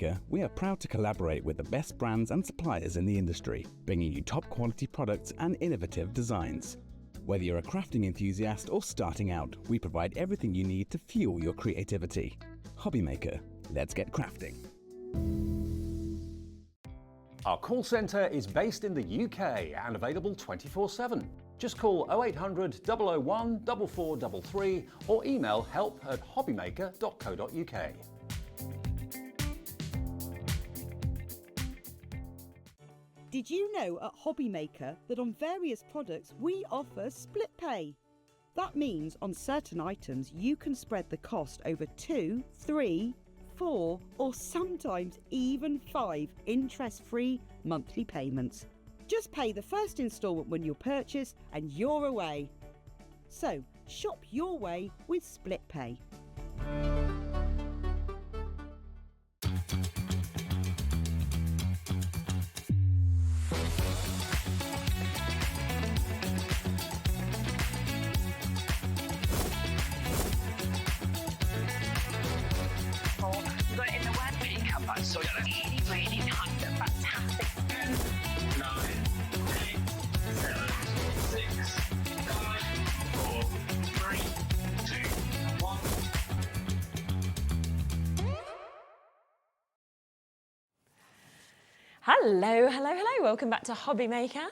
Maker, we are proud to collaborate with the best brands and suppliers in the industry, bringing you top quality products and innovative designs. Whether you're a crafting enthusiast or starting out, we provide everything you need to fuel your creativity. Hobby Maker, let's get crafting. Our call centre is based in the UK and available 24/7. Just call 0800 001 4433 or email help@hobbymaker.co.uk. Did you know at Hobby Maker that on various products we offer split pay? That means on certain items you can spread the cost over 2, 3, 4 or sometimes even 5 interest-free monthly payments. Just pay the first instalment when you purchase and you're away. So shop your way with split pay. So really, really nice and fantastic. 10, 9, 8, 7, 6, 5, 4, 3, 2, 1. Hello, hello, hello. Welcome back to Hobby Maker.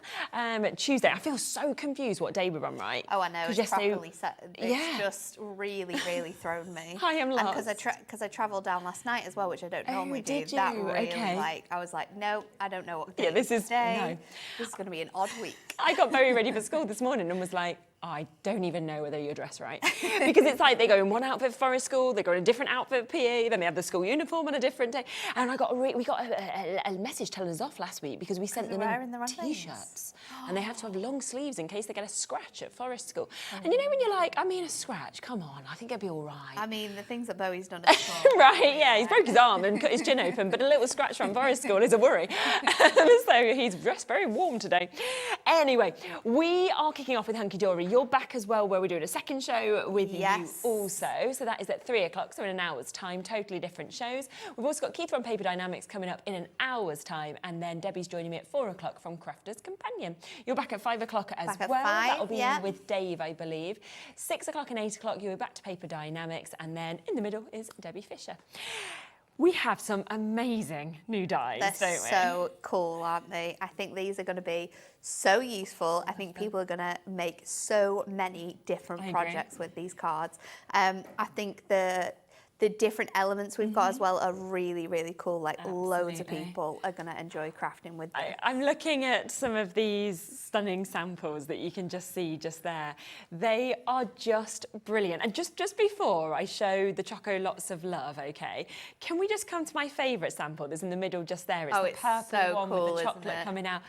Tuesday. I feel so confused what day we're on, right? Oh, I know. It's yesterday, properly set. It's just really, really thrown me. I am lost. And because I travelled down last night as well, which I don't normally do. Did you? That really, Okay. I was like, no, I don't know what day this is today. no. This is going to be an odd week. I got very ready for school this morning and was like, I don't even know whether you're dressed right. Because it's like they go in one outfit for forest school, they go in a different outfit for PE, then they have the school uniform on a different day. And we got a message telling us off last week because we sent them in the wrong T-shirts. And they have to have long sleeves in case they get a scratch at forest school. And you know when you're like, I mean a scratch, come on, I think it'll be all right. I mean, the things that Bowie's done at school. Right, yeah, he's broke his arm and cut his chin open, but a little scratch from forest school is a worry. So he's dressed very warm today. Anyway, we are kicking off with Hunkydory. You're back as well, where we're doing a second show with you also. So that is at 3 o'clock, so in an hour's time, totally different shows. We've also got Keith from Paper Dienamics coming up in an hour's time, and then Debbie's joining me at 4 o'clock from Crafter's Companion. You're back at 5 o'clock as well. That'll be with Dave, I believe. 6 o'clock and 8 o'clock, you're back to Paper Dienamics, and then in the middle is Debbie Fisher. We have some amazing new dies, don't we? They're so cool, aren't they? I think these are going to be so useful. I think people are going to make so many different projects with these cards. I think the different elements we've got as well are really, really cool. Like loads of people are going to enjoy crafting with them. I'm looking at some of these stunning samples that you can just see just there. They are just brilliant. And just before I show the Choco Lots of Love, okay, can we just come to my favourite sample that's in the middle just there? It's the purple so one cool, with the chocolate coming out.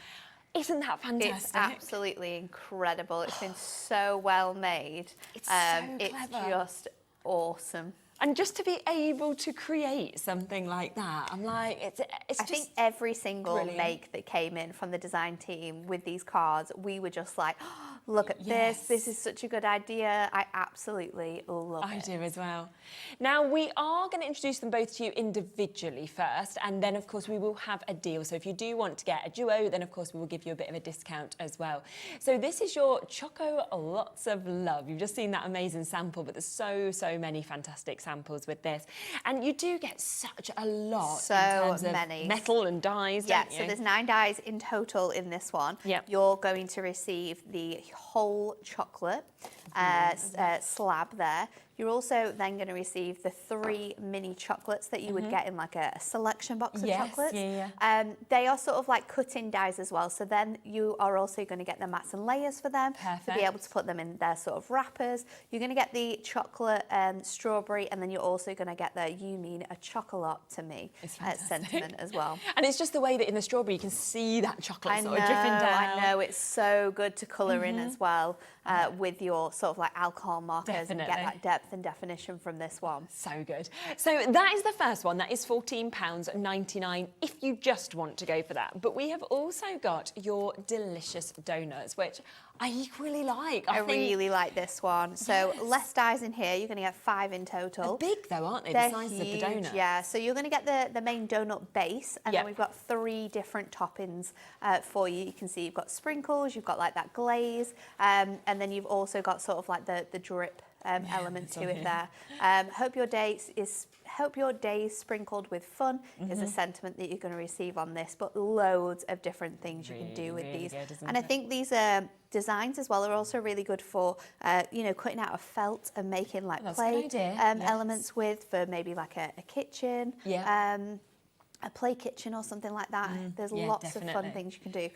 Isn't that fantastic? It's absolutely incredible. It's been so well made. It's so it's clever. Just awesome. And just to be able to create something like that, I'm like, it's I think every single make that came in from the design team with these cards, we were just like, oh, look at this. This is such a good idea. I absolutely love it. I do as well. Now, we are going to introduce them both to you individually first, and then, of course, we will have a deal. So if you do want to get a duo, then, of course, we will give you a bit of a discount as well. So this is your Choco Lots of Love. You've just seen that amazing sample, but there's so many fantastic samples with this. And you do get such a lot in terms of metal and dies, don't you? So there's 9 dies in total in this one. You're going to receive the whole chocolate slab there. You're also then going to receive the 3 mini chocolates that you would get in like a selection box of chocolates. They are sort of like cut-in dies as well. So then you are also going to get the mats and layers for them to be able to put them in their sort of wrappers. You're going to get the chocolate strawberry, and then you're also going to get the "You Mean a Chocolate to Me" sentiment as well. And it's just the way that in the strawberry you can see that chocolate sort of dripping down. I know, it's so good to colour in as well with your sort of like alcohol markers and get that depth. depth and definition from this one. So good. So that is the first one. That is £14.99 if you just want to go for that. But we have also got your delicious donuts, which I equally like. I really like this one. So less dies in here. You're going to get 5 in total. They're big though, aren't they? They're the sizes huge, of the donut. Yeah, so you're going to get the main donut base, and then we've got 3 different toppings for you. You can see you've got sprinkles, you've got like that glaze, and then you've also got sort of like the drip element to it there. Hope your day is sprinkled with fun is a sentiment that you're going to receive on this, but loads of different things you can do with these. Good, and I think these designs as well are also really good for you know, cutting out a felt and making like play elements with, for maybe like a kitchen, a play kitchen or something like that. There's lots of fun things you can do.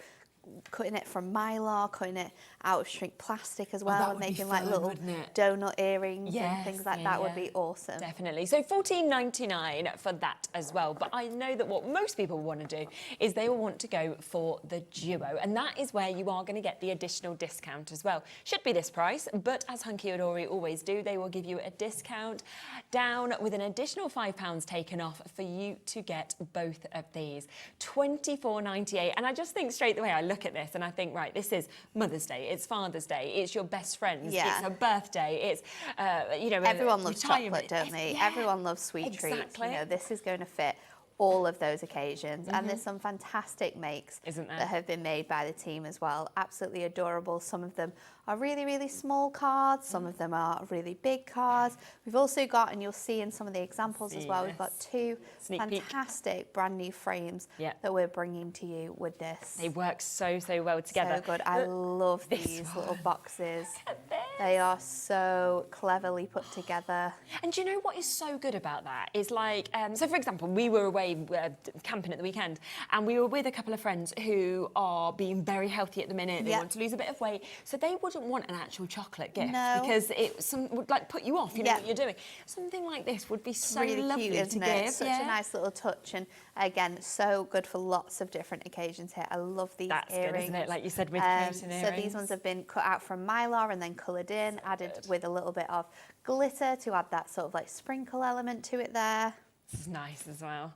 Cutting it from mylar, cutting it out of shrink plastic as well, and making like little donut earrings and things like that would be awesome. Definitely. So £14.99 for that as well. But I know that what most people want to do is they will want to go for the duo, and that is where you are going to get the additional discount as well. Should be this price, but as Hunkydory always do, they will give you a discount down with an additional £5 taken off for you to get both of these. £24.98, and I just think straight away I look at this and I think, right, this is Mother's Day, it's Father's Day, it's your best friend's, it's her birthday, it's, you know, everyone loves chocolate, don't they? Everyone loves sweet treats. You know, this is going to fit all of those occasions, and there's some fantastic makes that have been made by the team as well. Absolutely adorable. Some of them are really, really small cards, some of them are really big cards. We've also got, and you'll see in some of the examples as well, we've got 2 fantastic brand new frames that we're bringing to you with this. They work so well together. So good. I love these little boxes. They are so cleverly put together. And do you know what is so good about that? Is like, so for example, we were away camping at the weekend, and we were with a couple of friends who are being very healthy at the minute. They want to lose a bit of weight, so they wouldn't want an actual chocolate gift because it would like put you off. You know what you're doing. Something like this would be so really lovely cute, isn't to it? give. Such a nice little touch, and again, so good for lots of different occasions here. I love these earrings. Good, isn't it? Like you said, with coating earrings. So these ones have been cut out from mylar and then coloured in, added with a little bit of glitter to add that sort of like sprinkle element to it there. This is nice as well.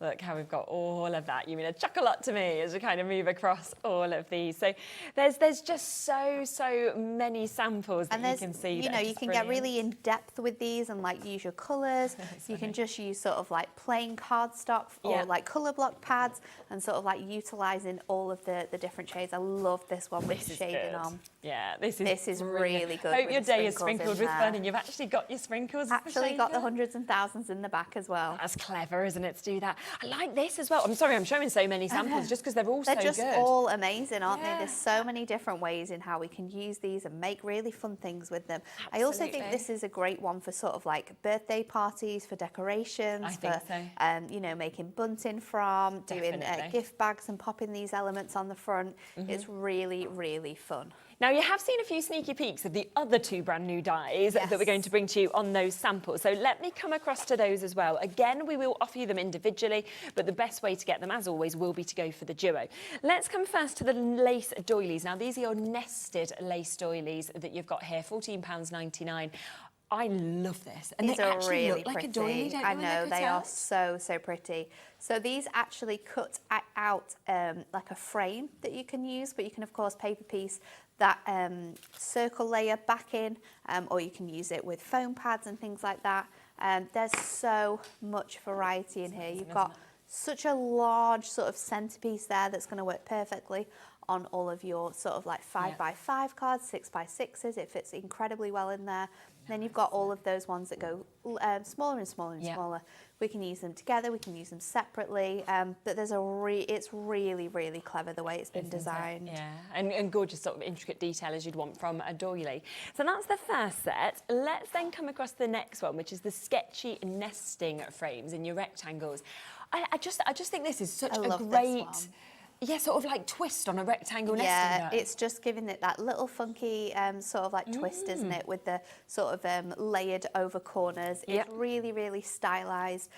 Look how we've got all of that. You mean a chocolate to me as we kind of move across all of these. So there's just so many samples that you can see. You know, you can get really in depth with these and like use your colours. You can just use sort of like plain cardstock or like colour block pads and sort of like utilising all of the different shades. I love this one with shading on. Yeah, this is really good. Hope your day is sprinkled with fun and you've actually got your sprinkles. Actually got the hundreds and thousands in the back as well. That's clever, isn't it, to do that? I like this as well. I'm sorry, I'm showing so many samples just because they're all so good. They're just all amazing, aren't they? There's so many different ways in how we can use these and make really fun things with them. Absolutely. I also think this is a great one for sort of like birthday parties, for decorations, you know, making bunting from, doing gift bags and popping these elements on the front. It's really, really fun. Now, you have seen a few sneaky peeks of the other 2 brand new dies that we're going to bring to you on those samples. So let me come across to those as well. Again, we will offer you them individually, but the best way to get them, as always, will be to go for the duo. Let's come first to the lace doilies. Now, these are your nested lace doilies that you've got here, £14.99. I love this. And these they are actually really look pretty. Like a doily, don't I know, they are so pretty. So these actually cut out like a frame that you can use, but you can, of course, paper piece that circle layer back in, or you can use it with foam pads and things like that. There's so much variety in here. You've got such a large sort of centerpiece there that's going to work perfectly on all of your sort of like 5x5 cards, 6x6s. It fits incredibly well in there. Then you've got all of those ones that go smaller and smaller and smaller. We can use them together, we can use them separately, but there's it's really, really clever the way it's been designed. Yeah, and gorgeous sort of intricate detail as you'd want from a doily. So that's the first set. Let's then come across the next one, which is the sketchy nesting frames in your rectangles. I just think this is such a great sort of like twist on a rectangle nesting Yeah, dough. it's just giving it that little funky sort of like twist, isn't it? With the sort of layered over corners. It's really, really stylised.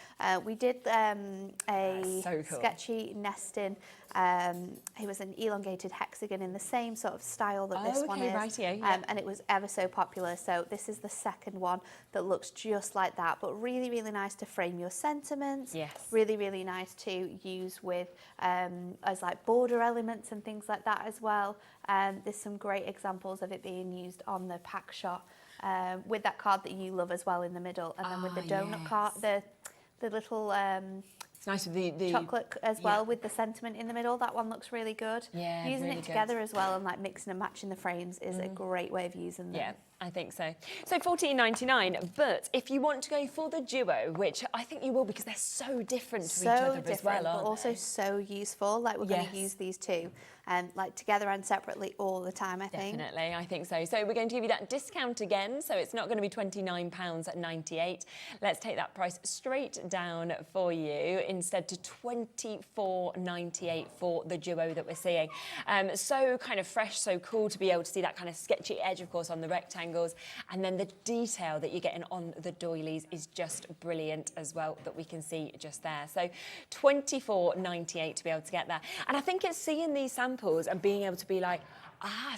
We did a so cool. sketchy nesting. It was an elongated hexagon in the same sort of style that this one is. Rightio, and it was ever so popular. So this is the second one that looks just like that, but really, really nice to frame your sentiments. Yes. Really, really nice to use with as like border elements and things like that as well. There's some great examples of it being used on the pack shot with that card that you love as well in the middle, and then with the donut card, the little it's nice with the chocolate as well with the sentiment in the middle. That one looks really good. Yeah, using really it together as well and like mixing and matching the frames is a great way of using them. Yeah, I think so. So $14.99, but if you want to go for the duo, which I think you will because they're so different to each other as well, but also so useful. Like we're going to use these two, like together and separately all the time. I think. Definitely, I think so. So we're going to give you that discount again. So it's not going to be £29.98. Let's take that price straight down for you instead to $24.98 for the duo that we're seeing. So kind of fresh, so cool to be able to see that kind of sketchy edge, of course, on the rectangles, and then the detail that you're getting on the doilies is just brilliant as well, that we can see just there. So $24.98 to be able to get that. And I think it's seeing these samples and being able to be like,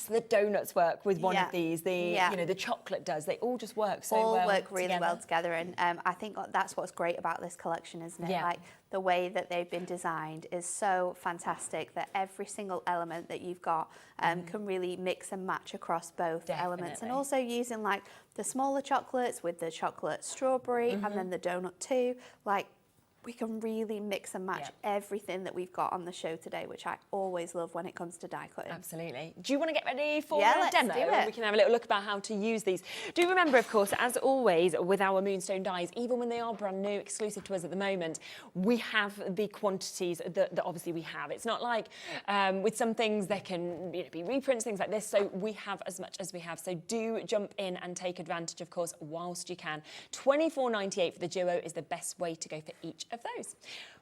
so the donuts work with one of these, you know, the chocolate does. They all just work so well. All work really well together, and I think that's what's great about this collection, isn't it? Yeah. Like the way that they've been designed is so fantastic that every single element that you've got can really mix and match across both elements, and also using like the smaller chocolates with the chocolate strawberry and then the donut too, like. We can really mix and match everything that we've got on the show today, which I always love when it comes to die cutting. Absolutely. Do you want to get ready for a demo? let's do it. We can have a little look about how to use these. Do remember, of course, as always, with our Moonstone Dies, even when they are brand new, exclusive to us at the moment, we have the quantities that obviously we have. It's not like with some things there can be reprints, things like this, so we have as much as we have. So do jump in and take advantage, of course, whilst you can. $24.98 for the duo is the best way to go for each of those.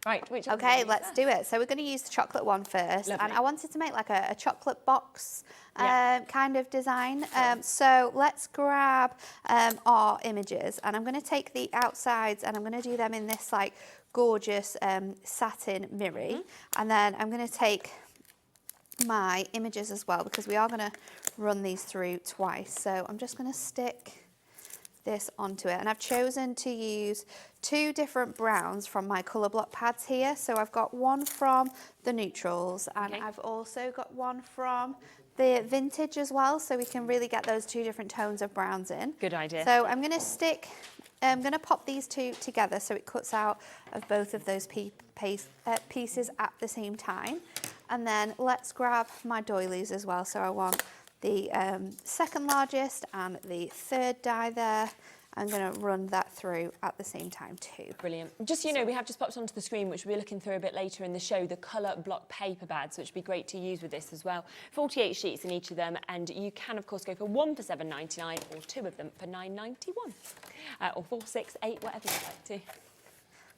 Right, okay, let's do it. So we're going to use the chocolate one first. Lovely. And I wanted to make like a chocolate box kind of design. So let's grab our images, and I'm going to take the outsides and I'm going to do them in this like gorgeous satin mirror. And then I'm going to take my images as well, because we are going to run these through twice. So I'm just going to stick this onto it, and I've chosen to use two different browns from my colour block pads here. So I've got one from the neutrals, and I've also got one from the vintage as well, so we can really get those two different tones of browns in. Good idea. So I'm going to pop these two together so it cuts out of both of those pieces at the same time. And then let's grab my doilies as well. So I want the second largest and the third die there. I'm going to run that through at the same time too. Brilliant. Just, you know, we have just popped onto the screen, which we'll be looking through a bit later in the show, the colour block paper pads, which would be great to use with this as well. 48 sheets in each of them, and you can, of course, go for one for $7.99 or two of them for $9.91. Or 4, 6, 8, whatever you'd like to.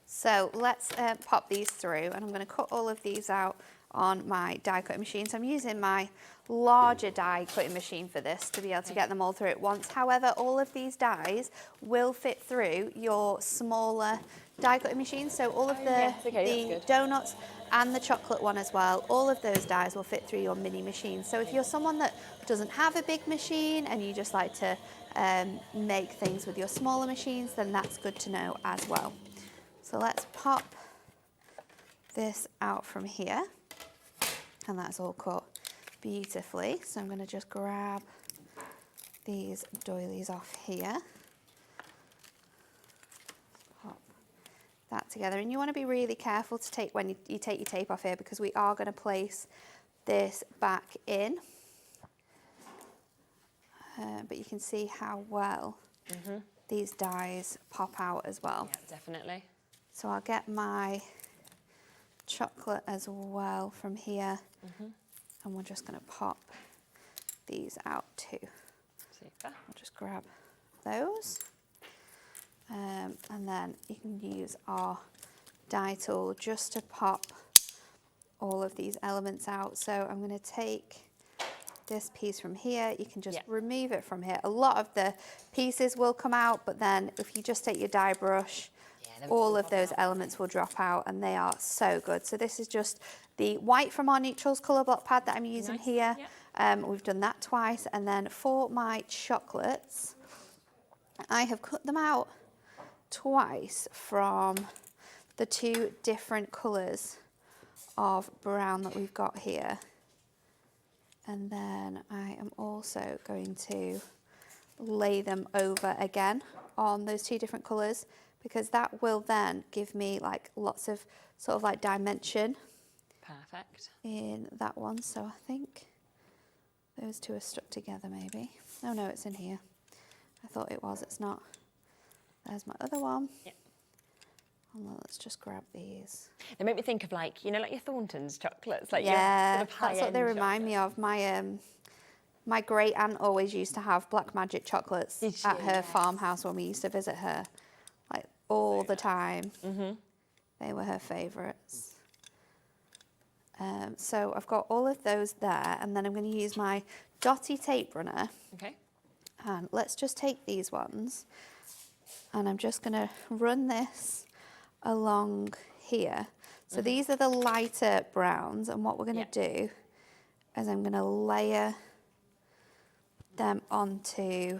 So let's pop these through, and I'm going to cut all of these out on my die cutting machine. So I'm using my larger die cutting machine for this to be able to get them all through at once. However, all of these dies will fit through your smaller die cutting machine. So all of the donuts and the chocolate one as well, all of those dies will fit through your mini machine. So if you're someone that doesn't have a big machine and you just like to make things with your smaller machines, then that's good to know as well. So let's pop this out from here. And that's all cut beautifully. So I'm going to just grab these doilies off here. Pop that together. And you want to be really careful to take when you take your tape off here, because we are going to place this back in. But you can see how well these dies pop out as well. Yeah, definitely. So I'll get my chocolate as well from here, and we're just going to pop these out too. Super. I'll just grab those, and then you can use our die tool just to pop all of these elements out. So I'm going to take this piece from here. You can just remove it from here. A lot of the pieces will come out, but then if you just take your die brush, all of those elements will drop out, and they are so good. So this is just the white from our neutrals colour block pad that I'm using here. We've done that twice. And then for my chocolates, I have cut them out twice from the two different colours of brown that we've got here. And then I am also going to lay them over again on those two different colours, because that will then give me like lots of sort of like dimension. Perfect. In that one. So I think those two are stuck together maybe. Oh no, it's in here. I thought it was, it's not. There's my other one. Yep. Well, let's just grab these. They make me think of like, you know, like your Thornton's chocolates. Like yeah, your sort of that's what they remind me of. My great aunt always used to have Black Magic chocolates at her farmhouse when we used to visit her, like all the time. They were her favourites. So I've got all of those there, and then I'm going to use my dotty tape runner. Okay. And let's just take these ones, and I'm just going to run this along here. So these are the lighter browns, and what we're going to do is I'm going to layer them onto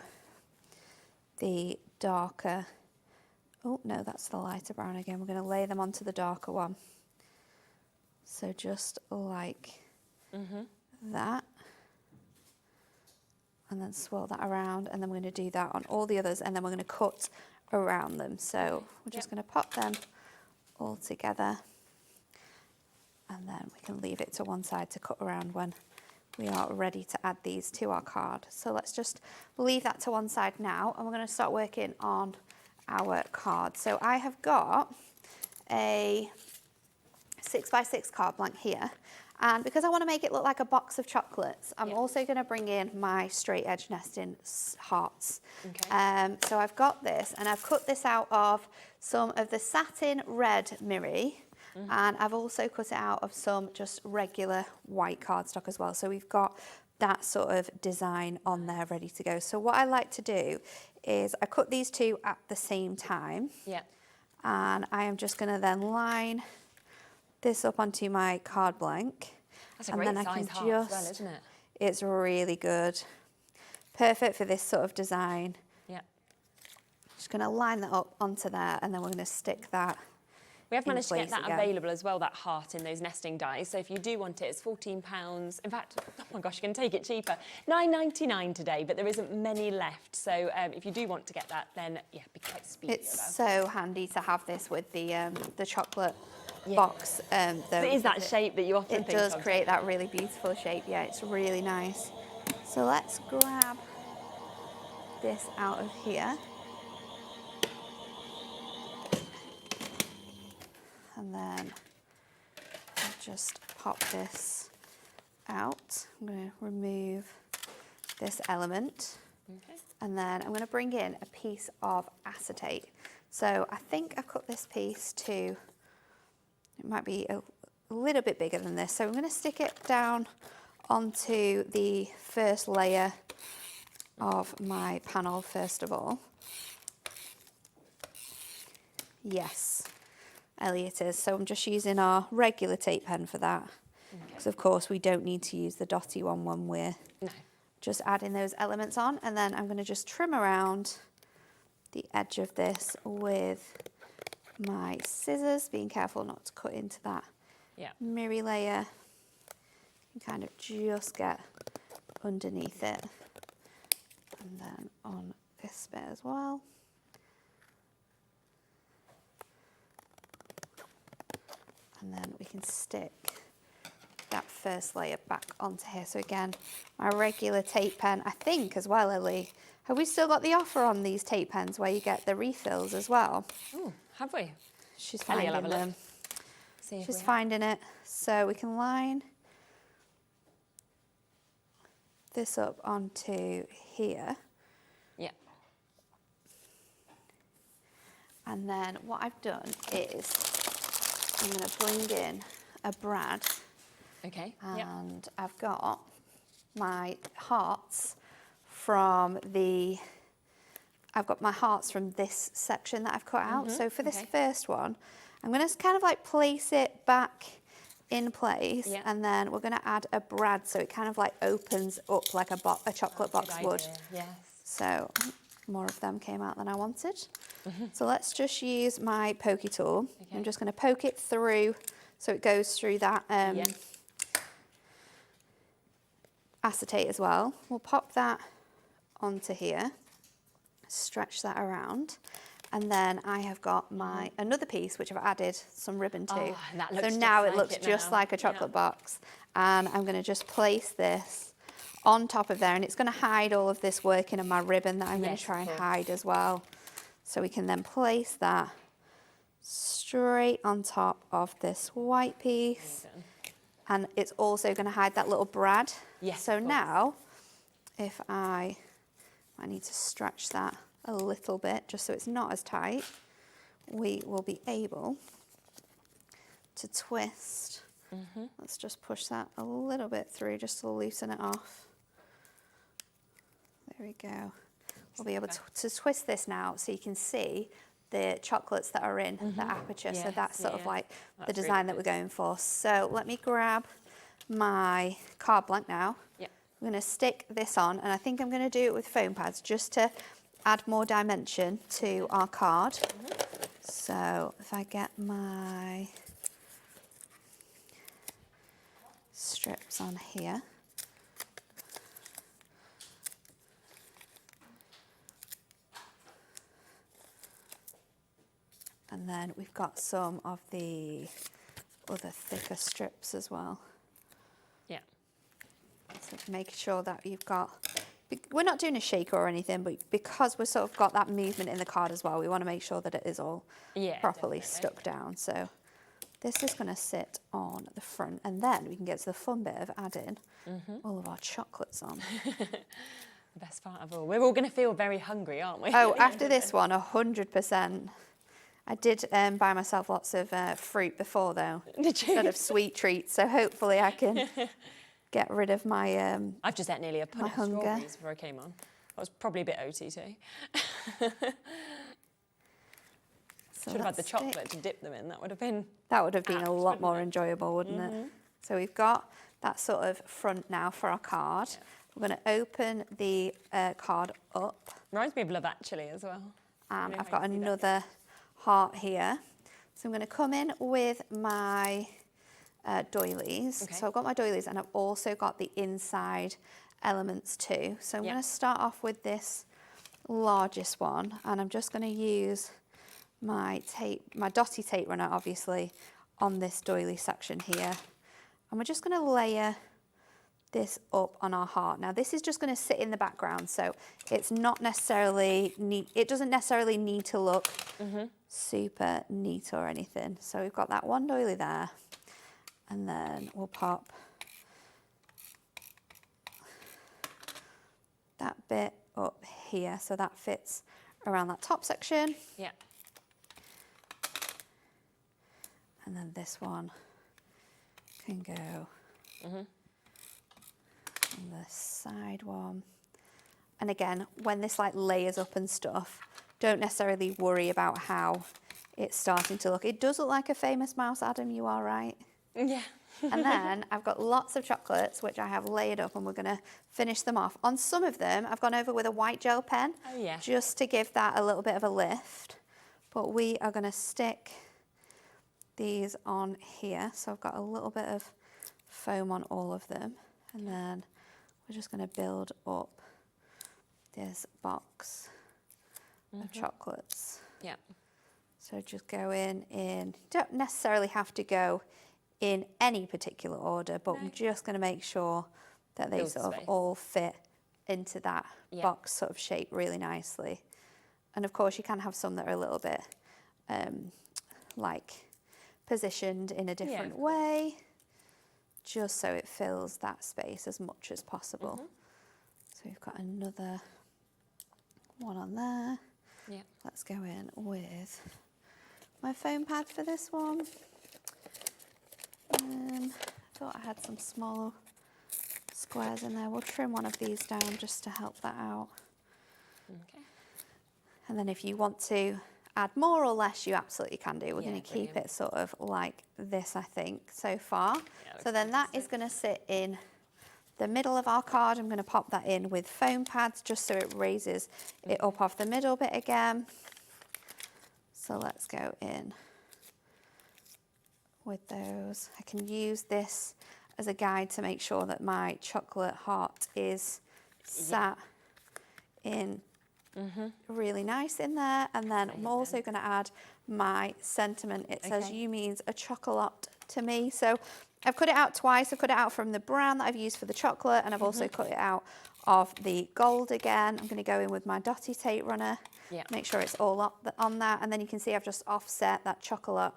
the darker. Oh no, that's the lighter brown again. We're going to lay them onto the darker one. So just like that, and then swirl that around, and then we're going to do that on all the others, and then we're going to cut around them. So we're just going to pop them all together, and then we can leave it to one side to cut around when we are ready to add these to our card. So let's just leave that to one side now, and we're going to start working on our card. So I have got a 6x6 card blank here, and because I want to make it look like a box of chocolates, I'm also going to bring in my straight edge nesting hearts. Okay. So I've got this, and I've cut this out of some of the satin red mirri, and I've also cut it out of some just regular white cardstock as well. So we've got that sort of design on there ready to go. So what I like to do is I cut these two at the same time. Yeah. And I am just going to then line this up onto my card blank. That's a great size heart as well, isn't it? It's really good. Perfect for this sort of design. Yeah. Just going to line that up onto there, and then we're going to stick that. We have managed to get that available as well, that heart in those nesting dies. So if you do want it, it's £14. In fact, oh my gosh, you can take it cheaper. £9.99 today, but there isn't many left. So if you do want to get that, then yeah, be quite speedy. It's so handy to have this with the chocolate box. Though, it is that shape that you often think of. It does create that really beautiful shape. Yeah, it's really nice. So let's grab this out of here. And then I'll just pop this out. I'm going to remove this element. Okay. And then I'm going to bring in a piece of acetate. So I think I've cut this piece to, it might be a little bit bigger than this. So I'm going to stick it down onto the first layer of my panel first of all. Yes. Elliot is. So I'm just using our regular tape pen for that, because of course we don't need to use the dotty one when we're just adding those elements on. And then I'm going to just trim around the edge of this with my scissors, being careful not to cut into that mirri layer, and kind of just get underneath it, and then on this bit as well. And then we can stick that first layer back onto here. So again, my regular tape pen, I think as well, Ellie, have we still got the offer on these tape pens where you get the refills as well? Oh, have we? She's finding them. She's finding it. So we can line this up onto here. Yeah. And then what I've done is I'm going to bring in a brad Okay. And I've got my hearts from the, I've got my hearts from this section that I've cut out. So for this first one, I'm going to kind of like place it back in place, and then we're going to add a brad so it kind of like opens up like a chocolate box would. Yes. So more of them came out than I wanted. So let's just use my pokey tool. I'm just going to poke it through so it goes through that acetate as well. We'll pop that onto here, stretch that around, and then I have got my another piece which I've added some ribbon to. Oh, and that looks so now just it like looks it just now. like a chocolate box, and I'm going to just place this on top of there, and it's going to hide all of this working on my ribbon that I'm going to try and hide as well. So we can then place that straight on top of this white piece. And it's also going to hide that little brad. Yes, so now, if I need to stretch that a little bit, just so it's not as tight, we will be able to twist. Let's just push that a little bit through just to loosen it off. There we go. We'll be able to twist this now so you can see the chocolates that are in the aperture. So that's sort of like the design that we're going for. So let me grab my card blank now. I'm going to stick this on, and I think I'm going to do it with foam pads just to add more dimension to our card. So if I get my strips on here. And then we've got some of the other thicker strips as well. So make sure that you've got, we're not doing a shaker or anything, but because we've sort of got that movement in the card as well, we want to make sure that it is all properly stuck down. So this is going to sit on the front, and then we can get to the fun bit of adding all of our chocolates on. The best part of all. We're all going to feel very hungry, aren't we? Oh, after this one, 100%. I did buy myself lots of fruit before, though, instead of sweet treats. So hopefully I can get rid of my I've just ate nearly a pint of strawberries before I came on. I was probably a bit OTT. Should have had the chocolate to dip them in. That would have been a lot more enjoyable, wouldn't it? So we've got that sort of front now for our card. We're going to open the card up. Reminds me of Love Actually as well. And I've got another heart here. So I'm going to come in with my doilies. So I've got my doilies, and I've also got the inside elements too. So I'm going to start off with this largest one, and I'm just going to use my tape, my dotty tape runner, obviously, on this doily section here. And we're just going to layer this up on our heart. Now this is just going to sit in the background, so it's not necessarily neat. It doesn't necessarily need to look super neat or anything. So we've got that one doily there, and then we'll pop that bit up here so that fits around that top section. And then this one can go on the side one. And again, when this like layers up and stuff, don't necessarily worry about how it's starting to look. It does look like a famous mouse, Adam, you are right. And then I've got lots of chocolates which I have layered up, and we're going to finish them off. On some of them, I've gone over with a white gel pen just to give that a little bit of a lift. But we are going to stick these on here. So I've got a little bit of foam on all of them, and then we're just going to build up this box of chocolates. So just go in, don't necessarily have to go in any particular order, but I'm just going to make sure that they sort of all fit into that box sort of shape really nicely. And of course you can have some that are a little bit like positioned in a different way, just so it fills that space as much as possible. So we've got another one on there. Let's go in with my foam pad for this one. I thought thought I had some smaller squares in there. We'll trim one of these down just to help that out. Okay. And then if you want to add more or less, you absolutely can do. We're going to keep it sort of like this, I think, so far. So then that is going to sit in the middle of our card. I'm going to pop that in with foam pads just so it raises it up off the middle bit again. So let's go in with those. I can use this as a guide to make sure that my chocolate heart is sat in really nice in there. And then I'm also going to add my sentiment. It says you means a chocolate to me. So I've cut it out twice. I've cut it out from the brown that I've used for the chocolate, and I've also cut it out of the gold again. I'm going to go in with my dotty tape runner, make sure it's all up on that, and then you can see I've just offset that chocolate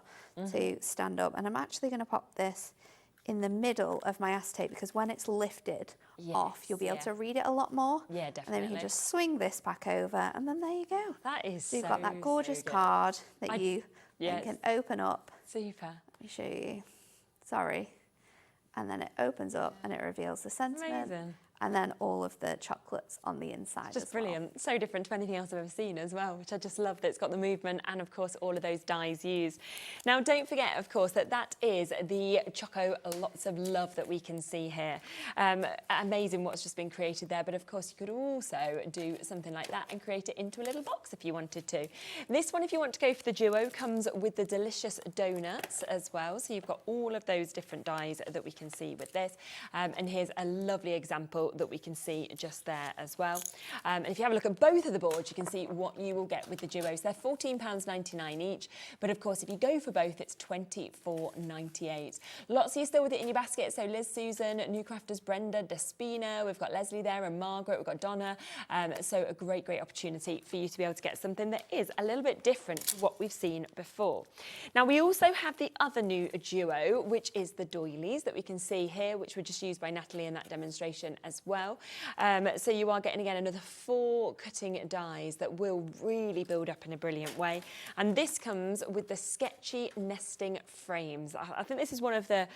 to stand up. And I'm actually going to pop this in the middle of my acetate, because when it's lifted off, you'll be able to read it a lot more. Yeah, definitely. And then we can just swing this back over, and then there you go. That is so you've got that gorgeous card that you then can open up. Super. Let me show you. Sorry. And then it opens up and it reveals the sentiment. Amazing. And then all of the chocolates on the inside. Just brilliant. So different to anything else I've ever seen as well, which I just love that it's got the movement and, of course, all of those dies used. Now, don't forget, of course, that is the Choco Lots of Love that we can see here. Amazing what's just been created there, but, of course, you could also do something like that and create it into a little box if you wanted to. This one, if you want to go for the duo, comes with the delicious donuts as well. So you've got all of those different dies that we can see with this. And here's a lovely example that we can see just there as well. And if you have a look at both of the boards, you can see what you will get with the duos. They're £14.99 each, but of course if you go for both, it's £24.98. Lots of you still with it in your basket. So Liz, Susan, New Crafters, Brenda, Despina, we've got Leslie there, and Margaret, we've got Donna. So a great opportunity for you to be able to get something that is a little bit different to what we've seen before. Now we also have the other new duo, which is the doilies that we can see here, which were just used by Natalie in that demonstration as well. So you are getting again another 4 cutting dies that will really build up in a brilliant way. And this comes with the sketchy nesting frames. I think this is one of the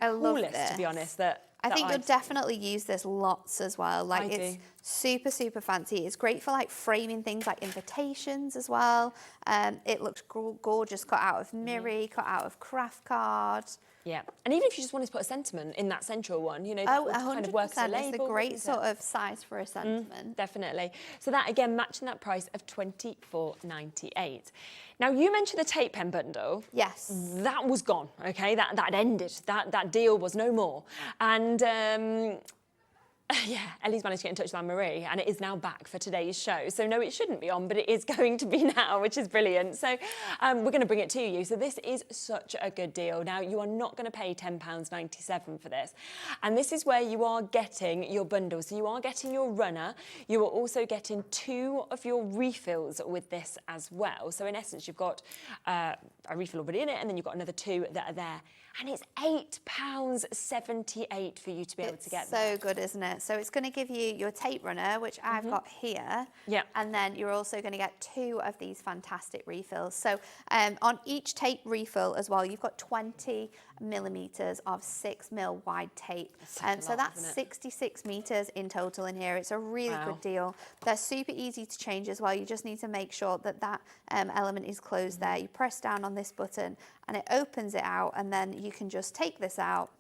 coolest, to be honest, I think you'll definitely use this lots as well. Like it's super fancy. It's great for like framing things like invitations as well. It looks gorgeous, cut out of Miri, cut out of craft card. Yeah, and even if you just wanted to put a sentiment in that central one, you know, that would kind of work as a label. It's a great sort of size for a sentiment. Definitely. So that, again, matching that price of £24.98. Now, you mentioned the tape pen bundle. Yes. That was gone, OK? That ended. That deal was no more. And yeah, Ellie's managed to get in touch with Anne-Marie, and it is now back for today's show. So no, it shouldn't be on, but it is going to be now, which is brilliant. So we're going to bring it to you. So this is such a good deal. Now, you are not going to pay £10.97 for this. And this is where you are getting your bundle. So you are getting your runner. You are also getting 2 of your refills with this as well. So in essence, you've got a refill already in it, and then you've got another 2 that are there. And it's £8.78 for you to be able to get that. So good, isn't it? So it's going to give you your tape runner, which I've got here. Yeah. And then you're also going to get 2 of these fantastic refills. So on each tape refill as well, you've got 20 millimetres of 6mm wide tape. So that's 66 metres in total in here. It's a really good deal. They're super easy to change as well. You just need to make sure that element is closed there. You press down on this button and it opens it out, and then you can just take this out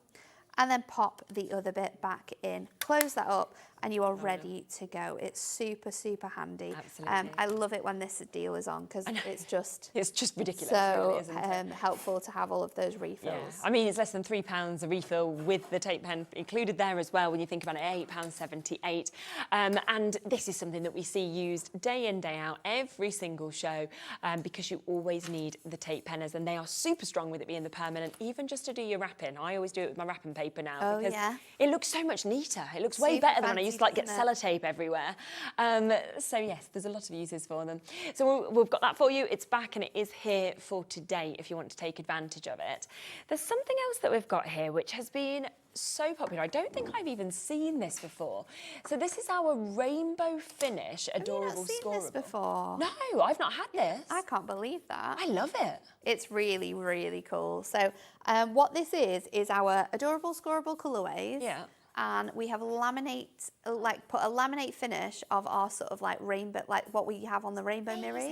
and then pop the other bit back in, close that up, and you are ready to go. It's super handy. Absolutely. I love it when this deal is on, because it's just ridiculous. So really, isn't it? Helpful to have all of those refills. Yeah. I mean, it's less than £3 a refill with the tape pen included there as well when you think about it, £8.78. And this is something that we see used day in, day out, every single show, because you always need the tape penners, and they are super strong with it being the permanent, even just to do your wrapping. I always do it with my wrapping paper now, because it looks so much neater. It looks way better than when I used to like get sellotape everywhere. So yes, there's a lot of uses for them. So we've got that for you. It's back and it is here for today if you want to take advantage of it. There's something else that we've got here which has been so popular. I don't think I've even seen this before. So this is our rainbow finish adorable Have you not seen scoreable. this before? No, I've not had this. I can't believe that. I love it. It's really, really cool. So what this is our adorable scoreable colourways. Yeah. And we have laminate, put a laminate finish of our sort of like rainbow, like what we have on the rainbow mirror.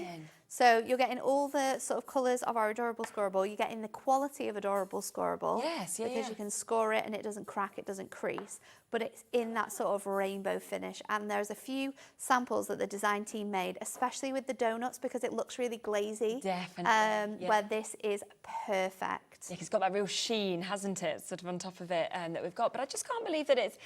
So you're getting all the sort of colours of our adorable scoreable. You're getting the quality of adorable scoreable. Yes, because you can score it and it doesn't crack, it doesn't crease. But it's in that sort of rainbow finish. And there's a few samples that the design team made, especially with the donuts, because it looks really glazy. Definitely. Where this is perfect. Yeah, it's got that real sheen, hasn't it, sort of on top of it that we've got. But I just can't believe that it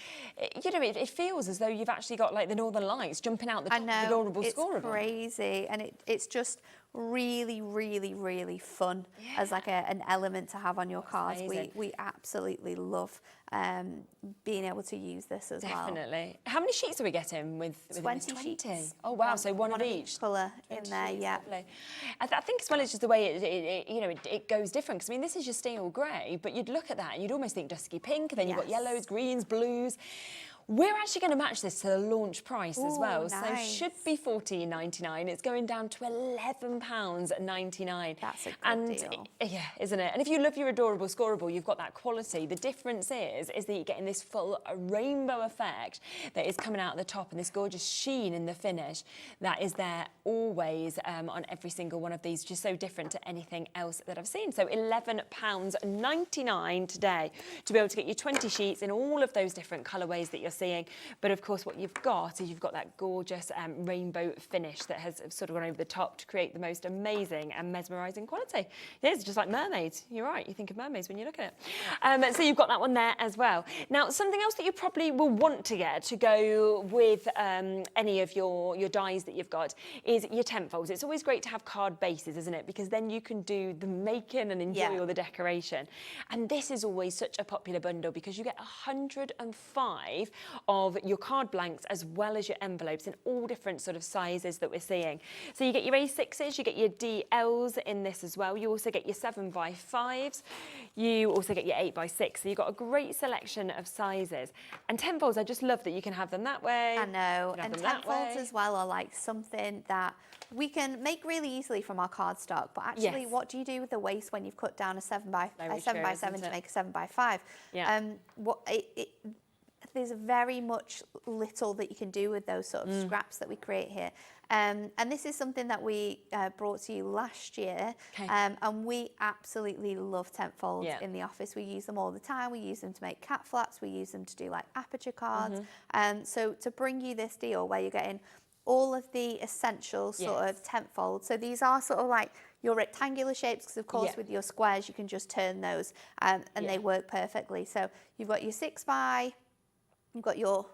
feels as though you've actually got like the Northern Lights jumping out the top of the adorable scoreable. It's crazy, and it's just really, really, really fun as like an element to have on your cards. We absolutely love being able to use this as well. Definitely. How many sheets are we getting with 20 sheets. Oh wow, so one of each colour in there, yeah. Lovely. I think as well it's just the way it goes different, because I mean this is your steel grey, but you'd look at that and you'd almost think dusky pink, and then you've got yellows, greens, blues. We're actually going to match this to the launch price as well. Nice. So should be $14.99. It's going down to £11.99. That's a good deal. Yeah, isn't it? And if you love your adorable scoreable, you've got that quality. The difference is that you're getting this full rainbow effect that is coming out at the top, and this gorgeous sheen in the finish that is there always on every single one of these, just so different to anything else that I've seen. So £11.99 today to be able to get you 20 sheets in all of those different colourways that you're seeing. But of course what you've got is you've got that gorgeous rainbow finish that has sort of gone over the top to create the most amazing and mesmerising quality. It is just like mermaids. You're right, you think of mermaids when you look at it. So you've got that one there as well. Now something else that you probably will want to get to go with any of your dies that you've got is your tent folds. It's always great to have card bases, isn't it? Because then you can do the making and enjoy all the decoration. And this is always such a popular bundle because you get 105 of your card blanks as well as your envelopes in all different sort of sizes that we're seeing. So you get your A6s, you get your DLs in this as well. You also get your 7x5s. You also get your 8x6. So you've got a great selection of sizes. And tent folds, I just love that you can have them that way. I know. And tent folds as well are like something that we can make really easily from our cardstock. But actually, what do you do with the waste when you've cut down a 7x7 to make a 7x5? Yeah. There's very much little that you can do with those sort of scraps that we create here. And this is something that we brought to you last year. And we absolutely love tent folds in the office. We use them all the time. We use them to make cat flaps. We use them to do like aperture cards. So to bring you this deal where you're getting all of the essential sort of tent folds. So these are sort of like your rectangular shapes, because of course with your squares you can just turn those and they work perfectly. So you've got your 6x, you've got your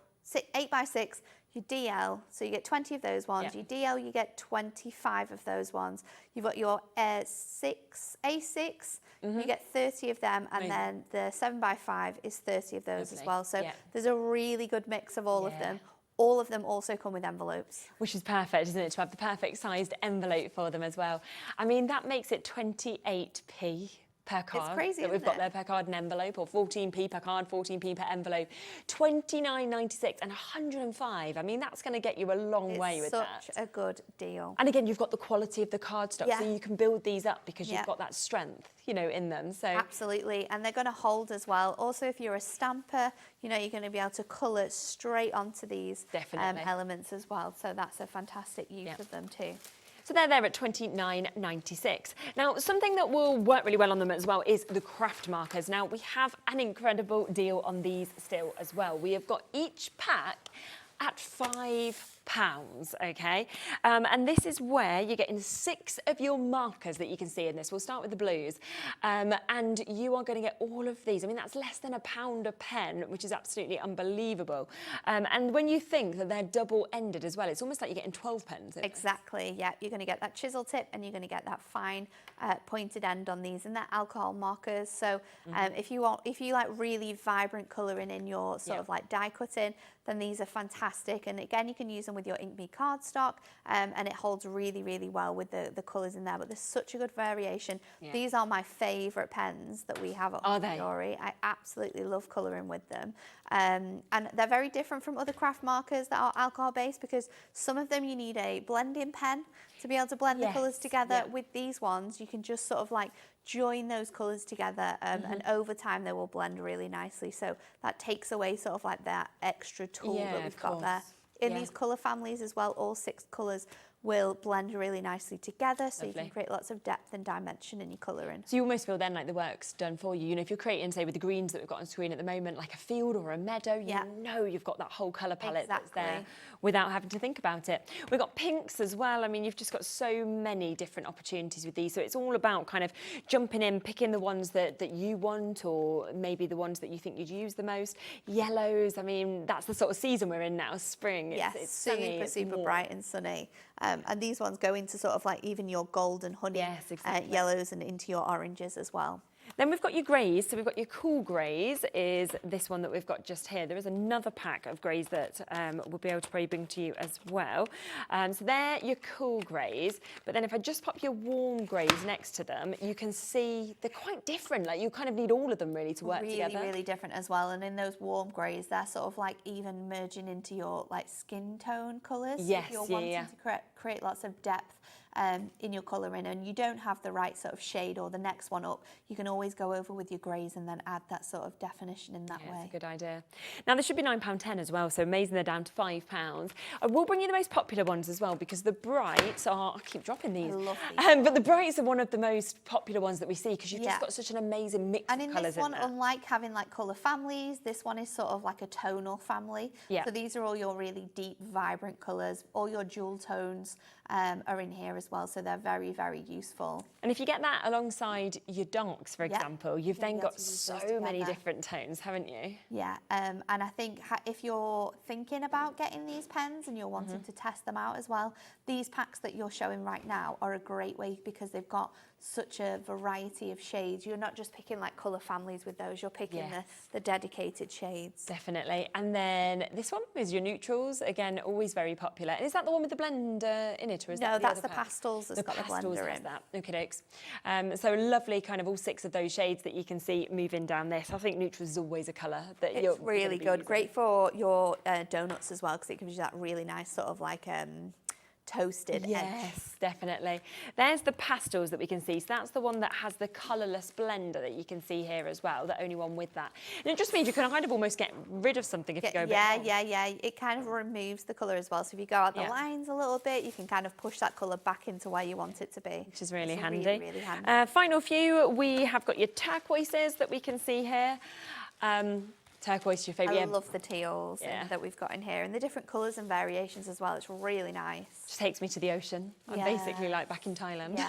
8x6, your DL, so you get 20 of those ones. Your DL, you get 25 of those ones. You've got your A6, you get 30 of them, and then the 7x5 is 30 of those as well. So there's a really good mix of all of them. All of them also come with envelopes. Which is perfect, isn't it, to have the perfect sized envelope for them as well. I mean, that makes it 28p per card. It's crazy, that we've got there per card and envelope, or 14p per card, 14p per envelope, $29.96 and 105. I mean, that's going to get you a long way with that. It's such a good deal. And again, you've got the quality of the cardstock, so you can build these up because you've got that strength, you know, in them. So absolutely, and they're going to hold as well. Also, if you're a stamper, you know, you're going to be able to colour straight onto these elements as well. So that's a fantastic use of them too. So they're there at $29.96. Now, something that will work really well on them as well is the craft markers. Now, we have an incredible deal on these still as well. We have got each pack at £5, okay? And this is where you're getting 6 of your markers that you can see in this. We'll start with the blues. And you are going to get all of these. I mean, that's less than £1 a pen, which is absolutely unbelievable. And when you think that they're double-ended as well, it's almost like you're getting 12 pens. Exactly, yeah. You're going to get that chisel tip and you're going to get that fine pointed end on these, and they're alcohol markers. So if you like really vibrant colouring in your sort of like die cutting, then these are fantastic. And again, you can use them them with your Ink Me cardstock, and it holds really, really well with the colours in there. But there's such a good variation. Yeah. These are my favourite pens that we have at Hunkydory. I absolutely love colouring with them. And they're very different from other craft markers that are alcohol-based, because some of them you need a blending pen to be able to blend the colours together. Yeah. With these ones, you can just sort of like join those colours together, and over time they will blend really nicely. So that takes away sort of like that extra tool that we've got there. In these colour families as well, all 6 colours will blend really nicely together, so you can create lots of depth and dimension in your colouring. So you almost feel then like the work's done for you. You know, if you're creating, say, with the greens that we've got on screen at the moment, like a field or a meadow, you know you've got that whole colour palette that's there without having to think about it. We've got pinks as well. I mean, you've just got so many different opportunities with these. So it's all about kind of jumping in, picking the ones that you want, or maybe the ones that you think you'd use the most. Yellows, I mean, that's the sort of season we're in now, spring. It's sunny, super bright and sunny. And these ones go into sort of like even your gold and honey yellows, and into your oranges as well. Then we've got your greys. So we've got your cool greys, is this one that we've got just here. There is another pack of greys that we'll be able to probably bring to you as well. So they're your cool greys. But then if I just pop your warm greys next to them, you can see they're quite different. Like, you kind of need all of them really to work together. Really, really different as well. And in those warm greys, they're sort of like even merging into your like skin tone colours. Yes, if you're wanting to create lots of depth in your colouring, and you don't have the right sort of shade or the next one up, you can always go over with your greys and then add that sort of definition in that way. That's a good idea. Now, this should be £9.10 as well, so amazing they're down to £5. I will bring you the most popular ones as well, because the brights are, I keep dropping these, I love these. But the brights are one of the most popular ones that we see, because you've just got such an amazing mix of colours in there. And in this one, unlike having like colour families, this one is sort of like a tonal family. So these are all your really deep, vibrant colours. All your jewel tones are in here as well, so they're very, very useful. And if you get that alongside your darks, for example, you've then got so many different tones, haven't you? Yeah, and I think if you're thinking about getting these pens and you're wanting to test them out as well, these packs that you're showing right now are a great way, because they've got such a variety of shades. You're not just picking like colour families with those, you're picking the dedicated shades. Definitely. And then this one is your neutrals, again, always very popular. And is that the one with the blender in it, or is that the that's other the pastels that's got the blender in. That. Okay, dokes. So lovely, kind of all 6 of those shades that you can see moving down this. I think neutrals is always a colour that you're really good. Great for your donuts as well, because it gives you that really nice sort of like toasted edge. Definitely. There's the pastels that we can see. So that's the one that has the colourless blender that you can see here as well, the only one with that. And it just means you can kind of almost get rid of something if you go a bit long. It kind of removes the colour as well. So if you go out the lines a little bit, you can kind of push that colour back into where you want it to be. Which is really handy. Really handy. Final few, we have got your turquoises that we can see here. Turquoise, your favourite? I love the teals that we've got in here, and the different colours and variations as well. It's really nice. Just takes me to the ocean. I'm basically like back in Thailand.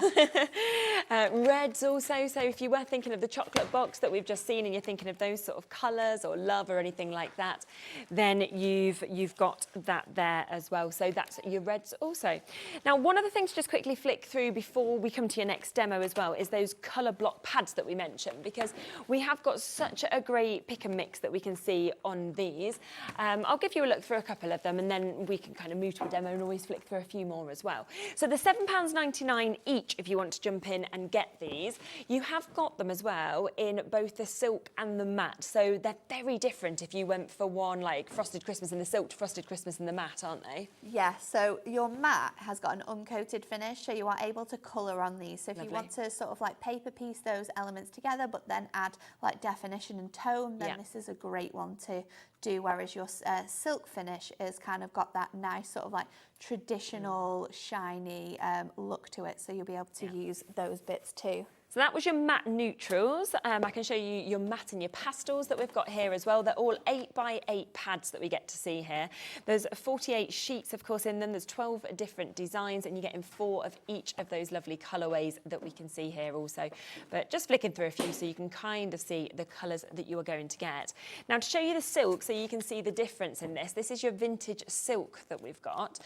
Reds also, so if you were thinking of the chocolate box that we've just seen and you're thinking of those sort of colours or love or anything like that, then you've got that there as well. So that's your reds also. Now, one of the things to just quickly flick through before we come to your next demo as well is those colour block pads that we mentioned, because we have got such a great pick and mix that we can see on these. I'll give you a look through a couple of them, and then we can kind of move to a demo and always flick through a few more as well. So the £7.99 each, if you want to jump in and get these. You have got them as well in both the silk and the matte, so they're very different if you went for one like Frosted Christmas in the silk to Frosted Christmas in the matte, aren't they? Yeah, so your matte has got an uncoated finish, so you are able to colour on these. So if you want to sort of like paper piece those elements together but then add like definition and tone, then this is a great one to do, whereas your silk finish is kind of got that nice sort of like traditional shiny look to it, so you'll be able to use those bits too. So that was your matte neutrals. I can show you your matte and your pastels that we've got here as well. They're all 8x8 pads that we get to see here. There's 48 sheets, of course, in them. There's 12 different designs, and you get in 4 of each of those lovely colourways that we can see here also. But just flicking through a few so you can kind of see the colours that you are going to get. Now, to show you the silk, so you can see the difference in this. This is your vintage silk that we've got.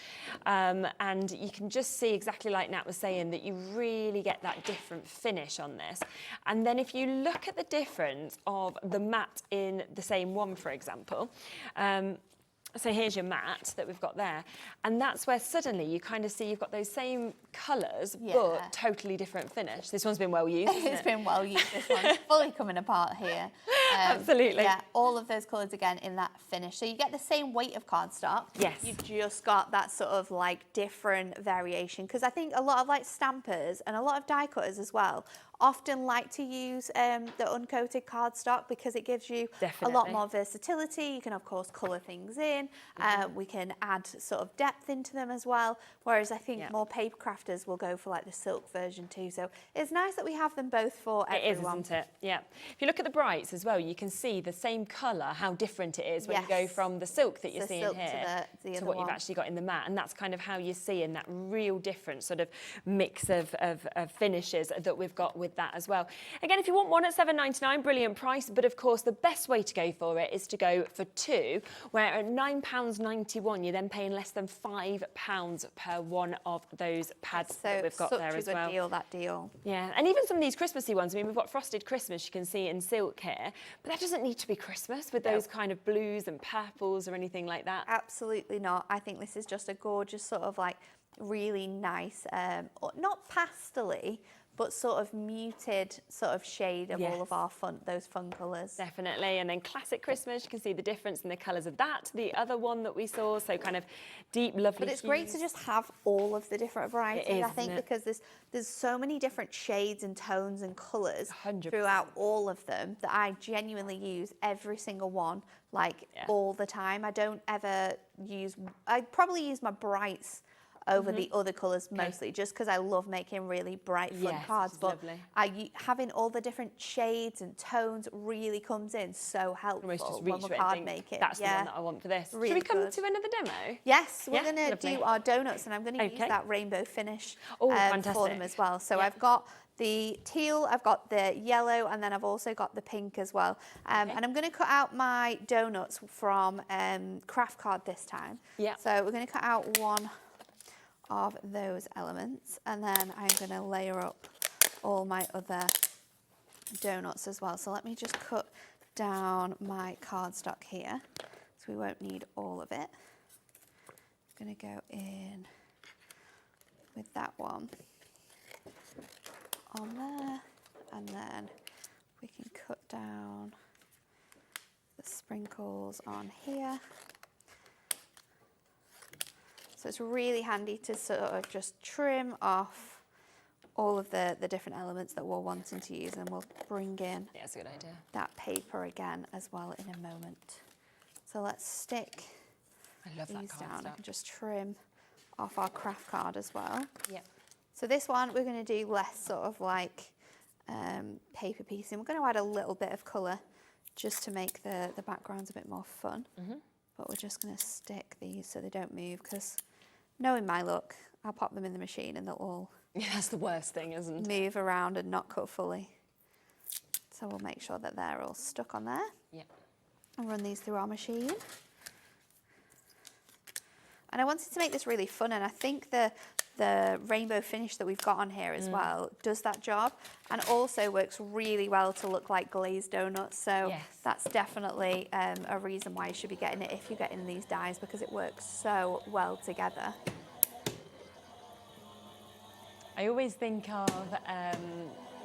And you can just see exactly like Nat was saying that you really get that different finish on this. And then if you look at the difference of the matte in the same one, for example, So here's your mat that we've got there. And that's where suddenly you kind of see you've got those same colours, but totally different finish. This one's been well used, hasn't it? It's been well used. This one's fully coming apart here. Absolutely. Yeah, all of those colours again in that finish. So you get the same weight of cardstock. Yes. You've just got that sort of like different variation. Because I think a lot of like stampers and a lot of die cutters as well often like to use the uncoated cardstock because it gives you a lot more versatility. You can of course colour things in. We can add sort of depth into them as well. Whereas I think more paper crafters will go for like the silk version too. So it's nice that we have them both for everyone. It is, isn't it? Yeah. If you look at the brights as well, you can see the same colour, how different it is when you go from the silk that you're seeing here to what you've actually got in the mat. And that's kind of how you're seeing that real different sort of mix of finishes that we've got with that as well. Again, if you want one at £7.99, brilliant price. But of course, the best way to go for it is to go for two, where at £9.91, you're then paying less than £5 per one of those pads that we've got there as well. Such a good deal, that deal. Yeah, and even some of these Christmassy ones. I mean, we've got Frosted Christmas, you can see in silk here, but that doesn't need to be Christmas with those kind of blues and purples or anything like that. Absolutely not. I think this is just a gorgeous sort of like really nice, not pastel-y, but sort of muted sort of shade of all of our those fun colours. Definitely, and then classic Christmas, you can see the difference in the colours of that, the other one that we saw, so kind of deep, lovely But it's great to just have all of the different varieties, I think, because there's so many different shades and tones and colours throughout all of them that I genuinely use every single one, like all the time. I don't ever use, I probably use my brights over the other colours mostly, just because I love making really bright fun cards. But having all the different shades and tones really comes in so helpful when we're card making. That's the one that I want for this. Really Should we come to another demo? Yes, we're going to do our donuts, and I'm going to use that rainbow finish for them as well. So I've got the teal, I've got the yellow, and then I've also got the pink as well. And I'm going to cut out my donuts from craft card this time. So we're going to cut out one of those elements, and then I'm going to layer up all my other donuts as well. So let me just cut down my cardstock here, so we won't need all of it. I'm going to go in with that one on there, and then we can cut down the sprinkles on here. So it's really handy to sort of just trim off all of the different elements that we're wanting to use, and we'll bring in that's a good idea. That paper again as well in a moment. So let's stick these down. I can just trim off our craft card as well. So this one we're going to do less sort of like paper piecing. We're going to add a little bit of colour just to make the backgrounds a bit more fun. But we're just going to stick these so they don't move, because knowing my luck, I'll pop them in the machine and they'll all that's the worst thing, isn't it? Move around and not cut fully. So we'll make sure that they're all stuck on there. And run these through our machine. And I wanted to make this really fun, and I think the rainbow finish that we've got on here as well does that job, and also works really well to look like glazed donuts. So that's definitely a reason why you should be getting it if you're getting these dies, because it works so well together. I always think of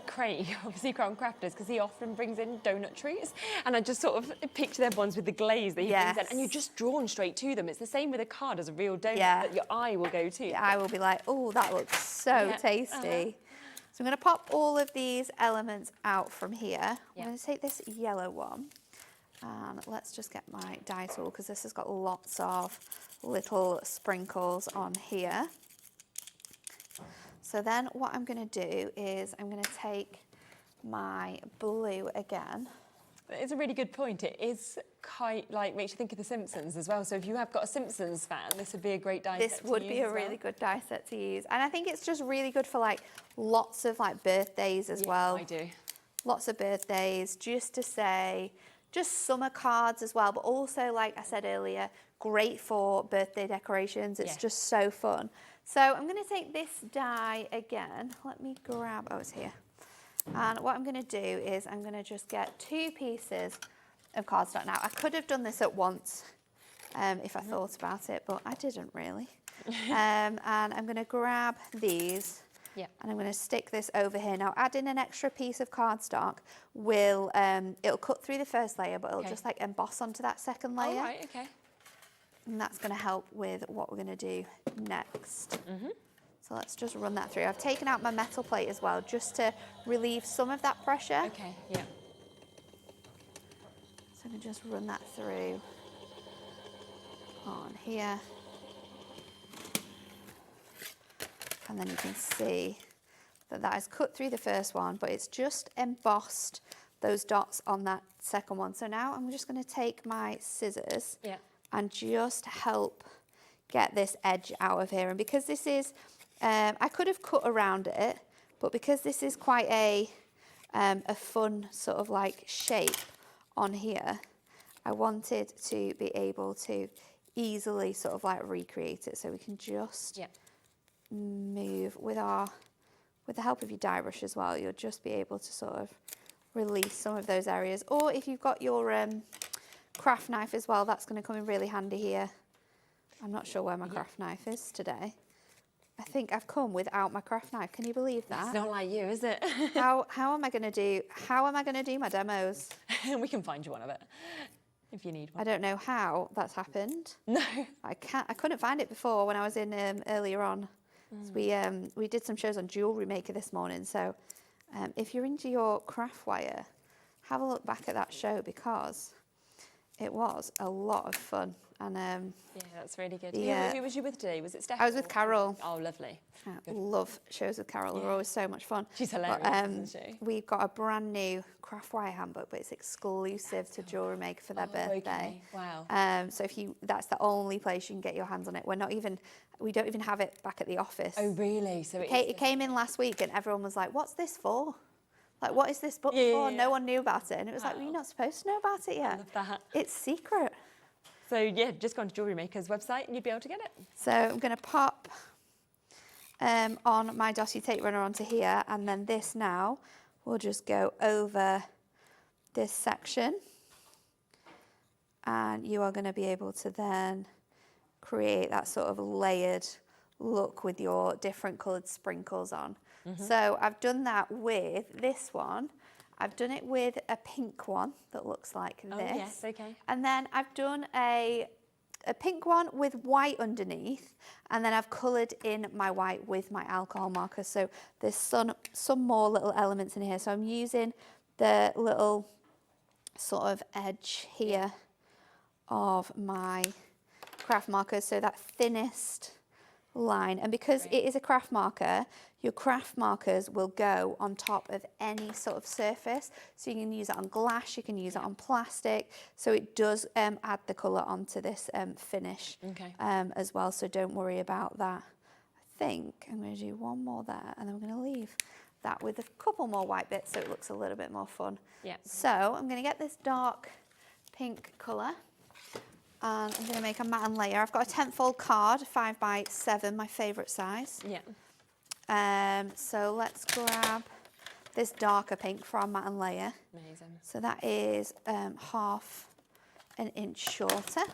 Craig, obviously Crown Crafters, because he often brings in donut treats, and I just sort of picture them ones with the glaze that he brings in, and you're just drawn straight to them. It's the same with a card as a real donut that your eye will go to. Your eye will be like, oh, that looks so tasty. So I'm going to pop all of these elements out from here. I'm going to take this yellow one, and let's just get my die tool, because this has got lots of little sprinkles on here. So then what I'm going to do is I'm going to take my blue again. It's a really good point. It is quite like, makes you think of The Simpsons as well. So if you have got a Simpsons fan, this would be a great die set to use. This would be a really good die set to use. And I think it's just really good for like lots of like birthdays as well. I do. Lots of birthdays, just to say, just summer cards as well. But also, like I said earlier, great for birthday decorations. It's just so fun. So I'm going to take this die again. Let me grab, oh, it's here. And what I'm going to do is I'm going to just get 2 pieces of cardstock. Now, I could have done this at once if I thought about it, but I didn't really. And I'm going to grab these. Yeah. And I'm going to stick this over here. Now, adding an extra piece of cardstock will, it'll cut through the first layer, but it'll just like emboss onto that second layer. Oh, right, okay. And that's going to help with what we're going to do next. So let's just run that through. I've taken out my metal plate as well, just to relieve some of that pressure. Okay, yeah. So I'm going to just run that through on here. And then you can see that that has cut through the first one, but it's just embossed those dots on that second one. So now I'm just going to take my scissors and just help get this edge out of here. And because this is, I could have cut around it, but because this is quite a fun sort of like shape on here, I wanted to be able to easily sort of like recreate it. So we can just move with the help of your die brush as well. You'll just be able to sort of release some of those areas. Or if you've got your craft knife as well, that's going to come in really handy here. I'm not sure where my craft knife is today. I think I've come without my craft knife. Can you believe that? It's not like you, is it? How am I going to do my demos? We can find you one of it if you need one. I don't know how that's happened. No. I couldn't find it before when I was in earlier on. So we did some shows on Jewellery Maker this morning. So if you're into your craft wire, have a look back at that show because it was a lot of fun. And yeah, that's really good. Yeah. Who was you with today? Was it Steph? I was with Carol. Oh, lovely. I love shows with Carol. They're always so much fun. She's hilarious, isn't she? We've got a brand new craft wire handbook, but it's exclusive to Jewellery Maker for their birthday. Okay. Wow. So that's the only place you can get your hands on it. We don't even have it back at the office. Oh, really? So it came in last week and everyone was like, what's this for? Like, what is this book for? No one knew about it. And it was like, well, you're not supposed to know about it yet. I love that. It's secret. So yeah, just go on to Jewellery Maker's website and you'd be able to get it. So I'm going to pop on my dotty tape runner onto here, and then this now will just go over this section. And you are going to be able to then create that sort of layered look with your different coloured sprinkles on. So I've done that with this one. I've done it with a pink one that looks like this. Oh, yes, okay. And then I've done a pink one with white underneath, and then I've coloured in my white with my alcohol marker. So there's some more little elements in here. So I'm using the little sort of edge here of my craft markers, so that thinnest line. And because it is a craft marker, your craft markers will go on top of any sort of surface. So you can use it on glass, you can use it on plastic. So it does add the colour onto this finish as well. So don't worry about that. I think I'm going to do one more there, and then we're going to leave that with a couple more white bits so it looks a little bit more fun. Yeah. So I'm going to get this dark pink colour. And I'm going to make a matte and layer. I've got a 10-fold card, 5x7, my favourite size. Yeah. So let's grab this darker pink for our matte and layer. Amazing. So that is half an inch shorter.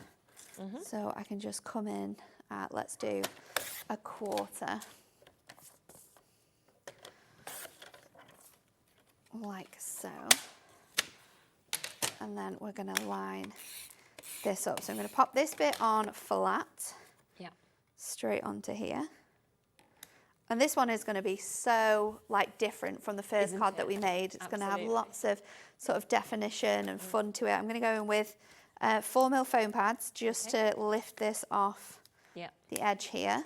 So I can just come in at, let's do a quarter. Like so. And then we're going to line this up. So I'm going to pop this bit on flat, straight onto here. And this one is going to be so like different from the first card that we made. It's going to have lots of sort of definition and fun to it. I'm going to go in with 4mm foam pads just to lift this off the edge here.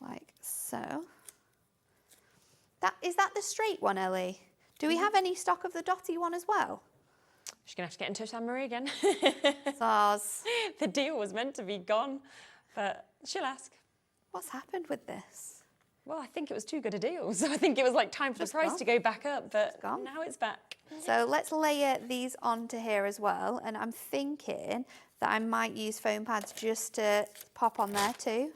Like so. Is that the straight one, Ellie? Do we have any stock of the dotty one as well? She's going to have to get in touch with Anne-Marie again. Zaz. The deal was meant to be gone, but she'll ask. What's happened with this? Well, I think it was too good a deal. So I think it was like time for the price to go back up, but now it's back. So let's layer these onto here as well. And I'm thinking that I might use foam pads just to pop on there too.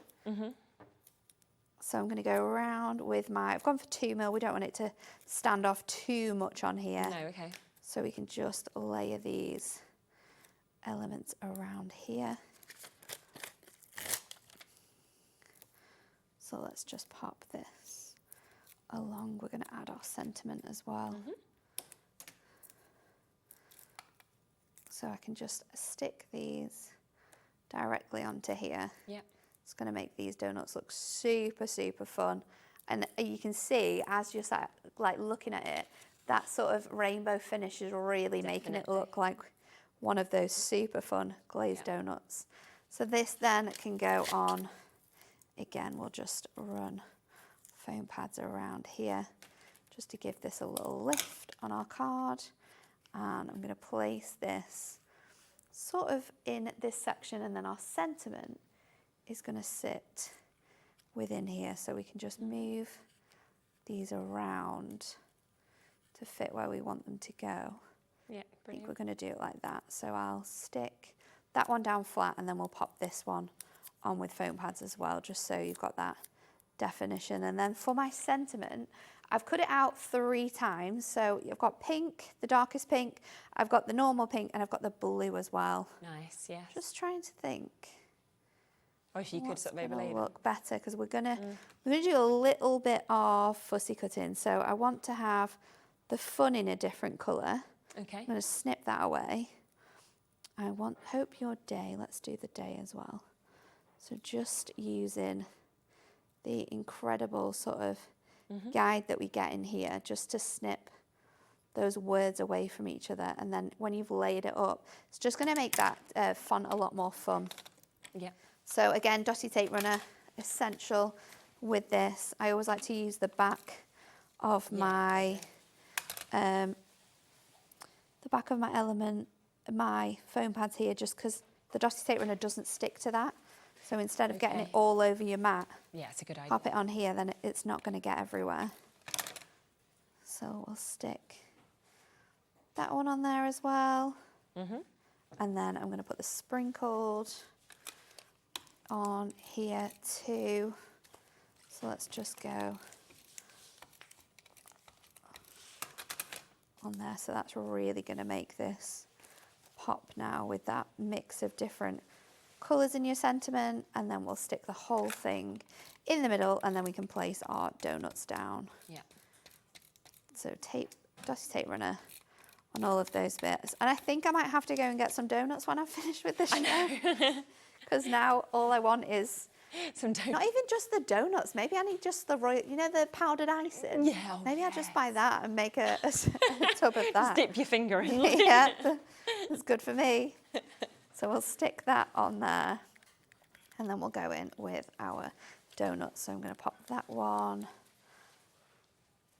So I'm going to go around with I've gone for 2 mil. We don't want it to stand off too much on here. No, okay. So we can just layer these elements around here. So let's just pop this along. We're going to add our sentiment as well. So I can just stick these directly onto here. Yep. It's going to make these donuts look super, super fun. And you can see, as you're sat, like looking at it, that sort of rainbow finish is really making it look like one of those super fun glazed donuts. So this then can go on. Again, we'll just run foam pads around here just to give this a little lift on our card. And I'm going to place this sort of in this section, and then our sentiment is going to sit within here, so we can just move these around to fit where we want them to go. Yeah, I think we're going to do it like that. So I'll stick that one down flat, and then we'll pop this one on with foam pads as well, just so you've got that definition. And then for my sentiment, I've cut it out 3 times. So I've got pink, the darkest pink, I've got the normal pink, and I've got the blue as well. Nice, yes. Just trying to think. Or if you could sort of overlay them. Look better, because we're gonna do a little bit of fussy cutting. So I want to have the fun in a different colour. Okay. I'm going to snip that away. I want Hope Your Day. Let's do the day as well. So just using the incredible sort of guide that we get in here, just to snip those words away from each other. And then when you've laid it up, it's just going to make that font a lot more fun. Yeah. So again, dotty tape runner, essential with this. I always like to use the back of my element, my foam pads here, just because the dotty tape runner doesn't stick to that. So instead of getting it all over your mat, it's a good idea. pop it on here, then it's not going to get everywhere. So we'll stick that one on there as well. And then I'm going to put the sprinkled on here too. So let's just go on there. So that's really going to make this pop now with that mix of different colours in your sentiment. And then we'll stick the whole thing in the middle, and then we can place our donuts down. Yeah. So dusty tape runner on all of those bits. And I think I might have to go and get some donuts when I'm finished with this show. Because now all I want is some donuts. Not even just the donuts. Maybe I need just the royal, the powdered icing. Yeah. Maybe I'll just buy that and make a tub of that. Just dip your finger in. Yeah, that's good for me. So we'll stick that on there, and then we'll go in with our donuts. So I'm going to pop that one.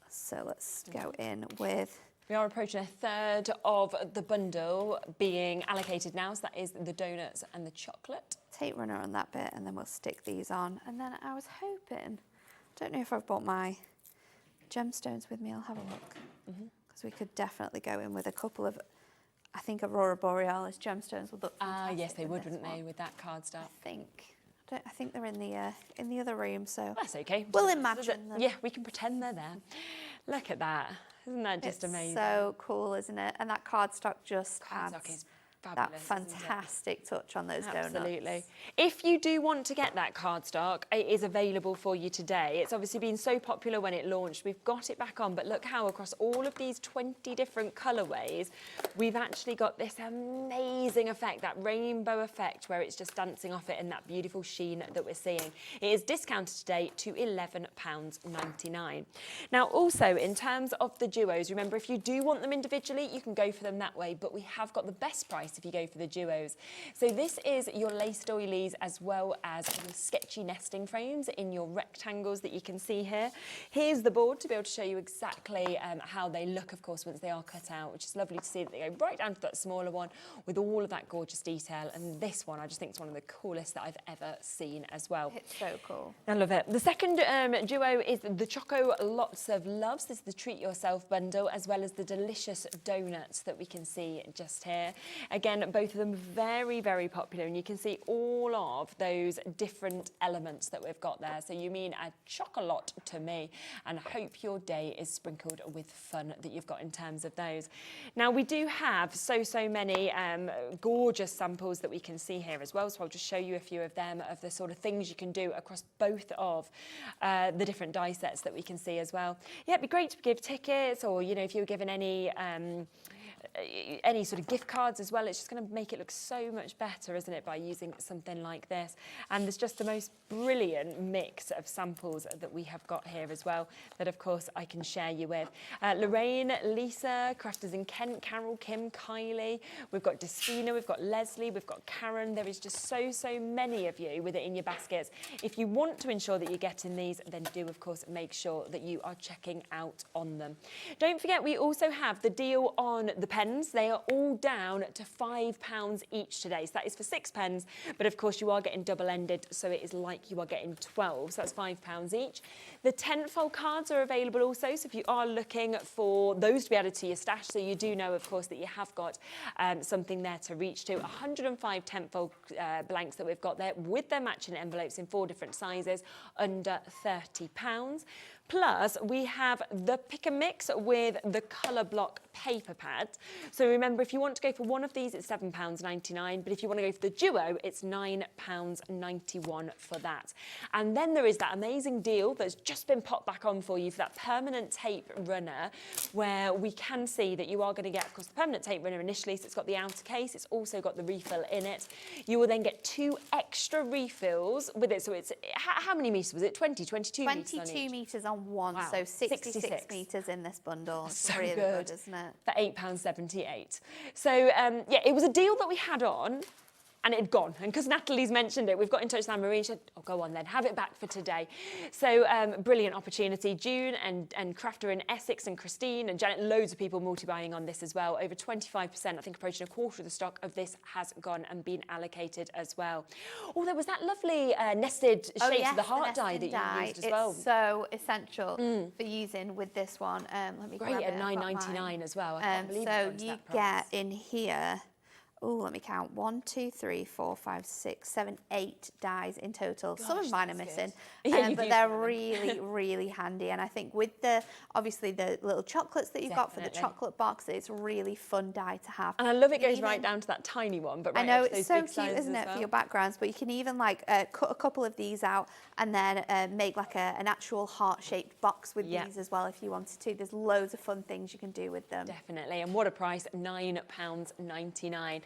So let's go in with... We are approaching a third of the bundle being allocated now, so that is the donuts and the chocolate. Tape runner on that bit, and then we'll stick these on. And then I was hoping, I don't know if I've brought my gemstones with me, I'll have a look. Because we could definitely go in with a couple of, I think Aurora Borealis gemstones would look fantastic. Yes, they would, wouldn't one. they, with that cardstock? I think they're in the other room, so that's okay. We'll imagine them. Yeah, we can pretend they're there. Look at that. Isn't that just amazing? So cool, isn't it? And that cardstock just adds is that fabulous, fantastic touch on those donuts. Absolutely. If you do want to get that cardstock, it is available for you today. It's obviously been so popular when it launched. We've got it back on, but look how across all of these 20 different colourways, we've actually got this amazing effect, that rainbow effect, where it's just dancing off it and that beautiful sheen that we're seeing. It is discounted today to £11.99. Now, also, in terms of the duos, remember, if you do want them individually, you can go for them that way, but we have got the best price if you go for the duos. So this is your laced doilies as well as the sketchy nesting frames in your rectangles that you can see here. Here's the board to be able to show you exactly how they look, of course, once they are cut out, which is lovely to see that they go right down to that smaller one with all of that gorgeous detail. And this one, I just think it's one of the coolest that I've ever seen as well. It's so cool. I love it. The second duo is the Choco Lots of Loves. This is the Treat Yourself bundle, as well as the delicious donuts that we can see just here. again, both of them very, very popular, and you can see all of those different elements that we've got there. So you mean a chocolate to me, and I hope your day is sprinkled with fun that you've got in terms of those. Now, we do have so many gorgeous samples that we can see here as well, so I'll just show you a few of them, of the sort of things you can do across both of the different die sets that we can see as well. Yeah, it'd be great to give tickets, or, you know, if you were given any sort of gift cards as well. It's just going to make it look so much better, isn't it, by using something like this. And there's just the most brilliant mix of samples that we have got here as well, that of course I can share you with. Lorraine, Lisa, crafters in Kent, Carol, Kim, Kylie, we've got Despina, we've got Leslie, we've got Karen. There is just so many of you with it in your baskets. If you want to ensure that you're getting these, then do of course make sure that you are checking out on them. Don't forget, we also have the deal on the pens. They are all down to £5 each today. So that is for 6 pens, but of course you are getting double-ended, so it is like you are getting 12. So that's £5 each. The 10-fold cards are available also, so if you are looking for those to be added to your stash, so you do know, of course, that you have got something there to reach to. 105 10-fold blanks that we've got there with their matching envelopes in 4 different sizes, under £30. Plus, we have the Pick and Mix with the colour block paper pad. So remember, if you want to go for one of these, it's £7.99, but if you want to go for the duo, it's £9.91 for that. And then there is that amazing deal that's just been popped back on for you for that permanent tape runner, where we can see that you are going to get, of course, the permanent tape runner initially, so it's got the outer case, it's also got the refill in it. You will then get 2 extra refills with it. So it's, how many metres was it? 22 metres on each? 22 metres on one, wow. so 66 metres in this bundle. It's so really good, isn't it? For £8.78. So yeah, it was a deal that we had on, and it had gone. And because Natalie's mentioned it, we've got in touch with Anne-Marie and she said, oh, go on then, have it back for today. So brilliant opportunity. June and Crafter in Essex and Christine and Janet, loads of people multi-buying on this as well. Over 25%, I think approaching a quarter of the stock of this has gone and been allocated as well. Oh, there was that lovely nested shapes of the heart die that you used as well. It's so essential for using with this one. Let me great at £9.99 as well. I can't believe so you get in here, oh, let me count. 1, 2, 3, 4, 5, 6, 7, 8 dies in total. Gosh, some of mine are missing, but they're really handy. And I think with the, obviously the little chocolates that you've got for the chocolate box, it's a really fun die to have. And I love it goes right down to that tiny one, but right I know, up to it's those so big cute, isn't it, well. for your backgrounds? But you can even like cut a couple of these out and then make like an actual heart-shaped box with these as well if you wanted to. There's loads of fun things you can do with them. Definitely, and what a price, £9.99.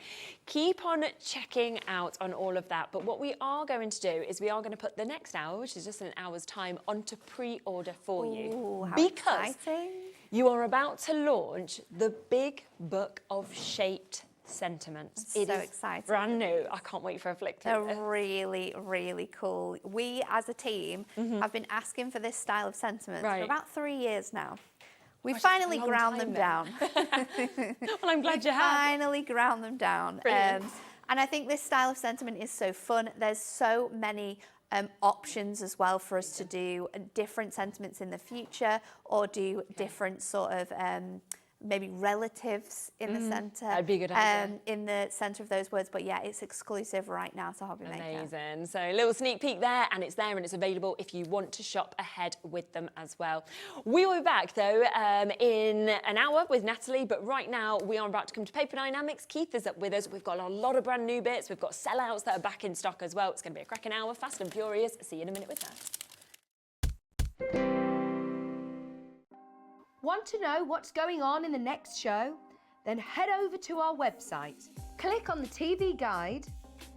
Keep on checking out on all of that, but what we are going to do is we are going to put the next hour, which is just an hour's time, onto pre-order for you. How because exciting. You are about to launch the big book of shaped sentiments. It is exciting. Brand new. I can't wait for a flick through. They're really cool. We as a team have been asking for this style of sentiments for about 3 years now. We finally ground them down. Well, I'm glad you have. Finally ground them down. And I think this style of sentiment is so fun. There's so many options as well for us to do different sentiments in the future, or do different sort of maybe relatives in the centre. That'd be a good idea. In the centre of those words. But yeah, it's exclusive right now to Hobby Maker. Amazing. So a little sneak peek there, and it's there and it's available if you want to shop ahead with them as well. We will be back though in an hour with Natalie, but right now we are about to come to Paper Dienamics. Keith is up with us. We've got a lot of brand new bits. We've got sellouts that are back in stock as well. It's going to be a cracking hour, fast and furious. See you in a minute with that. Want to know what's going on in the next show? Then head over to our website. Click on the TV guide.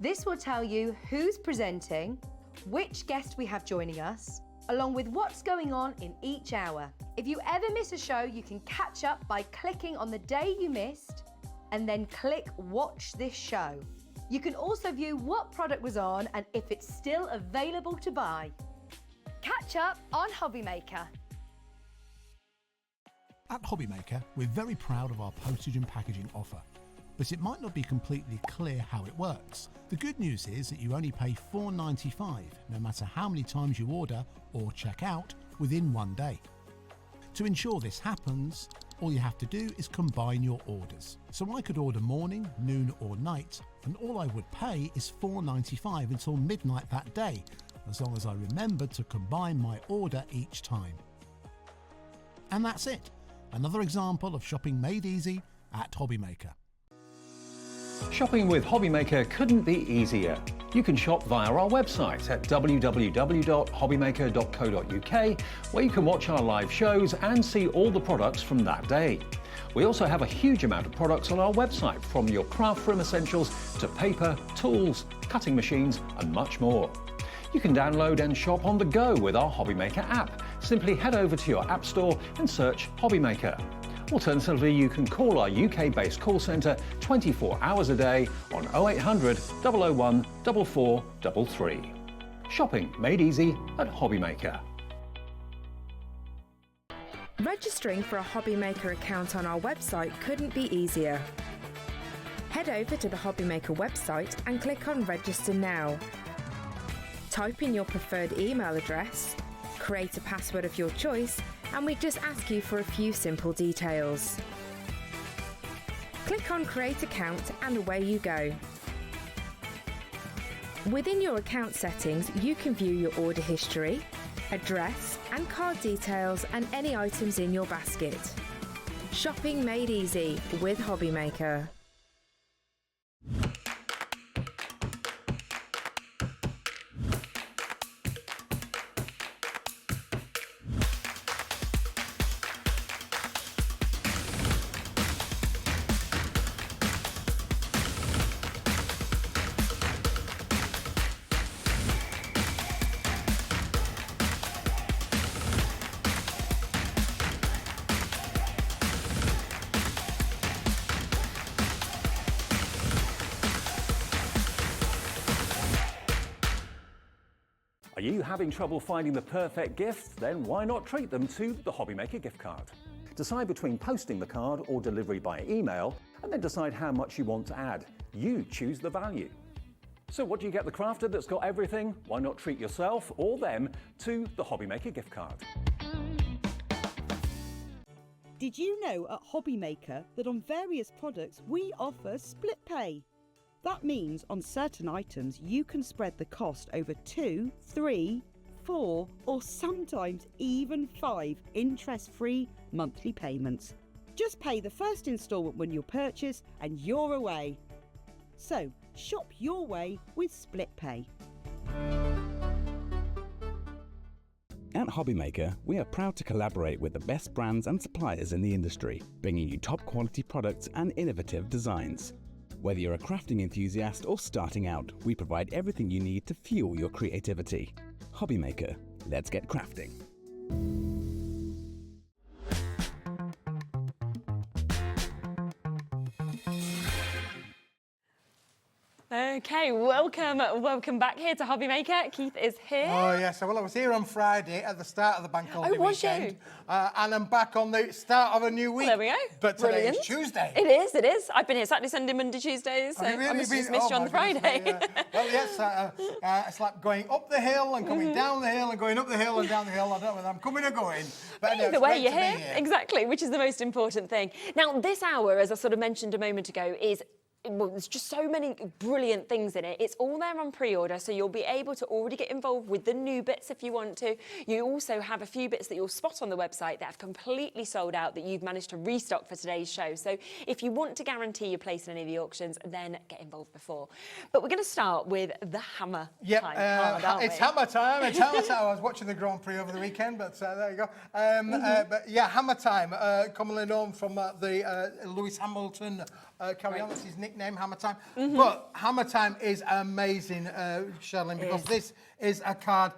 This will tell you who's presenting, which guest we have joining us, along with what's going on in each hour. If you ever miss a show, you can catch up by clicking on the day you missed and then click Watch This Show. You can also view what product was on and if it's still available to buy. Catch up on Hobby Maker. At Hobby Maker, we're very proud of our postage and packaging offer, but it might not be completely clear how it works. The good news is that you only pay $4.95 no matter how many times you order or check out within 1 day. To ensure this happens, All you have to do is combine your orders. So I could order morning, noon or night, and all I would pay is $4.95 until midnight that day, as long as I remembered to combine my order each time. And that's it. Another example of shopping made easy at Hobbymaker. Shopping with Hobbymaker couldn't be easier. You can shop via our website at www.hobbymaker.co.uk, where you can watch our live shows and see all the products from that day. We also have a huge amount of products on our website, from your craft room essentials to paper, tools, cutting machines and much more. You can download and shop on the go with our Hobbymaker app. Simply head over to your app store and search Hobbymaker. Alternatively, you can call our UK-based call centre 24 hours a day on 0800 001 4433. Shopping made easy at Hobbymaker. Registering for a Hobbymaker account on our website couldn't be easier. Head over to the Hobbymaker website and click on Register Now. Type in your preferred email address, create a password of your choice, and we just ask you for a few simple details. Click on Create Account and away you go. Within your account settings, you can view your order history, address and card details and any items in your basket. Shopping made easy with Hobbymaker. Are you having trouble finding the perfect gift? Then why not treat them to the Hobbymaker gift card? Decide between posting the card or delivery by email, and then decide how much you want to add. You choose the value. So what do you get the crafter that's got everything? Why not treat yourself or them to the Hobbymaker gift card? Did you know at Hobbymaker that on various products we offer split pay? That means on certain items you can spread the cost over 2, 3, 4 or sometimes even 5 interest-free monthly payments. Just pay the first instalment when you purchase and you're away. So shop your way with split pay. At Hobbymaker, we are proud to collaborate with the best brands and suppliers in the industry, bringing you top quality products and innovative designs. Whether you're a crafting enthusiast or starting out, we provide everything you need to fuel your creativity. Hobbymaker, let's get crafting. Okay, welcome back here to Hobbymaker. Keith is here. Oh yes, well I was here on Friday at the start of the bank holiday weekend. You? And I'm back on the start of a new week. Well, there we go. But today Brilliant. is Tuesday. It is. I've been here Saturday, Sunday, Monday, Tuesdays. So Have you really I must have just missed you on the Friday. Well, yes, it's like going up the hill and coming down the hill and going up the hill and down the hill. I don't know whether I'm coming or going. But Either way, you're here. Exactly, which is the most important thing. Now, this hour, as I sort of mentioned a moment ago, is... well, there's just so many brilliant things in it. It's all there on pre-order, so you'll be able to already get involved with the new bits if you want to. You also have a few bits that you'll spot on the website that have completely sold out that you've managed to restock for today's show. So if you want to guarantee your place in any of the auctions, then get involved before. But we're going to start with the hammer time card, aren't it's we? hammer time. It's hammer time. I was watching the Grand Prix over the weekend, but there you go. But yeah, hammer time, commonly known from the Lewis Hamilton carry on. That's his nickname, Hammer Time. But Hammer Time is amazing, Sherlyn, because this is a card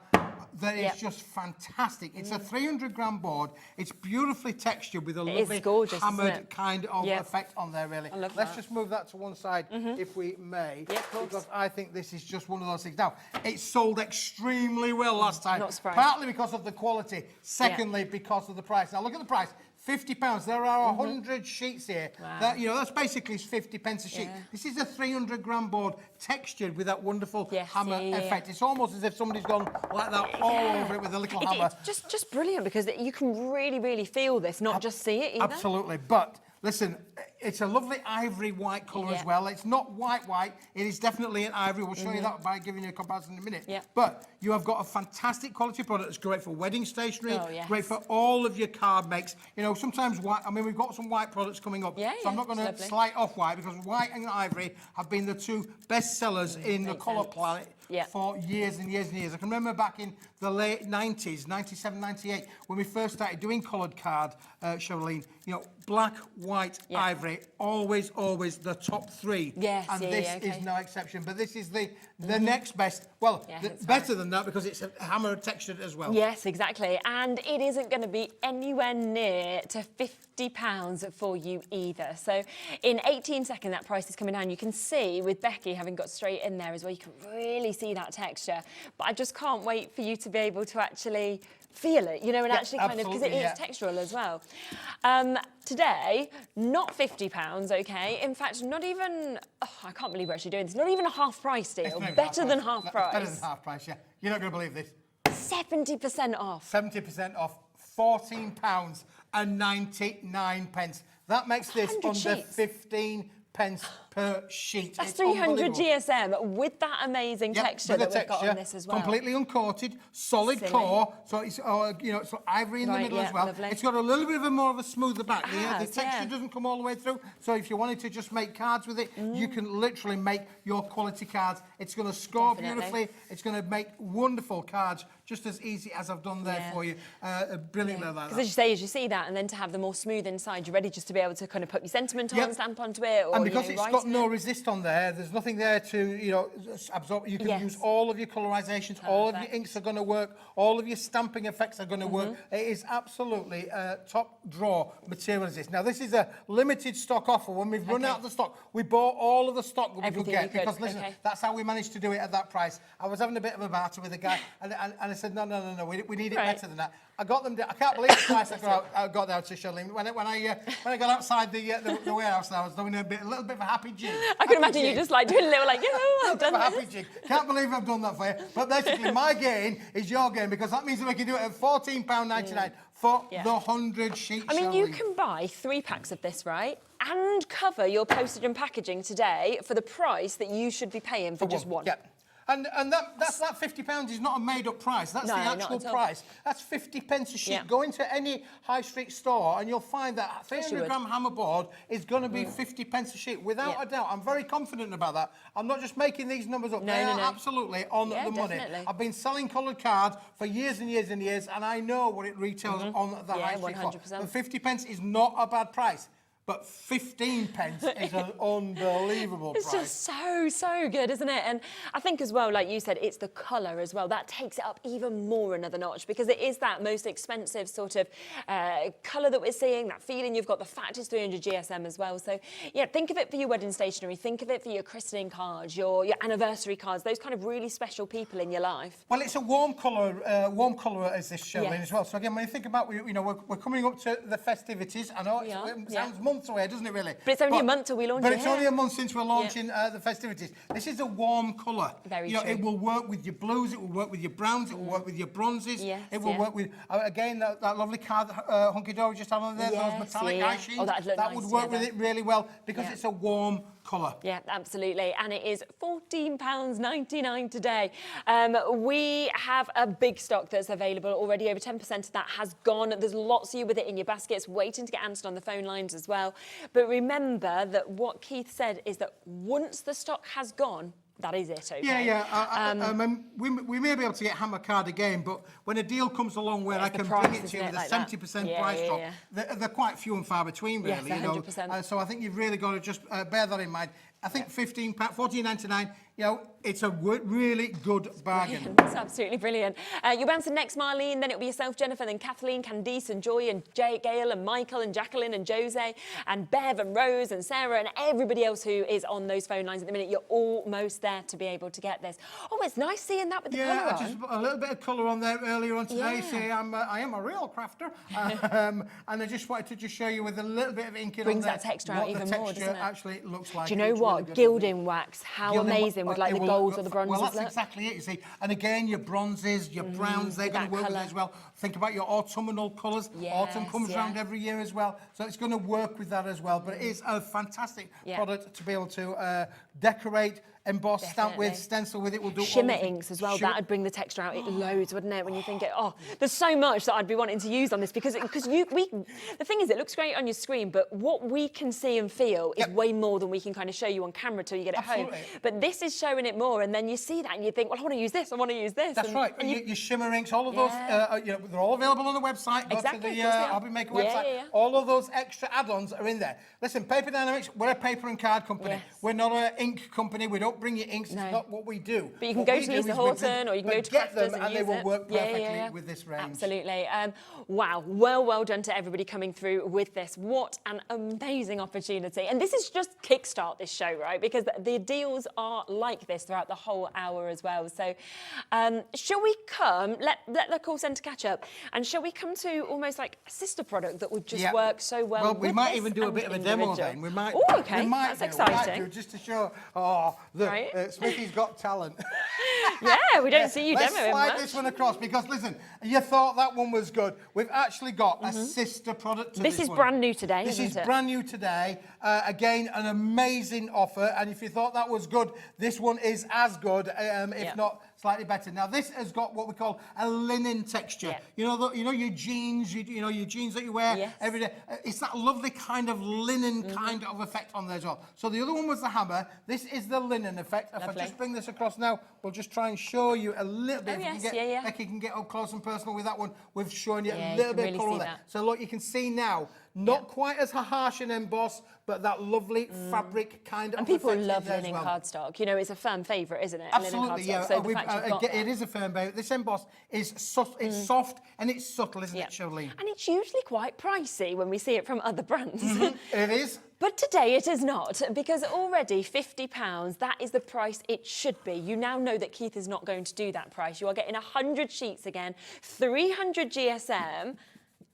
that is just fantastic. It's a 300-gram board. It's beautifully textured with a lovely gorgeous, hammered kind of effect on there, really. I love Let's that. just move that to one side, if we may. Yeah, of course. Because I think this is just one of those things. Now, it sold extremely well last time. Not surprised. Partly because of the quality. Secondly, because of the price. Now, look at the price. £50. There are 100 sheets here. Wow. That, you know, that's basically 50 pence a sheet. This is a 300-gram board textured with that wonderful hammer effect. It's almost as if somebody's gone like that all over it with a little hammer. It's just brilliant because you can really, really feel this, not just see it either. Absolutely, but listen, it's a lovely ivory white colour as well. It's not white, it is definitely an ivory. We'll show you that by giving you a comparison in a minute. But you have got a fantastic quality product that's great for wedding stationery, great for all of your card makes. You know, sometimes white, I mean, we've got some white products coming up, so I'm not going to slight off white because white and ivory have been the two best sellers in the colour planet for years and years and years. I can remember back in the late 90s, 97, 98, when we first started doing coloured card, Charlene, you know, black, white, ivory, always the top three. And this is no exception. But this is the next best, well, better than that because it's a hammer textured as well. Yes, exactly. And it isn't going to be anywhere near to £50 for you either. So in 18 seconds, that price is coming down. You can see with Becky having got straight in there as well, you can really see that texture. But I just can't wait for you to be able to actually feel it, you know, and actually kind of, because it is textural as well. Today, not £50, okay? In fact, not even, I can't believe we're actually doing this, not even a half price deal. Better than half price. Better than half price, yeah. You're not going to believe this. 70% off. 70% off, £14.99. That makes this under 15 pence per sheet. That's 300 GSM with that amazing texture that we've got on this as well. Completely uncoated, solid core, so it's you know, it's ivory in the middle as well. Lovely. It's got a little bit of a more of a smoother back. The texture doesn't come all the way through, so if you wanted to just make cards with it, you can literally make your quality cards. It's going to score beautifully. It's going to make wonderful cards, just as easy as I've done there for you. Brilliant like that. Because as you say, as you see that, and then to have the more smooth inside, you're ready just to be able to kind of put your sentiment on, stamp onto it, or and because it's got no resist on there's nothing there to, you know, absorb. You can use all of your colorizations, all of your inks are going to work, all of your stamping effects are going to work. It is absolutely top drawer material as this. Now, this is a limited stock offer. When we've run out of the stock, we bought all of the stock that we could get because, listen, that's how we managed to do it at that price. I was having a bit of a barter with a guy, and I said, no, we need it better than that. I got them. I can't believe the price I got down to, Charlene. When I got outside the warehouse, and I was doing a little bit of a happy jig. I can imagine you just like doing a little like, I've done this. Happy jig. Can't believe I've done that for you. But basically, my gain is your gain because that means that we can do it at £14.99 for the 100 sheets. I mean, you can buy 3 packs of this, right? And cover your postage and packaging today for the price that you should be paying for just one. And that £50 is not a made-up price. That's the actual price. That's 50 pence a sheet. Go into any high street store and you'll find that 300-gram hammer board is going to be 50 pence a sheet, without a doubt. I'm very confident about that. I'm not just making these numbers up. They are absolutely on the money. I've been selling coloured cards for years and years and years, and I know what it retails on the high street for. And 50 pence is not a bad price. But 15 pence is an unbelievable price. It's just so good, isn't it? And I think as well, like you said, it's the colour as well. That takes it up even more another notch because it is that most expensive sort of colour that we're seeing, that feeling. You've got the fact it's 300 GSM as well. So, yeah, think of it for your wedding stationery. Think of it for your christening cards, your anniversary cards, those kind of really special people in your life. Well, it's a warm colour as this, Charlene, as well. So, again, when you think about, you know, we're coming up to the festivities. I know it sounds months away, doesn't it, really? But it's only a month till we launch it. But it's only a month since we're launching the festivities. This is a warm colour. Very true. It will work with your blues, it will work with your browns, it will work with your bronzes, it will work with, again, that lovely card Hunkydory just had on there, those metallic eye sheets. That would work with it really well because it's a warm colour. Yeah, absolutely. And it is £14.99 today. We have a big stock that's available already. Over 10% of that has gone. There's lots of you with it in your baskets waiting to get answered on the phone lines as well. But remember that what Keith said is that once the stock has gone, that is it, okay? We may be able to get hammer card again, but when a deal comes along where I can bring it to you with a 70% price drop, they're quite few and far between, really. Yes, 100%. You know? So I think you've really got to just bear that in mind. I think £14.99, you know, it's a really good bargain. It's absolutely brilliant. You'll answer next, Marlene, then it'll be yourself, Jennifer, then Kathleen, Candice and Joy and Gail and Michael and Jacqueline and Jose and Bev and Rose and Sarah and everybody else who is on those phone lines at the minute. You're almost there to be able to get this. Oh, it's nice seeing that with the colour on. I just put a little bit of colour on there earlier on today. Say I am a real crafter. And I just wanted to just show you with a little bit of ink in brings on there that texture out even more, doesn't it? actually looks like. Do you know what? what, gilding wax? How amazing with like the golds or the bronzes. Well, that's exactly it, you see. And again, your bronzes, your browns, they're going to work with it as well. Think about your autumnal colours. Autumn comes around every year as well. So it's going to work with that as well. But it is a fantastic product to be able to decorate, emboss, stamp with, stencil with. It will do shimmer inks as well. That would bring the texture out loads, wouldn't it? When you think it, there's so much that I'd be wanting to use on this because the thing is, it looks great on your screen, but what we can see and feel is way more than we can kind of show you on camera till you get it home. But this is showing it more, and then you see that and you think, well, I want to use this. I want to use this. That's right. And your shimmer inks, all of those, they're all available on the website. Go to the Hobby Maker website. All of those extra add-ons are in there. Listen, Paper Dienamics, we're a paper and card company. We're not an ink company. We don't bring you inks. It's not what we do. But you can go to Lisa Horton or you can go to Crafters and they will work perfectly with this range. Absolutely. Wow. Well done to everybody coming through with this. What an amazing opportunity. And this is just kickstart this show, right? Because the deals are like this throughout the whole hour as well. So shall we come, let the call centre catch up, and shall we come to almost like a sister product that would just work so well? Well, we might even do a bit of a demo then. We might. Oh, okay. That's exciting. Just to show, Smithy's got talent. Yeah, we don't see you demoing much. Let's slide this one across because, listen, you thought that one was good. We've actually got a sister product to this one. This is brand new today, isn't it? This is brand new today. Again, an amazing offer. And if you thought that was good, this one is as good, if not slightly better. Now, this has got what we call a linen texture. You know your jeans, your jeans that you wear every day. It's that lovely kind of linen kind of effect on there as well. So the other one was the hammer. This is the linen effect. If I just bring this across now, we'll just try and show you a little bit. Becky can get up close and personal with that one. We've shown you a little bit of colour there. So look, you can see now, not quite as harsh an emboss, but that lovely fabric kind of and people love linen cardstock. You know, it's a firm favourite, isn't it? Absolutely, yeah. So it is a firm favourite. This emboss is soft and it's subtle, isn't it, Charlene? And it's usually quite pricey when we see it from other brands. It is. But today it is not, because already £50, that is the price it should be. You now know that Keith is not going to do that price. You are getting 100 sheets again, 300 GSM.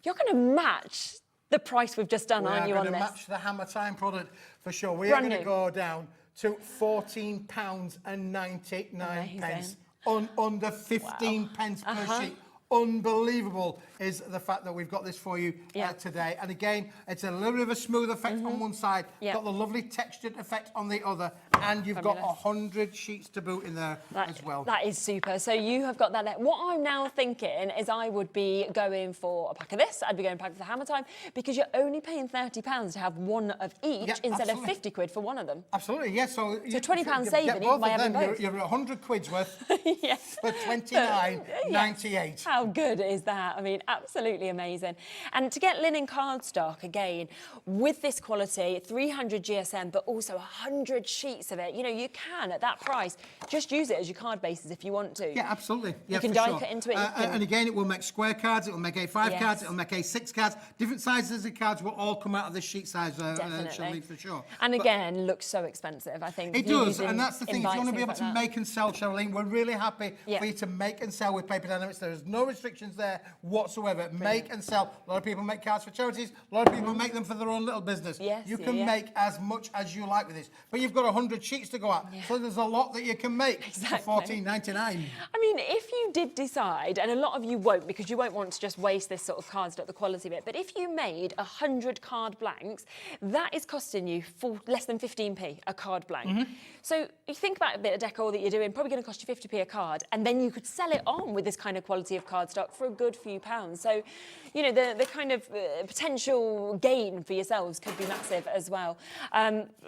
You're going to match the price we've just done, aren't you, on this? We're going to match the Hammer Time product for sure. We are going to go down to £14.99 on under 15 pence per sheet. Unbelievable is the fact that we've got this for you today. And again, it's a little bit of a smooth effect on one side, got the lovely textured effect on the other, and you've got 100 sheets to boot in there as well. That is super. So you have got that. What I'm now thinking is I would be going for a pack of this. I'd be going pack for the Hammer Time because you're only paying £30 to have one of each instead of 50 quid for one of them. Absolutely, yes. So £20 saving even by having both. You're 100 quid's worth for £29.98. How good is that? I mean, absolutely amazing. And to get linen cardstock, again, with this quality, 300 GSM, but also 100 sheets of it, you know, you can, at that price, just use it as your card bases if you want to. Yeah, absolutely. Yeah, you can die cut into it. And again, it will make square cards, it will make A5 cards, it will make A6 cards. Different sizes of cards will all come out of this sheet size, Charlene, for sure. And again, looks so expensive, I think. It does, and that's the thing. If you want to be able to make and sell, Charlene, we're really happy for you to make and sell with Paper Dienamics. There is no restrictions there whatsoever. Make and sell. A lot of people make cards for charities. A lot of people make them for their own little business. You can make as much as you like with this. But you've got 100 sheets to go out. So there's a lot that you can make for $14.99. I mean, if you did decide, and a lot of you won't because you won't want to just waste this sort of cardstock, the quality of it, but if you made 100 card blanks, that is costing you less than 15p a card blank. So you think about a bit of decor that you're doing, probably going to cost you 50p a card, and then you could sell it on with this kind of quality of cardstock for a good few pounds. So, you know, the kind of potential gain for yourselves could be massive as well.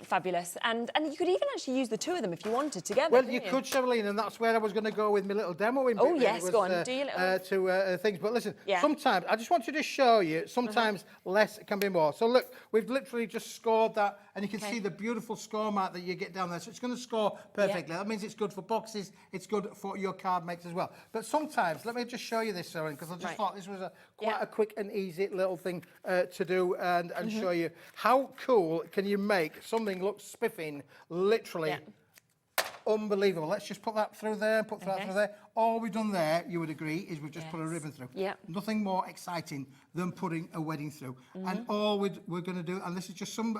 Fabulous. And you could even actually use the two of them if you wanted together. Well, you could, Charlene, and that's where I was going to go with my little demoing. Oh, yes, go on. Do your little... to things. But listen, sometimes, I just want to just show you, sometimes less can be more. So look, we've literally just scored that, and you can see the beautiful score mark that you get down there. So it's going to score perfectly. That means it's good for boxes, it's good for your card makes as well. But sometimes, let me just show you this, Charlene, because I just thought this was quite a quick and easy little thing to do and show you how cool can you make something look spiffing, literally. unbelievable. Let's just put that through there, put that through there. All we've done there, you would agree, is we've just put a ribbon through. Yep. Nothing more exciting than putting a wedding through. And all we're going to do, and this is just some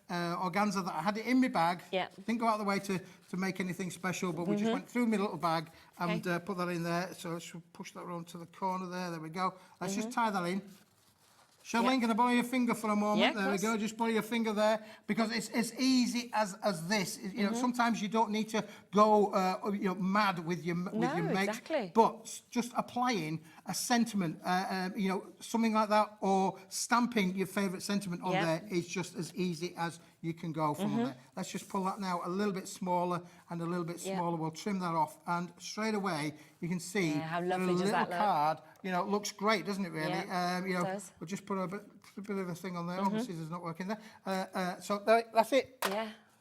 organza that I had it in my bag. Didn't go out of the way to make anything special, but we just went through my little bag and put that in there. So let's push that around to the corner there. There we go. Let's just tie that in. Charlene, can I borrow your finger for a moment? There we go. Just borrow your finger there, because it's as easy as this. You know, sometimes you don't need to go mad with your makes, but just applying a sentiment, something like that, or stamping your favourite sentiment on there is just as easy as you can go from there. Let's just pull that now a little bit smaller and a little bit smaller. We'll trim that off, and straight away you can see how lovely the does little that look? card. Looks great, doesn't it? Really. It does. We'll just put a bit of a thing on there. Obviously, scissors not working there. So that's it.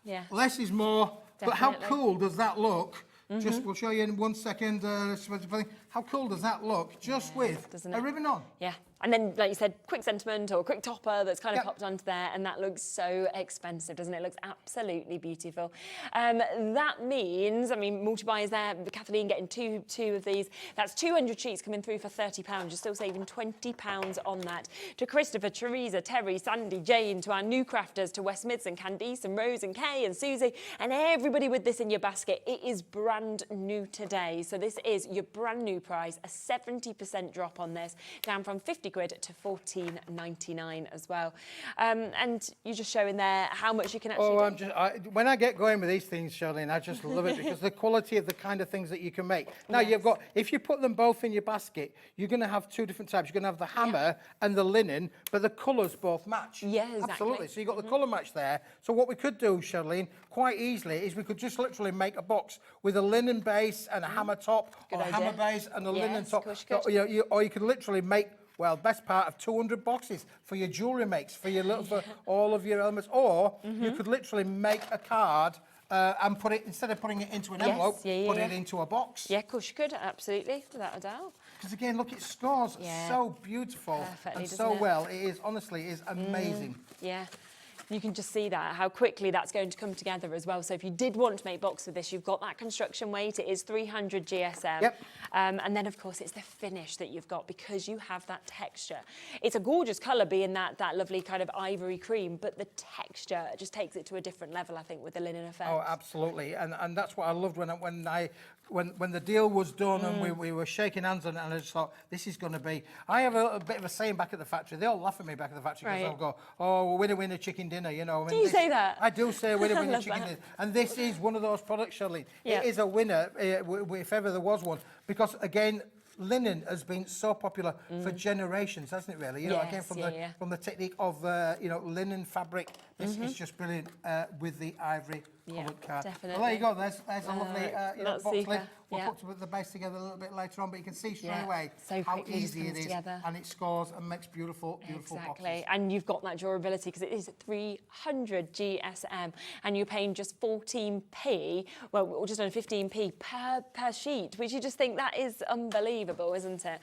Yeah. Less is more. Definitely. But how cool does that look? Just, we'll show you in 1 second. How cool does that look? Just with a ribbon on. Yeah. And then, like you said, quick sentiment or a quick topper that's kind of popped onto there, and that looks so expensive, doesn't it? It looks absolutely beautiful. That means, I mean, multi-buy is there. Kathleen getting two of these. That's 200 sheets coming through for £30. You're still saving £20 on that. To Christopher, Teresa, Terry, Sandy, Jane, to our new crafters, to West Mids and Candice and Rose and Kay and Susie, and everybody with this in your basket. It is brand new today. So this is your brand new price, a 70% drop on this, down from 50 quid to £14.99 as well. And you're just showing there how much you can actually do. When I get going with these things, Charlene, I just love it, because the quality of the kind of things that you can make. Now you've got, if you put them both in your basket, you're going to have two different types. You're going to have the hammer and the linen, but the colours both match. Yeah, exactly. Absolutely. So you've got the colour match there. So what we could do, Charlene, quite easily, is we could just literally make a box with a linen base and a hammer top, or a hammer base and a linen top. So, or you could literally make, well, best part of 200 boxes for your jewellery makes, for your little, for all of your elements. Or you could literally make a card and put it, instead of putting it into an envelope, put it into a box. Yeah, of course you could, absolutely, without a doubt. Because again, look, it scores so beautiful and so well. It is, honestly, it is amazing. Yeah. You can just see that, how quickly that's going to come together as well. So if you did want to make box with this, you've got that construction weight. It is 300 GSM. And then, of course, it's the finish that you've got, because you have that texture. It's a gorgeous colour, being that lovely kind of ivory cream, but the texture just takes it to a different level, I think, with the linen effect. Oh, absolutely. And that's what I loved when the deal was done and we were shaking hands on it, and I just thought, this is going to be... I have a bit of a saying back at the factory. They all laugh at me back at the factory, because I'll go, oh, winner, chicken dinner, you know. Do you say that? I do say winner, chicken dinner. And this is one of those products, Charlene. It is a winner, if ever there was one. Because, again, linen has been so popular for generations, hasn't it, really? You know, again, from the technique of, linen fabric, this is just brilliant with the ivory coloured card. Definitely. Well, there you go. There's a lovely box super. lid. We'll put the base together a little bit later on, but you can see straight away so how easy it is, together. and it scores and makes beautiful boxes. And you've got that durability, because it is 300 GSM, and you're paying just 14p, well, or just under 15p per sheet, which you just think that is unbelievable, isn't it?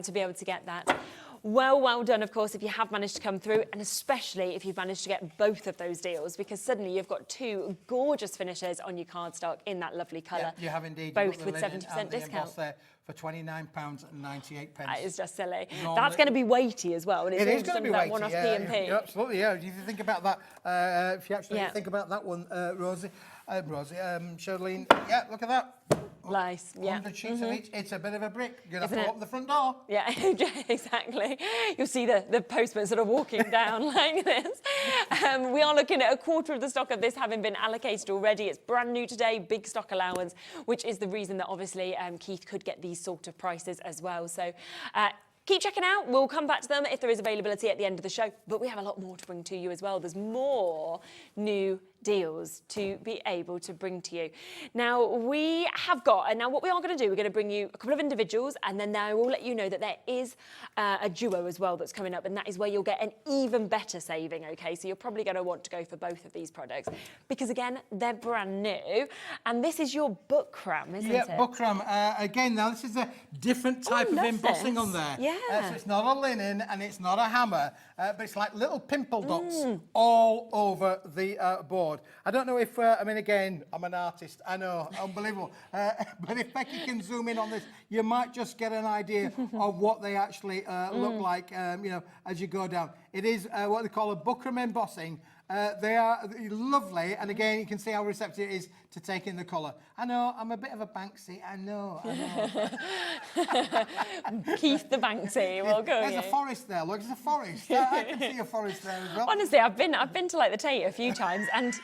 To be able to get that. Well done, of course, if you have managed to come through, and especially if you've managed to get both of those deals, because suddenly you've got two gorgeous finishes on your cardstock in that lovely colour. Yeah, you have indeed. Both with 70% discount. There for £29.98. That is just silly. Normally, that's going to be weighty as well. And it is going to be weighty. One-off P&P. Yeah, absolutely, yeah. If you think about that, if you actually think about that one, Charlene, look at that. Nice, 100 sheets of each. It's a bit of a brick. You're going to have to open the front door. Yeah, exactly. You'll see the postman sort of walking down like this. We are looking at a quarter of the stock of this having been allocated already. It's brand new today, big stock allowance, which is the reason that obviously Keith could get these sort of prices as well. So keep checking out. We'll come back to them if there is availability at the end of the show. But we have a lot more to bring to you as well. There's more new deals to be able to bring to you. Now, we have got, and now what we are going to do, we're going to bring you a couple of individuals, and then I will let you know that there is a duo as well that's coming up, and that is where you'll get an even better saving, okay? So you're probably going to want to go for both of these products, because again, they're brand new, and this is your buckram, isn't it? Yeah, buckram. Again, now this is a different type of embossing on there. Yeah. So it's not a linen, and it's not a hammer, but it's like little pimple dots all over the board. board. I don't know if, I mean, again, I'm an artist. I know, unbelievable. But if Becky can zoom in on this, you might just get an idea of what they actually look like, you know, as you go down. It is what they call a buckram embossing. They are lovely, and again, you can see how receptive it is to take in the colour. I know, I'm a bit of a Banksy, I know. Keith the Banksy, well, go. There's a forest there, look, there's a forest. I can see a forest there as well. Honestly, I've been to like the Tate a few times, and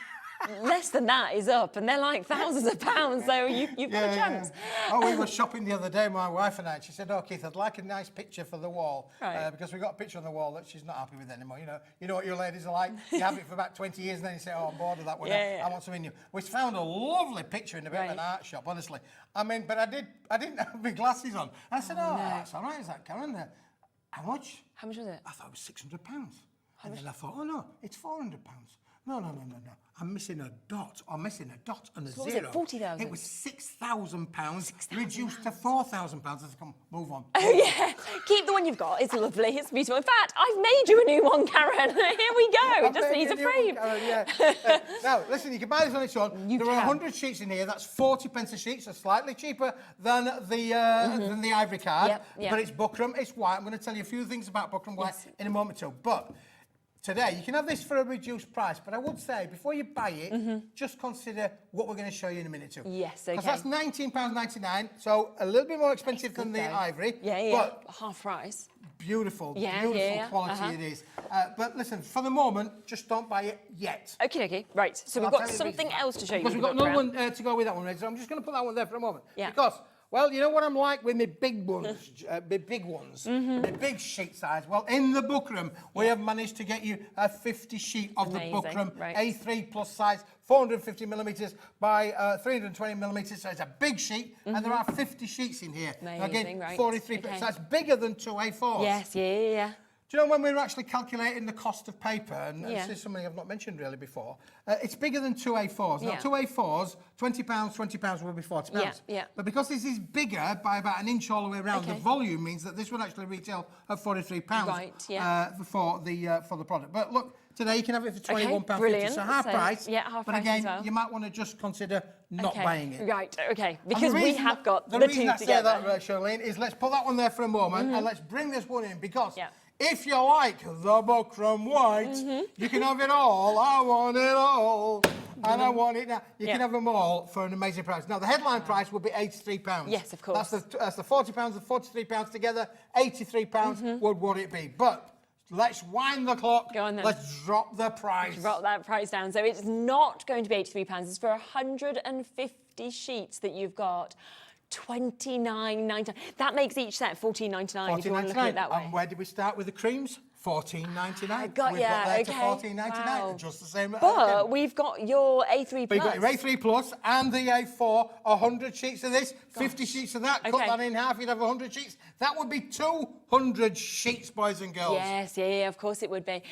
less than that is up, and they're like thousands of pounds, so you've got a chance. Yeah. Oh, we were shopping the other day, my wife and I, and she said, oh, Keith, I'd like a nice picture for the wall, because we got a picture on the wall that she's not happy with anymore. You know what your ladies are like? You have it for about 20 years, and then you say, oh, I'm bored of that one. I want something new. We found a lovely picture in a bit of an art shop, honestly. I mean, but I didn't have my glasses on. And I said, that's all right, is that Karen? How much? How much was it? I thought it was £600. And then I thought, oh, no, it's £400. No. I'm missing a dot. I'm missing a dot and a so zero. What was it, 40,000? It was £6,000 reduced to £4,000. I said, come, move on. Oh, yeah. Keep the one you've got. It's lovely. It's beautiful. In fact, I've made you a new one, Karen. Here we go. It just needs a frame. Now, listen, you can buy this on its own. There are 100 sheets in here. That's 40 pence a sheet, so slightly cheaper than the ivory card. But it's buckram. It's white. I'm going to tell you a few things about buckram white in a moment too. But today, you can have this for a reduced price, but I would say, before you buy it, just consider what we're going to show you in a minute too. Yes, okay. Because that's £19.99, so a little bit more expensive than the ivory. But half price. Beautiful, beautiful quality it is. But listen, for the moment, just don't buy it yet. Okay, right. So we've got something else to show you. Because we've got another one to go with that one, so I'm just going to put that one there for a moment. Yeah. Because, well, you know what I'm like with my big ones, my big sheet size. Well, in the buckram, we have managed to get you a 50 sheet of the buckram A3 plus size, 450 millimetres by 320 millimetres. So it's a big sheet, and there are 50 sheets in here. Amazing, again, 43. So that's bigger than two A4s. Yes, yeah. Do you know when we were actually calculating the cost of paper, and this is something I've not mentioned really before, it's bigger than two A4s. Now, two A4s, £20 will be £40. But because this is bigger by about an inch all the way around, the volume means that this would actually retail at £43 for the product. But look, today you can have it for £21.50, so half price. Yeah, half but price again, as well. you might want to just consider not buying it. Right, okay, because we have got the two together. The reason I say that, Charlene, is let's put that one there for a moment, and let's bring this one in, because if you like the buckram white, you can have it all. I want it all. And I want it now. You can have them all for an amazing price. Now, the headline price would be £83. Yes, of course. That's the £40 and £43 together. £83 would it be. But let's wind the clock. Go on then. Let's drop the price. Drop that price down. So it's not going to be £83. It's for 150 sheets that you've got. $29.99. That makes each set $14.99 if you want to look at it that way. And where did we start with the creams? $14.99. I got We've got there to $14.99. Just the same. But we've got your A3 Plus. We've got your A3 Plus and the A4, 100 sheets of this, 50 sheets of that. Cut that in half, you'd have 100 sheets. That would be 200 sheets, boys and girls. Yes, of course it would be.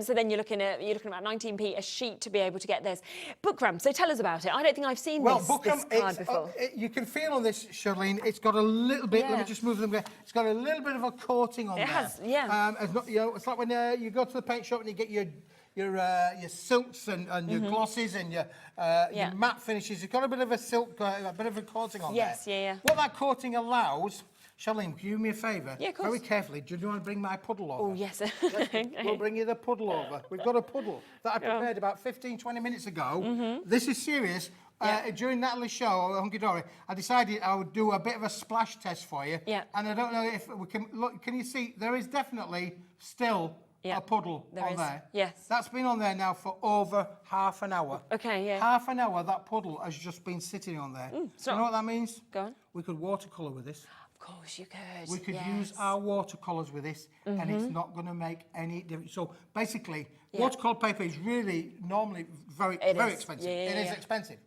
So then you're looking at about 19p a sheet to be able to get this. Buckram, so tell us about it. I don't think I've seen this card before. You can feel on this, Charlene, it's got a little bit, let me just move them. It's got a little bit of a coating on there. It has, it's like when you go to the paint shop and you get your silks and your glosses and your matte finishes. It's got a bit of a silk, a bit of a coating on there. What that coating allows, Charlene, can you do me a favour? Yeah, of course. Very carefully, do you want to bring my puddle over? Oh, yes. We'll bring you the puddle over. We've got a puddle that I prepared about 15-20 minutes ago. This is serious. During Natalie's show, Hunkydory, I decided I would do a bit of a splash test for you. And I don't know if we can... Look, can you see? There is definitely still a puddle on there. Yes. That's been on there now for over half an hour. Okay, Half an hour, that puddle has just been sitting on there. You know what that means? Go on. We could watercolour with this. Of course you could. We could use our watercolours with this, and it's not going to make any difference. So basically, watercolour paper is really normally very expensive. It is expensive.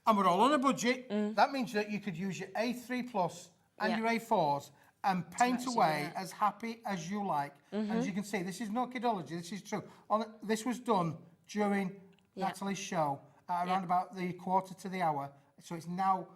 And we're all on a budget. That means that you could use your A3 Plus and your A4s and paint away as happy as you like. As you can see, this is no kidology, this is true. This was done during Natalie's show at around about the quarter to the hour. So it's now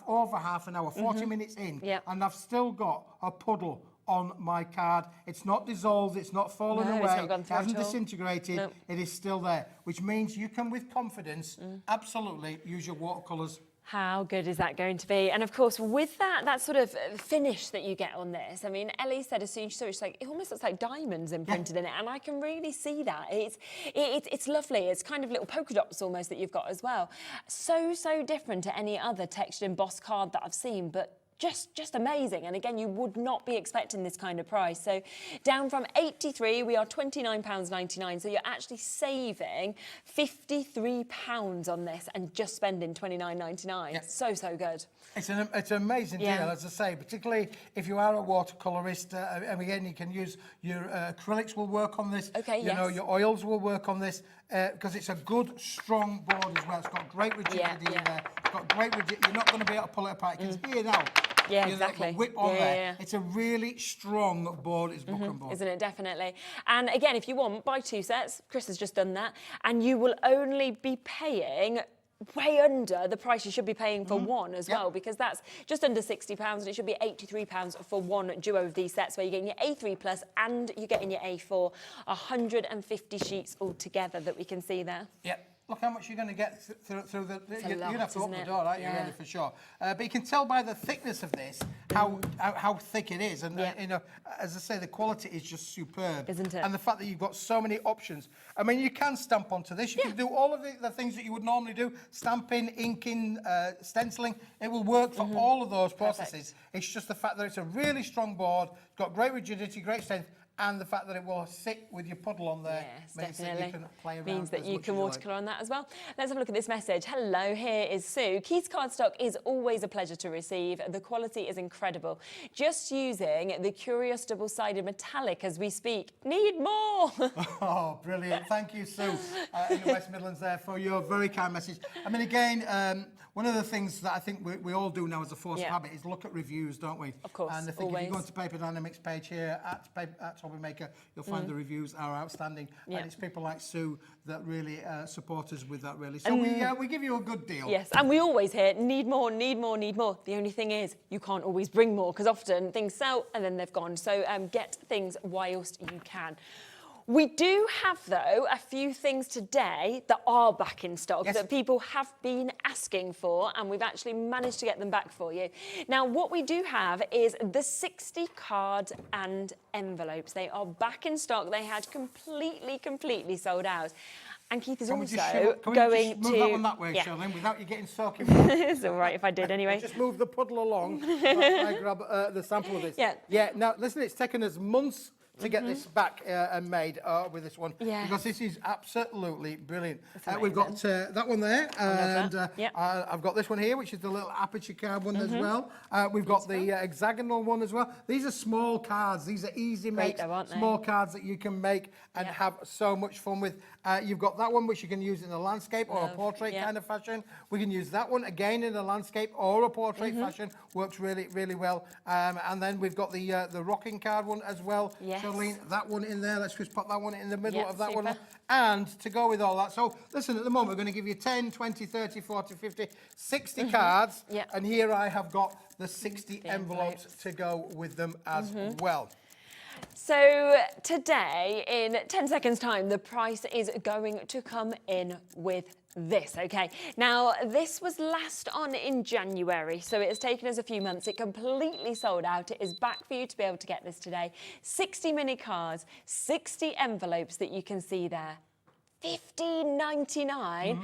over half an hour, 40 minutes in, and I've still got a puddle on my card. It's not dissolved, it's not fallen No, away, it's not gone it through hasn't at all. disintegrated, Nope. it is still there, which means you can, with confidence, absolutely use your watercolours. How good is that going to be? And of course, with that sort of finish that you get on this, I mean, Ellie said as soon as she saw it, she's like, it almost looks like diamonds imprinted in it, and I can really see that. It's lovely. It's kind of little polka dots almost that you've got as well. So different to any other textured embossed card that I've seen, but just amazing. And again, you would not be expecting this kind of price. So down from 83, we are £29.99. So you're actually saving £53 on this and just spending £29.99. Yep. So good. It's an amazing deal, Yeah. as I say, particularly if you are a watercolourist. And again, you can use your acrylics will work on this. Okay, you know, yes. your oils will work on this because it's a good, strong board as well. It's got great rigidity in there. It's got great rigidity. You're not going to be able to pull it apart. You can hear now. Yeah, You know, exactly. the whip on there. Yeah. It's a really strong board. It's buckram board. Isn't it? Definitely. And again, if you want, buy 2 sets. Chris has just done that. And you will only be paying way under the price you should be paying for one as well, because that's just under £60 and it should be £83 for one duo of these sets where you're getting your A3 plus and you're getting your A4. 150 sheets altogether that we can see there. Yep. Look how much you're going to get through the... You're going to have to open the isn't it? door, aren't you, Yeah. really, for sure. But you can tell by the thickness of this how thick it is. And, you know, as I say, the quality is just superb. Isn't it? And the fact that you've got so many options. I mean, you can stamp onto this. You can do all of the things that you would normally do. Stamping, inking, stenciling. It will work for all of those processes. It's just the fact that it's a really strong board. It's got great rigidity, great strength. And the fact that it will sit with your puddle on there means that you can play around. Means that as you much can as you watercolour on that as well. Let's have a look at this message. Hello, here is Sue. Keith's cardstock is always a pleasure to receive. The quality is incredible. Just using the Curious double-sided metallic as we speak. Need more. Oh, brilliant. Thank you, Sue, in the West Midlands there for your very kind message. I mean, again, one of the things that I think we all do now as a force of habit is look at reviews, don't we? Of course, And I think always. if you go onto Paper Dienamics page here at Hobbymaker, you'll find the reviews are outstanding. And it's people like Sue that really support us with that, really. So we give you a good deal. Yes, and we always hear, need more, need more, need more. The only thing is, you can't always bring more because often things sell and then they've gone. So get things whilst you can. We do have, though, a few things today that are back in stock that people have been asking for, and we've actually managed to get them back for you. Now, what we do have is the 60 cards and envelopes. They are back in stock. They had completely sold out. And Keith is Can also we going just move that one that way, Charlene, without you getting soaking wet? It's all right if I did anyway. Just move the puddle along while I grab the sample of this. Yeah, now, listen, it's taken us months to get this back and made with this one, because this is absolutely brilliant. We've got that one there, and I've got this one here, which is the little aperture card one as well. We've got the hexagonal one as well. These are small cards. These are easy makes, small cards that you can make and have so much fun with. You've got that one, which you can use in a landscape or a portrait kind of fashion. We can use that one again in a landscape or a portrait fashion. Works really well. And then we've got the rocking card one as well. Charlene, that one in there. Let's just pop that one in the middle of that one. And to go with all that, so listen, at the moment we're going to give you 10, 20, 30, 40, 50, 60 cards. And here I have got the 60 envelopes to go with them as well. So today, in 10 seconds time, the price is going to come in with this, okay? Now, this was last on in January, so it has taken us a few months. It completely sold out. It is back for you to be able to get this today. 60 mini cards, 60 envelopes that you can see there. $15.99.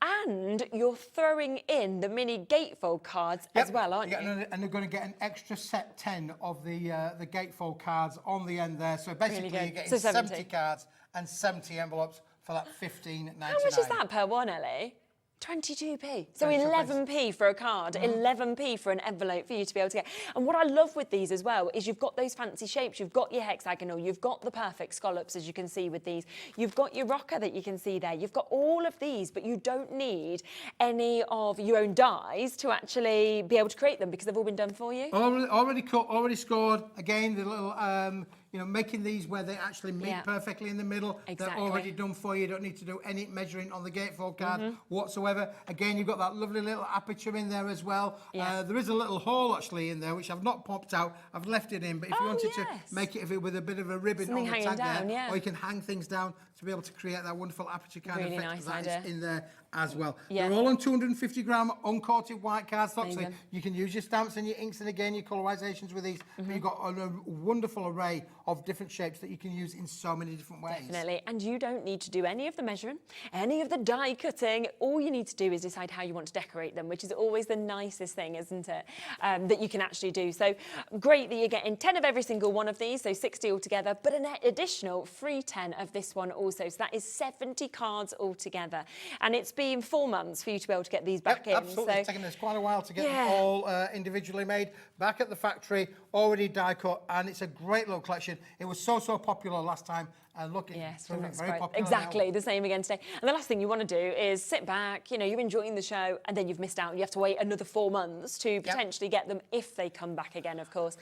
And you're throwing in the mini gatefold cards as well, aren't you? And they're going to get an extra set 10 of the gatefold cards on the end there. So basically you're getting 70 cards and 70 envelopes for that $15.99. How much is that per one, Ellie? 22p. So 11p for a card, 11p for an envelope for you to be able to get. And what I love with these as well is you've got those fancy shapes. You've got your hexagonal, you've got the perfect scallops, as you can see with these. You've got your rocker that you can see there. You've got all of these, but you don't need any of your own dies to actually be able to create them because they've all been done for you. Already cut, already scored. Again, the little making these where they actually meet perfectly in the middle. Exactly. They're already done for you. You don't need to do any measuring on the gatefold card whatsoever. Again, you've got that lovely little aperture in there as well. There is a little hole actually in there, which I've not popped out. I've left it in, but if you wanted to make it with a bit of a ribbon on the tag there, or you can hang things down to be able to create that wonderful aperture kind of effect that is in there as well. They're all on 250 gram uncoated white cardstock, so you can use your stamps and your inks and again your colorizations with these. But you've got a wonderful array of different shapes that you can use in so many different ways. Definitely, and you don't need to do any of the measuring, any of the die cutting. All you need to do is decide how you want to decorate them, which is always the nicest thing, isn't it? That you can actually do. So great that you're getting 10 of every single one of these, so 60 altogether, but an additional free 10 of this one also. So that is 70 cards altogether, and it's been 4 months for you to be able to get these back in. Absolutely, it's taken us quite a while to get them all individually made back at the factory, already die cut, and it's a great little collection. It was so popular last time, and look, it's very popular exactly now. The same again today. And the last thing you want to do is sit back, you're enjoying the show, and then you've missed out. You have to wait another 4 months to potentially get them if they come back again, of course.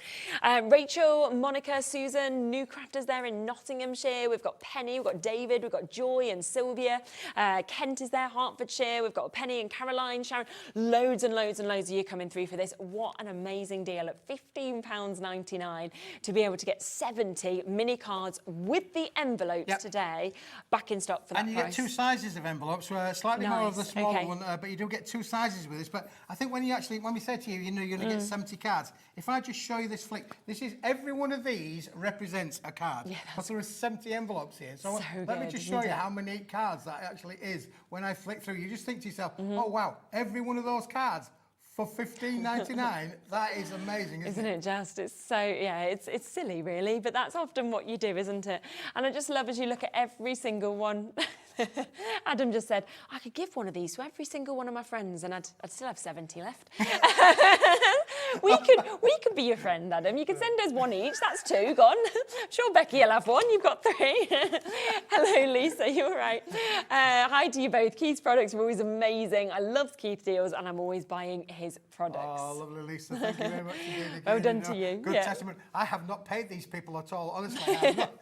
Rachel, Monica, Susan, new crafters there in Nottinghamshire. We've got Penny, we've got David, we've got Joy and Sylvia. Kent is there, Hertfordshire. We've got Penny and Caroline, Sharon. Loads and loads and loads of you coming through for this. What an amazing deal at £15.99 to be able to get 70 mini cards with the envelopes today back in stock for that price. And you get 2 sizes of envelopes, slightly more of the smaller one, but you do get 2 sizes with this. But I think when we say to you, you're going to get 70 cards, if I just show you this flick, this is every one of these represents a card. Because there are 70 envelopes here. So let me just show you how many cards that actually is. When I flick through, you just think to yourself, oh wow, every one of those cards for $15.99, that is amazing, isn't it? Just? It's so, it's silly really, but that's often what you do, isn't it? And I just love as you look at every single one. Adam just said, I could give one of these to every single one of my friends and I'd still have 70 left. we could be your friend, Adam. You can send us one each. That's 2 gone. I'm sure Becky will have one. You've got 3. Hello, Lisa. You're right. Hi to you both. Keith's products are always amazing. I love Keith deals and I'm always buying his products. Oh, lovely, Lisa. Thank you very much indeed. Well done to you. Good testament. I have not paid these people at all. Honestly, I have not.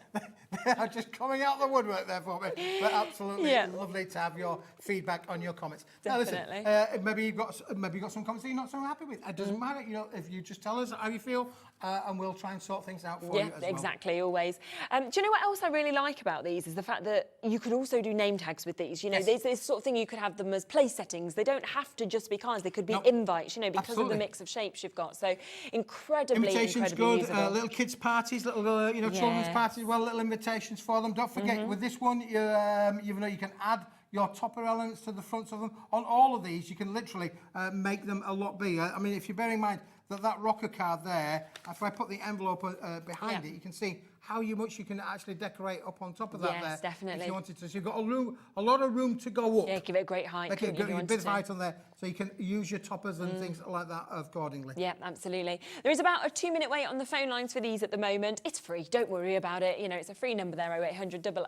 They are just coming out the woodwork there for me. But absolutely lovely to have your feedback on your comments. Definitely. Now listen, maybe you've got some comments that you're not so happy with. It doesn't matter. If you just tell us how you feel, and we'll try and sort things out for you as well. Exactly, always. Do you know what else I really like about these is the fact that you could also do name tags with these. There's this sort of thing, you could have them as place settings. They don't have to just be cards. They could be invites, because of the mix of shapes you've got. So incredibly good. usable. Little kids' parties, little children's parties, little invitations for them. Don't forget, with this one, you can add your topper elements to the fronts of them. On all of these, you can literally make them a lot bigger. I mean, if you bear in mind that rocker card there, if I put the envelope behind it, you can see how much you can actually decorate up on top of that there. Yes, definitely. If you wanted to. So you've got a lot of room to go up. Yeah, give it a great height. Make it a bit of height on there, so you can use your toppers and things like that accordingly. Yeah, absolutely. There is about a 2-minute wait on the phone lines for these at the moment. It's free, don't worry about it. It's a free number there, 0800 00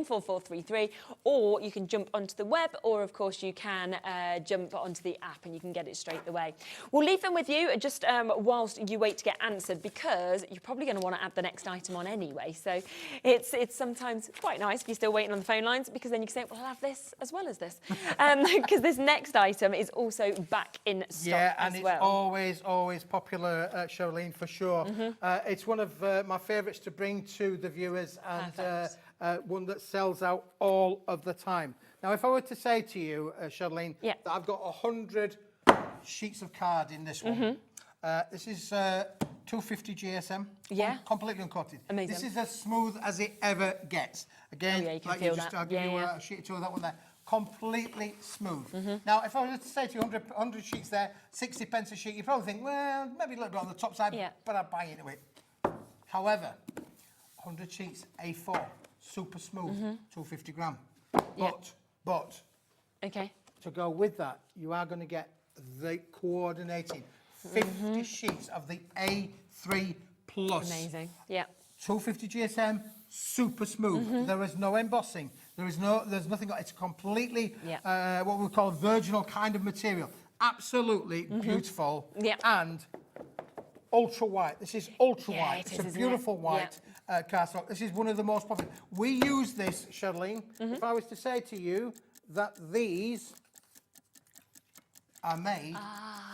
14433, or you can jump onto the web, or of course you can jump onto the app and you can get it straight away. We'll leave them with you just whilst you wait to get answered, because you're probably going to want to add the next item on anyway. So it's sometimes quite nice if you're still waiting on the phone lines, because then you can say, well, I'll have this as well as this. Because this next item is also back in stock as well. Yeah, and it's always popular, Charlene, for sure. It's one of my favourites to bring to the viewers, and one that sells out all of the time. Now, if I were to say to you, Charlene, that I've got 100 sheets of card in this one, this is 250 GSM, completely uncoated. Amazing. This is as smooth as it ever gets. Again, I'll give you a sheet or 2 of that one there. Completely smooth. Now, if I was to say to you 100 sheets there, 60 pence a sheet, you probably think, well, maybe a little bit on the top side, but I'd buy into it. However, 100 sheets, A4, super smooth, 250 gram. But, to go with that, you are going to get the coordinating 50 sheets of the A3 Plus. Amazing, yeah. 250 GSM, super smooth. There is no embossing. There's nothing. It's completely what we call a virginal kind of material. Absolutely beautiful. And ultra white. This is ultra white. It's a beautiful white. cardstock. This is one of the most popular. We use this, Charlene, if I was to say to you that these are made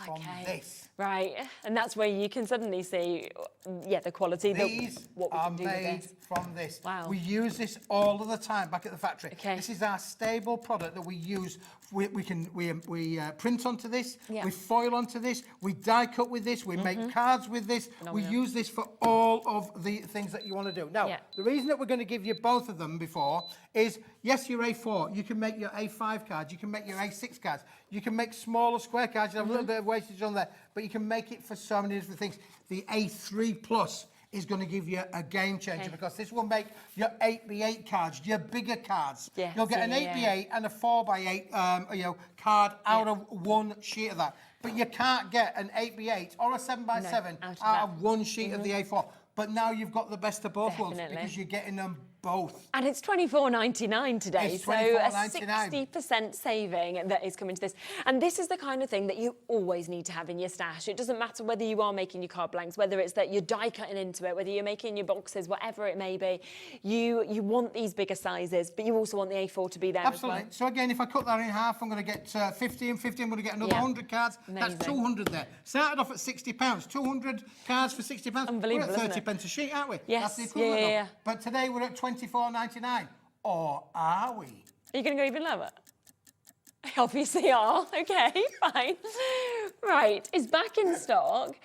from this. Right, and that's where you can suddenly see, the quality. These what we are can do made with this. from this. Wow. We use this all of the time back at the factory. Okay. This is our stable product that we use. We print onto this. Yeah. We foil onto this. We die cut with this. We make cards with this. We use this for all of the things that you want to do. Now, the reason that we're going to give you both of them before is, yes, your A4. You can make your A5 cards. You can make your A6 cards. You can make smaller square cards. You have a little bit of wastage on there, but you can make it for so many different things. The A3 Plus is going to give you a game changer because this will make your 8x8 cards, your bigger cards. Yes, You'll get an 8x8 and a 4x8 card out of one sheet of that. But you can't get an 8x8 or a 7x7 out of one sheet of the A4. But now you've got the best of both worlds because you're getting them both. And it's $24.99 today, It's so a $24.99. 60% saving that is coming to this. And this is the kind of thing that you always need to have in your stash. It doesn't matter whether you are making your card blanks, whether it's that you're die cutting into it, whether you're making your boxes, whatever it may be. You want these bigger sizes, but you also want the A4 to be there Absolutely. as well. So again, if I cut that in half, I'm going to get 50 and 50. I'm going to get another 100 cards. Amazing. That's 200 there. Started off at £60. 200 cards for £60. Unbelievable, We're at isn't 30 it? pence a sheet, aren't we? Yes, That's the equivalent. yeah. Of. But today we're at £24.99. Or are we? Are you going to go even lower? Obviously are. Okay, fine. Right, it's back in stock.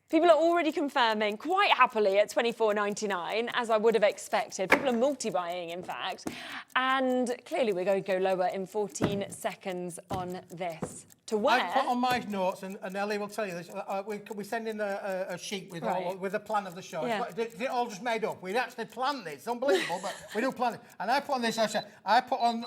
People are already confirming quite happily at $24.99, as I would have expected. People are multi-buying, in fact. And clearly we're going to go lower in 14 seconds on this. To wear... I put on my notes, and Ellie will tell you this, we send in a sheet with with a plan of the show. Yeah. It's all just made up. We'd actually planned this. It's unbelievable, but we do plan it. And I put on this, I put on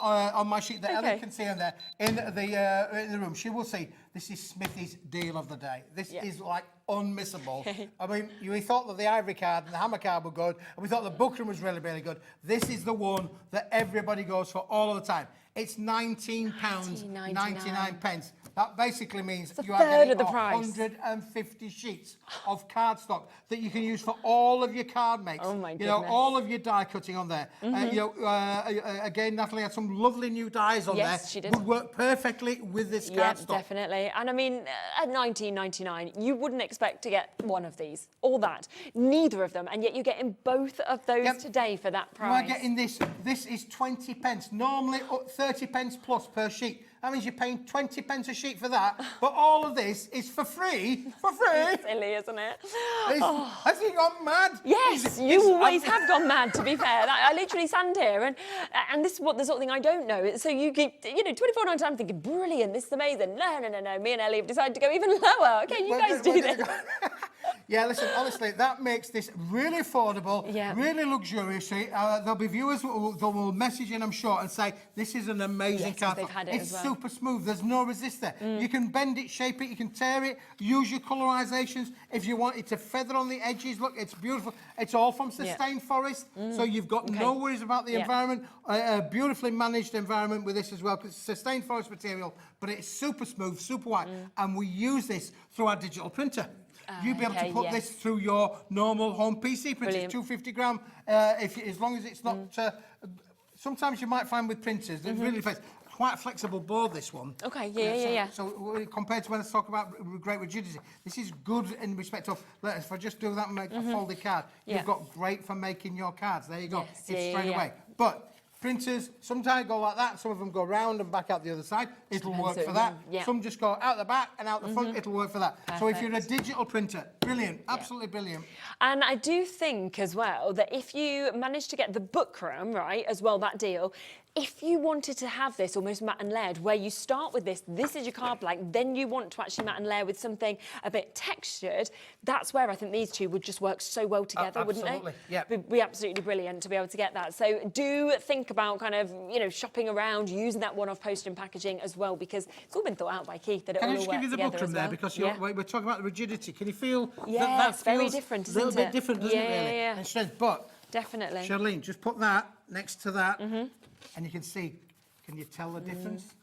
my sheet that Ellie can see on there, in the room. She will see, this is Smithy's deal of the day. This is like unmissable. I mean, we thought that the ivory card and the hammer card were good, and we thought the book room was really, really good. This is the one that everybody goes for all of the time. It's £19.99. That basically means you are getting 150 sheets of cardstock that you can use for all of your card makes. Oh my goodness. You know, all of your die cutting on there. Again, Natalie had some lovely new dies on there. Yes, she did. Would work perfectly with this cardstock. Yeah, definitely. And I mean, at $19.99, you wouldn't expect to get one of these, all that, neither of them, and yet you're getting both of those today for that price. You are getting this. This is 20 pence. Normally 30 pence plus per sheet. That means you're paying 20 pence a sheet for that, but all of this is for free. For free. It's silly, isn't it? Has he gone mad? Yes, you always have gone mad, to be fair. I literally stand here, and this is what the sort of thing I don't know. So you keep, $24.99, I'm thinking, brilliant, this is amazing. No. Me and Ellie have decided to go even lower. Okay, you guys do this. Yeah, listen, honestly, that makes this really affordable, really luxurious. There'll be viewers who will message in, I'm sure, and say, this is an amazing card. It's super smooth. There's no resist there. You can bend it, shape it, you can tear it, use your colorizations. If you want it to feather on the edges, look, it's beautiful. It's all from sustained forest, so you've got no worries about the environment. A beautifully managed environment with this as well, because it's sustained forest material, but it's super smooth, super white, and we use this through our digital printer. You'll be able to put this through your normal home PC printer. It's 250 gram, as long as it's not... sometimes you might find with printers, they're really fast. Quite a flexible board, this one. Okay, So compared to when I talk about great rigidity, this is good in respect of, if I just do that and make a folded card, you've got great for making your cards. There you go. It's straight away. But printers, sometimes go like that, some of them go round and back out the other side. It'll work for that. Some just go out the back and out the front. It'll work for that. So if you're a digital printer, brilliant, absolutely brilliant. And I do think as well that if you manage to get the bookroom, right, as well, that deal, if you wanted to have this almost matte and layered, where you start with this is your card blank, then you want to actually matte and layer with something a bit textured, that's where I think these two would just work so well together, wouldn't they? Absolutely, yeah. It'd be absolutely brilliant to be able to get that. So do think about kind of, shopping around, using that one-off postage and packaging as well, because it's all been thought out by Keith that it will all work together. Can I just give you the bookroom there, because we're talking about the rigidity. Can you feel that's very different, isn't it? A little bit different, doesn't it, really? Yeah. And strength, but... Definitely. Charlene, just put that next to that, and you can see, can you tell the difference?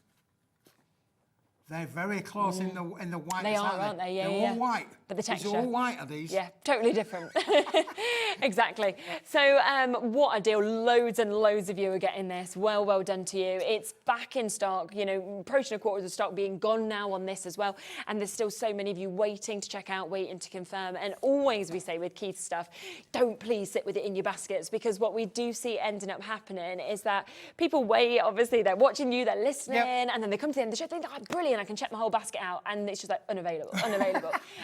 They're very close in the white. They are, aren't they? Yeah, They're all white. But the texture. It's all white, are these? Yeah, totally different. Exactly. So what a deal. Loads and loads of you are getting this. Well done to you. It's back in stock, you know, approaching a quarter of the stock being gone now on this as well. And there's still so many of you waiting to check out, waiting to confirm. And always we say with Keith's stuff, don't please sit with it in your baskets, because what we do see ending up happening is that people wait, obviously they're watching you, they're listening, and then they come to the end of the show, they think, oh, brilliant, I can check my whole basket out. And it's just like unavailable.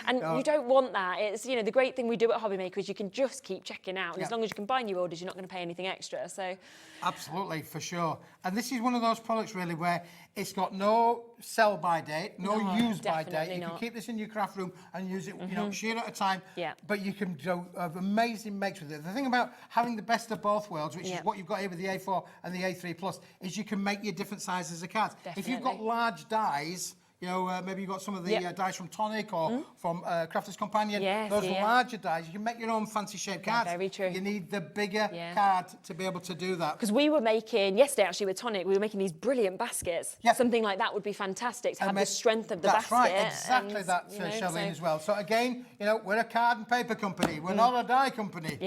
And you don't want that. It's, you know, the great thing we do at Hobby Maker is you can just keep checking out. And as long as you can buy new orders, you're not going to pay anything extra. So absolutely, for sure. And this is one of those products really where it's got no sell-by date, no use-by date. You can keep this in your craft room and use it, you know, sheer at a time. But you can do amazing makes with it. The thing about having the best of both worlds, which is what you've got here with the A4 and the A3 Plus, is you can make your different sizes of cards. If you've got large dies, you know, maybe you've got some of the dies from Tonic or from Crafter's Companion. Those larger dies, you can make your own fancy shaped cards. Very true. You need the bigger card to be able to do that. Because we were making, yesterday actually with Tonic, we were making these brilliant baskets. Something like that would be fantastic to have the strength of the basket. That's right, exactly that, Charlene, as well. So again, you know, we're a card and paper company. We're not a die company.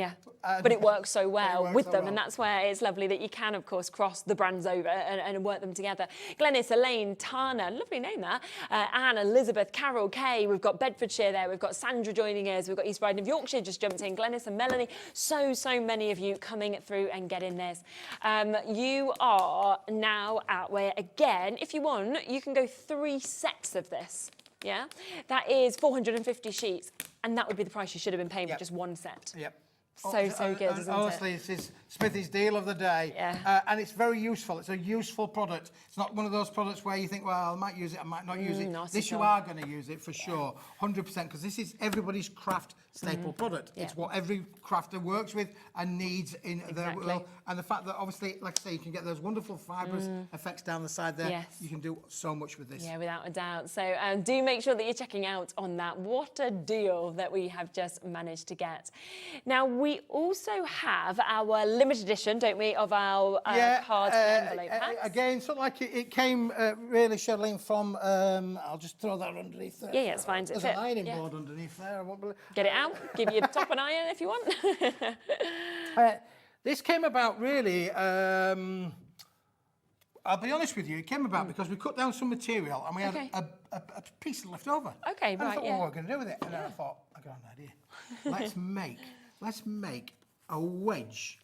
But it works so well with them, and that's where it's lovely that you can, of course, cross the brands over and work them together. Glenys, Elaine, Tana, lovely name that, Anne, Elizabeth, Carol, Kay, we've got Bedfordshire there, we've got Sandra joining us, we've got East Brighton of Yorkshire just jumped in, Glenys and Melanie, so many of you coming through and getting this. You are now at where, again, if you want, you can go 3 sets of this. Yeah, that is 450 sheets, and that would be the price you should have been paying for just 1 set. So good, isn't honestly, this is Smithy's deal of the day. And it's very useful. It's a useful product. It's not one of those products where you think, well, I might use it, I might not use it. This you are going to use it for sure, 100%, because this is everybody's craft staple product. It's what every crafter works with and needs in their world. And the fact that, obviously, like I say, you can get those wonderful fibrous effects down the side there. You can do so much with this. Yeah, without a doubt. So do make sure that you're checking out on that. What a deal that we have just managed to get. Now, we also have our limited edition, don't we, of our cards and envelope packs. Again, sort of like it came really, Charlene, from, I'll just throw that underneath there. Yeah, it's fine. There's an ironing board underneath there. I won't believe. Get it out. Give you a top and iron if you want. This came about really, I'll be honest with you, it came about because we cut down some material and we had a piece left over. Okay, and I thought, well, what are we going to do with it? And then I thought, I got an idea. Let's make a wedge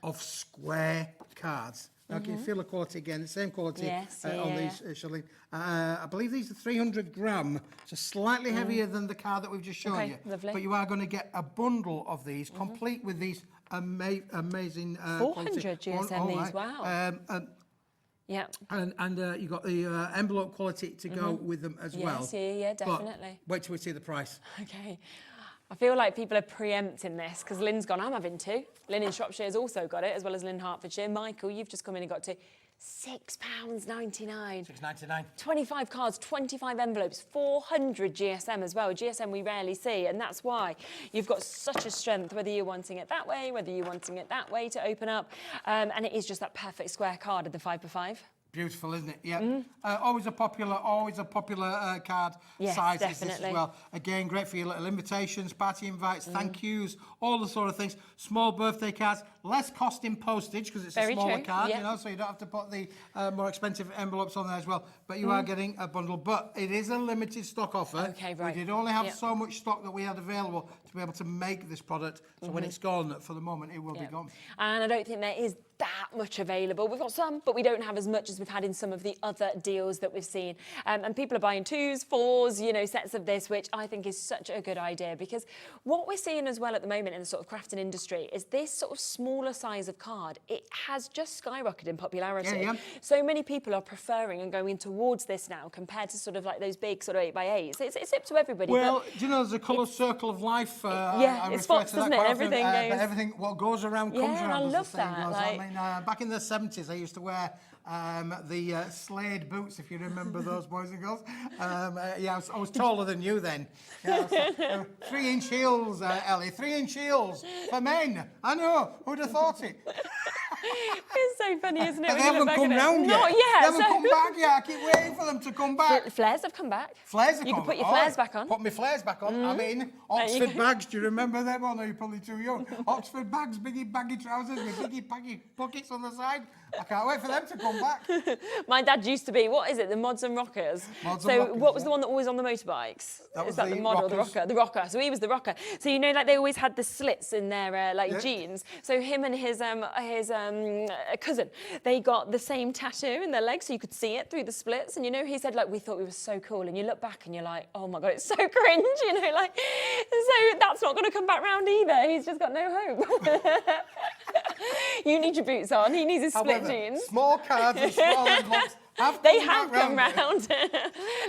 of square cards. Now, can you feel the quality again? The same quality on these, Charlene. I believe these are 300 gram, so slightly heavier than the card that we've just shown you. Lovely. But you are going to get a bundle of these, complete with these amazing 400 GSM these, wow. And you've got the envelope quality to go with them as well. Yeah, definitely. But wait till we see the price. Okay. I feel like people are preempting this because Lynn's gone, I'm having 2. Lynn in Shropshire has also got it, as well as Lynn Hertfordshire. Michael, you've just come in and got 2. £6.99. £6.99. 25 cards, 25 envelopes, 400 GSM as well. GSM we rarely see, and that's why you've got such a strength, whether you're wanting it that way, whether you're wanting it that way to open up. And it is just that perfect square card of the 5x5. Beautiful, isn't it? Yeah. Always a popular card sizes this as well. Again, great for your little invitations, party invites, thank yous, all the sort of things. Small birthday cards, less cost in postage because it's a smaller card, you know, so you don't have to put the more expensive envelopes on there as well. But you are getting a bundle. But it is a limited stock offer. Okay, right. We did only have so much stock that we had available to be able to make this product. So when it's gone, for the moment, it will be gone. And I don't think there is that much available. We've got some, but we don't have as much as we've had in some of the other deals that we've seen. And people are buying 2s, 4s, you know, sets of this, which I think is such a good idea, because what we're seeing as well at the moment in the sort of crafting industry is this sort of smaller size of card. It has just skyrocketed in popularity. So many people are preferring and going towards this now compared to sort of like those big sort of 8x8s. It's up to everybody. Well, do you know there's a colour circle of life? It's Fox, isn't it? Everything goes. Everything, what goes around comes around. I love that. I mean, back in the 70s, I used to wear the Slade boots, if you remember those, boys and girls. I was taller than you then. 3-inch heels, Ellie, 3-inch heels for men. I know, who'd have thought it? It's so funny, isn't it? But when they you look haven't back come at it? round yet. Not yet. They haven't come back yet. I keep waiting for them to come back. Flares have come back. Flares have You come can put your back. flares back on. Put my flares back on. I mean, Oxford bags. Do you remember them? Oh, no, you're probably too young. Oxford bags, biggie baggy trousers with biggie baggy pockets on the side. I can't wait for them to come back. My dad used to be, what is it, the Mods and Rockers? Mods so and Rockers, what was yeah. the one that always on the motorbikes? That was is that the the Mod or the Rockers. Rocker? The Rocker. So he was the Rocker. So you know, like they always had the slits in their jeans. So him and his cousin, they got the same tattoo in their legs, so you could see it through the splits. And you know, he said like, we thought we were so cool. And you look back and you're like, oh my God, it's so cringe. You know, like, so that's not going to come back round either. He's just got no hope. You need your boots on. He needs his split jeans. Small cards and small envelopes They have come round.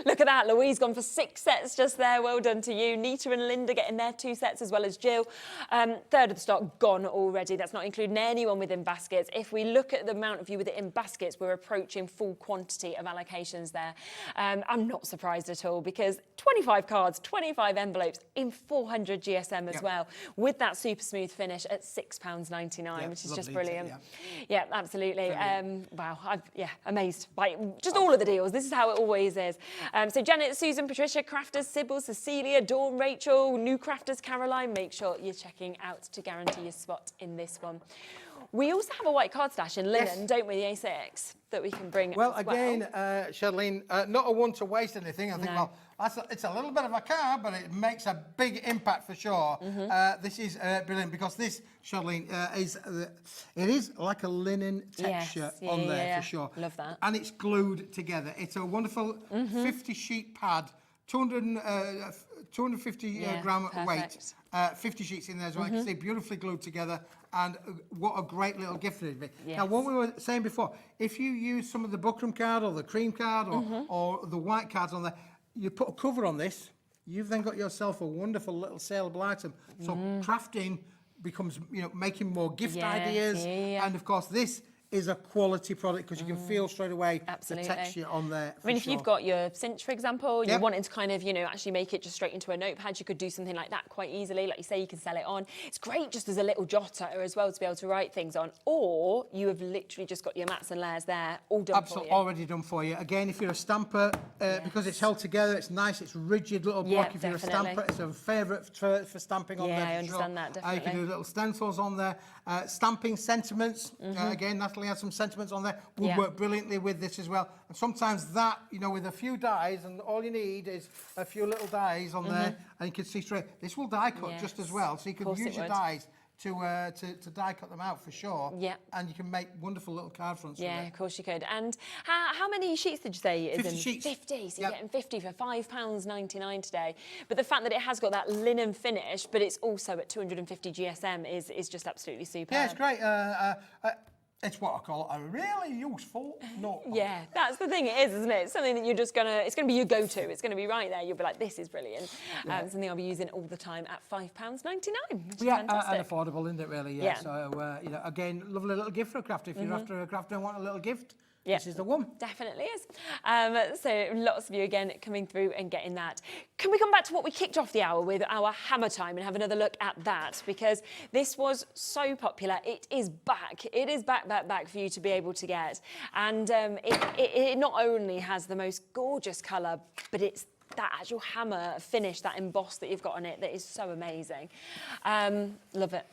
Look at that. Louise gone for 6 sets just there. Well done to you. Nita and Linda getting their 2 sets as well as Jill. Third of the stock gone already. That's not including anyone within baskets. If we look at the amount of you within baskets, we're approaching full quantity of allocations there. I'm not surprised at all because 25 cards, 25 envelopes in 400 GSM as well, with that super smooth finish at £6.99, which is just brilliant. Yeah, absolutely. Wow, amazed by just all of the deals. This is how it always is. So Janet, Susan, Patricia, Crafters, Sybil, Cecilia, Dawn, Rachel, new Crafters, Caroline, make sure you're checking out to guarantee your spot in this one. We also have a white card stash in linen, don't we, the A6, that we can bring well, as again, Charlene, not a one to waste anything. I think, well, it's a little bit of a card, but it makes a big impact for sure. This is brilliant because this, Charlene, it is like a linen texture on there for sure. Love that. And it's glued together. It's a wonderful 50-sheet pad, 250 gram weight, 50 sheets in there as well. You can see beautifully glued together, and what a great little gift it would be. Now, what we were saying before, if you use some of the buckram card or the cream card or the white cards on there, you put a cover on this, you've then got yourself a wonderful little saleable item. So crafting becomes, making more gift ideas, and of course this is a quality product because you can feel straight away the texture on there. I mean, if you've got your cinch, for example, you're wanting to kind of, actually make it just straight into a notepad, you could do something like that quite easily. Like you say, you can sell it on. It's great just as a little jotter as well to be able to write things on. Or you have literally just got your mats and layers there, all done for you. Already done for you. Again, if you're a stamper, because it's held together, it's nice, it's rigid little block. If you're a stamper, it's a favourite for stamping on there. I understand that, definitely. You can do little stencils on there. Stamping sentiments. Again, Natalie has some sentiments on there. Would work brilliantly with this as well. And sometimes that, with a few dies, and all you need is a few little dies on there, and you can see straight. This will die cut just as well, so you can use your dies to die cut them out for sure. Yeah. And you can make wonderful little card fronts. Yeah, of course you could. And how many sheets did you say is 50 in? sheets. 50. So you're getting 50 for £5.99 today. But the fact that it has got that linen finish, but it's also at 250 GSM is just absolutely superb. Yeah, it's great. It's what I call a really useful notebook. Yeah, that's the thing it is, isn't it? It's something that you're just it's gonna be your go-to. It's gonna be right there. You'll be like, this is brilliant. Something I'll be using all the time at £5.99, which is fantastic. And affordable, isn't it, really? Yeah. So, again, lovely little gift for a crafter. If you're after a crafter and want a little gift, this is the one. Definitely is. So lots of you again coming through and getting that. Can we come back to what we kicked off the hour with, our hammer time, and have another look at that? Because this was so popular. It is back. It is back for you to be able to get. And it not only has the most gorgeous colour, but it's that actual hammer finish, that emboss that you've got on it that is so amazing. Love it.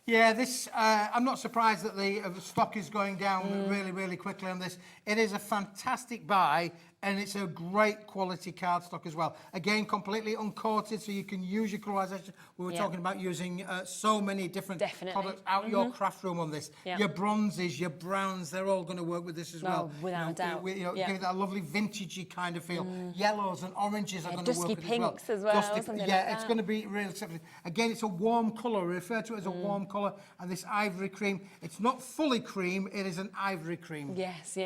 Yeah, this, I'm not surprised that the stock is going down really, really quickly on this. It is a fantastic buy, and it's a great quality cardstock as well. Again, completely uncoated, so you can use your colorization. We were talking about using so many different products out your craft room on this. Your bronzes, your browns, they're all going to work with this as well. Without doubt. Give it that lovely vintagey kind of feel. Yellows and oranges are going to work with dusky pinks as well. It's going to be really something. Again, it's a warm colour. We refer to it as a warm colour. And this ivory cream, it's not fully cream, it is an ivory cream. Yes,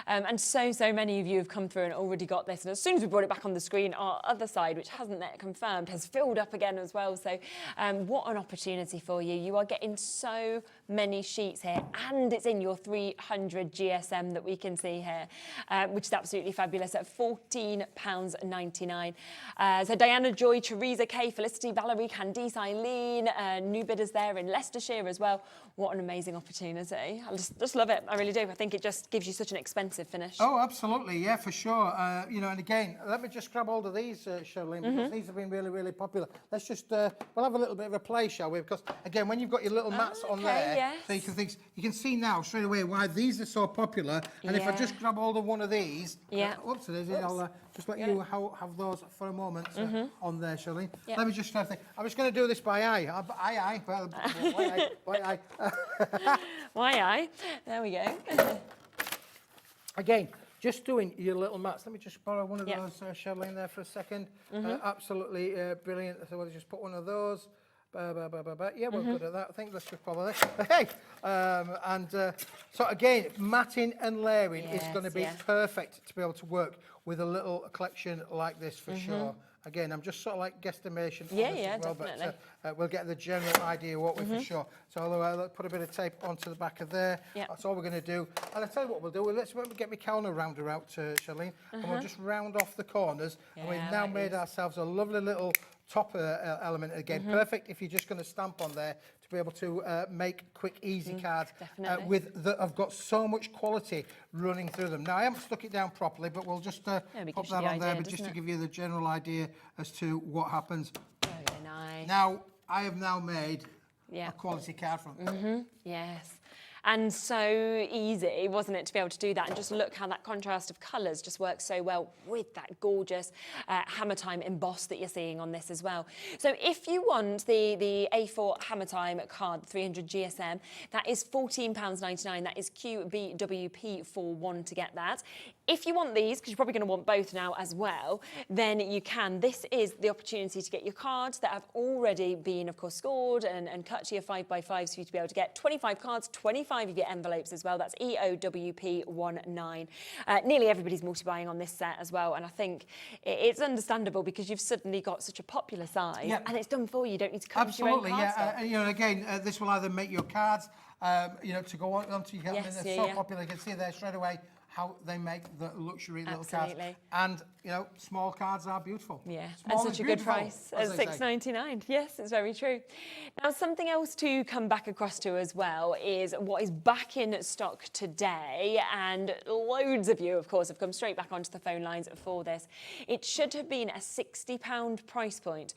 and so many of you have come through and already got this. And as soon as we brought it back on the screen, our other side, which hasn't yet confirmed, has filled up again as well. So what an opportunity for you. You are getting so many sheets here, and it's in your 300 GSM that we can see here, which is absolutely fabulous at £14.99. So Diana, Joy, Teresa, Kay, Felicity, Valerie, Candice, Eileen, new bidders there in Leicestershire as well. What an amazing opportunity. I just love it. I really do. I think it just gives you such an expensive finish. Oh, absolutely. Yeah, for sure. You know, and again, let me just grab hold of these, Charlene, because these have been really, really popular. Let's just, we'll have a little bit of a play, shall we? Because, again, when you've got your little mats on there, so you can see now straight away why these are so popular. And if I just grab hold of one of these, whoops, I'll just let you have those for a moment on there, Charlene. Let me just try to think. I'm just going to do this by eye. Why eye? There we go. Again, just doing your little mats. Let me just borrow one of those, Charlene, there for a second. Absolutely brilliant. So we'll just put one of those. Yeah, we're good at that. I think that's just probably okay. So again, matting and layering is going to be perfect to be able to work with a little collection like this for sure. Again, I'm just sort of like guesstimation on this as well, definitely. but we'll get the general idea what we're for sure. So I'll put a bit of tape onto the back of there. That's all we're going to do. And I'll tell you what we'll do. Let's get my counter rounder out, Charlene, and we'll just round off the corners. And we've now made ourselves a lovely little top element. Again, perfect if you're just going to stamp on there to be able to make quick, easy cards I've got so much quality running through them. Now, I haven't stuck it down properly, but we'll just pop that on there, but just to give you the general idea as to what happens. Very nice. Now, I have now made a quality card from it. Yes. And so easy, wasn't it, to be able to do that? And just look how that contrast of colours just works so well with that gorgeous Hammer Time emboss that you're seeing on this as well. So if you want the A4 Hammer Time card, 300 GSM, that is £14.99. That is QBWP41 to get that. If you want these, because you're probably going to want both now as well, then you can. This is the opportunity to get your cards that have already been, of course, scored and cut to your 5x5 for you to be able to get 25 cards, 25 of your envelopes as well. That's EOWP19. Nearly everybody's multi-buying on this set as well, and I think it's understandable because you've suddenly got such a popular size, and it's done for you. You don't need to cut your own card stock. You know, again, this will either make your cards, you know, to go on to your cards. They're so popular. You can see there straight away how they make the luxury little cards. And, you know, small cards are beautiful. Yeah, small and such a good price at £6.99. Yes, it's very true. Now, something else to come back across to as well is what is back in stock today, and loads of you, of course, have come straight back onto the phone lines for this. It should have been a £60 price point.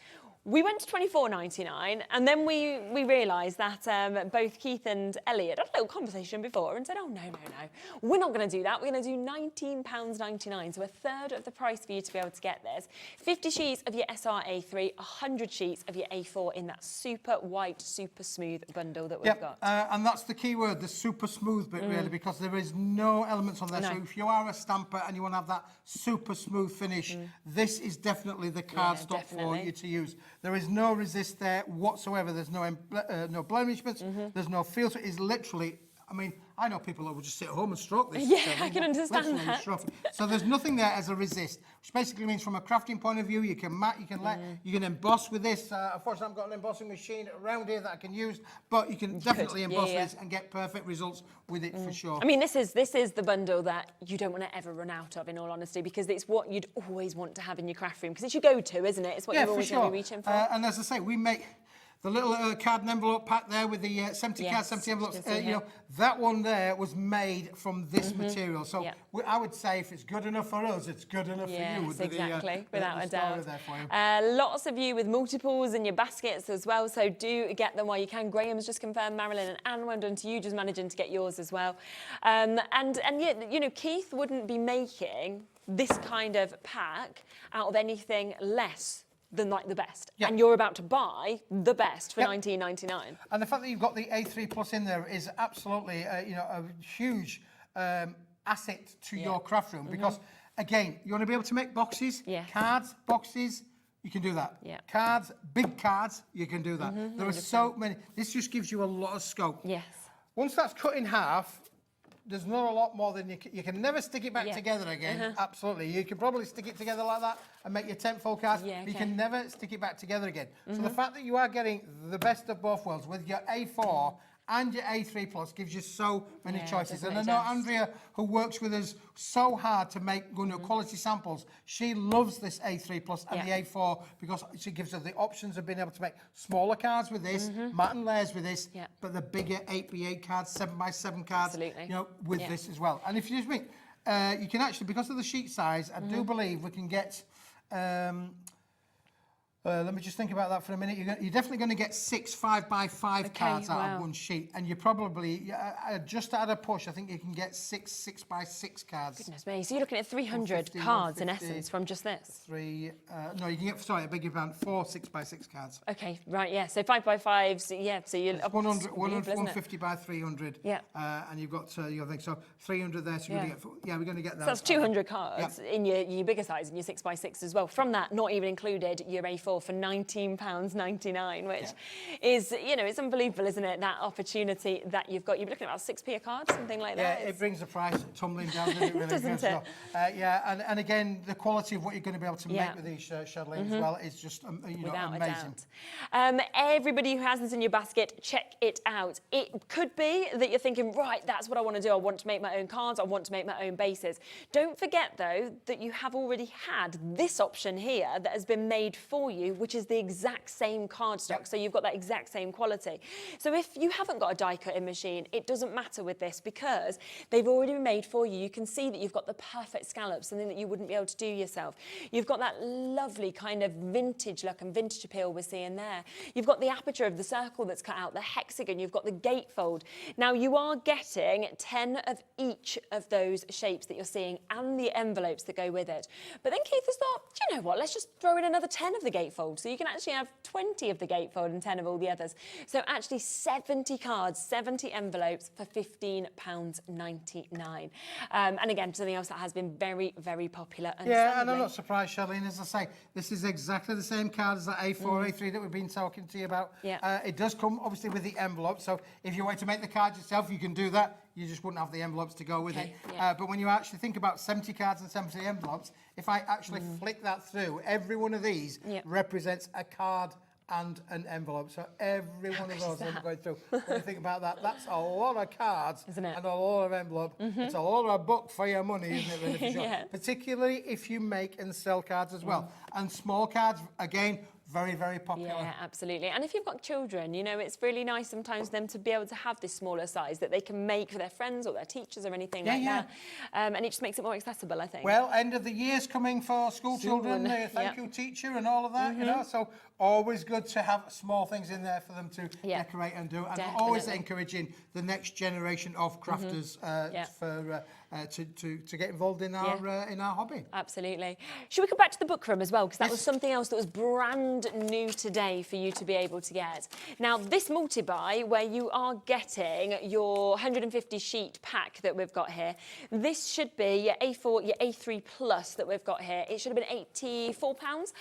We went to £24.99, and then we realised that both Keith and Elliot had a little conversation before and said, oh, no, we're not going to do that. We're going to do £19.99, so a third of the price for you to be able to get this. 50 sheets of your SRA3, 100 sheets of your A4 in that super white, super smooth bundle that we've got. And that's the key word, the super smooth bit, really, because there is no elements on there. So if you are a stamper and you want to have that super smooth finish, this is definitely the card stock for you to use. There is no resist there whatsoever. There's no blemishments. There's no feel. So it's literally, I mean, I know people that will just sit at home and stroke this. Yeah, I can understand that. So there's nothing there as a resist, which basically means from a crafting point of view, you can mat, you can you can emboss with this. Unfortunately, I've got an embossing machine around here that I can use, but you can definitely emboss with this and get perfect results with it for sure. I mean, this is the bundle that you don't want to ever run out of, in all honesty, because it's what you'd always want to have in your craft room, because it's your go-to, isn't it? It's what you're always going to be reaching for. And as I say, we make the little card and envelope pack there with the 70 cards, 70 envelopes, you know, that one there was made from this material. So I would say if it's good enough for us, it's good enough for you. Yes, exactly, without a doubt. There for you. Lots of you with multiples in your baskets as well, so do get them while you can. Graham's just confirmed, Marilyn and Anne, well done to you, just managing to get yours as well. And yet, you know, Keith wouldn't be making this kind of pack out of anything less than like the best, and you're about to buy the best for £19.99. And the fact that you've got the A3 Plus in there is absolutely, you know, a huge asset to your craft room, because again, you want to be able to make boxes, cards, boxes. You can do that. Cards, big cards, you can do that. There are so many. This just gives you a lot of scope. Yes. Once that's cut in half, there's not a lot more than you can never stick it back together again. Absolutely. You can probably stick it together like that and make your 10 full cards, but you can never stick it back together again. So the fact that you are getting the best of both worlds with your A4 and your A3 Plus gives you so many choices. And I it know just? Andrea, who works with us so hard to make quality samples, she loves this A3 Plus and the A4 because she gives her the options of being able to make smaller cards with this, matte and layers with this, but the bigger 8x8 cards, 7x7 cards, with this as well. And if you just think, you can actually, because of the sheet size, I do believe we can get. Let me just think about that for a minute. You're definitely going to get 6 5x5 cards out of one sheet, and you probably just at a push. I think you can get 6 6x6 cards. Goodness me! So you're looking at 300 cards in essence from just this. No, you can get. Sorry, I beg your pardon. 4 6x6 cards. Okay, right, yeah. So 5x5s, yeah. So you're up 100, 150 by 300. Yeah. And you've got your thing. So 300 there. So we're going to get that. So that's 200 cards in your bigger size and your 6x6 as well. From that, not even included your A4 for £19.99, which is, it's unbelievable, isn't it? That opportunity that you've got. You're looking at about 6p a card, something like that. Yeah, it brings the price tumbling down, doesn't it? Really? Doesn't it? And again, the quality of what you're going to be able to make with these Chatelaine as well is just, Without amazing. A doubt. Everybody who has this in your basket, check it out. It could be that you're thinking, right, that's what I want to do. I want to make my own cards. I want to make my own bases. Don't forget, though, that you have already had this option here that has been made for you, which is the exact same cardstock. So you've got that exact same quality. So if you haven't got a die cutting machine, it doesn't matter with this because they've already been made for you. You can see that you've got the perfect scallop, something that you wouldn't be able to do yourself. You've got that lovely kind of vintage look and vintage appeal we're seeing there. You've got the aperture of the circle that's cut out, the hexagon, you've got the gatefold. Now you are getting 10 of each of those shapes that you're seeing and the envelopes that go with it. But then Keith has thought, do you know what, let's just throw in another 10 of the gatefold. So you can actually have 20 of the gatefold and 10 of all the others. So actually 70 cards, 70 envelopes for £15.99. And again, something else that has been very, very popular. And and I'm not surprised, Charlene, as I say, this is exactly the same card as that A4, A3 that we've been talking to you about. It does come, obviously, with the envelope. So if you want to make the cards yourself, you can do that. You just wouldn't have the envelopes to go with it. But when you actually think about 70 cards and 70 envelopes, if I actually flick that through, every one of these represents a card and an envelope. So every one of those that we're going through, when you think about that, that's a lot of cards, isn't it? And a lot of envelope. It's a lot of buck for your money, isn't it, really, for sure? Particularly if you make and sell cards as well. And small cards, again, very, very popular. Yeah, absolutely. And if you've got children, it's really nice sometimes for them to be able to have this smaller size that they can make for their friends or their teachers or anything like that. And it just makes it more accessible, I think. Well, end of the year's coming for school children. Thank you, teacher, and all of that, So always good to have small things in there for them to decorate and do. And always encouraging the next generation of crafters to get involved in our hobby. Absolutely. Should we come back to the book room as well? Because that was something else that was brand new today for you to be able to get. Now, this multi-buy, where you are getting your 150 sheet pack that we've got here, this should be your A4, your A3 Plus that we've got here. It should have been £84.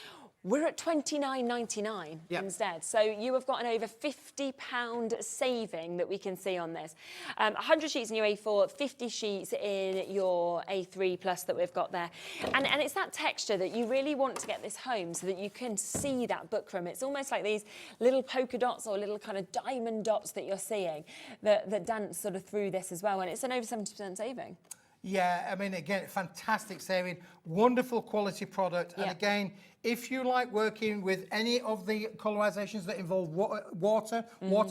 We're at £29.99 instead. So you have got an over £50 saving that we can see on this. 100 sheets in your A4, 50 sheets in your A3 Plus that we've got there. And it's that texture that you really want to get this home so that you can see that book room. It's almost like these little polka dots or little kind of diamond dots that you're seeing that dance sort of through this as well. And it's an over 70% saving. Yeah, I mean, again, fantastic saving, wonderful quality product. And again, if you like working with any of the colorizations that involve water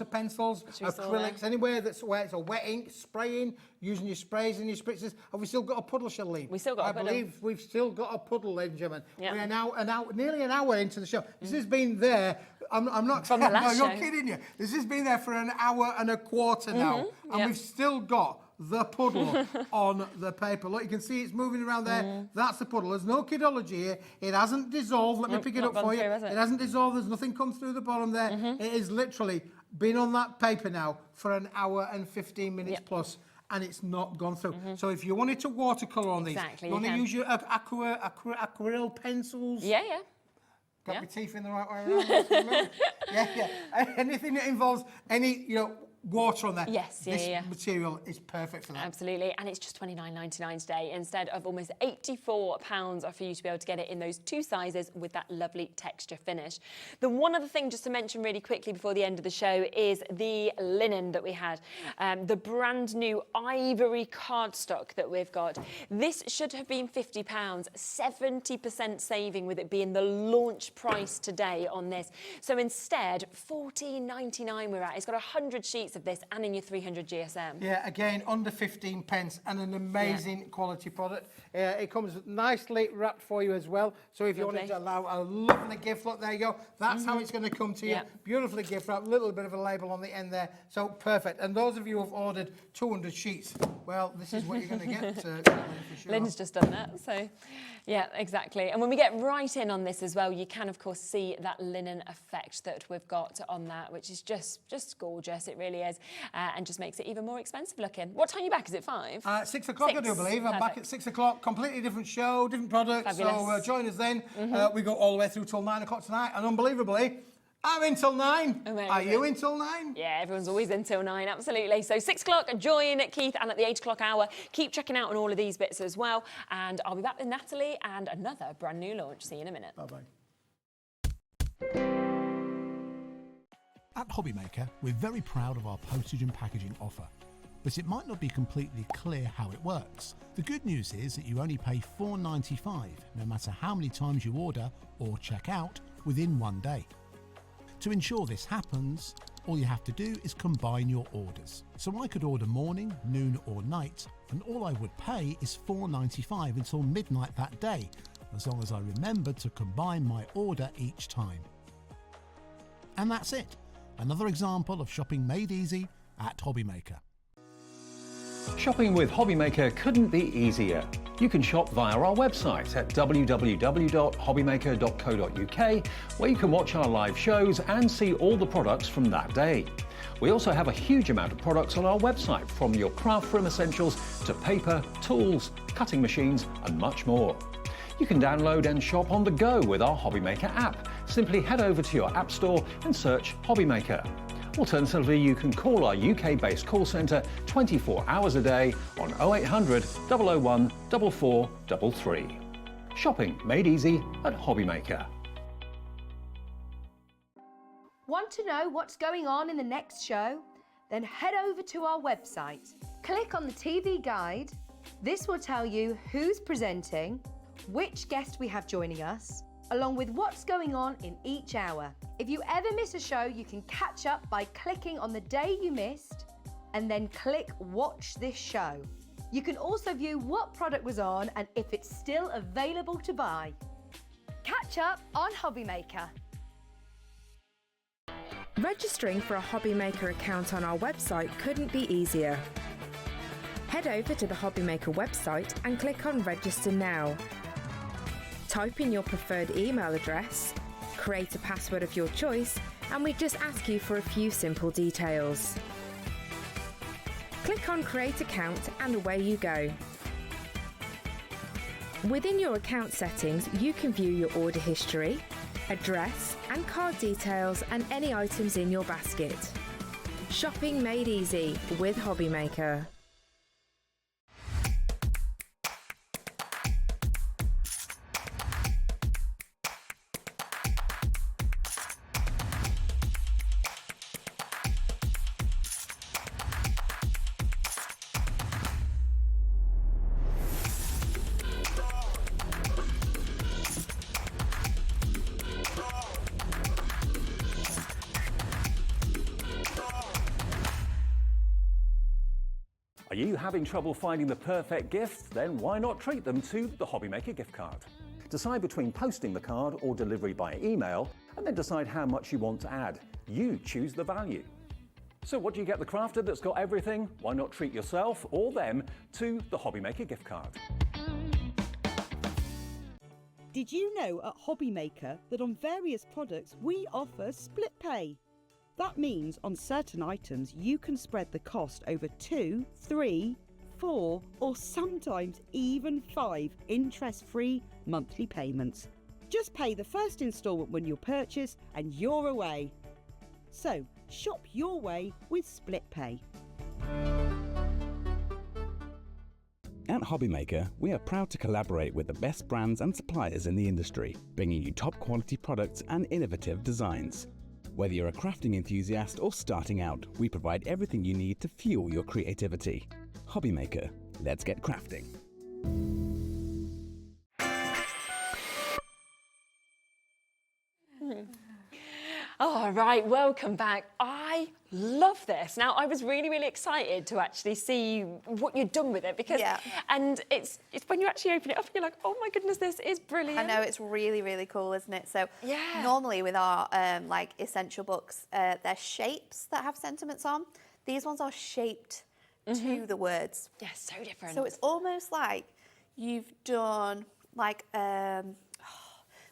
pencils, acrylics, anywhere where it's a wet ink, spraying, using your sprays and your spritzers. Have we still got a puddle, Charlene? We still got a puddle. I believe we've still got a puddle, ladies and gentlemen. We are now nearly an hour into the show. This has been there. I'm not from the last no, show. you're kidding you. This has been there for an hour and a quarter now, and we've still got the puddle on the paper. Look, you can see it's moving around there. That's the puddle. There's no kidology here. It hasn't dissolved. Let me pick it up for you. It hasn't dissolved. There's nothing come through the bottom there. It has literally been on that paper now for an hour and 15 minutes plus, and it's not gone through. So if you wanted to watercolour on these, you want to use your aquarelle pencils. Got my teeth in the right way around. Anything that involves any, water on there. Yes, yeah, This material is perfect for that. Absolutely, and it's just $29.99 today instead of almost £84 for you to be able to get it in those two sizes with that lovely texture finish. The one other thing just to mention really quickly before the end of the show is the linen that we had, the brand new ivory cardstock that we've got. This should have been £50, 70% saving with it being the launch price today on this. So instead, $14.99 we're at. It's got 100 sheets of this and in your 300 GSM. Yeah, again, under 15 pence and an amazing quality product. It comes nicely wrapped for you as well. So if you wanted to allow a lovely gift, look, there you go. That's how it's going to come to you. Beautifully gift wrapped, little bit of a label on the end there. So perfect. And those of you who have ordered 200 sheets, well, this is what you're going to get. For sure. Lynn's just done that, so yeah, exactly. And when we get right in on this as well, you can of course see that linen effect that we've got on that, which is just gorgeous. It really is, and just makes it even more expensive looking. What time are you back? Is it 5? 6 o'clock, I do believe. I'm back at 6 o'clock. Completely different show, different products. Fabulous. So join us then. We go all the way through till 9 o'clock tonight, and unbelievably, I'm in till 9. Amazing. Are you in till 9? Yeah, everyone's always in till 9, absolutely. So 6 o'clock, join Keith, and at the 8 o'clock hour, keep checking out on all of these bits as well. And I'll be back with Natalie and another brand new launch. See you in a minute. Bye-bye. At Hobbymaker, we're very proud of our postage and packaging offer, but it might not be completely clear how it works. The good news is that you only pay $4.95 no matter how many times you order or check out within 1 day. To ensure this happens, all you have to do is combine your orders. So I could order morning, noon or night, and all I would pay is $4.95 until midnight that day, as long as I remember to combine my order each time. And that's it. Another example of shopping made easy at Hobbymaker. Shopping with Hobbymaker couldn't be easier. You can shop via our website at www.hobbymaker.co.uk, where you can watch our live shows and see all the products from that day. We also have a huge amount of products on our website, from your craft room essentials to paper, tools, cutting machines and much more. You can download and shop on the go with our Hobbymaker app. Simply head over to your app store and search Hobbymaker. Alternatively, you can call our UK-based call centre 24 hours a day on 0800 001 4433. Shopping made easy at Hobbymaker. Want to know what's going on in the next show? Then head over to our website. Click on the TV guide. This will tell you who's presenting, which guest we have joining us, along with what's going on in each hour. If you ever miss a show, you can catch up by clicking on the day you missed and then click Watch This Show. You can also view what product was on and if it's still available to buy. Catch up on Hobbymaker. Registering for a Hobbymaker account on our website couldn't be easier. Head over to the Hobbymaker website and click on Register Now. Type in your preferred email address, create a password of your choice, and we just ask you for a few simple details. Click on Create Account and away you go. Within your account settings, you can view your order history, address and card details and any items in your basket. Shopping made easy with Hobbymaker. Are you having trouble finding the perfect gift? Then why not treat them to the Hobbymaker gift card? Decide between posting the card or delivery by email, and then decide how much you want to add. You choose the value. So what do you get the crafter that's got everything? Why not treat yourself or them to the Hobbymaker gift card? Did you know at Hobbymaker that on various products we offer split pay? That means on certain items you can spread the cost over 2, 3, 4 or sometimes even 5 interest-free monthly payments. Just pay the first instalment when you purchase and you're away. So, Shop your way with Split Pay. At Hobbymaker, we are proud to collaborate with the best brands and suppliers in the industry, bringing you top quality products and innovative designs. Whether you're a crafting enthusiast or starting out, we provide everything you need to fuel your creativity. Hobbymaker, let's get crafting. All right, welcome back. I love this. Now, I was really, really excited to actually see what you'd done with it because, and it's when you actually open it up and you're like, oh my goodness, this is brilliant. I know, it's really, really cool, isn't it? So normally with our like essential books, they're shapes that have sentiments on. These ones are shaped to the words. Yeah, so different. So it's almost like you've done like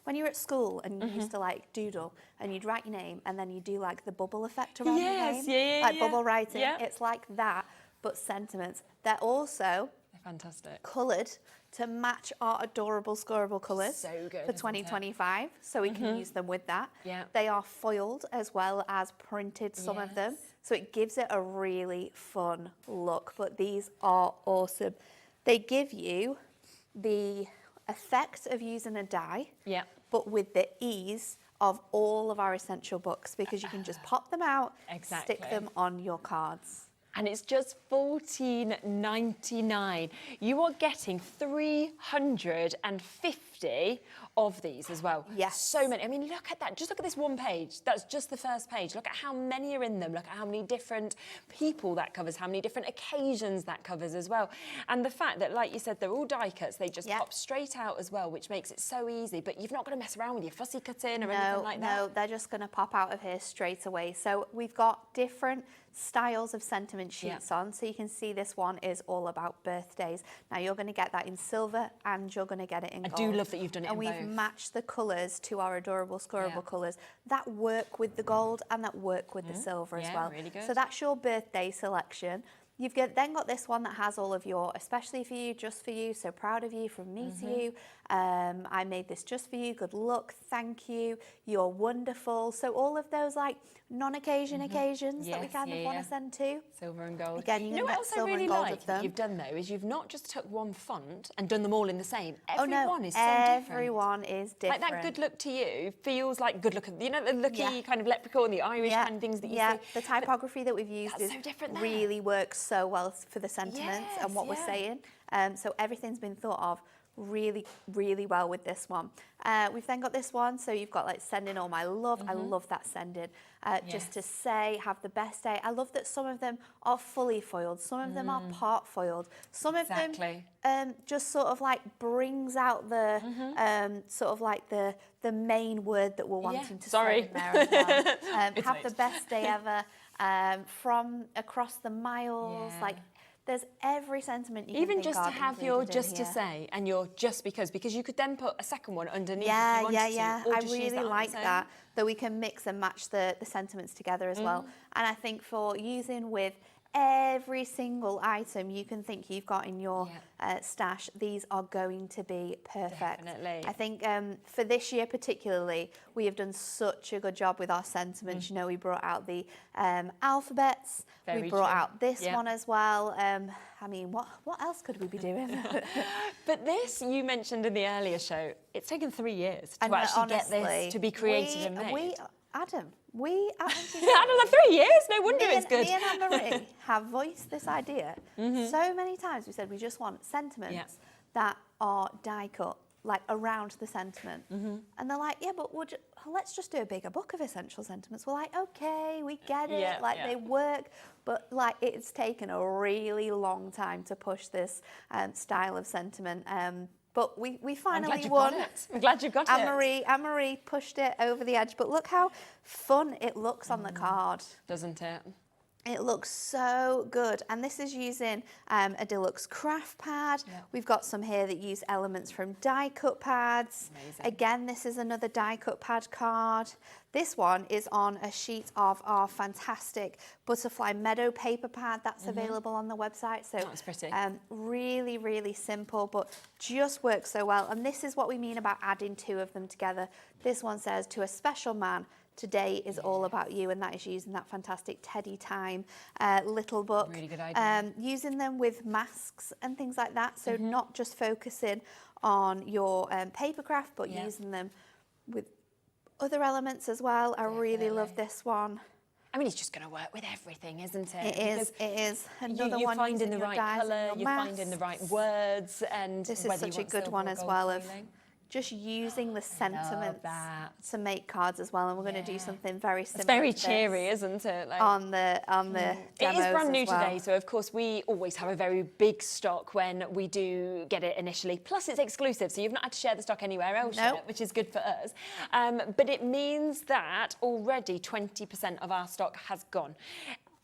when you were at school and you used to like doodle and you'd write your name and then you do like the bubble effect around your name. Like bubble writing. It's like that, but sentiments. They're also fantastic. Coloured to match our adorable scoreable colours for 2025. So we can use them with that. They are foiled as well as printed, some of them. So it gives it a really fun look. But these are awesome. They give you the effect of using a die, but with the ease of all of our essential books, because you can just pop them out, stick them on your cards. And it's just $14.99. You are getting 350 of these as well. Yes. So many. I mean, look at that. Just look at this one page. That's just the first page. Look at how many are in them. Look at how many different people that covers, how many different occasions that covers as well. And the fact that, like you said, they're all die cuts. They just pop straight out as well, which makes it so easy. But you've not got to mess around with your fussy cutting or anything like that. No, they're just going to pop out of here straight away. So we've got different styles of sentiment sheets on. So you can see this one is all about birthdays. Now you're going to get that in silver and you're going to get it in gold. I do love that you've done it in both. And we've matched the colours to our adorable scoreable colours that work with the gold and that work with the silver as well. Really good. So that's your birthday selection. You've then got this one that has all of your, especially for you, just for you, so proud of you, from me to you. I made this just for you, good luck, thank you, you're wonderful. So all of those like non-occasion occasions that we kind of want to send to. Silver and gold. Again, you know can what get else I silver really and gold like of them. you've done though is you've not just took one font and done them all in the same. Everyone is so everyone is different. Like that good look to you feels like good look. You know the looky kind of leprechaun, the Irish kind of things that you see. The typography that we've used is so different really works so well for the sentiments and what we're saying. So everything's been thought of really, really well with this one. We've then got this one, so you've got like sending all my love. I love that sending. Just to say, have the best day. I love that some of them are fully foiled, some of them are part foiled, some of them just sort of like brings out the sort of like the main word that we're wanting to say in there as well. Have the best day ever. From across the miles, like there's every sentiment you can even think just of to have your just here. to say and your just because you could then put a second one underneath if you wanted to, or I just use really that like that we can mix and match the sentiments together as well. And I think for using with every single item you can think you've got in your stash, these are going to be perfect. Definitely. I think for this year particularly, we have done such a good job with our sentiments. You know, we brought out the alphabets, we brought out this one as well. I mean, what else could we be doing? But this, you mentioned in the earlier show, it's taken 3 years to actually get this to be created and made. Adam, Adam, like 3 years? No wonder it's good. Me and Anne-Marie have voiced this idea so many times. We said we just want sentiments that are die cut, like around the sentiment. And they're like, yeah, but let's just do a bigger book of essential sentiments. We're like, okay, we get it, they work. But like it's taken a really long time to push this style of sentiment. But we finally won. I'm glad you got it. Anne-Marie pushed it over the edge. But look how fun it looks on the card. Doesn't it? It looks so good. And this is using a deluxe craft pad. We've got some here that use elements from die cut pads. Amazing. Again, this is another die cut pad card. This one is on a sheet of our fantastic butterfly meadow paper pad that's available on the website. So that's pretty. Really, really simple, but just works so well. And this is what we mean about adding two of them together. This one says, to a special man, today is all about you, and that is using that fantastic Teddy Time little book. Really good idea. Using them with masks and things like that, so not just focusing on your paper craft, but using them with other elements as well. I really love this one. I mean, it's just going to work with everything, isn't it? It is. Another you're one finding the using right your dyes colour, and you're your finding the right masks. words, and This is whether you such a want good silver one or as gold well of foiling. just using the sentiments that. to make cards as well, and we're going to do something very similar. It's very to cheery, this isn't it? Like, on the it demos is brand new as well. today, so of course we always have a very big stock when we do get it initially. Plus it's exclusive, so you've not had to share the stock anywhere else yet, which is good for us. But it means that already 20% of our stock has gone.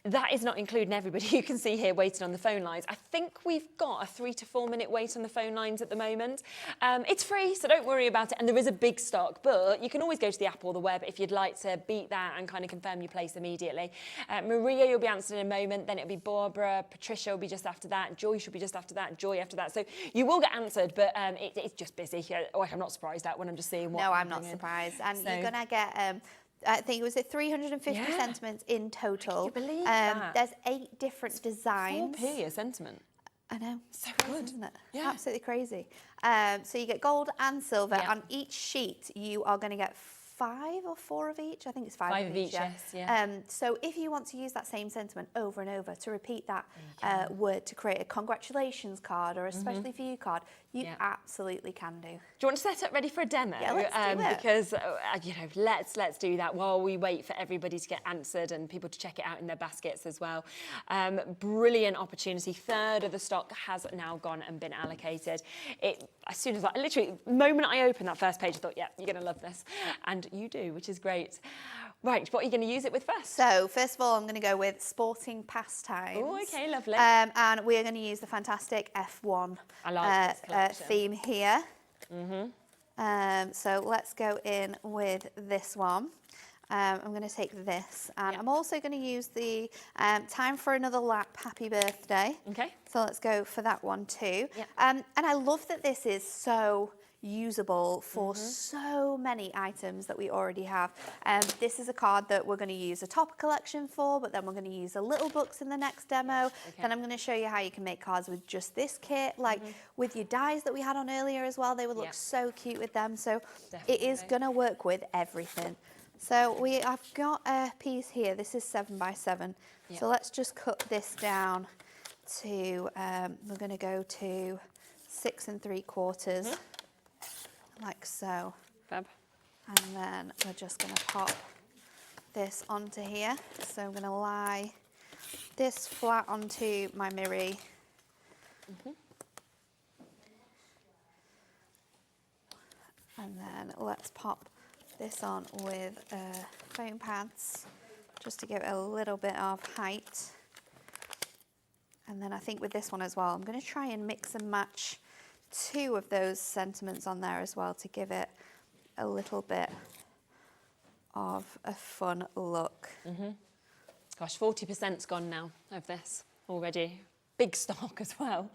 That is not including everybody you can see here waiting on the phone lines. I think we've got a 3 to 4 minute wait on the phone lines at the moment. It's free, so don't worry about it. And there is a big stock, but you can always go to the app or the web if you'd like to beat that and kind of confirm your place immediately. Maria, you'll be answered in a moment. Then it'll be Barbara. Patricia will be just after that. Joyce will be just after that. Joy after that. So you will get answered, but it's just busy. Like, I'm not surprised at when I'm just seeing what. No, I'm not surprised. And you're going to get... I think it was 350 sentiments in total. Can you believe that? There's 8 different designs. 4p a sentiment. I know. So good, isn't it? Yeah. Absolutely crazy. So you get gold and silver. Yeah. On each sheet, you are going to get 5 or 4 of each. I think it's 5 of each. Yeah. So if you want to use that same sentiment over and over to repeat that word to create a congratulations card or a especially for you card, you absolutely can do. Do you want to set up ready for a demo? Yeah, let's do it. Because you know, let's do that while we wait for everybody to get answered and people to check it out in their baskets as well. Brilliant opportunity. 1/3 of the stock has now gone and been allocated. As soon as literally, the moment I opened that first page, I thought, yeah, you're going to love this, and you do, which is great. Right, what are you going to use it with first? So, first of all, I'm going to go with sporting pastimes. Oh, okay, lovely. And we're going to use the fantastic F1 I like this theme here. So let's go in with this one. I'm going to take this, and I'm also going to use the Time for Another Lap Happy Birthday. Okay. So let's go for that one too. And I love that this is so usable for so many items that we already have. This is a card that we're going to use a topper collection for, but then we're going to use the little books in the next demo. Then I'm going to show you how you can make cards with just this kit, like with your dies that we had on earlier as well. They would look so cute with them. So it is going to work with everything. So I've got a piece here. This is 7 by 7. So let's just cut this down to, we're going to go to 6 3/4. Like so. Fab. And then we're just going to pop this onto here. So I'm going to lie this flat onto my mirror. And then let's pop this on with foam pads just to give it a little bit of height. And then I think with this one as well, I'm going to try and mix and match 2 of those sentiments on there as well to give it a little bit of a fun look. Gosh, 40%'s gone now of this already. Big stock as well.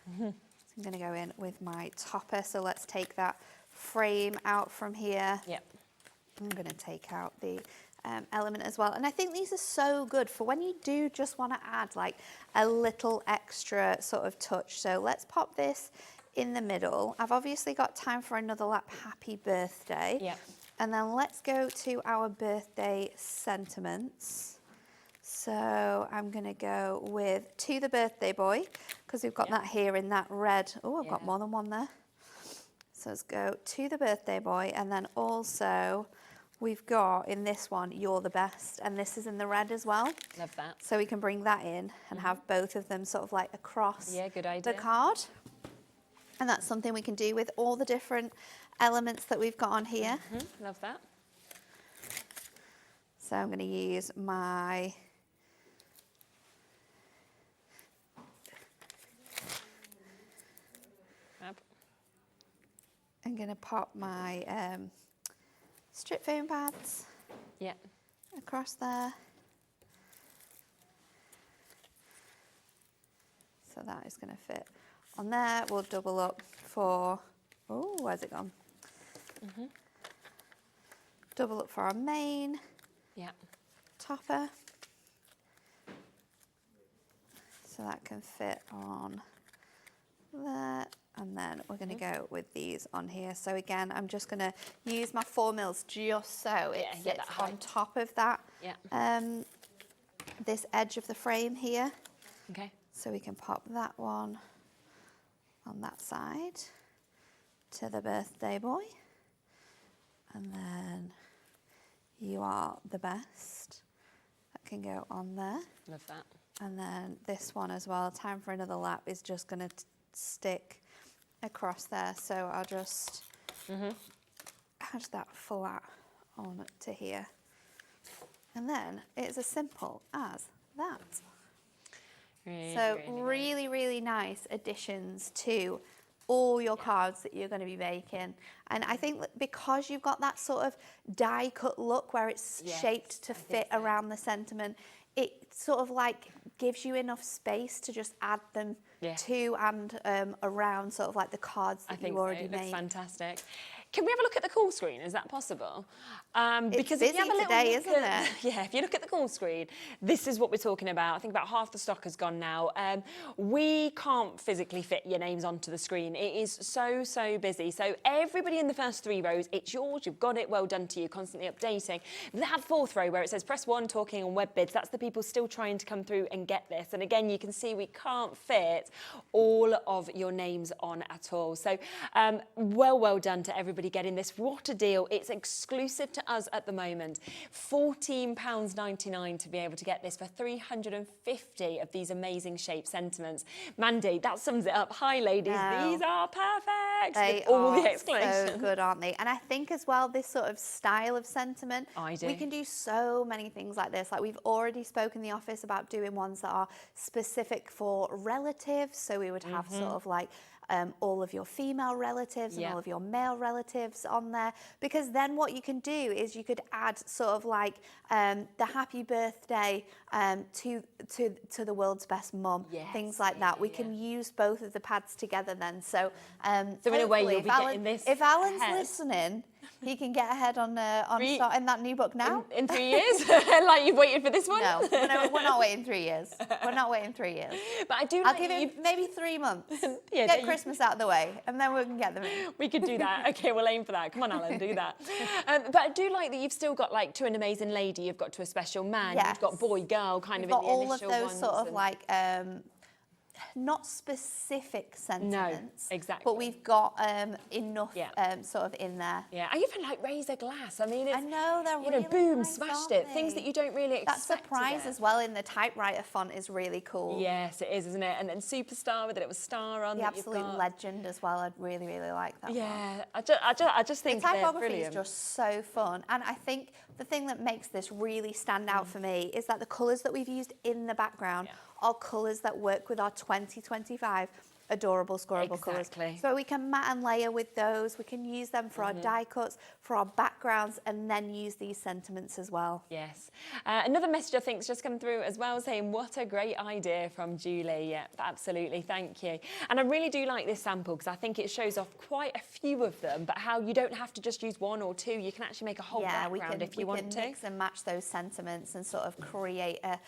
So I'm going to go in with my topper. So let's take that frame out from here. I'm going to take out the element as well. And I think these are so good for when you do just want to add like a little extra sort of touch. So let's pop this in the middle. I've obviously got Time for Another Lap Happy Birthday. And then let's go to our birthday sentiments. So I'm going to go with To the Birthday Boy, because we've got that here in that red. Oh, I've got more than one there. So let's go To the Birthday Boy, and then also we've got in this one, You're the Best, and this is in the red as well. Love that. So we can bring that in and have both of them sort of like across good idea. the card. And that's something we can do with all the different elements that we've got on here. Love that. So I'm going to use my... I'm going to pop my strip foam pads across there. So that is going to fit on there. We'll double up for, oh, where's it gone? double up for our main topper. So that can fit on there. And then we're going to go with these on here. So again, I'm just going to use my 4mm just so it sits on top of that, this edge of the frame here. Okay. So we can pop that one on that side to the birthday boy. And then you are the best. That can go on there. Love that. And then this one as well, time for another lap, is just going to stick across there. So I'll just add that flat on to here. And then it's as simple as that. Really, really nice additions to all your cards that you're going to be making. And I think that because you've got that sort of die cut look where it's shaped to fit around the sentiment, it sort of like gives you enough space to just add them to and around sort of like the cards that you already made. That's fantastic. Can we have a look at the call screen? Is that possible? Because it's busy today, isn't it? Yeah, if you look at the call screen, this is what we're talking about. I think about half the stock has gone now. We can't physically fit your names onto the screen. It is so, so busy. So everybody in the first 3 rows, it's yours, you've got it, well done to you, constantly updating. That 4th row where it says press 1, talking on web bids, that's the people still trying to come through and get this. And again, you can see we can't fit all of your names on at all. So well done to everybody getting this. What a deal. It's exclusive to us at the moment. £14.99 to be able to get this for 350 of these amazing shape sentiments. Mandy, that sums it up. Hi ladies, these are perfect. They all are the exclamations. so good, aren't they? And I think as well, this sort of style of sentiment, we can do so many things like this. Like we've already spoken in the office about doing ones that are specific for relatives. So we would have sort of like all of your female relatives and all of your male relatives on there, because then what you can do is you could add sort of like the happy birthday to the world's best mum, things like that. We can use both of the pads together then. So in a way you'll be getting this if Alan's listening, he can get ahead on starting that new book now. In 3 years? Like you've waited for this one? No, we're not waiting 3 years. We're not waiting 3 years. But I do I'll give him maybe 3 months. Get Christmas out of the way, and then we can get them in. We could do that. Okay, we'll aim for that. Come on, Alan, do that. But I do like that you've still got like to an amazing lady, you've got to a special man, you've got boy, girl, kind of in the initial ones. All of those sort of like not specific sentiments, exactly. but we've got enough sort of in there. Yeah, I even like razor glass. I mean, it's, I know they're really boom, nice, smashed it. Things that you don't really expect. That surprise as well in the typewriter font is really cool. Yes, it is, isn't it? And then superstar with a little star on. The absolute legend as well. I'd really, really like that. Yeah, I just think the typography they're is just so fun, and I think the thing that makes this really stand out for me is that the colours that we've used in the background are colours that work with our 2025 adorable scorable colours. So we can matte and layer with those. We can use them for our die cuts, for our backgrounds, and then use these sentiments as well. Yes. Another message I think has just come through as well, saying what a great idea from Julie. Yeah, absolutely. Thank you. And I really do like this sample because I think it shows off quite a few of them, but how you don't have to just use 1 or 2. You can actually make a whole background if you want to. We can mix and match those sentiments and sort of create a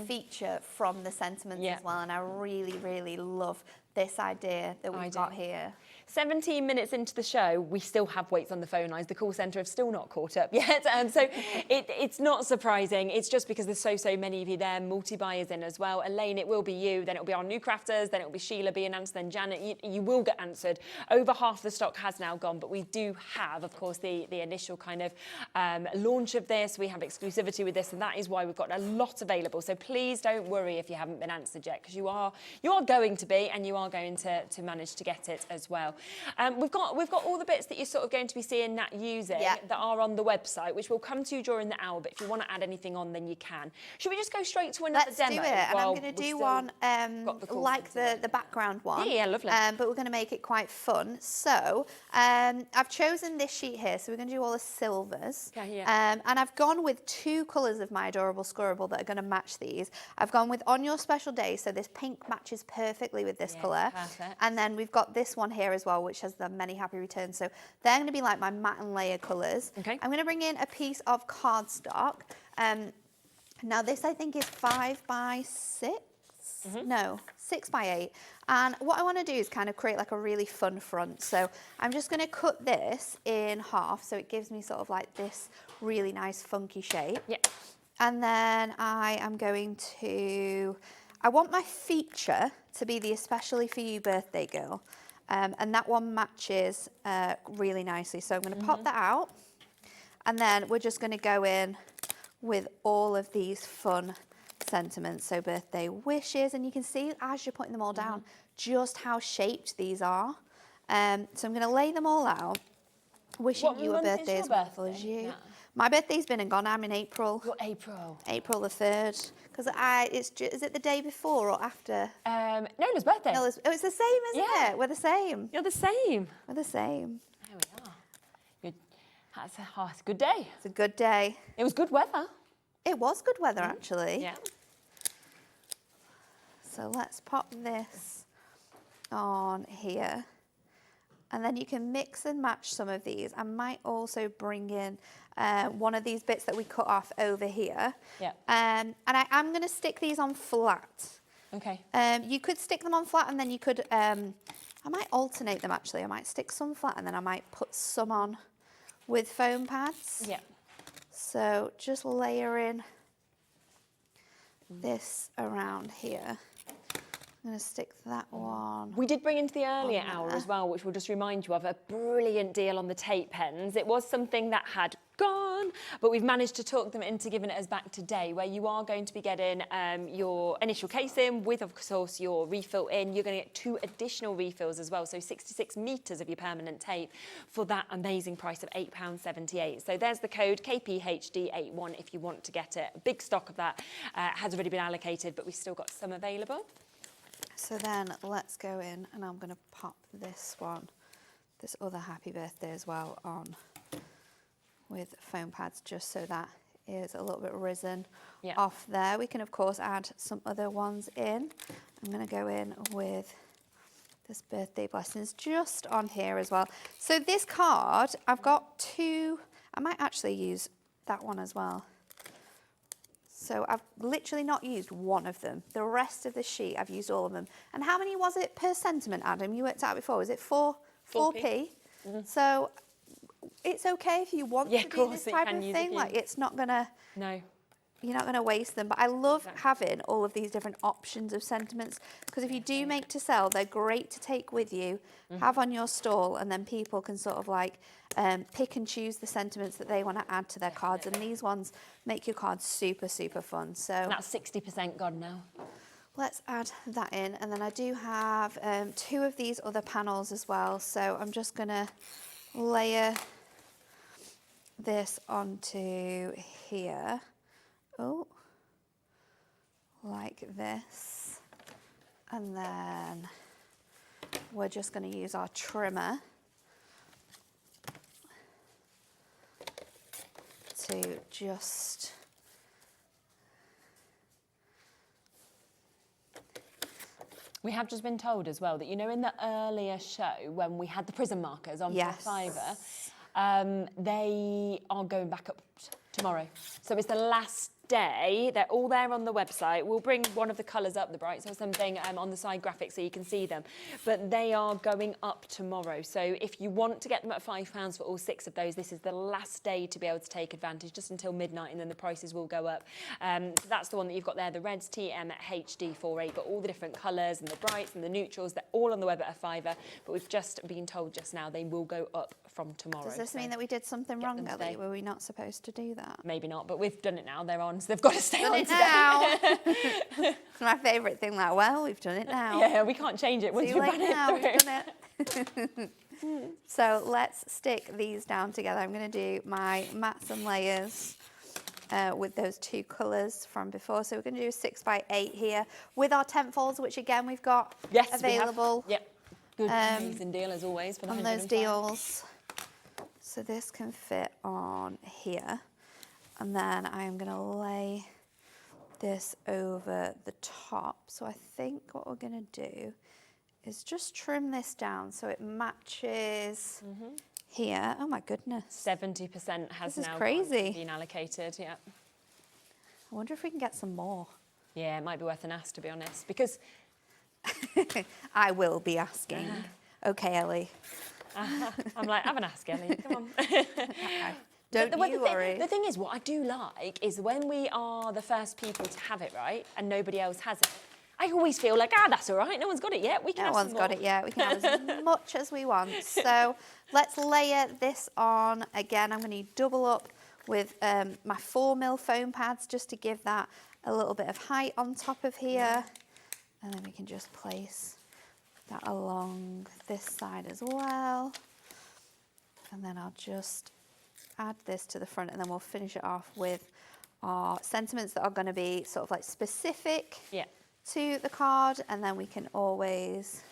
feature from the sentiments as well. And I really, really love this idea that we've got here. 17 minutes into the show, we still have waits on the phone lines. The call centre have still not caught up yet. So it's not surprising. It's just because there's so many of you there, multi-buyers in as well. Elaine, it will be you, then it'll be our new crafters, then it'll be Sheila being answered, then Janet. You will get answered. Over half the stock has now gone, but we do have, of course, the initial kind of launch of this. We have exclusivity with this, and that is why we've got a lot available. So please don't worry if you haven't been answered yet, because you are going to be, and you are going to manage to get it as well. We've got all the bits that you're sort of going to be seeing Nat using that are on the website, which we'll come to during the hour, but if you want to add anything on, then you can. Should we just go straight to another demo? Let's do it, and I'm going to do one like the background one. Yeah, lovely. But we're going to make it quite fun. So I've chosen this sheet here, so we're going to do all the silvers. Okay, yeah. And I've gone with 2 colours of my adorable scorable that are going to match these. I've gone with On Your Special Day, so this pink matches perfectly with this colour. Perfect. And then we've got this one here as as well, which has the many happy returns. So they're going to be like my matte and layer colours. Okay. I'm going to bring in a piece of cardstock. Now this I think is 5 by 6. No, 6 by 8. And what I want to do is kind of create like a really fun front. So I'm just going to cut this in half so it gives me sort of like this really nice funky shape. Yeah. And then I am going to, I want my feature to be the especially for you birthday girl. And that one matches really nicely. So I'm going to pop that out. And then we're just going to go in with all of these fun sentiments. So birthday wishes. And you can see as you're putting them all down, just how shaped these are. So I'm going to lay them all out. Wishing you a birthday as wonderful as you. Yeah. My birthday's been and gone. I'm in April. What April? April the 3rd. Because is it the day before or after? Nola's birthday. It's the same, isn't it? We're the same. You're the same. We're the same. There we are. Good. It's a good day. It's a good day. It was good weather. It was good weather, actually. Yeah. So let's pop this on here. And then you can mix and match some of these. I might also bring in one of these bits that we cut off over here. Yeah. And I am going to stick these on flat. Okay. You could stick them on flat and then you could, I might alternate them actually. I might stick some flat and then I might put some on with foam pads. Yeah. So just layer in this around here. I'm going to stick that one. We did bring into the earlier hour as well, which we'll just remind you of, a brilliant deal on the tape pens. It was something that had gone, but we've managed to talk them into giving it us back today, where you are going to be getting your initial case in with, of course, your refill in. You're going to get 2 additional refills as well, so 66 metres of your permanent tape for that amazing price of £8.78. So there's the code KPHD81 if you want to get it. A big stock of that has already been allocated, but we've still got some available. So then let's go in and I'm going to pop this one, this other happy birthday as well on with foam pads just so that is a little bit risen off there. We can of course add some other ones in. I'm going to go in with this birthday blessings just on here as well. So this card, I've got 2, I might actually use that one as well. So I've literally not used one of them. The rest of the sheet, I've used all of them. And how many was it per sentiment, Adam? You worked out before. Was it 4p? Mm-hmm. So it's okay if you want to do this type of thing. Like it's not gonna. No. You're not going to waste them. But I love having all of these different options of sentiments because if you do make to sell, they're great to take with you, have on your stall, and then people can sort of like pick and choose the sentiments that they want to add to their cards. And these ones make your cards super, super fun. So that's 60% gone now. Let's add that in. And then I do have 2 of these other panels as well. So I'm just going to layer this onto here. Oh, like this. And then we're just going to use our trimmer to just We have just been told as well that, you know, in the earlier show when we had the prism markers on for £5, they are going back up tomorrow. So it's the last day. They're all there on the website. We'll bring one of the colours up, the brights or something, on the side graphic so you can see them. But they are going up tomorrow. So if you want to get them at £5 for all 6 of those, this is the last day to be able to take advantage, just until midnight, and then the prices will go up. So that's the one that you've got there, the reds TM at HD48, but all the different colours and the brights and the neutrals, they're all on the web at a £5. But we've just been told just now they will go up from tomorrow. Does this mean that we did something wrong, Ellie? Were we not supposed to do that? Maybe not, but we've done it now. They're on, so they've got to stay on it now. It's my favourite thing. Like, well, we've done it now. Yeah, we can't change it once we've done it. So let's stick these down together. I'm going to do my mats and layers with those 2 colours from before. So we're going to do a 6x8 here with our tent folds, which again we've got available. Yep. Good, amazing deal as always for the on those deals. So this can fit on here, and then I am going to lay this over the top. So I think what we're going to do is just trim this down so it matches here. Oh my goodness. 70% has This is now crazy. been allocated, yeah. I wonder if we can get some more. Yeah, it might be worth an ask, to be honest, because... I will be asking. Okay, Ellie. I'm like, have an ask, Ellie, come on. Don't you worry. The thing is, what I do like is when we are the first people to have it, right, and nobody else has it, I always feel like, that's all right, no one's got it yet, we can have some more. No one's got it yet, we can have as much as we want. So let's layer this on. Again, I'm going to double up with my 4mm foam pads just to give that a little bit of height on top of here. And then we can just place that along this side as well. And then I'll just add this to the front, and then we'll finish it off with our sentiments that are going to be sort of like specific to the card, and then we can always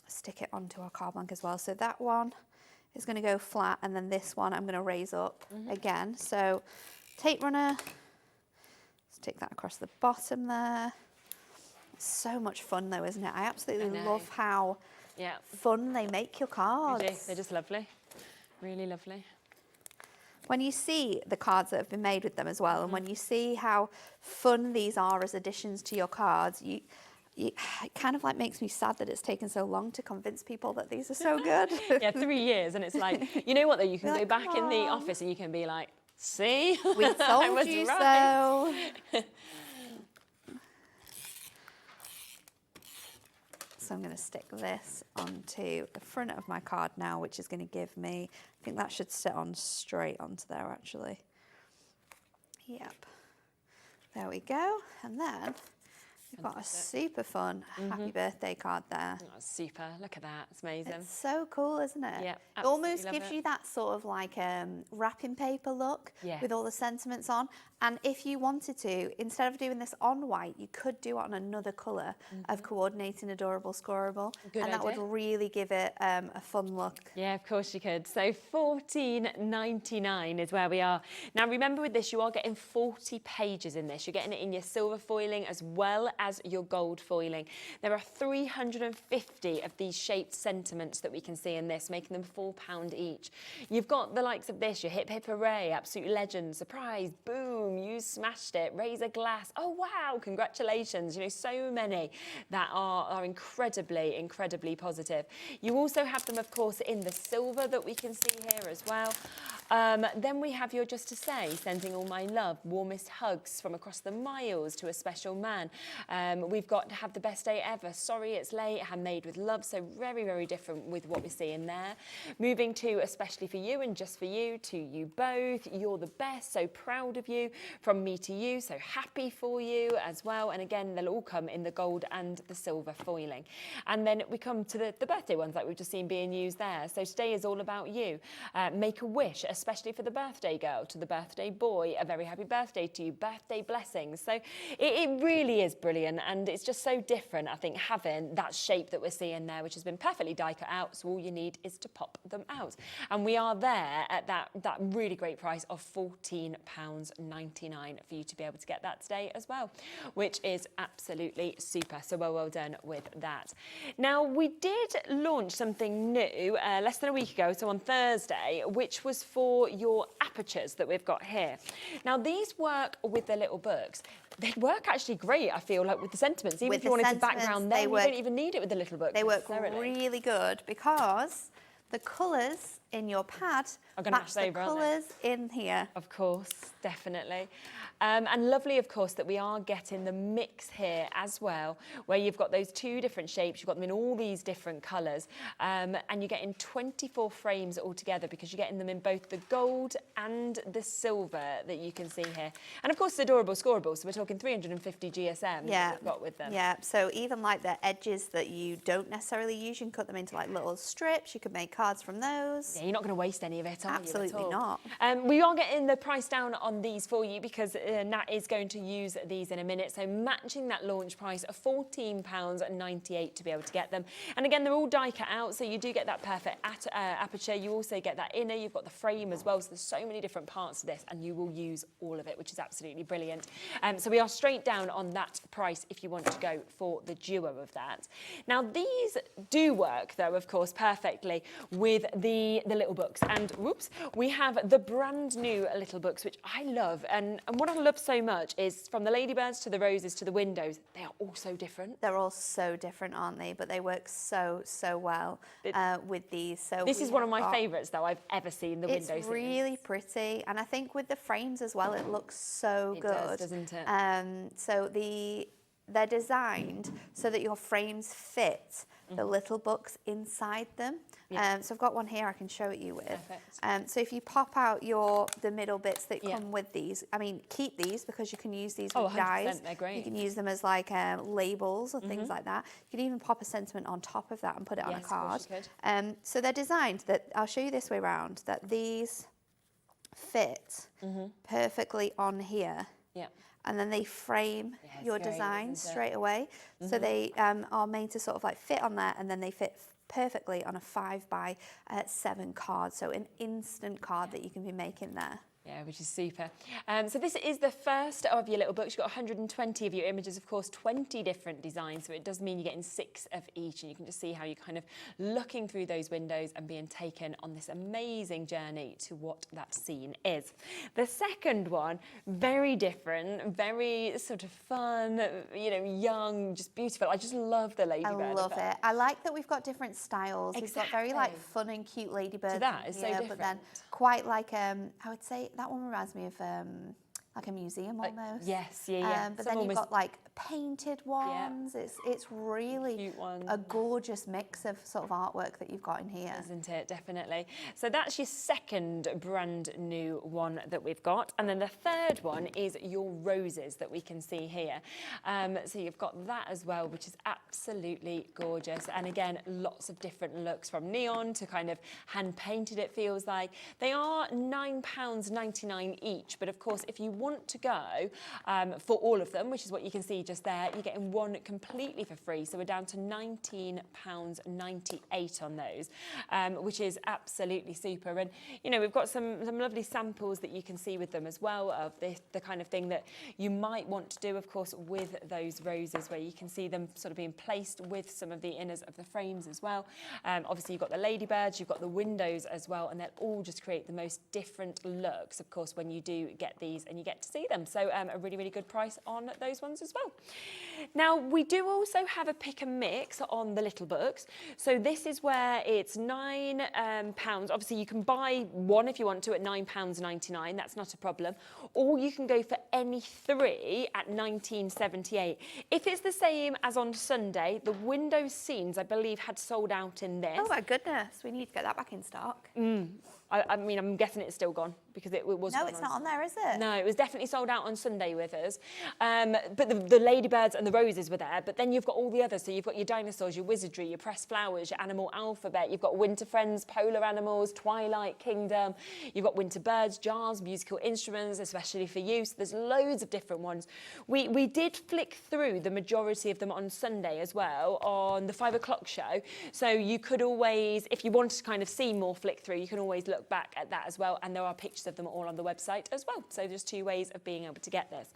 stick it onto our card blank as well. So that one is going to go flat, and then this one I'm going to raise up again. So tape runner, stick that across the bottom there. It's so much fun though, isn't it? I absolutely love how fun they make your cards. They do. They're just lovely. Really lovely. When you see the cards that have been made with them as well, and when you see how fun these are as additions to your cards, it kind of like makes me sad that it's taken so long to convince people that these are so good. Yeah, 3 years, and it's like, you know what though, you can go back in the office and you can be like, see? We told you so. So I'm going to stick this onto the front of my card now, which is going to give me, I think that should sit on straight onto there actually. Yep. There we go. And then we've got a super fun happy birthday card there. Oh, super. Look at that. It's amazing. It's so cool, isn't it? Yeah, it almost gives you that sort of like wrapping paper look with all the sentiments on. And if you wanted to, instead of doing this on white, you could do it on another colour of coordinating adorable scoreable. Good and that idea. would really give it a fun look. Yeah, of course you could. So $14.99 is where we are. Now remember with this, you are getting 40 pages in this. You're getting it in your silver foiling as well as your gold foiling. There are 350 of these shaped sentiments that we can see in this, making them £4 each. You've got the likes of this, your Hip Hip Hooray, Absolute Legend, Surprise, Boom, You Smashed It, Razor Glass, oh wow, congratulations. You know, so many that are incredibly, incredibly positive. You also have them, of course, in the silver that we can see here as well. Then we have your Just to Say, sending all my love, warmest hugs from across the miles to a special man. We've got Have the Best Day Ever, Sorry It's Late, Handmade with Love, so very, very different with what we see in there. Moving to Especially for You and Just for You, To You Both, You're the Best, so proud of you, From Me to You, so happy for you as well. And again, they'll all come in the gold and the silver foiling. And then we come to the birthday ones like we've just seen being used there. So today is all about you. Make a wish, especially for the birthday girl, to the birthday boy, a very happy birthday to you, birthday blessings. So it really is brilliant, and it's just so different, I think, having that shape that we're seeing there, which has been perfectly die cut out, so all you need is to pop them out. And we are there at that really great price of £14.99 for you to be able to get that today as well, which is absolutely super. So well done with that. Now, we did launch something new less than a week ago, so on Thursday, which was for your apertures that we've got here. Now, these work with the little books. They work actually great, I feel, like with the sentiments. Even if you wanted to background them, you don't even need it with the little book. They work really good because the colours in your pad match the colours in here. Of course, definitely. And lovely, of course, that we are getting the mix here as well, where you've got those two different shapes, you've got them in all these different colours, and you're getting 24 frames altogether because you're getting them in both the gold and the silver that you can see here. And of course, it's adorable scoreable, so we're talking 350 GSM that we've got with them. Yeah, so even like the edges that you don't necessarily use, you can cut them into like little strips, you could make cards from those. Yeah, you're not going to waste any of it, are you? Absolutely not. We are getting the price down on these for you because Nat is going to use these in a minute. So matching that launch price of £14.98 to be able to get them. And again, they're all die cut out, so you do get that perfect aperture. You also get that inner. You've got the frame as well. So there's so many different parts to this, and you will use all of it, which is absolutely brilliant. So we are straight down on that price if you want to go for the duo of that. Now these do work though, of course, perfectly with the little books. And whoops, we have the brand new little books, which I love. And what I love so much is from the ladybirds to the roses to the windows, they are all so different. They're all so different, aren't they? But they work so well with these. So this is one of my favourites though I've ever seen, the windows. It's really pretty, and I think with the frames as well, it looks so good. It does, doesn't it? So they're designed so that your frames fit the little books inside them. Yeah. So I've got one here I can show it you with. Perfect. So if you pop out the middle bits that come with these, I mean, keep these because you can use these with 100%, dies. they're great. You can use them as like labels or things like that. You can even pop a sentiment on top of that and put it on a card. Of course you could. So they're designed that, I'll show you this way around, that these fit perfectly on here. Yeah. And then they frame your great, design isn't it? straight away. So they are made to sort of like fit on there, and then they fit perfectly on a 5x7 card. So an instant card that you can be making there. Yeah, which is super. So this is the first of your little books. You've got 120 of your images, of course, 20 different designs. So it does mean you're getting 6 of each. And you can just see how you're kind of looking through those windows and being taken on this amazing journey to what that scene is. The second one, very different, very sort of fun, you know, young, just beautiful. I just love the ladybird. I love it. I like that we've got different styles. Exactly. We've got very like fun and cute ladybirds. So that is so different. But then quite like, I would say that one reminds me of like a museum almost. Yes, yeah. But then you've got like painted ones. Yeah. It's really a gorgeous mix of sort of artwork that you've got in here. Isn't it? Definitely. So that's your second brand new one that we've got. And then the third one is your roses that we can see here. So you've got that as well, which is absolutely gorgeous. And again, lots of different looks from neon to kind of hand painted, it feels like. They are £9.99 each. But of course, if you want to go for all of them, which is what you can see just there, you're getting one completely for free. So we're down to £19.98 on those, which is absolutely super. And, you know, we've got some lovely samples that you can see with them as well of the kind of thing that you might want to do, of course, with those roses, where you can see them sort of being placed with some of the inners of the frames as well. Obviously, you've got the ladybirds, you've got the windows as well, and they'll all just create the most different looks, of course, when you do get these and you get to see them. So a really, really good price on those ones as well. Now, we do also have a pick and mix on the little books. So this is where it's £9. Obviously, you can buy one if you want to at £9.99. That's not a problem. Or you can go for any 3 at £19.78. If it's the same as on Sunday, the window scenes, I believe, had sold out in this. Oh my goodness, we need to get that back in stock. I mean, I'm guessing it's still gone because it was. No, it's not on there, is it? No, it was definitely sold out on Sunday with us. But the ladybirds and the roses were there. But then you've got all the others. So you've got your dinosaurs, your wizardry, your pressed flowers, your animal alphabet. You've got winter friends, polar animals, Twilight Kingdom. You've got winter birds, jars, musical instruments, especially for use. There's loads of different ones. We did flick through the majority of them on Sunday as well on the 5 o'clock show. So you could always, if you wanted to kind of see more flick through, you can always look back at that as well, and there are pictures of them all on the website as well. So there's 2 ways of being able to get this.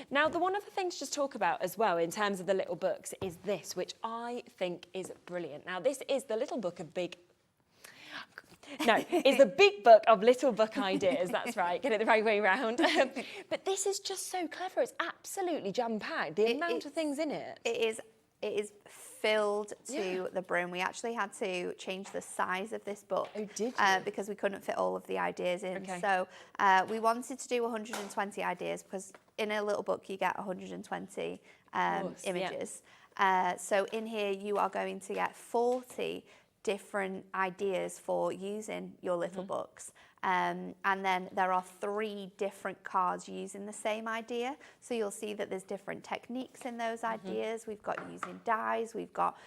Now, the one other thing to just talk about as well in terms of the little books is this, which I think is brilliant. Now, this is the little book of big... No, it's the big book of little book ideas. That's right, get it the right way round. But this is just so clever. It's absolutely jam-packed. The amount of things in it. It is filled to the brim. We actually had to change the size of this book. Oh, did you? Because we couldn't fit all of the ideas in. Okay. So we wanted to do 120 ideas because in a little book you get 120 images. Yeah. So in here you are going to get 40 different ideas for using your little books. And then there are 3 different cards using the same idea. So you'll see that there's different techniques in those ideas. We've got using dies, we've got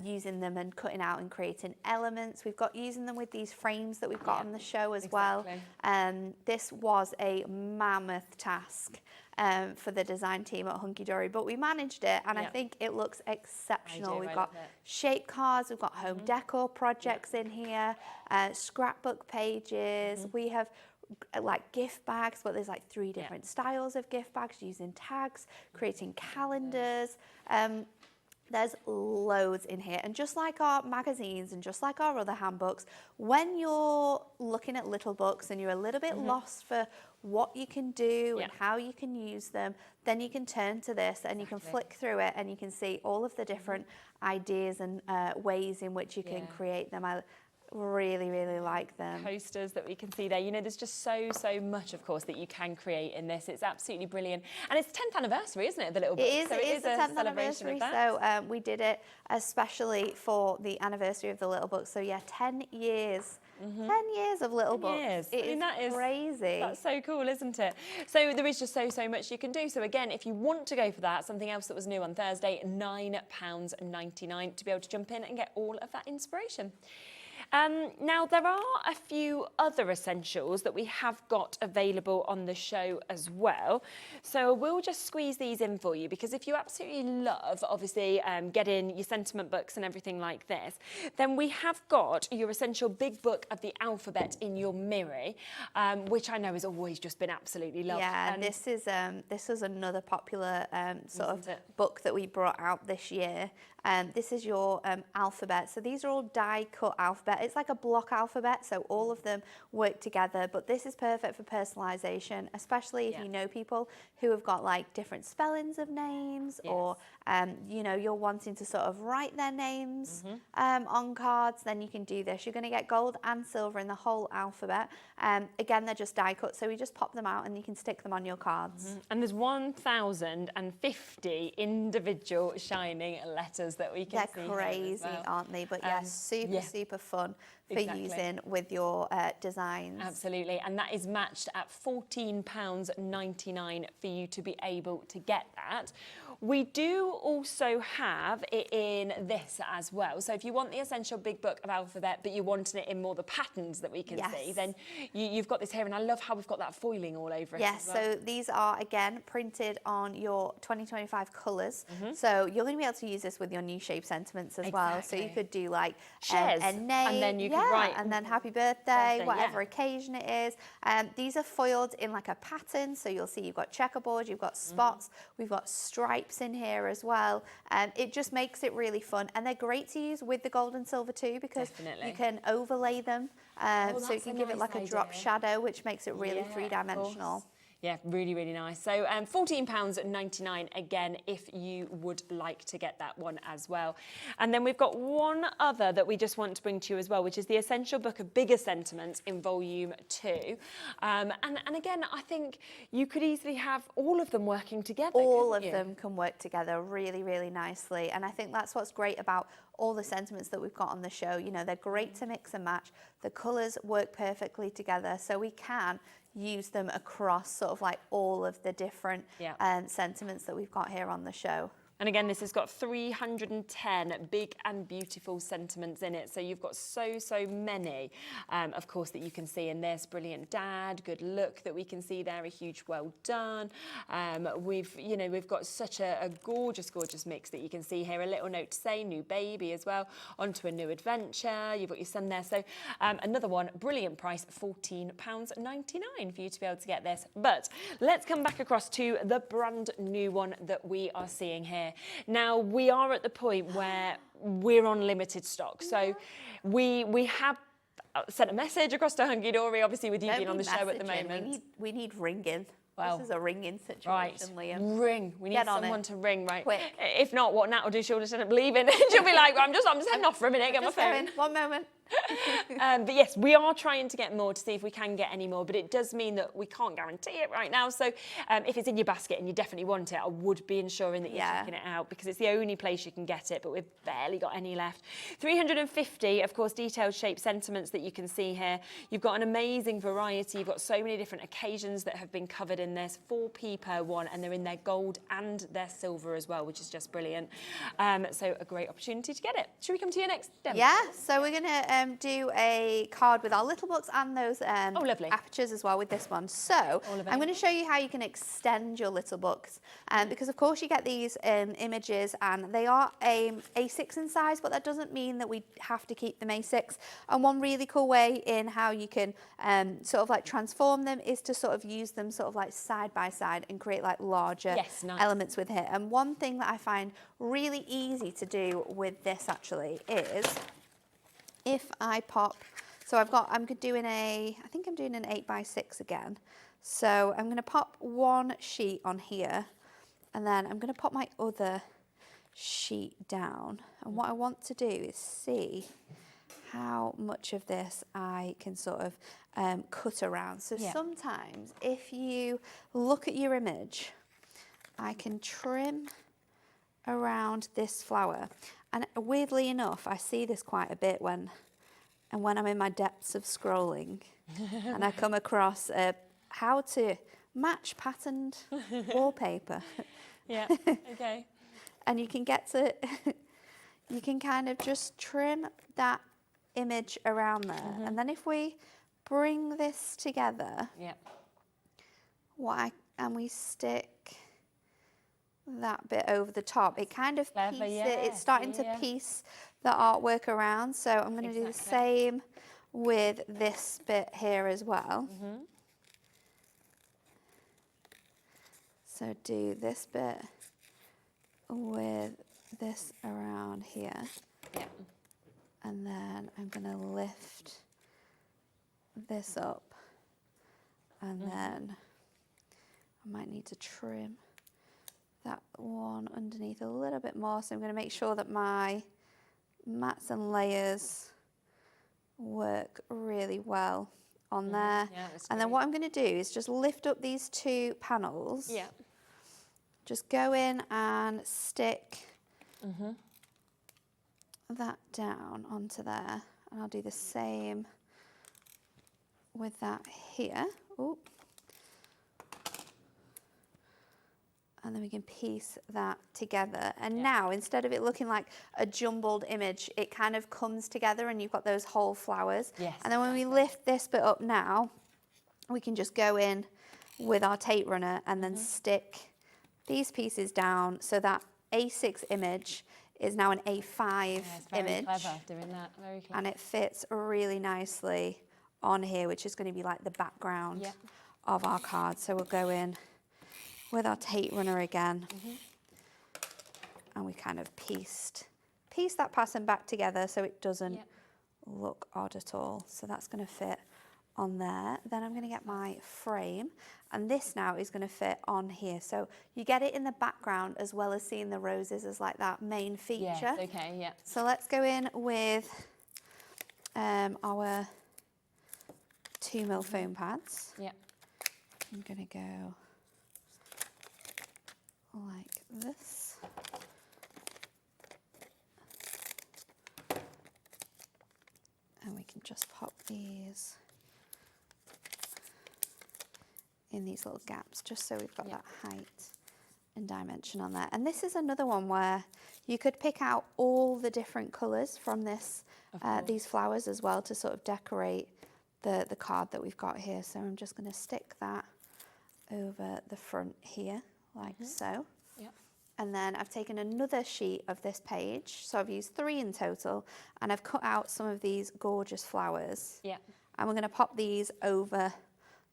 using them and cutting out and creating elements. We've got using them with these frames that we've got on the show as well. This was a mammoth task for the design team at Hunkydory, but we managed it, and I think it looks exceptional. We've got shape cards, we've got home decor projects in here, scrapbook pages. We have like gift bags, but there's like 3 different styles of gift bags, using tags, creating calendars. There's loads in here, and just like our magazines and just like our other handbooks, when you're looking at little books and you're a little bit lost for what you can do and how you can use them, then you can turn to this and you can flick through it and you can see all of the different ideas and ways in which you can create them. I really, really like them. Posters that we can see there. You know, there's just so much, of course, that you can create in this. It's absolutely brilliant. And it's 10th anniversary, isn't it, of the little book? It is, so it is the 10th anniversary. So we did it especially for the anniversary of the little book. So yeah, 10 years. 10 years of little books. It is crazy. That's so cool, isn't it? So there is just so much you can do. So again, if you want to go for that, something else that was new on Thursday, £9.99 to be able to jump in and get all of that inspiration. Now, there are a few other essentials that we have got available on the show as well. So we'll just squeeze these in for you, because if you absolutely love, obviously, getting your sentiment books and everything like this, then we have got your essential big book of the alphabet in your Miri, which I know has always just been absolutely loved. Yeah, and this is another popular sort of book that we brought out this year. This is your alphabet. So these are all die-cut alphabet. It's like a block alphabet, so all of them work together. But this is perfect for personalisation, especially if you know people who have got like different spellings of names, or you know, you're wanting to sort of write their names on cards. Then you can do this. You're going to get gold and silver in the whole alphabet. Again, they're just die-cut, so we just pop them out and you can stick them on your cards. And there's 1,050 individual shining letters that we can see. They're crazy, aren't they? But yeah, super fun for using with your designs. Absolutely, and that is matched at £14.99 for you to be able to get that. We do also have it in this as well. So if you want the essential big book of alphabet, but you're wanting it in more the patterns that we can see, then you've got this here, and I love how we've got that foiling all over it. Yes, as well. So these are again printed on your 2025 colours. So you're going to be able to use this with your new shape sentiments as well. So you could do like a name, and then you can write, and then happy birthday, whatever occasion it is. These are foiled in like a pattern, so you'll see you've got checkerboard, you've got spots, we've got stripes in here as well. It just makes it really fun, and they're great to use with the gold and silver too, because you can overlay them, so you can give it like a drop shadow, which makes it really three-dimensional. Yeah, really, really nice. So £14.99 again, if you would like to get that one as well. And then we've got one other that we just want to bring to you as well, which is the Essential Book of Bigger Sentiments in Volume 2. And again, I think you could easily have all of them working together. All of them can work together really, really nicely. And I think that's what's great about all the sentiments that we've got on the show. You know, they're great to mix and match. The colours work perfectly together, so we can use them across sort of like all of the different sentiments that we've got here on the show. And again, this has got 310 big and beautiful sentiments in it. So you've got so many, of course, that you can see in this. Brilliant dad, good look that we can see there, a huge well done. We've got such a gorgeous mix that you can see here. A little note to say, new baby as well, onto a new adventure. You've got your son there. So another one, brilliant price, £14.99 for you to be able to get this. But let's come back across to the brand new one that we are seeing here. Now, we are at the point where we're on limited stock. So we have sent a message across to Hunkydory, obviously with you being on the show at the moment. We need ringing. Well, this is a ringing situation, right. Liam. Ring. We need someone to ring, right? Quick. If not, what Nat will do, she'll just end up leaving. She'll be like, I'm just heading off for a minute, get my phone. 1 moment. But yes, we are trying to get more to see if we can get any more, but it does mean that we can't guarantee it right now. So if it's in your basket and you definitely want it, I would be ensuring that you're checking it out, because it's the only place you can get it, but we've barely got any left. 350, of course, detailed shape sentiments that you can see here. You've got an amazing variety. You've got so many different occasions that have been covered in this, 4p per one, and they're in their gold and their silver as well, which is just brilliant. So a great opportunity to get it. Should we come to you next, Deb? Yeah, so we're going to do a card with our little books and those lovely. apertures as well with this one. So I'm going to show you how you can extend your little books, because of course you get these images and they are A6 in size, but that doesn't mean that we have to keep them A6. And one really cool way in how you can sort of like transform them is to sort of use them sort of like side by side and create like larger elements with it. And one thing that I find really easy to do with this actually is if I pop, so I'm doing I think I'm doing an 8x6 again. So I'm going to pop one sheet on here, and then I'm going to pop my other sheet down. And what I want to do is see how much of this I can sort of cut around. So sometimes if you look at your image, I can trim around this flower. And weirdly enough, I see this quite a bit when I'm in my depths of scrolling and I come across how to match patterned wallpaper. Yeah, okay. And you can get to, you can kind of just trim that image around there. And then if we bring this together, and we stick that bit over the top, it kind of it's starting to piece the artwork around. So I'm going to do the same with this bit here as well. So do this bit with this around here. And then I'm going to lift this up, and then I might need to trim that one underneath a little bit more. So I'm going to make sure that my mats and layers work really well on there. And then what I'm going to do is just lift up these two panels. Just go in and stick that down onto there, and I'll do the same with that here. Ooh. And then we can piece that together. And now, instead of it looking like a jumbled image, it kind of comes together and you've got those whole flowers. And then when we lift this bit up now, we can just go in with our tape runner and then stick these pieces down, so that A6 image is now an A5 image. Clever doing that, very clever. And it fits really nicely on here, which is going to be like the background of our card. So we'll go in with our tape runner again, and we kind of piece that pattern back together so it doesn't look odd at all. So that's going to fit on there. Then I'm going to get my frame, and this now is going to fit on here. So you get it in the background as well as seeing the roses as like that main feature. So let's go in with our 2mm foam pads. I'm going to go like this. And we can just pop these in these little gaps, just so we've got that height and dimension on there. And this is another one where you could pick out all the different colours from this, these flowers as well, to sort of decorate the card that we've got here. So I'm just going to stick that over the front here, like so. And then I've taken another sheet of this page, so I've used 3 in total, and I've cut out some of these gorgeous flowers. And we're going to pop these over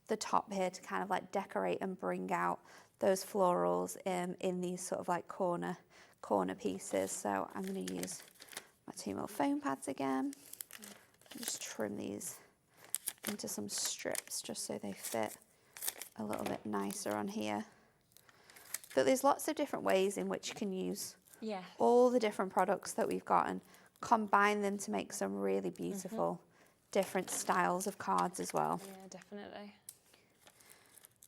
the top here to kind of like decorate and bring out those florals in these sort of like corner pieces. So I'm going to use my 2mm foam pads again. Just trim these into some strips just so they fit a little bit nicer on here. But there's lots of different ways in which you can use all the different products that we've got and combine them to make some really beautiful different styles of cards as well. Yeah, definitely.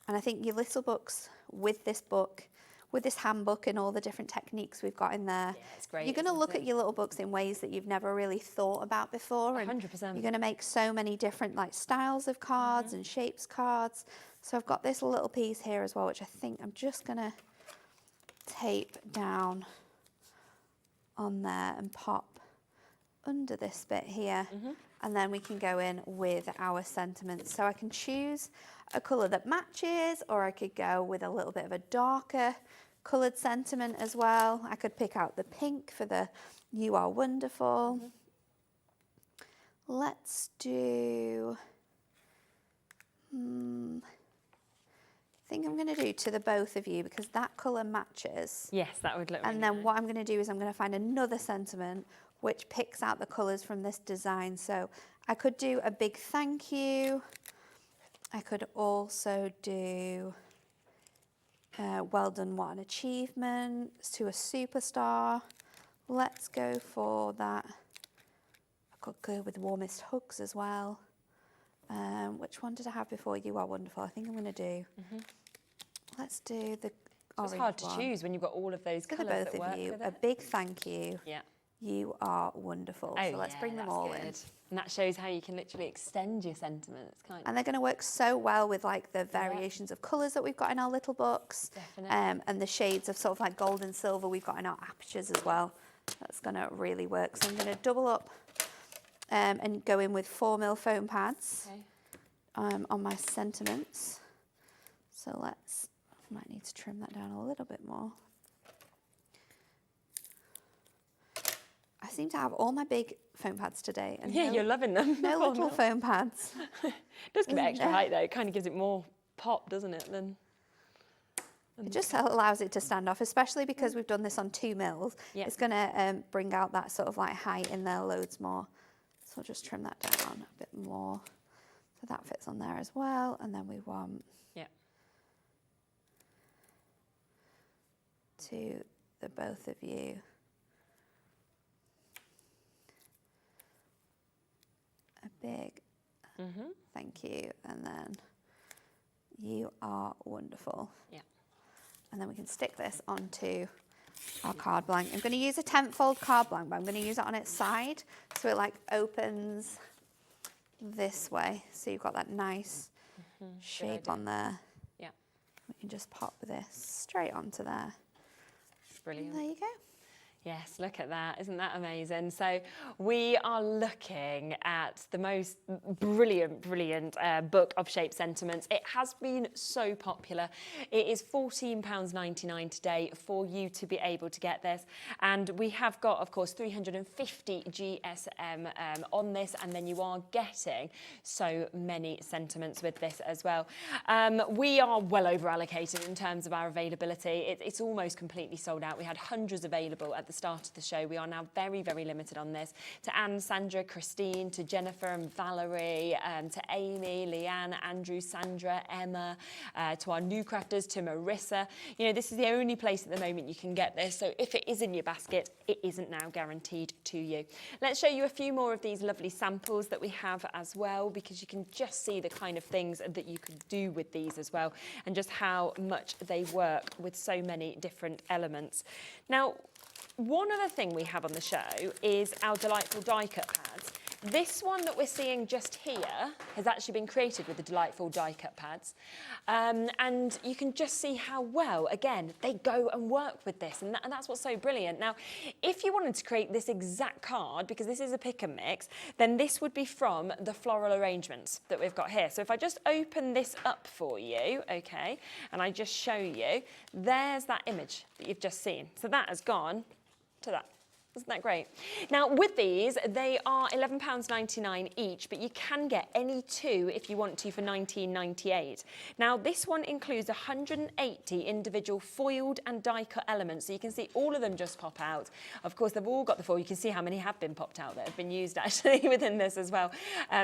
And I think your little books with this book, with this handbook and all the different techniques we've got in there, it's great, you're going to look at your little books in ways that you've never really thought about before. And 100%. you're going to make so many different like styles of cards and shapes cards. So I've got this little piece here as well, which I think I'm just going to tape down on there and pop under this bit here. And then we can go in with our sentiments. So I can choose a colour that matches, or I could go with a little bit of a darker coloured sentiment as well. I could pick out the pink for the "You Are Wonderful." Let's do, I think I'm going to do "To the Both of You" because that colour matches. Yes, that would look really And then nice. what I'm going to do is I'm going to find another sentiment which picks out the colours from this design. So I could do a big thank you. I could also do well done, what an achievement, to a superstar. Let's go for that. I could go with warmest hugs as well. Which one did I have before? You Are Wonderful. I think I'm going to do. Let's do the orange It's hard to one. choose when you've got all of those For colours the both that work of you, with a it. big thank you. Yeah. You are wonderful. Oh, So let's yeah, bring them that's all good. in. And that shows how you can literally extend your sentiments, can't you? And they're going to work so well with like the variations of colours that we've got in our little books. Definitely. And the shades of sort of like gold and silver we've got in our apertures as well. That's going to really work. So I'm going to double up and go in with 4mm foam pads on my sentiments. So let's, I might need to trim that down a little bit more. I seem to have all my big foam pads today. And Yeah, you're loving them. No little foam pads. It does give it extra height though. It kind of gives it more pop, doesn't it? It just allows it to stand off, especially because we've done this on 2 mils. Yeah. It's going to bring out that sort of like height in there loads more. So I'll just trim that down a bit more. So that fits on there as well. And then we want to the both of you. A big thank you, and then you are wonderful. Yeah. And then we can stick this onto our card blank. I'm going to use a 10-fold card blank, but I'm going to use it on its side so it like opens this way. So you've got that nice shape on there. Yeah. We can just pop this straight onto there. Brilliant. And there you go. Yes, look at that. Isn't that amazing? So we are looking at the most brilliant book of shape sentiments. It has been so popular. It is £14.99 today for you to be able to get this. And we have got, of course, 350 GSM on this, and then you are getting so many sentiments with this as well. We are well over allocated in terms of our availability. It's almost completely sold out. We had hundreds available at the start of the show. We are now very, very limited on this. To Anne, Sandra, Christine, to Jennifer and Valerie, to Amy, Leanne, Andrew, Sandra, Emma, to our new crafters, to Marissa. You know, this is the only place at the moment you can get this. So if it is in your basket, it isn't now guaranteed to you. Let's show you a few more of these lovely samples that we have as well, because you can just see the kind of things that you could do with these as well, and just how much they work with so many different elements. Now, one other thing we have on the show is our delightful die cut pads. This one that we're seeing just here has actually been created with the delightful die cut pads. And you can just see how well, again, they go and work with this. And that's what's so brilliant. Now, if you wanted to create this exact card, because this is a pick and mix, then this would be from the floral arrangements that we've got here. So if I just open this up for you, okay, and I just show you, there's that image that you've just seen. So that has gone to that. Isn't that great? Now, with these, they are £11.99 each, but you can get any two if you want to for £19.98. Now, this one includes 180 individual foiled and die-cut elements, so you can see all of them just pop out. Of course, they've all got the foil. You can see how many have been popped out that have been used, actually, within this as well.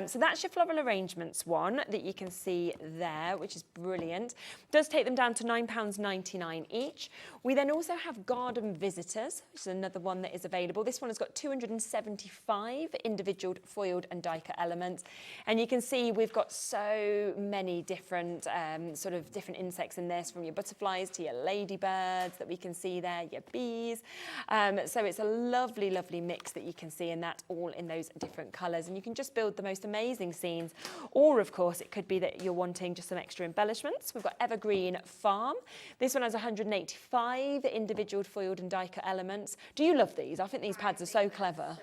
So that's your floral arrangements one that you can see there, which is brilliant. Does take them down to £9.99 each. We then also have garden visitors, which is another one that is available available. This one has got 275 individual foiled and die-cut elements. And you can see we've got so many different sort of different insects in this, from your butterflies to your ladybirds that we can see there, your bees. So it's a lovely, lovely mix that you can see in that, all in those different colours. And you can just build the most amazing scenes. Or, of course, it could be that you're wanting just some extra embellishments. We've got Evergreen Farm. This one has 185 individual foiled and die-cut elements. Do you love these? I think these pads are so clever.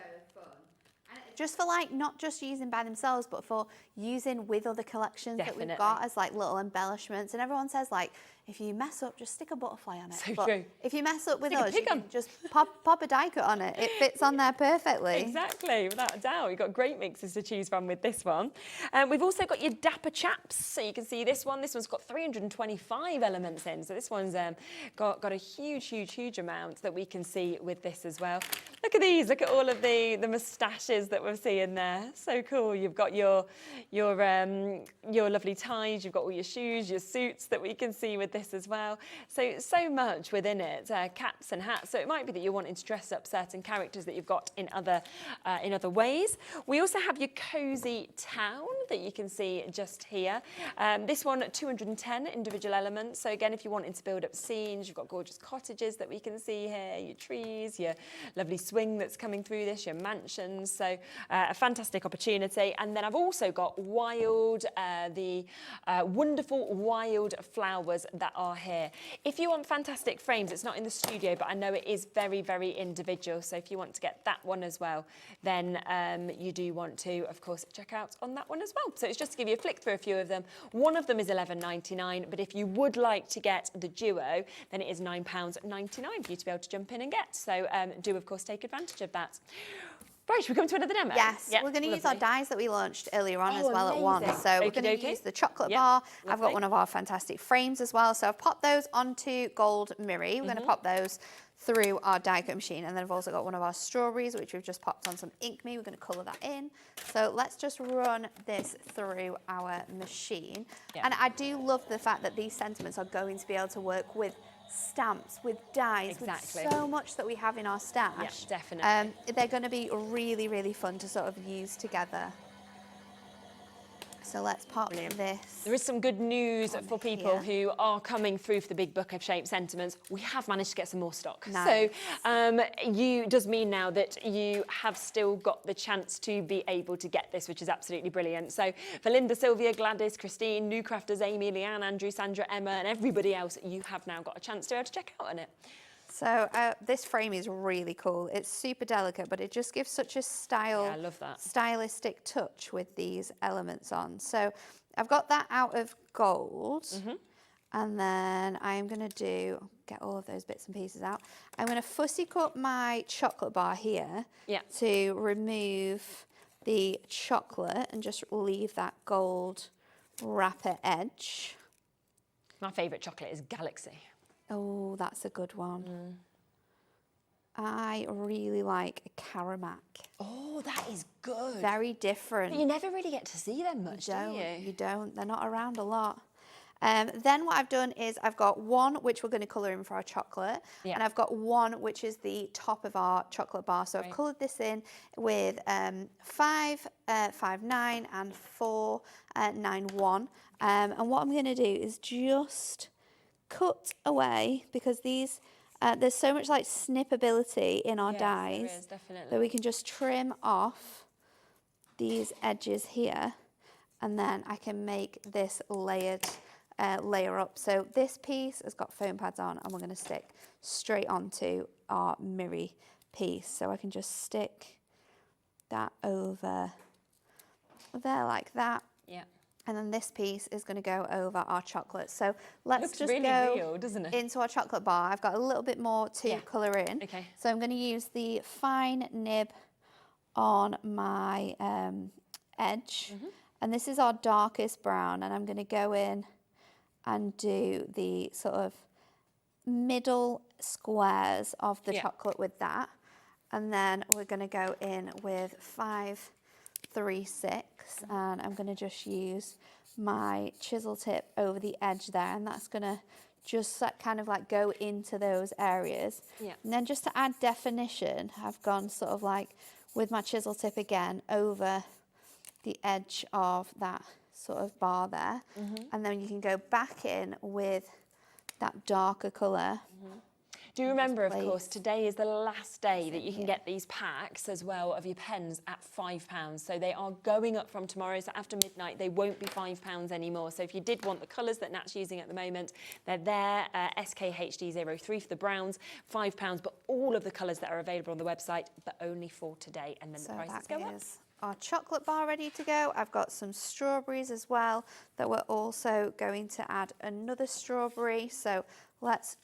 Just for like, not just using by themselves, but for using with other collections that we've got as like little embellishments. And everyone says like, if you mess up, just stick a butterfly on it. So but true. If you mess up with us, you can just pop a die cut on it. It fits on there perfectly. Exactly, without a doubt. You've got great mixes to choose from with this one. We've also got your Dapper Chaps. So you can see this one. This one's got 325 elements in. So this one's got a huge amount that we can see with this as well. Look at these. Look at all of the moustaches that we're seeing there. So cool. You've got your lovely ties. You've got all your shoes, your suits that we can see with this as well. So much within it. Caps and hats. So it might be that you're wanting to dress up certain characters that you've got in other ways. We also have your cozy town that you can see just here. This one, 210 individual elements. So again, if you're wanting to build up scenes, you've got gorgeous cottages that we can see here, your trees, your lovely swing that's coming through this, your mansions. So a fantastic opportunity. And then I've also got wild, the wonderful wild flowers that are here. If you want fantastic frames, it's not in the studio, but I know it is very, very individual. So if you want to get that one as well, then you do want to, of course, check out on that one as well. So it's just to give you a flick through a few of them. One of them is £11.99, but if you would like to get the duo, then it is £9.99 for you to be able to jump in and get. So do, of course, take advantage of that. Right, should we come to another demo? Yes, yep, we're going to use our dies that we launched earlier on as well amazing. at once. So we're going to use the chocolate bar. I've got one of our fantastic frames as well. So I've popped those onto gold mirror. We're going to pop those through our die cut machine. And then I've also got one of our strawberries, which we've just popped on some ink me. We're going to colour that in. So let's just run this through our machine. Yep. And I do love the fact that these sentiments are going to be able to work with stamps, with dies, with so much that we have in our stash. Yeah, definitely. They're going to be really, really fun to sort of use together. So let's pop this. There is some good news for people who are coming through for the big book of Shape Sentiments. We have managed to get some more stock. Nice. So does mean now that you have still got the chance to be able to get this, which is absolutely brilliant. So for Linda, Sylvia, Gladys, Christine, new crafters, Amy, Leanne, Andrew, Sandra, Emma, and everybody else, you have now got a chance to be able to check out on it. So this frame is really cool. It's super delicate, but it just gives such a I love that. stylistic touch with these elements on. So I've got that out of gold. And then I'm going to get all of those bits and pieces out. I'm going to fussy cut my chocolate bar here to remove the chocolate and just leave that gold wrapper edge. My favourite chocolate is Galaxy. Oh, that's a good one. I really like a Caramac. Oh, that is good. Very different. But you never really get to see them much, do you? You don't. They're not around a lot. Then what I've done is I've got one which we're going to colour in for our chocolate, and I've got one which is the top of our chocolate bar. So I've coloured this in with 559 and 491. And what I'm going to do is just cut away, because these there's so much like snippability in our dies, there is, definitely. that we can just trim off these edges here, and then I can make this layered layer up. So this piece has got foam pads on, and we're going to stick straight onto our mirror piece. So I can just stick that over there like that. Yeah. And then this piece is going to go over our chocolate. So let's just go real, doesn't it? into our chocolate bar. I've got a little bit more to colour in. Okay. So I'm going to use the fine nib on my edge. And this is our darkest brown. And I'm going to go in and do the sort of middle squares of the chocolate with that. And then we're going to go in with 536, and I'm going to just use my chisel tip over the edge there, and that's going to just kind of like go into those areas. Yeah. And then just to add definition, I've gone sort of like with my chisel tip again over the edge of that sort of bar there. And then you can go back in with that darker colour. Do remember, of course, today is the last day that you can get these packs as well of your pens at £5. So they are going up from tomorrow. So after midnight, they won't be £5 anymore. So if you did want the colours that Nat's using at the moment, they're there. SKHD03 for the browns, £5. But all of the colours that are available on the website, but only for today. And then the prices go up. Our chocolate bar ready to go. I've got some strawberries as well that we're also going to add another strawberry. So let's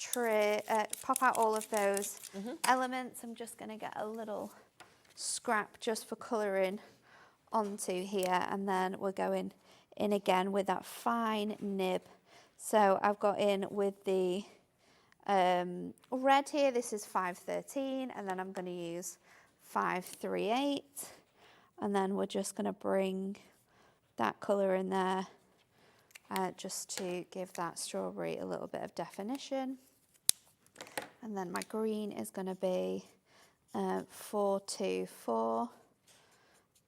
pop out all of those elements. I'm just going to get a little scrap just for colouring onto here, and then we're going in again with that fine nib. So I've got in with the red here. This is 513, and then I'm going to use 538. And then we're just going to bring that colour in there just to give that strawberry a little bit of definition. And then my green is going to be 424.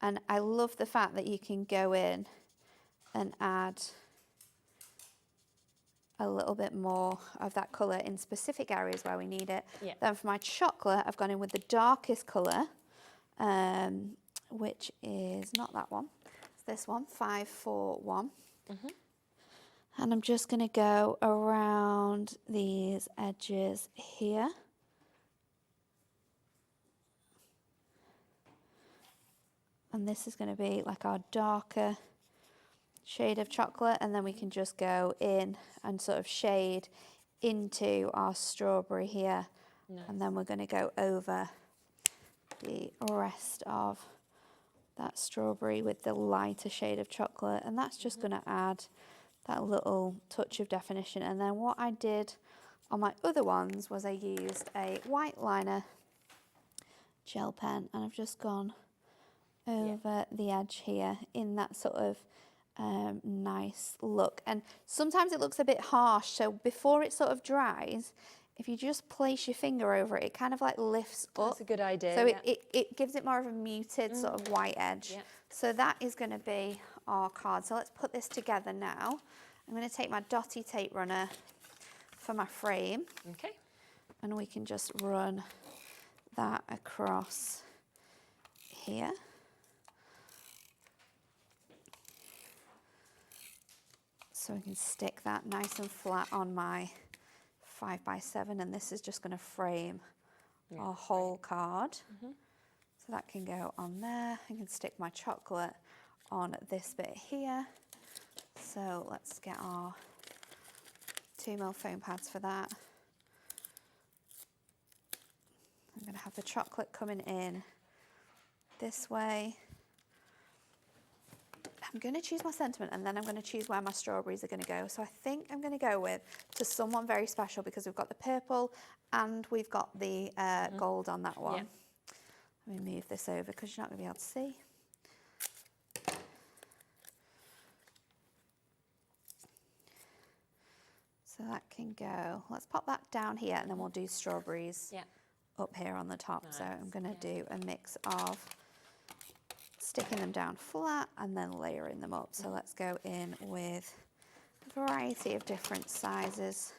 And I love the fact that you can go in and add a little bit more of that colour in specific areas where we need it. Yeah. Then for my chocolate, I've gone in with the darkest colour. Which is not that one, it's this one, 541. And I'm just going to go around these edges here. And this is going to be like our darker shade of chocolate, and then we can just go in and sort of shade into our strawberry here. Nice. And then we're going to go over the rest of that strawberry with the lighter shade of chocolate, and that's just going to add that little touch of definition. And then what I did on my other ones was I used a white liner gel pen, and I've just gone over the edge here in that sort of nice look. And sometimes it looks a bit harsh, so before it sort of dries, if you just place your finger over it, it kind of like lifts up. That's a good idea. So it gives it more of a muted sort of white edge. Yeah. So that is going to be our card. So let's put this together now. I'm going to take my dotty tape runner for my frame. Okay. And we can just run that across here. So we can stick that nice and flat on my 5x7, and this is just going to frame our whole card. So that can go on there. I can stick my chocolate on this bit here. So let's get our 2mm foam pads for that. I'm going to have the chocolate coming in this way. I'm going to choose my sentiment, and then I'm going to choose where my strawberries are going to go. So I think I'm going to go with to someone very special, because we've got the purple and we've got the gold on that one. Yeah. Let me move this over because you're not going to be able to see. So that can go. Let's pop that down here, and then we'll do strawberries up here on the top. Nice. So I'm going to do a mix of sticking them down flat and then layering them up. So let's go in with a variety of different sizes.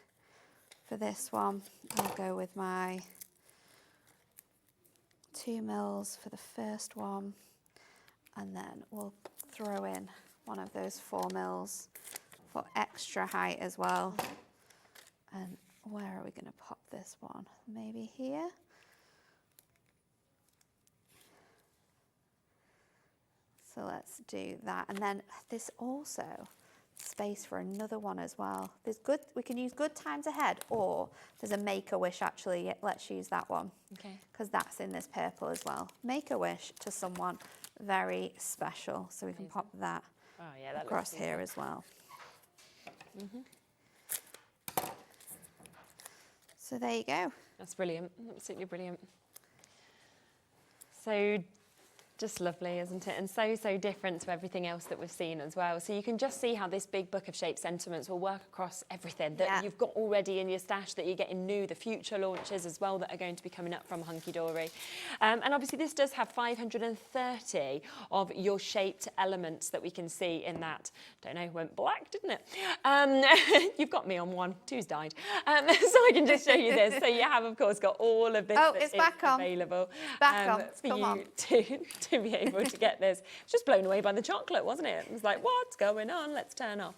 For this one, I'll go with my 2mm for the first one, and then we'll throw in one of those 4mm for extra height as well. And where are we going to pop this one? Maybe here. So let's do that. And then there's also space for another one as well. We can use good times ahead, or there's a Make-A-Wish actually. Let's use that one. Okay. Because that's in this purple as well. Make-A-Wish to someone very special. So we can pop that across here as well. So there you go. That's brilliant. Absolutely brilliant. So Just lovely, isn't it? And so, so different to everything else that we've seen as well. So you can just see how this big book of shape sentiments will work across everything that you've got already in your stash, that you're getting new, the future launches as well that are going to be coming up from Hunkydory. And obviously this does have 530 of your shaped elements that we can see in that. Don't know, went black, didn't it? You've got me on one, two's died. So I can just show you this. So you have, of course, got all of this it's back on. Available For you on. to be able to get this. It's just blown away by the chocolate, wasn't it? It was like, what's going on? Let's turn off.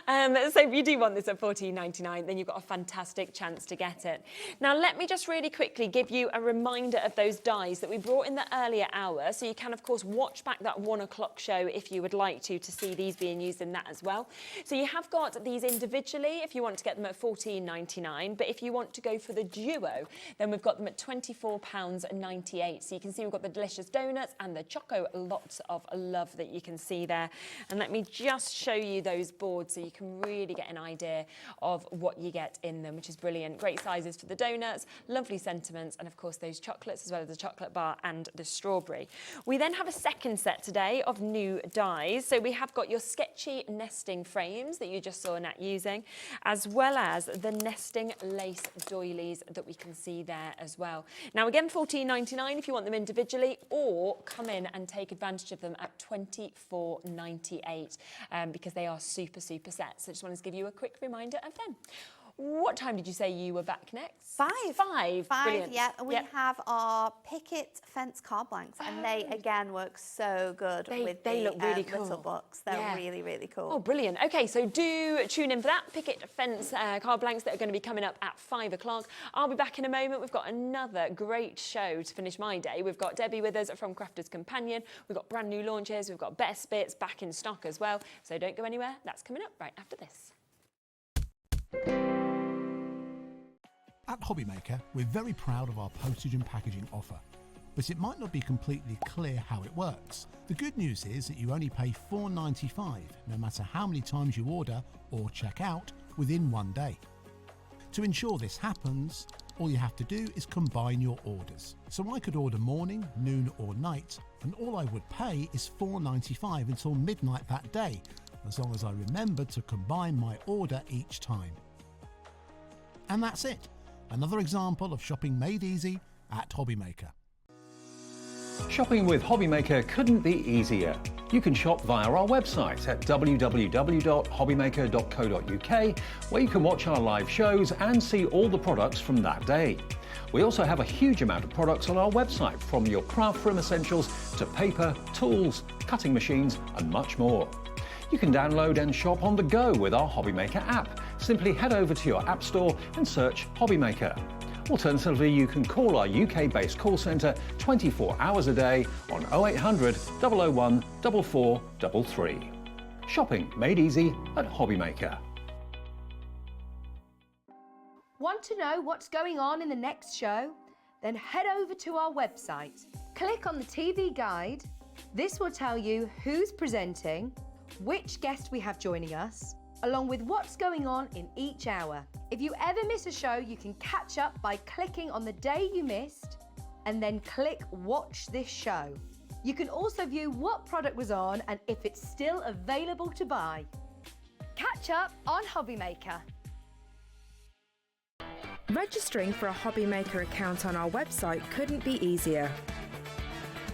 So if you do want this at $14.99, then you've got a fantastic chance to get it. Now, let me just really quickly give you a reminder of those dies that we brought in the earlier hour. So you can, of course, watch back that 1 o'clock show if you would like to see these being used in that as well. So you have got these individually if you want to get them at $14.99. But if you want to go for the duo, then we've got them at £24.98. So you can see we've got the delicious donuts and the choco, lots of love that you can see there. And let me just show you those boards so you can really get an idea of what you get in them, which is brilliant. Great sizes for the donuts, lovely sentiments, and of course those chocolates as well as the chocolate bar and the strawberry. We then have a second set today of new dies. So we have got your sketchy nesting frames that you just saw Nat using, as well as the nesting lace doilies that we can see there as well. Now again, $14.99 if you want them individually, or come in and take advantage of them at $24.98 because they are super, super sets. So I just wanted to give you a quick reminder of them. What time did you say you were back next? 5. Brilliant. Yeah. We have our Picket fence card blanks, and they again work so good with they the look really cool. little books. They're really, really cool. Oh, brilliant. Okay, so do tune in for that. Picket fence card blanks that are going to be coming up at 5 o'clock. I'll be back in a moment. We've got another great show to finish my day. We've got Debbie with us from Crafter's Companion. We've got brand new launches. We've got best bits back in stock as well. So don't go anywhere. That's coming up right after this. At Hobbymaker, we're very proud of our postage and packaging offer, but it might not be completely clear how it works. The good news is that you only pay $4.95 no matter how many times you order or check out within 1 day. To ensure this happens, all you have to do is combine your orders. So I could order morning, noon or night, and all I would pay is $4.95 until midnight that day, as long as I remember to combine my order each time. And that's it. Another example of shopping made easy at Hobbymaker. Shopping with Hobbymaker couldn't be easier. You can shop via our website at www.hobbymaker.co.uk, where you can watch our live shows and see all the products from that day. We also have a huge amount of products on our website, from your craft room essentials to paper, tools, cutting machines and much more. You can download and shop on the go with our Hobbymaker app. Simply head over to your app store and search Hobbymaker. Alternatively, you can call our UK-based call centre 24 hours a day on 0800 001 4433. Shopping made easy at Hobbymaker. Want to know what's going on in the next show? Then head over to our website. Click on the TV guide. This will tell you who's presenting, which guest we have joining us, along with what's going on in each hour. If you ever miss a show, you can catch up by clicking on the day you missed and then click Watch This Show. You can also view what product was on and if it's still available to buy. Catch up on Hobbymaker. Registering for a Hobbymaker account on our website couldn't be easier.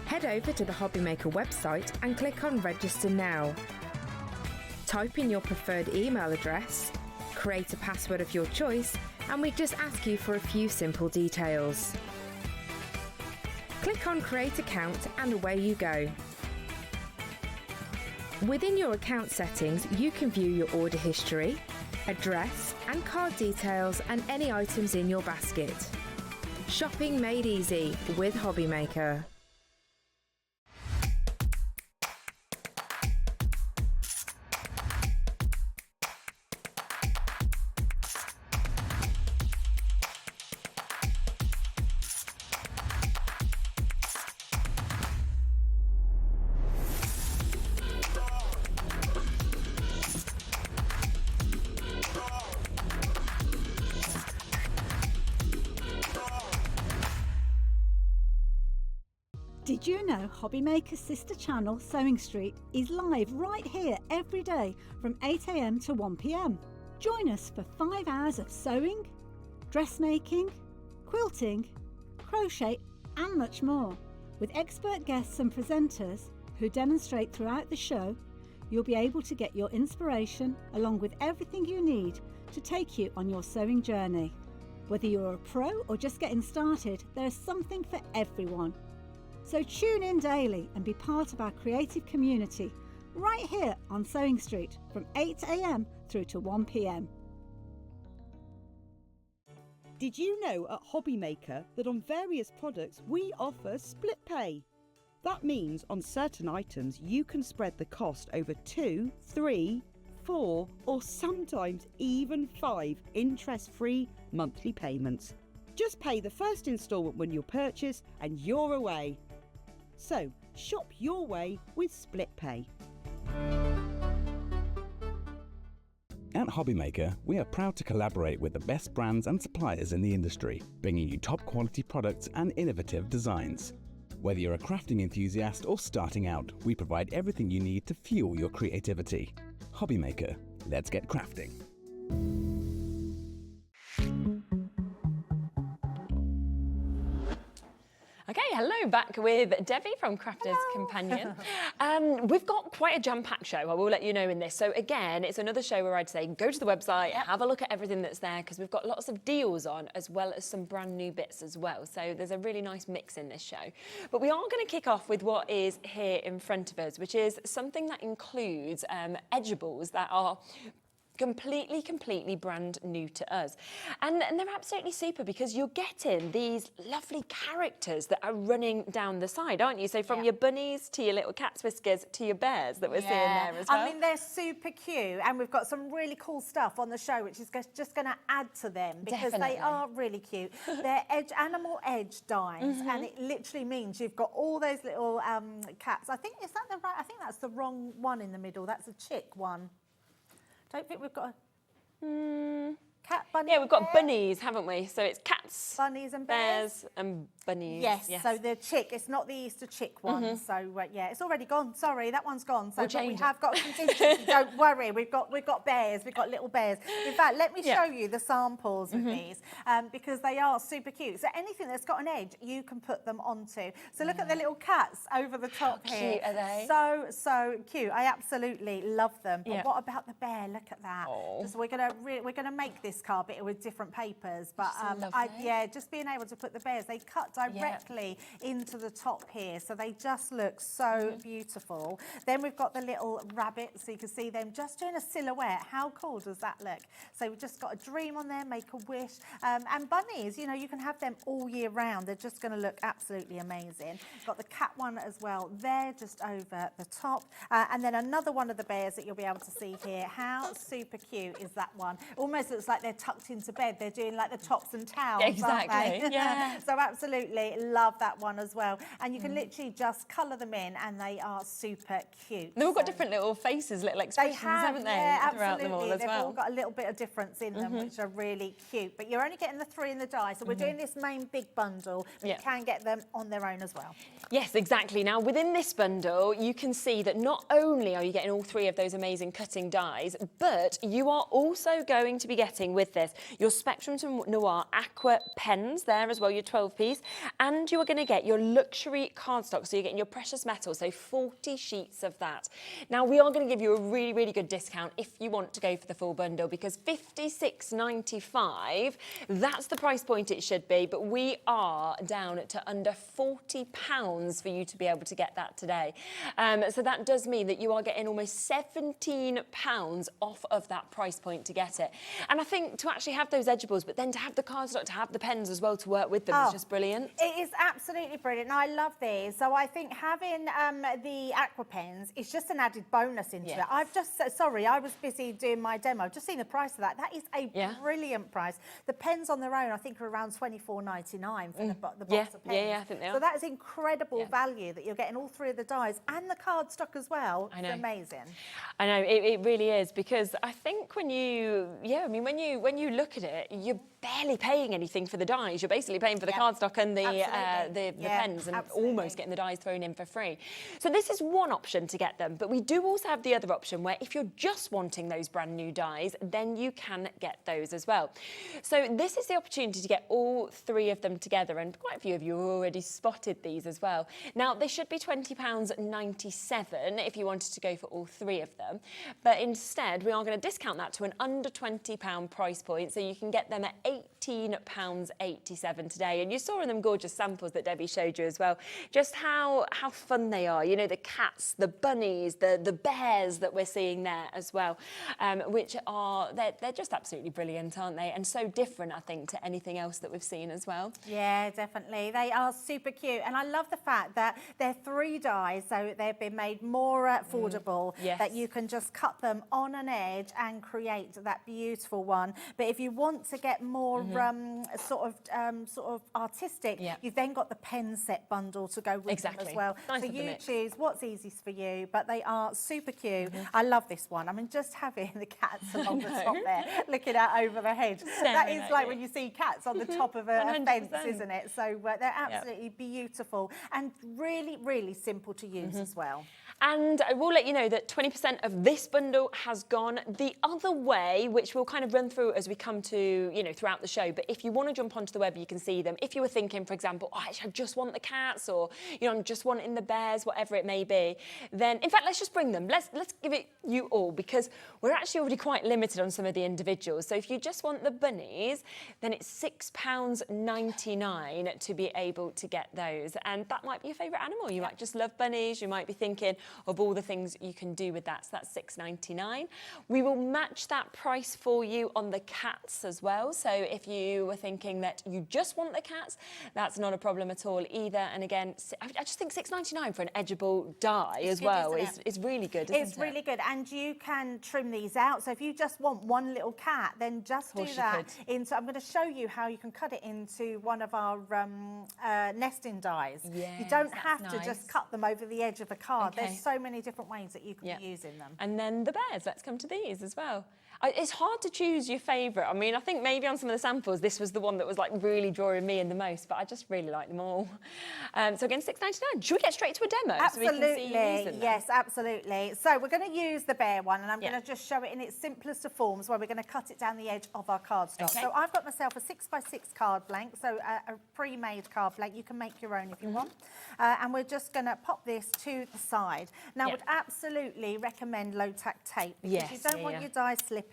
Head over to the Hobbymaker website and click on Register Now. Type in your preferred email address, create a password of your choice, and we just ask you for a few simple details. Click on Create Account and away you go. Within your account settings, you can view your order history, address and card details and any items in your basket. Shopping made easy with Hobbymaker. Did you know Hobbymaker's sister channel, Sewing Street, is live right here every day from 8 AM to 1 PM? Join us for 5 hours of sewing, dressmaking, quilting, crochet and much more. With expert guests and presenters who demonstrate throughout the show, you'll be able to get your inspiration along with everything you need to take you on your sewing journey. Whether you're a pro or just getting started, there's something for everyone. So tune in daily and be part of our creative community right here on Sewing Street from 8 AM through to 1 PM. Did you know at Hobbymaker that on various products we offer split pay? That means on certain items you can spread the cost over 2, 3, 4 or sometimes even 5 interest-free monthly payments. Just pay the first instalment when you purchase and you're away. So shop your way with split pay. At Hobbymaker, we are proud to collaborate with the best brands and suppliers in the industry, bringing you top quality products and innovative designs. Whether you're a crafting enthusiast or starting out, we provide everything you need to fuel your creativity. Hobbymaker, let's get crafting. Okay, hello, back with Debbie from Crafter's Companion. We've got quite a jam-packed show, I will let you know in this. So again, it's another show where I'd say go to the website, have a look at everything that's there, because we've got lots of deals on, as well as some brand new bits as well. So there's a really nice mix in this show. But we are going to kick off with what is here in front of us, which is something that includes edgeables that are completely brand new to us. And they're absolutely super because you're getting these lovely characters that are running down the side, aren't you? So from your bunnies to your little cats, Whiskers, to your bears that we're seeing there as well. I mean, they're super cute, and we've got some really cool stuff on the show which is just going to add to them because they are really cute. They're animal edge dies, and it literally means you've got all those little cats. I think, is that the right? I think that's the wrong one in the middle. That's a chick one. Don't think we've got a cat, bunny. Yeah, we've got bunnies, haven't we? So it's cats, bunnies and bears and bunnies. Yes, so the chick, it's not the Easter chick one. So yeah, it's already gone. Sorry, that one's gone. So but we have got contingency. Don't worry, we've got bears, we've got little bears. In fact, let me show you the samples with these because they are super cute. So anything that's got an edge, you can put them onto. So look at the little cats over the top here. How cute are they? So cute. I absolutely love them. But what about the bear? Look at that. So we're gonna make this carpet with different papers, but just being able to put the bears, they cut directly into the top here, so they just look so beautiful. Then we've got the little rabbits, so you can see them just doing a silhouette. How cool does that look? So we've just got a dream on there, make a wish, and bunnies, you know, you can have them all year round. They're just going to look absolutely amazing. Got the cat one as well there, just over the top, and then another one of the bears that you'll be able to see here. How super cute is that one? Almost looks like they're tucked into bed. They're doing like the tops and towels, exactly, aren't they? Yeah. So absolutely love that one as well. And you can literally just colour them in and they are super cute. They've all got different little faces, little expressions, haven't they? Yeah, throughout them all as They've well. all got a little bit of difference in them, which are really cute. But you're only getting the 3 in the die. So we're doing this main big bundle. But you can get them on their own as well. Yes, exactly. Now, within this bundle, you can see that not only are you getting all 3 of those amazing cutting dies, but you are also going to be getting with this your Spectrum to Noir Aqua pens there as well, your 12-piece, and you are going to get your luxury cardstock, so you're getting your precious metal, so 40 sheets of that. Now, we are going to give you a really good discount if you want to go for the full bundle, because $56.95, that's the price point it should be, but we are down to under £40 for you to be able to get that today. So that does mean that you are getting almost £17 off of that price point to get it. And I think to actually have those edgeables, but then to have the cardstock, to have the pens as well to work with them is just brilliant. It is absolutely brilliant. I love these. So I think having the aqua pens is just an added bonus into it. I've just, sorry, I was busy doing my demo. I've just seen the price of that. That is a brilliant price. The pens on their own, I think, are around $24.99 for the box of pens. Yeah, I think they are. So that is incredible value that you're getting all 3 of the dies and the cardstock as well. I know. It's amazing. I know, it really is, because I think when you, when you look at it, you're barely paying anything for the dies. You're basically paying for the cardstock and the pens and almost getting the dies thrown in for free. So this is one option to get them, but we do also have the other option where if you're just wanting those brand new dies, then you can get those as well. So this is the opportunity to get all three of them together, and quite a few of you already spotted these as well. Now, they should be £20.97 if you wanted to go for all three of them, but instead we are going to discount that to an under £20 price point, so you can get them at £18.87 today. And you saw in them gorgeous samples that Debbie showed you as well, just how fun they are. You know, the cats, the bunnies, the bears that we're seeing there as well, which are, they're just absolutely brilliant, aren't they? And so different, I think, to anything else that we've seen as well. Yeah, definitely. They are super cute. And I love the fact that they're 3 dies, so they've been made more affordable, that you can just cut them on an edge and create that beautiful one. But if you want to get more sort of artistic, you've then got the pen set bundle to go with them as well. Nice, so you choose what's easiest for you, but they are super cute. I love this one. I mean, just having the cats along the top there, looking out over the hedge. That is like when you see cats on the top of a fence, isn't it? So they're absolutely beautiful and really, really simple to use as well. And I will let you know that 20% of this bundle has gone the other way, which we'll kind of run through as we come to, you know, throughout the show. But if you want to jump onto the web, you can see them. If you were thinking, for example, oh, I just want the cats, or, you know, I'm just wanting the bears, whatever it may be, then, in fact, let's just bring them. Let's give it you all, because we're actually already quite limited on some of the individuals. So if you just want the bunnies, then it's £6.99 to be able to get those. And that might be your favourite animal. You might just love bunnies. You might be thinking of all the things you can do with that. So that's £6.99. We will match that price for you on the cats as well. So if you were thinking that you just want the cats, that's not a problem at all either. And again, I just think £6.99 for an edgeable die as well is really good, isn't it? It's really good. And you can trim these out. So if you just want one little cat, then just do that. I'm going to show you how you can cut it into one of our nesting dies. You don't have to just cut them over the edge of a card. There's so many different ways that you can be using them. And then the bears, let's come to these as well. It's hard to choose your favourite. I mean, I think maybe on some of the samples, this was the one that was like really drawing me in the most, but I just really like them all. So again, £6.99. Should we get straight to a demo? Absolutely. So we can see you using them? Yes, absolutely. So we're going to use the bear one, and I'm going to just show it in its simplest of forms, where we're going to cut it down the edge of our cardstock. So I've got myself a 6x6 card blank, so a pre-made card blank. You can make your own if you want. And we're just going to pop this to the side. Now, I would absolutely recommend low-tack tape, because you don't want your die slipping.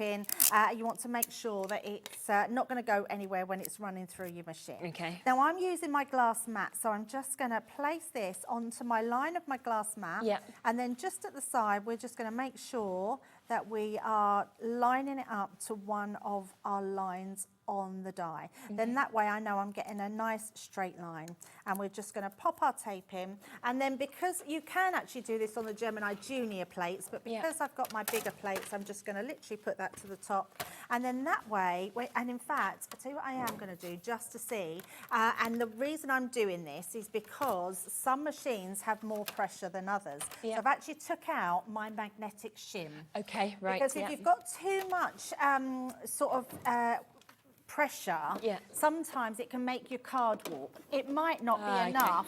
You want to make sure that it's not going to go anywhere when it's running through your machine. Now, I'm using my glass mat, so I'm just going to place this onto my line of my glass mat. And then just at the side, we're just going to make sure that we are lining it up to one of our lines on the die. Then that way I know I'm getting a nice straight line. And we're just going to pop our tape in. And then, because you can actually do this on the Gemini Junior plates, but because I've got my bigger plates, I'm just going to literally put that to the top. And then that way, and in fact, I'll tell you what I am going to do just to see. And the reason I'm doing this is because some machines have more pressure than others. So I've actually took out my magnetic shim. Because if you've got too much pressure, sometimes it can make your card warp. It might not be enough.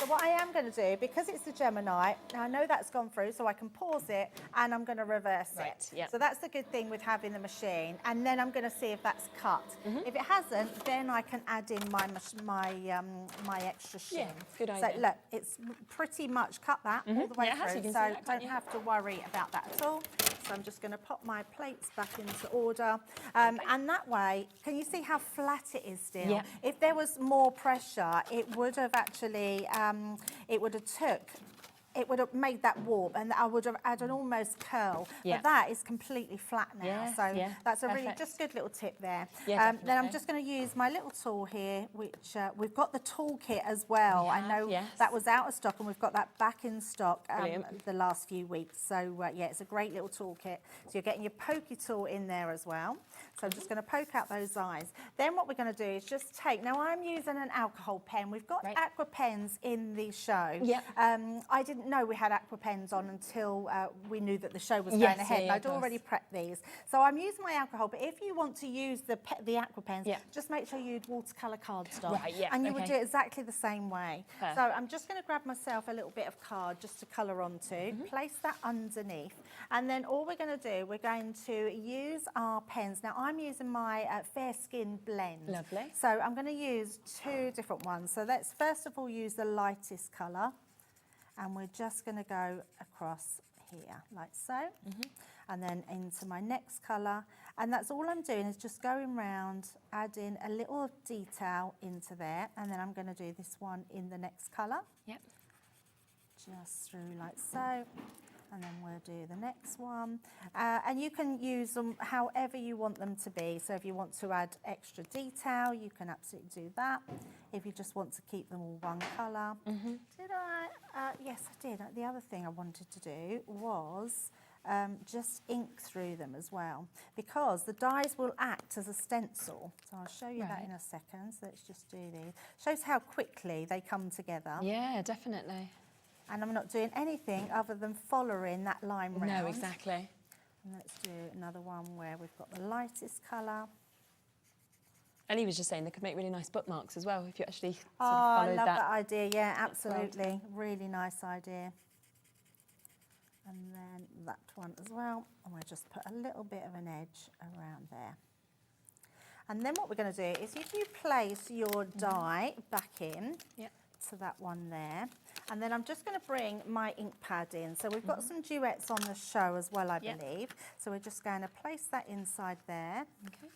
So what I am going to do, because it's the Gemini, now I know that's gone through, so I can pause it and I'm going to reverse it. So that's the good thing with having the machine. And then I'm going to see if that's cut. If it hasn't, then I can add in my extra shim. Good idea. So look, it's pretty much cut that all the way through. So don't have to worry about that at all. So I'm just going to pop my plates back into order. And that way, can you see how flat it is still? If there was more pressure, it would have actually, it would have made that warp, and I would have had an almost curl. But that is completely flat now. So that's a really just good little tip there. Then I'm just going to use my little tool here, which we've got the toolkit as well. I know that was out of stock, and we've got that back in stock the last few weeks. So yeah, it's a great little toolkit. So you're getting your pokey tool in there as well. So I'm just going to poke out those eyes. Then what we're going to do is just take, now I'm using an alcohol pen. We've got aqua pens in the show. I didn't didn't know we had aqua pens on until we knew that the show was Yes, going ahead. yeah, And I'd already prepped these. So I'm using my alcohol, but if you want to use the aqua pens, just make sure you use watercolour cardstock. Right, yeah, and you would do it exactly the same way. Perfect. So I'm just going to grab myself a little bit of card just to colour onto, place that underneath, and then all we're going to do, we're going to use our pens. Now I'm using my Fair Skin blend. Lovely. So I'm going to use 2 different ones. So let's first of all use the lightest colour, and we're just going to go across here like so, and then into my next colour, and that's all I'm doing is just going round, adding a little detail into there, and then I'm going to do this one in the next colour. Yep. Just through like so, and then we'll do the next one, and you can use them however you want them to be. So if you want to add extra detail, you can absolutely do that. If you just want to keep them all one colour. Did I? Yes, I did. The other thing I wanted to do was just ink through them as well, because the dies will act as a stencil. So I'll show you that in a second. So let's just do these. Shows how quickly they come together. Yeah, definitely. And I'm not doing anything other than following that line round. No, exactly. And let's do another one where we've got the lightest colour. And he was just saying they could make really nice bookmarks as well if you actually sort of I followed love that. that idea. Yeah, absolutely. Really nice idea. And then that one as well. And we'll just put a little bit of an edge around there. And then what we're going to do is if you place your die back in to that one there, and then I'm just going to bring my ink pad in. So we've got some duets on the show as well, I believe. So we're just going to place that inside there. Okay.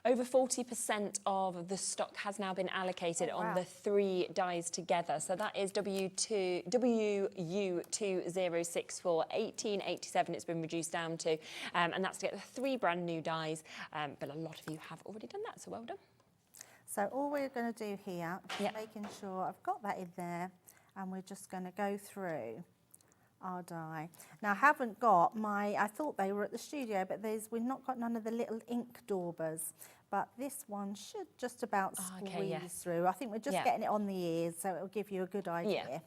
Over 40% of the stock has now been allocated on the 3 dies together. So that is WU2064, 1887 it's been reduced down to. And that's to get the 3 brand new dies. But a lot of you have already done that, so well done. So all we're going to do here is making sure I've got that in there, and we're just going to go through our die. Now I haven't got my, I thought they were at the studio, but we've not got none of the little ink daubers. But this one should just about squeeze through. I think we're just getting it on the ears, so it'll give you a good idea.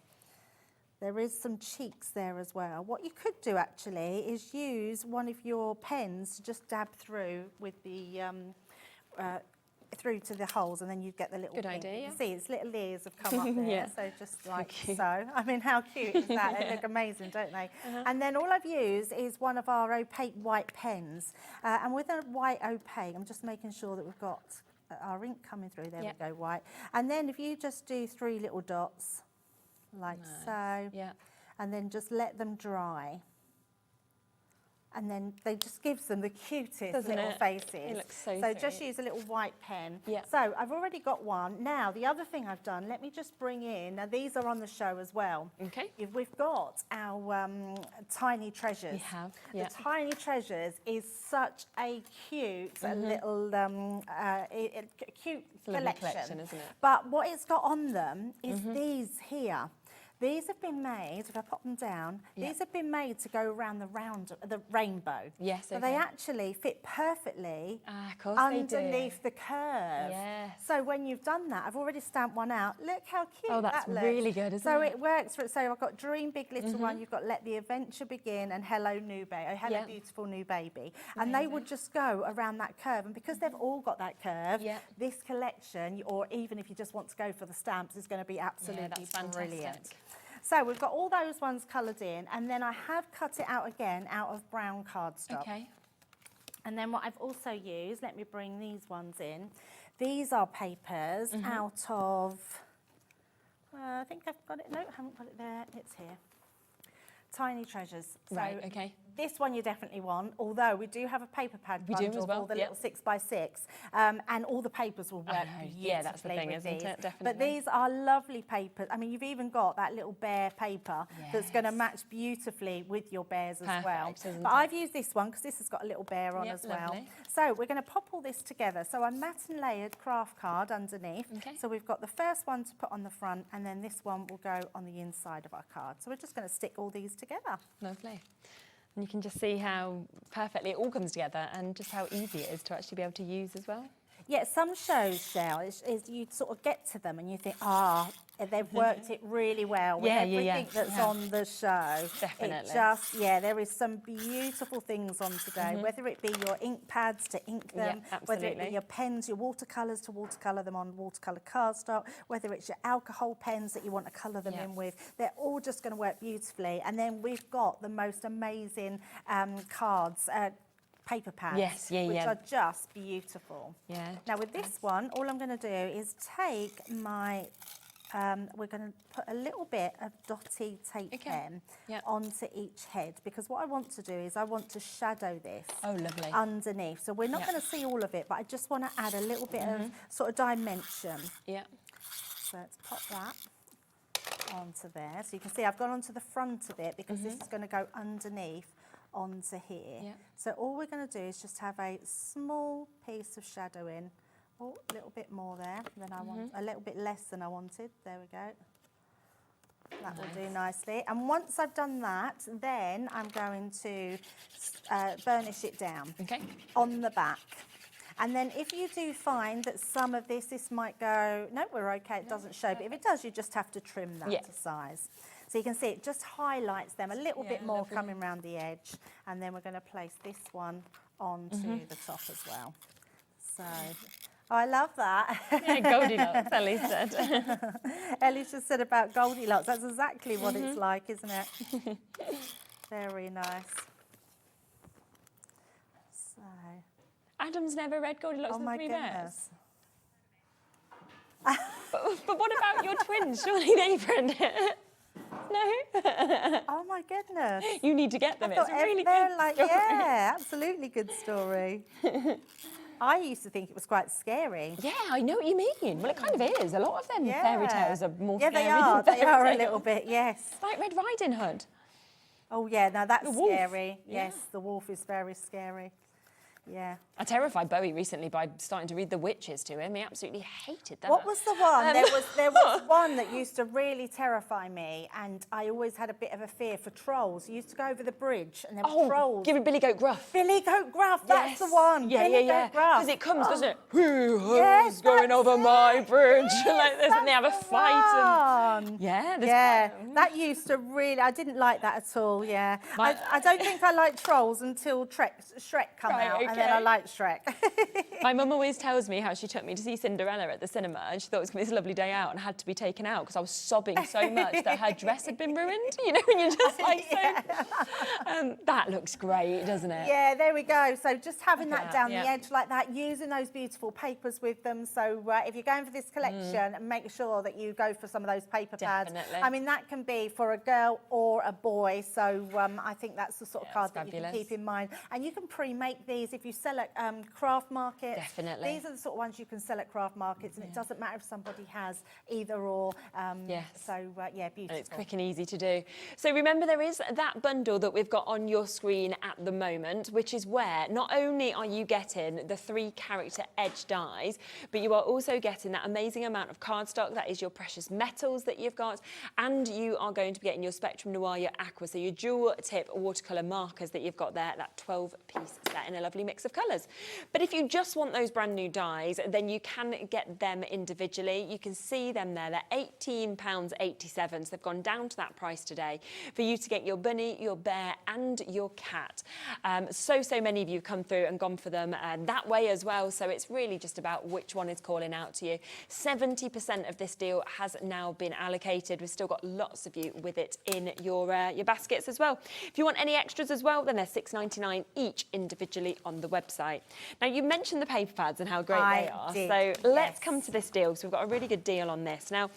There is some cheeks there as well. What you could do actually is use one of your pens to just dab through with the through to the holes, and then you'd get the little good idea. You see, its little ears have come up there, so just like so. I mean, how cute is that? They look amazing, don't they? And then all I've used is one of our opaque white pens, and with a white opaque, I'm just making sure that we've got our ink coming through. There we go, white. And then if you just do 3 little dots, like so, and then just let them dry. And then they just gives them the cutest little faces. It looks so sweet. Just use a little white pen. So I've already got one. Now, the other thing I've done, let me just bring in, now these are on the show as well. Okay. We've got our Tiny Treasures. We have, The Tiny Treasures is such a cute little cute collection, isn't it? But what it's got on them is these here. These have been made, if I pop them down, these have been made to go around the rainbow. Yes, So they actually fit perfectly underneath the curve. Yes. So when you've done that, I've already stamped one out. Look how cute that looks. Oh, that's really good, isn't it? So it works for it. So I've got Dream Big Little One, you've got Let the Adventure Begin, and Hello New Baby, Hello Beautiful New Baby. And they would just go around that curve. And because they've all got that curve, this collection, or even if you just want to go for the stamps, is going to be absolutely brilliant. So we've got all those ones coloured in, and then I have cut it out again out of brown cardstock. Okay. And then what I've also used, let me bring these ones in. These are papers out of, I think I've got it, no, I haven't got it there, it's here. Tiny Treasures. So this one you definitely want, although we do have a paper pad bundle of all the little 6x6, and all the papers will work beautifully. Yeah, that's the thing, isn't it? Definitely. But these are lovely papers. I mean, you've even got that little bear paper that's going to match beautifully with your bears as well. But I've used this one because this has got a little bear on as well. So we're going to pop all this together. So a matte and layered craft card underneath. So we've got the first one to put on the front, and then this one will go on the inside of our card. So we're just going to stick all these together. Lovely. And you can just see how perfectly it all comes together, and just how easy it is to actually be able to use as well. Yeah, some shows, Shell, is you sort of get to them and you think, they've worked it really well with everything that's on the show. Definitely. It just, there is some beautiful things on today, whether it be your ink pads to ink them, whether it be your pens, your watercolours to watercolour them on watercolour cardstock, whether it's your alcohol pens that you want to colour them in with. They're all just going to work beautifully. And then we've got the most amazing cards, paper pads, which are just beautiful. Yeah. Now with this one, all I'm going to do is take my we're going to put a little bit of dotty tape pen onto each head, because what I want to do is I want to shadow this underneath. So we're not going to see all of it, but I just want to add a little bit of sort of dimension. Yeah. So let's pop that onto there. So you can see I've gone onto the front of it because this is going to go underneath onto here. Yeah. So all we're going to do is just have a small piece of shadowing. Oh, a little bit more there than I want, a little bit less than I wanted. There we go. That will do nicely. And once I've done that, then I'm going to burnish it down on the back. And then if you do find that some of this might go, no, we're okay, it doesn't show, but if it does, you just have to trim that to size. So you can see it just highlights them a little bit more coming around the edge. And then we're going to place this one onto the top as well. So... Oh, I love that. Yeah, Goldilocks, Ellie said. Ellie just said about Goldilocks. That's exactly what it's like, isn't it? Very nice. So. Adam's never read Goldilocks and the Three Bears. But what about your twins? Surely they've read it. No? Oh my goodness. You need to get them. It's a really they're good like, story. yeah, absolutely good story. I used to think it was quite scary. Yeah, I know what you mean. Well, it kind of is. A lot of them fairy tales are more scary they are. than They are a little bit, yes. It's like Red Riding Hood. Oh, yeah, now that's scary. Yes, the wolf is very scary. Yeah. I terrified Bowie recently by starting to read The Witches to him. He absolutely hated that. What was the one? There was one that used to really terrify me, and I always had a bit of a fear for trolls. You used to go over the bridge, and there were trolls. Give it Billy Goat Gruff. Billy Goat Gruff, that's the one. Yeah, Billy Goat Gruff. Because it comes, doesn't it? Who's going over my bridge? Like this, and they have a fight. And... Yeah, that used to really... I didn't like that at all, yeah. I don't think I liked trolls until Shrek come out, and then I liked Shrek. My mum always tells me how she took me to see Cinderella at the cinema, and she thought it was going to be this lovely day out and had to be taken out because I was sobbing so much that her dress had been ruined. You know, when you're just like, that looks great, doesn't it? Yeah, there we go. So just having that down the edge like that, using those beautiful papers with them. So if you're going for this collection, make sure that you go for some of those paper pads. I mean, that can be for a girl or a boy. So I think that's the sort of card that you can keep in mind. And you can pre-make these if you sell at craft markets. Definitely. These are the sort of ones you can sell at craft markets, and it doesn't matter if somebody has either or. So, beautiful. And it's quick and easy to do. So remember, there is that bundle that we've got on your screen at the moment, which is where not only are you getting the 3 character edge dies, but you are also getting that amazing amount of cardstock. That is your precious metals that you've got, and you are going to be getting your Spectrum Noir, your Aqua, so your dual tip watercolour markers that you've got there, that 12-piece set in a lovely mix of colours. But if you just want those brand new dies, then you can get them individually. You can see them there. They're £18.87, so they've gone down to that price today for you to get your bunny, your bear and your cat. So many of you have come through and gone for them that way as well, so it's really just about which one is calling out to you. 70% of this deal has now been allocated. We've still got lots of you with it in your baskets as well. If you want any extras as well, then they're £6.99 each individually on the website. Now, you mentioned the paper pads and how great they are. So let's come to this deal, because we've got a really good deal on this. Now,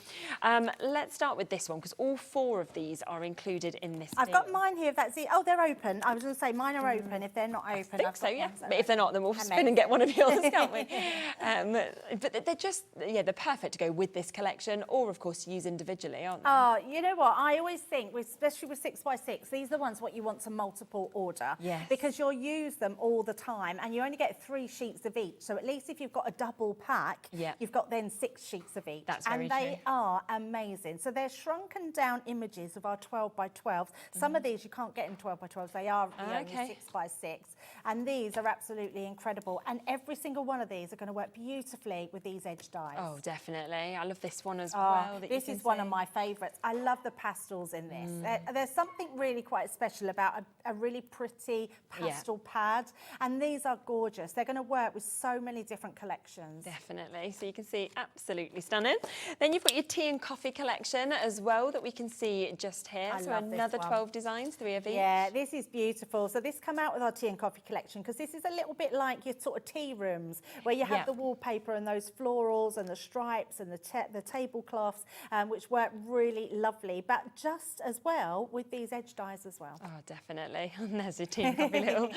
let's start with this one, because all 4 of these are included in this I've got mine here, if that's it. Oh, they're open. I was going to say mine are open. If they're not open, I think so, yeah. But if they're not, then we'll spin and get one of yours, can't we? But they're just, they're perfect to go with this collection, or, of course, use individually, aren't they? Oh, you know what? I always think, especially with 6x6, these are the ones what you want to multiple order. Yes. Because you'll use them all the time. time, and you only get 3 sheets of each. So at least if you've got a double pack, you've got then 6 sheets of each. That's very and they are amazing. So they're shrunken down images of our 12 by 12s. Some of these you can't get in 12 by 12s. They are only 6 by 6. And these are absolutely incredible. And every single one of these are going to work beautifully with these edge dies. Oh, definitely. I love this one as well. This is one of my favourites. I love the pastels in this. There's something really quite special about a really pretty pastel pad. And these are gorgeous. They're going to work with so many different collections. Definitely. So you can see absolutely stunning. Then you've got your tea and coffee collection as well that we can see just here. So another 12 designs, 3 of each. Yeah, this is beautiful. So this come out with our tea and coffee collection because this is a little bit like your sort of tea rooms where you have the wallpaper and those florals and the stripes and the tablecloths, which work really lovely, but just as well with these edge dies as well. Oh, definitely. And there's your tea and coffee little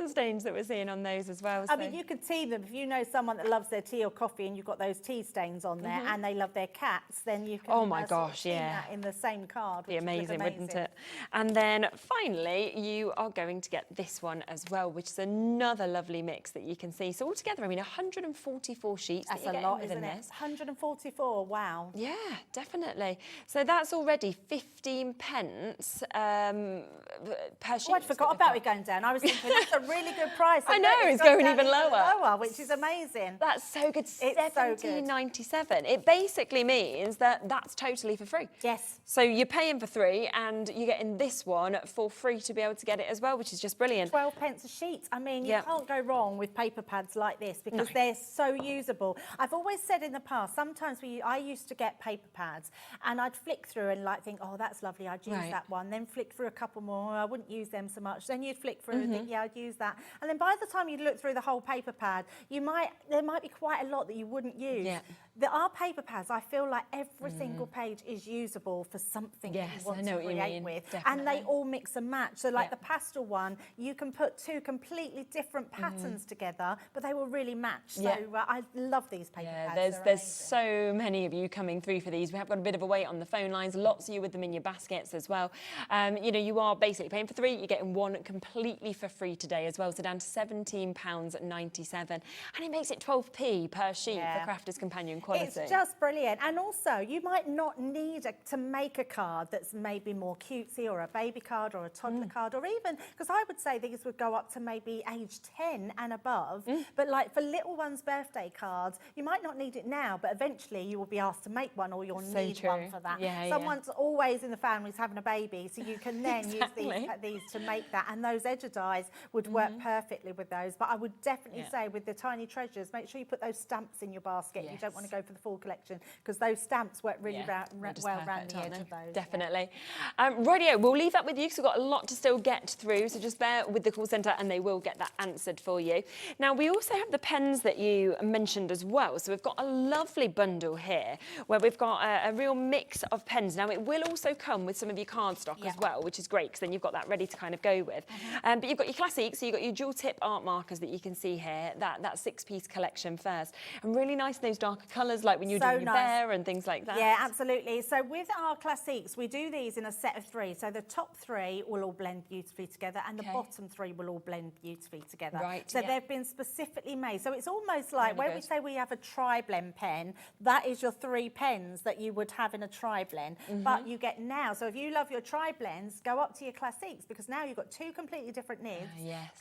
stains that we're seeing on those as well. So. I mean, you could tea them. If you know someone that loves their tea or coffee and you've got those tea stains on there and they love their cats, then you can oh my gosh, that in the same card. Be amazing, wouldn't it? And then finally, you are going to get this one as well, which is another lovely mix that you can see. So altogether, I mean, 144 sheets. That's a lot, isn't it? 144, wow. Yeah, definitely. So that's already 15 pence per sheet. Oh, I forgot about it going down. I was thinking that's a really good price. I know, it's going even lower. Which is amazing. That's so good. It's $17.97. It basically means that that's totally for free. Yes. So you're paying for 3 and you're getting this one for free to be able to get it as well, which is just brilliant. 12 pence a sheet. I mean, you can't go wrong with paper pads like this because they're so usable. I've always said in the past, sometimes I used to get paper pads and I'd flick through and like think, oh, that's lovely, I'd use that one. Then flick through a couple more, I wouldn't use them so much. Then you'd flick through and think, yeah, I'd use that. And then by the time you'd look through the whole paper pad, there might be quite a lot that you wouldn't use. Yeah. There are paper pads, I feel like every single page is usable for something that you want to create with. Definitely. And they all mix and match. So like the pastel one, you can put 2 completely different patterns together, but they will really match. So I love these paper pads. There's so many of you coming through for these. We have got a bit of a wait on the phone lines, lots of you with them in your baskets as well. You know, you are basically paying for 3, you're getting 1 completely for free today as well, so down to £17.97. And it makes it 12p per sheet for Crafters Companion quality. It's just brilliant. And also, you might not need to make a card that's maybe more cutesy or a baby card or a toddler card, or even, because I would say these would go up to maybe age 10 and above, but like for little ones' birthday cards, you might not need it now, but eventually you will be asked to make one or you'll need one for that. Someone's always in the family is having a baby, so you can then use these to make that. And those edge dies would work perfectly with those. But I would definitely say with the tiny treasures, make sure you put those stamps in your basket if you don't want to go for the full collection, because those stamps work really well around the edge of those. Definitely. Rightio, we'll leave that with you because we've got a lot to still get through, so just bear with the call centre and they will get that answered for you. Now, we also have the pens that you mentioned as well. So we've got a lovely bundle here where we've got a real mix of pens. Now, it will also come with some of your cardstock as well, which is great because then you've got that ready to kind of go with. But you've got your classics, so you've got your dual tip art markers that you can see here, that 6-piece collection first. And really nice those darker colours, like when you're doing your bear and things like that. Yeah, absolutely. So with our classics, we do these in a set of 3. So the top 3 will all blend beautifully together and the bottom 3 will all blend beautifully together. So they've been specifically made. So it's almost like when we say we have a tri-blend pen, that is your 3 pens that you would have in a tri-blend. But you get now, so if you love your tri-blends, go up to your classics because now you've got 2 completely different nibs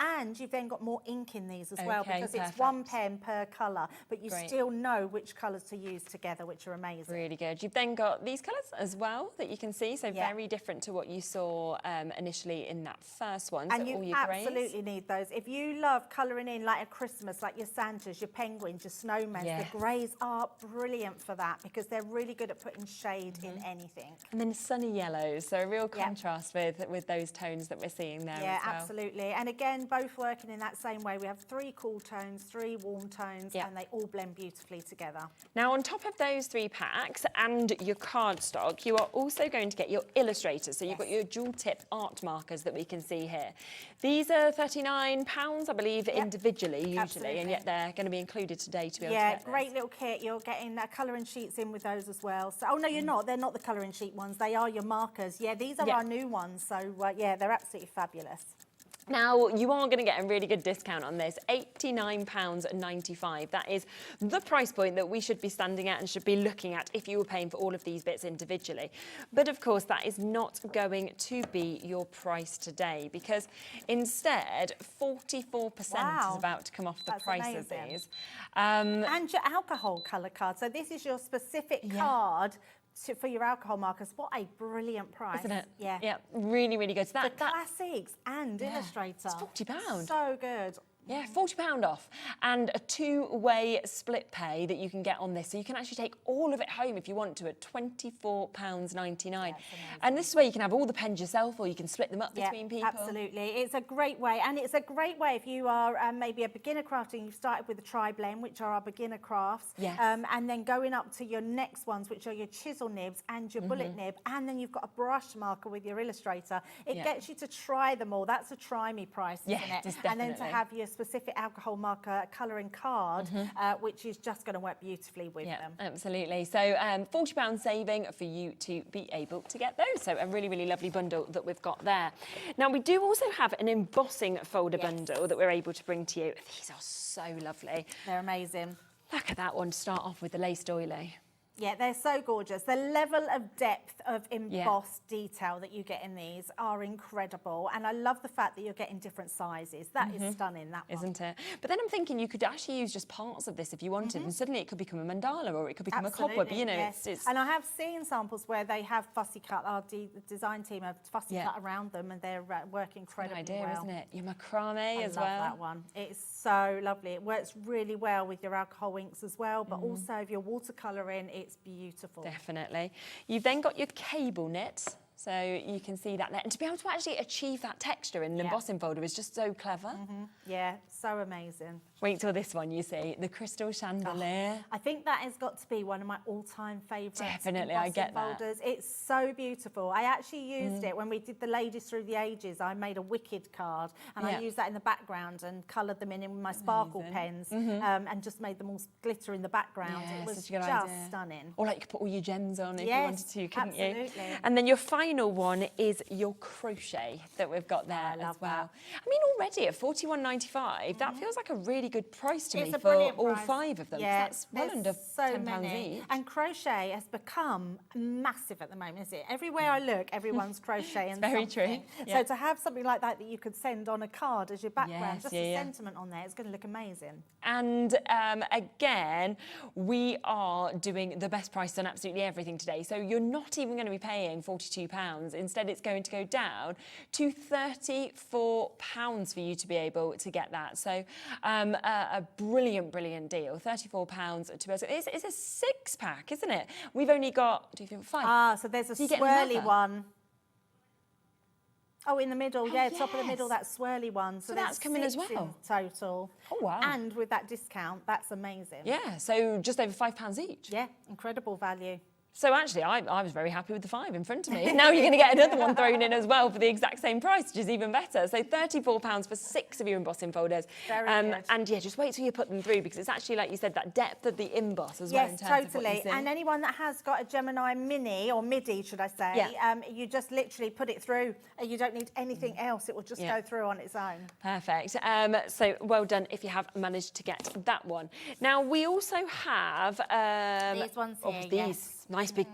and you've then got more ink in these as well because it's 1 pen per colour, but you still know which colours to use together, which are amazing. Really good. You've then got these colours as well that you can see, so very different to what you saw initially in that first one. And so you all your absolutely need those. If you love colouring in like a Christmas, like your Santas, your penguins, your snowmen, the greys are brilliant for that because they're really good at putting shade in anything. And then sunny yellows, so a real contrast with those tones that we're seeing there as well. Absolutely. And again, both working in that same way. We have 3 cool tones, 3 warm tones, and they all blend beautifully together. Now, on top of those 3 packs and your cardstock, you are also going to get your illustrators. So you've got your dual tip art markers that we can see here. These are £39, I believe, individually, usually, and yet they're going to be included today to be able to get great little kit. You're getting colouring sheets in with those as well. So, oh no, you're not. They're not the colouring sheet ones. They are your markers. Yeah, these are our new ones. So, they're absolutely fabulous. Now, you are going to get a really good discount on this, £89.95. That is the price point that we should be standing at and should be looking at if you were paying for all of these bits individually. But of course, that is not going to be your price today, because instead, 44% is about to come off the price of these. And your alcohol colour card. So this is your specific card for your alcohol markers. What a brilliant price. Isn't it? Yeah. Yeah, really, really good. So that classics and Illustrator. It's £40. So good. Yeah, £40 off, and a two-way split pay that you can get on this. So you can actually take all of it home if you want to at £24.99. And this is where you can have all the pens yourself, or you can split them up between people. Absolutely. It's a great way, and it's a great way if you are maybe a beginner crafter and you've started with the tri-blend, which are our beginner crafts, and then going up to your next ones, which are your chisel nibs and your bullet nib, and then you've got a brush marker with your Illustrator. It gets you to try them all. That's a try me price, isn't it? Definitely. And then to have your specific alcohol marker colouring card, which is just going to work beautifully with them. Absolutely. So £40 saving for you to be able to get those. So a really, really lovely bundle that we've got there. Now, we do also have an embossing folder bundle that we're able to bring to you. These are so lovely. They're amazing. Look at that one to start off with, the lace doily. Yeah, they're so gorgeous. The level of depth of embossed detail that you get in these are incredible. And I love the fact that you're getting different sizes. That is stunning, that one. Isn't it? But then I'm thinking you could actually use just parts of this if you wanted, and suddenly it could become a mandala, or it could become a cobweb, you know. It's... And I have seen samples where they have fussy cut, our design team have fussy cut around them, and they're working incredibly well. Isn't it? Your macrame as well. I love that one. It's so lovely. It works really well with your alcohol inks as well, but also if you're watercolouring, it's beautiful. Definitely. You've then got your cable knit, so you can see that there. And to be able to actually achieve that texture in an embossing folder is just so clever. Yeah, so amazing. Wait till this one, you see, the crystal chandelier. I think that has got to be one of my all-time favourites. Definitely, I get that. Folders. It's so beautiful. I actually used it when we did the Ladies Through the Ages. I made a Wicked card, and I used that in the background and coloured them in with my sparkle pens, and just made them all glitter in the background. It was just stunning. Or like you could put all your gems on if you wanted to, couldn't you? Absolutely. And then your final one is your crochet that we've got there as well. I mean, already at £41.95, that feels like a really good price to me for all 5 of them. Yeah, that's well under £10 each. And crochet has become massive at the moment, isn't it? Everywhere I look, everyone's crocheting. Very true. So to have something like that you could send on a card as your background, just a sentiment on there, it's going to look amazing. And again, we are doing the best price on absolutely everything today. So you're not even going to be paying £42. Instead, it's going to go down to £34 for you to be able to get that. So a brilliant, brilliant deal. £34 to be able to... It's a 6-pack, isn't it? We've only got 5. So there's a swirly one. Oh, in the middle, top of the middle, that swirly one. So that's coming as well. In total. Oh, wow. And with that discount, that's amazing. Yeah, so just over £5 each. Yeah, incredible value. So actually, I was very happy with the 5 in front of me. Now you're going to get another one thrown in as well for the exact same price, which is even better. So £34 for 6 of your embossing folders. Very good. And yeah, just wait till you put them through, because it's actually, like you said, that depth of the emboss as well. Yes, in terms of what totally. you see. And anyone that has got a Gemini Mini, or MIDI, should I say, you just literally put it through. You don't need anything else. It will just go through on its own. Perfect. So well done if you have managed to get that one. Now, we also have... these ones here, these nice big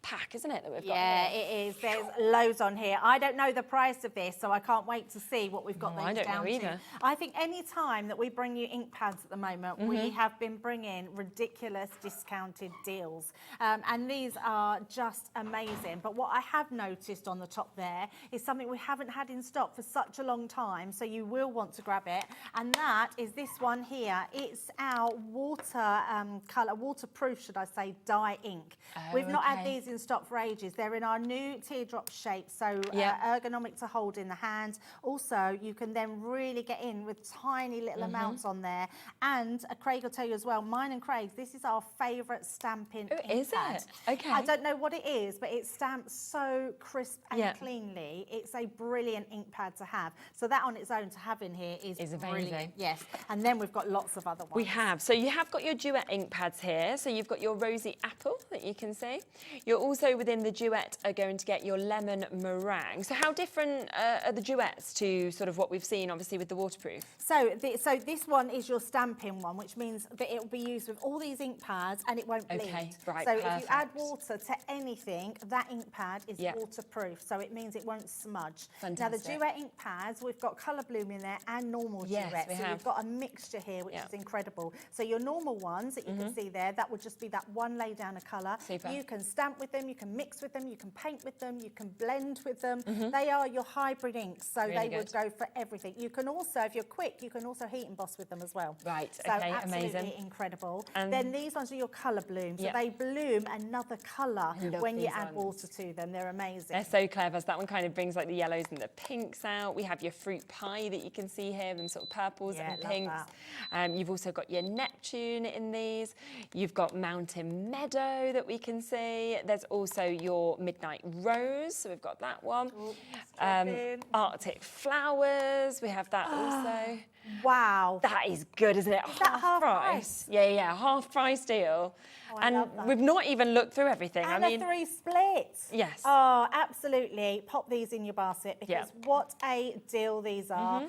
pack, isn't it, that we've got here? It is. There's loads on here. I don't know the price of this, so I can't wait to see what we've got these down to. I think any time that we bring you ink pads at the moment, we have been bringing ridiculous discounted deals. And these are just amazing. But what I have noticed on the top there is something we haven't had in stock for such a long time, so you will want to grab it. And that is this one here. It's our waterproof, should I say, dye ink. We've not had these in stock for ages. They're in our new teardrop shape, so ergonomic to hold in the hand. Also, you can then really get in with tiny little amounts on there. And Craig will tell you as well, mine and Craig's, this is our favourite stamping ink is pad. it? Okay. I don't know what it is, but it stamps so crisp and cleanly. It's a brilliant ink pad to have. So that on its own to have in here is brilliant. Amazing. Yes. And then we've got lots of other ones. We have. So you have got your duet ink pads here. So you've got your rosy apple that you can see. You're also within the duet are going to get your lemon meringue. So how different are the duets to sort of what we've seen, obviously, with the waterproof? So this one is your stamping one, which means that it will be used with all these ink pads and it won't bleed. Okay, right, so perfect. if you add water to anything, that ink pad is waterproof, so it means it won't smudge. Fantastic. Now the duet ink pads, we've got colour bloom in there and normal duet. So we've got a mixture here, which is incredible. So your normal ones that you can see there, that would just be that one lay down of colour. Super. You can stamp with them, you can mix with them, you can paint with them, you can blend with them. They are your hybrid inks, so Really they would go for everything. You can also, if you're quick, you can also heat emboss with them as well. Right, so okay, absolutely amazing. Incredible. Then these ones are your colour bloom, so they bloom another colour when you add water to them. They're amazing. They're so clever. So that one kind of brings like the yellows and the pinks out. We have your fruit pie that you can see here, them sort of purples and pinks. You've also got your Neptune in these. You've got Mountain Meadow that we can see. There's also your Midnight Rose, so we've got that one. Arctic Flowers, we have that also. Wow. That is good, isn't it? Is that half price? Yeah, half price deal. Oh, and we've not even looked through everything. And I mean, a 3 splits. Yes. Oh, absolutely. Pop these in your basket because what a deal these are.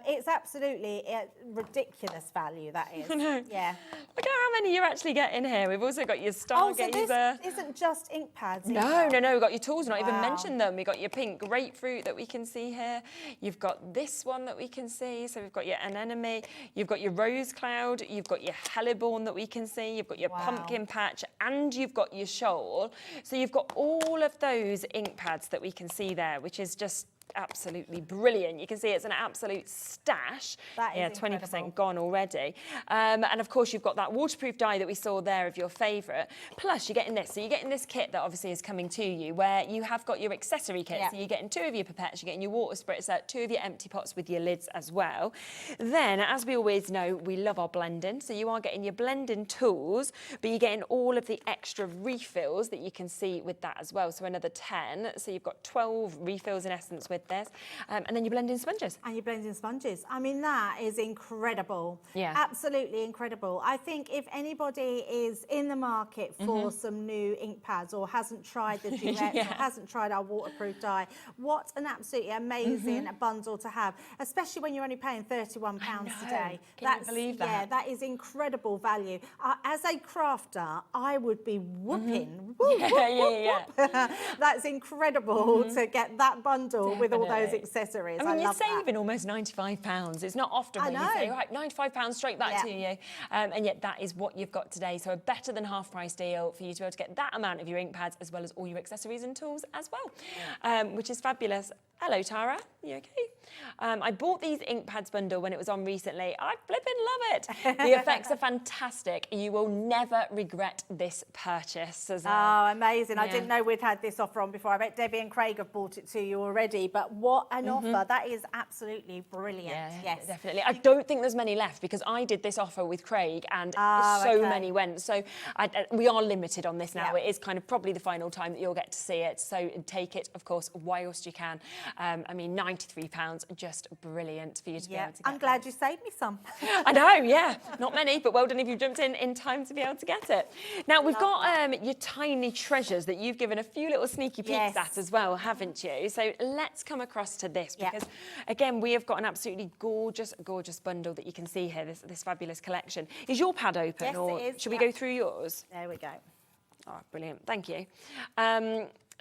It's absolutely a ridiculous value, that is. I know. Yeah. Look at how many you're actually getting here. We've also got your Stargazer. Oh, so this isn't just ink pads. No. We've got your tools. Not even mentioned them. We've got your pink grapefruit that we can see here. You've got this one that we can see. So we've got your anemone. You've got your rose cloud. You've got your hellebore that we can see. You've got your pumpkin patch, and you've got your shoal. So you've got all of those ink pads that we can see there, which is just absolutely brilliant. You can see it's an absolute stash. That is 20% gone already. And of course you've got that waterproof die that we saw there of your favourite. Plus you're getting this. So you're getting this kit that obviously is coming to you where you have got your accessory kit. So you're getting 2 of your pipettes, you're getting your water spritzer, 2 of your empty pots with your lids as well. Then, as we always know, we love our blending. So you are getting your blending tools, but you're getting all of the extra refills that you can see with that as well. So another 10. So you've got 12 refills in essence with this. And then you're blending sponges. And you're blending sponges. I mean, that is incredible. Yeah. Absolutely incredible. I think if anybody is in the market for some new ink pads or hasn't tried the duets or hasn't tried our waterproof die, what an absolutely amazing bundle to have, especially when you're only paying £31 today. Can you believe that? Yeah, that is incredible value. As a crafter, I would be whooping. That's incredible to get that bundle with all those accessories. I mean, you're love saving almost £95. It's not often when you say, right, £95 straight back to you. And yet that is what you've got today. So a better than half price deal for you to be able to get that amount of your ink pads as well as all your accessories and tools as well, which is fabulous. Hello, Tara. You okay? I bought these ink pads bundle when it was on recently. I flipping love it. The effects are fantastic. You will never regret this purchase. Oh, amazing. I didn't know we'd had this offer on before. I bet Debbie and Craig have bought it to you already, but what an offer. That is absolutely brilliant. Yes, definitely. I don't think there's many left because I did this offer with Craig and many went. So we are limited on this now. It is kind of probably the final time that you'll get to see it. So take it, of course, whilst you can. I mean, £93, just brilliant for you to be able to get. I'm glad you saved me some. I know, not many, but well done if you jumped in time to be able to get it. Now, we've got your tiny treasures that you've given a few little sneaky peeks at as well, haven't you? So let's come across to this because, again, we have got an absolutely gorgeous, gorgeous bundle that you can see here, this fabulous collection. Is your pad open? Yes, or it is. Should we go through yours? There we go. Oh, brilliant. Thank you.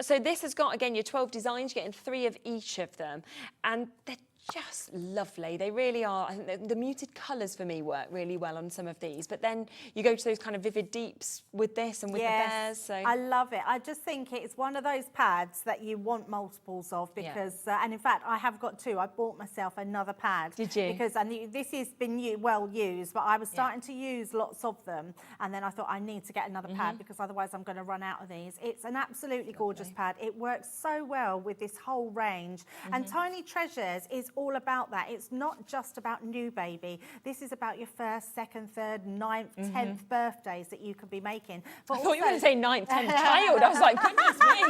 So this has got, again, your 12 designs. You're getting 3 of each of them. And they're just lovely. They really are. I think the muted colours for me work really well on some of these. But then you go to those kind of vivid deeps with this and with the bears. So I love it. I just think it's one of those pads that you want multiples of because, and in fact, I have got 2. I bought myself another pad. Did you? Because this has been well used, but I was starting to use lots of them. And then I thought I need to get another pad because otherwise I'm going to run out of these. It's an absolutely gorgeous pad. It works so well with this whole range. And Tiny Treasures is all about that. It's not just about new baby. This is about your 1st, 2nd, 3rd, 9th, 10th birthdays that you could be making. But I thought you were going to say 9th, 10th child. I was like, goodness me.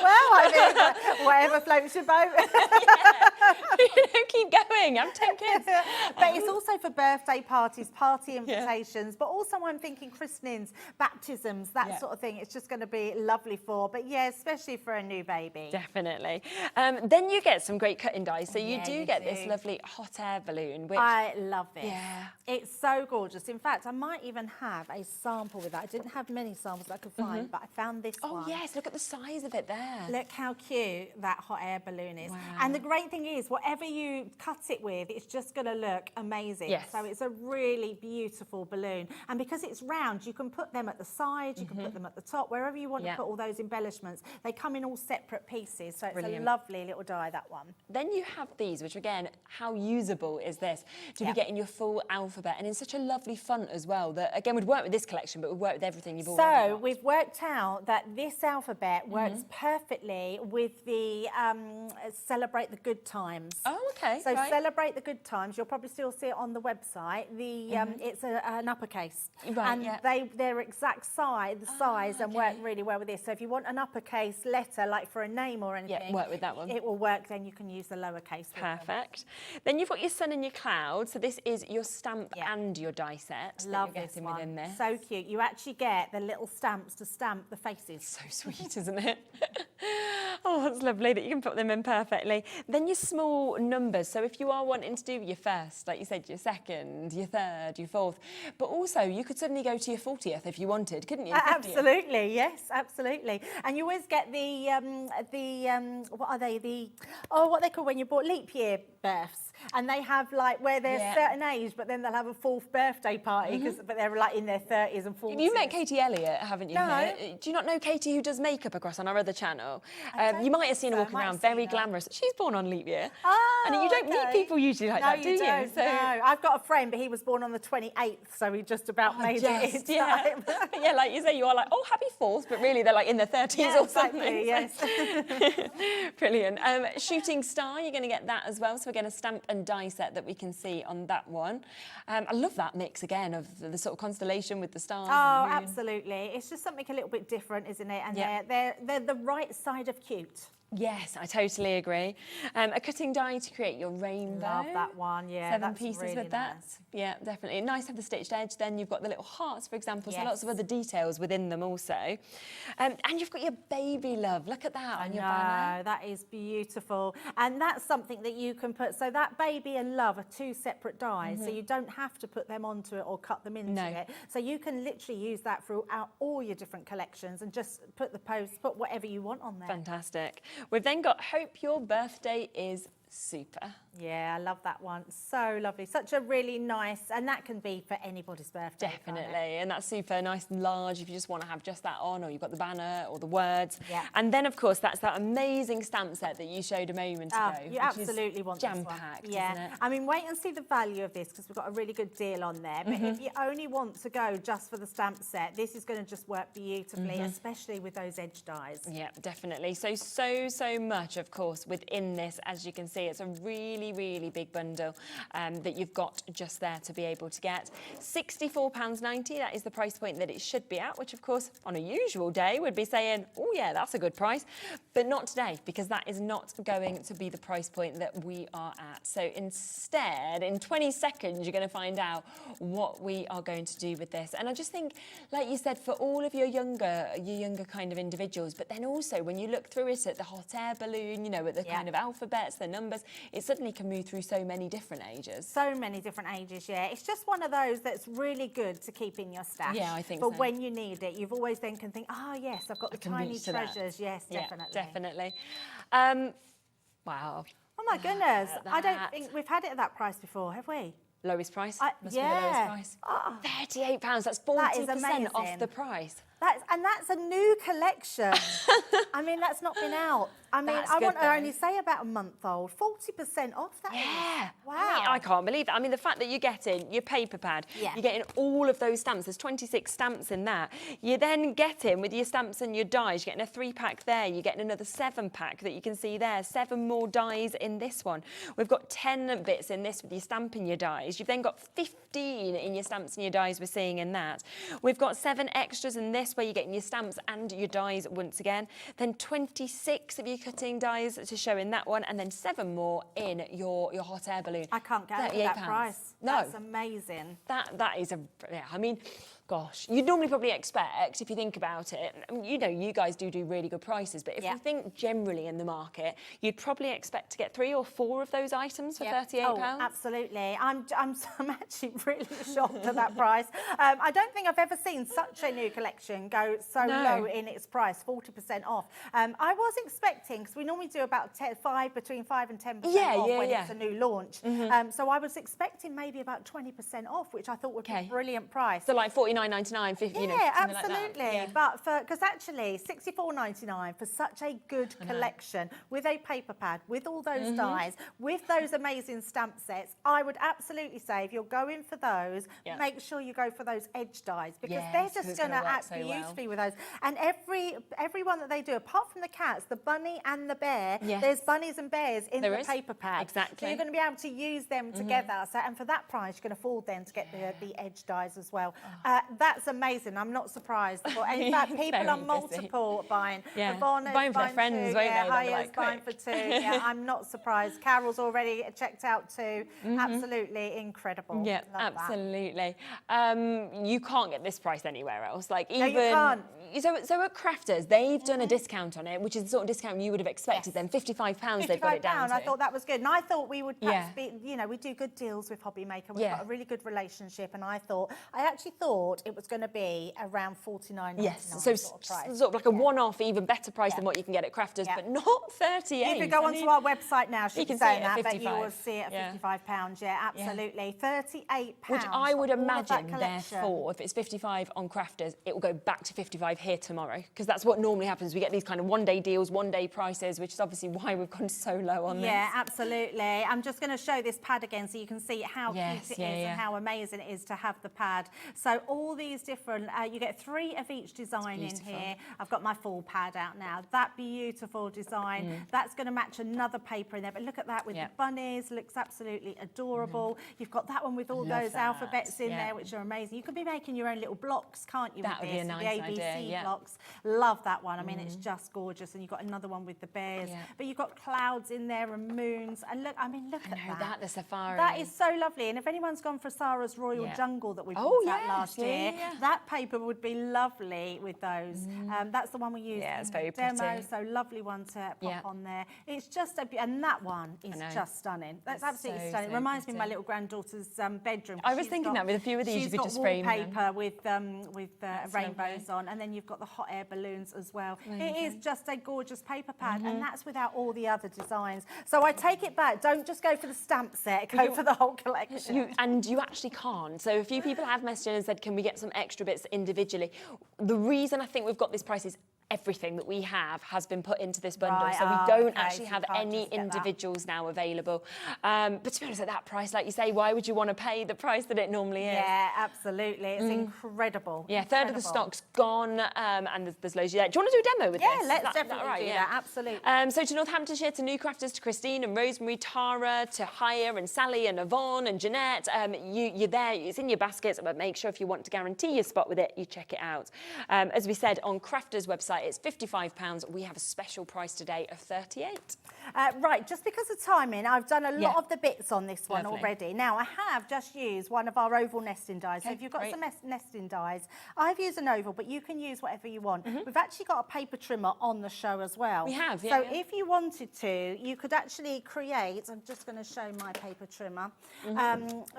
Well, I mean, whatever floats your boat. Keep going. thing. I'm 10 kids. But it's also for birthday parties, party invitations, but also I'm thinking christenings, baptisms, that sort of thing. It's just going to be lovely for, but yeah, especially for a new baby. Definitely. Then you get some great cutting dies. So you do get this lovely hot air balloon, which I love this. Yeah. It's so gorgeous. In fact, I might even have a sample with that. I didn't have many samples I could find, but I found this one. Oh yes, look at the size of it there. Look how cute that hot air balloon is. Wow. And the great thing is, whatever you cut it with, it's just going to look amazing. Yes. So it's a really beautiful balloon. And because it's round, you can put them at the side, you can put them at the top, wherever you want to put all those embellishments. They come in all separate pieces. So it's a lovely little die, that one. Then you have these, which again, how usable is this? To be getting your full alphabet and in such a lovely font as well, that again would work with this collection, but would work with everything you've already got. So we've worked out that this alphabet works perfectly with the Celebrate the Good Times. Oh, okay. So Celebrate the Good Times, you'll probably still see it on the website. The it's an uppercase. Right, and they're exact size, and work really well with this. So if you want an uppercase letter, like for a name or anything, work with that one. It will work, then you can use the lowercase. Perfect. Then you've got your sun and your cloud. So this is your stamp and your die set. Love that you're getting within this. So cute. You actually get the little stamps to stamp the faces. So sweet, isn't it? Oh, that's lovely that you can put them in perfectly. Then your small numbers. So if you are wanting to do your first, like you said, your second, your third, your fourth, but also you could suddenly go to your 40th if you wanted, couldn't you? Absolutely, yes, absolutely. And you always get what are they? What they call when you bought leap year births. And they have like where they're a certain age, but then they'll have a 4th birthday party but they're like in their 30s and 40s. You met Katie Elliott, haven't you? No. Here? Do you not know Katie who does makeup across on our other channel? You might have seen her walking around, very glamorous. She's born on leap year. Oh, and you don't meet people usually like that, do you? Don't, so... No, I've got a friend, but he was born on the 28th, so he just about made it in time. Yeah, like you say, you are like, oh, happy 4th, but really they're like in their 30s or something. Yes. Brilliant. Shooting star, you're going to get that as well. So we're going to stamp and die set that we can see on that one. I love that mix again of the sort of constellation with the stars. Oh, absolutely. It's just something a little bit different, isn't it? And they're the right side of cute. Yes, I totally agree. A cutting die to create your rainbow. Love that one, yeah. 7 pieces really with that. Nice. Yeah, definitely. Nice to have the stitched edge. Then you've got the little hearts, for example, so lots of other details within them also. And you've got your baby love. Look at that on your banner. That is beautiful. And that's something that you can put. So that baby and love are 2 separate dies, so you don't have to put them onto it or cut them into it. So you can literally use that throughout all your different collections and just put the posts, put whatever you want on there. Fantastic. We've then got Hope Your Birthday is Super. Yeah, I love that one. So lovely. Such a really nice, and that can be for anybody's birthday. Definitely. And that's super nice and large if you just want to have just that on, or you've got the banner or the words. Yeah. And then, of course, that's that amazing stamp set that you showed a moment ago. You absolutely want jam packed, yeah. isn't it? I mean, wait and see the value of this because we've got a really good deal on there. But if you only want to go just for the stamp set, this is going to just work beautifully, especially with those edge dies. Yeah, definitely. So much, of course, within this. As you can see, it's a really big bundle that you've got just there to be able to get. £64.90, that is the price point that it should be at, which of course on a usual day would be saying, oh yeah, that's a good price, but not today, because that is not going to be the price point that we are at. So instead, in 20 seconds, you're going to find out what we are going to do with this. And I just think, like you said, for all of your younger kind of individuals, but then also when you look through it at the hot air balloon, you know, at the kind of alphabets, the numbers, it suddenly can move through so many different ages. So many different ages, yeah. It's just one of those that's really good to keep in your stash. Yeah, I think so. But when you need it, you've always then can think, oh yes, I've got the tiny treasures. Yes, definitely. Definitely. Wow. Oh my goodness. I don't think we've had it at that price before, have we? Lowest price? Must be the lowest price. Oh. £38, that's 40% off the price. That's a new collection. I mean, that's not been out. I mean, I want to only say about a month old. 40% off that. Yeah. Wow. I mean, I can't believe that. I mean, the fact that you're getting your paper pad, you're getting all of those stamps. There's 26 stamps in that. You're then getting, with your stamps and your dies, you're getting a 3-pack there. You're getting another 7-pack that you can see there. 7 more dies in this one. We've got 10 bits in this with your stamp and your dies. You've then got 15 in your stamps and your dies we're seeing in that. We've got 7 extras in this this way you're getting your stamps and your dies once again. Then 26 of your cutting dies to show in that one, and then 7 more in your hot air balloon. I can't get over that price. No. That's amazing. That is I mean, gosh, you'd normally probably expect, if you think about it, you know, you guys do really good prices, but if you think generally in the market, you'd probably expect to get 3 or 4 of those items for £38. Oh, absolutely. I'm actually really shocked at that price. I don't think I've ever seen such a new collection go so low in its price, 40% off. I was expecting, because we normally do about between 5 and 10% off when it's a new launch. So I was expecting maybe about 20% off, which I thought would be a brilliant price. So like $49.99, 50, you know, something absolutely. Like that. But because actually $64.99 for such a good collection with a paper pad, with all those dies, with those amazing stamp sets, I would absolutely say if you're going for those, make sure you go for those edge dies, because they're just going to act so beautifully with those. And every one that they do, apart from the cats, the bunny and the bear, there's bunnies and bears in the paper pad. Exactly. So you're going to be able to use them together. So, and for that price, you can afford then to get the edge dies as well. That's amazing. I'm not surprised. In fact, people are multiple buying. Ivana's buying for their friends, 2. won't they? Haya's buying for 2. I'm not surprised. Carol's already checked out 2. Absolutely incredible. Yeah, love absolutely. You can't get this price anywhere else. Like even no, you can't. So at Crafters, they've done a discount on it, which is the sort of discount you would have expected. Then £55 they've got it down to. I thought that was good, and I thought we would perhaps be, you know, we do good deals with Hobby Maker. We've got a really good relationship, and I actually thought it was going to be around $49.99. Yes, so sort of like a one-off, even better price than what you can get at Crafters, but not 38. If you go onto our website now, you can say see that, it at but you will see it at £55. Yeah, absolutely. £38. Which I would imagine, therefore, if it's 55 on Crafters, it will go back to 55 here tomorrow, because that's what normally happens. We get these kind of one-day deals, one-day prices, which is obviously why we've gone so low on this. Yeah, absolutely. I'm just going to show this pad again so you can see how cute it is and how amazing it is to have the pad. So all these different, you get 3 of each design in here. I've got my full pad out now. That beautiful design. That's going to match another paper in there. But look at that with the bunnies. Looks absolutely adorable. You've got that one with all those alphabets in there, which are amazing. You could be making your own little blocks, can't you? That would be a nice the ABC idea, blocks. Love that one. I mean, it's just gorgeous. And you've got another one with the bears. But you've got clouds in there and moons. And look, I mean, look at that. The safari. That is so lovely. And if anyone's gone for Sarah's Royal Jungle that we bought out last year, that paper would be lovely with those. That's the one we used in the demo. Pretty. So lovely one to pop on there. It's just and that one is just stunning. That's absolutely stunning. It reminds me of my little granddaughter's bedroom. I was thinking that with a few of these, you could just frame them. She's got wallpaper with rainbows on, and then you've got the hot air balloons as well. It is just a gorgeous paper pad, and that's without all the other designs. So I take it back. Don't just go for the stamp set. Go for the whole collection. And you actually can't. So a few people have messaged in and said, can we get some extra bits individually? The reason I think we've got this price is everything that we have has been put into this bundle, so we don't actually have any individuals now available. But to be honest, at that price, like you say, why would you want to pay the price that it normally is? Yeah, absolutely. It's incredible. Yeah, a third of the stock's gone, and there's loads of that. Do you want to do a demo with this? Yeah, let's definitely do that. Absolutely. So to Northamptonshire, to New Crafters, to Christine and Rosemary, Tara, to Haya and Sally and Yvonne and Jeanette, you're there. It's in your baskets, but make sure if you want to guarantee your spot with it, you check it out. As we said, on Crafters' website, it's £55. We have a special price today of $38. Right, just because of timing, I've done a lot of the bits on this one already. Now, I have just used one of our oval nesting dies. So if you've got some nesting dies, I've used an oval, but you can use whatever you want. We've actually got a paper trimmer on the show as well. We have, So if you wanted to, you could actually create, I'm just going to show my paper trimmer.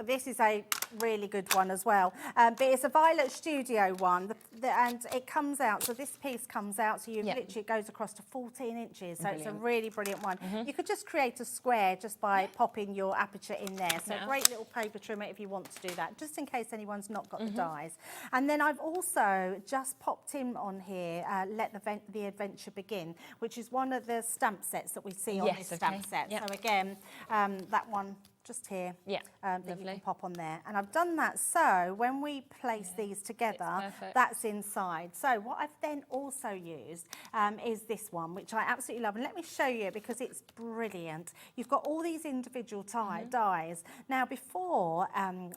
This is a really good one as well. But it's a Violet Studio one, and it comes out, so this piece comes out, so you literally, it goes across to 14 inches. So it's a really brilliant one. You could just create a square just by popping your aperture in there. So a great little paper trimmer if you want to do that, just in case anyone's not got the dies. And then I've also just popped in on here, Let the Adventure Begin, which is one of the stamp sets that we see on this stamp set. So again, that one just here. Yeah, that you lovely. can pop on there. And I've done that so when we place these together, that's inside. So what I've then also used is this one, which I absolutely love. And let me show you because it's brilliant. You've got all these individual dies. Now before,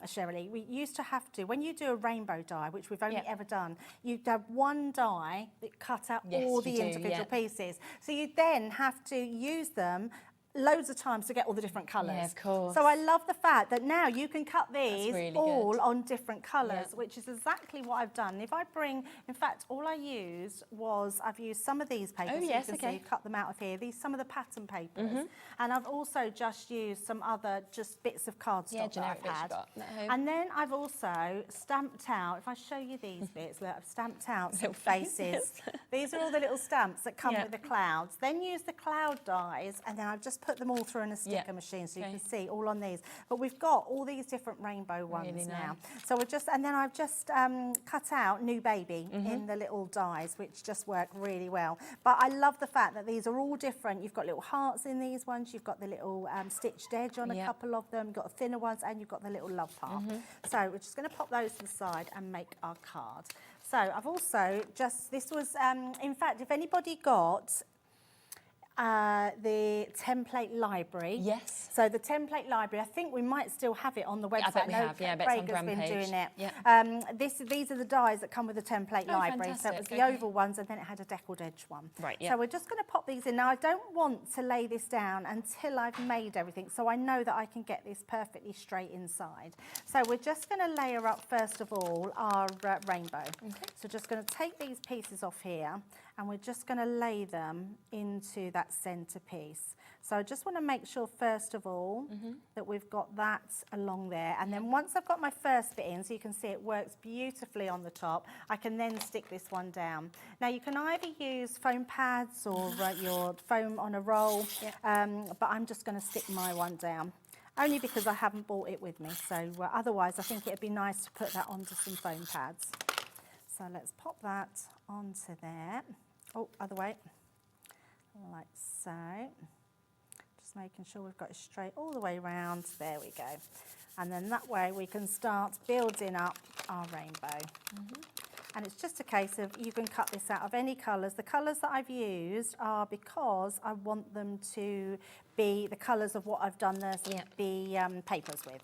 Shirley, we used to have to, when you do a rainbow die, which we've only ever done, you'd have one die that cut out all the individual pieces. So you then have to use them loads of times to get all the different colours. Yeah, of course. So I love the fact that now you can cut these all on different colours, which is exactly what I've done. If I bring, in fact, all I used was, I've used some of these papers. Oh, yes, you can see, cut them out of here. These, some of the pattern papers. And I've also just used some other just bits of cardstock that I've had. And then I've also stamped out, if I show you these bits, look, I've stamped out some faces. These are all the little stamps that come with the clouds. Then use the cloud dies, and then I've just put them all through in a sticker machine so you can see all on these. But we've got all these different rainbow ones now. So we're just, and then I've just cut out New Baby in the little dies, which just work really well. But I love the fact that these are all different. You've got little hearts in these ones, you've got the little stitched edge on a couple of them, you've got the thinner ones, and you've got the little love part. So we're just going to pop those to the side and make our card. So I've also just, this was, in fact, if anybody got the template library. Yes. So the template library, I think we might still have it on the website. I bet we have, yeah, I bet Craig it's on has been Grandpage. doing it. Yeah. These are the dies that come with the template library. So it was the oval ones and then it had a deckled edge one. Right, yeah. So we're just going to pop these in. Now I don't want to lay this down until I've made everything, so I know that I can get this perfectly straight inside. So we're just going to layer up first of all our rainbow. So just going to take these pieces off here and we're just going to lay them into that centre piece. So I just want to make sure first of all that we've got that along there, and then once I've got my first bit in, so you can see it works beautifully on the top, I can then stick this one down. Now you can either use foam pads or your foam on a roll, but I'm just going to stick my one down. Only because I haven't brought it with me, so otherwise I think it'd be nice to put that onto some foam pads. So let's pop that onto there. Oh, other way, like so. Just making sure we've got it straight all the way around. There we go. And then that way we can start building up our rainbow. And it's just a case of, you can cut this out of any colours. The colours that I've used are because I want them to be the colours of what I've done the papers with.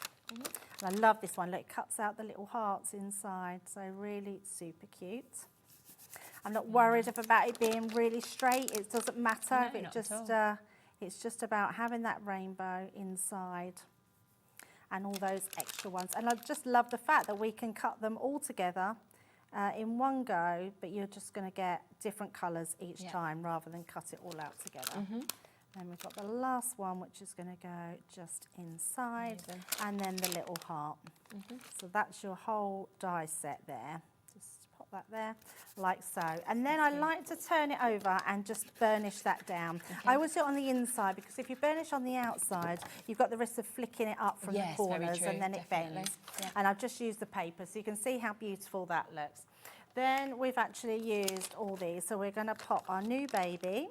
And I love this one. Look, it cuts out the little hearts inside, so really super cute. I'm not worried about it being really straight. It doesn't matter. No, it's just about having that rainbow inside and all those extra ones. And I just love the fact that we can cut them all together in one go, but you're just going to get different colours each time rather than cut it all out together. Then we've got the last one, which is going to go just inside, and then the little heart. So that's your whole die set there. Just pop that there, like so. And then I like to turn it over and just burnish that down. I always do it on the inside, because if you burnish on the outside, you've got the risk of flicking it up from the corners, and then it bends. And I've just used the paper, so you can see how beautiful that looks. Then we've actually used all these, so we're going to pop our New Baby.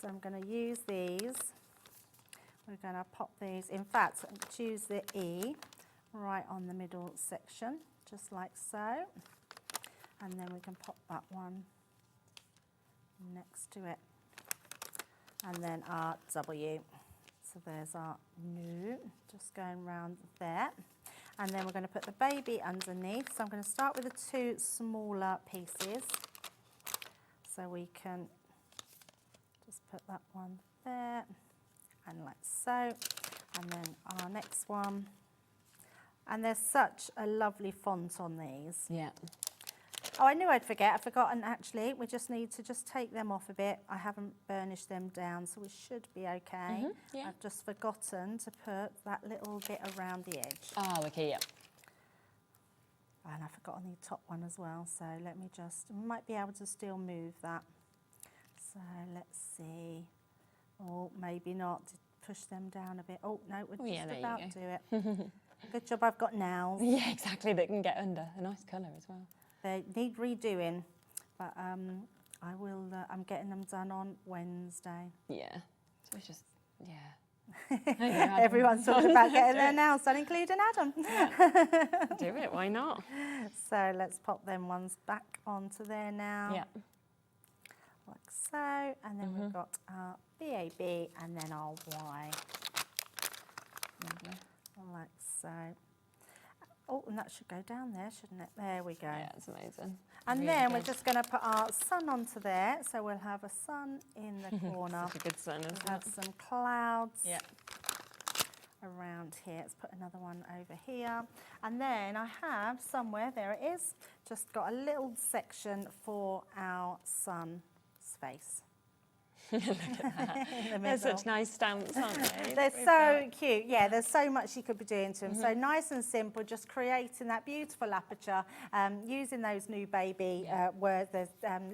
So I'm going to use these. We're going to pop these. In fact, choose the E right on the middle section, just like so. And then we can pop that one next to it. And then our W. So there's our New, just going round there. And then we're going to put the baby underneath. So I'm going to start with the two smaller pieces. So we can just put that one there, and like so, and then our next one. And there's such a lovely font on these. Yeah. Oh, I knew I'd forget. I've forgotten actually. We just need to just take them off a bit. I haven't burnished them down, so we should be okay. I've just forgotten to put that little bit around the edge. Oh, okay, yeah. And I've forgotten the top one as well, so let me just, might be able to still move that. So let's see. Oh, maybe not. Push them down a bit. Oh, no, we're just about to do it. Good job I've got nails. Yeah, exactly. That can get under. A nice colour as well. They need redoing, but I will. I'm getting them done on Wednesday. Yeah. So it's just, Everyone's talking about getting their nails done, including Adam. Do it, why not? So let's pop them ones back onto there now. Yeah. Like so, and then we've got our BAB and then our Y. Like so. Oh, and that should go down there, shouldn't it? There we go. Yeah, it's amazing. And Really then good. we're just going to put our sun onto there. So we'll have a sun in the corner. Such a good sun, isn't We'll have it? some clouds Yeah. around here. Let's put another one over here. And then I have somewhere, there it is, just got a little section for our sun's face. Look at that. They're such nice stamps, aren't they? They're so cute. Yeah, there's so much you could be doing to them. So nice and simple, just creating that beautiful aperture, using those new baby words, the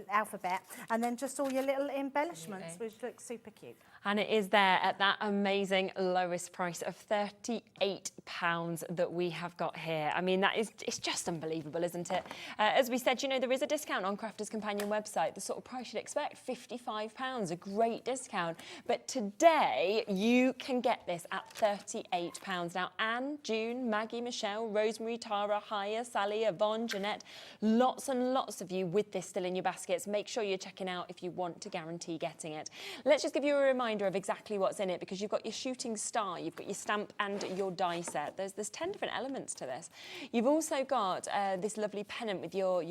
alphabet, and then just all your little embellishments, which look super cute. And it is there at that amazing lowest price of £38 that we have got here. I mean, it's just unbelievable, isn't it? As we said, you know, there is a discount on Crafters Companion website, the sort of price you'd expect, £55, a great discount. But today, you can get this at £38. Now, Anne, June, Maggie, Michelle, Rosemary, Tara, Haya, Sally, Yvonne, Jeanette, lots and lots of you with this still in your baskets. Make sure you're checking out if you want to guarantee getting it. Let's just give you a reminder of exactly what's in it, because you've got your shooting star, you've got your stamp and your die set. There's 10 different elements to this. You've also got this lovely pennant with your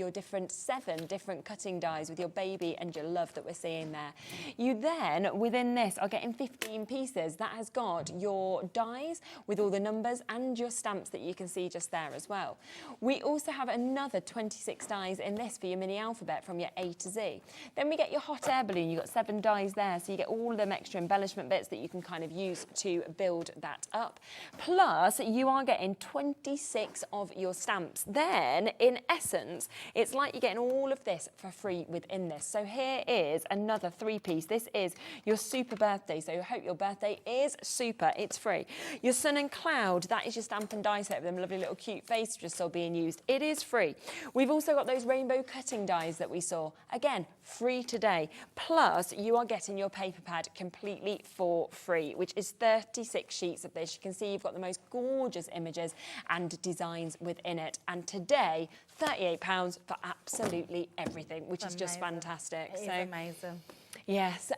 7 different cutting dies with your baby and your love that we're seeing there. You then, within this, are getting 15 pieces. That has got your dies with all the numbers and your stamps that you can see just there as well. We also have another 26 dies in this for your mini alphabet from your A to Z. Then we get your hot air balloon. You've got 7 dies there, so you get all them extra embellishment bits that you can kind of use to build that up. Plus, you are getting 26 of your stamps. Then, in essence, it's like you're getting all of this for free within this. So here is another 3-piece. This is your super birthday. So I hope your birthday is super. It's free. Your sun and cloud, that is your stamp and die set with them lovely little cute faces just still being used. It is free. We've also got those rainbow cutting dies that we saw. Again, free today. Plus, you are getting your paper pad completely for free, which is 36 sheets of this. You can see you've got the most gorgeous images and designs within it. And today, £38 for absolutely everything, which is just fantastic. It is amazing. Yes,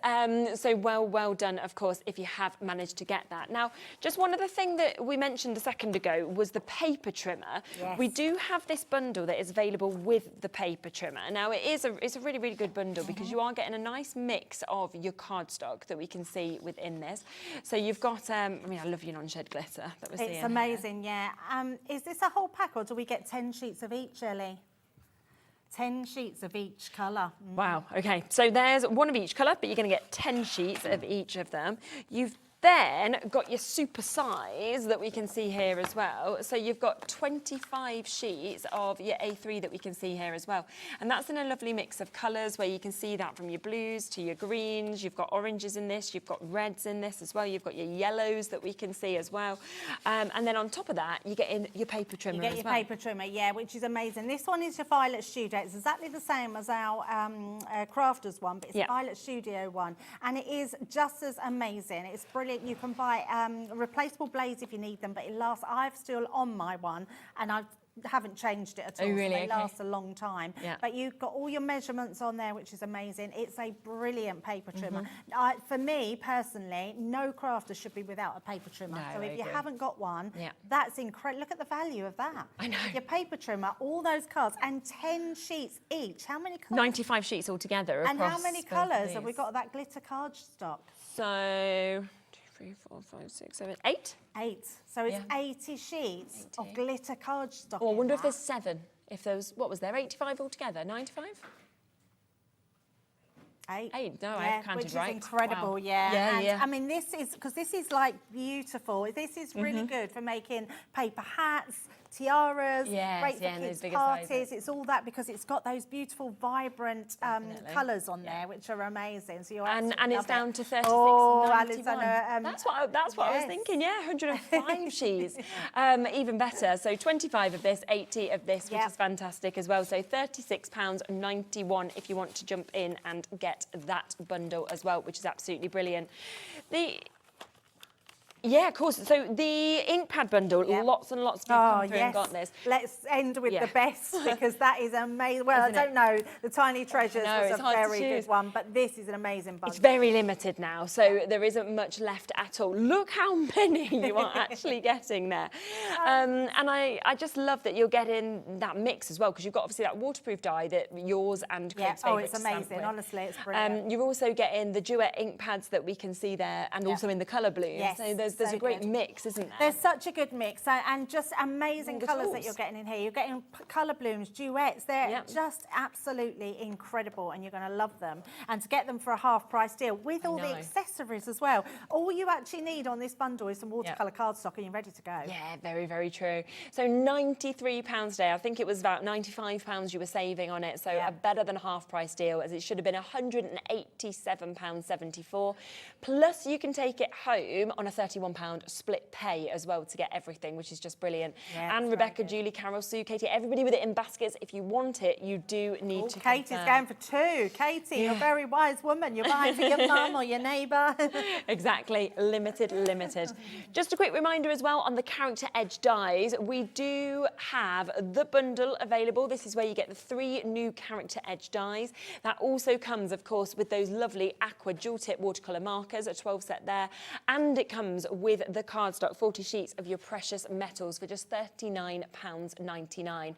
so well done, of course, if you have managed to get that. Now, just one other thing that we mentioned a second ago was the paper trimmer. Yes. We do have this bundle that is available with the paper trimmer. Now, it's a really, really good bundle because you are getting a nice mix of your cardstock that we can see within this. So you've got, I mean, I love your non-shed glitter that we're seeing. It's amazing, yeah. Is this a whole pack or do we get 10 sheets of each, Ellie? 10 sheets of each colour. Wow, okay. So there's one of each colour, but you're going to get 10 sheets of each of them. You've then got your super size that we can see here as well. So you've got 25 sheets of your A3 that we can see here as well. And that's in a lovely mix of colours where you can see that from your blues to your greens. You've got oranges in this. You've got reds in this as well. You've got your yellows that we can see as well. And then on top of that, you get in your paper trimmer as well. You get your paper trimmer, yeah, which is amazing. This one is your Violet Studio. It's exactly the same as our Crafters one, but it's a Violet Studio one. And it is just as amazing. It's brilliant. You can buy replaceable blades if you need them, but it lasts. I've still on my one, and I haven't changed it at all. Oh, really? So they last a long time. Yeah. But you've got all your measurements on there, which is amazing. It's a brilliant paper trimmer. For me, personally, no crafter should be without a paper trimmer. No, so if I you agree. haven't got one, that's incredible. Look at the value of that. I know. Your paper trimmer, all those cards, and 10 sheets each. How many colours? 95 sheets altogether. And how across many both colours of have we these. got of that glitter card stock? So 2, 3, 4, 5, 6, 7, 8. 8. So it's 80 sheets of glitter cardstock. Oh, I wonder if there's 7. If there was, what was there, 85 altogether? 95? 8. No, I counted which right. is incredible, Wow. yeah. Yeah. I mean, this is, because this is like beautiful. This is really good for making paper hats, tiaras, Yes, great for and those kids' bigger parties. sizes. It's all that because it's got those beautiful, vibrant colours on there, which are amazing. So you're And absolutely it's love down it. to 36 Oh, and Alexander, 91. That's what I was thinking, yeah, 105 sheets. Even better. So 25 of this, 80 of this, which is fantastic as well. So £36.91 if you want to jump in and get that bundle as well, which is absolutely brilliant. Yeah, of course. So the ink pad bundle, lots and lots of people come through and got this. Let's end with the best, because that is amazing. Well, Isn't I don't know. The Tiny Treasures was a very good one, but this is an amazing bundle. It's very limited now, so there isn't much left at all. Look how many you are actually getting there. And I just love that you're getting that mix as well, because you've got obviously that waterproof die that yours and Craig's favourite. It's amazing. Honestly, it's brilliant. You're also getting the duet ink pads that we can see there, and also in the colour blue. Yes, so there's a great mix, isn't there? There's such a good mix, and just amazing colours that you're getting in here. You're getting colour blooms, duets. They're just absolutely incredible, and you're going to love them. And to get them for a half-price deal with all the accessories as well. All you actually need on this bundle is some watercolour cardstock, and you're ready to go. Yeah, very, very true. So £93 a day. I think it was about £95 you were saving on it. So a better than half-price deal, as it should have been £187.74. Plus, you can take it home on a £31 split pay as well to get everything, which is just brilliant. Yeah, and Rebecca, Julie, Carol, Sue, Katie, everybody with it in baskets. If you want it, you do need to. Katie's going for two. Katie, you're a very wise woman. You're buying for your mum or your neighbour. Exactly. Limited. Just a quick reminder as well on the Character Edge dies. We do have the bundle available. This is where you get the 3 new Character Edge dies. That also comes, of course, with those lovely aqua dual tip watercolour markers, a 12 set there. And it comes with the cardstock, 40 sheets of your precious metals for just £39.99.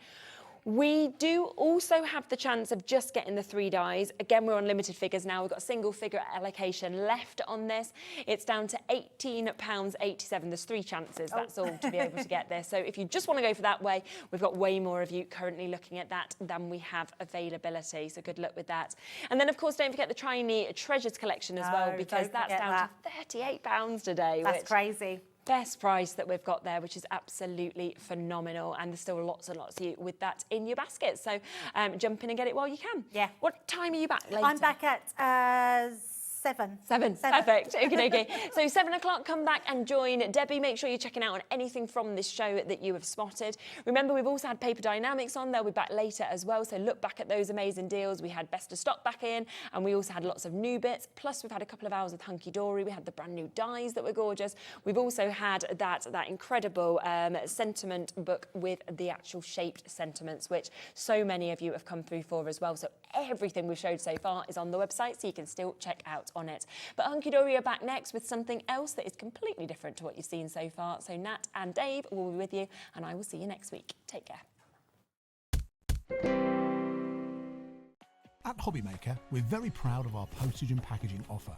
We do also have the chance of just getting the 3 dies. Again, we're on limited figures now. We've got a single figure allocation left on this. It's down to £18.87. There's 3 chances, that's all, to be able to get this. So if you just want to go for that way, we've got way more of you currently looking at that than we have availability. So good luck with that. And then, of course, don't forget the Tiny Treasures collection as well, because that's down to £38 today. That's crazy. Best price that we've got there, which is absolutely phenomenal, and there's still lots and lots of you with that in your basket, so jump in and get it while you can. Yeah. What time are you back later? I'm back at 7. Perfect. Okay. So 7 o'clock, come back and join Debbie. Make sure you're checking out on anything from this show that you have spotted. Remember, we've also had Paper Dienamics on. They'll be back later as well. So look back at those amazing deals. We had Best of Stock back in, and we also had lots of new bits. Plus, we've had a couple of hours with Hunkydory. We had the brand new dies that were gorgeous. We've also had that incredible sentiment book with the actual shaped sentiments, which so many of you have come through for as well. So everything we've showed so far is on the website, so you can still check out on it. But Hunkydory are back next with something else that is completely different to what you've seen so far. So Nat and Dave will be with you, and I will see you next week. Take care. At Hobbymaker, we're very proud of our postage and packaging offer,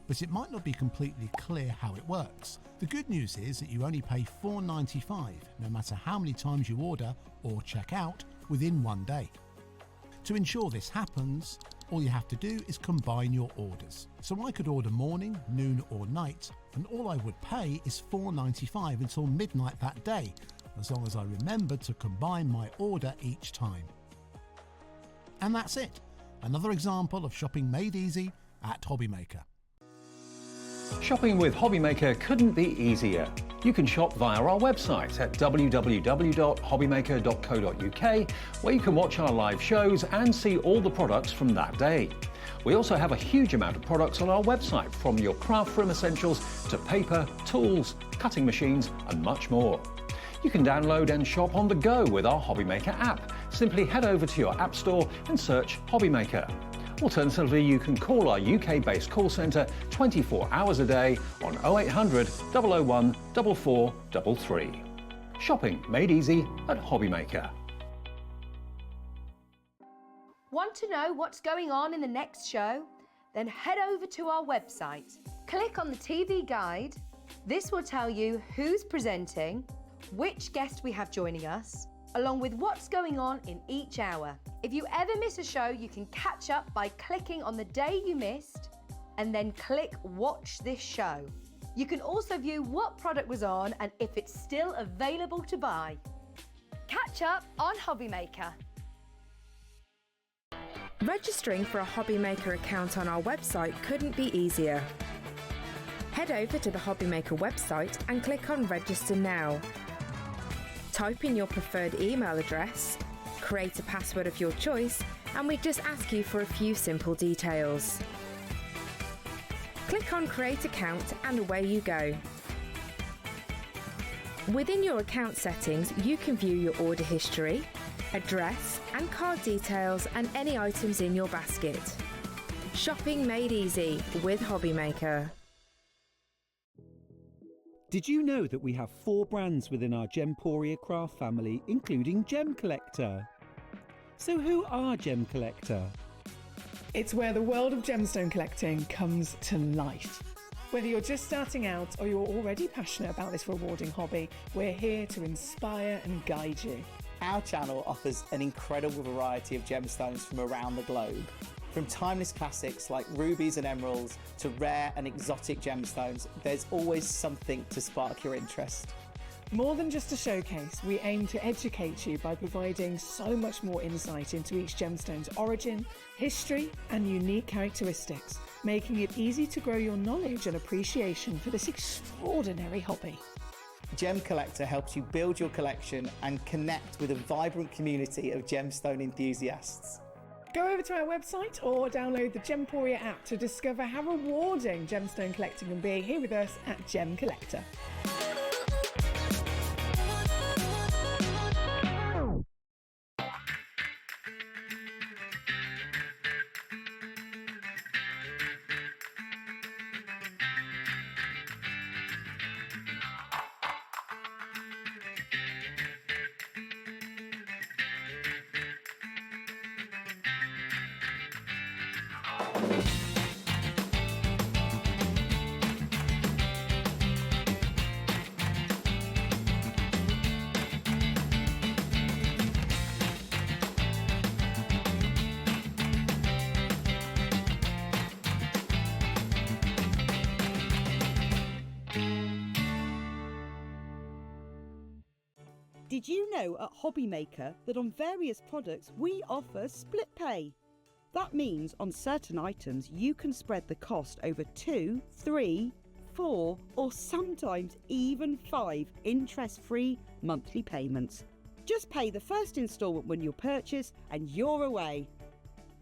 but it might not be completely clear how it works. The good news is that you only pay £4.95 no matter how many times you order or check out within 1 day. To ensure this happens, all you have to do is combine your orders. So I could order morning, noon or night, and all I would pay is £4.95 until midnight that day, as long as I remember to combine my order each time. And that's it. Another example of shopping made easy at Hobbymaker. Shopping with Hobbymaker couldn't be easier. You can shop via our website at www.hobbymaker.co.uk, where you can watch our live shows and see all the products from that day. We also have a huge amount of products on our website, from your craft room essentials to paper, tools, cutting machines and much more. You can download and shop on the go with our Hobbymaker app. Simply head over to your app store and search Hobbymaker. Alternatively, you can call our UK-based call centre 24 hours a day on 0800 001 4433. Shopping made easy at Hobbymaker. Want to know what's going on in the next show? Then head over to our website. Click on the TV guide. This will tell you who's presenting, which guest we have joining us, along with what's going on in each hour. If you ever miss a show, you can catch up by clicking on the day you missed and then click Watch This Show. You can also view what product was on and if it's still available to buy. Catch up on Hobbymaker. Registering for a Hobbymaker account on our website couldn't be easier. Head over to the Hobbymaker website and click on Register Now. Type in your preferred email address, create a password of your choice, and we just ask you for a few simple details. Click on Create Account and away you go. Within your account settings, you can view your order history, address and card details and any items in your basket. Shopping made easy with Hobbymaker. Did you know that we have 4 brands within our Gemporia craft family, including Gem Collector? So who are Gem Collector? It's where the world of gemstone collecting comes to life. Whether you're just starting out or you're already passionate about this rewarding hobby, we're here to inspire and guide you. Our channel offers an incredible variety of gemstones from around the globe. From timeless classics like rubies and emeralds to rare and exotic gemstones, there's always something to spark your interest. More than just a showcase, we aim to educate you by providing so much more insight into each gemstone's origin, history, and unique characteristics, making it easy to grow your knowledge and appreciation for this extraordinary hobby. Gem Collector helps you build your collection and connect with a vibrant community of gemstone enthusiasts. Go over to our website or download the Gemporia app to discover how rewarding gemstone collecting can be here with us at Gem Collector. Did you know at Hobbymaker that on various products we offer split pay? That means on certain items you can spread the cost over 2, 3, 4 or sometimes even 5 interest-free monthly payments. Just pay the first instalment when you purchase and you're away.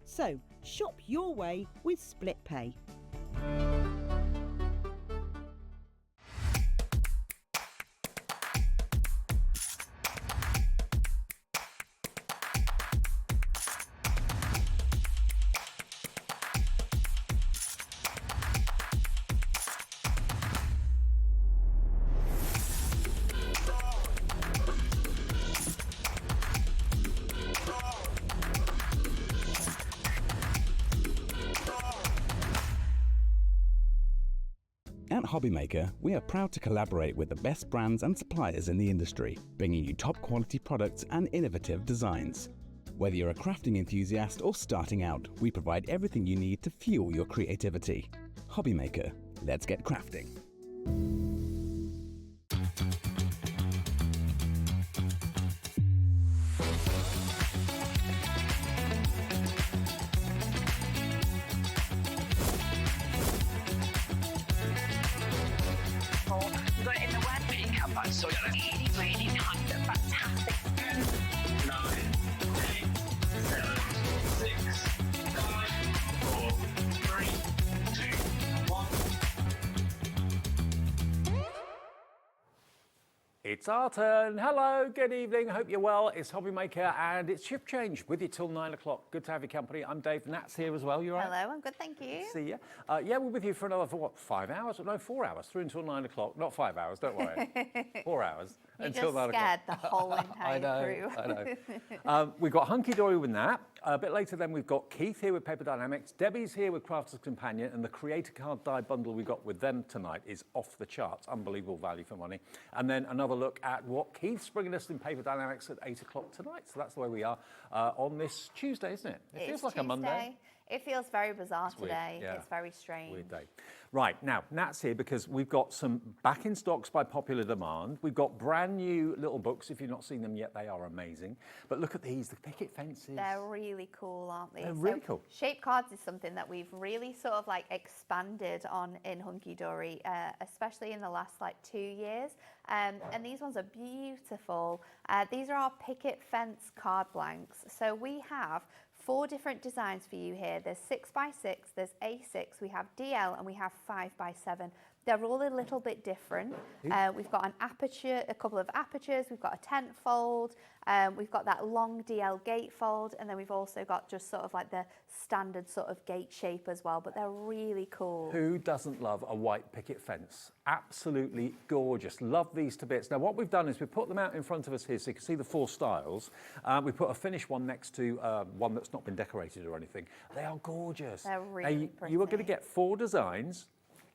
So shop your way with split pay. At Hobbymaker, we are proud to collaborate with the best brands and suppliers in the industry, bringing you top quality products and innovative designs. Whether you're a crafting enthusiast or starting out, we provide everything you need to fuel your creativity. Hobbymaker, let's get crafting. You got it in the word pick up, so you got a really fantastic. 9, 8, 7, 6, 5, 4, 3, 2, 1. It's our turn. Hello, good evening. Hope you're well. It's Hobbymaker and it's shift change with you till 9 o'clock. Good to have your company. I'm Dave. Nat's here as well. You all right? Hello, I'm good, thank you. See ya. Yeah, we're with you for another, what, 5 hours? No, 4 hours, through until 9 o'clock. Not 5 hours, don't worry. 4 hours. You until just 9 scared o'clock. the whole entire crew. I know. We've got Hunkydory with Nat. A bit later then we've got Keith here with Paper Dienamics. Debbie's here with Crafter's Companion, and the Creator Card Die bundle we got with them tonight is off the charts. Unbelievable value for money. And then another look at what Keith's bringing us in Paper Dienamics at 8 o'clock tonight. So that's the way we are on this Tuesday, isn't it? It feels like Tuesday. a Monday. It feels very bizarre today. Yeah. It's very strange. Weird day. Right, now, Nat's here because we've got some back in stocks by popular demand. We've got brand new little books. If you've not seen them yet, they are amazing. But look at these, the Picket fences. They're really cool, aren't they? They're really cool. Shape cards is something that we've really sort of like expanded on in Hunkydory, especially in the last like 2 years. And these ones are beautiful. These are our Picket fence card blanks. So we have 4 different designs for you here. There's 6x6, there's A6, we have DL, and we have 5x7. They're all a little bit different. We've got an aperture, a couple of apertures, we've got a tent fold, we've got that long DL gatefold, and then we've also got just sort of like the standard sort of gate shape as well, but they're really cool. Who doesn't love a white picket fence? Absolutely gorgeous. Love these to bits. Now what we've done is we've put them out in front of us here so you can see the 4 styles. We put a finished one next to one that's not been decorated or anything. They are gorgeous. They're really pretty. You are going to get 4 designs,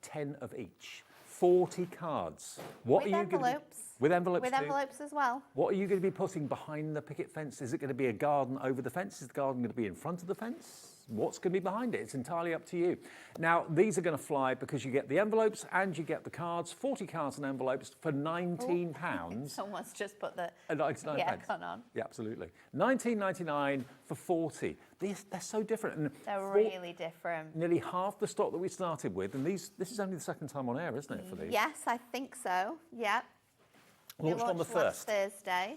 10 of each. 40 cards. What with are you envelopes. With envelopes With too? envelopes as well. What are you going to be putting behind the picket fence? Is it going to be a garden over the fence? Is the garden going to be in front of the fence? What's going to be behind it? It's entirely up to you. Now, these are going to fly because you get the envelopes and you get the cards, 40 cards and envelopes for £19. Someone's just put the 99 pence. aircon on. Yeah, absolutely. £19.99 for 40. They're so different. And they're really different. Nearly half the stock that we started with, and this is only the second time on air, isn't it, for these? Yes, I think so. Yeah. Launched on the 1st. Last Thursday.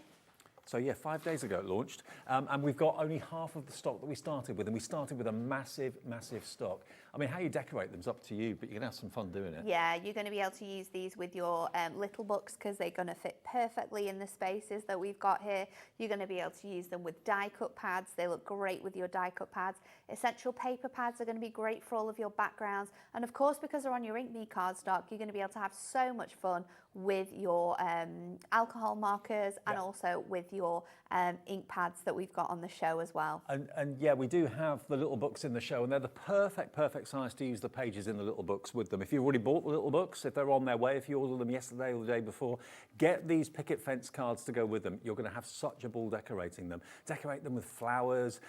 So yeah, 5 days ago it launched, and we've got only half of the stock that we started with, and we started with a massive, massive stock. I mean, how you decorate them is up to you, but you're going to have some fun doing it. Yeah, you're going to be able to use these with your little books because they're going to fit perfectly in the spaces that we've got here. You're going to be able to use them with die cut pads. They look great with your die cut pads. Essential paper pads are going to be great for all of your backgrounds. And of course, because they're on your Ink Me cardstock, you're going to be able to have so much fun with your alcohol markers and also with your ink pads that we've got on the show as well. And yeah, we do have the little books in the show, and they're the perfect size to use the pages in the little books with them. If you've already bought the little books, if they're on their way, if you ordered them yesterday or the day before, get these picket fence cards to go with them. You're going to have such a ball decorating them. Decorate them with flowers,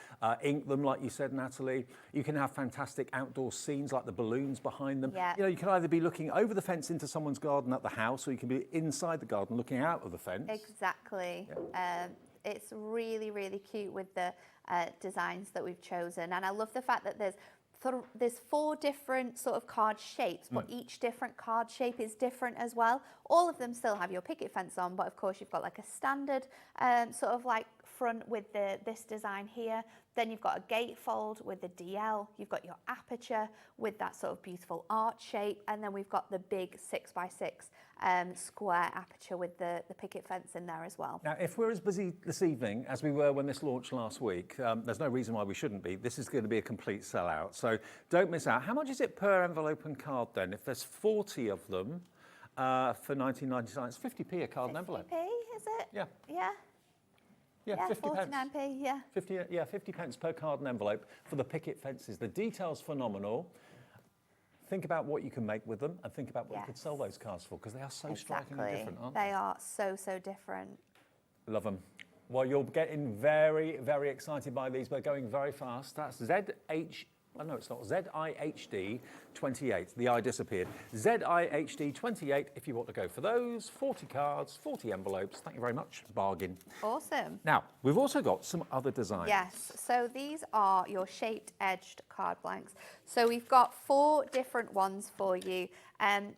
ink them like you said, Natalie. You can have fantastic outdoor scenes like the balloons behind them. Yeah. You know, you can either be looking over the fence into someone's garden at the house, or you can be inside the garden looking out of the fence. Exactly. Yeah. It's really, really cute with the designs that we've chosen. And I love the fact that there's 4 different sort of card shapes, but each different card shape is different as well. All of them still have your picket fence on, but of course you've got like a standard sort of like front with this design here. Then you've got a gatefold with the DL. You've got your aperture with that sort of beautiful arch shape. And then we've got the big 6x6 square aperture with the picket fence in there as well. Now, if we're as busy this evening as we were when this launched last week, there's no reason why we shouldn't be. This is going to be a complete sellout. So don't miss out. How much is it per envelope and card then? If there's 40 of them for $19.99, it's 50p a card and envelope. 50p, is it? Yeah. Yeah. Yeah, 50 pence. 49p, yeah. 50 pence per card and envelope for the picket fences. The detail's phenomenal. Think about what you can make with them and think about what you could sell those cards for, because they are so strikingly different, aren't they? They are so different. Love them. Well, you're getting very, very excited by these. We're going very fast. That's no, it's not. ZIHD 28. The I disappeared. ZIHD 28 if you want to go for those. 40 cards, 40 envelopes. Thank you very much. Bargain. Awesome. Now, we've also got some other designs. Yes. So these are your shaped edged card blanks. So we've got 4 different ones for you.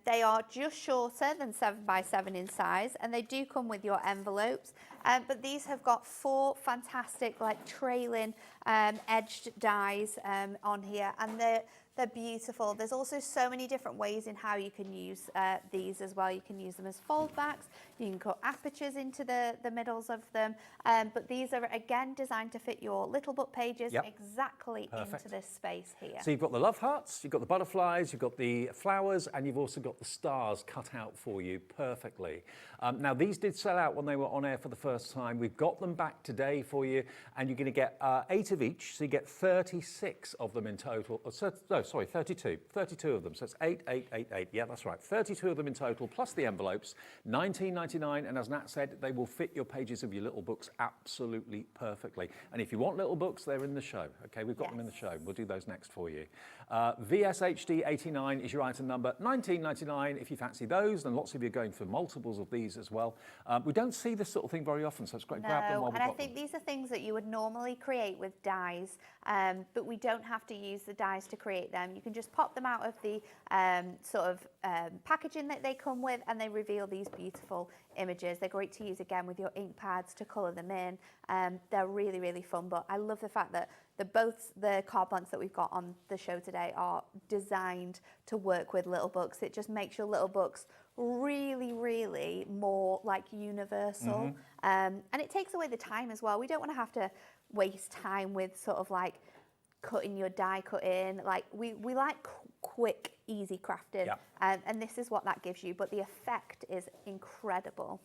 They are just shorter than 7x7 in size, and they do come with your envelopes. But these have got 4 fantastic, like trailing edged dies on here, and they're beautiful. There's also so many different ways in how you can use these as well. You can use them as fold backs. You can cut apertures into the middles of them. But these are, again, designed to fit your little book pages exactly into this space here. So you've got the love hearts, you've got the butterflies, you've got the flowers, and you've also got the stars cut out for you perfectly. Now, these did sell out when they were on air for the first time. We've got them back today for you, and you're going to get 8 of each, so you get 36 of them in total. No, sorry, 32. 32 of them, so it's 8, 8, 8, 8. Yeah, that's right. 32 of them in total, plus the envelopes, $19.99, and as Nat said, they will fit your pages of your little books absolutely perfectly. And if you want little books, they're in the show. Okay, we've got them in the show. We'll do those next for you. VSHD 89 is your item number, $19.99 if you fancy those, and lots of you are going for multiples of these as well. We don't see this sort of thing very often, so it's great. Grab them while we've got them. And I think these are things that you would normally create with dies, but we don't have to use the dies to create appreciate them. You can just pop them out of the packaging that they come with, and they reveal these beautiful images. They're great to use again with your ink pads to colour them in. They're really, really fun, but I love the fact that both the card blanks that we've got on the show today are designed to work with little books. It just makes your little books really, really more like universal. And it takes away the time as well. We don't want to have to waste time with sort of like cutting your die cut in. Like we like quick, easy crafting. And this is what that gives you, but the effect is incredible.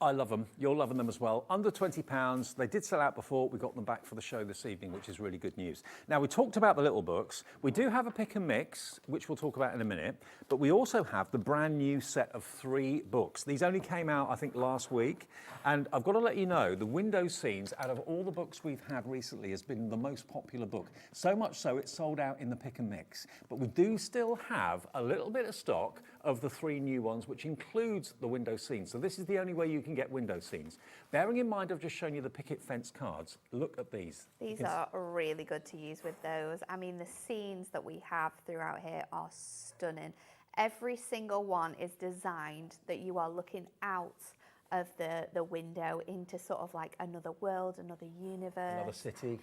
I love them. You're loving them as well. Under £20. They did sell out before. We got them back for the show this evening, which is really good news. Now, we talked about the little books. We do have a pick and mix, which we'll talk about in a minute. But we also have the brand new set of 3 books. These only came out, I think, last week. And I've got to let you know, the window scenes, out of all the books we've had recently, has been the most popular book. So much so, it's sold out in the pick and mix. But we do still have a little bit of stock of the 3 new ones, which includes the window scenes. So this is the only way you can get window scenes. Bearing in mind, I've just shown you the Picket fence cards. Look at these. These are really good to use with those. I mean, the scenes that we have throughout here are stunning. Every single one is designed that you are looking out of the window into sort of like another world, another universe. Another city.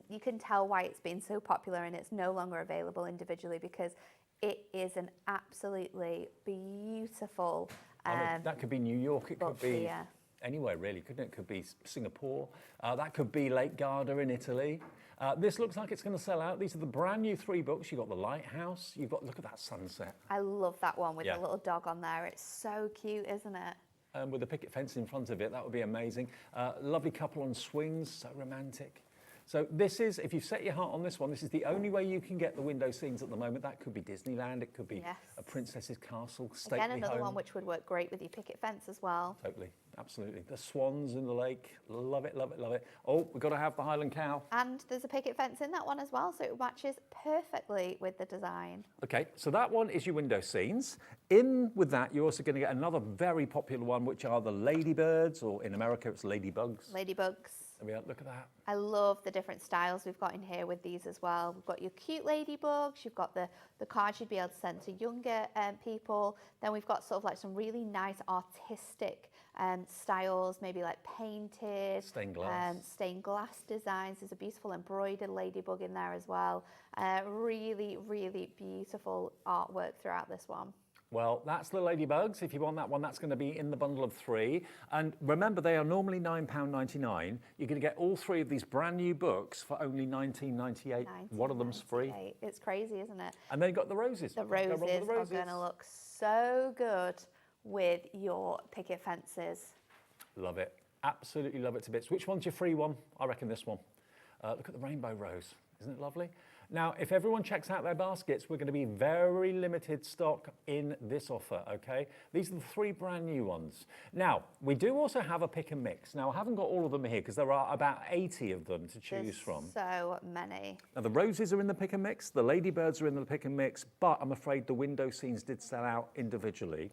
You can tell why it's been so popular and it's no longer available individually, because it is an absolutely beautiful that could be New York, it could be anywhere really, couldn't it? It could be Singapore, that could be Lake Garda in Italy. This looks like it's going to sell out. These are the brand new 3 books. You've got the lighthouse, you've got, look at that sunset. I love that one with the little dog on there. It's so cute, isn't it? With the picket fence in front of it, that would be amazing. Lovely couple on swings, so romantic. So this is, if you set your heart on this one, this is the only way you can get the window scenes at the moment. That could be Disneyland, it could be a princess's castle, stately Again, another home. one which would work great with your picket fence as well. Totally, absolutely. The swans in the lake, love it, love it, love it. Oh, we've got to have the Highland cow. And there's a picket fence in that one as well, so it matches perfectly with the design. Okay, so that one is your window scenes. In with that, you're also going to get another very popular one, which are the ladybirds, or in America, it's ladybugs. Ladybugs. There we are, look at that. I love the different styles we've got in here with these as well. We've got your cute ladybugs, you've got the cards you'd be able to send to younger people. Then we've got sort of like some really nice artistic styles, maybe like painted. Stained glass. Stained glass designs. There's a beautiful embroidered ladybug in there as well. Really, really beautiful artwork throughout this one. Well, that's the ladybugs. If you want that one, that's going to be in the bundle of 3. And remember, they are normally £9.99. You're going to get all 3 of these brand new books for only £19.98. One of them's free. It's crazy, isn't it? And then you've got the roses. The roses are going to look so good with your picket fences. Love it. Absolutely love it to bits. Which one's your free one? I reckon this one. Look at the rainbow rose. Isn't it lovely? Now, if everyone checks out their baskets, we're going to be very limited stock in this offer, okay? These are the 3 brand new ones. Now, we do also have a pick and mix. Now, I haven't got all of them here because there are about 80 of them to choose from. So many. Now, the roses are in the pick and mix, the ladybirds are in the pick and mix, but I'm afraid the window scenes did sell out individually.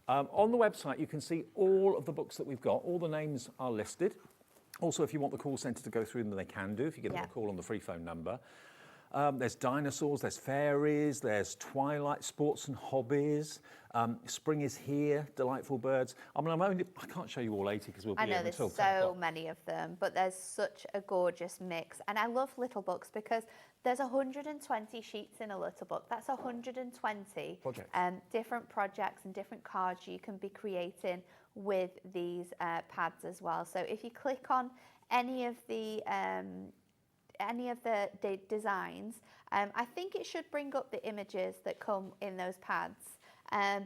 On the website, you can see all of the books that we've got. All the names are listed. Also, if you want the call centre to go through them, they can do if you give them a call on the free phone number. There's dinosaurs, there's fairies, there's twilight, sports and hobbies. Spring is here, delightful birds. I mean, I can't show you all 80 because we'll be here until 10 I know there's so many of them, but there's such a gorgeous mix. And I love little books because there's 120 sheets in a little book. That's 120 different projects and different cards you can be creating with these pads as well. So if you click on any of the designs, I think it should bring up the images that come in those pads.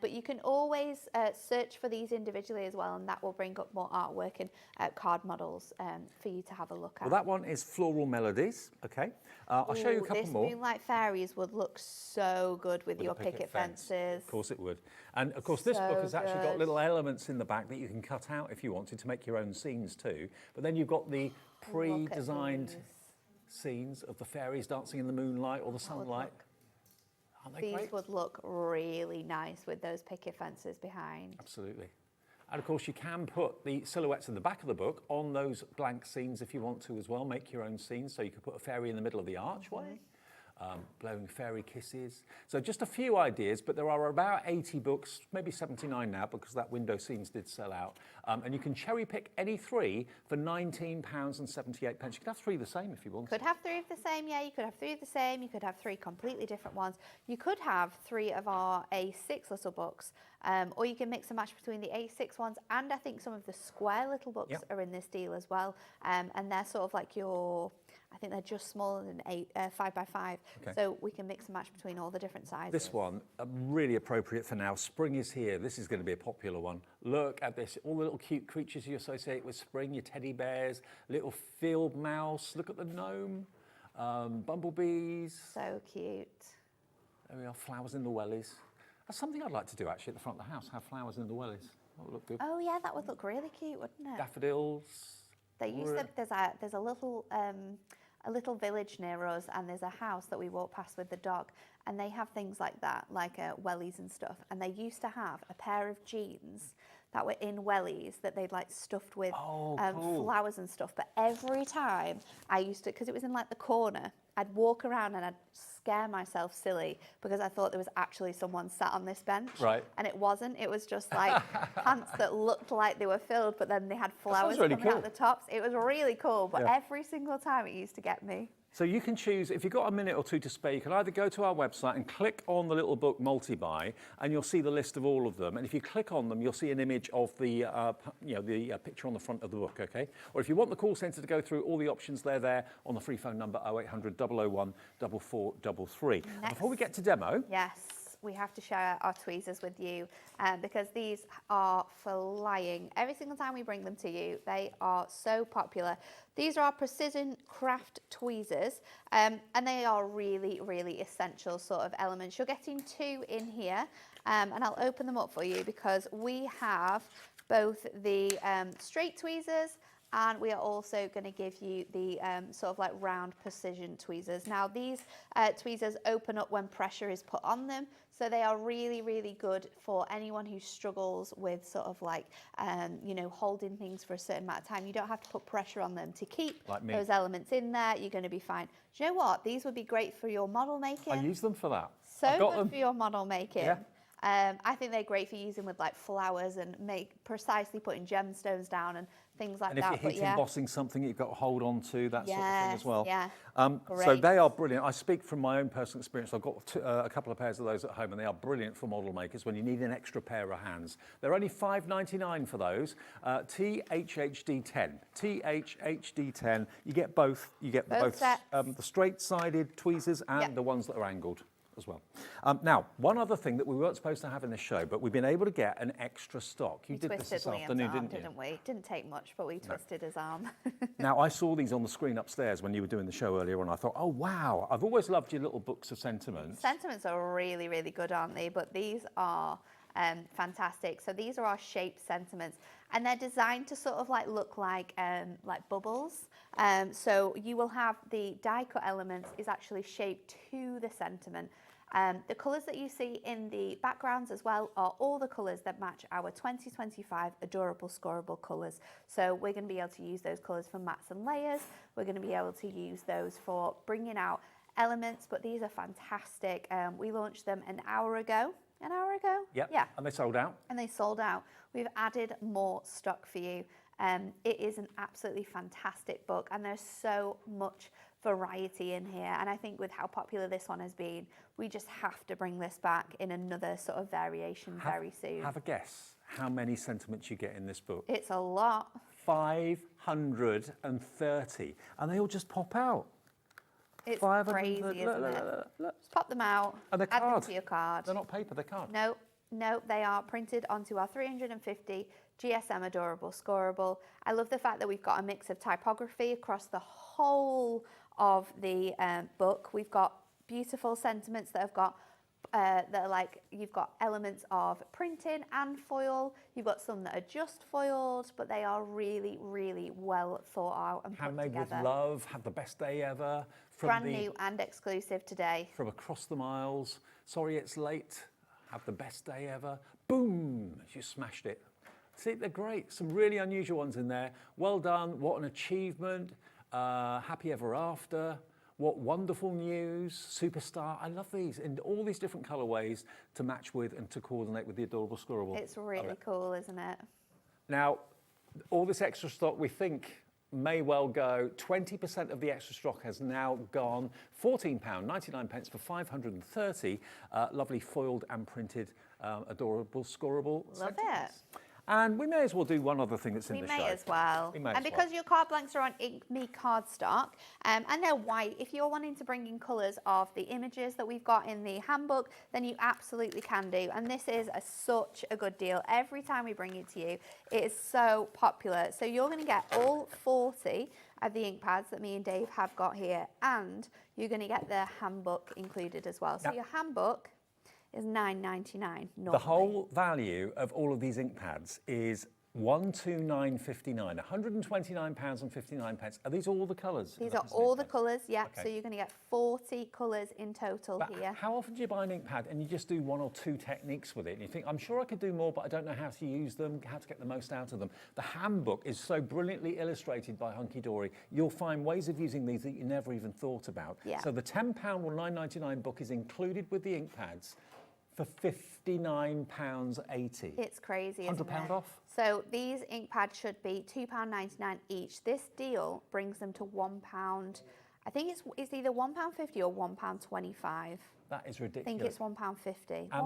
But you can always search for these individually as well, and that will bring up more artwork and card models for you to have a look at. Well, that one is Floral Melodies, okay. I'll show you a couple more. This Moonlight Fairies would look so good with your picket fences. Of course it would. And of course this book has actually got little elements in the back that you can cut out if you wanted to make your own scenes too. But then you've got the pre-designed scenes of the fairies dancing in the moonlight or the sunlight. Aren't they great? These would look really nice with those picket fences behind. Absolutely. And of course you can put the silhouettes in the back of the book on those blank scenes if you want to as well, make your own scenes. So you could put a fairy in the middle of the archway. blowing fairy kisses. So just a few ideas, but there are about 80 books, maybe 79 now, because that window scenes did sell out. And you can cherry pick any 3 for £19.78. You could have 3 the same if you want. Could have 3 of the same, yeah. You could have 3 of the same. You could have 3 completely different ones. You could have 3 of our A6 little books, or you can mix and match between the A6 ones, and I think some of the square little books are in this deal as well. And they're sort of like I think they're just smaller than 5x5. Okay. So we can mix and match between all the different sizes. This one, really appropriate for now. Spring is here. This is going to be a popular one. Look at this. All the little cute creatures you associate with spring, your teddy bears, little field mouse. Look at the gnome, bumblebees. So cute. There we are, flowers in the wellies. That's something I'd like to do actually at the front of the house, have flowers in the wellies. That would look good. Oh yeah, that would look really cute, wouldn't it? Daffodils. They used to, there's a little village near us, and there's a house that we walk past with the dog, and they have things like that, like wellies and stuff. And they used to have a pair of jeans that were in wellies that they'd like stuffed with cool. flowers and stuff. But every time I used to, because it was in like the corner, I'd walk around and I'd scare myself silly because I thought there was actually someone sat on this bench. Right. And it wasn't. It was just like pants that looked like they were filled, but then they had flowers really coming cool. out the tops. It was really cool, but every single time it used to get me. So you can choose, if you've got a minute or 2 to spare, you can either go to our website and click on the little book multi-buy, and you'll see the list of all of them. And if you click on them, you'll see an image of the, picture on the front of the book, okay? Or if you want the call centre to go through all the options, they're there on the free phone number 0800 001 4433. Before we get to demo. Yes. We have to share our tweezers with you because these are flying. Every single time we bring them to you, they are so popular. These are our precision craft tweezers, and they are really, really essential sort of elements. You're getting 2 in here, and I'll open them up for you because we have both the straight tweezers, and we are also going to give you the sort of like round precision tweezers. Now these tweezers open up when pressure is put on them, so they are really, really good for anyone who struggles with sort of like, holding things for a certain amount of time. You don't have to put pressure on them to keep those elements in there. You're going to be fine. Do you know what? These would be great for your model making. I use them for that. So good for your model making. Yeah. I think they're great for using with like flowers and precisely putting gemstones down and things like that. And if you're heat embossing something you've got to hold on to, that sort of thing as well. Yeah. So they are brilliant. I speak from my own personal experience. I've got a couple of pairs of those at home, and they are brilliant for model makers when you need an extra pair of hands. They're only $5.99 for those. THHD10. THHD10. You get both. You get both the straight-sided tweezers and the ones that are angled as well. Now, one other thing that we weren't supposed to have in this show, but we've been able to get an extra stock. You did this afternoon, didn't we? Didn't take much, but we twisted his arm. Now, I saw these on the screen upstairs when you were doing the show earlier, and I thought, oh, wow, I've always loved your little books of sentiments. Sentiments are really, really good, aren't they? But these are fantastic. So these are our shaped sentiments, and they're designed to sort of like look like bubbles. So you will have the die cut elements is actually shaped to the sentiment. The colours that you see in the backgrounds as well are all the colours that match our 2025 Adorable Scoreable colours. So we're going to be able to use those colours for mats and layers. We're going to be able to use those for bringing out elements, but these are fantastic. We launched them an hour ago. An hour ago? Yep. Yeah. And they sold out? And they sold out. We've added more stock for you. It is an absolutely fantastic book, and there's so much variety in here. And I think with how popular this one has been, we just have to bring this back in another sort of variation very soon. Have a guess how many sentiments you get in this book. It's a lot. 530. And they all just pop out. It's crazy, isn't it? Just pop them out, and add them to your card. They're not paper, they're card. No, they are printed onto our 350 GSM Adorable Scoreable. I love the fact that we've got a mix of typography across the whole of the book. We've got beautiful sentiments that have got that are like, you've got elements of printing and foil. You've got some that are just foiled, but they are really, really well thought out and put Handmade together. with love, have the best day ever. Brand new and exclusive today. From across the miles, sorry it's late, have the best day ever. Boom, you smashed it. See, they're great. Some really unusual ones in there. Well done, what an achievement. Happy ever after. What wonderful news, superstar. I love these in all these different colourways to match with and to coordinate with the adorable squirrel. It's really cool, isn't it? Now, all this extra stock we think may well go. 20% of the extra stock has now gone. £14.99 for 530 lovely foiled and printed adorable scorable Love sentiments. it. And we may as well do one other thing that's in the show. We may as well. We may And as because well. your card blanks are on Ink Me cardstock, and they're white, if you're wanting to bring in colours of the images that we've got in the handbook, then you absolutely can do. And this is such a good deal. Every time we bring it to you, it is so popular. So you're going to get all 40 of the ink pads that me and Dave have got here, and you're going to get the handbook included as well. So your handbook is $9.99 normally. The whole value of all of these ink pads is £129.59, £129.59. Are these all the colours? These are all the colours, yeah. Okay. So you're going to get 40 colours in total here. How often do you buy an ink pad and you just do one or two techniques with it? And you think, I'm sure I could do more, but I don't know how to use them, how to get the most out of them. The handbook is so brilliantly illustrated by Hunkydory. You'll find ways of using these that you never even thought about. Yeah. So the £10 or $9.99 book is included with the ink pads for £59.80. It's crazy, isn't £100 it? off? So these ink pads should be £2.99 each. This deal brings them to £1. I think it's either £1.50 or £1.25. That is ridiculous. I think it's £1.50. And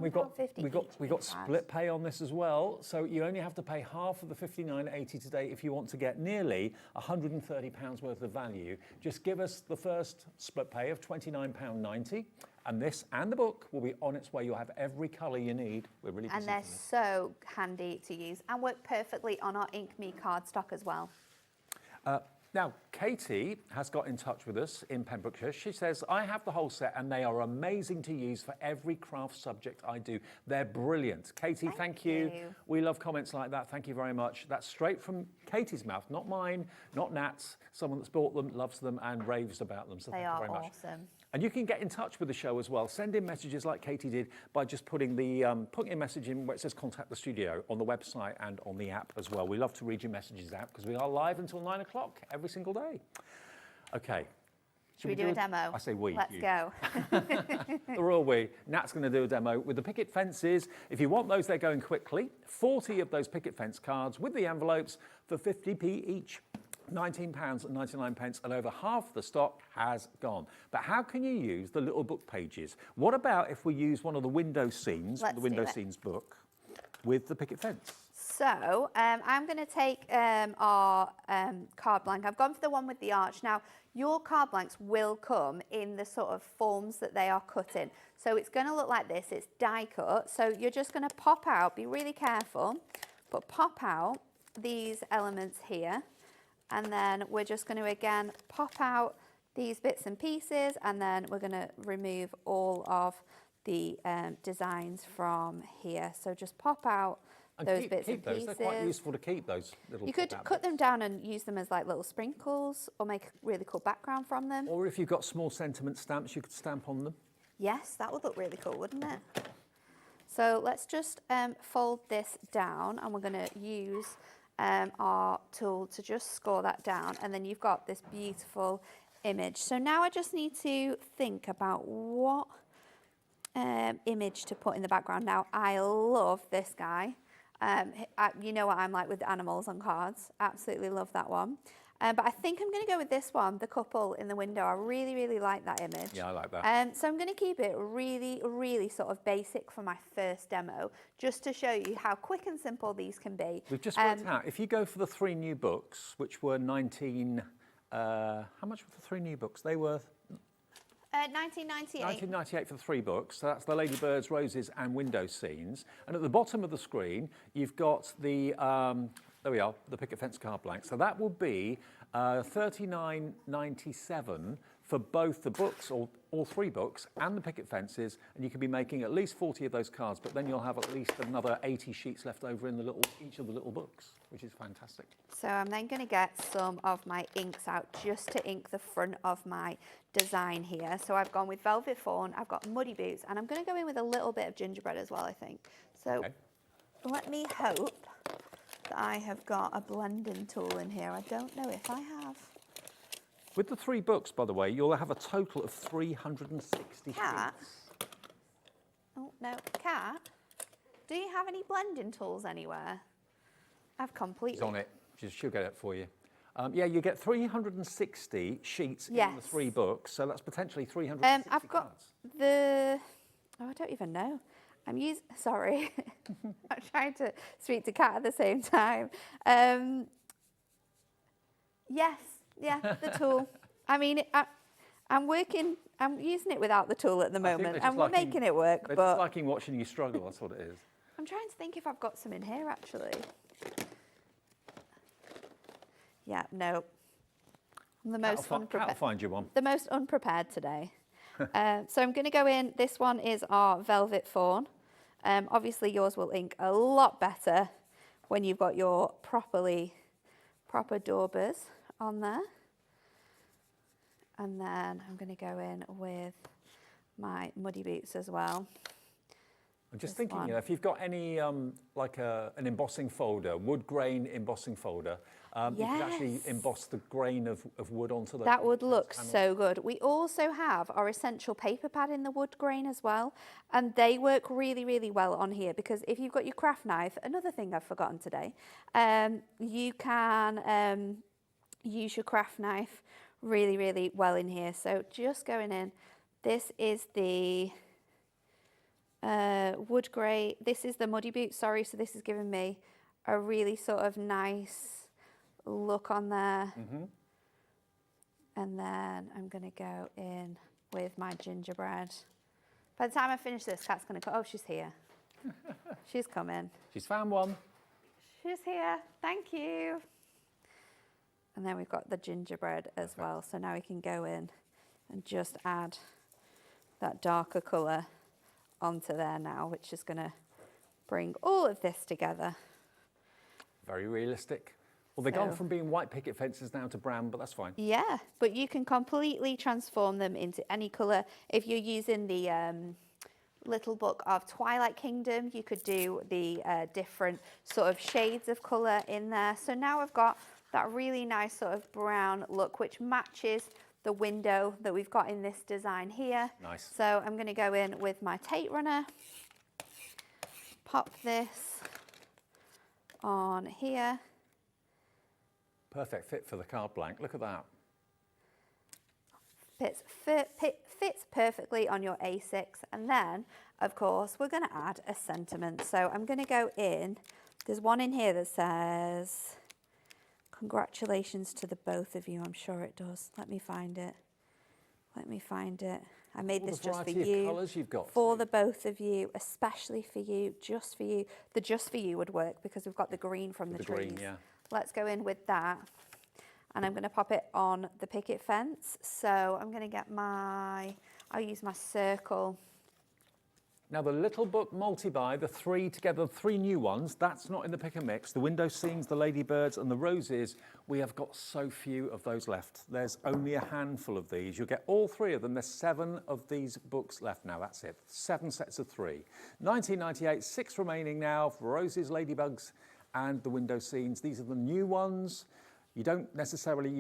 we've got split pay on this as well. So you only have to pay half of the $59.80 today if you want to get nearly £130 worth of value. Just give us the first split pay of £29.90. And this and the book will be on its way. You'll have every colour you need. We're really And they're so handy to use and work perfectly on our Ink Me cardstock as well. Now, Katie has got in touch with us in Pembrokeshire. She says, I have the whole set and they are amazing to use for every craft subject I do. They're brilliant. Katie, thank you. We love comments like that. Thank you very much. That's straight from Katie's mouth, not mine, not Nat's. Someone that's bought them, loves them and raves about them. So They thank you are very much. awesome. And you can get in touch with the show as well. Send in messages like Katie did by just putting a message in where it says contact the studio on the website and on the app as well. We love to read your messages out because we are live until 9 o'clock every single day. Okay. Should we do a demo? I say we. Let's go. The royal we. Nat's going to do a demo with the picket fences. If you want those, they're going quickly. 40 of those picket fence cards with the envelopes for 50p each. £19.99 and over half the stock has gone. But how can you use the little book pages? What about if we use one of the window scenes, the window scenes book, with the picket fence? So I'm going to take our card blank. I've gone for the one with the arch. Now, your card blanks will come in the sort of forms that they are cut in. So it's going to look like this. It's die cut. So you're just going to pop out, be really careful, but pop out these elements here. And then we're just going to, again, pop out these bits and pieces, and then we're going to remove all of the designs from here. So just pop out those bits and pieces. They're quite useful to keep, those little You could cut them down and use them as like little sprinkles or make a really cool background from them. Or if you've got small sentiment stamps, you could stamp on them. Yes, that would look really cool, wouldn't it? So let's just fold this down, and we're going to use our tool to just score that down, and then you've got this beautiful image. So now I just need to think about what image to put in the background. Now, I love this guy. You know what I'm like with animals on cards. Absolutely love that one. But I think I'm going to go with this one, the couple in the window. I really, really like that image. Yeah, I like that. So I'm going to keep it really, really sort of basic for my first demo, just to show you how quick and simple these can be. We've just worked out, if you go for the 3 new books, which were how much were the 3 new books? They were 1998. 1998 for the 3 books. So that's the Ladybirds, Roses and Window Scenes. And at the bottom of the screen, you've got the, there we are, the picket fence card blank. So that will be $39.97 for both the books, or all 3 books, and the picket fences. And you can be making at least 40 of those cards, but then you'll have at least another 80 sheets left over in each of the little books, which is fantastic. So I'm then going to get some of my inks out just to ink the front of my design here. So I've gone with Velvet Fawn, I've got Muddy Boots, and I'm going to go in with a little bit of gingerbread as well, I think. So let me hope that I have got a blending tool in here. I don't know if I have. With the 3 books, by the way, you'll have a total of 360 Cat? sheets. Oh, no. Cat, do you have any blending tools anywhere? I've completely... She's on it. She'll get it for you. Yeah, you get 360 sheets in the 3 books, so that's potentially 360 I've got cards. the... Oh, I don't even know. Sorry. I'm trying to speak to Kat at the same time. Yes, yeah, the tool. I mean, I'm using it without the tool at the moment, and we're making it work, They're but... just liking watching you struggle, that's what it is. I'm trying to think if I've got some in here, actually. Yeah, no. I'm the most unprepared. I'll find you one. The most unprepared today. So I'm going to go in. This one is our Velvet Fawn. Obviously, yours will ink a lot better when you've got your proper daubers on there. And then I'm going to go in with my muddy boots as well. I'm just thinking, you know, if you've got any like an embossing folder, wood grain embossing folder, you could actually emboss the grain of wood onto the... That would look so good. We also have our essential paper pad in the wood grain as well, and they work really, really well on here, because if you've got your craft knife, another thing I've forgotten today, you can use your craft knife really, really well in here. So just going in, this is the wood grey, this is the muddy boot, sorry, so this is giving me a really sort of nice look on there. And then I'm going to go in with my gingerbread. By the time I finish this, Kat's going to come. Oh, she's here. She's coming. She's found one. She's here. Thank you. And then we've got the gingerbread as well. So now we can go in and just add that darker colour onto there now, which is going to bring all of this together. Very realistic. Well, they've gone from being white picket fences now to brown, but that's fine. Yeah, but you can completely transform them into any colour. If you're using the little book of Twilight Kingdom, you could do the different sort of shades of colour in there. So now I've got that really nice sort of brown look, which matches the window that we've got in this design here. Nice. So I'm going to go in with my tape runner, pop this on here. Perfect fit for the card blank. Look at that. Fits perfectly on your A6. And then, of course, we're going to add a sentiment. So I'm going to go in. There's one in here that says, "Congratulations to the both of you." I'm sure it does. Let me find it. Let me find it. I made this just for you. Colours you've got. For the both of you, especially for you, just for you. The just for you would work because we've got the green from the trees. Green, yeah. Let's go in with that. And I'm going to pop it on the picket fence. So I'm going to get I'll use my circle. Now the little book multi-buy, the 3 together, 3 new ones, that's not in the pick and mix. The window scenes, the ladybirds and the roses, we have got so few of those left. There's only a handful of these. You'll get all 3 of them. There's 7 of these books left now, that's it. 7 sets of 3. 1998, 6 remaining now for roses, ladybugs and the window scenes. These are the new ones. You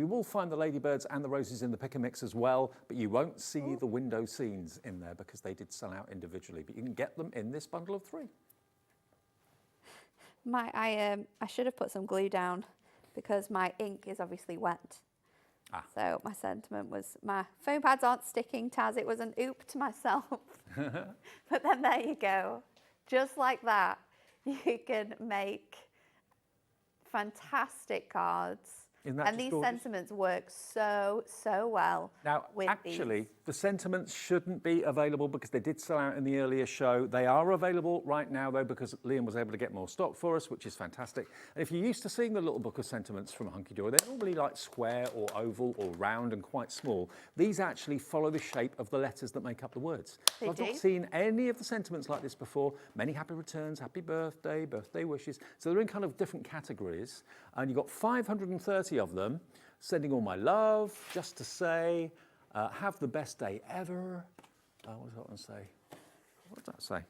will find the ladybirds and the roses in the pick and mix as well, but you won't see the window scenes in there because they did sell out individually, but you can get them in this bundle of 3. I should have put some glue down because my ink is obviously wet. So my sentiment was, my foam pads aren't sticking, Taz. It was an oop to myself. But then there you go. Just like that, you can make fantastic cards. And these sentiments work so well now, with actually, the sentiments shouldn't be available because they did sell out in the earlier show. They are available right now, though, because Liam was able to get more stock for us, which is fantastic. And if you're used to seeing the little book of sentiments from Hunkydory, they're normally like square or oval or round and quite small. These actually follow the shape of the letters that make up the words. I've not seen any of the sentiments like this before. Many happy returns, happy birthday, birthday wishes. So they're in kind of different categories. And you've got 530 of them, sending all my love, just to say, have the best day ever. What does that one say? What does that say?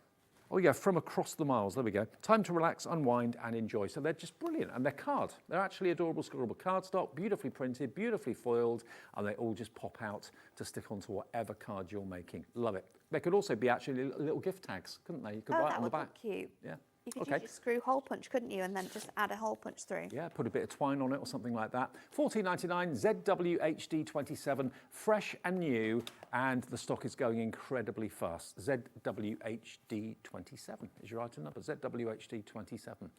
Oh yeah, from across the miles, there we go. Time to relax, unwind and enjoy. So they're just brilliant, and they're card. They're actually adorable, scribble cardstock, beautifully printed, beautifully foiled, and they all just pop out to stick onto whatever card you're making. Love it. They could also be actually little gift tags, couldn't they? You could write on the back. That would look cute. Yeah. You could use your screw hole punch, couldn't you? And then just add a hole punch through. Yeah, put a bit of twine on it or something like that. $14.99, ZWHD27, fresh and new, and the stock is going incredibly fast. ZWHD27 is your item number, ZWHD27.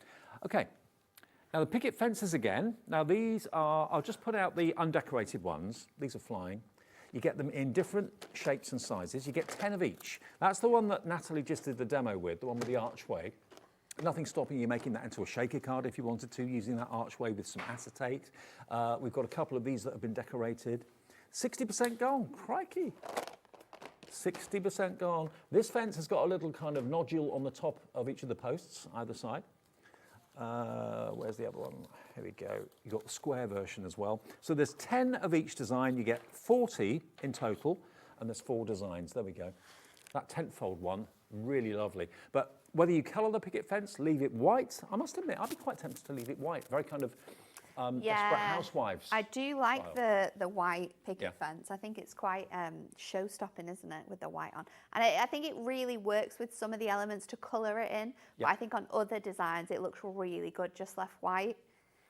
Okay, now the picket fences again. Now these are, I'll just put out the undecorated ones. These are flying. You get them in different shapes and sizes. You get 10 of each. That's the one that Natalie just did the demo with, the one with the archway. Nothing stopping you making that into a shaker card if you wanted to, using that archway with some acetate. We've got a couple of these that have been decorated. 60% gone, crikey. 60% gone. This fence has got a little kind of nodule on the top of each of the posts, either side. Where's the other one? Here we go. You've got the square version as well. So there's 10 of each design. You get 40 in total, and there's 4 designs. There we go. That tent-fold one, really lovely. But whether you colour the picket fence, leave it white, I must admit, I'd be quite tempted to leave it white. Very kind of Desperate Housewives. I do like the white picket fence. I think it's quite show-stopping, isn't it, with the white on? And I think it really works with some of the elements to colour it in. But I think on other designs, it looks really good just left white.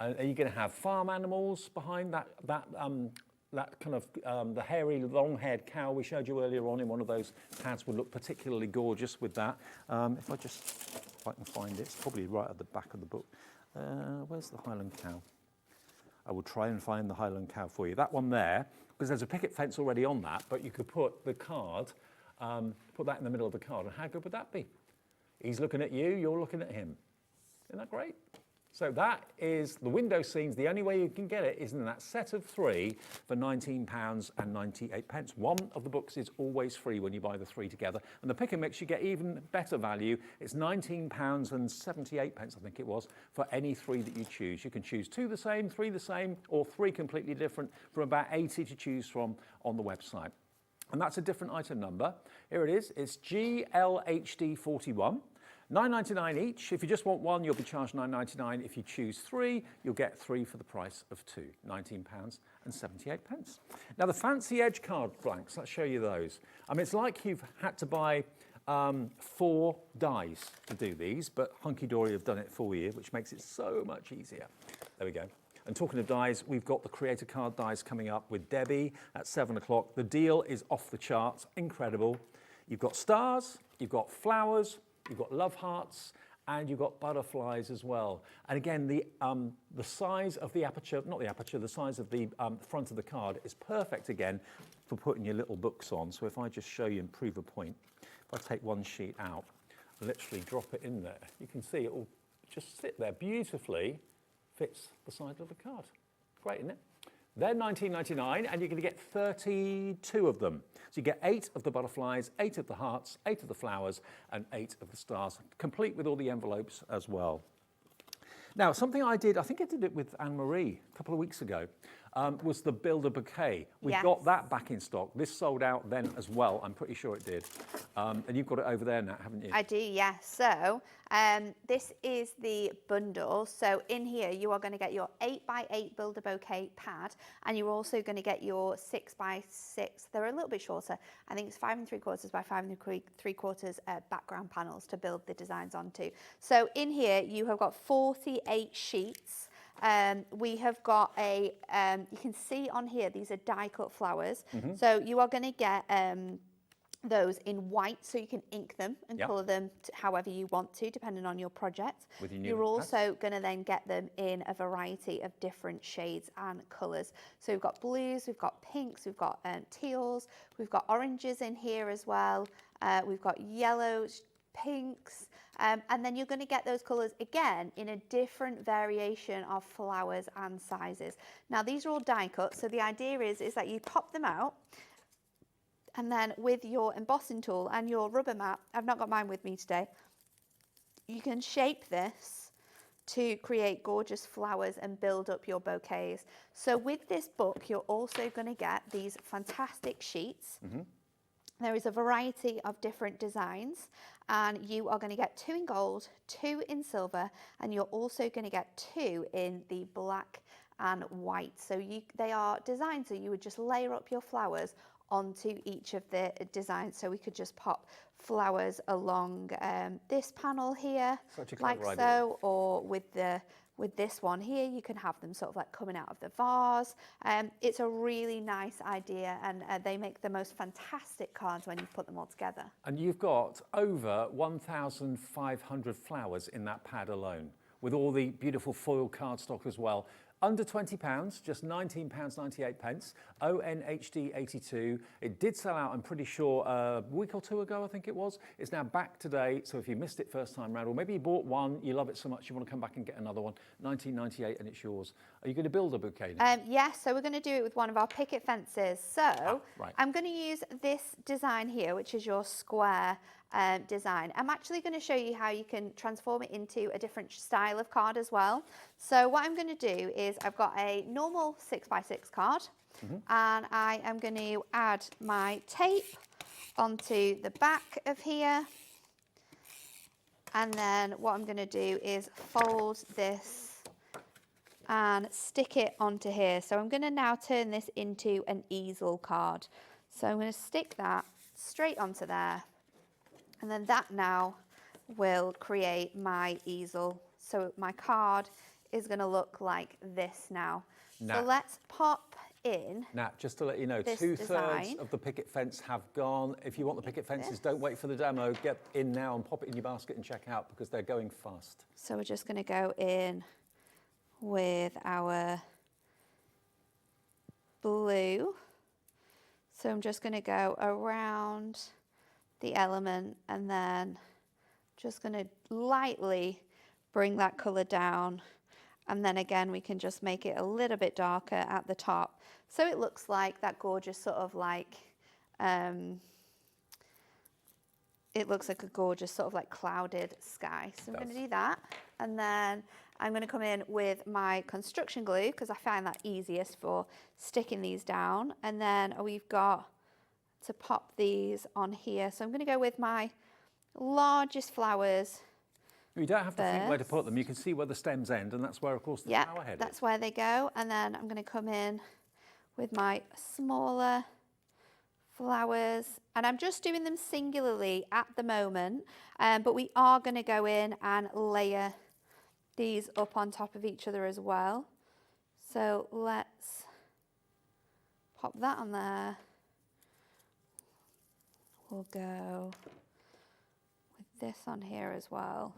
Are you going to have farm animals behind that kind of, the hairy, long-haired cow we showed you earlier on in one of those pads would look particularly gorgeous with that. If I can find it, it's probably right at the back of the book. Where's the Highland cow? I will try and find the Highland cow for you. That one there, because there's a picket fence already on that, but you could put the card, put that in the middle of the card, and how good would that be? He's looking at you, you're looking at him. Isn't that great? So that is the window scenes. The only way you can get it is in that set of 3 for £19.98. One of the books is always free when you buy the 3 together. And the pick and mix, you get even better value. It's £19.78, I think it was, for any 3 that you choose. You can choose 2 the same, 3 the same, or 3 completely different, from about 80 to choose from on the website. And that's a different item number. Here it is. It's GLHD41. $9.99 each. If you just want 1, you'll be charged $9.99. If you choose 3, you'll get 3 for the price of 2, £19.78. Now the fancy edge card blanks, let's show you those. I mean, it's like you've had to buy 4 dies to do these, but Hunkydory have done it for you, which makes it so much easier. There we go. And talking of dies, we've got the creator card dies coming up with Debbie at 7 o'clock. The deal is off the charts, incredible. You've got stars, you've got flowers, you've got love hearts, and you've got butterflies as well. And again, the size of the aperture, not the aperture, the size of the front of the card is perfect again for putting your little books on. So if I just show you and prove a point, if I take one sheet out, literally drop it in there, you can see it will just sit there beautifully, fits the side of the card. Great, isn't it? They're $19.99, and you're going to get 32 of them. So you get 8 of the butterflies, 8 of the hearts, 8 of the flowers, and 8 of the stars, complete with all the envelopes as well. Now, something I did, I think I did it with Anne-Marie a couple of weeks ago, was the Build a Bouquet. We've got that back in stock. This sold out then as well, I'm pretty sure it did. And you've got it over there, Nat, haven't you? I do, yes. So this is the bundle. So in here, you are going to get your 8x8 Build a Bouquet pad, and you're also going to get your 6x6. They're a little bit shorter. I think it's 5 3/4 by 5 3/4 background panels to build the designs onto. So in here, you have got 48 sheets. We have got you can see on here, these are die cut flowers. So you are going to get those in white, so you can ink them and colour them however you want to, depending on your project. You're also going to then get them in a variety of different shades and colours. So we've got blues, we've got pinks, we've got teals, we've got oranges in here as well. We've got yellows, pinks, and then you're going to get those colours again in a different variation of flowers and sizes. Now these are all die cut, so the idea is that you pop them out, and then with your embossing tool and your rubber mat, I've not got mine with me today, you can shape this to create gorgeous flowers and build up your bouquets. So with this book, you're also going to get these fantastic sheets. There is a variety of different designs, and you are going to get 2 in gold, 2 in silver, and you're also going to get 2 in the black and white. So they are designed so you would just layer up your flowers onto each of the designs. So we could just pop flowers along this panel here, like so, or with this one here, you can have them sort of like coming out of the vase. It's a really nice idea, and they make the most fantastic cards when you put them all together. And you've got over 1,500 flowers in that pad alone, with all the beautiful foil cardstock as well. Under £20, just £19.98. ONHD 82. It did sell out, I'm pretty sure, a week or 2 ago, I think it was. It's now back today, so if you missed it first time round, or maybe you bought one, you love it so much you want to come back and get another one, $19.98 and it's yours. Are you going to build a bouquet now? Yes, so we're going to do it with one of our picket fences. So I'm going to use this design here, which is your square design. I'm actually going to show you how you can transform it into a different style of card as well. So what I'm going to do is I've got a normal 6x6 card, and I am going to add my tape onto the back of here, and then what I'm going to do is fold this and stick it onto here. So I'm going to now turn this into an easel card. So I'm going to stick that straight onto there, and then that now will create my easel. So my card is going to look like this now. So let's pop in. Nat, just to let you know, 2/3 of the picket fence have gone. If you want the picket fences, don't wait for the demo. Get in now and pop it in your basket and check out, because they're going fast. So we're just going to go in with our blue. So I'm just going to go around the element, and then just going to lightly bring that colour down, and then again we can just make it a little bit darker at the top, so it looks like that gorgeous sort of like it looks like a gorgeous sort of like clouded sky. So I'm going to do that, and then I'm going to come in with my construction glue, because I find that easiest for sticking these down, and then we've got to pop these on here. So I'm going to go with my largest flowers. You don't have to think where to put them. You can see where the stems end, and that's where, of course, the flower head is. That's where they go. And then I'm going to come in with my smaller flowers, and I'm just doing them singularly at the moment, but we are going to go in and layer these up on top of each other as well. So let's pop that on there. We'll go with this on here as well.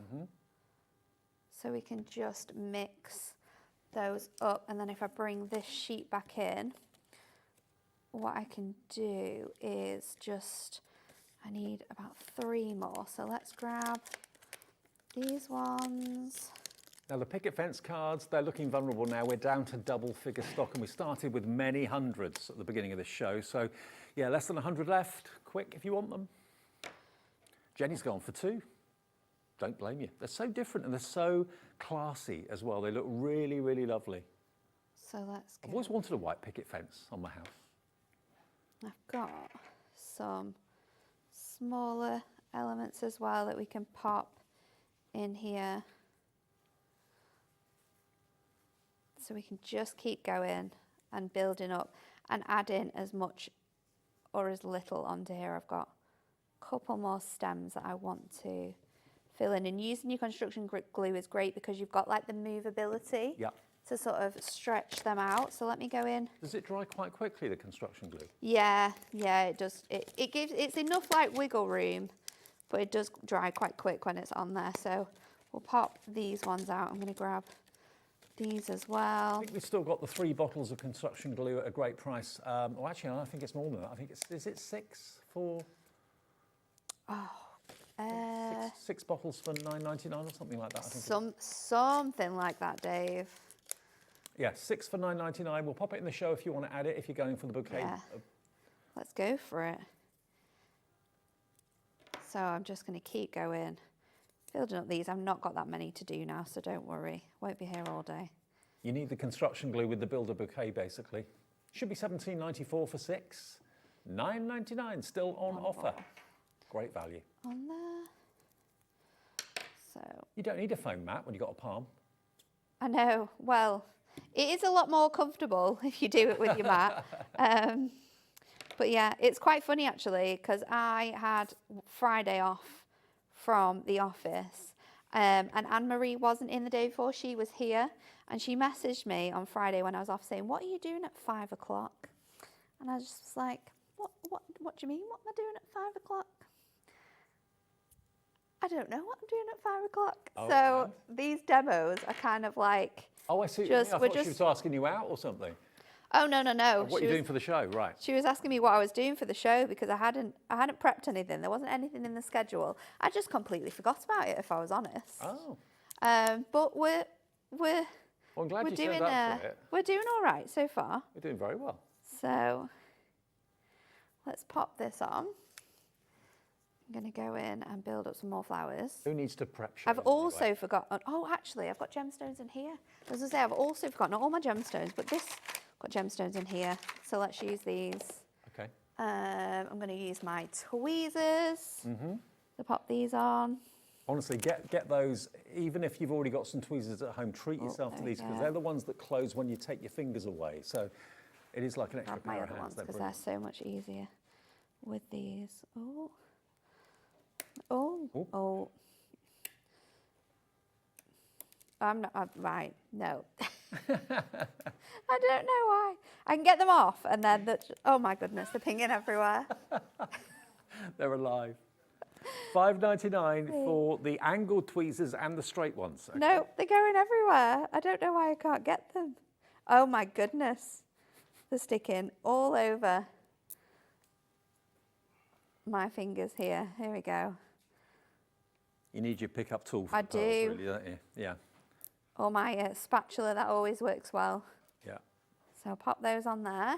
So we can just mix those up, and then if I bring this sheet back in, what I can do is just, I need about 3 more. So let's grab these ones. Now the picket fence cards, they're looking vulnerable now. We're down to double figure stock, and we started with many hundreds at the beginning of this show. So yeah, less than 100 left. Quick if you want them. Jenny's gone for 2. Don't blame you. They're so different, and they're so classy as well. They look really, really lovely. So let's go. I've always wanted a white picket fence on my house. I've got some smaller elements as well that we can pop in here. So we can just keep going and building up and adding as much or as little onto here. I've got a couple more stems that I want to fill in, and using your construction glue is great because you've got like the movability to sort of stretch them out. So let me go in. Does it dry quite quickly, the construction glue? Yeah, it does. It gives, it's enough like wiggle room, but it does dry quite quick when it's on there. So we'll pop these ones out. I'm going to grab these as well. I think we've still got the 3 bottles of construction glue at a great price. Well, actually, I think it's more than that. I think it's, is it 6 for? Oh. 6 bottles for $9.99 or something like that, I think. Something like that, Dave. Yeah, 6 for $9.99. We'll pop it in the show if you want to add it, if you're going for the bouquet. Yeah. Let's go for it. So I'm just going to keep going, building up these. I've not got that many to do now, so don't worry. Won't be here all day. You need the construction glue with the builder bouquet, basically. Should be $17.94 for 6. 9.99, still on offer. Great value. On there. So. You don't need a foam mat when you've got a palm. I know. Well, it is a lot more comfortable if you do it with your mat. But yeah, it's quite funny actually, because I had Friday off from the office, and Anne-Marie wasn't in the day before. She was here, and she messaged me on Friday when I was off saying, "What are you doing at 5 o'clock?" And I was just like, what do you mean? What am I doing at 5 o'clock? I don't know what I'm doing at 5 o'clock. Oh, so right. These demos are kind of like... Oh, I see. I thought she was asking you out or something. Oh, no. What are you doing for the show, right? She was asking me what I was doing for the show because I hadn't prepped anything. There wasn't anything in the schedule. I just completely forgot about it, if I was honest. Oh. But we're well, I'm glad you doing said that for it. we're doing all right so far. You're doing very well. So let's pop this on. I'm going to go in and build up some more flowers. Who needs to prep? I've also forgotten. Oh, actually, I've got gemstones in here. I was going to say, I've also forgotten not all my gemstones, but this got gemstones in here. So let's use these. Okay. I'm going to use my tweezers to pop these on. Honestly, get those, even if you've already got some tweezers at home, treat yourself to these, because they're the ones that close when you take your fingers away. So it is like an extra pair of hands. Because they're so much easier with these. Oh. Oh. Ooh. Oh. I'm not, right, no. I don't know why. I can get them off and then, oh my goodness, they're pinging everywhere. They're alive. $5.99 for the angled tweezers and the straight ones. Okay. No, they're going everywhere. I don't know why I can't get them. Oh my goodness. They're sticking all over my fingers here. Here we go. You need your pickup tool for I the pearls, do. really, don't you? Yeah. Or my spatula, that always works well. Yeah. So I'll pop those on there.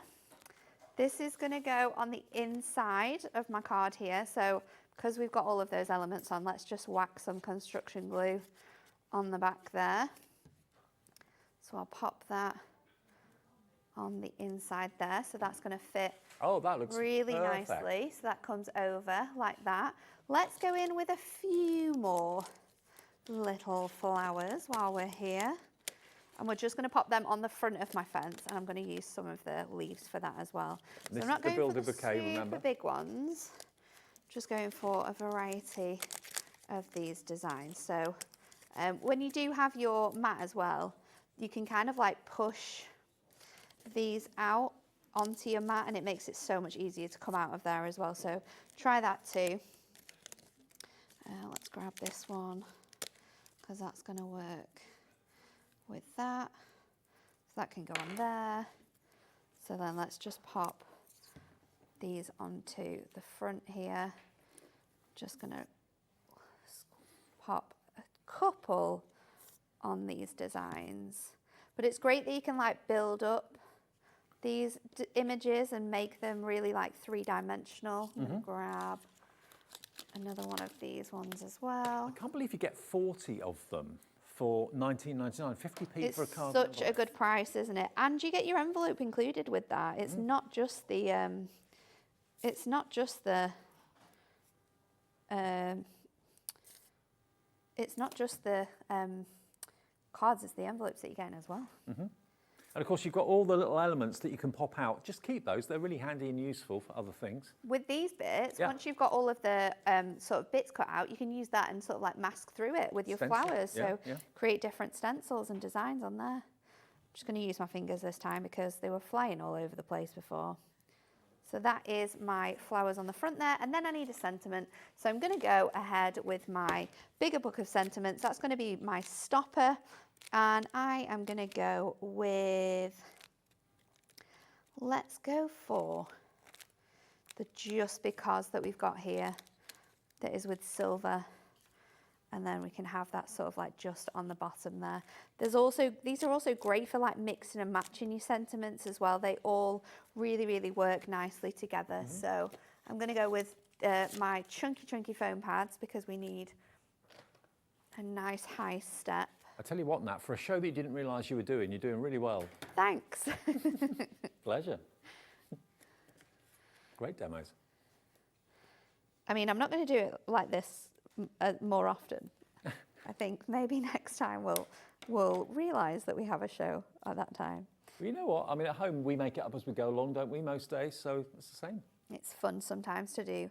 This is going to go on the inside of my card here. So because we've got all of those elements on, let's just whack some construction glue on the back there. So I'll pop that on the inside there. So that's going to fit that looks really perfect. nicely. So that comes over like that. Let's go in with a few more little flowers while we're here. And we're just going to pop them on the front of my fence, and I'm going to use some of the leaves for that as well. So I'm not going for the super big ones, just going for a variety of these designs. So when you do have your mat as well, you can kind of like push these out onto your mat, and it makes it so much easier to come out of there as well. So try that too. Let's grab this one, because that's going to work with that. So that can go on there. So then let's just pop these onto the front here. Just going to pop a couple on these designs. But it's great that you can like build up these images and make them really like three-dimensional. I'm going to grab another one of these ones as well. I can't believe you get 40 of them for $19.99, 50p for a card. It's such a good price, isn't it? And you get your envelope included with that. It's not just the cards, it's the envelopes that you get in as well. And of course, you've got all the little elements that you can pop out. Just keep those. They're really handy and useful for other things. With these bits, once you've got all of the sort of bits cut out, you can use that and sort of like mask through it with your flowers. So create different stencils and designs on there. I'm just going to use my fingers this time because they were flying all over the place before. So that is my flowers on the front there. And then I need a sentiment. So I'm going to go ahead with my bigger book of sentiments. That's going to be my stopper. And I am going to go with, let's go for the just because that we've got here that is with silver. And then we can have that sort of like just on the bottom there. There's also, these are also great for like mixing and matching your sentiments as well. They all really, really work nicely together. So I'm going to go with my chunky foam pads because we need a nice high step. I tell you what, Nat, for a show that you didn't realise you were doing, you're doing really well. Thanks. Pleasure. Great demos. I mean, I'm not going to do it like this more often. I think maybe next time we'll realise that we have a show at that time. Well, you know what? I mean, at home we make it up as we go along, don't we, most days? So it's the same. It's fun sometimes to do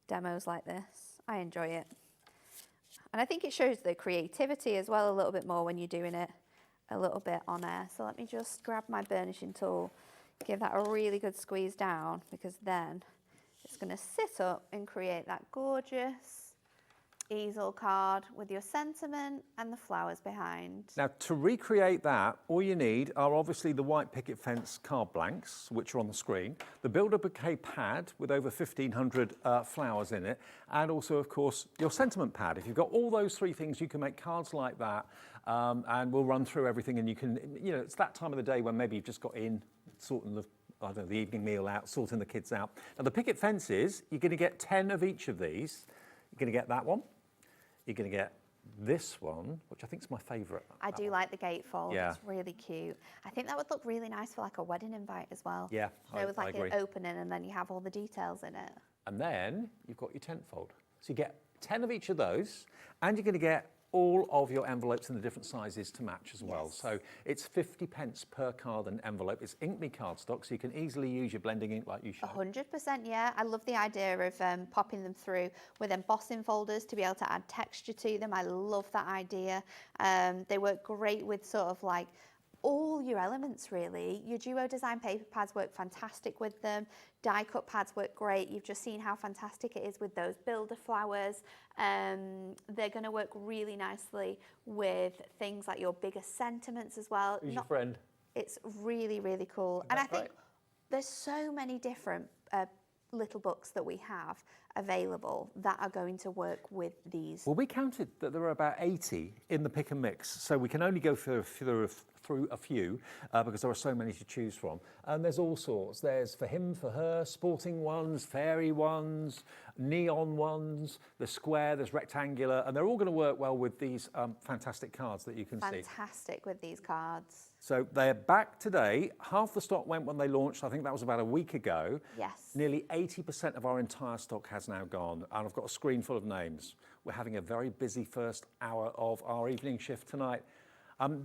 demos like this. I enjoy it. And I think it shows the creativity as well a little bit more when you're doing it a little bit on air. So let me just grab my burnishing tool, give that a really good squeeze down, because then it's going to sit up and create that gorgeous easel card with your sentiment and the flowers behind. Now, to recreate that, all you need are obviously the white picket fence card blanks, which are on the screen, the Builder Bouquet pad with over 1,500 flowers in it, and also, of course, your sentiment pad. If you've got all those three things, you can make cards like that, and we'll run through everything, and you can, you know, it's that time of the day when maybe you've just got in, sorting the, I don't know, the evening meal out, sorting the kids out. Now, the picket fences, you're going to get 10 of each of these. You're going to get that one. You're going to get this one, which I think is my favourite. I do like the gatefold. Yeah. It's really cute. I think that would look really nice for like a wedding invite as well. Yeah, with like an opening, and then you have all the details in it. And then you've got your tent fold. So you get 10 of each of those, and you're going to get all of your envelopes in the different sizes to match as well. Yes. So it's 50 pence per card and envelope. It's Ink Me cardstock, so you can easily use your blending ink like you should. 100%, yeah. I love the idea of popping them through with embossing folders to be able to add texture to them. I love that idea. They work great with sort of like all your elements, really. Your Duo Design paper pads work fantastic with them. Die cut pads work great. You've just seen how fantastic it is with those builder flowers. They're going to work really nicely with things like your bigger sentiments as well. Who's your friend? It's really, really cool. And I think there's so many different little books that we have available that are going to work with these. Well, we counted that there are about 80 in the pick and mix, so we can only go through a few because there are so many to choose from. And there's all sorts. There's for him, for her, sporting ones, fairy ones, neon ones, there's square, there's rectangular, and they're all going to work well with these fantastic cards that you can see. Fantastic with these cards. So they're back today. Half the stock went when they launched. I think that was about a week ago. Yes. Nearly 80% of our entire stock has now gone, and I've got a screen full of names. We're having a very busy first hour of our evening shift tonight.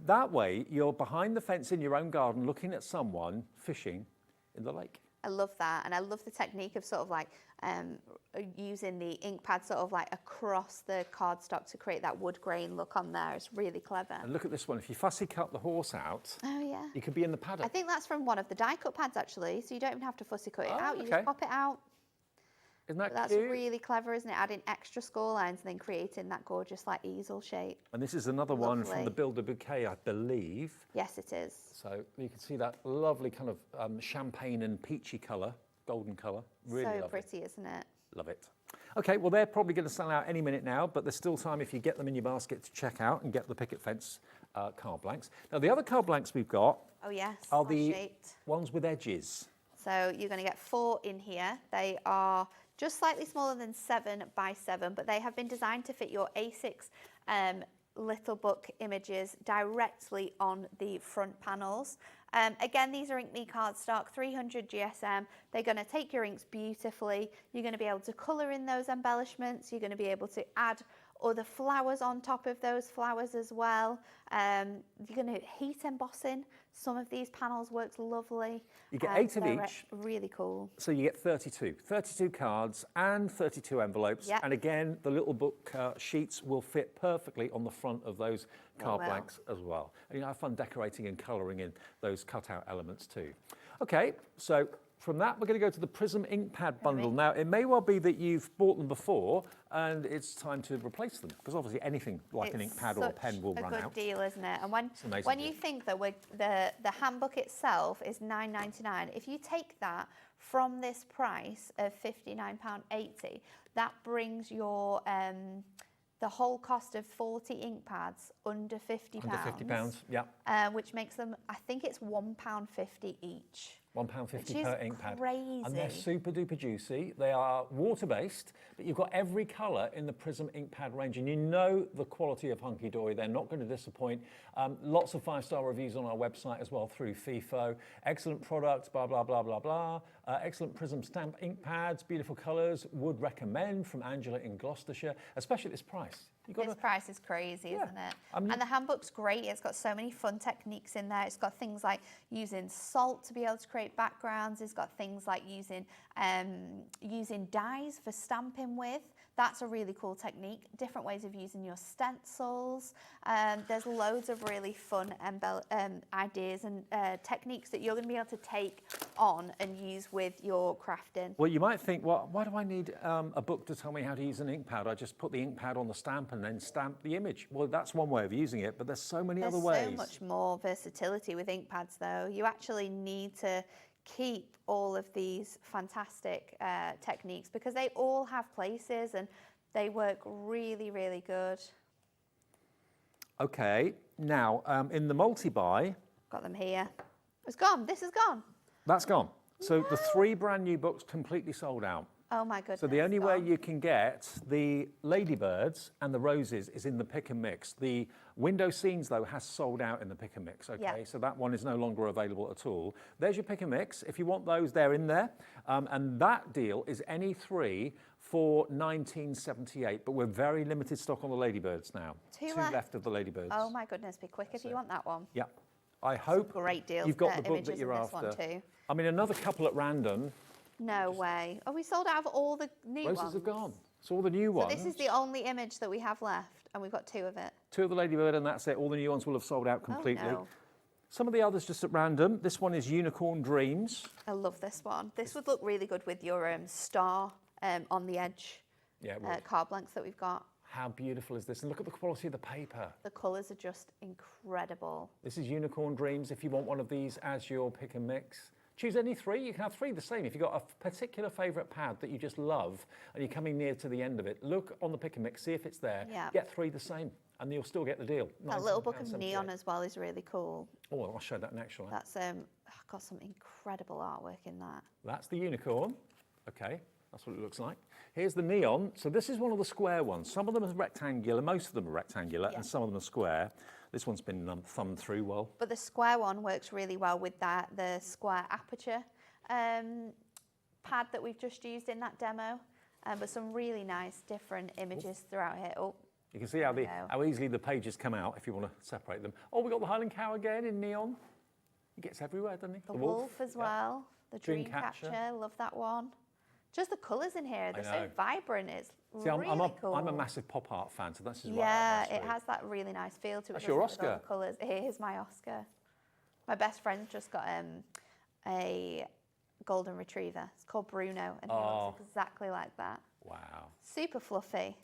That way, you're behind the fence in your own garden looking at someone fishing in the lake. I love that, and I love the technique of sort of like using the ink pad sort of like across the cardstock to create that wood grain look on there. It's really clever. And look at this one. If you fussy cut the horse out, you could be in the paddock. I think that's from one of the die cut pads actually, so you don't even have to fussy cut it out. You just pop it out. Isn't that That's cute? really clever, isn't it? Adding extra score lines and then creating that gorgeous like easel shape. And this is another one from the Builder Bouquet, I believe. Yes, it is. So you can see that lovely kind of champagne and peachy colour, golden colour. Really so lovely. pretty, isn't it? Love it. Okay, well, they're probably going to sell out any minute now, but there's still time if you get them in your basket to check out and get the picket fence card blanks. Now, the other card blanks we've got are the ones with edges. So you're going to get 4 in here. They are just slightly smaller than 7 by 7, but they have been designed to fit your A6 little book images directly on the front panels. Again, these are Ink Me cardstock, 300 GSM. They're going to take your inks beautifully. You're going to be able to colour in those embellishments. You're going to be able to add other flowers on top of those flowers as well. You're going to heat embossing. Some of these panels works lovely. You get 8 of each. Really cool. So you get 32. 32 cards and 32 envelopes. Yep. And again, the little book sheets will fit perfectly on the front of those card blanks as well. And you know, have fun decorating and colouring in those cutout elements too. Okay, so from that, we're going to go to the Prism ink pad bundle. Now, it may well be that you've bought them before and it's time to replace them, because obviously anything like an ink pad or a pen will run out. It's a good deal, isn't it? And when you think that the handbook itself is £9.99, if you take that from this price of £59.80, that brings your the whole cost of 40 ink pads under £50. Under £50, yeah. Which makes them, I think it's £1.50 each. £1.50 per ink pad. Crazy. And they're super duper juicy. They are water-based, but you've got every colour in the Prism ink pad range, and you know the quality of Hunkydory. They're not going to disappoint. Lots of 5-star reviews on our website as well through FIFO. Excellent products, blah, blah, blah, blah, blah. Excellent Prism stamp ink pads, beautiful colours. Would recommend from Angela in Gloucestershire, especially at this price. This price is crazy, isn't it? And the handbook's great. It's got so many fun techniques in there. It's got things like using salt to be able to create backgrounds. It's got things like using dies for stamping with. That's a really cool technique. Different ways of using your stencils. There's loads of really fun ideas and techniques that you're going to be able to take on and use with your crafting. Well, you might think, well, why do I need a book to tell me how to use an ink pad? I just put the ink pad on the stamp and then stamp the image. Well, that's one way of using it, but there's so many other ways. There's so much more versatility with ink pads, though. You actually need to keep all of these fantastic techniques because they all have places and they work really, really good. Okay, now in the multi-buy... Got them here. It's gone. This is gone. That's gone. So the 3 brand new books completely sold out. Oh my goodness. So the only way you can get the ladybirds and the roses is in the pick and mix. The window scenes, though, has sold out in the pick and mix, okay? Yeah. So that one is no longer available at all. There's your pick and mix. If you want those, they're in there. And that deal is any 3 for £19.78, but we're very limited stock on the ladybirds now. Two left of the ladybirds. Oh my goodness, be quick if you want that one. Yeah. I hope great deal. You've got the book that you're after. One too. I mean, another couple at random. No way. Oh, we sold out of all the new ones? Roses have gone. So all the new ones. So this is the only image that we have left, and we've got 2 of it. 2 of the ladybird, and that's it. All the new ones will have sold out completely. Oh, no. Some of the others just at random. This one is Unicorn Dreams. I love this one. This would look really good with your star on the edge card blanks that we've got. How beautiful is this? And look at the quality of the paper. The colours are just incredible. This is Unicorn Dreams. If you want one of these as your pick and mix, choose any 3. You can have 3 the same. If you've got a particular favourite pad that you just love and you're coming near to the end of it, look on the pick and mix, see if it's there. Yeah. Get 3 the same and you'll still get the deal. That little book of neon as well is really cool. Oh, I'll show that next one. That's got some incredible artwork in that. That's the unicorn. Okay, that's what it looks like. Here's the neon. So this is one of the square ones. Some of them are rectangular, most of them are rectangular, and some of them are square. This one's been thumbed through well. But the square one works really well with the square aperture pad that we've just used in that demo. But some really nice different images throughout here. Oh, you can see how easily the pages come out if you want to separate them. Oh, we've got the Highland Cow again in neon. He gets everywhere, doesn't he? The wolf as well. The Dreamcatcher, love that one. Just the colours in here, they're so vibrant. It's really cool. I'm a massive pop art fan, so that's just it has that really nice feel to it. That's your Oscar. Colours. Here's my Oscar. My best friend just got a golden retriever. It's called Bruno, and he looks exactly like that. Wow. Super fluffy.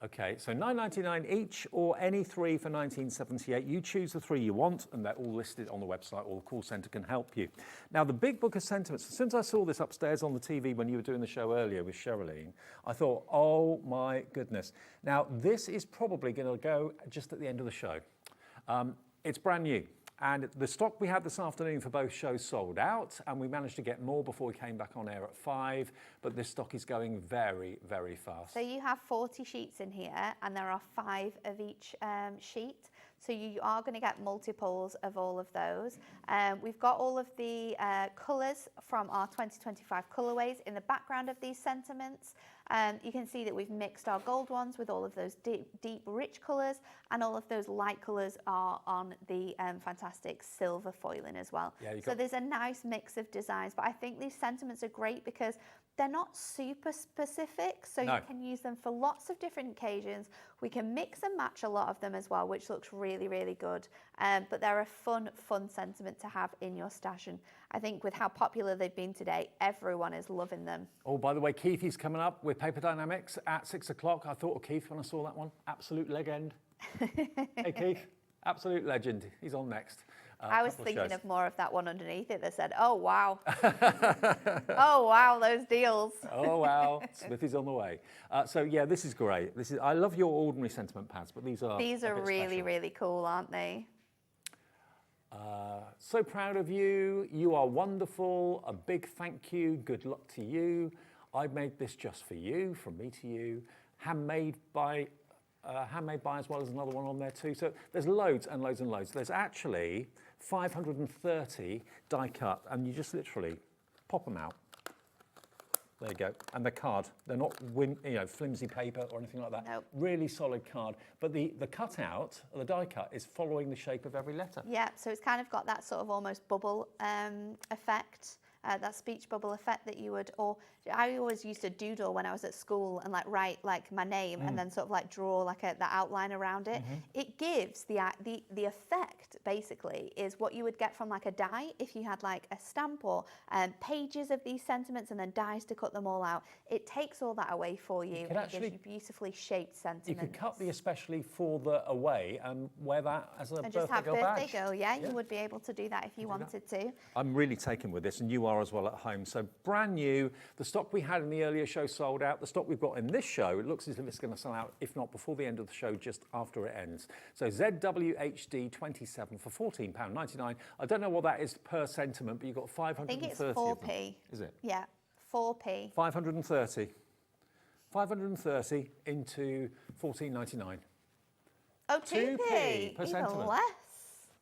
Okay, so $9.99 each, or any 3 for $19.78. You choose the 3 you want, and they're all listed on the website, or the call centre can help you. Now, the big book of sentiments, since I saw this upstairs on the TV when you were doing the show earlier with Sherilyn, I thought, oh my goodness. Now, this is probably going to go just at the end of the show. It's brand new. And the stock we had this afternoon for both shows sold out, and we managed to get more before we came back on air at 5, but this stock is going very, very fast. So you have 40 sheets in here, and there are 5 of each sheet. So you are going to get multiples of all of those. We've got all of the colours from our 2025 colourways in the background of these sentiments. You can see that we've mixed our gold ones with all of those deep rich colours, and all of those light colours are on the fantastic silver foiling as well. Yeah, so there's a nice mix of designs, but I think these sentiments are great because they're not super specific, so you can use them for lots of different occasions. We can mix and match a lot of them as well, which looks really, really good. But they're a fun sentiment to have in your stash. And I think with how popular they've been today, everyone is loving them. Oh, by the way, Keith is coming up with Paper Dienamics at 6 o'clock. I thought of Keith when I saw that one. Absolute legend. Hey, Keith. Absolute legend. He's on next. I was thinking of more of that one underneath it that said, oh, wow. Oh, wow, those deals. Oh, wow. Smithy's on the way. So, yeah, this is great. I love your ordinary sentiment pads, but these are really, really cool, aren't they? So proud of you. You are wonderful. A big thank you. Good luck to you. I made this just for you, from me to you. Handmade by as well as another one on there too. So there's loads and loads and loads. There's actually 530 die cut, and you just literally pop them out. There you go. And the card, they're not flimsy paper or anything like that. Nope. Really solid card. But the cutout, or the die cut, is following the shape of every letter. Yeah, so it's kind of got that sort of almost bubble effect. That speech bubble effect that you would, or I always used to doodle when I was at school and like write like my name and then sort of like draw like the outline around it. It gives the effect basically is what you would get from like a die if you had like a stamp or pages of these sentiments and then dies to cut them all out. It takes all that away for you and it gives you beautifully shaped sentiments. You could cut the especially for the away and wear that as a and just have birthday birthday girl, yeah, you would be able to do that if you wanted to. I'm really taken with this, and you are as well at home. So brand new. The stock we had in the earlier show sold out. The stock we've got in this show, it looks as if it's going to sell out, if not before the end of the show, just after it ends. So ZWHD 27 for £14.99. I don't know what that is per sentiment, but you've got 530 I think it's 4p. Is it? Yeah, 4p. 530. 530 into £14.99. Oh, 2p. per Even sentiment. less.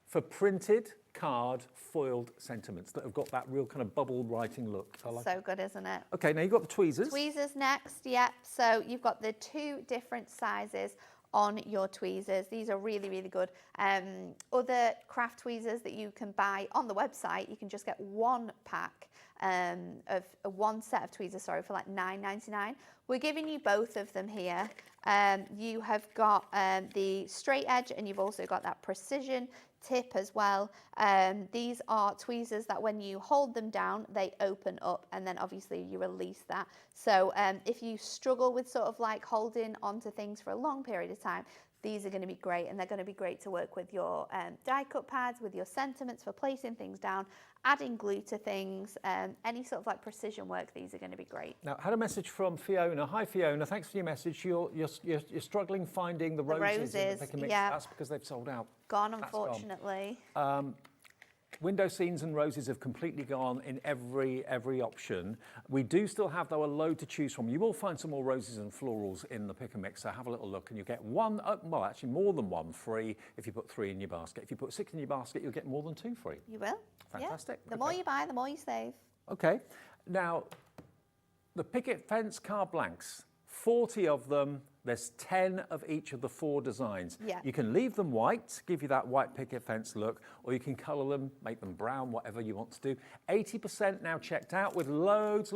For printed card foiled sentiments that have got that real kind of bubble writing look. I like So good, isn't it? Okay, now you've got the tweezers. Tweezers next, yep. So you've got the 2 different sizes on your tweezers. These are really, really good. Other craft tweezers that you can buy on the website, you can just get 1 pack of one set of tweezers, sorry, for like $9.99. We're giving you both of them here. You have got the straight edge and you've also got that precision tip as well. These are tweezers that when you hold them down, they open up and then obviously you release that. So if you struggle with sort of like holding onto things for a long period of time, these are going to be great, and they're going to be great to work with your die cut pads, with your sentiments for placing things down, adding glue to things, any sort of like precision work. These are going to be great. Now, I had a message from Fiona. Hi, Fiona. Thanks for your message. You're struggling finding the roses in the Pick and Mix. Yeah. That's because they've sold out. Gone, unfortunately. Window scenes and roses have completely gone in every option. We do still have, though, a load to choose from. You will find some more roses and florals in the Pick and Mix, so have a little look and you'll get one, well, actually more than one free if you put 3 in your basket. If you put 6 in your basket, you'll get more than 2 free. You will. Fantastic. Yeah. The more you buy, the more you save. Okay. Now, the Picket fence card blanks, 40 of them. There's 10 of each of the 4 designs. Yeah. You can leave them white, give you that white picket fence look, or you can colour them, make them brown, whatever you want to do. 80% now checked out with loads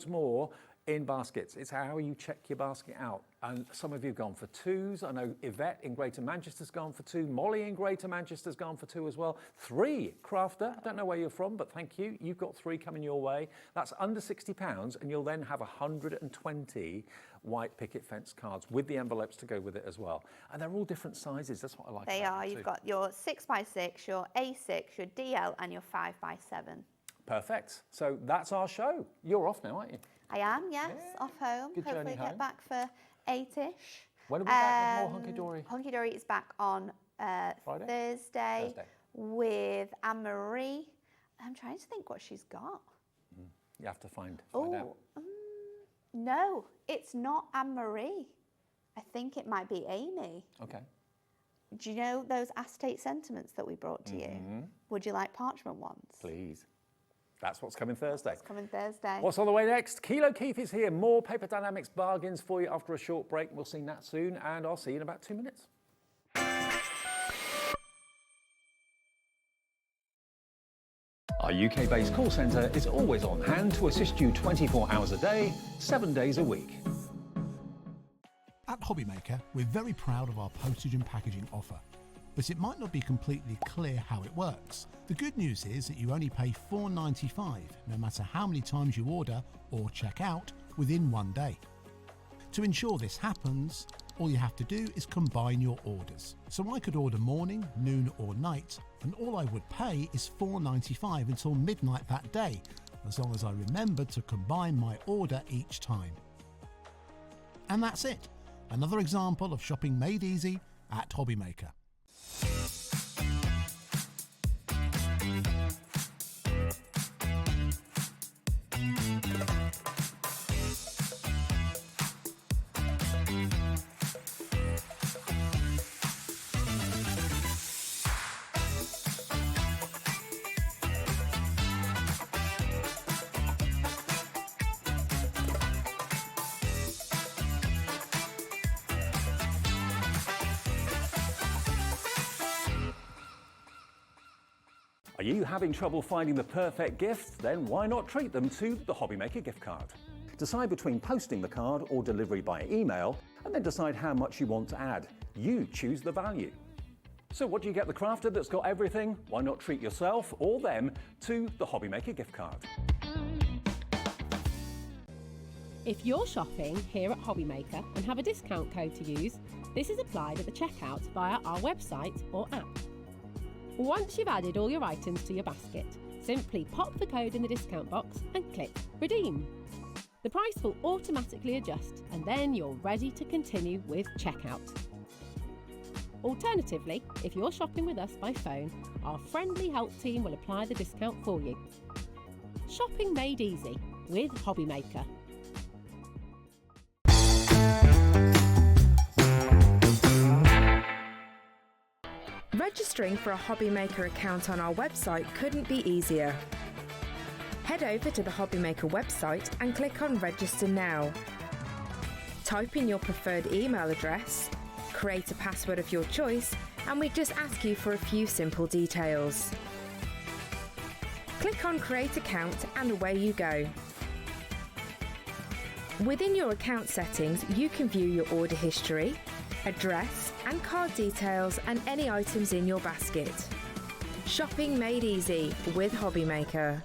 more in baskets. It's how you check your basket out. And some of you have gone for 2s. I know Yvette in Greater Manchester's gone for 2. Molly in Greater Manchester's gone for 2 as well. 3, Crafter. I don't know where you're from, but thank you. You've got 3 coming your way. That's under £60, and you'll then have 120 white picket fence cards with the envelopes to go with it as well. And they're all different sizes. That's what I like. They are. You've got your 6x6, your A6, your DL, and your 5x7. Perfect. So that's our show. You're off now, aren't you? I am, yes, off home. Good Hopefully journey get home. back for 8-ish. When are we back with more Hunkydory? Hunkydory is back on Thursday with Anne-Marie. I'm trying to think what she's got. You have to find Oh, no, it's not Anne-Marie. I think it might be Amy. Okay. Do you know those acetate sentiments that we brought to you? Would you like parchment ones? Please. That's what's coming Thursday. It's coming Thursday. What's on the way next? Kilo Keith is here. More Paper Dienamics bargains for you after a short break. We'll see that soon, and I'll see you in about 2 minutes. Our UK-based call centre is always on hand to assist you 24 hours a day, 7 days a week. At Hobbymaker, we're very proud of our postage and packaging offer, but it might not be completely clear how it works. The good news is that you only pay $4.95 no matter how many times you order or check out within 1 day. To ensure this happens, all you have to do is combine your orders. So I could order morning, noon or night, and all I would pay is $4.95 until midnight that day, as long as I remembered to combine my order each time. And that's it. Another example of shopping made easy at Hobbymaker. Are you having trouble finding the perfect gift? Then why not treat them to the Hobbymaker gift card? Decide between posting the card or delivery by email, and then decide how much you want to add. You choose the value. So what do you get the crafter that's got everything? Why not treat yourself or them to the Hobbymaker gift card? If you're shopping here at Hobbymaker and have a discount code to use, this is applied at the checkout via our website or app. Once you've added all your items to your basket, simply pop the code in the discount box and click Redeem. The price will automatically adjust and then you're ready to continue with checkout. Alternatively, if you're shopping with us by phone, our friendly help team will apply the discount for you. Shopping made easy with Hobbymaker. Registering for a Hobbymaker account on our website couldn't be easier. Head over to the Hobbymaker website and click on Register Now. Type in your preferred email address, create a password of your choice, and we just ask you for a few simple details. Click on Create Account and away you go. Within your account settings, you can view your order history, address and card details and any items in your basket. Shopping made easy with Hobbymaker.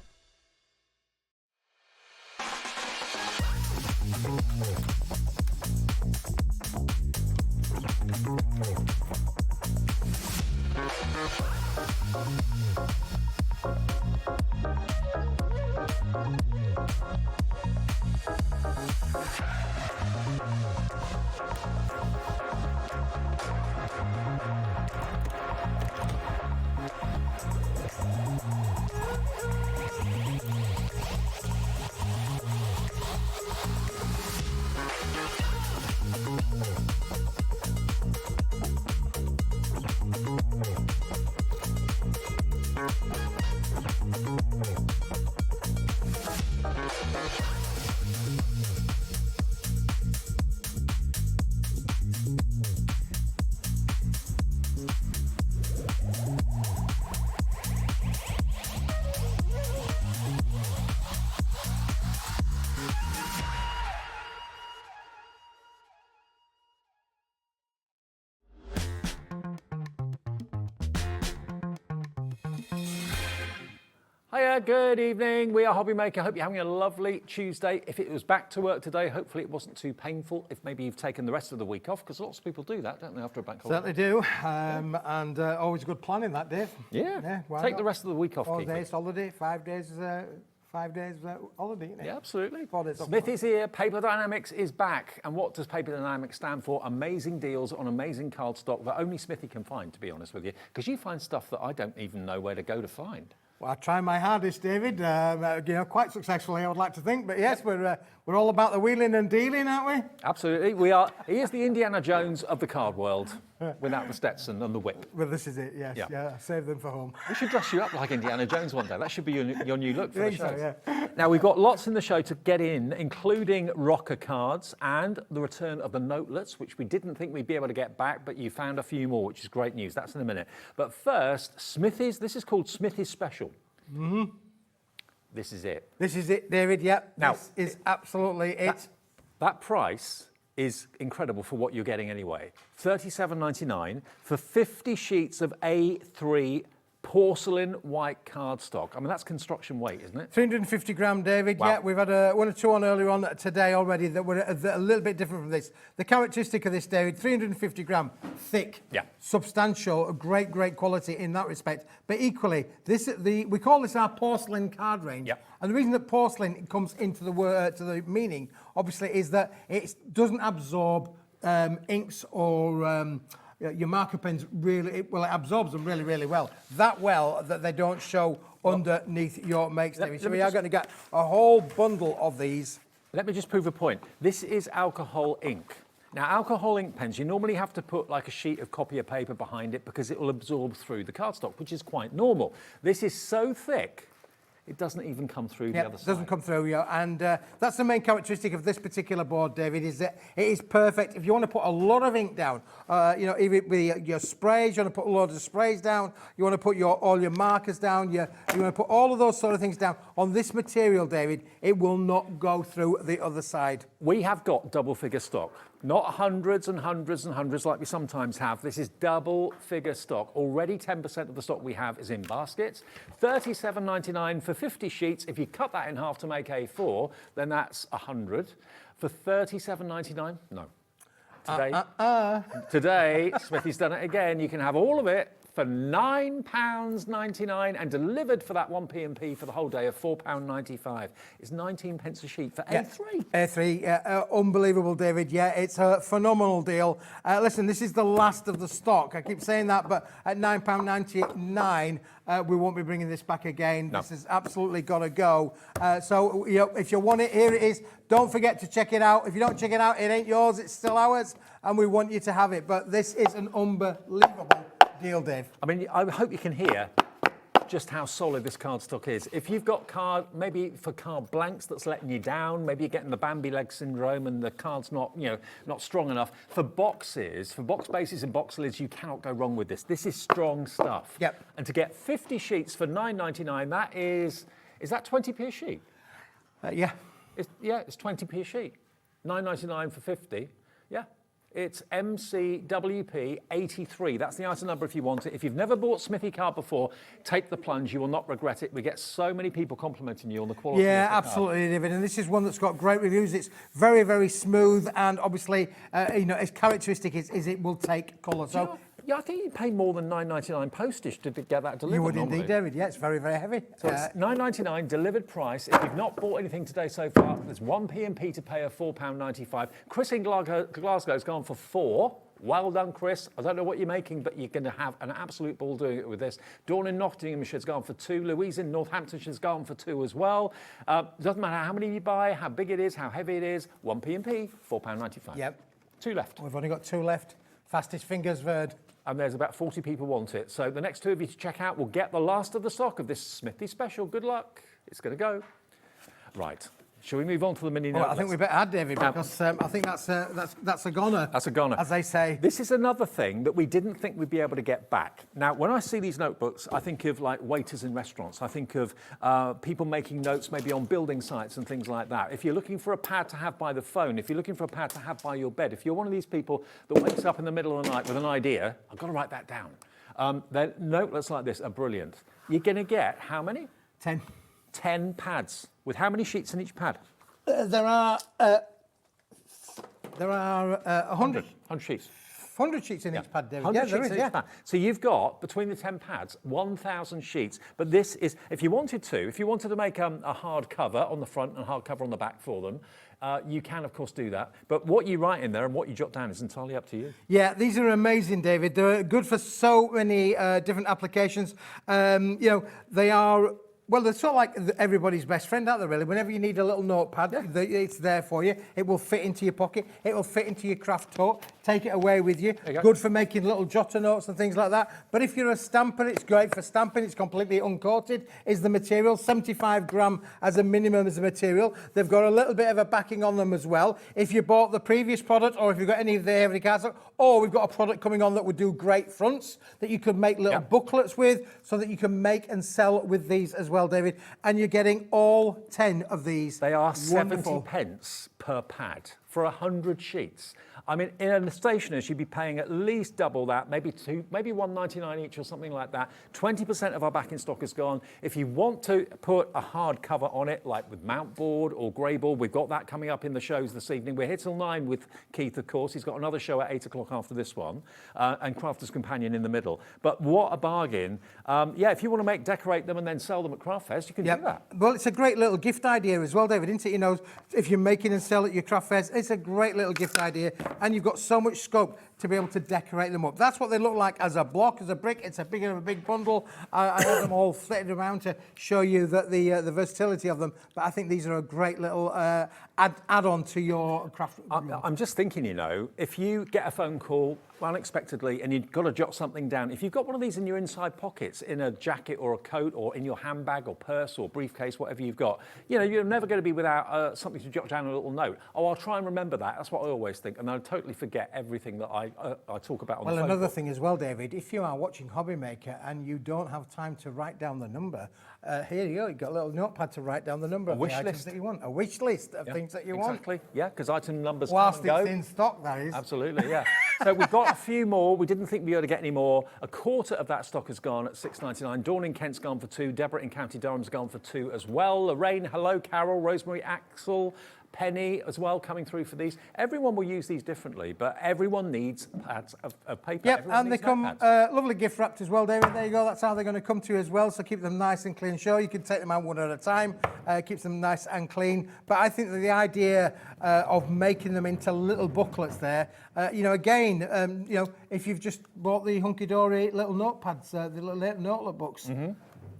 Hiya, good evening. We are Hobbymaker. Hope you're having a lovely Tuesday. If it was back to work today, hopefully it wasn't too painful. If maybe you've taken the rest of the week off, because lots of people do that, don't they, after a bank holiday? Certainly do. And always good planning that, Dave. Yeah. Take the rest of the week off. 4 days holiday, 5 days. 5 days holiday, isn't it? Yeah, absolutely. 4 days off. Smith is here. Paper Dienamics is back. And what does Paper Dienamics stand for? Amazing deals on amazing cardstock that only Smithy can find, to be honest with you, because you find stuff that I don't even know where to go to find. Well, I try my hardest, David. Quite successfully, I would like to think. But yes, we're all about the wheeling and dealing, aren't we? Absolutely, we are. He is the Indiana Jones of the card world, without the Stetson and the whip. Well, this is it. Yes, yeah. Save them for home. We should dress you up like Indiana Jones one day. That should be your new look for the show. So, yeah. Now we've got lots in the show to get in, including rocker cards and the return of the notelets, which we didn't think we'd be able to get back, but you found a few more, which is great news. That's in a minute. But first, Smithy's. This is called Smithy's Special. Mm-hmm. This is it. This is it, David. Yep. Now, this is absolutely it. That price is incredible for what you're getting anyway. $37.99 for 50 sheets of A3 porcelain white cardstock. I mean, that's construction weight, isn't it? 350 gram, David. Wow. Yeah, we've had one or two on earlier on today already that were a little bit different from this. The characteristic of this, David, 350 gram, thick, substantial, great quality in that respect. But equally, we call this our porcelain card range. Yep. And the reason that porcelain comes into the word to the meaning, obviously, is that it doesn't absorb inks or your marker pens it absorbs them really well. That well that they don't show underneath your makes. So we are going to get a whole bundle of these. Let me just prove a point. This is alcohol ink. Now, alcohol ink pens, you normally have to put like a sheet of copy of paper behind it because it will absorb through the cardstock, which is quite normal. This is so thick, it doesn't even come through the other side. It doesn't come through, and that's the main characteristic of this particular board, David, is that it is perfect if you want to put a lot of ink down. Even with your sprays, you want to put a lot of sprays down, you want to put all your markers down, you want to put all of those sort of things down. On this material, David, it will not go through the other side. We have got double figure stock. Not hundreds and hundreds and hundreds like we sometimes have. This is double figure stock. Already 10% of the stock we have is in baskets. $37.99 for 50 sheets. If you cut that in half to make A4, then that's 100. For $37.99, no. Today, Smithy's done it again. You can have all of it for £9.99 and delivered for that 1p&p for the whole day of £4.95. It's 19 pence a sheet for A3. A3, unbelievable, David. Yeah, it's a phenomenal deal. Listen, this is the last of the stock. I keep saying that, but at £9.99, we won't be bringing this back again. No. This has absolutely got to go. So, if you want it, here it is. Don't forget to check it out. If you don't check it out, it ain't yours. It's still ours, and we want you to have it. But this is an unbelievable deal, Dave. I mean, I hope you can hear just how solid this cardstock is. If you've got card, maybe for card blanks that's letting you down, maybe you're getting the Bambi leg syndrome and the card's not, not strong enough. For boxes, for box bases and box lids, you cannot go wrong with this. This is strong stuff. Yep. And to get 50 sheets for $9.99, that is that 20p a sheet? Yeah. It's 20p a sheet. $9.99 for 50. Yeah. It's MCWP 83. That's the item number if you want it. If you've never bought Smithy card before, take the plunge. You will not regret it. We get so many people complimenting you on the quality of the card. Absolutely, David. And this is one that's got great reviews. It's very, very smooth. And obviously, its characteristic is it will take colour. So. Yeah, I think you pay more than $9.99 postage to get that delivered. You would normally. indeed, David. Yeah, it's very, very heavy. So it's $9.99 delivered price. If you've not bought anything today so far, there's 1p&p to pay of £4.95. Chris in Glasgow's gone for £4. Well done, Chris. I don't know what you're making, but you're going to have an absolute ball doing it with this. Dawn in Nottinghamshire's gone for £2. Louise in Northamptonshire's gone for £2 as well. Doesn't matter how many you buy, how big it is, how heavy it is. 1p&p, £4.95. Yep. 2 left. We've only got 2 left. Fastest fingers, Verd. And there's about 40 people want it. So the next 2 of you to check out will get the last of the stock of this Smithy special. Good luck. It's going to go. Right. Shall we move on to the mini note? I think we better add, David, because I think that's a goner. That's a goner. As they say. This is another thing that we didn't think we'd be able to get back. Now, when I see these notebooks, I think of like waiters in restaurants. I think of people making notes maybe on building sites and things like that. If you're looking for a pad to have by the phone, if you're looking for a pad to have by your bed, if you're one of these people that wakes up in the middle of the night with an idea, I've got to write that down. Then notelets like this are brilliant. You're going to get how many? 10. 10 pads. With how many sheets in each pad? There are 100. 100 sheets. 100 sheets in each pad, David. 100 Yeah, sheets there is, in each pad. So you've got, between the 10 pads, 1,000 sheets. But this is, if you wanted to make a hard cover on the front and a hard cover on the back for them, you can, of course, do that. But what you write in there and what you jot down is entirely up to you. Yeah, these are amazing, David. They're good for so many different applications. They are... Well, they're sort of like everybody's best friend, aren't they, really? Whenever you need a little notepad, it's there for you. It will fit into your pocket. It will fit into your craft tote. Take it away with you. Good for making little jotter notes and things like that. But if you're a stamper, it's great for stamping. It's completely uncoated, is the material. 75 gram as a minimum as a material. They've got a little bit of a backing on them as well. If you bought the previous product, or if you've got any of the everyday cards, or we've got a product coming on that would do great fronts that you could make little booklets with, so that you can make and sell with these as well, David. And you're getting all 10 of these. They are Wonderful. 70 pence per pad for 100 sheets. I mean, in a stationer's, you'd be paying at least double that, maybe $1.99 each or something like that. 20% of our back in stock is gone. If you want to put a hard cover on it, like with mount board or grey board, we've got that coming up in the shows this evening. We're here till 9 with Keith, of course. He's got another show at 8 o'clock after this one, and Crafter's Companion in the middle. But what a bargain. If you want to decorate them and then sell them at Craft Fairs, you can do that. Well, it's a great little gift idea as well, David, isn't it? If you're making and sell at your Craft Fairs, it's a great little gift idea. And you've got so much scope to be able to decorate them up. That's what they look like as a block, as a brick. It's a big bundle. I have them all flitted around to show you that the versatility of them. But I think these are a great little add-on to your craft. I'm just thinking, if you get a phone call, unexpectedly and you've got to jot something down, if you've got one of these in your inside pockets, in a jacket or a coat or in your handbag or purse or briefcase, whatever you've got, you know, you're never going to be without something to jot down a little note. Oh, I'll try and remember that. That's what I always think. And I totally forget everything that I talk about on the phone. Well, another thing as well, David, if you are watching Hobby Maker and you don't have time to write down the number, here you go, you've got a little notepad to write down the number of the items that you want. A wish list of things that you want. Exactly, yeah, because item numbers Whilst come and it's go. in stock, that is. Absolutely, yeah. So we've got a few more. We didn't think we were going to get any more. A quarter of that stock has gone at $6.99. Dawn in Kent's gone for 2. Deborah in County Durham's gone for 2 as well. Lorraine, hello. Carol, Rosemary, Axel, Penny as well coming through for these. Everyone will use these differently, but everyone needs pads of paper. Yep, everyone and they come lovely gift wrapped as well, David. There you go. That's how they're going to come to you as well. So keep them nice and clean. Sure, you can take them out one at a time. Keeps them nice and clean. But I think that the idea of making them into little booklets there, you know, again, you know, if you've just bought the Hunkydory little notepads, the little notebook books,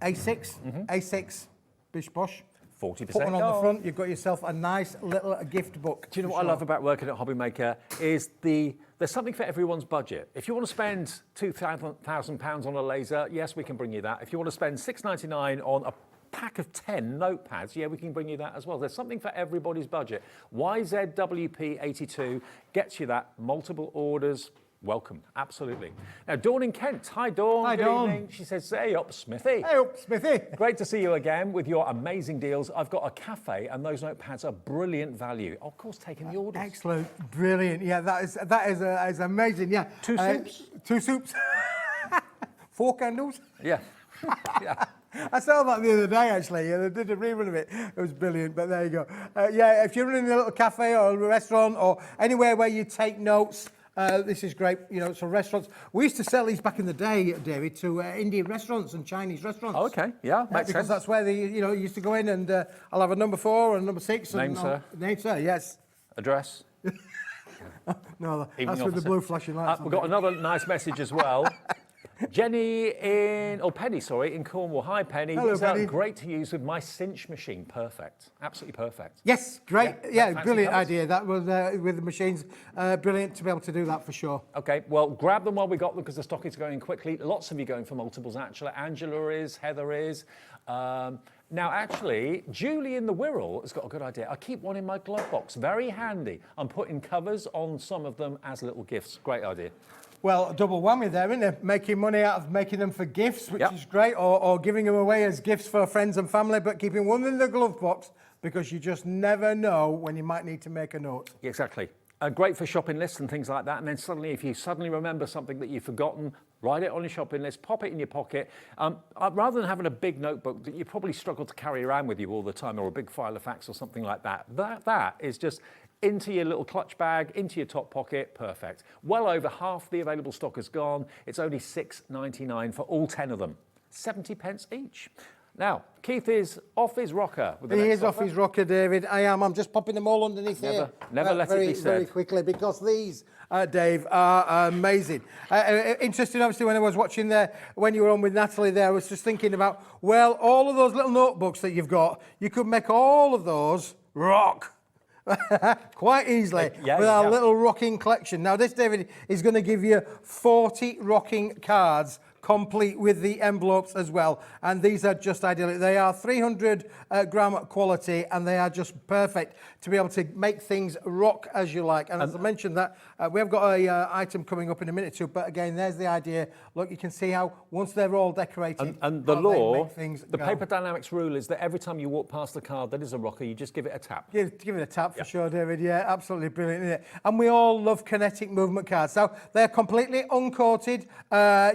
A6, bish bosh. 40% Put one on off. the front, you've got yourself a nice little gift book. Do you know what I love about working at Hobby Maker is there's something for everyone's budget. If you want to spend £2,000 on a laser, yes, we can bring you that. If you want to spend $6.99 on a pack of 10 notepads, yeah, we can bring you that as well. There's something for everybody's budget. YZWP82 gets you that. Multiple orders. Welcome, absolutely. Now, Dawn in Kent. Hi, Dawn. Hi, Good Dawn. evening. She says, hey up, Smithy. Hey up, Smithy. Great to see you again with your amazing deals. I've got a cafe and those notepads are brilliant value. Of course, taking the orders. Excellent, brilliant. Yeah, that is amazing. Yeah. 2 soups. 2 soups. 4 candles. Yeah. Yeah. I saw that the other day, actually. They did a rerun of it. It was brilliant, but there you go. Yeah, if you're running a little cafe or a restaurant or anywhere where you take notes, this is great, you know, so restaurants. We used to sell these back in the day, David, to Indian restaurants and Chinese restaurants. Oh, okay, yeah, makes because sense. that's where they, you know, used to go in and I'll have a number 4 and number 6. Name, sir. Name, sir, yes. Address. No, Evening that's with the officer. blue flashing lights. We've got another nice message as well. Penny, in Cornwall. Hi, Penny. Hello, These Penny. are great to use with my cinch machine. Perfect. Absolutely perfect. Yes, great. Yeah, fancy brilliant colours. idea. That was with the machines. Brilliant to be able to do that for sure. Okay, well, grab them while we got them because the stock is going quickly. Lots of you going for multiples, actually. Angela is, Heather is. Now, actually, Julie in the Wirral has got a good idea. I keep one in my glove box. Very handy. I'm putting covers on some of them as little gifts. Great idea. Well, double whammy there, isn't it? Making money out of making them for gifts, which is great, or giving them away as gifts for friends and family, but keeping one in the glove box because you just never know when you might need to make a note. Exactly. Great for shopping lists and things like that. And then suddenly, if you suddenly remember something that you've forgotten, write it on your shopping list, pop it in your pocket. Rather than having a big notebook that you probably struggle to carry around with you all the time, or a big file of facts or something like that, that is just into your little clutch bag, into your top pocket, perfect. Well over half the available stock is gone. It's only $6.99 for all 10 of them. 70 pence each. Now, Keith is off his rocker. With the He next is off offer. his rocker, David. I am. I'm just popping them all underneath here. Never let it be said. Very quickly, because these, Dave, are amazing. Interesting, obviously, when I was watching there, when you were on with Natalie there, I was just thinking about, well, all of those little notebooks that you've got, you could make all of those rock. Quite easily with our little rocking collection. Now this, David, is going to give you 40 rocking cards complete with the envelopes as well, and these are just ideal. They are 300 gram quality and they are just perfect to be able to make things rock as you like. And as I mentioned that we have got a item coming up in a minute or two, but again, there's the idea. Look, you can see how once they're all decorated and the how they law, make things the go. Paper Dynamics rule is that every time you walk past the card that is a rocker, you just give it a tap. Give it a tap for sure, David. Yeah, absolutely brilliant, isn't it? And we all love kinetic movement cards. So they're completely uncoated.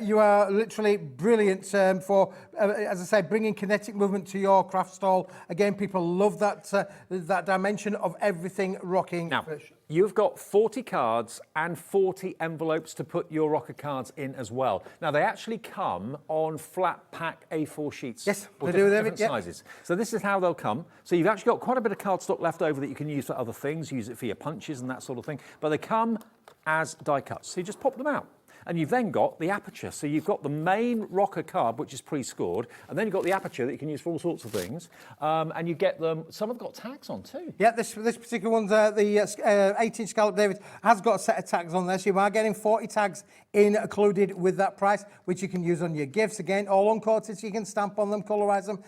You are literally brilliant for, as I say, bringing kinetic movement to your craft stall. Again, people love that that dimension of everything rocking. Now, you've got 40 cards and 40 envelopes to put your rocker cards in as well. Now, they actually come on flat pack A4 sheets. Yes, or they do, different David, sizes. So this is how they'll come. So you've actually got quite a bit of cardstock left over that you can use for other things, use it for your punches and that sort of thing. But they come as die cuts. So you just pop them out. And you've then got the aperture. So you've got the main rocker card, which is pre-scored, and then you've got the aperture that you can use for all sorts of things. And you get them, some have got tags on too. Yeah, this particular one's the 18-inch scallop, David, has got a set of tags on there. So you are getting 40 tags included with that price, which you can use on your gifts. Again, all uncoated, so you can stamp on them, colorise them,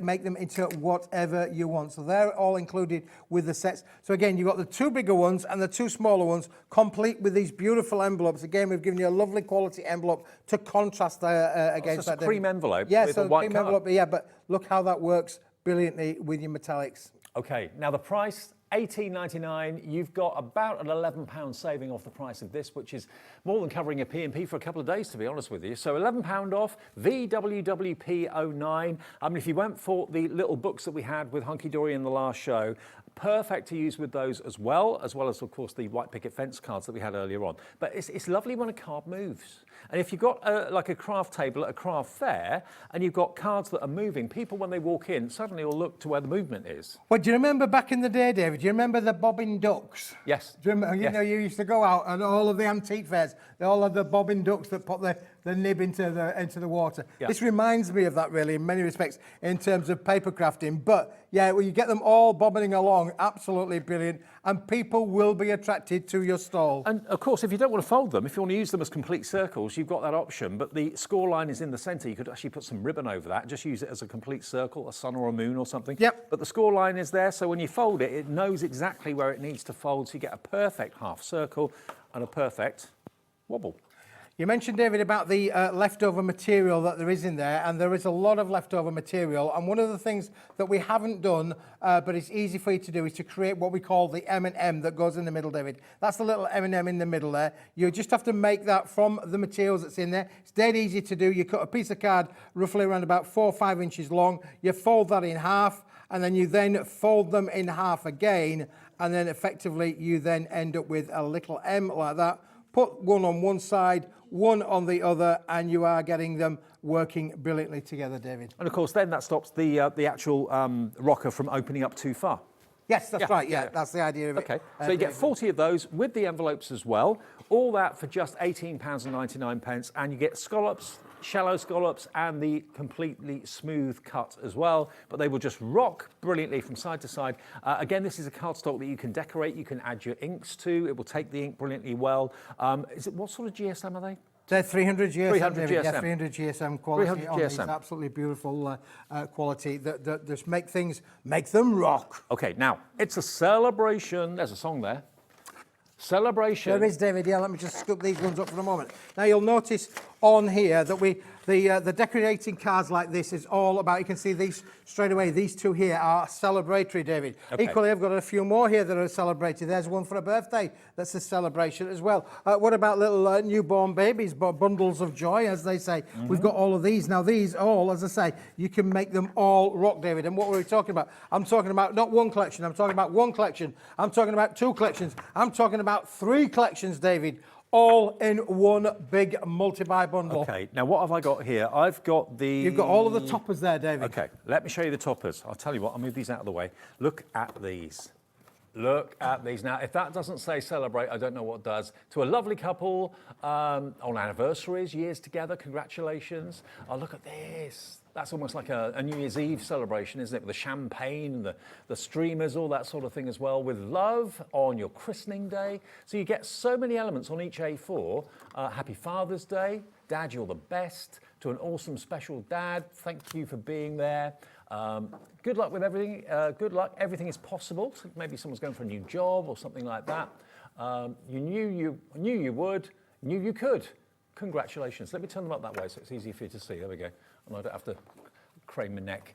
make them into whatever you want. So they're all included with the sets. So again, you've got the 2 bigger ones and the 2 smaller ones, complete with these beautiful envelopes. Again, we've given you a lovely quality envelope to contrast against that. Cream envelope yeah, with so a white cream card. envelope, yeah, but look how that works brilliantly with your metallics. Okay, now the price, $18.99. You've got about an £11 saving off the price of this, which is more than covering a P&P for a couple of days, to be honest with you. So £11 off, VWWP09. I mean, if you went for the little books that we had with Hunkydory in the last show, perfect to use with those as well as, of course, the white picket fence cards that we had earlier on. But it's lovely when a card moves. And if you've got like a craft table at a craft fair and you've got cards that are moving, people, when they walk in, suddenly will look to where the movement is. Well, do you remember back in the day, David, do you remember the bobbing ducks? Yes. Do you remember, you know, you used to go out and all of the antique fairs, they all had the bobbing ducks that put the nib into the water. Yeah. This reminds me of that, really, in many respects, in terms of paper crafting. But yeah, well, you get them all bobbing along, absolutely brilliant, and people will be attracted to your stall. And of course, if you don't want to fold them, if you want to use them as complete circles, you've got that option. But the score line is in the centre. You could actually put some ribbon over that, just use it as a complete circle, a sun or a moon or something. Yep. But the score line is there, so when you fold it, it knows exactly where it needs to fold. So you get a perfect half circle and a perfect wobble. You mentioned, David, about the leftover material that there is in there, and there is a lot of leftover material. And one of the things that we haven't done, but it's easy for you to do, is to create what we call the M&M that goes in the middle, David. That's the little M&M in the middle there. You just have to make that from the materials that's in there. It's dead easy to do. You cut a piece of card roughly around about 4 or 5 inches long. You fold that in half, and then you then fold them in half again, and then effectively you then end up with a little M like that. Put one on one side, one on the other, and you are getting them working brilliantly together, David. And of course, then that stops the actual rocker from opening up too far. Yes, that's right. Yeah, that's the idea of it. Okay, so you get 40 of those with the envelopes as well. All that for just £18.99, and you get scallops, shallow scallops, and the completely smooth cut as well. But they will just rock brilliantly from side to side. Again, this is a cardstock that you can decorate. You can add your inks to. It will take the ink brilliantly well. What sort of GSM are they? They're 300 GSM. 300 GSM. Yeah, 300 GSM quality. 300 on GSM. these. Absolutely beautiful quality that just make them rock. Okay, now it's a celebration. There's a song there. Celebration. There is, David. Yeah, let me just scoop these ones up for a moment. Now you'll notice on here that the decorating cards like this is all about, you can see these straight away, these two here are celebratory, David. Okay. Equally, I've got a few more here that are celebratory. There's one for a birthday that's a celebration as well. What about little newborn babies, bundles of joy, as they say? Mm-hmm. We've got all of these. Now these all, as I say, you can make them all rock, David. And what were we talking about? I'm talking about not one collection, I'm talking about one collection. I'm talking about 2 collections. I'm talking about 3 collections, David. All in one big multi-buy bundle. Okay, now what have I got here? I've got the... You've got all of the toppers there, David. Okay, let me show you the toppers. I'll tell you what, I'll move these out of the way. Look at these. Look at these. Now, if that doesn't say celebrate, I don't know what does. To a lovely couple on anniversaries, years together, congratulations. Oh, look at this. That's almost like a New Year's Eve celebration, isn't it? With the champagne, the streamers, all that sort of thing as well. With love on your christening day. So you get so many elements on each A4. Happy Father's Day. Dad, you're the best. To an awesome special dad, thank you for being there. Good luck with everything. Good luck. Everything is possible. So maybe someone's going for a new job or something like that. You knew you would, knew you could. Congratulations. Let me turn them up that way so it's easier for you to see. There we go. And I don't have to crane my neck.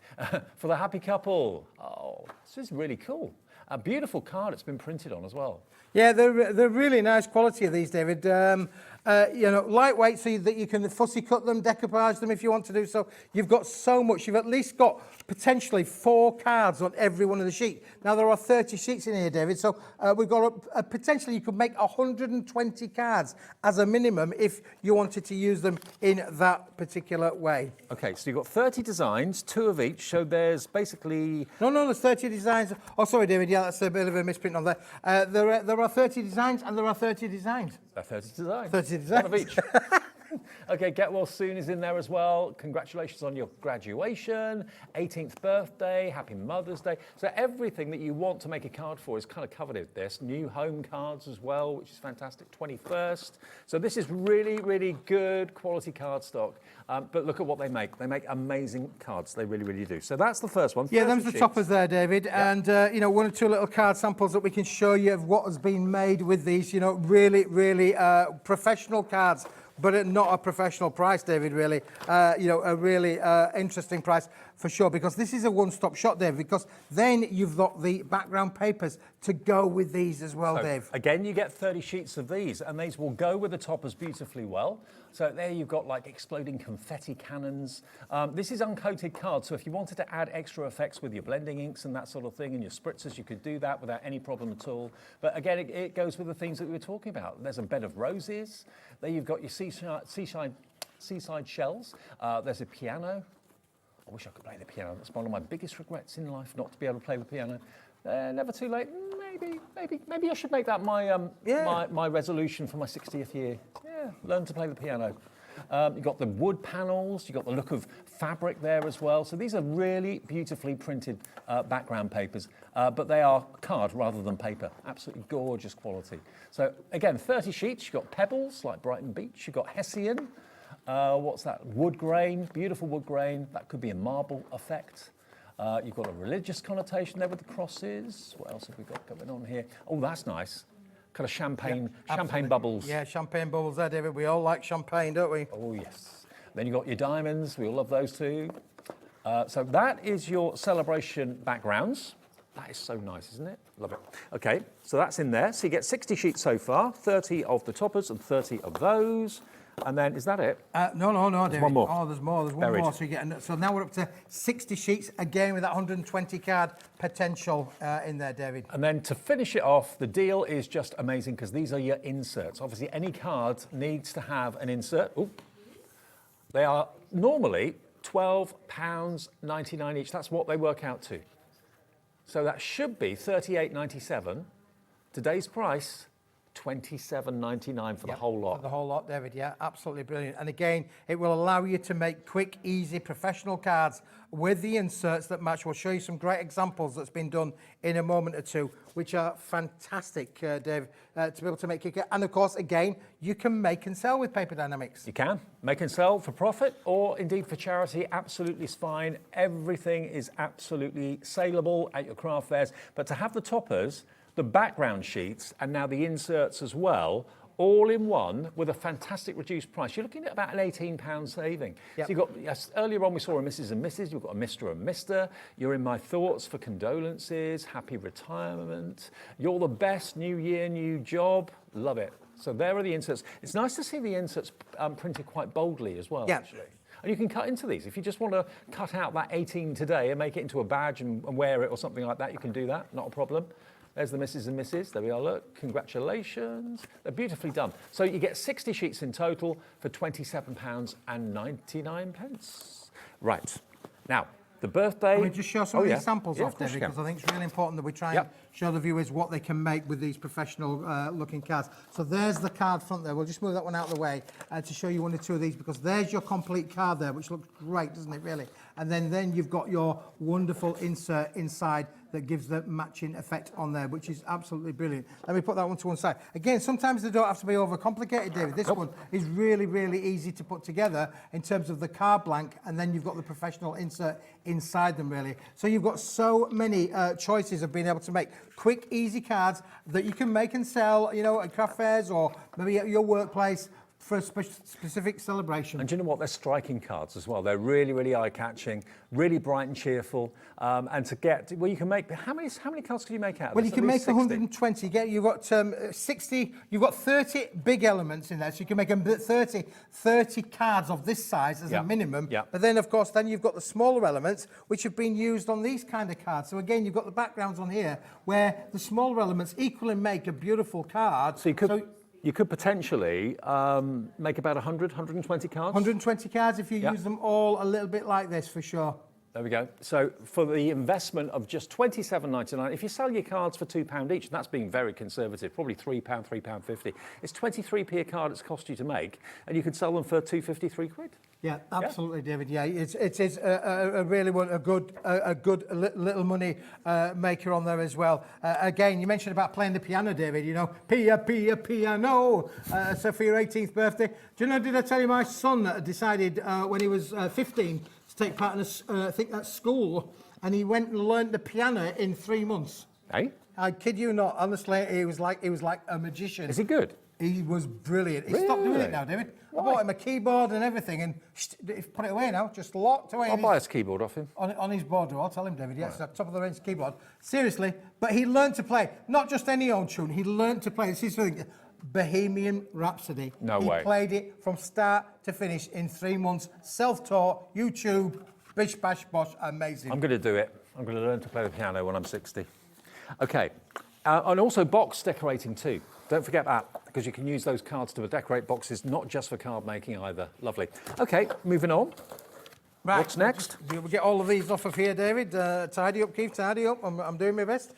For the happy couple. Oh, this is really cool. A beautiful card it's been printed on as well. Yeah, they're really nice quality of these, David. You know, lightweight so that you can fussy cut them, decoupage them if you want to do so. You've got so much. You've at least got potentially 4 cards on every one of the sheets. Now, there are 30 sheets in here, David, so we've got potentially you could make 120 cards as a minimum if you wanted to use them in that particular way. Okay, so you've got 30 designs, 2 of each, so there's basically... No, there's 30 designs. Oh, sorry, David. David. Yeah, that's a bit of a misprint on there. There are 30 designs, and there are 30 designs. 30 designs. 30 designs. One of each. Okay, Get Well Soon is in there as well. Congratulations on your graduation, 18th birthday, happy Mother's Day. So everything that you want to make a card for is kind of covered in this. New home cards as well, which is fantastic, 21st. So this is really, really good quality card stock. But look at what they make. They make amazing cards. They really, really do. So that's the first one. Yeah, them's the toppers there, David. Yeah. And, you know, one or two little card samples that we can show you of what has been made with these, you know, really, really professional cards. But at not a professional price, David, really. You know, a really interesting price for sure, because this is a one-stop shop, Dave, because then you've got the background papers to go with these as well, so, Dave. Again, you get 30 sheets of these, and these will go with the toppers beautifully well. So there you've got like exploding confetti cannons. This is uncoated card, so if you wanted to add extra effects with your blending inks and that sort of thing and your spritzers, you could do that without any problem at all. But again, it goes with the things that we were talking about. There's a bed of roses. There you've got your seaside shells. There's a piano. I wish I could play the piano. That's one of my biggest regrets in life, not to be able to play the piano. Never too late. Maybe I should make that my resolution for my 60th year. Yeah, learn to play the piano. You've got the wood panels. You've got the look of fabric there as well. So these are really beautifully printed background papers, but they are card rather than paper. Absolutely gorgeous quality. So again, 30 sheets. You've got pebbles like Brighton Beach. You've got Hessian. What's that? Wood grain, beautiful wood grain. That could be a marble effect. You've got a religious connotation there with the crosses. What else have we got going on here? Oh, that's nice. Kind of champagne bubbles. Yeah, champagne bubbles there, David. We all like champagne, don't we? Oh, yes. Then you've got your diamonds. We all love those too. So that is your celebration backgrounds. That is so nice, isn't it? Love it. Okay, so that's in there. So you get 60 sheets so far, 30 of the toppers and 30 of those. And then, is that it? No, David. One more. Oh, there's more. There's one Buried. more. So now we're up to 60 sheets, again with that 120 card potential in there, David. And then to finish it off, the deal is just amazing because these are your inserts. Obviously, any card needs to have an insert. Ooh. They are normally £12.99 each. That's what they work out to. So that should be $38.97. Today's price, $27.99 for the whole lot. For the whole lot, David, yeah, absolutely brilliant. And again, it will allow you to make quick, easy, professional cards with the inserts that match. We'll show you some great examples that's been done in a moment or two, which are fantastic, Dave, to be able to make it. And of course, again, you can make and sell with Paper Dienamics. You can. Make and sell for profit or indeed for charity, absolutely fine. Everything is absolutely saleable at your craft fairs. But to have the toppers, the background sheets, and now the inserts as well, all in one with a fantastic reduced price. You're looking at about an £18 saving. Yep. So you've got, yes, earlier on we saw a Mrs. and Mrs. You've got a Mr. and Mr. You're in my thoughts for condolences, happy retirement. You're the best, new year, new job. Love it. So there are the inserts. It's nice to see the inserts printed quite boldly as well, actually. And you can cut into these. If you just want to cut out that 18 today and make it into a badge and wear it or something like that, you can do that, not a problem. There's the Mrs. and Mrs. There we are, look. Congratulations. They're beautifully done. So you get 60 sheets in total for £27.99. Right. Now, the birthday... Can we just show some of these samples off, David? Because I think it's really important that we try and show the viewers what they can make with these professional looking cards. So there's the card front there. We'll just move that one out of the way to show you one or two of these, because there's your complete card there, which looks great, doesn't it, really? And then you've got your wonderful insert inside that gives the matching effect on there, which is absolutely brilliant. Let me put that one to one side. Again, sometimes they don't have to be overcomplicated, David. This one is really, really easy to put together in terms of the card blank, and then you've got the professional insert inside them, really. So you've got so many choices of being able to make quick, easy cards that you can make and sell, you know, at craft fairs or maybe at your workplace for a specific celebration. And do you know what? They're striking cards as well. They're really, really eye-catching, really bright and cheerful. And to get, well, you can make, how many cards can you make out of this? Well, you can make 120. You've got 60, you've got 30 big elements in there, so you can make 30 cards of this size as a minimum. But then, of course, then you've got the smaller elements, which have been used on these kind of cards. So again, you've got the backgrounds on here, where the smaller elements equally make a beautiful card. So you could potentially make about 100, 120 cards? 120 cards if you use them all a little bit like this, for sure. There we go. So for the investment of just £27.99, if you sell your cards for £2 each, and that's being very conservative, probably £3, £3.50, it's 23p a card it's cost you to make, and you could sell them for £2.50, £3. Yeah, absolutely, David. Yeah, it is a really a good little money maker on there as well. Again, you mentioned about playing the piano, David. You know, piano. So for your 18th birthday, do you know? Did I tell you my son decided when he was 15 to take part in I think that's school, and he went and learnt the piano in 3 months. Hey? I kid you not. Honestly, he was like a magician. Is he good? He was brilliant. He Really? stopped doing it now, David. Why? I bought him a keyboard and everything, and put it away now, just locked away. I'll buy his keyboard off him. On his board, I'll tell him, David. Yes, right. Top of the range keyboard. Seriously, but he learned to play, not just any old tune. He learned to play. This is something. Bohemian Rhapsody. No way. He played it from start to finish in 3 months. Self-taught, YouTube, bish bash bosh, amazing. I'm going to do it. I'm going to learn to play the piano when I'm 60. Okay, and also box decorating too. Don't forget that, because you can use those cards to decorate boxes, not just for card making either. Lovely. Okay, moving on. Right. What's next? We'll get all of these off of here, David. Tidy up, Keith, tidy up. I'm doing my best.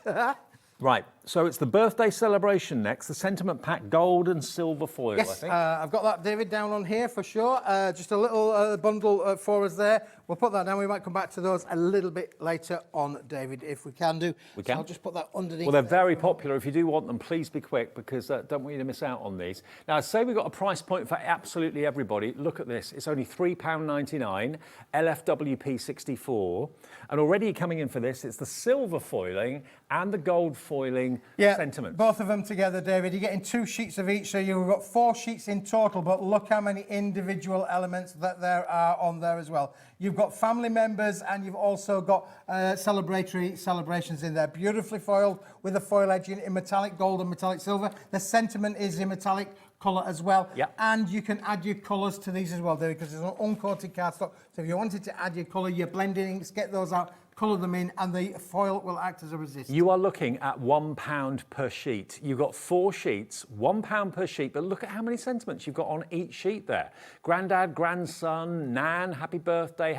Right, so it's the birthday celebration next, the sentiment pack gold and silver foil, Yes, I think. I've got that, David, down on here for sure. Just a little bundle for us there. We'll put that down. We might come back to those a little bit later on, David, if we can do. We can. So I'll just put that underneath. Well, they're very popular. If you do want them, please be quick, because don't want you to miss out on these. Now, say we've got a price point for absolutely everybody. Look at this. It's only £3.99, LFWP 64. And already coming in for this, it's the silver foiling and the gold foiling sentiments. Both of them together, David. You're getting 2 sheets of each, so you've got 4 sheets in total, but look how many individual elements that there are on there as well. You've got family members, and you've also got celebratory celebrations in there. Beautifully foiled with a foil edging in metallic gold and metallic silver. The sentiment is in metallic colour as well. Yep. And you can add your colours to these as well, David, because it's an uncoated cardstock. So if you wanted to add your colour, your blending inks, get those out, colour them in, and the foil will act as a resist. You are looking at £1 per sheet. You've got 4 sheets, £1 per sheet, but look at how many sentiments you've got on each sheet there. Grandad, grandson, Nan, happy birthday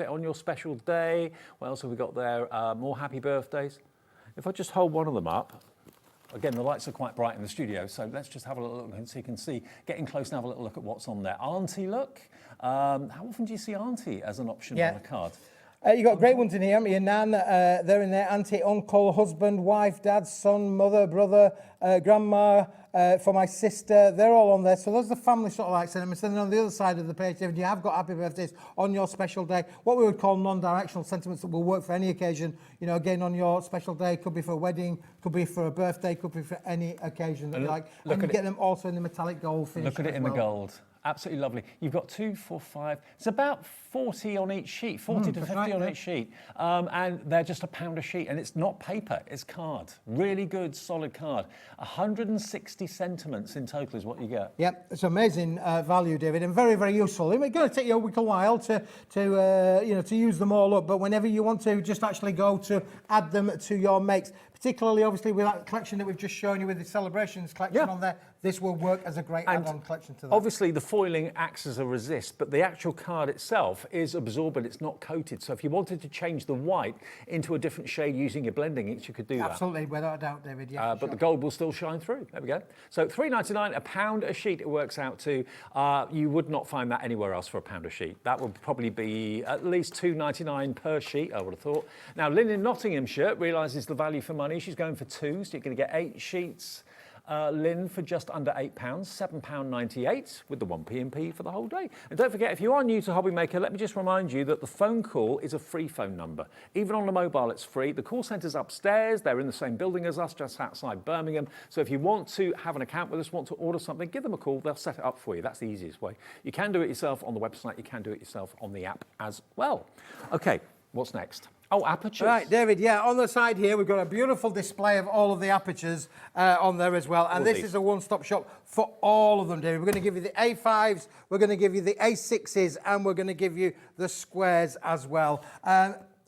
on your special day. What else have we got there? More happy birthdays. If I just hold one of them up, again, the lights are quite bright in the studio, so let's just have a little look so you can see, get in close and have a little look at what's on there. Auntie look. How often do you see Auntie as an option on a card? You got great ones in here, haven't you? Nan, they're in there. Auntie, uncle, husband, wife, dad, son, mother, brother, grandma, for my sister. They're all on there. So those are the family sort of like sentiments. And then on the other side of the page, David, you have got happy birthdays on your special day. What we would call non-directional sentiments that will work for any occasion. You know, again, on your special day, could be for a wedding, could be for a birthday, could be for any occasion that you like. And you get them also in the metallic gold finish. Look at it in the gold. Absolutely lovely. You've got 2, 4, 5. It's about 40 on each sheet, 40 to 50 on each sheet. And they're just £1 a sheet. And it's not paper, it's card. Really good, solid card. 160 sentiments in total is what you get. Yep, it's amazing value, David, and very, very useful. It's going to take you a little while to use them all up, but whenever you want to just actually go to add them to your makes, particularly obviously with that collection that we've just shown you with the celebrations collection on there, this will work as a great add-on collection to that. Obviously the foiling acts as a resist, but the actual card itself is absorbent, it's not coated. So if you wanted to change the white into a different shade using your blending inks, you could do that. Absolutely, without a doubt, David. Yeah, but the gold will still shine through. There we go. So £3.99, £1 a sheet it works out to. You would not find that anywhere else for £1 a sheet. That would probably be at least £2.99 per sheet, I would have thought. Now, Lynn in Nottinghamshire realises the value for money. She's going for 2, so you're going to get 8 sheets. Lynn for just under £8, £7.98 with the 1p&p for the whole day. And don't forget, if you are new to Hobby Maker, let me just remind you that the phone call is a free phone number. Even on the mobile, it's free. The call centre's upstairs. They're in the same building as us, just outside Birmingham. So if you want to have an account with us, want to order something, give them a call. They'll set it up for you. That's the easiest way. You can do it yourself on the website. You can do it yourself on the app as well. Okay, what's next? Oh, apertures. Right, David, on the side here, we've got a beautiful display of all of the apertures on there as well. And this is a one-stop shop for all of them, David. We're going to give you the A5s, we're going to give you the A6s, and we're going to give you the squares as well.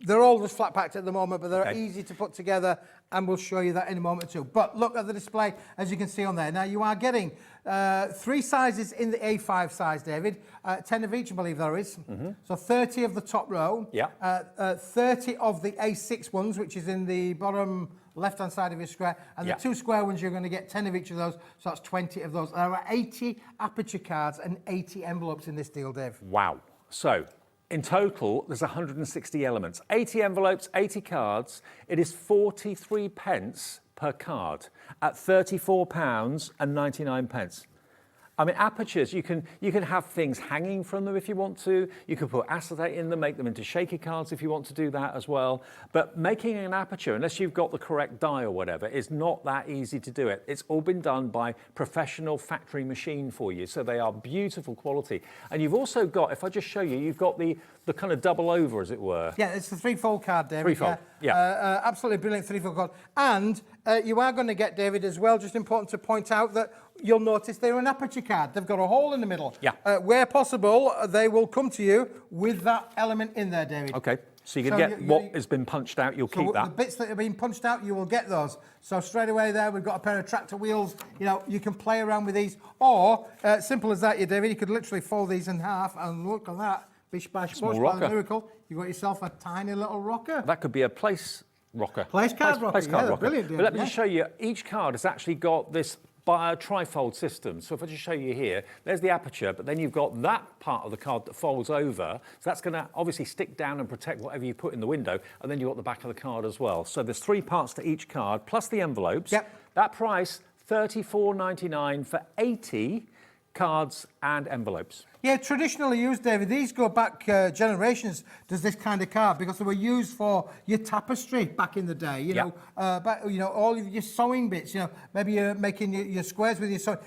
they're all just flat packed at the moment, but they're easy to put together, and we'll show you that in a moment too. But look at the display, as you can see on there. Now, you are getting 3 sizes in the A5 size, David. 10 of each, I believe there is. So 30 of the top row. 30 of the A6 ones, which is in the bottom left-hand side of your square. And the 2 square ones, you're going to get 10 of each of those. So that's 20 of those. There are 80 aperture cards and 80 envelopes in this deal, Dave. Wow. So, in total, there's 160 elements. 80 envelopes, 80 cards. It is 43 pence per card at £34.99. I mean, apertures, you can have things hanging from them if you want to. You can put acetate in them, make them into shaky cards if you want to do that as well. But making an aperture, unless you've got the correct die or whatever, is not that easy to do it. It's all been done by professional factory machine for you. So they are beautiful quality. And you've also got, if I just show you, you've got the kind of double over, as it were. Yeah, it's the 3-fold card, David. Three-fold, yeah. Absolutely brilliant 3-fold card. And you are going to get, David, as well, just important to point out that you'll notice they're an aperture card. They've got a hole in the middle. Yeah. Where possible, they will come to you with that element in there, David. Okay. So you're going to get what has been punched out, you'll keep that. The bits that have been punched out, you will get those. So straight away there, we've got a pair of tractor wheels. You know, you can play around with these. Or, simple as that, David, you could literally fold these in half and look at that. Bish, bash, bosh, by the miracle. You've got yourself a tiny little rocker. That could be a place rocker. Place card rocker, yeah, brilliant. But let me just show you, each card has actually got this trifold system. So if I just show you here, there's the aperture, but then you've got that part of the card that folds over. So that's going to obviously stick down and protect whatever you put in the window. And then you've got the back of the card as well. So there's 3 parts to each card, plus the envelopes. Yep. That price, $34.99 for 80 cards and envelopes. Yeah, traditionally used, David. These go back generations. Does this kind of card because they were used for your tapestry back in the day. You know, all of your sewing bits. You know, maybe you're making your squares with your sewing.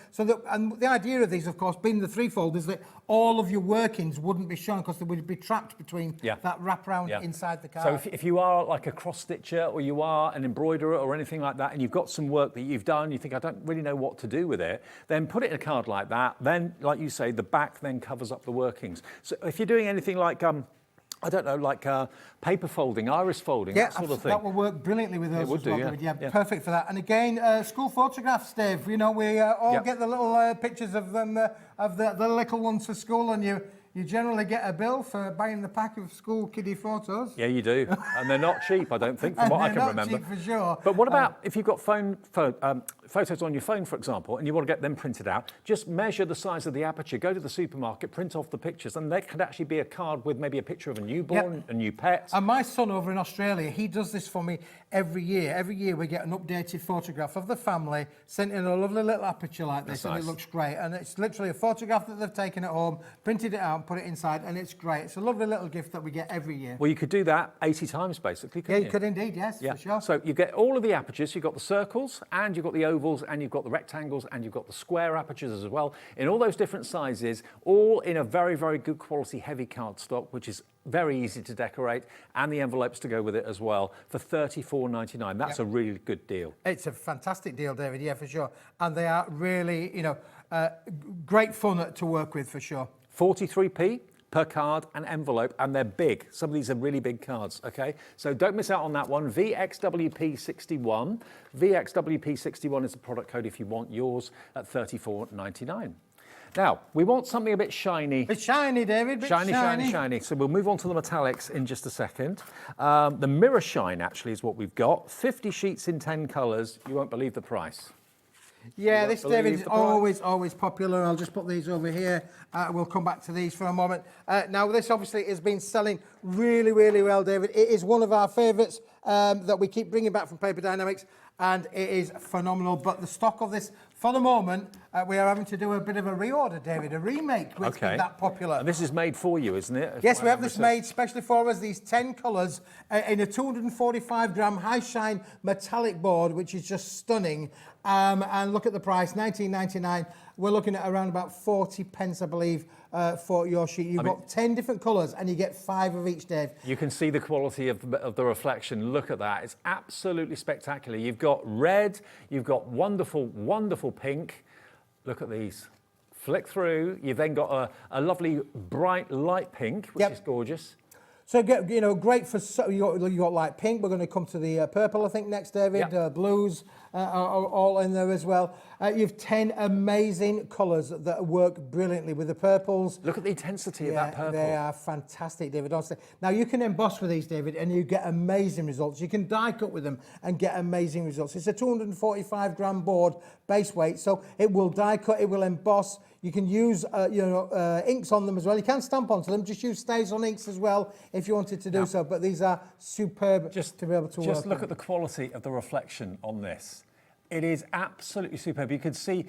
And the idea of these, of course, being the 3-fold, is that all of your workings wouldn't be shown because they would be trapped between that wraparound inside the card. So if you are like a cross stitcher or you are an embroiderer or anything like that, and you've got some work that you've done, you think I don't really know what to do with it, then put it in a card like that. Then, like you say, the back then covers up the workings. So if you're doing anything like I don't know, like paper folding, iris folding, that sort of thing. That will work brilliantly with those. It would as well, do, yeah, perfect for that. And again, school photographs, Dave. You know, we all get the little pictures of them, of the little ones for school, and you generally get a bill for buying the pack of school kiddie photos. Yeah, you do. And they're not cheap, I don't think, from what I can remember. Cheap for sure. But what about if you've got photos on your phone, for example, and you want to get them printed out, just measure the size of the aperture, go to the supermarket, print off the pictures, and there could actually be a card with maybe a picture of a newborn, a new pet. And my son over in Australia, he does this for me every year. Every year we get an updated photograph of the family sent in a lovely little aperture like this. That's nice. And it looks great. And it's literally a photograph that they've taken at home, printed it out, and put it inside, and it's great. It's a lovely little gift that we get every year. Well, you could do that 80 times, basically, couldn't you? Yeah, you could indeed, yes, for sure. So you get all of the apertures. You've got the circles, and you've got the ovals, and you've got the rectangles, and you've got the square apertures as well, in all those different sizes, all in a very, very good quality heavy cardstock, which is very easy to decorate, and the envelopes to go with it as well, for $34.99. That's a really good deal. It's a fantastic deal, David, yeah, for sure. And they are really, great fun to work with, for sure. 43p per card and envelope, and they're big. Some of these are really big cards, okay? So don't miss out on that one. VXWP61. VXWP61 is the product code if you want yours at $34.99. Now, we want something a bit shiny. Bit shiny, David, Shiny. So we'll move on to the metallics in just a second. The mirror shine, actually, is what we've got. 50 sheets in 10 colours. You won't believe the price. Yeah, this, David, is always popular. I'll just put these over here. We'll come back to these for a moment. Now, this obviously has been selling really, really well, David. It is one of our favourites that we keep bringing back from Paper Dienamics, and it is phenomenal. But the stock of this, for the moment, we are having to do a bit of a reorder, David, a remake, which is that popular. And this is made for you, isn't it? Yes, we have this made specially for us, these 10 colours in a 245-gram high-shine metallic board, which is just stunning. And look at the price, $19.99. We're looking at around about 40 pence, I believe, for your sheet. You've got 10 different colours, and you get 5 of each, Dave. You can see the quality of the reflection. Look at that. It's absolutely spectacular. You've got red, you've got wonderful, wonderful pink. Look at these. Flick through. You've then got a lovely bright light pink, which is gorgeous. So, great for, you got like pink, we're going to come to the purple, I think, next, David, blues are all in there as well. You've 10 amazing colours that work brilliantly with the purples. Look at the intensity of that purple. They are fantastic, David, honestly. Now, you can emboss with these, David, and you get amazing results. You can die cut with them and get amazing results. It's a 245 gram board base weight, so it will die cut, it will emboss. You can use, inks on them as well. You can stamp onto them. Just use stays on inks as well if you wanted to do so. But these are superb to be able to work. Just look at the quality of the reflection on this. It is absolutely superb. You can see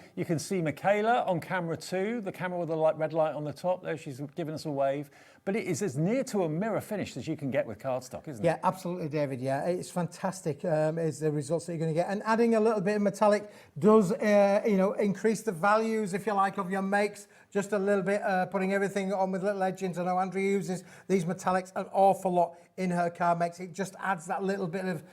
Michaela on camera too, the camera with the red light on the top there. She's giving us a wave. But it is as near to a mirror finish as you can get with cardstock, isn't it? Yeah, absolutely, David. Yeah, it's fantastic. Is the results that you're going to get, and adding a little bit of metallic does, increase the values, if you like, of your makes. Just a little bit, putting everything on with little edgings. I know Andrea uses these metallics an awful lot in her card makes. It just adds that little bit of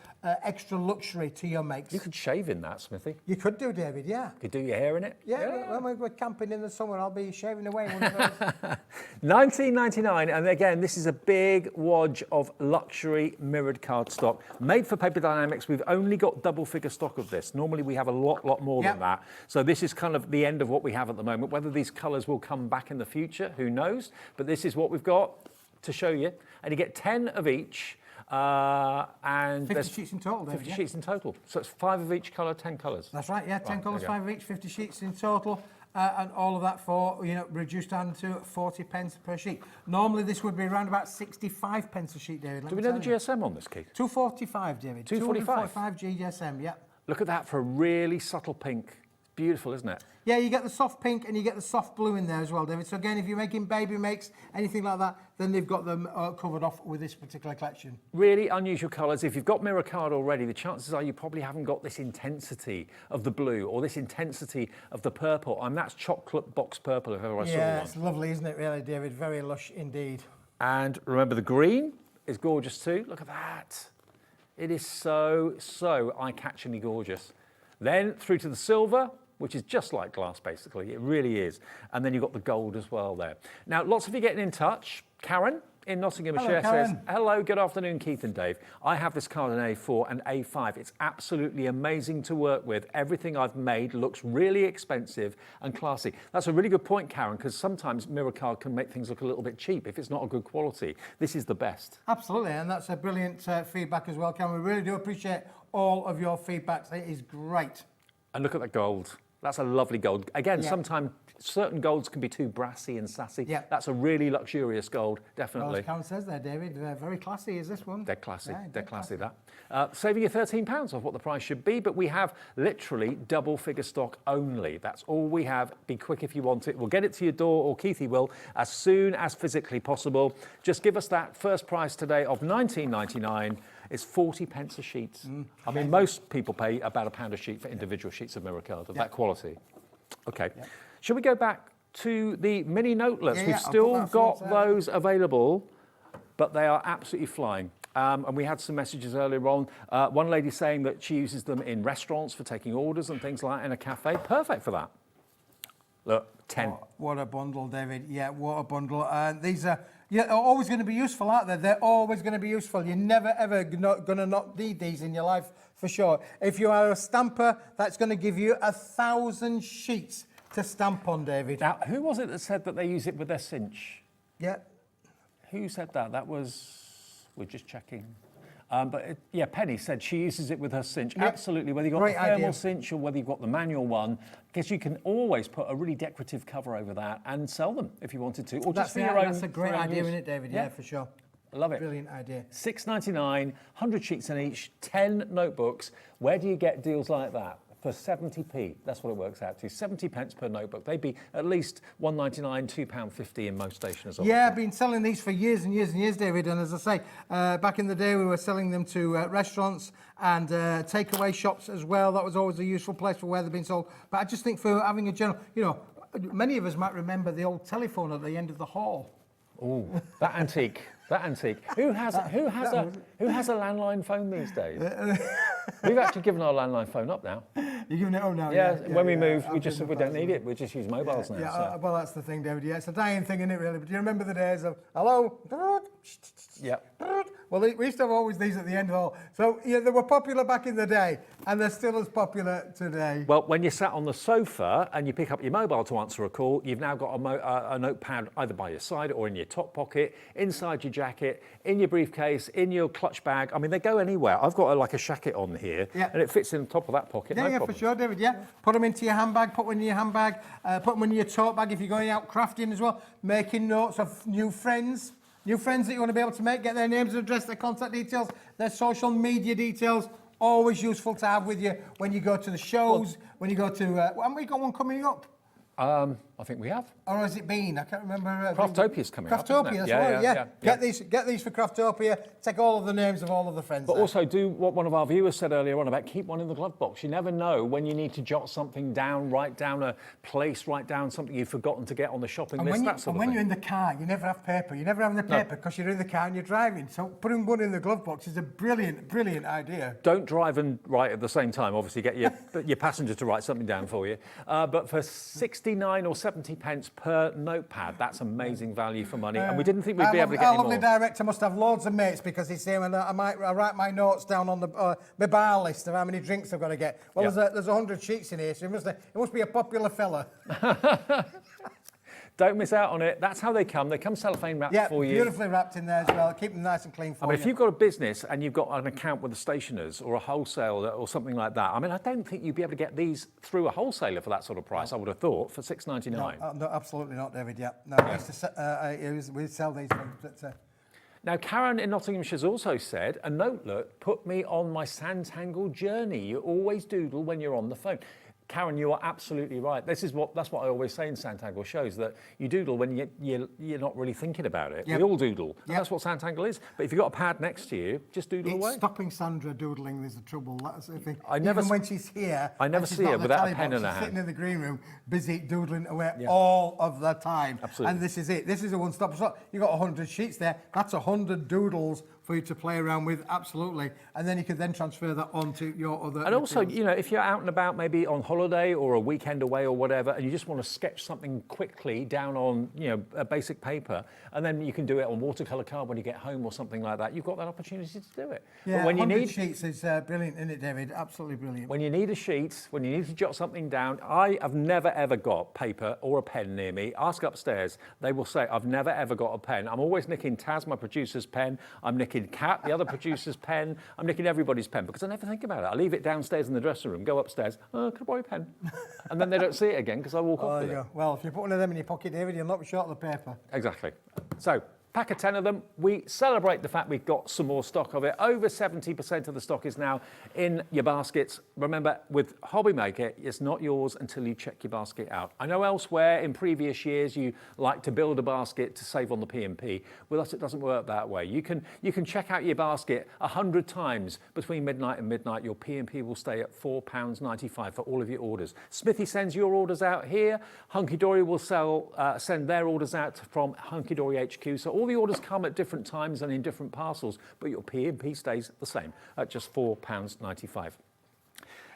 extra luxury to your makes. You could shave in that, Smithy. You could do, David, yeah. You could do your hair in it. Yeah. When we're camping in the summer, I'll be shaving away one of those. $19.99, and again, this is a big wodge of luxury mirrored cardstock made for Paper Dienamics. We've only got double figure stock of this. Normally we have a lot more than that. So this is kind of the end of what we have at the moment. Whether these colours will come back in the future, who knows? But this is what we've got to show you. And you get 10 of each. And 50 sheets in total, David. 50 sheets in total. So it's 5 of each colour, 10 colours. That's right, yeah, 10 colours, 5 of each, 50 sheets in total. And all of that for, reduced down to 40 pence per sheet. Normally this would be around about 65 pence a sheet, David. Do we know the GSM on this, Keith? 245, David. 245 GSM, yeah. Look at that for a really subtle pink. Beautiful, isn't it? Yeah, you get the soft pink and you get the soft blue in there as well, David. So again, if you're making baby makes, anything like that, then they've got them covered off with this particular collection. Really unusual colours. If you've got mirror card already, the chances are you probably haven't got this intensity of the blue or this intensity of the purple. And that's chocolate box purple, if ever I saw one. Yeah, it's lovely, isn't it, really, David? Very lush indeed. And remember, the green is gorgeous too. Look at that. It is so eye-catchingly gorgeous. Then through to the silver, which is just like glass, basically. It really is. And then you've got the gold as well there. Now, lots of you getting in touch. Karen in Nottinghamshire says, hello, good afternoon, Keith and Dave. I have this card in A4 and A5. It's absolutely amazing to work with. Everything I've made looks really expensive and classy. That's a really good point, Karen, because sometimes mirror card can make things look a little bit cheap if it's not a good quality. This is the best. Absolutely, and that's a brilliant feedback as well, Karen. We really do appreciate all of your feedbacks. It is great. And look at that gold. That's a lovely gold. Again, sometimes certain golds can be too brassy and sassy. Yeah. That's a really luxurious gold, definitely. Well, as Karen says there, David, very classy is this one. They're classy. Yeah, they're classy, that. Saving you £13 off what the price should be, but we have literally double figure stock only. That's all we have. Be quick if you want it. We'll get it to your door, or Keithy will, as soon as physically possible. Just give us that first price today of $19.99. It's 40 pence a sheet. I mean, most people pay about £1 a sheet for individual sheets of mirror card of that quality. Okay. Shall we go back to the mini notelets? We've still got those available, but they are absolutely flying. And we had some messages earlier on. One lady saying that she uses them in restaurants for taking orders and things like that in a cafe. Perfect for that. Look, 10. What a bundle, David. Yeah, what a bundle. These are always going to be useful, aren't they? They're always going to be useful. You're never, ever going to not need these in your life, for sure. If you are a stamper, that's going to give you 1,000 sheets to stamp on, David. Now, who was it that said that they use it with their cinch? Yeah. Who said that? That was... We're just checking. Penny said she uses it with her cinch. Yep. Absolutely, whether you've got the thermal cinch or whether you've got the manual one, because you can always put a really decorative cover over that and sell them if you wanted to, or just for your own. That's a great idea, isn't it, David? Yeah, for sure. Love it. Brilliant idea. $6.99, 100 sheets in each, 10 notebooks. Where do you get deals like that? For 70p, that's what it works out to. 70 pence per notebook. They'd be at least £1.99, £2.50 in most stationers. Yeah, I've been selling these for years and years and years, David. And as I say, back in the day, we were selling them to restaurants and takeaway shops as well. That was always a useful place for where they've been sold. But I just think for having a general, many of us might remember the old telephone at the end of the hall. Oh, that antique. That antique. Who has a landline phone these days? We've actually given our landline phone up now. You're giving it up now? Yeah, when we move, we don't need it. We just use mobiles now. Yeah, So. well, that's the thing, David. Yeah, it's a dying thing, isn't it, really? But do you remember the days of, hello? Yeah. Well, we used to have always these at the end of all. So, yeah, they were popular back in the day, and they're still as popular today. Well, when you're sat on the sofa and you pick up your mobile to answer a call, you've now got a notepad either by your side or in your top pocket, inside your jacket, in your briefcase, in your clutch bag. I mean, they go anywhere. I've got like a shacket on here, and it fits in the top of that pocket. Yeah, for sure, David, yeah. Put them into your handbag, put them in your handbag, put them in your tote bag if you're going out crafting as well, making notes of new friends that you want to be able to make, get their names and address, their contact details, their social media details. Always useful to have with you when you go to the shows, when you go to... haven't we got one coming up? I think we have. Or has it been? I can't remember. Craftopia's coming up. Craftopia, that's right, yeah. Get these for Craftopia. Take all of the names of all of the friends. But also do what one of our viewers said earlier on about keep one in the glove box. You never know when you need to jot something down, write down a place, write down something you've forgotten to get on the shopping list, that sort of thing. When you're in the car, you never have paper. You never have the paper because you're in the car and you're driving. So putting one in the glove box is a brilliant, brilliant idea. Don't drive and write at the same time. Obviously, get your passenger to write something down for you. But for 69 or 70 pence per notepad, that's amazing value for money. And we didn't think we'd be able to get any more. Our lovely director must have loads of mates because he's saying I write my notes down on my bar list of how many drinks I've got to get. Well, there's 100 sheets in here, so it must be a popular fella. Don't miss out on it. That's how they come. They come cellophane wrapped for you. Yeah, beautifully wrapped in there as well. Keep them nice and clean for you. I mean, if you've got a business and you've got an account with a stationers or a wholesaler or something like that, I mean, I don't think you'd be able to get these through a wholesaler for that sort of price, I would have thought, for $6.99. No, absolutely not, David, No, we sell these things. Now, Karen in Nottinghamshire's also said, a notelet put me on my Sanntangle journey. You always doodle when you're on the phone. Karen, you are absolutely right. That's what I always say in Sanntangle shows, that you doodle when you're not really thinking about it. Yep. We all doodle. Yep. That's what Sanntangle is. But if you've got a pad next to you, just doodle away. Stopping Sandra doodling is the trouble. That's the thing. Even when she's here, I never see her without a pen in her hand. Sitting in the green room, busy doodling away all of the time. Absolutely. And this is it. This is a one-stop shop. You've got 100 sheets there. That's 100 doodles for you to play around with, absolutely. And then you can then transfer that onto your other... And also, you know, if you're out and about, maybe on holiday or a weekend away or whatever, and you just want to sketch something quickly down on, you know, a basic paper, and then you can do it on watercolour card when you get home or something like that, you've got that opportunity to do it. Yeah, but when 100 sheets is brilliant, isn't it, David? Absolutely brilliant. When you need a sheet, when you need to jot something down, I have never, ever got paper or a pen near me. Ask upstairs. They will say, I've never, ever got a pen. I'm always nicking Taz, my producer's pen. I'm nicking Kat, the other producer's pen. I'm nicking everybody's pen because I never think about it. I leave it downstairs in the dressing room, go upstairs, could I borrow a pen? And then they don't see it again because I walk off with it. Well, if you put one of them in your pocket, David, you'll not be short of the paper. Exactly. So, pack of 10 of them. We celebrate the fact we've got some more stock of it. Over 70% of the stock is now in your baskets. Remember, with Hobby Maker, it's not yours until you check your basket out. I know elsewhere in previous years you like to build a basket to save on the P&P. With us, it doesn't work that way. You can check out your basket 100 times between midnight and midnight. Your P&P will stay at £4.95 for all of your orders. Smithy sends your orders out here. Hunkydory will send their orders out from Hunkydory HQ. So all the orders come at different times and in different parcels, but your P&P stays the same at just £4.95.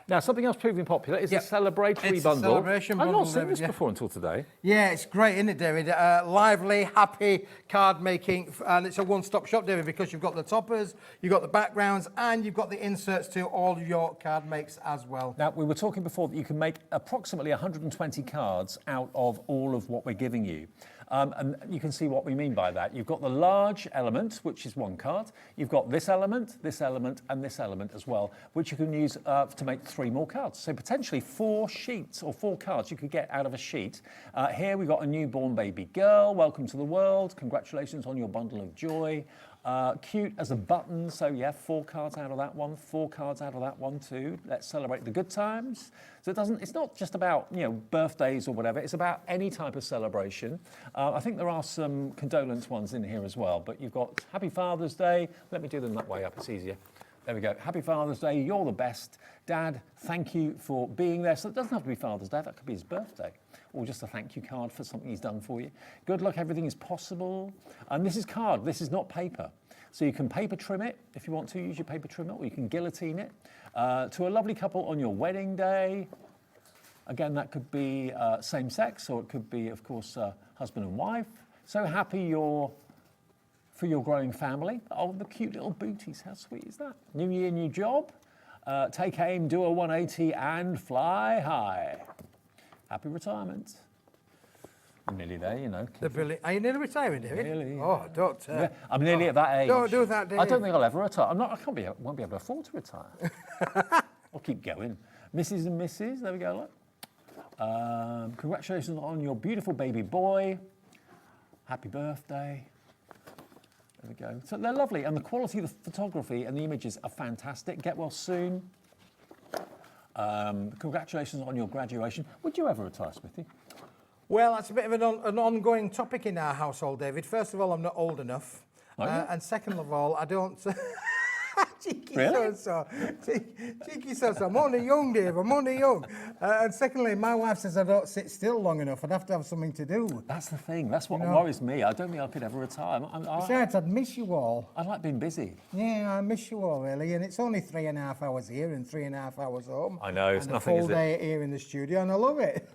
Now, something else proving popular is the celebratory bundle. Celebration I've bundle, not seen David, this before until today. Yeah, it's great, isn't it, David? Lively, happy card making, and it's a one-stop shop, David, because you've got the toppers, you've got the backgrounds, and you've got the inserts to all of your card makes as well. Now, we were talking before that you can make approximately 120 cards out of all of what we're giving you. And you can see what we mean by that. You've got the large element, which is one card. You've got this element, and this element as well, which you can use to make 3 more cards. So potentially 4 sheets or 4 cards you could get out of a sheet. Here we've got a newborn baby girl. Welcome to the world. Congratulations on your bundle of joy. Cute as a button, so yeah, 4 cards out of that one, 4 cards out of that one too. Let's celebrate the good times. So it's not just about, you know, birthdays or whatever, it's about any type of celebration. I think there are some condolence ones in here as well, but you've got Happy Father's Day. Let me do them that way up, it's easier. There we go. Happy Father's Day, you're the best. Dad, thank you for being there. So it doesn't have to be Father's Day, that could be his birthday. Or just a thank you card for something he's done for you. Good luck, everything is possible. And this is card, this is not paper. So you can paper trim it if you want to, use your paper trimmer, or you can guillotine it. To a lovely couple on your wedding day. Again, that could be same sex, or it could be, of course, husband and wife. So happy for your growing family. Oh, the cute little booties, how sweet is that? New year, new job. Take aim, do a 180 and fly high. Happy retirement. I'm nearly there, you know. They're brilliant. Are you nearly retiring, David? Nearly. Oh, don't. Yeah, I'm nearly at that age. Don't do that, David. I don't think I'll ever retire. Won't be able to afford to retire. I'll keep going. Mrs. and Mrs. There we go. Look. Congratulations on your beautiful baby boy. Happy birthday. There we go. So they're lovely, and the quality of the photography and the images are fantastic. Get well soon. Congratulations on your graduation. Would you ever retire, Smithy? Well, that's a bit of an ongoing topic in our household, David. First of all, I'm not old enough. And second of all, I don't... Cheeky really? so-so. Cheeky so-so. I'm only young, Dave. I'm only young. And secondly, my wife says I don't sit still long enough. I'd have to have something to do. That's the thing. That's what worries me. I don't think I could ever retire. Besides, I'd miss you all. I like being busy. Yeah, I miss you all, really. And it's only 3.5 hours here and 3.5 hours home. I know, it's and nothing, a is full it? day here in the studio, and I love it.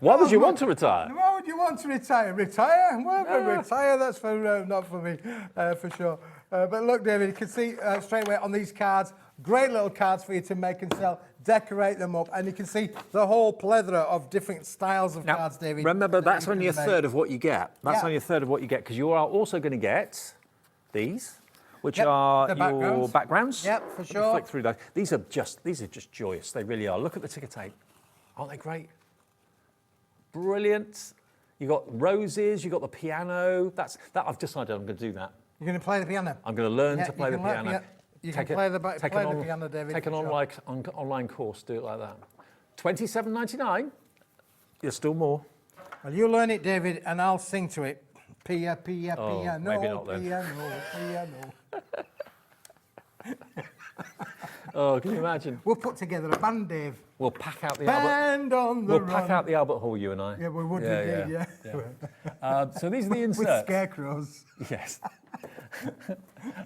Why would you want to retire? Why would you want to retire? Retire? Well, retire, that's for not for me, for sure. But look, David, you can see straight away on these cards, great little cards for you to make and sell, decorate them up, and you can see the whole plethora of different styles of cards, David. Remember, that's only a third of what you get. That's only a third of what you get, because you are also going to get these, which are your backgrounds. Yep, for sure. Flick through those. These are just joyous. They really are. Look at the ticker tape. Aren't they great? Brilliant. You got roses. You got the piano. I've decided I'm going to do that. You're going to play the piano? I'm going to learn to play the piano. You can play the piano, David. Take an online course. Do it like that. $27.99. There's still more. Well, you learn it, David, and I'll sing to it. Piano, maybe not then. piano. Oh, can you imagine? We'll put together a band, Dave. We'll pack out the band on the We'll pack out the Albert Hall, you and I. Yeah, we would indeed, yeah. So these are the inserts. With scarecrows. Yes.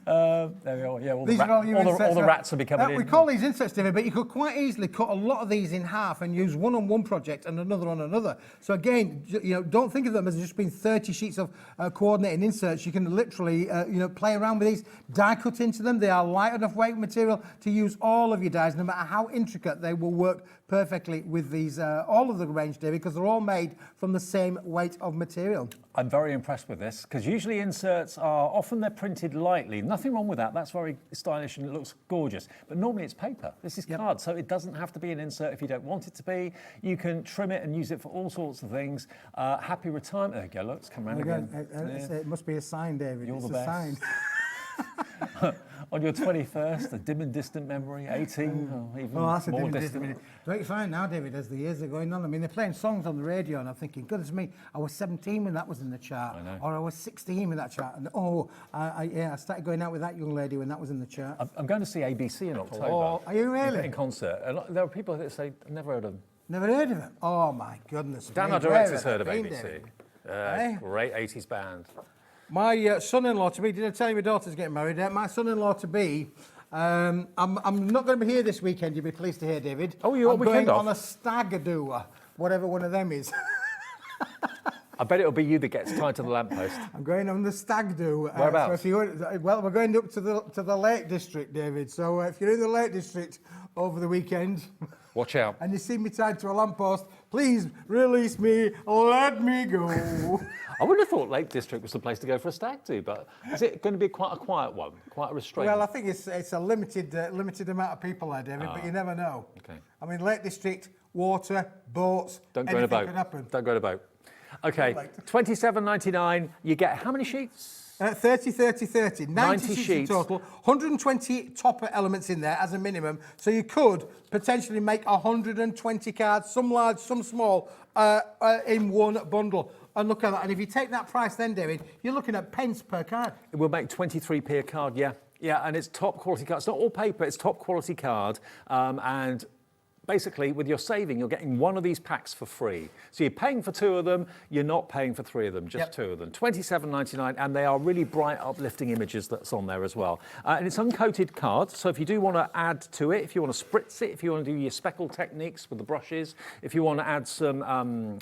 There we go. Yeah, all the rats will be coming in. We call these inserts, David, but you could quite easily cut a lot of these in half and use one on one project and another on another. So again, don't think of them as just being 30 sheets of coordinating inserts. You can literally, play around with these, die cut into them. They are light enough weight material to use all of your dies, no matter how intricate. They will work perfectly with these, all of the range, David, because they're all made from the same weight of material. I'm very impressed with this, because usually inserts are often they're printed lightly. Nothing wrong with that. That's very stylish and it looks gorgeous. But normally it's paper. This is card, so it doesn't have to be an insert if you don't want it to be. You can trim it and use it for all sorts of things. Happy retirement. There you go. Look, it's come round again. It must be a sign, David. You're it's the a sign. On your 21st, a dim and distant memory, 18, or even that's a more dim and distant. Don't you find now, David, as the years are going on, I mean, they're playing songs on the radio, and I'm thinking, goodness me, I was 17 when that was in the chart, or I was 16 when that chart, and I started going out with that young lady when that was in the chart. I'm going to see ABC in October. Oh, are you really? In concert. And there are people that say, never heard of them. Never heard of them? Oh, my goodness. Dan, our director's heard of ABC. Great 80s band. My son-in-law-to-be, did I tell you my daughter's getting married? My son-in-law-to-be, I'm not going to be here this weekend, you'll be pleased to hear, David. Oh, you're I'm going on a stag-do, whatever one of them is. I bet it'll be you that gets tied to the lamppost. I'm going on the stag-do. Whereabouts? So we're going up to the Lake District, David. So if you're in the Lake District over the weekend... Watch out. And you see me tied to a lamppost, please release me, let me go. I would have thought Lake District was the place to go for a stag do, but is it going to be quite a quiet one, quite a restrained? Well, I think it's a limited amount of people there, David, but you never know. Okay. I mean, Lake District, water, boats, Don't go in a boat. Could happen. Don't go in a boat. Okay, $27.99. You get how many sheets? 30, 30, 30. 90 sheets in total. 120 topper elements in there as a minimum. So you could potentially make 120 cards, some large, some small, in one bundle. And look at that. And if you take that price then, David, you're looking at pence per card. It will make 23p a card, yeah. Yeah, and it's top quality card. It's not all paper, it's top quality card. And basically, with your saving, you're getting one of these packs for free. So you're paying for 2 of them, you're not paying for 3 of them, just 2 of them. $27.99, and they are really bright, uplifting images that's on there as well. And it's uncoated cards, so if you do want to add to it, if you want to spritz it, if you want to do your speckle techniques with the brushes, if you want to add some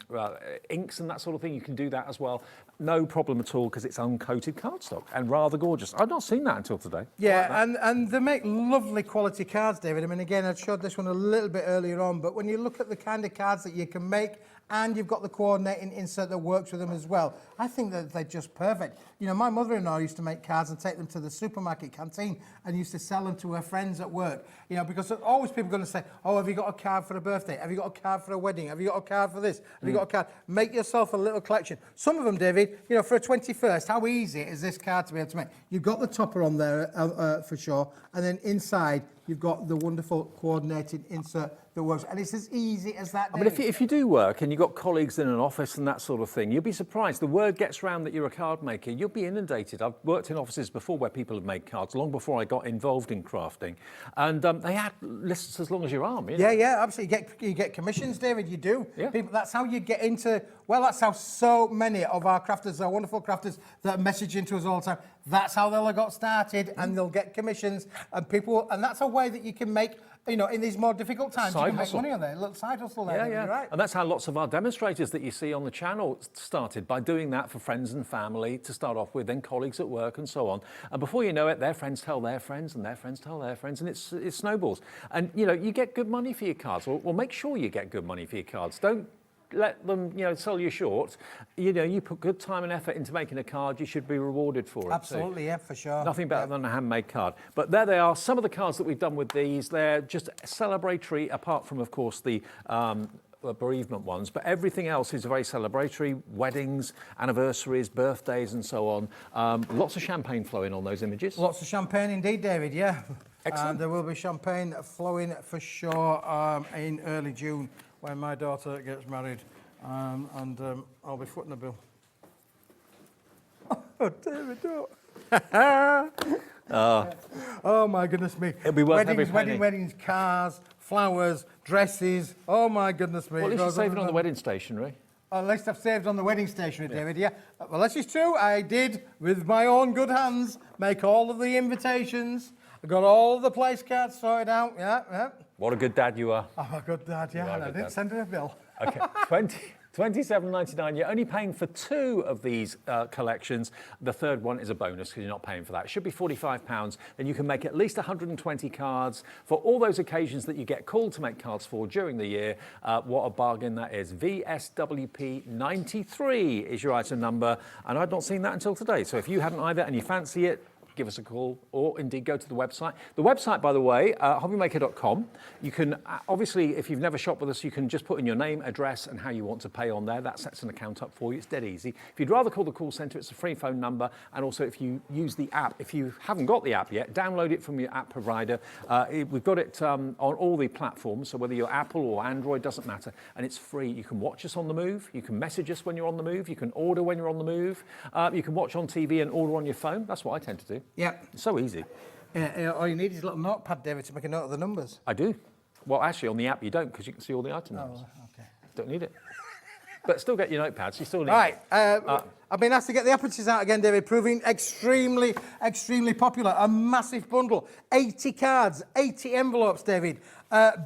inks and that sort of thing, you can do that as well. No problem at all, because it's uncoated cardstock and rather gorgeous. I've not seen that until today. Yeah, and they make lovely quality cards, David. I mean, again, I showed this one a little bit earlier on, but when you look at the kind of cards that you can make, and you've got the coordinating insert that works with them as well, I think that they're just perfect. You know, my mother-in-law used to make cards and take them to the supermarket canteen and used to sell them to her friends at work. You know, because there's always people going to say, oh, have you got a card for a birthday? Have you got a card for a wedding? Have you got a card for this? Have you got a card? Make yourself a little collection. Some of them, David, you know, for a 21st, how easy is this card to be able to make? You've got the topper on there for sure, and then inside you've got the wonderful coordinated insert that works, and it's as easy as that. I mean, if you do work and you've got colleagues in an office and that sort of thing, you'll be surprised. The word gets round that you're a card maker, you'll be inundated. I've worked in offices before where people have made cards, long before I got involved in crafting, and they had lists as long as your arm. You know? Yeah, absolutely. You get commissions, David, you do. Yeah. People, that's how you get into, well, that's how so many of our crafters, our wonderful crafters that message into us all the time, that's how they'll have got started, and they'll get commissions, and people, and that's a way that you can make, you know, in these more difficult times, you can make money on there. A little side hustle there. Yeah. Right. And that's how lots of our demonstrators that you see on the channel started, by doing that for friends and family to start off with, then colleagues at work and so on. And before you know it, their friends tell their friends, and their friends tell their friends, and it snowballs. And, you know, you get good money for your cards. Well, make sure you get good money for your cards. Don't let them, you know, sell you short. You know, you put good time and effort into making a card, you should be rewarded for it. Absolutely, too. yeah, for sure. Nothing better than a handmade card. But there they are, some of the cards that we've done with these. They're just celebratory, apart from, of course, the bereavement ones, but everything else is very celebratory. Weddings, anniversaries, birthdays, and so on. Lots of champagne flowing on those images. Lots of champagne indeed, David, yeah. Excellent. There will be champagne flowing for sure in early June when my daughter gets married, and I'll be footing the bill. Oh, David, don't. Oh my goodness me. It'll be worth every penny. Weddings, cars, flowers, dresses. Oh my goodness me. Well, at least you're saving on the wedding stationery. At least I've saved on the wedding stationery, David, yeah. Well, this is true. I did, with my own good hands, make all of the invitations. I got all the place cards sorted out, yeah. What a good dad you are. I'm a good dad, yeah, and I didn't send her a bill. Okay, $27.99. You're only paying for 2 of these collections. The third one is a bonus because you're not paying for that. It should be £45, and you can make at least 120 cards for all those occasions that you get called to make cards for during the year. What a bargain that is. VSWP 93 is your item number, and I'd not seen that until today. So if you hadn't either and you fancy it, give us a call, or indeed go to the website. The website, by the way, hobbymaker.com. You can, obviously, if you've never shopped with us, you can just put in your name, address, and how you want to pay on there. That sets an account up for you. It's dead easy. If you'd rather call the call centre, it's a free phone number. And also, if you use the app, if you haven't got the app yet, download it from your app provider. We've got it on all the platforms, so whether you're Apple or Android, doesn't matter. And it's free. You can watch us on the move. You can message us when you're on the move. You can order when you're on the move. You can watch on TV and order on your phone. That's what I tend to do. Yeah. It's so easy. All you need is a little notepad, David, to make a note of the numbers. I do. Well, actually, on the app you don't, because you can see all the item numbers. Oh, okay. Don't need it. But still get your notepads. You still need Right. I've been asked to get the apertures out again, David, proving extremely, extremely popular. A massive bundle. 80 cards, 80 envelopes, David.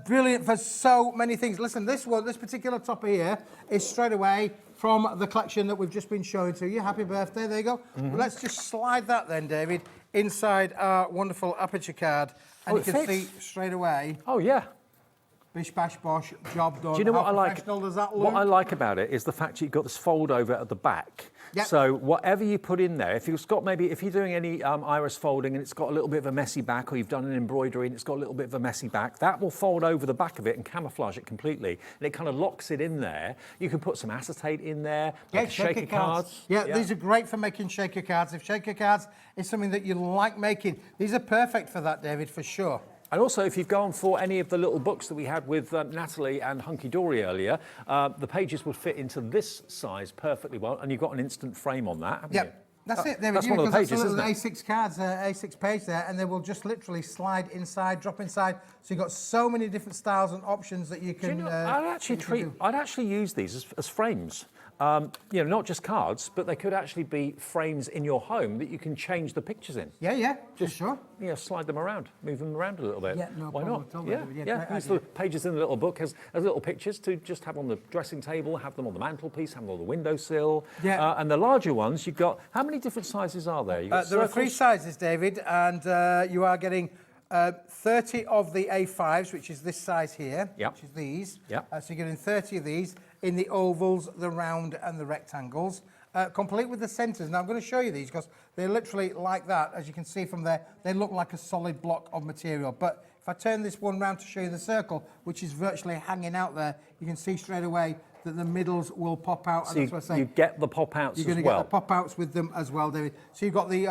Brilliant for so many things. Listen, this particular topper here is straight away from the collection that we've just been showing to you. Happy birthday, there you go. Mm-hmm. Let's just slide that then, David, inside our wonderful aperture card. And you can see straight away. Oh, yeah. Bish, bash, bosh, job done. Do you know How what I like? professional does that look? What I like about it is the fact you've got this fold over at the back. Yep. So whatever you put in there, if you've got if you're doing any iris folding and it's got a little bit of a messy back, or you've done an embroidery and it's got a little bit of a messy back, that will fold over the back of it and camouflage it completely, and it kind of locks it in there. You can put some acetate in there, like shaker cards. Yeah, these are great for making shaker cards. If shaker cards is something that you like making, these are perfect for that, David, for sure. And also, if you've gone for any of the little books that we had with Natalie and Hunkydory earlier, the pages would fit into this size perfectly well, and you've got an instant frame on that, haven't you? That's it, David. That's one of the pages, isn't it? A6 cards, A6 page there, and they will just literally slide inside, drop inside. So you've got so many different styles and options that you can. I'd actually use these as frames. You know, not just cards, but they could actually be frames in your home that you can change the pictures in. Yeah, just sure. Yeah, slide them around, move them around a little bit. Yeah, no Why problem not? at all, Yeah, David. yeah. These little pages in the little book has little pictures to just have on the dressing table, have them on the mantelpiece, have them on the windowsill. Yeah. And the larger ones, you've got, how many different sizes are there? There are 3 sizes, David, and you are getting 30 of the A5s, which is this size here, which is these. Yep. So you're getting 30 of these in the ovals, the round, and the rectangles, complete with the centres. Now I'm going to show you these because they're literally like that. As you can see from there, they look like a solid block of material. But if I turn this one round to show you the circle, which is virtually hanging out there, you can see straight away that the middles will pop out. So and that's what I say. you get the pop-outs as well. You're going to get the pop-outs with them as well, David. So you've got the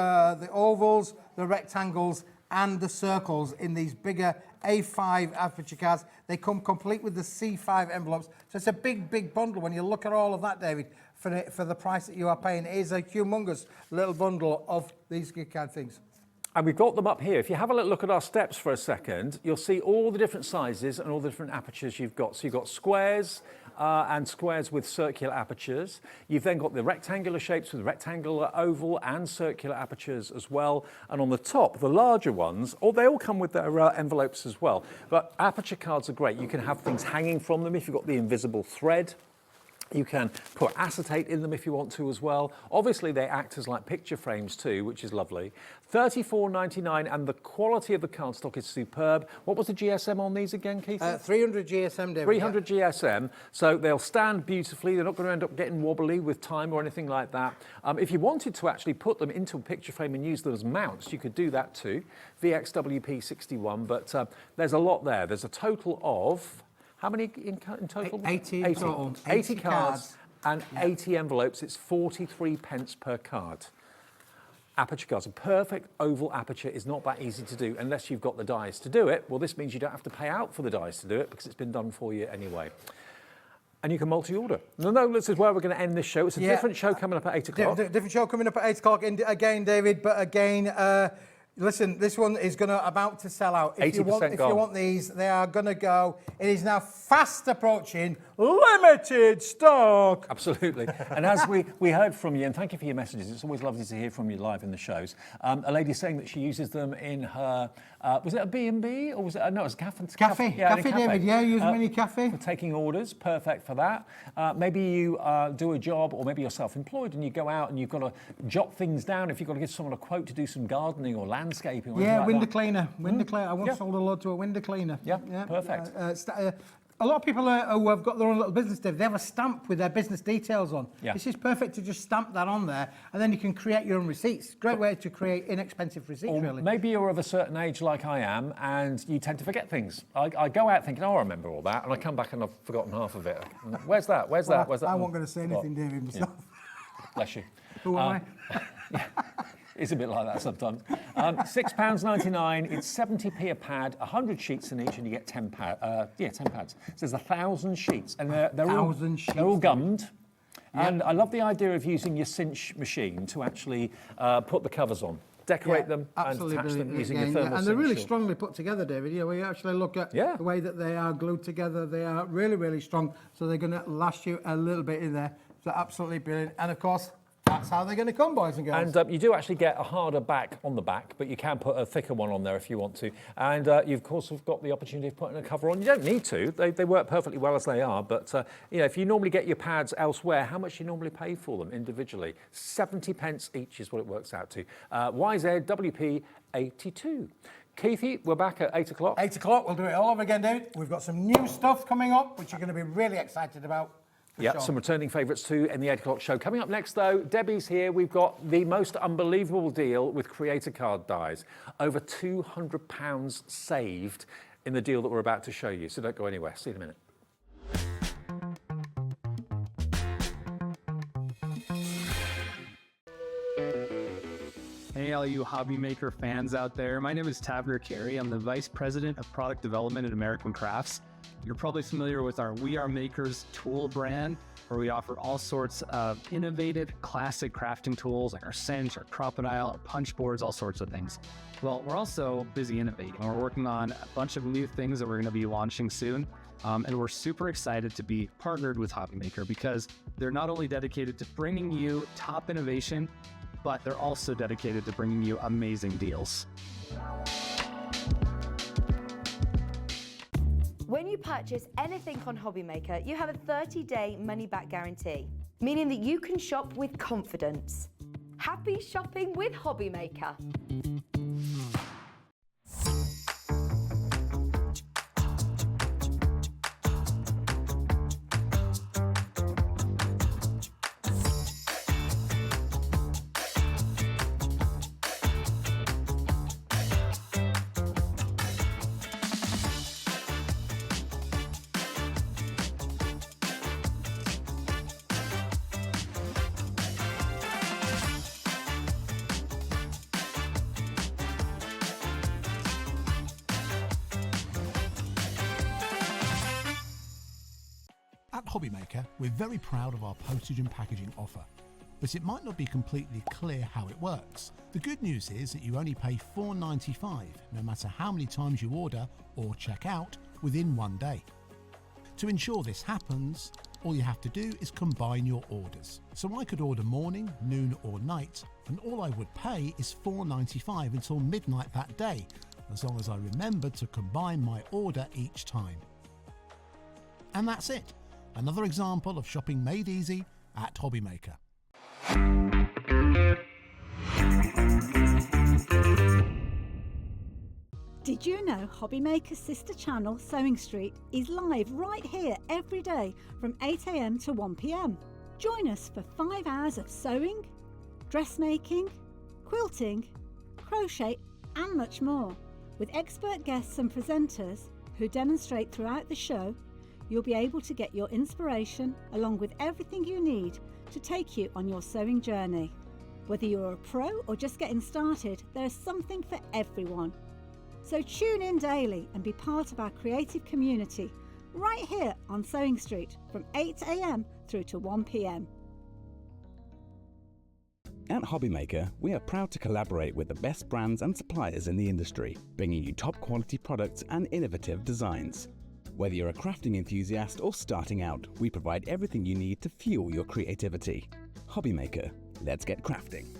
ovals, the rectangles, and the circles in these bigger A5 aperture cards. They come complete with the C5 envelopes. So it's a big bundle. When you look at all of that, David, for the price that you are paying, it is a humongous little bundle of these gift card things. And we've got them up here. If you have a little look at our steps for a second, you'll see all the different sizes and all the different apertures you've got. So you've got squares and squares with circular apertures. You've then got the rectangular shapes with rectangular, oval and circular apertures as well. And on the top, the larger ones, they all come with their envelopes as well. But aperture cards are great. You can have things hanging from them if you've got the invisible thread. You can put acetate in them if you want to as well. Obviously, they act as like picture frames too, which is lovely. $34.99, and the quality of the cardstock is superb. What was the GSM on these again, Keith? 300 GSM, David. 300 GSM, so they'll stand beautifully. They're not going to end up getting wobbly with time or anything like that. If you wanted to actually put them into a picture frame and use them as mounts, you could do that too. VXWP61, but there's a lot there. There's a total of... How many in total? 80 in total. 80 cards and 80 envelopes. It's 43 pence per card. Aperture cards. A perfect oval aperture is not that easy to do unless you've got the dies to do it. Well, this means you don't have to pay out for the dies to do it because it's been done for you anyway. And you can multi-order. No, this is where we're going to end this show. It's a different show coming up at 8 o'clock. Different show coming up at 8 o'clock again, David, but again... listen, this one is about to sell out. If you want these, they are going to go. It is now fast approaching limited stock. Absolutely. And as we heard from you, and thank you for your messages. It's always lovely to hear from you live in the shows. A lady saying that she uses them in her, was it a B&B or was it, no, it was a cafe. Cafe, David, yeah, use them in your cafe. For taking orders, perfect for that. Maybe you do a job, or maybe you're self-employed and you go out and you've got to jot things down. If you've got to give someone a quote to do some gardening or landscaping or yeah, like window that. cleaner. I once sold a load to a window cleaner. Yeah, perfect. A lot of people who have got their own little business, Dave, they have a stamp with their business details on. Yeah. This is perfect to just stamp that on there, and then you can create your own receipts. Great way to create inexpensive receipts, really. Maybe you're of a certain age like I am, and you tend to forget things. I go out thinking, oh, I remember all that, and I come back and I've forgotten half of it. Where's that? Where's that? I wasn't going to say anything, David, myself. Yeah. Bless you. Who am I? It's a bit like that sometimes. £6.99, it's 70p a pad, 100 sheets in each, and you get 10 pads. 10 pads. So there's 1,000 sheets, and they're all gummed. Yeah. And I love the idea of using your cinch machine to actually put the covers on. Decorate them and attach them using your thermal and they're really strongly put together, David. You know, when you actually look at the way that they are glued together, they are really, really strong. So they're going to last you a little bit in there. So absolutely brilliant. And of course, that's how they're going to come, boys and girls. And you do actually get a harder back on the back, but you can put a thicker one on there if you want to. And you, of course, have got the opportunity of putting a cover on. You don't need to. They work perfectly well as they are. But, you know, if you normally get your pads elsewhere, how much do you normally pay for them individually? 70 pence each is what it works out to. YZWP 82. Keithy, we're back at 8 o'clock. 8 o'clock, we'll do it all over again, David. We've got some new stuff coming up, which you're going to be really excited about. Yeah, some returning favourites too in the 8 o'clock show. Coming up next, though, Debbie's here. We've got the most unbelievable deal with Creator Card Dies. Over £200 saved in the deal that we're about to show you. So don't go anywhere. See you in a minute. Hey, all you hobby maker fans out there. My name is Tavner Carey. I'm the Vice President of Product Development at American Crafts. You're probably familiar with our We Are Makers tool brand, where we offer all sorts of innovative, classic crafting tools like our cinch, our crocodile, our punch boards, all sorts of things. Well, we're also busy innovating. We're working on a bunch of new things that we're going to be launching soon. And we're super excited to be partnered with Hobby Maker because they're not only dedicated to bringing you top innovation, but they're also dedicated to bringing you amazing deals. When you purchase anything on Hobby Maker, you have a 30-day money-back guarantee, meaning that you can shop with confidence. Happy shopping with Hobby Maker. At Hobby Maker, we're very proud of our postage and packaging offer, but it might not be completely clear how it works. The good news is that you only pay $4.95 no matter how many times you order or check out within one day. To ensure this happens, all you have to do is combine your orders. So I could order morning, noon or night, and all I would pay is $4.95 until midnight that day, as long as I remembered to combine my order each time. And that's it. Another example of shopping made easy at Hobby Maker. Did you know Hobby Maker's sister channel, Sewing Street, is live right here every day from 8 AM to 1 PM? Join us for 5 hours of sewing, dressmaking, quilting, crochet and much more. With expert guests and presenters who demonstrate throughout the show, you'll be able to get your inspiration along with everything you need to take you on your sewing journey. Whether you're a pro or just getting started, there's something for everyone. So tune in daily and be part of our creative community right here on Sewing Street from 8 AM through to 1 PM. At Hobby Maker, we are proud to collaborate with the best brands and suppliers in the industry, bringing you top quality products and innovative designs. Whether you're a crafting enthusiast or starting out, we provide everything you need to fuel your creativity. Hobby Maker, let's get crafting.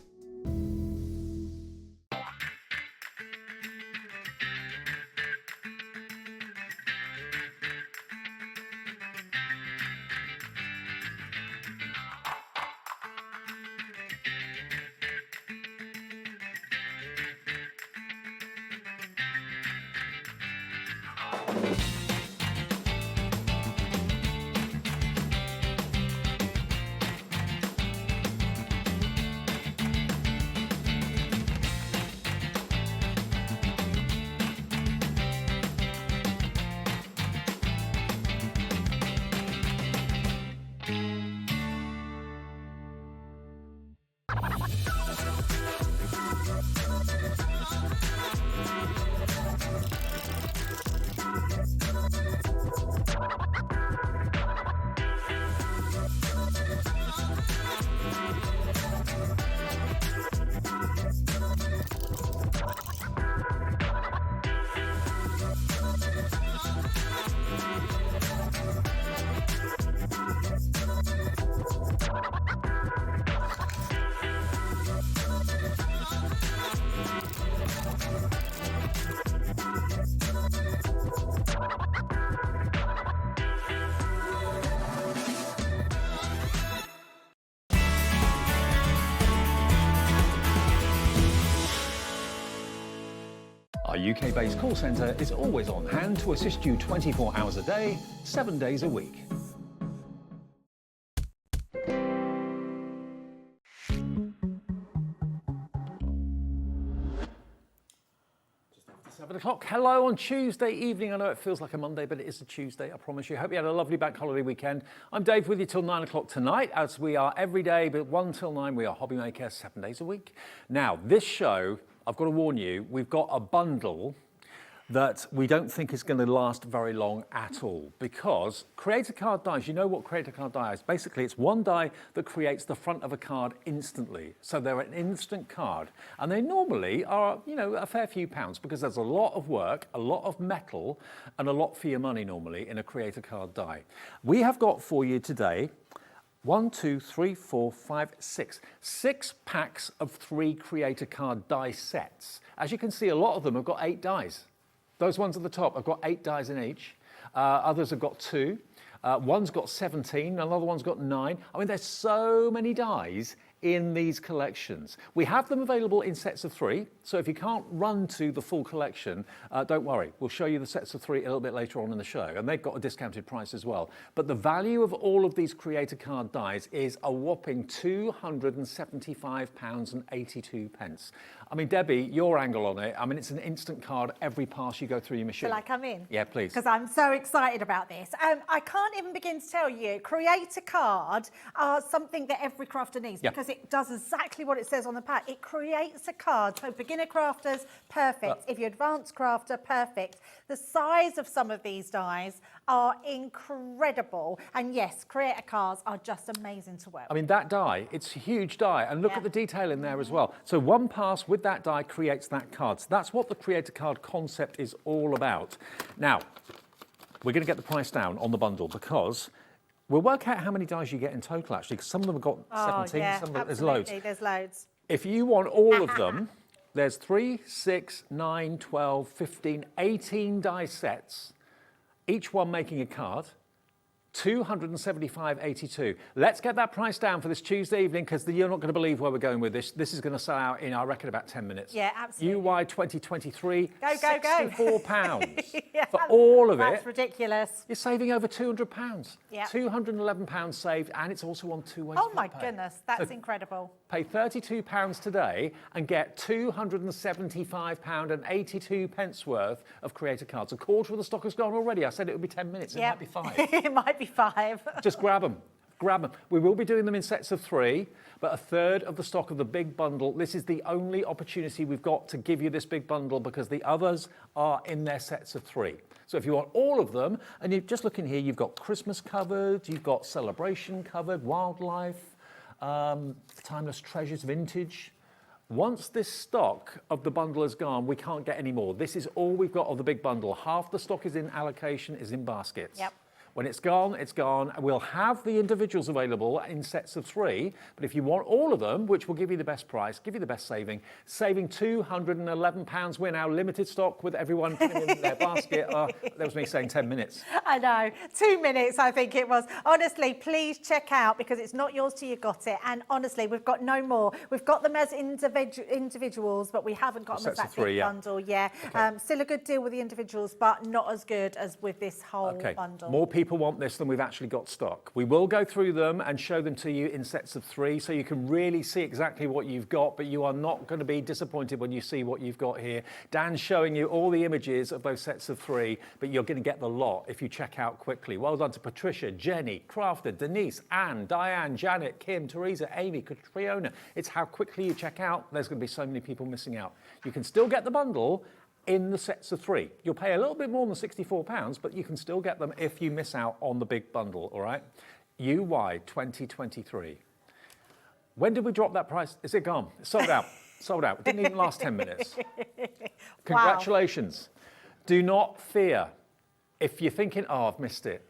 Our UK-based call centre is always on hand to assist you 24 hours a day, 7 days a week. Just after 7 o'clock. Hello on Tuesday evening. I know it feels like a Monday, but it is a Tuesday, I promise you. Hope you had a lovely bank holiday weekend. I'm Dave with you till 9 o'clock tonight, as we are every day, but 1 till 9, we are Hobby Maker 7 days a week. Now, this show, I've got to warn you, we've got a bundle that we don't think is going to last very long at all, because creator card dies, you know what creator card die is? Basically, it's one die that creates the front of a card instantly. So they're an instant card, and they normally are, you know, a fair few pounds, because there's a lot of work, a lot of metal, and a lot for your money normally in a creator card die. We have got for you today 1, 2, 3, 4, 5, 6. 6 packs of 3 creator card die sets. As you can see, a lot of them have got 8 dies. Those ones at the top have got 8 dies in each. Others have got 2. One's got 17, another one's got 9. I mean, there's so many dies in these collections. We have them available in sets of 3, so if you can't run to the full collection, don't worry. We'll show you the sets of 3 a little bit later on in the show, and they've got a discounted price as well. But the value of all of these creator card dies is a whopping £275.82. I mean, Debbie, your angle on it, I mean, it's an instant card every pass you go through your machine. Shall I come in? Yeah, please. Because I'm so excited about this. I can't even begin to tell you, creator card are something that every crafter needs, because it does exactly what it says on the pack. It creates a card. So beginner crafters, perfect. If you're advanced crafter, perfect. The size of some of these dies are incredible. And yes, creator cards are just amazing to work with. I mean, that die, it's a huge die. And look at the detail in there as well. So one pass with that die creates that card. So that's what the creator card concept is all about. Now, we're going to get the price down on the bundle, because we'll work out how many dies you get in total, actually, because some of them have got 17, some of them, there's loads. There's loads. If you want all of them, there's 3, 6, 9, 12, 15, 18 die sets, each one making a card. 275.82. Let's get that price down for this Tuesday evening, because you're not going to believe where we're going with this. This is going to sell out in, I reckon, about 10 minutes. Yeah, absolutely. UY 2023, go. £64 for all of it. That's ridiculous. You're saving over £200. Yeah. £211 saved, and it's also on 2 ways. Oh my goodness, that's incredible. Pay £32 today and get £275.82 worth of creator cards. A quarter of the stock has gone already. I said it would be 10 minutes. It might be 5. It might be 5. Just grab them. Grab them. We will be doing them in sets of 3, but a third of the stock of the big bundle. This is the only opportunity we've got to give you this big bundle, because the others are in their sets of 3. So if you want all of them, and you just look in here, you've got Christmas covered, you've got celebration covered, wildlife, timeless treasures, vintage. Once this stock of the bundle is gone, we can't get any more. This is all we've got of the big bundle. Half the stock is in allocation, is in baskets. Yep. When it's gone, it's gone. We'll have the individuals available in sets of 3, but if you want all of them, which will give you the best price, give you the best saving £211. We're now limited stock with everyone putting in their basket. That was me saying 10 minutes. I know, 2 minutes I think it was. Honestly, please check out, because it's not yours till you got it. And honestly, we've got no more. We've got them as individuals, but we haven't got them as that big bundle. Yeah. Okay. Still a good deal with the individuals, but not as good as with this whole bundle. More people want this than we've actually got stock. We will go through them and show them to you in sets of 3, so you can really see exactly what you've got, but you are not going to be disappointed when you see what you've got here. Dan's showing you all the images of those sets of 3, but you're going to get the lot if you check out quickly. Well done to Patricia, Jenny, Crafter, Denise, Anne, Diane, Janet, Kim, Teresa, Amy, Catriona. It's how quickly you check out. There's going to be so many people missing out. You can still get the bundle in the sets of 3. You'll pay a little bit more than £64, but you can still get them if you miss out on the big bundle, all right? UY 2023. When did we drop that price? Is it gone? It's sold out. Sold out. It didn't even last 10 minutes. Congratulations. Wow. Do not fear. If you're thinking, oh, I've missed it.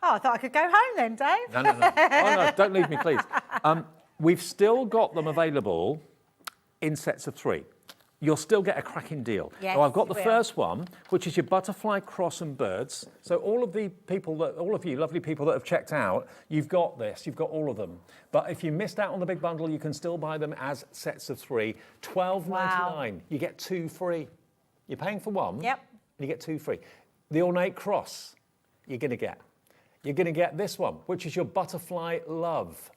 Oh, I thought I could go home then, Dave. No. Oh, no, don't leave me, please. We've still got them available in sets of 3. You'll still get a cracking deal. Yes, now, I've got the first one, which is your butterfly, cross and birds. So all of you lovely people that have checked out, you've got this, you've got all of them. But if you missed out on the big bundle, you can still buy them as sets of 3. $12.99. Wow. You get 2 free. You're paying for one, and you get 2 free. The ornate cross, you're going to get this one, which is your butterfly love.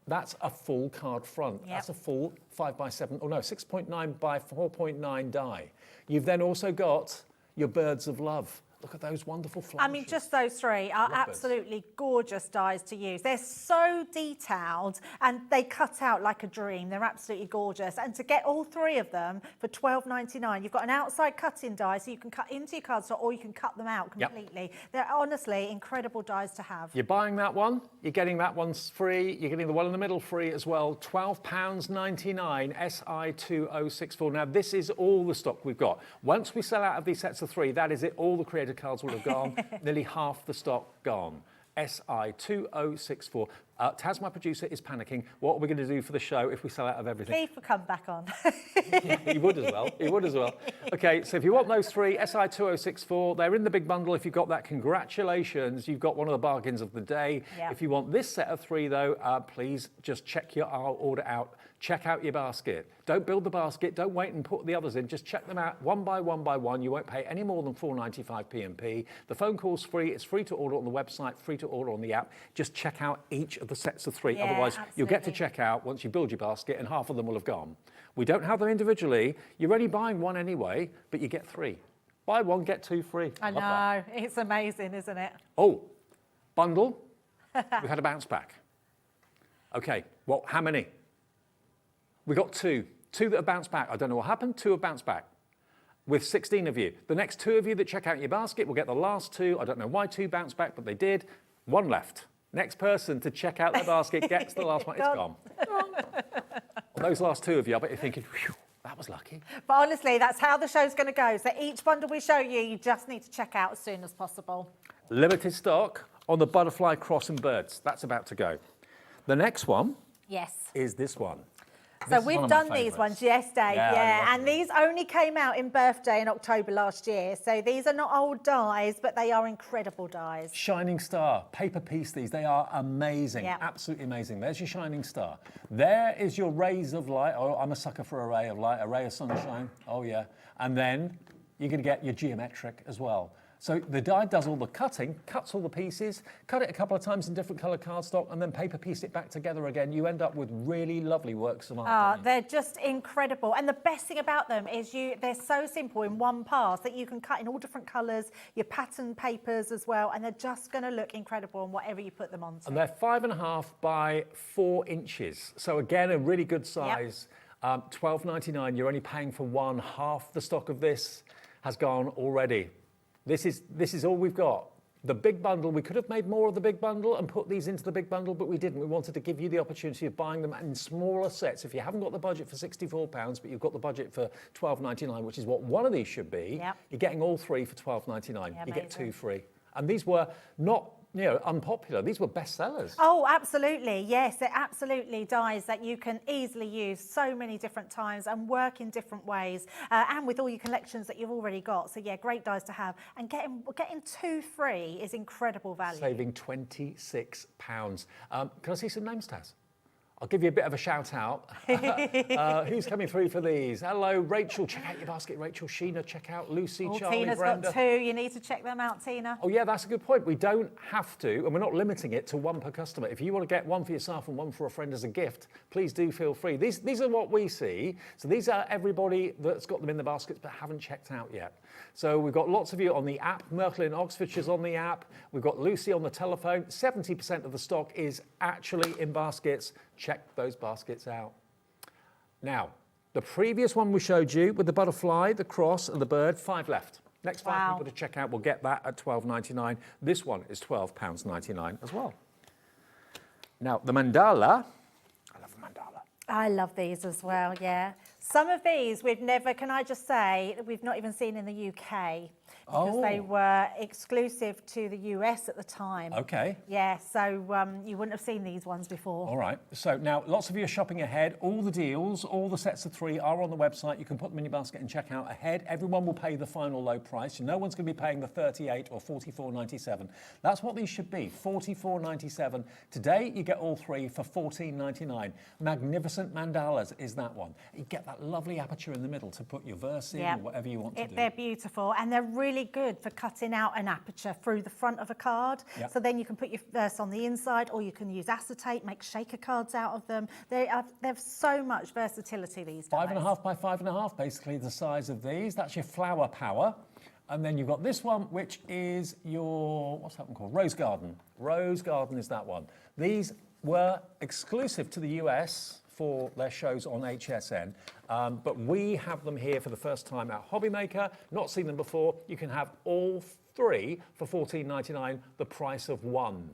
That's a full card front. Yep. That's a full 5x7, oh no, 6.9 by 4.9 die. You've then also got your birds of love. Look at those wonderful flashes. I mean, just those three are absolutely gorgeous dies to use. They're so detailed and they cut out like a dream. They're absolutely gorgeous. And to get all three of them for $12.99, you've got an outside cutting die so you can cut into your cardstock or you can cut them out completely. They're honestly incredible dies to have. You're buying that one, you're getting that one free, you're getting the one in the middle free as well. £12.99 SI2064. Now, this is all the stock we've got. Once we sell out of these sets of three, that is it. All the creator cards will have gone. Nearly half the stock gone. SI2064. Taz, my producer, is panicking. What are we going to do for the show if we sell out of everything? Keith will come back on. Yeah, he would as well. He would as well. Okay, so if you want those three, SI2064, they're in the big bundle. If you've got that, congratulations. You've got one of the bargains of the day. Yep. If you want this set of three, though, please just check your order out. Check out your basket. Don't build the basket. Don't wait and put the others in. Just check them out one by one. You won't pay any more than $4.95 P&P. The phone call's free. It's free to order on the website, free to order on the app. Just check out each of the sets of three. Yeah, Otherwise, you'll get to check out once you build your basket and half of them will have gone. We don't have them individually. You're only buying one anyway, but you get three. Buy one, get two free. I know. It's amazing, isn't it? Oh, bundle. We've had a bounce back. Okay, well, how many? We got two that have bounced back. I don't know what happened. Two have bounced back with 16 of you. The next two of you that check out your basket will get the last two. I don't know why two bounced back, but they did. One left. Next person to check out their basket gets the last one. It's gone. Well, those last two of you, I bet you're thinking, phew, that was lucky. But honestly, that's how the show's going to go. So each bundle we show you, you just need to check out as soon as possible. Limited stock on the butterfly, cross and birds. That's about to go. The next one is this one. So we've done these ones, yes, Dave, and these only came out in birthday in October last year. So these are not old dies, but they are incredible dies. Shining Star, paper piece these. They are amazing, absolutely amazing. There's your Shining Star. There is your rays of light. Oh, I'm a sucker for a ray of light, a ray of sunshine. Oh, yeah. And then you're going to get your geometric as well. So the die does all the cutting, cuts all the pieces, cut it a couple of times in different colour cardstock, and then paper piece it back together again. You end up with really lovely works of art. They're just incredible. And the best thing about them is they're so simple in one pass that you can cut in all different colours, your pattern papers as well, and they're just going to look incredible on whatever you put them onto. And they're 5.5 by 4 inches. So again, a really good size. $12.99, you're only paying for one. Half the stock of this has gone already. This is all we've got. The big bundle, we could have made more of the big bundle and put these into the big bundle, but we didn't. We wanted to give you the opportunity of buying them in smaller sets. If you haven't got the budget for £64, but you've got the budget for $12.99, which is what one of these should be, you're getting all three for $12.99. You get two free. And these were not unpopular. These were bestsellers. Oh, absolutely. Yes, they're absolutely dies that you can easily use so many different times and work in different ways, and with all your collections that you've already got. So yeah, great dies to have. And getting two free is incredible value. Saving £26. Can I see some names, Taz? I'll give you a bit of a shout out. Who's coming through for these? Hello, Rachel. Check out your basket, Rachel. Sheena, check out Lucy, Charlie, Tina's Brenda. got two. You need to check them out, Tina. Oh, yeah, that's a good point. We don't have to, and we're not limiting it to one per customer. If you want to get one for yourself and one for a friend as a gift, please do feel free. These are what we see. So these are everybody that's got them in the baskets but haven't checked out yet. So we've got lots of you on the app. Myrtle in Oxfordshire's on the app. We've got Lucy on the telephone. 70% of the stock is actually in baskets. Check those baskets out. Now, the previous one we showed you with the butterfly, the cross and the bird, 5 left. Next 5 people to check out will get that at $12.99. This one is £12.99 as well. Now, the mandala, I love the mandala. I love these as well, yeah. Some of these we've never, can I just say, we've not even seen in the UK because they were exclusive to the US at the time. Okay. Yeah, so you wouldn't have seen these ones before. All right. So now lots of you are shopping ahead. All the deals, all the sets of 3 are on the website. You can put them in your basket and check out ahead. Everyone will pay the final low price. No one's going to be paying the $38 or $44.97. That's what these should be, $44.97. Today you get all 3 for $14.99. Magnificent mandalas is that one. You get that lovely aperture in the middle to put your verse in or whatever you want to do. They're beautiful and they're really really good for cutting out an aperture through the front of a card. Yep. So then you can put your verse on the inside, or you can use acetate, make shaker cards out of them. They have so much versatility these days. 5.5 by 5.5, basically the size of these. That's your flower power. And then you've got this one, which is your, what's that one called? Rose Garden. Rose Garden is that one. These were exclusive to the US for their shows on HSN, but we have them here for the first time at Hobbymaker. Not seen them before. You can have all three for $14.99, the price of one.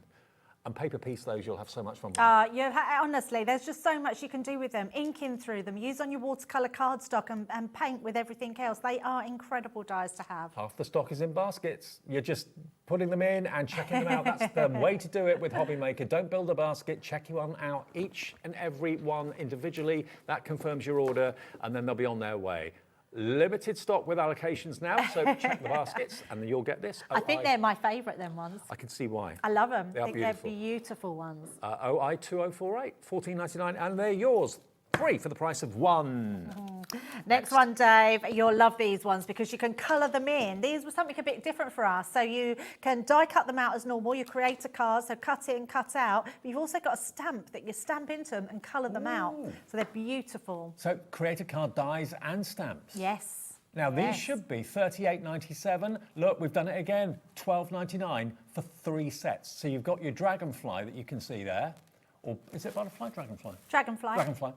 And paper piece those, you'll have so much fun with. Honestly, there's just so much you can do with them. Inking through them, use on your watercolour cardstock and paint with everything else. They are incredible dies to have. Half the stock is in baskets. You're just putting them in and checking them out. That's the way to do it with Hobbymaker. Don't build a basket, check one out, each and every one individually. That confirms your order, and then they'll be on their way. Limited stock with allocations now, so check the baskets and then you'll get this. I think they're my favourite, them ones. I can see why. I love them. They are beautiful. They're beautiful ones. OI2048, $14.99, and they're yours. 3 for the price of 1. Next one, Dave. You'll love these ones because you can colour them in. These were something a bit different for us. So you can die cut them out as normal. You create a card, so cut in, cut out. But you've also got a stamp that you stamp into them and colour them out. So they're beautiful. So create a card, dies and stamps. Yes. Now these should be $38.97. Look, we've done it again. $12.99 for 3 sets. So you've got your dragonfly that you can see there. Or is it butterfly? Dragonfly. Dragonfly. Dragonfly.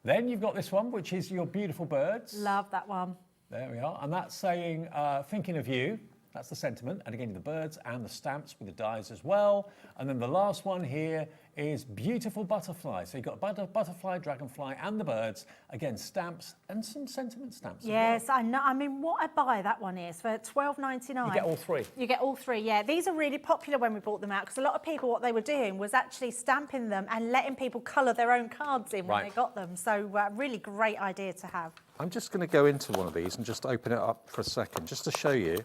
Then you've got this one, which is your beautiful birds. Love that one. There we are. And that's saying, thinking of you. That's the sentiment. And again, the birds and the stamps with the dies as well. And then the last one here is beautiful butterfly. So you've got butterfly, dragonfly, and the birds. Again, stamps and some sentiment stamps. Yes, as well. I know. I mean, what a buy that one is for $12.99. You get all 3. You get all 3, yeah. These are really popular when we brought them out because a lot of people, what they were doing was actually stamping them and letting people colour their own cards in when they got them. So really great idea to have. I'm just going to go into one of these and just open it up for a second, just to show you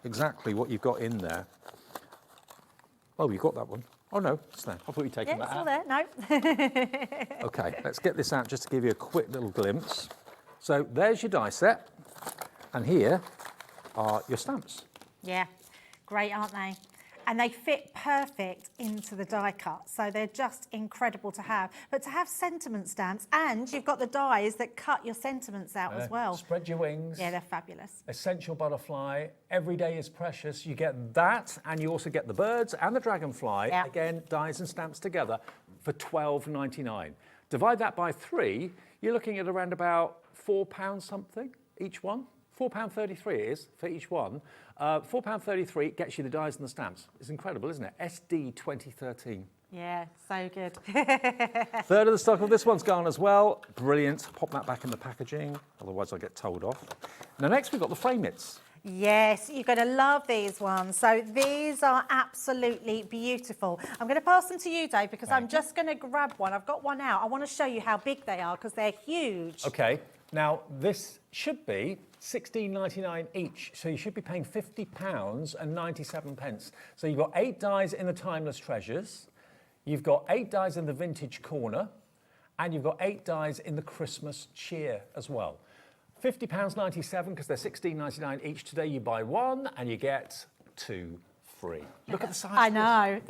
exactly what you've got in there. Oh, you've got that one. Oh, no, it's there. I thought you'd taken that out. It's still there, no. OK, let's get this out just to give you a quick little glimpse. So there's your die set, and here are your stamps. Yeah, great, aren't they? And they fit perfect into the die cut, so they're just incredible to have. But to have sentiment stamps, and you've got the dies that cut your sentiments out as well. Spread your wings. Yeah, they're fabulous. Essential butterfly. Every day is precious. You get that, and you also get the birds and the dragonfly. Again, dies and stamps together for $12.99. Divide that by 3, you're looking at around about £4 something each one. £4.33 it is for each one. £4.33 gets you the dies and the stamps. It's incredible, isn't it? SD 2013. Yeah, so good. Third of the stock of this one's gone as well. Brilliant. Pop that back in the packaging, otherwise I'll get told off. Now next we've got the frame mitts. Yes, you're going to love these ones. So these are absolutely beautiful. I'm going to pass them to you, Dave, because I'm just going to grab one. I've got one out. I want to show you how big they are because they're huge. OK, now this should be $16.99 each, so you should be paying £50.97. So you've got 8 dies in the Timeless Treasures, you've got 8 dies in the Vintage Corner, and you've got 8 dies in the Christmas Cheer as well. £50.97 because they're $16.99 each. Today you buy 1 and you get 2 free. Look at the size. I know.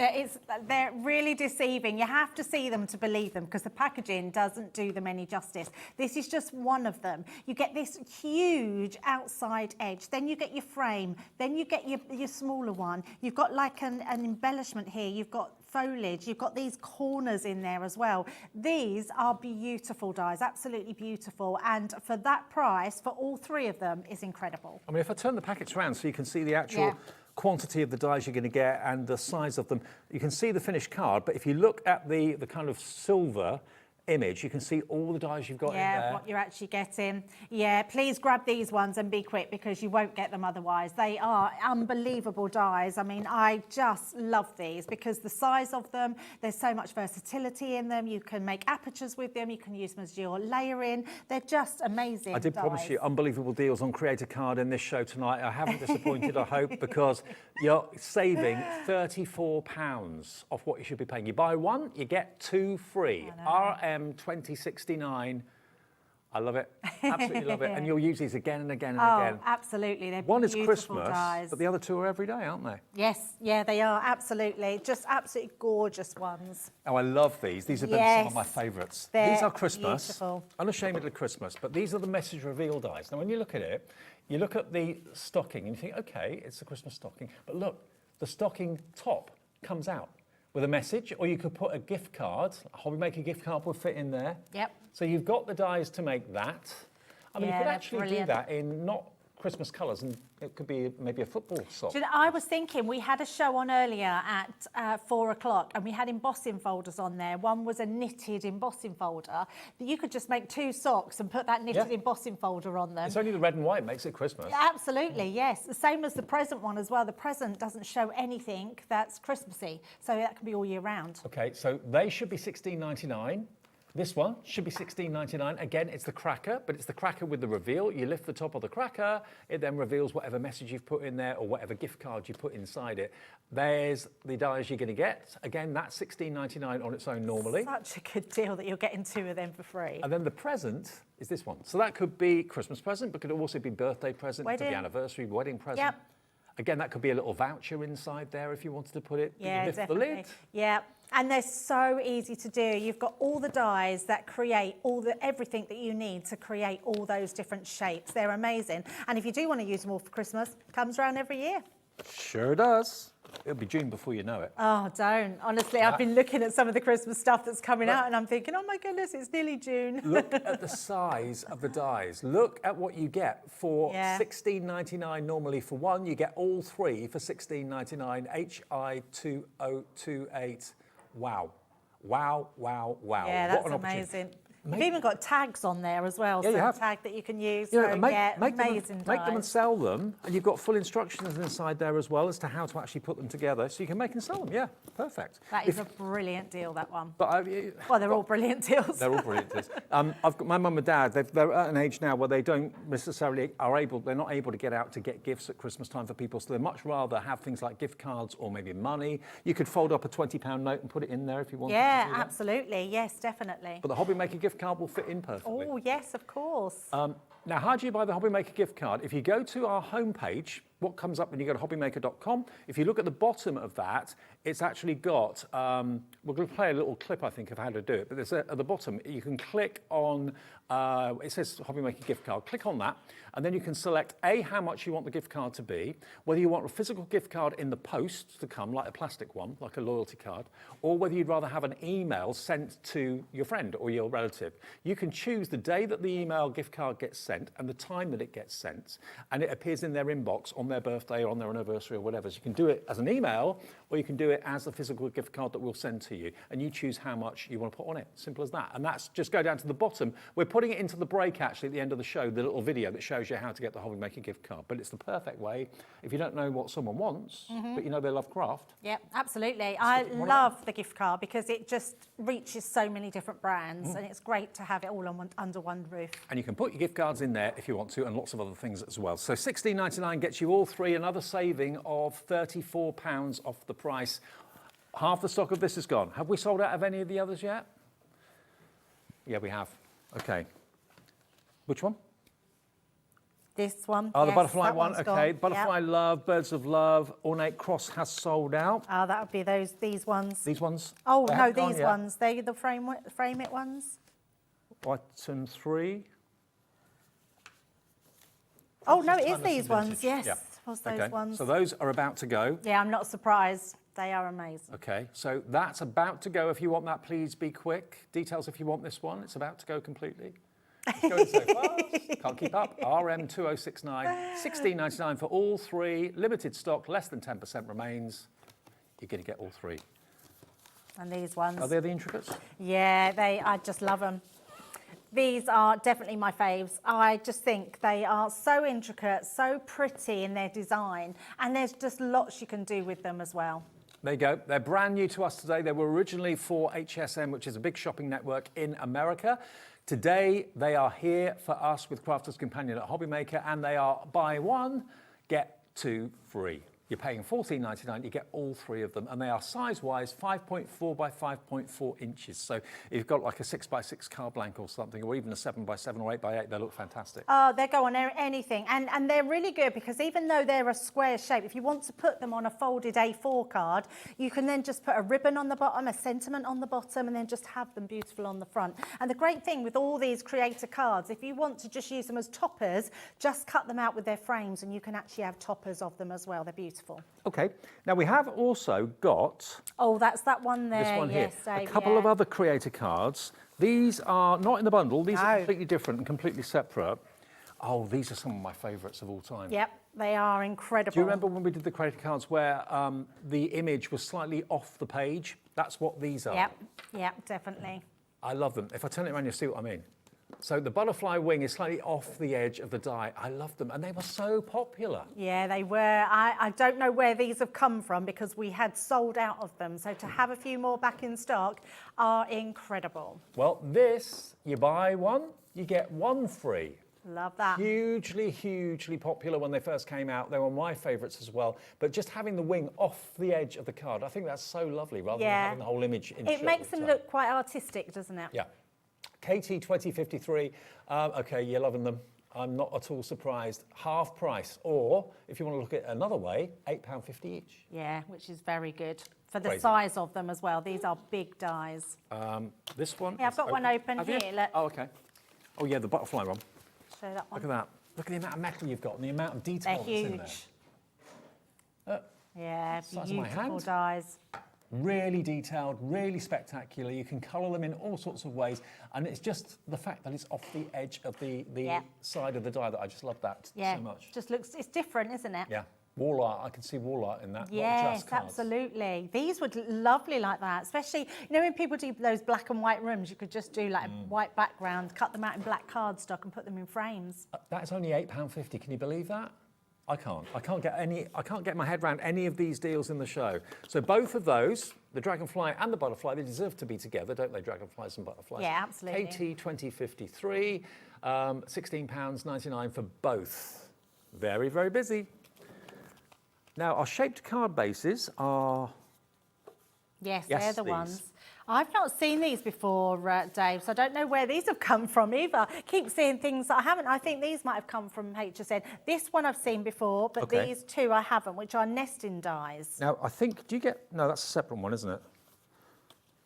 They're really deceiving. You have to see them to believe them because the packaging doesn't do them any justice. This is just one of them. You get this huge outside edge. Then you get your frame. Then you get your smaller one. You've got like an embellishment here. You've got foliage. You've got these corners in there as well. These are beautiful dies, absolutely beautiful. And for that price, for all 3 of them, is incredible. I mean, if I turn the packets around so you can see the actual quantity of the dies you're going to get and the size of them, you can see the finished card, but if you look at the kind of silver image, you can see all the dies you've got in there. Yeah, what you're actually getting. Yeah, please grab these ones and be quick because you won't get them otherwise. They are unbelievable dies. I mean, I just love these because the size of them, there's so much versatility in them. You can make apertures with them. You can use them as your layering. They're just amazing I did promise you unbelievable deals on Create a Card in this show tonight. I haven't disappointed, I hope, because you're saving £34 off what you should be paying. You buy 1, you get 2 free. RM 2069 I love it. Absolutely love it. And you'll use these again and again and again. Absolutely. They're One is beautiful Christmas, dies. but the other two are every day, aren't they? Yes, yeah, they are, absolutely. Just absolutely gorgeous ones. Oh, I love these. These have been some of my favourites. These are Christmas, beautiful. unashamedly Christmas, but these are the message reveal dies. Now, when you look at it, you look at the stocking and you think, okay, it's a Christmas stocking, but look, the stocking top comes out with a message, or you could put a gift card, a Hobby Maker gift card would fit in there. Yep. So you've got the dies to make that. I mean, you could actually brilliant. do that in not Christmas colours, and it could be maybe a football sock. Do you know, I was thinking, we had a show on earlier at 4 o'clock and we had embossing folders on there. One was a knitted embossing folder that you could just make 2 socks and put that knitted embossing folder on them. It's only the red and white makes it Christmas. Absolutely, yes. The same as the present one as well. The present doesn't show anything that's Christmassy, so that can be all year round. Okay, so they should be $16.99. This one should be $16.99. Again, it's the cracker, but it's the cracker with the reveal. You lift the top of the cracker, it then reveals whatever message you've put in there or whatever gift card you put inside it. There's the dies you're going to get. Again, that's $16.99 on its own normally. Such a good deal that you're getting 2 of them for free. And then the present is this one. So that could be Christmas present, but could also be birthday present, Wedding. could be anniversary, wedding present. Yep. Again, that could be a little voucher inside there if you wanted to put it. Yeah, you lift definitely. the lid. Yeah, and they're so easy to do. You've got all the dies that create everything that you need to create all those different shapes. They're amazing. And if you do want to use them all for Christmas, it comes around every year. Sure does. It'll be June before you know it. Oh, don't. Honestly, I've been looking at some of the Christmas stuff that's coming out and I'm thinking, oh my goodness, it's nearly June. Look at the size of the dies. Look at what you get for $16.99 normally for one. You get all 3 for $16.99. HI2028. Wow. Wow, wow, wow. Yeah, what that's an opportunity. amazing. You've even got tags on there as well, Yeah, so you have. tag that you can use. Yeah, So, make amazing them and dies. sell them, and you've got full instructions inside there as well as to how to actually put them together, so you can make and sell them. Yeah, perfect. That is a brilliant deal, that one. But Well, they're all brilliant deals. They're all brilliant deals. I've got my mum and dad. They're at an age now where they don't necessarily they're not able to get out to get gifts at Christmas time for people. So they much rather have things like gift cards or maybe money. You could fold up a £20 note and put it in there if you wanted. Yeah, to do that. absolutely. Yes, definitely. But the Hobby Maker gift card will fit in perfectly. Oh, yes, of course. Now, how do you buy the Hobby Maker gift card? If you go to our homepage, what comes up when you go to hobbymaker.com, if you look at the bottom of that, it's actually got, we're going to play a little clip, I think, of how to do it, but there's at the bottom, you can click on, it says Hobby Maker gift card, click on that, and then you can select how much you want the gift card to be, whether you want a physical gift card in the post to come, like a plastic one, like a loyalty card, or whether you'd rather have an email sent to your friend or your relative. You can choose the day that the email gift card gets sent and the time that it gets sent, and it appears in their inbox on their birthday or on their anniversary or whatever. So you can do it as an email, or you can do it as a physical gift card that we'll send to you, and you choose how much you want to put on it. Simple as that. And that's just go down to the bottom. We're putting it into the break actually at the end of the show, the little video that shows you how to get the Hobby Maker gift card. But it's the perfect way if you don't know what someone wants, but you know they love craft. Yeah, absolutely. I love the gift card because it just reaches so many different brands and it's great to have it all under one roof. And you can put your gift cards in there if you want to, and lots of other things as well. So $16.99 gets you all 3, another saving of £34 off the price. Half the stock of this is gone. Have we sold out of any of the others yet? Yeah, we have. Okay. Which one? This one. Oh, the yes, butterfly that one. one's Okay. gone. Butterfly Yep. Love, Birds of Love, Ornate Cross has sold out. Oh, that would be these ones. These ones? Oh, They no, haven't gone these yet. ones. They're the frame it ones. Item 3. Oh, no, it is Timeless these and ones. vintage. Yes. Yeah. Was those Okay. ones. So those are about to go. Yeah, I'm not surprised. They are amazing. Okay, so that's about to go. If you want that, please be quick. Details if you want this one. It's about to go completely. It's going so fast. Can't keep up. RM2069, $16.99 for all 3. Limited stock, less than 10% remains. You're going to get all 3. And these ones. Are they the intricates? Yeah, I just love them. These are definitely my faves. I just think they are so intricate, so pretty in their design, and there's just lots you can do with them as well. There you go. They're brand new to us today. They were originally for HSN, which is a big shopping network in America. Today, they are here for us with Crafter's Companion at Hobby Maker, and they are buy 1, get 2 free. You're paying $14.99, you get all 3 of them, and they are size-wise 5.4 by 5.4 inches. So if you've got like a 6x6 card blank or something, or even a 7x7 or 8x8, they look fantastic. Oh, they go on anything, and they're really good because even though they're a square shape, if you want to put them on a folded A4 card, you can then just put a ribbon on the bottom, a sentiment on the bottom, and then just have them beautiful on the front. And the great thing with all these creator cards, if you want to just use them as toppers, just cut them out with their frames, and you can actually have toppers of them as well. They're beautiful. Okay, now we have also got... Oh, that's that one there. This one yes, here. Dave, a couple of other creator cards. These are not in the bundle. These are completely different and completely separate. Oh, these are some of my favourites of all time. Yep, they are incredible. Do you remember when we did the creator cards where the image was slightly off the page? That's what these are. Yep, definitely. I love them. If I turn it around, you'll see what I mean. So the butterfly wing is slightly off the edge of the die. I love them, and they were so popular. Yeah, they were. I don't know where these have come from because we had sold out of them. So to have a few more back in stock are incredible. Well, this, you buy one, you get one free. Love that. Hugely, hugely popular when they first came out. They were my favourites as well. But just having the wing off the edge of the card, I think that's so lovely rather than having the whole image in It makes them look quite artistic, doesn't it? Yeah. KT 2053, okay, you're loving them. I'm not at all surprised. Half price, or if you want to look at it another way, £8.50 each. Yeah, which is very good for the Crazy. size of them as well. These are big dies. This one. Yeah, I've got one open Have here. you? Look. Oh, okay. Oh, yeah, the butterfly one. Show that one. Look at that. Look at the amount of metal you've got and the amount of detail They're that's in there. huge. Yeah, Size of my beautiful hand. dies. Really detailed, really spectacular. You can colour them in all sorts of ways. And it's just the fact that it's off the edge of the side of the die that I just love that so much. Just looks, it's different, isn't it? Yeah. Wall art, I can see wall art in that. Not Yes, just cards. absolutely. These would look lovely like that, especially, you know, when people do those black and white rooms, you could just do like a white background, cut them out in black cardstock and put them in frames. That's only £8.50. Can you believe that? I can't. I can't get my head around any of these deals in the show. So both of those, the dragonfly and the butterfly, they deserve to be together, don't they? Dragonflies and butterflies. Yeah, absolutely. KT 2053, £16.99 for both. Very, very busy. Now, our shaped card bases are... Yes, they're the ones. I've not seen these before, Dave, so I don't know where these have come from either. Keep seeing things that I haven't. I think these might have come from HSN. This one I've seen before, but these two I haven't, which are nesting dies. Now, I think, do you get... No, that's a separate one, isn't it?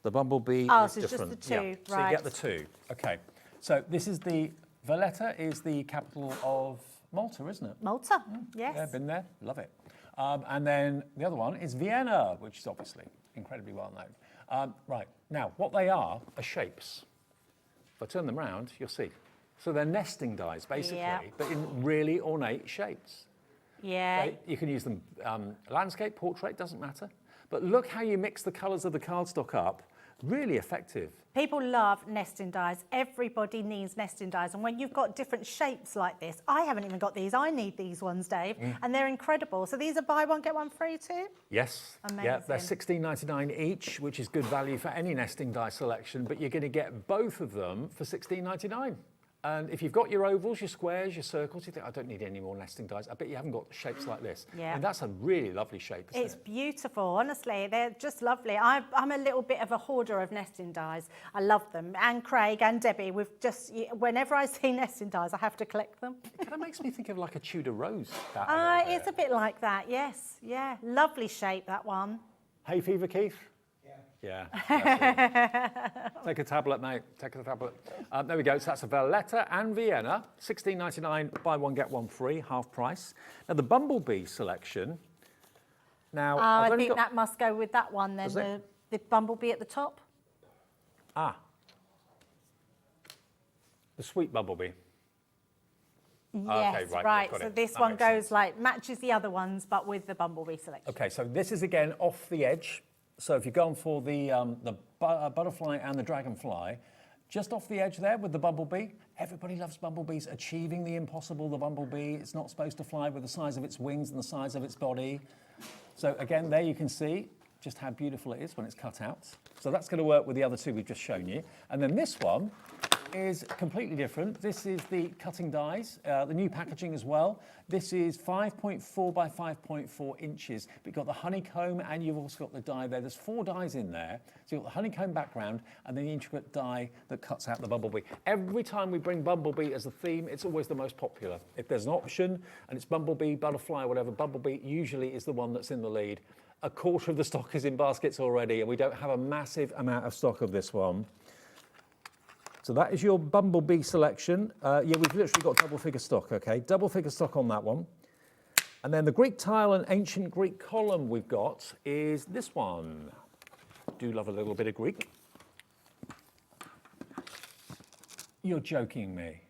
The bumblebee is different. Just the two, right. So you get the two. Okay. So this is the... Valletta is the capital of Malta, isn't it? Malta, yes. Yeah, been there. Love it. And then the other one is Vienna, which is obviously incredibly well known. Right, now what they are shapes. If I turn them around, you'll see. So they're nesting dies, basically, but in really ornate shapes. Yeah. You can use them landscape, portrait, doesn't matter. But look how you mix the colours of the cardstock up. Really effective. People love nesting dies. Everybody needs nesting dies. And when you've got different shapes like this, I haven't even got these. I need these ones, Dave. And they're incredible. So these are buy one, get one free too? Yes. Amazing. Yeah, they're $16.99 each, which is good value for any nesting die selection, but you're going to get both of them for $16.99. And if you've got your ovals, your squares, your circles, you think, I don't need any more nesting dies. I bet you haven't got shapes like this. Yeah. And that's a really lovely shape, isn't It's it? beautiful, honestly. They're just lovely. I'm a little bit of a hoarder of nesting dies. I love them. And Craig and Debbie, whenever I see nesting dies, I have to collect them. It kind of makes me think of like a Tudor rose. It's a bit like that, yes. Yeah, lovely shape, that one. Hay fever, Keith? Yeah. Take a tablet, mate. Take a tablet. There we go. So that's a Valletta and Vienna. $16.99, buy one, get one free, half price. Now, the Bumblebee selection. Now, I think that must go with that one then, Does it? the Bumblebee at the top. Ah. The sweet Bumblebee. Yes, okay, right. got So it. this That one makes goes sense. matches the other ones, but with the Bumblebee selection. Okay, so this is again off the edge. So if you're going for the butterfly and the dragonfly, just off the edge there with the bumblebee. Everybody loves bumblebees. Achieving the impossible, the bumblebee. It's not supposed to fly with the size of its wings and the size of its body. So again, there you can see just how beautiful it is when it's cut out. So that's going to work with the other two we've just shown you. And then this one is completely different. This is the cutting dies, the new packaging as well. This is 5.4 by 5.4 inches. But you've got the honeycomb and you've also got the die there. There's 4 dies in there. So you've got the honeycomb background and then the intricate die that cuts out the bumblebee. Every time we bring bumblebee as a theme, it's always the most popular. If there's an option and it's bumblebee, butterfly, whatever, bumblebee usually is the one that's in the lead. A quarter of the stock is in baskets already, and we don't have a massive amount of stock of this one. So that is your bumblebee selection. Yeah, we've literally got double figure stock, okay? Double figure stock on that one. And then the Greek tile and ancient Greek column we've got is this one. Do love a little bit of Greek. You're joking me.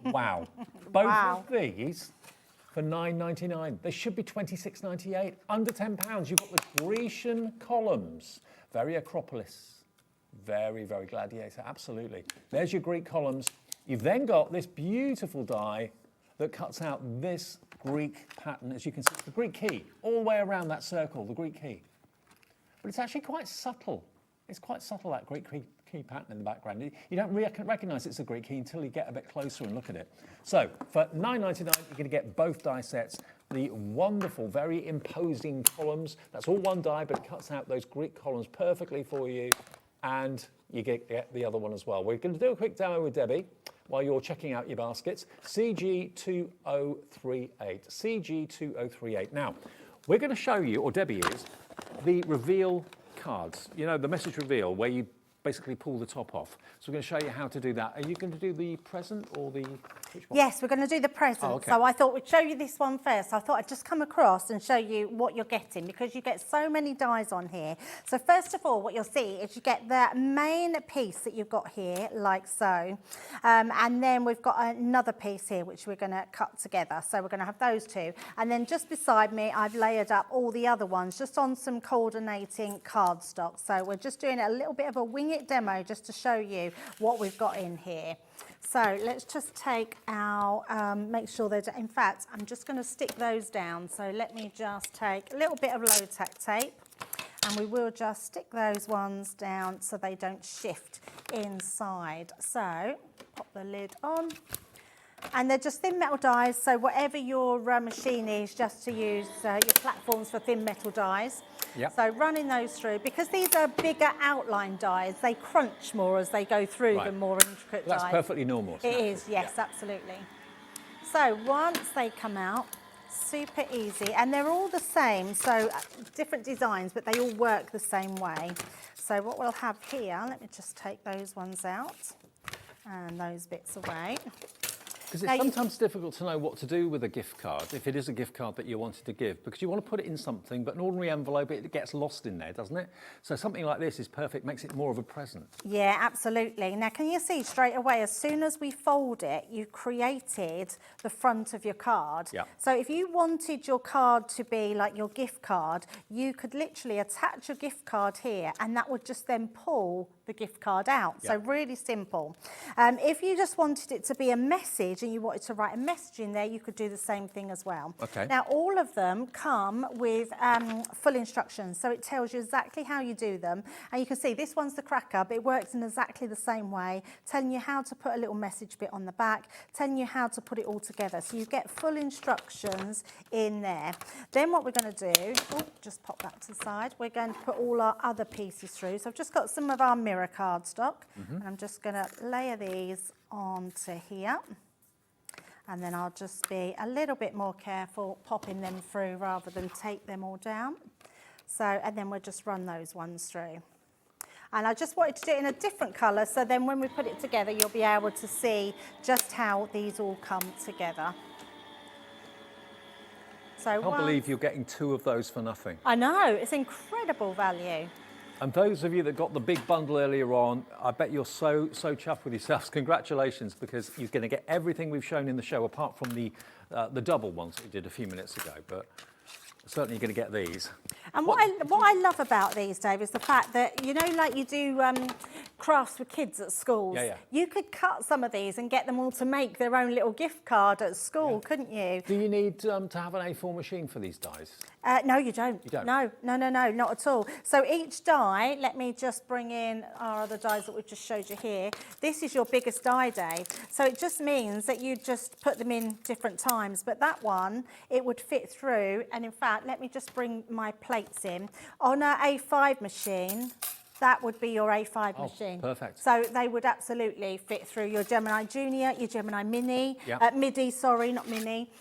Wow. Both of these for $9.99. They should be $26.98. Under £10. You've got the Grecian columns. Very Acropolis. Very, very gladiator, absolutely. There's your Greek columns. You've then got this beautiful die that cuts out this Greek pattern. As you can see, the Greek key, all the way around that circle, the Greek key. But it's actually quite subtle. It's quite subtle, that Greek key pattern in the background. You don't recognise it's a Greek key until you get a bit closer and look at it. So for $9.99, you're going to get both die sets. The wonderful, very imposing columns. That's all one die, but it cuts out those Greek columns perfectly for you. And you get the other one as well. We're going to do a quick demo with Debbie while you're checking out your baskets. CG2038. CG2038. Now, we're going to show you, or Debbie is, the reveal cards. You know, the message reveal where you basically pull the top off. So we're going to show you how to do that. Are you going to do the present or the... Which one? Yes, we're going to do the present. Oh, okay. So I thought we'd show you this one first. I thought I'd just come across and show you what you're getting because you get so many dies on here. So first of all, what you'll see is you get the main piece that you've got here, like so. And then we've got another piece here, which we're going to cut together. So we're going to have those two. And then just beside me, I've layered up all the other ones just on some coordinating cardstock. So we're just doing a little bit of a wing it demo just to show you what we've got in here. So let's just take our, make sure that, in fact, I'm just going to stick those down. So let me just take a little bit of low-tack tape and we will just stick those ones down so they don't shift inside. So pop the lid on. And they're just thin metal dies, so whatever your machine is, just to use your platforms for thin metal dies. Yep. So running those through, because these are bigger outline dies, they crunch more as they go through the more intricate dies. That's perfectly normal. It is, yes, absolutely. So once they come out, super easy, and they're all the same, so different designs, but they all work the same way. So what we'll have here, let me just take those ones out and those bits away. Because it's sometimes difficult to know what to do with a gift card, if it is a gift card that you wanted to give, because you want to put it in something, but an ordinary envelope, it gets lost in there, doesn't it? So something like this is perfect, makes it more of a present. Yeah, absolutely. Now, can you see straight away, as soon as we fold it, you created the front of your card. Yeah. So if you wanted your card to be like your gift card, you could literally attach your gift card here, and that would just then pull the gift card out. Yeah. So really simple. If you just wanted it to be a message and you wanted to write a message in there, you could do the same thing as well. Okay. Now, all of them come with full instructions, so it tells you exactly how you do them. And you can see this one's the cracker, but it works in exactly the same way, telling you how to put a little message bit on the back, telling you how to put it all together. So you get full instructions in there. Then what we're going to do, just pop that to the side, we're going to put all our other pieces through. So I've just got some of our mirror cardstock, and I'm just going to layer these onto here. And then I'll just be a little bit more careful popping them through rather than tape them all down. So, and then we'll just run those ones through. And I just wanted to do it in a different colour, so then when we put it together, you'll be able to see just how these all come together. So I can't believe you're getting 2 of those for nothing. I know, it's incredible value. And those of you that got the big bundle earlier on, I bet you're so chuffed with yourselves. Congratulations, because you're going to get everything we've shown in the show, apart from the double ones that we did a few minutes ago. But certainly you're going to get these. And what I love about these, Dave, is the fact that, you know, like you do, crafts with kids at schools. You could cut some of these and get them all to make their own little gift card at school, couldn't you? Do you need to have an A4 machine for these dies? No, you don't. You don't? No, not at all. So each die, let me just bring in our other dies that we've just showed you here. This is your biggest die day. So it just means that you just put them in different times. But that one, it would fit through. And in fact, let me just bring my plates in. On our A5 machine, that would be your A5 machine. Perfect. So they would absolutely fit through your Gemini Junior, your Gemini Mini, MIDI, sorry, not Mini.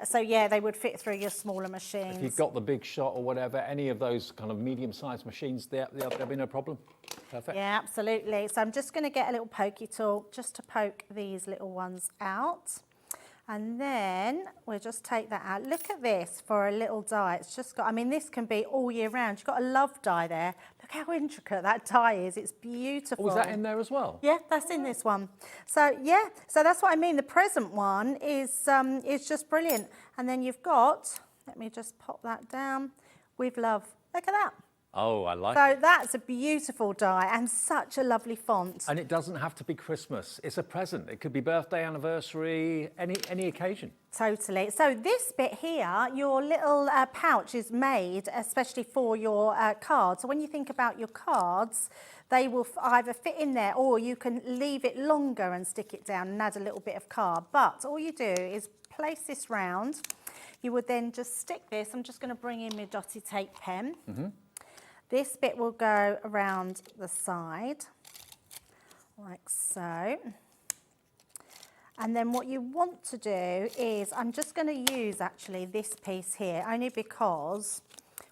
So yeah, they would fit through your smaller machines. If you've got the big shot or whatever, any of those kind of medium-sized machines, there'll be no problem. Perfect. Yeah, absolutely. So I'm just going to get a little pokey tool just to poke these little ones out. And then we'll just take that out. Look at this for a little die. It's just got, I mean, this can be all year round. You've got a love die there. Look how intricate that die is. It's beautiful. Oh, is that in there as well? Yeah, that's in this one. So yeah, so that's what I mean. The present one is just brilliant. And then you've got, let me just pop that down, with love. Look at that. Oh, I like So it. that's a beautiful die and such a lovely font. And it doesn't have to be Christmas. It's a present. It could be birthday, anniversary, any occasion. Totally. So this bit here, your little pouch is made especially for your cards. So when you think about your cards, they will either fit in there or you can leave it longer and stick it down and add a little bit of card. But all you do is place this round. You would then just stick this. I'm just going to bring in my dotty tape pen. This bit will go around the side, like so. And then what you want to do is, I'm just going to use actually this piece here, only because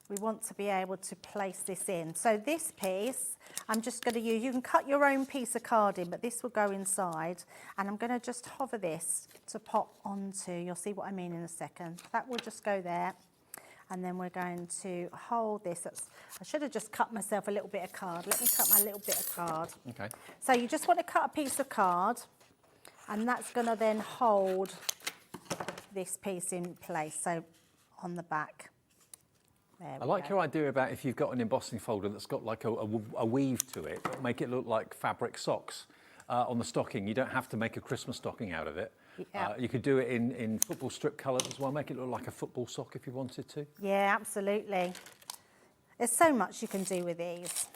we want to be able to place this in. So this piece, I'm just going to use, you can cut your own piece of card in, but this will go inside. And I'm going to just hover this to pop onto, you'll see what I mean in a second. That will just go there. And then we're going to hold this. I should have just cut myself a little bit of card. Let me cut my little bit of card. Okay. So you just want to cut a piece of card, and that's going to then hold this piece in place, so on the back. I like your idea about if you've got an embossing folder that's got like a weave to it, make it look like fabric socks on the stocking. You don't have to make a Christmas stocking out of it. You could do it in football strip colours as well, make it look like a football sock if you wanted to. Yeah, absolutely. There's so much you can do with these.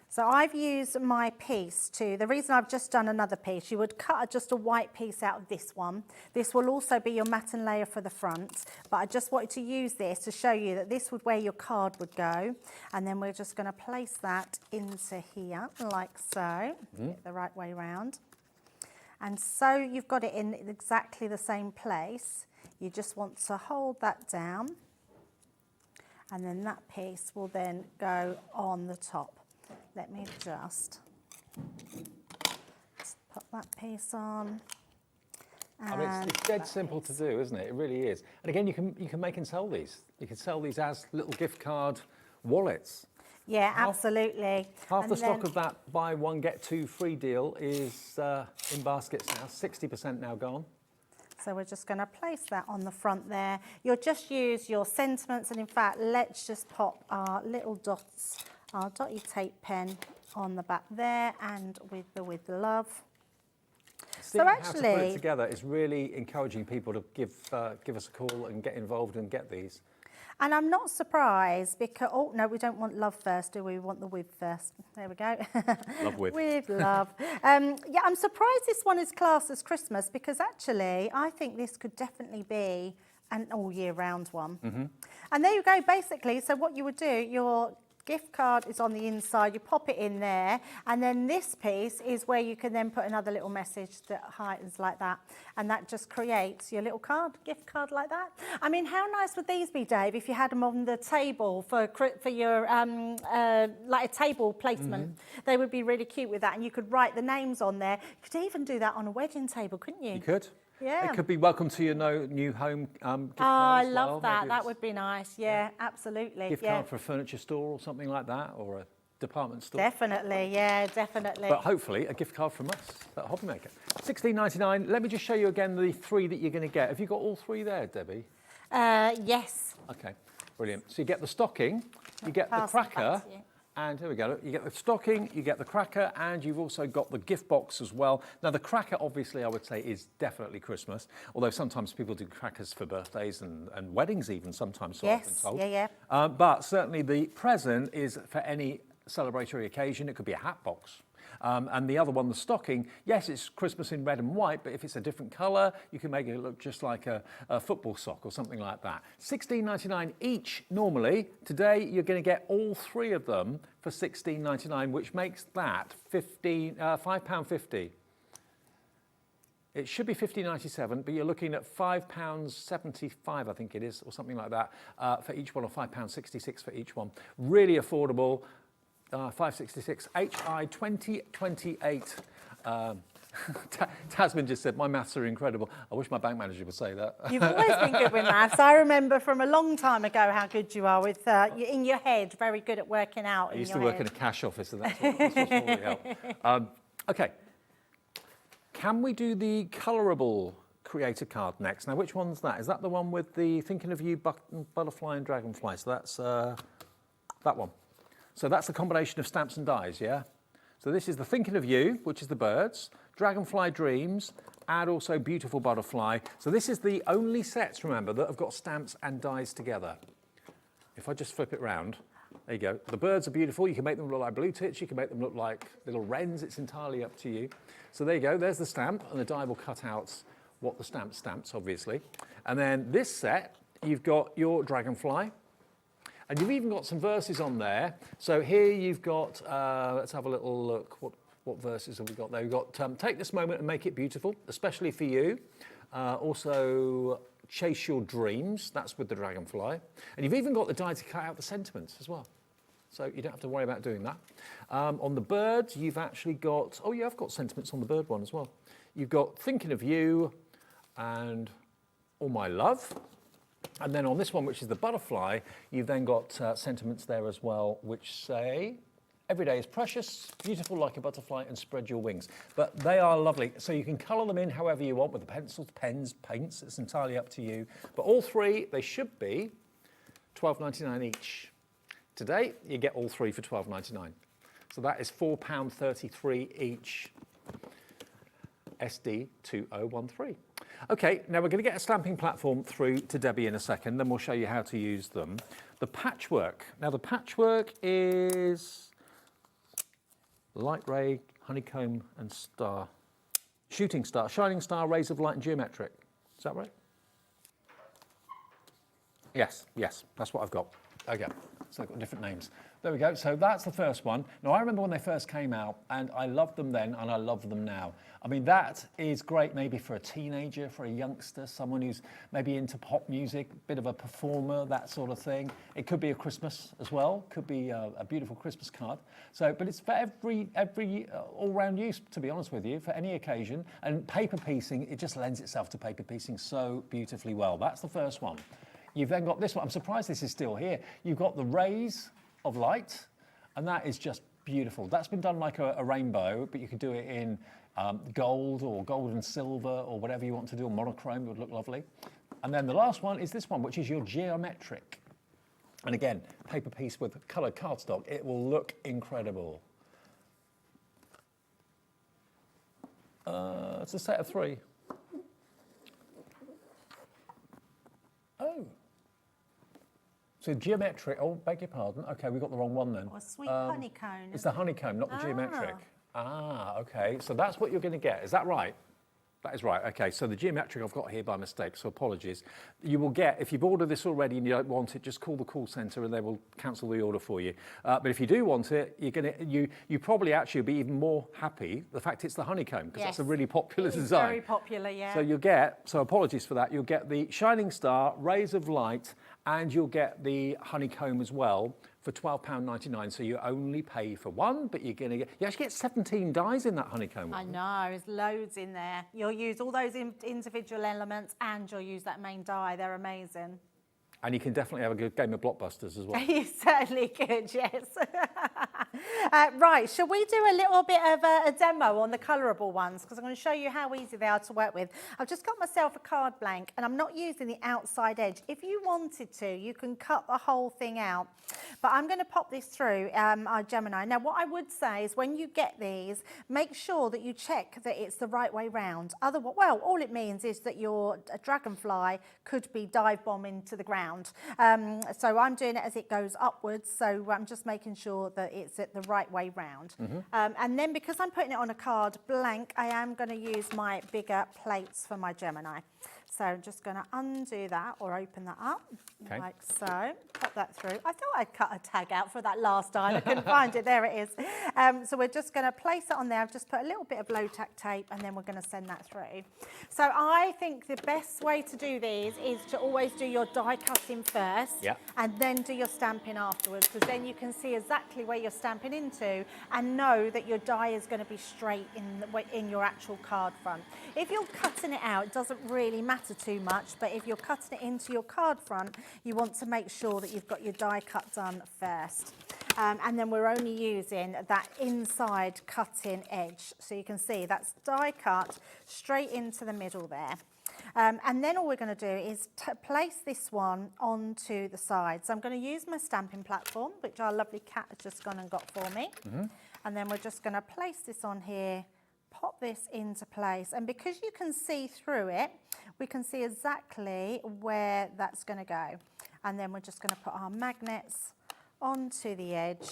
So I've used my piece to, the reason I've just done another piece, you would cut just a white piece out of this one. This will also be your matten layer for the front, but I just wanted to use this to show you that this would where your card would go. And then we're just going to place that into here, like so, get it the right way round. And so you've got it in exactly the same place. You just want to hold that down. And then that piece will then go on the top. Let me just put that piece on. I mean, it's dead simple to do, isn't it? It really is. And again, you can make and sell these. You can sell these as little gift card wallets. Yeah, absolutely. Half the stock of that buy one, get two free deal is in baskets now, 60% now gone. So we're just going to place that on the front there. You'll just use your sentiments, and in fact, let's just pop our little dots, our dotty tape pen on the back there, and with the love. Seeing how to put it together is really encouraging people to give us a call and get involved and get these. And I'm not surprised because, oh, no, we don't want love first, do we? We want the with first. There we go. Love with. With love. Yeah, I'm surprised this one is classed as Christmas because actually I think this could definitely be an all year round one. And there you go, basically. So what you would do, your gift card is on the inside, you pop it in there, and then this piece is where you can then put another little message that heightens like that, and that just creates your little card, gift card like that. I mean, how nice would these be, Dave, if you had them on the table for your like a table placement? They would be really cute with that, and you could write the names on there. You could even do that on a wedding table, couldn't you? You could. Yeah. It could be welcome to your new home gift card I as love well. that. Maybe That would be nice. Yeah, absolutely. gift card for a furniture store or something like that, or a department store. Definitely, yeah, definitely. But hopefully a gift card from us at Hobbymaker. $16.99. Let me just show you again the three that you're going to get. Have you got all three there, Debbie? Yes. Okay, brilliant. So you get the stocking, you get the cracker, And here we go. You get the stocking, you get the cracker, and you've also got the gift box as well. Now, the cracker, obviously, I would say is definitely Christmas, although sometimes people do crackers for birthdays and weddings even sometimes, so I've been told. But certainly the present is for any celebratory occasion. It could be a hat box. And the other one, the stocking, yes, it's Christmas in red and white, but if it's a different colour, you can make it look just like a football sock or something like that. $16.99 each normally. Today, you're going to get all three of them for $16.99, which makes that £5.50. It should be $15.97, but you're looking at £5.75, I think it is, or something like that, for each one, or £5.66 for each one. Really affordable. 566 HI 2028. Tasman just said, my maths are incredible. I wish my bank manager would say that. You've always been good with maths. I remember from a long time ago how good you are with, in your head, very good at working out. I used to work in a cash office, and that's what's really helped. Okay. Can we do the colourable creator card next? Now, which one's that? Is that the one with the Thinking of You, Butterfly and Dragonfly? So that's that one. So that's the combination of stamps and dies, yeah? So this is the Thinking of You, which is the birds, Dragonfly Dreams, and also Beautiful Butterfly. So this is the only sets, remember, that have got stamps and dies together. If I just flip it round, there you go. The birds are beautiful. You can make them look like blue tits. You can make them look like little wrens. It's entirely up to you. So there you go. There's the stamp, and the die will cut out what the stamp stamps, obviously. And then this set, you've got your Dragonfly. And you've even got some verses on there. So here you've got, let's have a little look. What verses have we got there? We've got Take This Moment and Make It Beautiful, especially for you. Also, Chase Your Dreams. That's with the Dragonfly. And you've even got the die to cut out the sentiments as well. So you don't have to worry about doing that. On the birds, you've actually got, oh yeah, I've got sentiments on the bird one as well. You've got Thinking of You and All My Love. And then on this one, which is the butterfly, you've then got sentiments there as well, which say, every day is precious, beautiful like a butterfly, and spread your wings. But they are lovely. So you can colour them in however you want with the pencils, pens, paints. It's entirely up to you. But all three, they should be $12.99 each. Today, you get all three for $12.99. So that is £4.33 each. SD2013. Okay, now we're going to get a stamping platform through to Debbie in a second, then we'll show you how to use them. The patchwork. Now the patchwork is light ray, honeycomb and star. Shooting star, shining star, rays of light and geometric. Is that right? Yes, that's what I've got. Okay, so they've got different names. There we go, so that's the first one. Now I remember when they first came out, and I loved them then and I love them now. I mean, that is great maybe for a teenager, for a youngster, someone who's maybe into pop music, bit of a performer, that sort of thing. It could be a Christmas as well, could be a beautiful Christmas card. So, but it's for every all-round use, to be honest with you, for any occasion. And paper piecing, it just lends itself to paper piecing so beautifully well. That's the first one. You've then got this one. I'm surprised this is still here. You've got the rays of light, and that is just beautiful. That's been done like a rainbow, but you could do it in gold or gold and silver or whatever you want to do, or monochrome would look lovely. And then the last one is this one, which is your geometric. And again, paper piece with coloured cardstock. It will look incredible. It's a set of three. Oh. So geometric, oh, beg your pardon. Okay, we got the wrong one then. Or sweet honeycomb. It's the honeycomb, not the geometric. Ah, okay. So that's what you're going to get. Is that right? That is right. Okay, so the geometric I've got here by mistake, so apologies. You will get, if you've ordered this already and you don't want it, just call the call centre and they will cancel the order for you. But if you do want it, you probably actually will be even more happy the fact it's the honeycomb, because that's a really popular design. Very popular, yeah. So you'll get, so apologies for that, you'll get the shining star, rays of light, and you'll get the honeycomb as well for £12.99. So you only pay for one, but you're going to get, you actually get 17 dies in that honeycomb. I know, there's loads in there. You'll use all those individual elements and you'll use that main die. They're amazing. And you can definitely have a good game of blockbusters as well. You certainly could, yes. Right, shall we do a little bit of a demo on the colourable ones? Because I'm going to show you how easy they are to work with. I've just got myself a card blank and I'm not using the outside edge. If you wanted to, you can cut the whole thing out. But I'm going to pop this through our Gemini. Now, what I would say is when you get these, make sure that you check that it's the right way round. Otherwise, well, all it means is that your dragonfly could be dive bombing to the ground. So I'm doing it as it goes upwards, so I'm just making sure that it's at the right way round. And then because I'm putting it on a card blank, I am going to use my bigger plates for my Gemini. So I'm just going to undo that or open that up, like so. Pop that through. I thought I'd cut a tag out for that last time. I couldn't find it. There it is. So we're just going to place it on there. I've just put a little bit of low tack tape and then we're going to send that through. So I think the best way to do these is to always do your die cutting first and then do your stamping afterwards, because then you can see exactly where you're stamping into and know that your die is going to be straight in your actual card front. If you're cutting it out, it doesn't really matter too much, but if you're cutting it into your card front, you want to make sure that you've got your die cut done first. And then we're only using that inside cutting edge. So you can see that's die cut straight into the middle there. And then all we're going to do is place this one onto the side. So I'm going to use my stamping platform, which our lovely cat has just gone and got for me. And then we're just going to place this on here, pop this into place, and because you can see through it, we can see exactly where that's going to go. And then we're just going to put our magnets onto the edge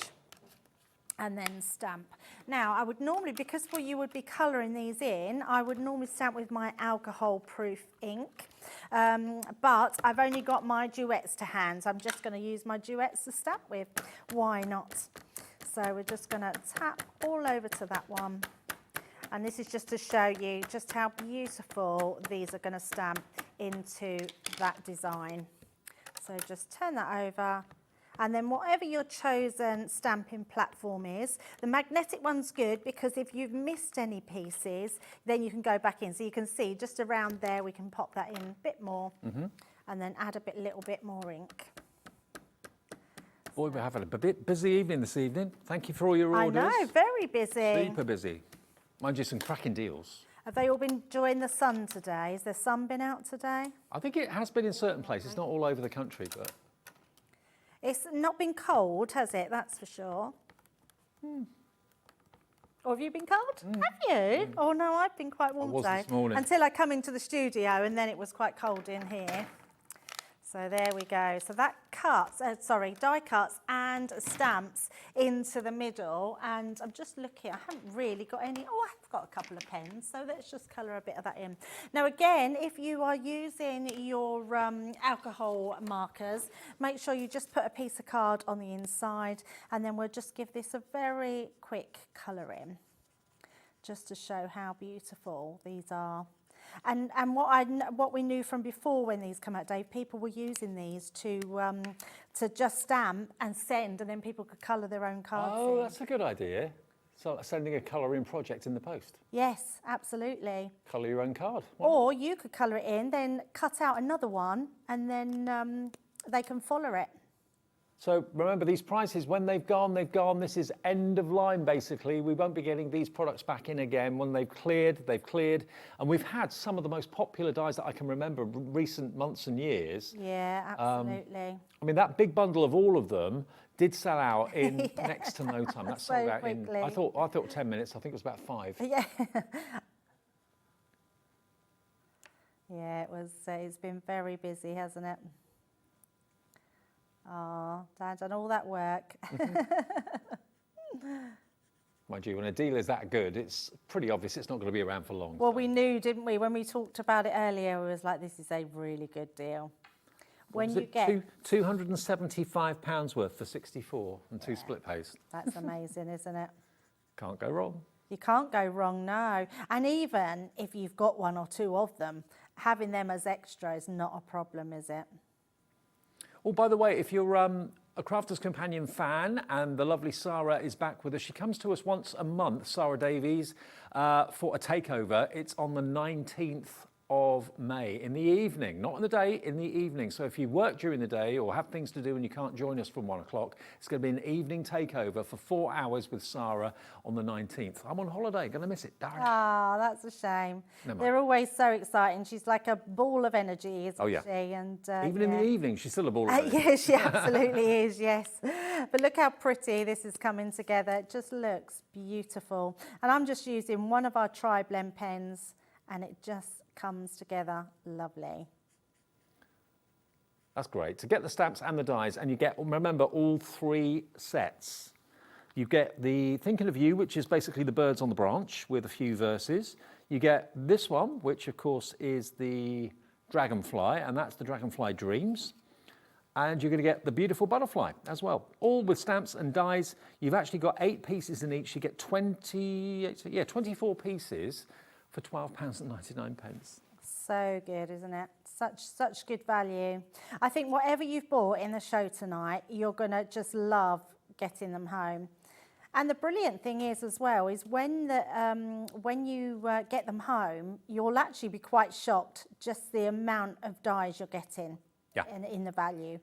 and then stamp. Now, I would normally, because you would be colouring these in, I would normally stamp with my alcohol-proof ink, but I've only got my duets to hand, so I'm just going to use my duets to stamp with. Why not? So we're just going to tap all over to that one. And this is just to show you just how beautiful these are going to stamp into that design. So just turn that over. And then whatever your chosen stamping platform is, the magnetic one's good because if you've missed any pieces, then you can go back in. So you can see just around there, we can pop that in a bit more and then add a little bit more ink. Boy, we're having a bit busy evening this evening. Thank you for all your orders. I know, very busy. Super busy. Mind you, some cracking deals. Have they all been enjoying the sun today? Has the sun been out today? I think it has been in certain places, not all over the country, but... It's not been cold, has it? That's for sure. Or have you been cold? Have you? Oh no, I've been quite warm today. This morning. Until I come into the studio and then it was quite cold in here. So there we go. So that cuts, die cuts and stamps into the middle. And I'm just looking, I haven't really got any, I've got a couple of pens. So let's just colour a bit of that in. Now again, if you are using your alcohol markers, make sure you just put a piece of card on the inside and then we'll just give this a very quick colour in, just to show how beautiful these are. And what we knew from before when these come out, Dave, people were using these to just stamp and send, and then people could colour their own cards. Oh, that's a good idea. So sending a colouring project in the post. Yes, absolutely. Colour your own card. Or you could colour it in, then cut out another one, and then they can follow it. So remember, these prices, when they've gone, they've gone. This is end of line, basically. We won't be getting these products back in again. When they've cleared, they've cleared. And we've had some of the most popular dies that I can remember recent months and years. Yeah, absolutely. I mean, that big bundle of all of them did sell out in next to no time. That sold out quickly. I thought 10 minutes. I think it was about 5. Yeah. Yeah, it's been very busy, hasn't it? Oh, Dad's done all that work. Mind you, when a deal is that good, it's pretty obvious it's not going to be around for long. Well, we knew, didn't we? When we talked about it earlier, we was like, this is a really good deal. When you get £275 worth for 64 and 2 split pays. That's amazing, isn't it? Can't go wrong. You can't go wrong, no. And even if you've got 1 or 2 of them, having them as extra is not a problem, is it? Oh, by the way, if you're a Crafter's Companion fan and the lovely Sarah is back with us, she comes to us once a month, Sarah Davies, for a takeover. It's on the 19th of May in the evening, not in the day, in the evening. So if you work during the day or have things to do and you can't join us from 1 o'clock, it's going to be an evening takeover for 4 hours with Sarah on the 19th. I'm on holiday, going to miss it, darn it. Ah, that's a shame. Never mind. They're always so exciting. She's like a ball of energy, isn't she? And, even in the evening, she's still a ball of energy. Yes, she absolutely is, yes. But look how pretty this is coming together. It just looks beautiful. And I'm just using one of our tri-blend pens and it just comes together lovely. That's great. To get the stamps and the dies, and you get, remember, all 3 sets. You get the Thinking of You, which is basically the birds on the branch with a few verses. You get this one, which of course is the dragonfly, and that's the Dragonfly Dreams. And you're going to get the beautiful butterfly as well, all with stamps and dies. You've actually got 8 pieces in each. You get 24 pieces for £12.99. So good, isn't it? Such good value. I think whatever you've bought in the show tonight, you're going to just love getting them home. And the brilliant thing is as well, is when you get them home, you'll actually be quite shocked just the amount of dies you're getting in the value.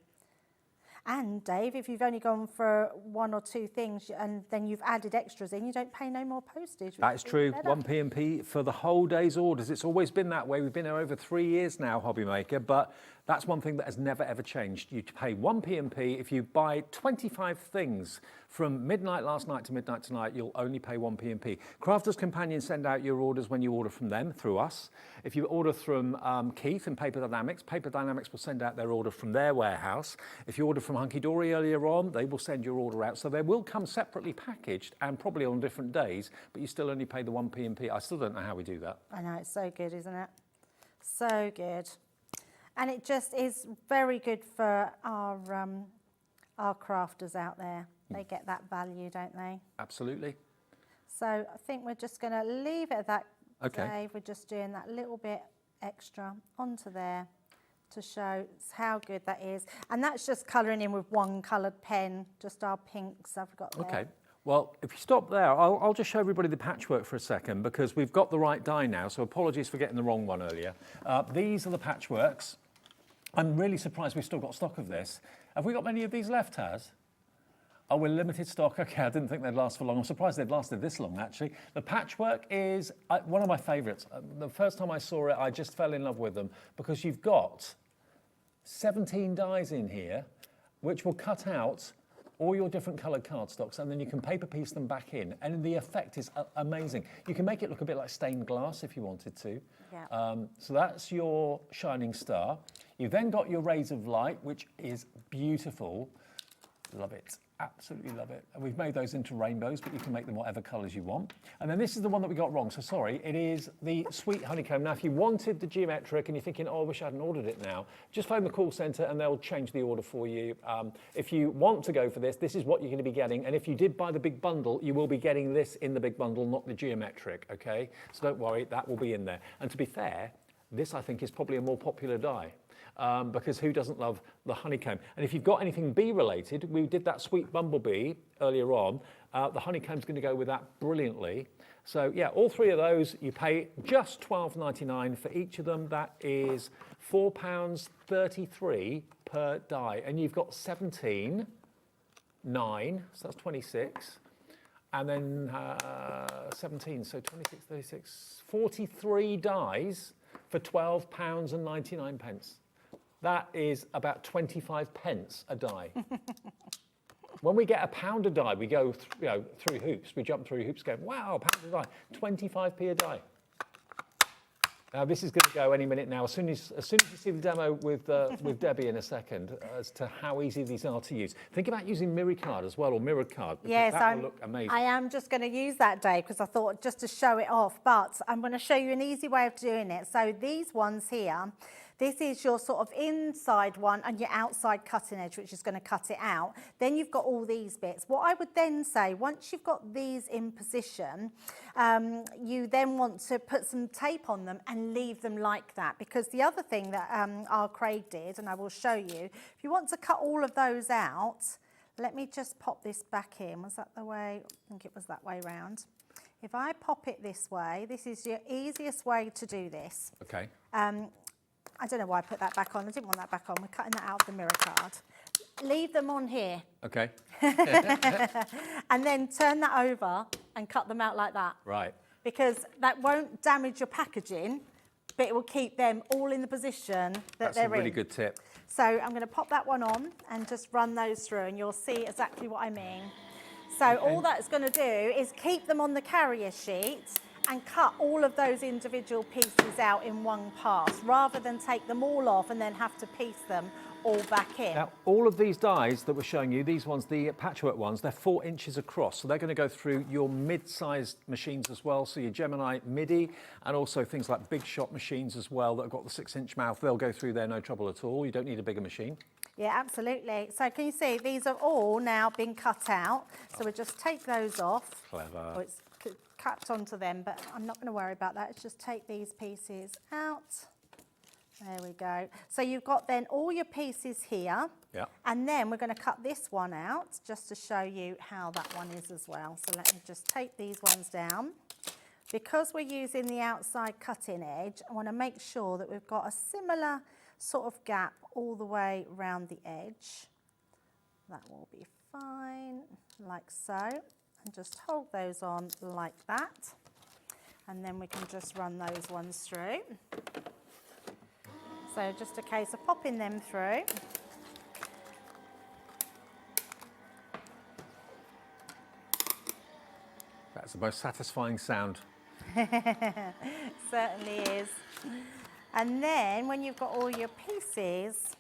And Dave, if you've only gone for 1 or 2 things and then you've added extras in, you don't pay no more postage. That is true. 1p&p for the whole day's orders. It's always been that way. We've been here over 3 years now, Hobby Maker, but that's one thing that has never ever changed. You pay 1p&p. If you buy 25 things from midnight last night to midnight tonight, you'll only pay 1p&p. Crafters Companion send out your orders when you order from them through us. If you order from Keith and Paper Dienamics, Paper Dienamics will send out their order from their warehouse. If you order from Hunkydory earlier on, they will send your order out. So they will come separately packaged and probably on different days, but you still only pay the 1p&p. I still don't know how we do that. I know, it's so good, isn't it? So good. And it just is very good for our crafters out there. They get that value, don't they? Absolutely. So I think we're just going to leave it at that, okay. Dave. We're just doing that little bit extra onto there to show how good that is. And that's just colouring in with one coloured pen, just our pinks I've got there. Okay. Well, if you stop there, I'll just show everybody the patchwork for a second because we've got the right die now, so apologies for getting the wrong one earlier. These are the patchworks. I'm really surprised we've still got stock of this. Have we got many of these left, Taz? Oh, we're limited stock. Okay, I didn't think they'd last for long. I'm surprised they'd lasted this long, actually. The patchwork is one of my favourites. The first time I saw it, I just fell in love with them because you've got 17 dies in here, which will cut out all your different coloured cardstocks, and then you can paper piece them back in, and the effect is amazing. You can make it look a bit like stained glass if you wanted to. Yeah. So that's your shining star. You've then got your rays of light, which is beautiful. Love it. Absolutely love it. And we've made those into rainbows, but you can make them whatever colours you want. And then this is the one that we got wrong. So sorry, it is the sweet honeycomb. Now, if you wanted the geometric and you're thinking, oh, I wish I hadn't ordered it now, just phone the call centre and they'll change the order for you. If you want to go for this, this is what you're going to be getting. And if you did buy the big bundle, you will be getting this in the big bundle, not the geometric, okay? So don't worry, that will be in there. And to be fair, this I think is probably a more popular die. Because who doesn't love the honeycomb? And if you've got anything bee related, we did that sweet bumblebee earlier on. The honeycomb's going to go with that brilliantly. So yeah, all 3 of those, you pay just £12.99 for each of them. That is £4.33 per die. And you've got 17, 9, so that's 26. And then 17, so 26, 36, 43 dies for £12.99. That is about 25 pence a die. When we get a £1 a die, we go through hoops. We jump through hoops going, wow, £1 a die, 25p a die. Now, this is going to go any minute now. As soon as you see the demo with Debbie in a second as to how easy these are to use. Think about using mirror card as well, or mirrored card. Yes, that will look amazing. I am just going to use that, Dave, because I thought just to show it off. But I'm going to show you an easy way of doing it. So these ones here, this is your sort of inside one and your outside cutting edge, which is going to cut it out. Then you've got all these bits. What I would then say, once you've got these in position, you then want to put some tape on them and leave them like that. Because the other thing that our Craig did, and I will show you, if you want to cut all of those out, let me just pop this back in. Was that the way? I think it was that way round. If I pop it this way, this is your easiest way to do this. Okay. I don't know why I put that back on. I didn't want that back on. We're cutting that out of the mirror card. Leave them on here. Okay. And then turn that over and cut them out like that. Right. Because that won't damage your packaging, but it will keep them all in the position that they're in. That's a really good tip. So I'm going to pop that one on and just run those through, and you'll see exactly what I mean. So all that's going to do is keep them on the carrier sheet and cut all of those individual pieces out in one pass, rather than take them all off and then have to piece them all back in. Now, all of these dies that we're showing you, these ones, the patchwork ones, they're 4 inches across. So they're going to go through your mid-sized machines as well. So your Gemini MIDI, and also things like big shot machines as well that have got the 6-inch mouth. They'll go through there no trouble at all. You don't need a bigger machine. Yeah, absolutely. So can you see these have all now been cut out? So we'll just take those off. Clever. Oh, it's cut onto them, but I'm not going to worry about that. Let's just take these pieces out. There we go. So you've got then all your pieces here. Yeah. And then we're going to cut this one out just to show you how that one is as well. So let me just take these ones down. Because we're using the outside cutting edge, I want to make sure that we've got a similar sort of gap all the way around the edge. That will be fine, like so. And just hold those on like that. And then we can just run those ones through. So just a case of popping them through. That's the most satisfying sound. Certainly is. And then when you've got all your pieces,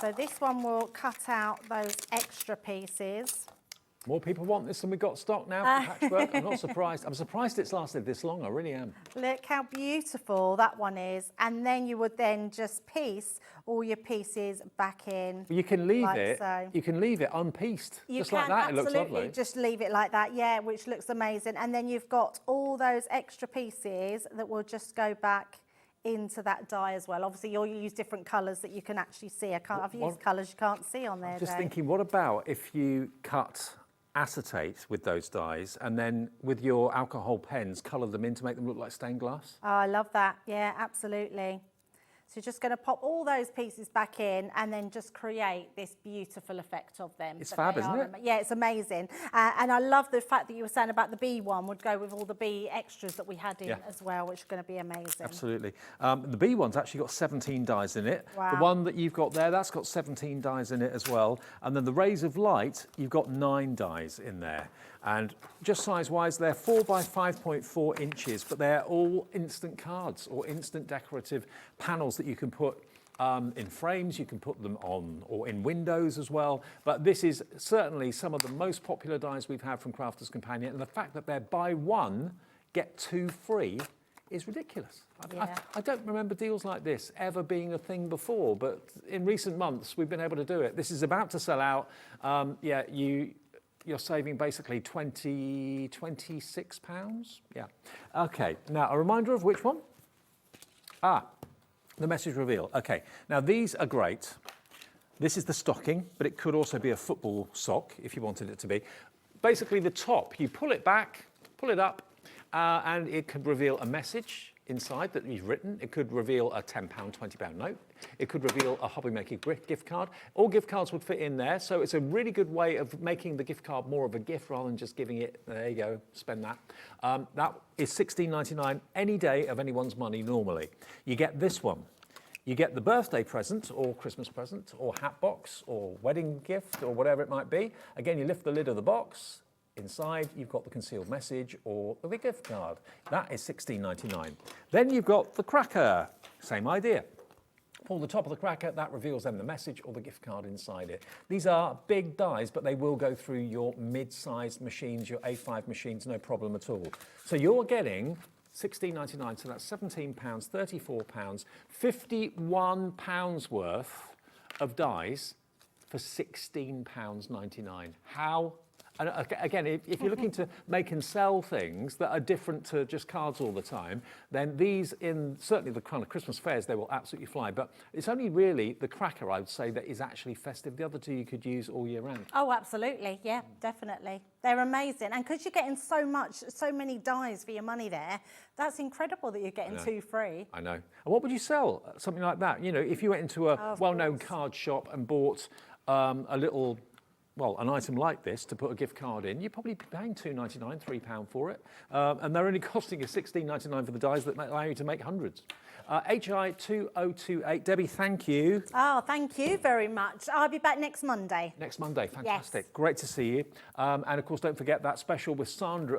so this one will cut out those extra pieces. More people want this than we've got stock now for patchwork. I'm not surprised. I'm surprised it's lasted this long. I really am. Look how beautiful that one is. And then you would then just piece all your pieces back in. You can leave like it. So. You can leave it unpieced, You just can like that. It looks absolutely lovely. just leave it like that, yeah, which looks amazing. And then you've got all those extra pieces that will just go back into that die as well. Obviously, you'll use different colours that you can actually see. I've used colours you can't see on there. Just Dave. thinking, what about if you cut acetate with those dyes and then with your alcohol pens colour them in to make them look like stained glass? Oh, I love that. Yeah, absolutely. So you're just going to pop all those pieces back in and then just create this beautiful effect of them. It's fab, isn't it? Yeah, it's amazing. And I love the fact that you were saying about the bee one would go with all the bee extras that we had in as well, which is going to be amazing. Absolutely. The bee one's actually got 17 dies in it. Wow. The one that you've got there, that's got 17 dies in it as well. And then the rays of light, you've got 9 dies in there. And just size-wise, they're 4 by 5.4 inches, but they're all instant cards or instant decorative panels that you can put in frames. You can put them on or in windows as well. But this is certainly some of the most popular dies we've had from Crafters Companion. And the fact that they're buy one, get 2 free is ridiculous. I don't remember deals like this ever being a thing before, but in recent months, we've been able to do it. This is about to sell out. You're saving basically £26. Yeah. Okay. Now, a reminder of which one? The message reveal. Okay. Now, these are great. This is the stocking, but it could also be a football sock if you wanted it to be. Basically, the top, you pull it back, pull it up, and it could reveal a message inside that you've written. It could reveal a £10, £20 note. It could reveal a Hobby Maker gift card. All gift cards would fit in there, so it's a really good way of making the gift card more of a gift rather than just giving it, there you go, spend that. That is $16.99 any day of anyone's money normally. You get this one. You get the birthday present or Christmas present or hat box or wedding gift or whatever it might be. Again, you lift the lid of the box. Inside, you've got the concealed message or the gift card. That is $16.99. Then you've got the cracker. Same idea. Pull the top of the cracker, that reveals then the message or the gift card inside it. These are big dies, but they will go through your mid-sized machines, your A5 machines, no problem at all. So you're getting $16.99, so that's £17, £34, £51 worth of dies for £16.99. How And again, if you're looking to make and sell things that are different to just cards all the time, then these, in certainly the kind of Christmas fairs, they will absolutely fly. But it's only really the cracker, I would say, that is actually festive. The other two you could use all year round. Oh, absolutely. Yeah, definitely. They're amazing. And because you're getting so many dies for your money there, that's incredible that you're getting 2 free. I know. And what would you sell? Something like that? You know, if you went into a well-known card shop and bought a little... well, an item like this to put a gift card in, you're probably paying £2.99, £3 for it. And they're only costing you £16.99 for the dies that allow you to make hundreds. HI 2028. Debbie, thank you. Oh, thank you very much. I'll be back next Monday. Next Monday, fantastic. Yes. Great to see you. And of course, don't forget that special with Sarah.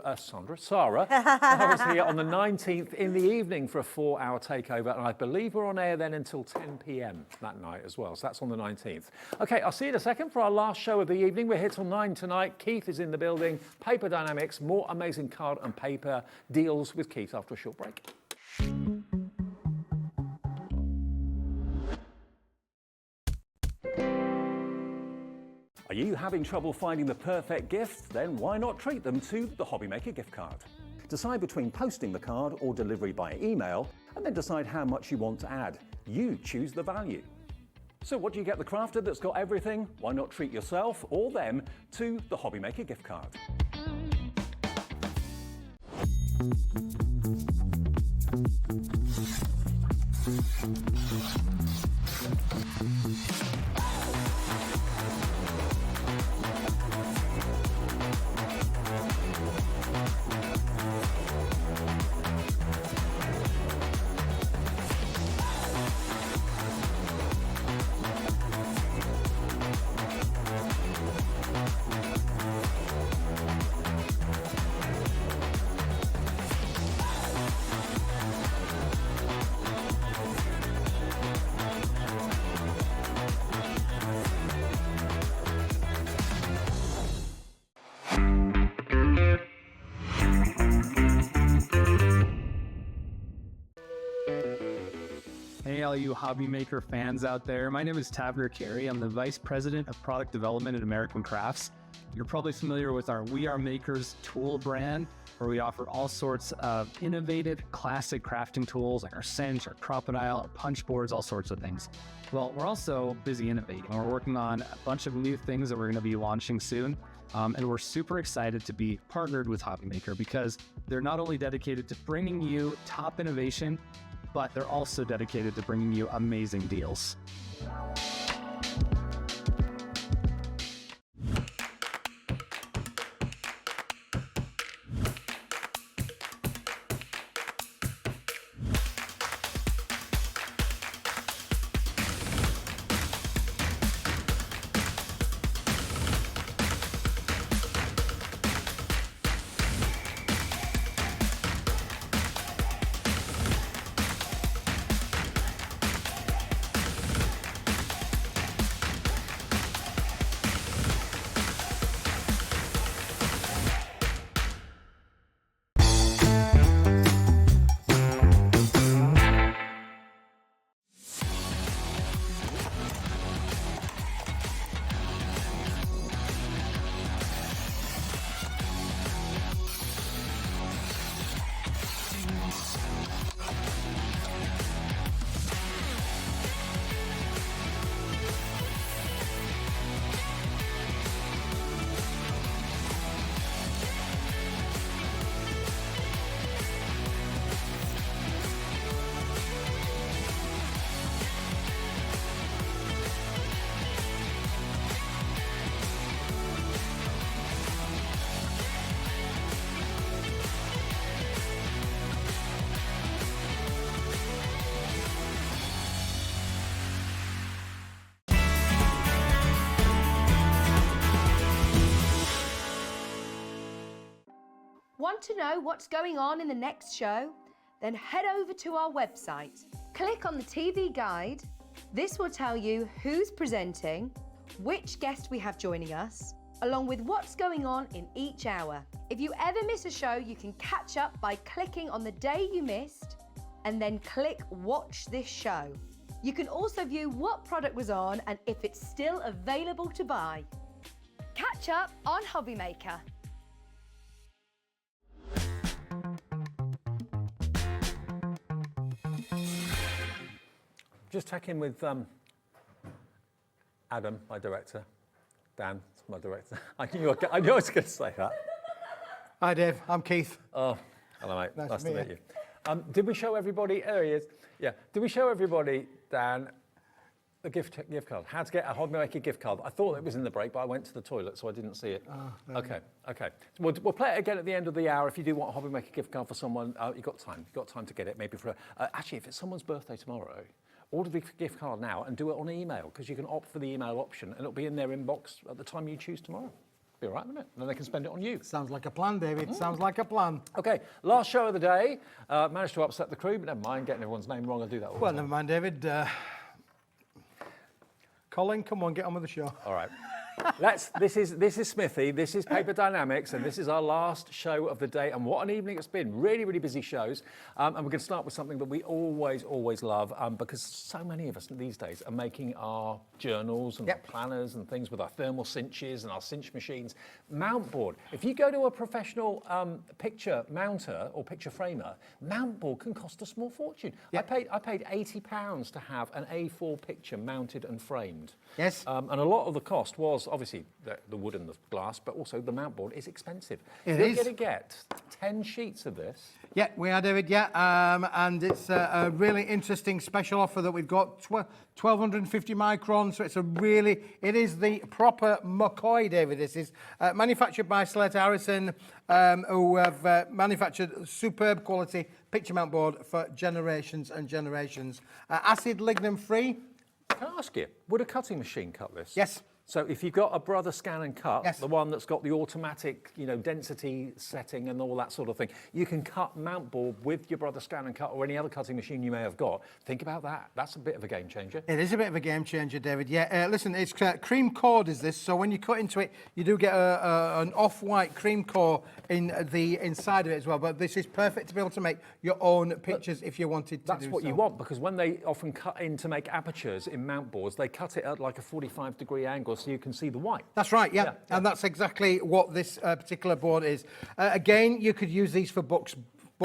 Sarah's here on the 19th in the evening for a 4-hour takeover. And I believe we're on air then until 10 p.m. that night as well. So that's on the 19th. Okay, I'll see you in a second for our last show of the evening. We're here till 9 tonight. Keith is in the building. Paper Dienamics, more amazing card and paper deals with Keith after a short break. Are you having trouble finding the perfect gift? Then why not treat them to the Hobbymaker gift card? Decide between posting the card or delivery by email, and then decide how much you want to add. You choose the value. So what do you get the crafter that's got everything? Why not treat yourself or them to the Hobbymaker gift card? Hey, all you hobby maker fans out there. My name is Tavner Carey. I'm the Vice President of Product Development at American Crafts. You're probably familiar with our We Are Makers tool brand, where we offer all sorts of innovative, classic crafting tools like our cinch, our crocodile, our punch boards, all sorts of things. Well, we're also busy innovating. We're working on a bunch of new things that we're going to be launching soon. And we're super excited to be partnered with Hobby Maker because they're not only dedicated to bringing you top innovation, but they're also dedicated to bringing you amazing deals. Want to know what's going on in the next show? Then head over to our website. Click on the TV guide. This will tell you who's presenting, which guest we have joining us, along with what's going on in each hour. If you ever miss a show, you can catch up by clicking on the day you missed and then click Watch This Show. You can also view what product was on and if it's still available to buy. Catch up on Hobby Maker. Just check in with Adam, my director. Dan, my director. I knew I was going to say that. Hi, Dave. I'm Keith. Oh, hello, mate. Nice to meet you. Did we show everybody? There he is. Yeah. Did we show everybody, Dan, the gift card? How to get a Hobby Maker gift card? I thought it was in the break, but I went to the toilet, so I didn't see it. Okay. We'll play it again at the end of the hour. If you do want a Hobby Maker gift card for someone, you've got time. You've got time to get it. Maybe for actually, if it's someone's birthday tomorrow, order the gift card now and do it on email, because you can opt for the email option and it'll be in their inbox at the time you choose tomorrow. Be all right, wouldn't it? And then they can spend it on you. Sounds like a plan, David. Sounds like a plan. Okay, last show of the day. Managed to upset the crew, but never mind, getting everyone's name wrong. I'll do that all the time. Never mind, David. Colin, come on, get on with the show. All right. This is Smithy, this is Paper Dienamics, and this is our last show of the day. And what an evening it's been. Really, really busy shows. And we're going to start with something that we always love, because so many of us these days are making our journals and our planners and things with our thermal cinches and our cinch machines. Mount board. If you go to a professional picture mounter or picture framer, mount board can cost a small fortune. Yep. I paid £80 to have an A4 picture mounted and framed. Yes. And a lot of the cost was obviously the wood and the glass, but also the mount board is expensive. It You're is. going to get 10 sheets of this. Yeah, we are, David, and it's a really interesting special offer that we've got, 1250 microns, so it is the proper McCoy, David. This is manufactured by Slater Harrison, who have manufactured superb quality picture mount board for generations and generations. Acid lignin free. Can I ask you, would a cutting machine cut this? Yes. So if you've got a Brother Scan and Cut, the one that's got the automatic, density setting and all that sort of thing, you can cut mount board with your Brother Scan and Cut or any other cutting machine you may have got. Think about that. That's a bit of a game changer. It is a bit of a game changer, David. Yeah, listen, it's cream cord is this, so when you cut into it, you do get an off-white cream core in the inside of it as well, but this is perfect to be able to make your own pictures if you wanted to do so. That's what you want, because when they often cut in to make apertures in mount boards, they cut it at like a 45-degree angle so you can see the white. That's right, yeah. And that's exactly what this particular board is. Again, you could use these for book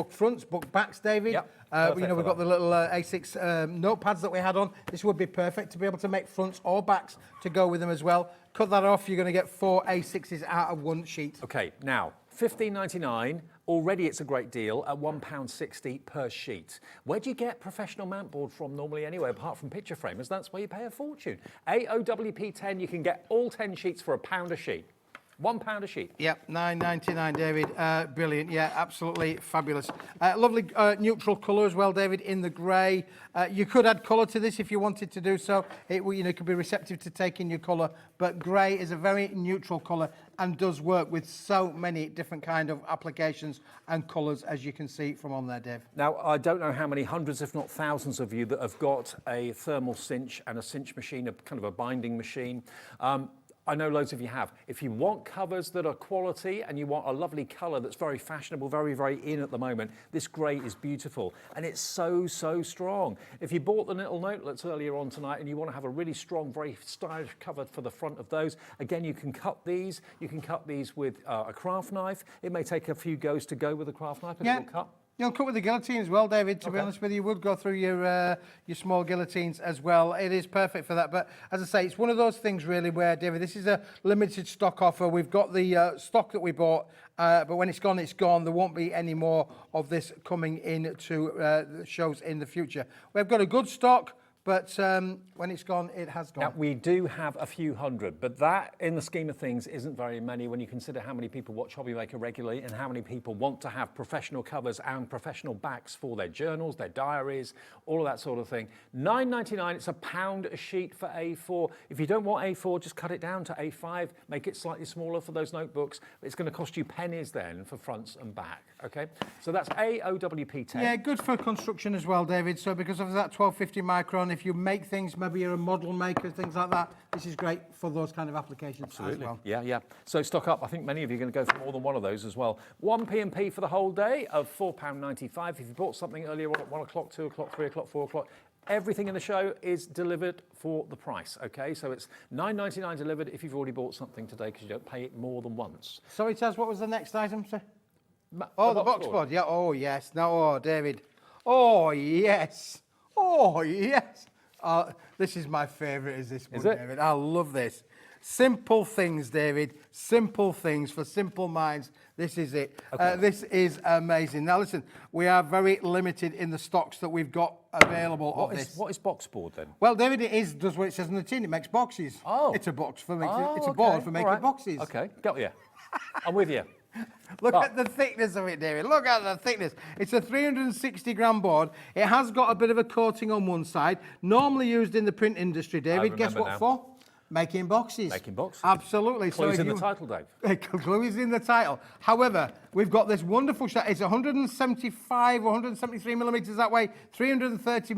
fronts, book backs, David. We've got the little A6 notepads that we had on. This would be perfect to be able to make fronts or backs to go with them as well. Cut that off, you're going to get 4 A6s out of one sheet. Okay, now, $15.99. Already it's a great deal at £1.60 per sheet. Where do you get professional mount board from normally anyway, apart from picture framers? That's where you pay a fortune. AOWP 10, you can get all 10 sheets for £1 a sheet. £1 a sheet. Yep, $9.99, David. Brilliant. Yeah, absolutely fabulous. Lovely neutral colour as well, David, in the grey. You could add colour to this if you wanted to do so. It could be receptive to taking your colour, but grey is a very neutral colour and does work with so many different kind of applications and colours, as you can see from on there, Dave. Now, I don't know how many hundreds, if not thousands of you that have got a thermal cinch and a cinch machine, a kind of a binding machine. I know loads of you have. If you want covers that are quality and you want a lovely colour that's very fashionable, very, very in at the moment, this grey is beautiful. And it's so, so strong. If you bought the little notelets earlier on tonight and you want to have a really strong, very stylish cover for the front of those, again, you can cut these. You can cut these with a craft knife. It may take a few goes to go with a craft knife, but it'll cut. You'll cut with the guillotine as well, David, to be honest with you. You would go through your small guillotines as well. It is perfect for that. But as I say, it's one of those things really where, David, this is a limited stock offer. We've got the stock that we bought, but when it's gone, it's gone. There won't be any more of this coming into shows in the future. We've got a good stock, but when it's gone, it has gone. Now, we do have a few hundred, but that, in the scheme of things, isn't very many when you consider how many people watch Hobby Maker regularly and how many people want to have professional covers and professional backs for their journals, their diaries, all of that sort of thing. $9.99, it's £1 a sheet for A4. If you don't want A4, just cut it down to A5, make it slightly smaller for those notebooks. It's going to cost you pennies then for fronts and back, okay? So that's AOWP 10. Yeah, good for construction as well, David. So because of that 1250 micron, if you make things, maybe you're a model maker, things like that, this is great for those kind of applications as well. Yeah. So stock up. I think many of you are going to go for more than one of those as well. One P&P for the whole day of £4.95. If you bought something earlier on at 1 o'clock, 2 o'clock, 3 o'clock, 4 o'clock, Everything in the show is delivered for the price, okay? So it's $9.99 delivered if you've already bought something today because you don't pay it more than once. Sorry, Taz, what was the next item, sir? The box board. Yeah, oh, yes. No, oh, David. Oh, yes. Oh, yes. This is my favourite, is this one, David. I love this. Simple things, David. Simple things for simple minds. This is it. Okay. This is amazing. Now, listen, we are very limited in the stocks that we've got available of this. What is box board then? Well, David, it does what it says on the tin. It makes boxes. Oh. It's a box for making. It's a board for making boxes. Okay, got you. I'm with you. Look at the thickness of it, David. Look at the thickness. It's a 360-gram board. It has got a bit of a coating on one side, normally used in the print industry, David. Guess what for? Making boxes. Making boxes. Absolutely. Clue's in the title, Dave. Clue is in the title. However, we've got this wonderful shot. It's 175 or 173 millimetres that way, 330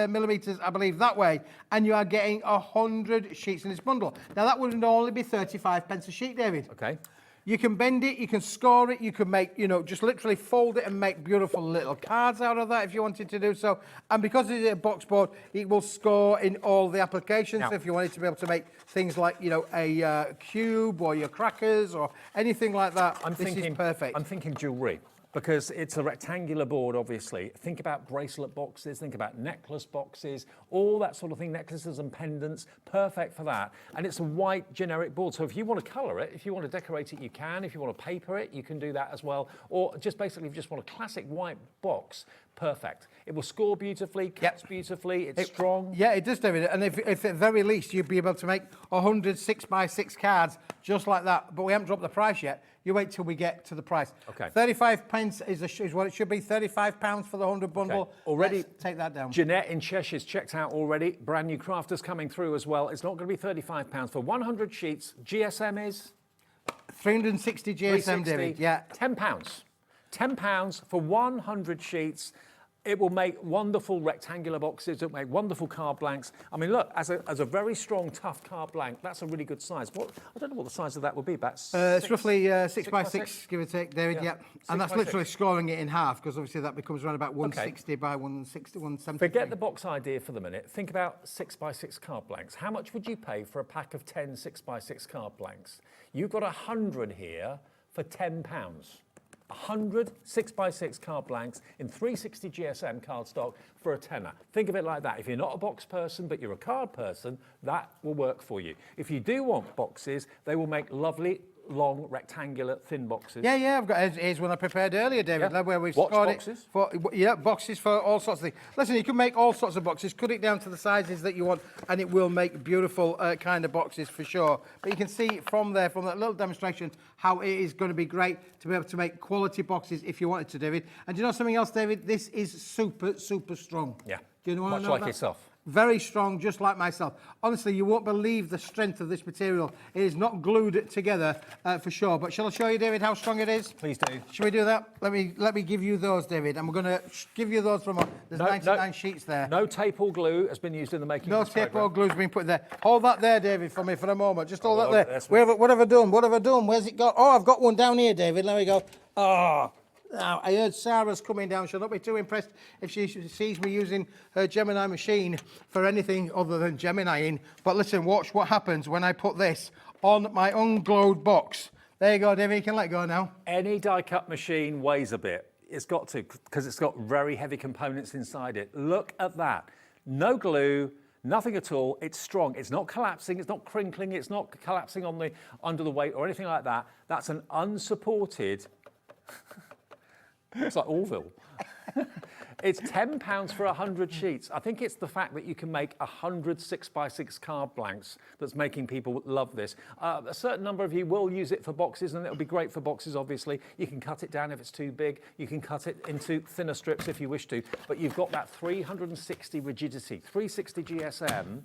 millimetres, I believe, that way, and you are getting 100 sheets in this bundle. Now, that would only be 35 pence a sheet, David. Okay. You can bend it, you can score it, you can make, just literally fold it and make beautiful little cards out of that if you wanted to do so. And because it's a box board, it will score in all the applications. So if you wanted to be able to make things like, a cube or your crackers or anything like that, this is perfect. I'm thinking jewellery. Because it's a rectangular board, obviously. Think about bracelet boxes, think about necklace boxes, all that sort of thing, necklaces and pendants, perfect for that. And it's a white generic board, so if you want to colour it, if you want to decorate it, you can. If you want to paper it, you can do that as well. Or just basically, if you just want a classic white box, perfect. It will score beautifully, cuts beautifully, it's strong. Yeah, it does, David. And if at the very least, you'd be able to make 100 6x6 cards just like that. But we haven't dropped the price yet. You wait till we get to the price. Okay. 35 pence is what it should be. £35 for the 100 bundle. Okay. Already, let's take that down. Jeanette in Cheshire's checked out already. Brand new crafters coming through as well. It's not going to be £35 for 100 sheets. GSM is 360 GSM, David. Yeah. £10. £10 for 100 sheets. It will make wonderful rectangular boxes. It'll make wonderful card blanks. I mean, look, as a very strong, tough card blank, that's a really good size. I don't know what the size of that would be. It's roughly 6x6, give or take, David. Yeah. And that's literally 6. scoring it in half, because obviously that becomes around about 160 by 160, 170. Forget the box idea for the minute. Think about 6x6 card blanks. How much would you pay for a pack of 10 6x6 card blanks? You've got 100 here for £10. 100 6x6 card blanks in 360 GSM cardstock for a tenner. Think of it like that. If you're not a box person, but you're a card person, that will work for you. If you do want boxes, they will make lovely, long, rectangular, thin boxes. Yeah, I've got, here's one I prepared earlier, David, where we've scored boxes? Boxes for all sorts of things. Listen, you can make all sorts of boxes, cut it down to the sizes that you want, and it will make beautiful kind of boxes for sure. But you can see from there, from that little demonstration, how it is going to be great to be able to make quality boxes if you wanted to, David. And do you know something else, David? This is super, super strong. Yeah, do you know much like yourself. Very strong, just like myself. Honestly, you won't believe the strength of this material. It is not glued together for sure. But shall I show you, David, how strong it is? Please do. Shall we do that? Let me give you those, David. And we're going to give you those from there's 99 sheets there. No tape or glue has been used in the making No of this tape program. or glue has been put there. Hold that there, David, for me for a moment. Just hold that there. What have I done? What have I done? Where's it got? Oh, I've got one down here, David. There we go. Oh. Now, I heard Sarah's coming down. She'll not be too impressed if she sees me using her Gemini machine for anything other than Geminiing. But listen, watch what happens when I put this on my unglowed box. There you go, David. You can let go now. Any die-cut machine weighs a bit. It's got to, because it's got very heavy components inside it. Look at that. No glue. Nothing at all. It's strong. It's not collapsing. It's not crinkling. It's not collapsing under the weight or anything like that. That's an unsupported... It's like Orville. It's £10 for 100 sheets. I think it's the fact that you can make 100 6x6 card blanks that's making people love this. A certain number of you will use it for boxes, and it'll be great for boxes, obviously. You can cut it down if it's too big. You can cut it into thinner strips if you wish to. But you've got that 360 rigidity, 360 GSM.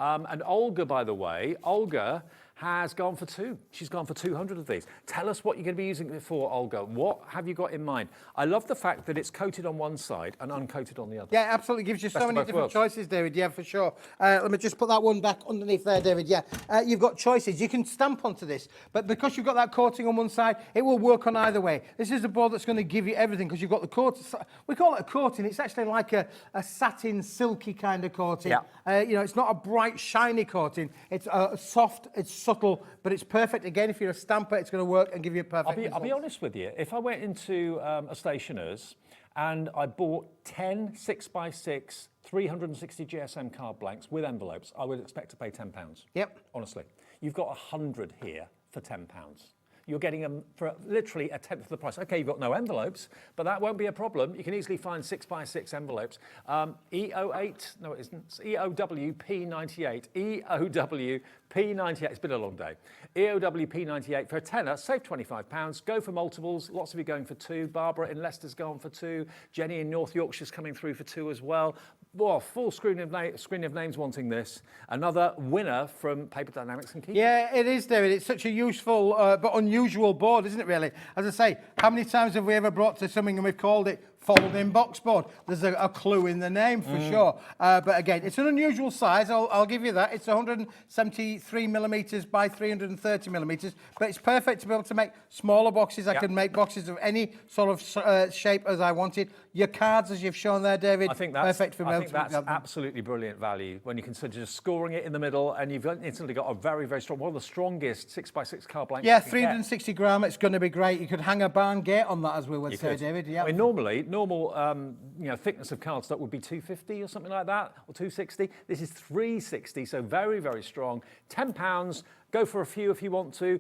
And Olga, by the way, Olga has gone for 2. She's gone for 200 of these. Tell us what you're going to be using it for, Olga. What have you got in mind? I love the fact that it's coated on one side and uncoated on the other. Yeah, absolutely. Gives you so many different choices, David. Yeah, for sure. Let me just put that one back underneath there, David. Yeah, you've got choices. You can stamp onto this, but because you've got that coating on one side, it will work on either way. This is a board that's going to give you everything because you've got the coating. We call it a coating. It's actually like a satin, silky kind of coating. Yeah. You know, it's not a bright, shiny coating. It's soft, it's subtle, but it's perfect. Again, if you're a stamper, it's going to work and give you a perfect I'll be honest with you. If I went into a stationer's and I bought 10 6x6 360 GSM card blanks with envelopes, I would expect to pay £10. Yep. Honestly. You've got 100 here for £10. You're getting them for literally a tenth of the price. Okay, you've got no envelopes, but that won't be a problem. You can easily find 6x6 envelopes. EO8, no it isn't, it's EOWP98. EOWP98, it's been a long day. EOWP98 for a tenner, save £25. Go for multiples, lots of you going for 2. Barbara in Leicester's gone for 2. Jenny in North Yorkshire's coming through for 2 as well. Well, full screen of names wanting this. Another winner from Paper Dienamics and Keep. Yeah, it is, David. It's such a useful but unusual board, isn't it, really? As I say, how many times have we ever brought to something and we've called it folding box board? There's a clue in the name for sure. But again, it's an unusual size. I'll give you that. It's 173 millimeters by 330 millimeters, but it's perfect to be able to make smaller boxes. I can make boxes of any sort of shape as I wanted. Your cards, as you've shown there, David, I think that's perfect for that's absolutely brilliant value when you consider just scoring it in the middle, and you've instantly got a very, very strong, one of the strongest 6x6 card blanks. Yeah, 360 gram. It's going to be great. You could hang a barn gate on that, as we would say, David. Yeah. I mean, normal thickness of cardstock would be 250 or something like that, or 260. This is 360, so very, very strong. £10. Go for a few if you want to.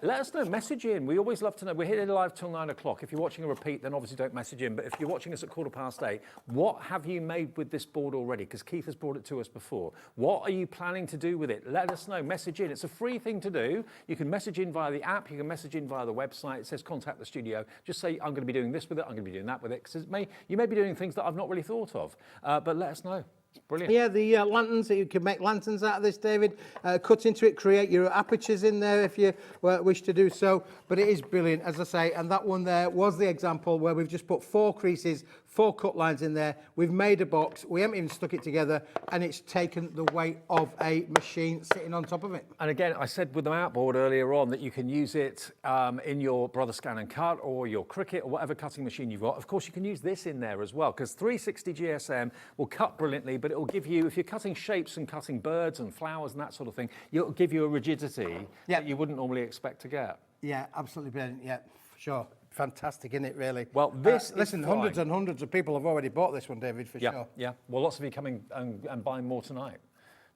Let us know, message in. We always love to know. We're here live till 9 o'clock. If you're watching a repeat, then obviously don't message in. But if you're watching us at 8:15, what have you made with this board already? Because Keith has brought it to us before. What are you planning to do with it? Let us know, message in. It's a free thing to do. You can message in via the app. You can message in via the website. It says contact the studio. Just say, I'm going to be doing this with it. I'm going to be doing that with it. Because you may be doing things that I've not really thought of. But let us know. It's brilliant. Yeah, the lanterns, you can make lanterns out of this, David. Cut into it, create your apertures in there if you wish to do so. But it is brilliant, as I say. And that one there was the example where we've just put 4 creases, 4 cut lines in there. We've made a box. We haven't even stuck it together. And it's taken the weight of a machine sitting on top of it. And again, I said with the outboard earlier on that you can use it in your Brother Scan and Cut or your Cricut or whatever cutting machine you've got. Of course, you can use this in there as well, because 360 GSM will cut brilliantly, but it will give you, if you're cutting shapes and cutting birds and flowers and that sort of thing, it'll give you a rigidity that you wouldn't normally expect to get. Yeah, absolutely brilliant. Yeah, for sure. Fantastic, isn't it, really? Well, this listen, hundreds and hundreds of people have already bought this one, David, for sure. Yeah, well, lots of you coming and buying more tonight.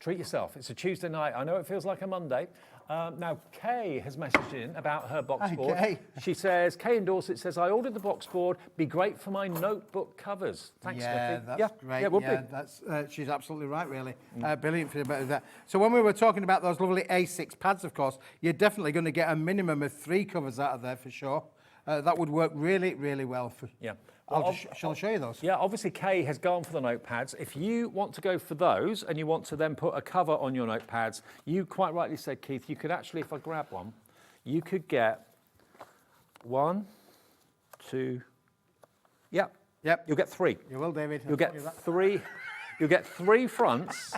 Treat yourself. It's a Tuesday night. I know it feels like a Monday. Now, Kay has messaged in about her box board. Kay. She says, Kay in Dorset says, I ordered the box board. Be great for my notebook covers. Thanks, yeah, Vicky. that's great. Yeah, would be. That's, she's absolutely right, really. Brilliant for about that. So when we were talking about those lovely A6 pads, of course, you're definitely going to get a minimum of 3 covers out of there for sure. That would work really, really well. Shall I show you those? Yeah, obviously Kay has gone for the notepads. If you want to go for those and you want to then put a cover on your notepads, you quite rightly said, Keith, you could actually, if I grab one, you could get 1, 2, yep. You'll get 3. You will, David. You'll get 3. You'll get 3 fronts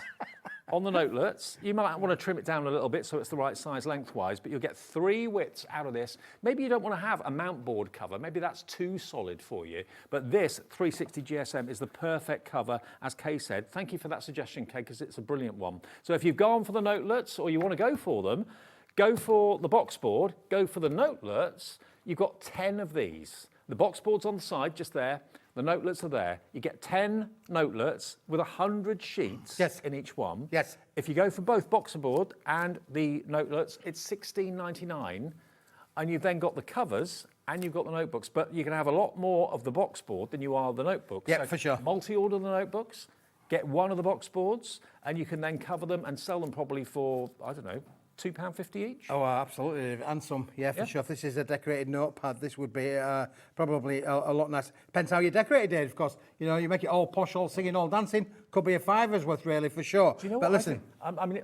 on the notelets. You might want to trim it down a little bit so it's the right size lengthwise, but you'll get 3 widths out of this. Maybe you don't want to have a mount board cover. Maybe that's too solid for you. But this 360 GSM is the perfect cover, as Kay said. Thank you for that suggestion, Kay, because it's a brilliant one. So if you've gone for the notelets or you want to go for them, go for the box board, go for the notelets. You've got 10 of these. The box board's on the side, just there. The notelets are there. You get 10 notelets with 100 sheets in each one. Yes. If you go for both boxer board and the notelets, it's $16.99, and you've then got the covers and you've got the notebooks. But you can have a lot more of the box board than you are the notebooks. Yeah, for sure. Multi-order the notebooks, get one of the box boards, and you can then cover them and sell them probably for, I don't know, £2.50 each. Oh, absolutely, and some, yeah, for sure. If this is a decorated notepad, this would be probably a lot nicer. Depends how you decorate it, Dave, of course. You know, you make it all posh, all singing, all dancing, could be a fiver's worth, really, for sure. Do you know but what listen, I mean,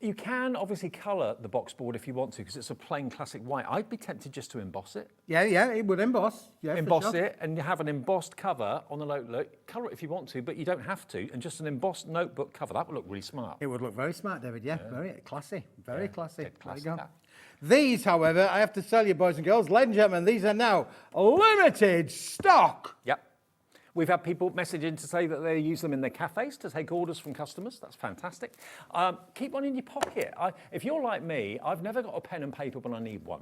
you can obviously colour the box board if you want to, because it's a plain classic white. I'd be tempted just to emboss it. Yeah, it would emboss. Yeah, emboss for sure. it, and you have an embossed cover on the notebook. Colour it if you want to, but you don't have to. And just an embossed notebook cover, that would look really smart. It would look very smart, David, yeah. Very classy, very classy. Classy. There you go. These, however, I have to tell you, boys and girls, ladies and gentlemen, these are now limited stock. Yep. We've had people messaging to say that they use them in their cafes to take orders from customers. That's fantastic. Keep one in your pocket. If you're like me, I've never got a pen and paper when I need one.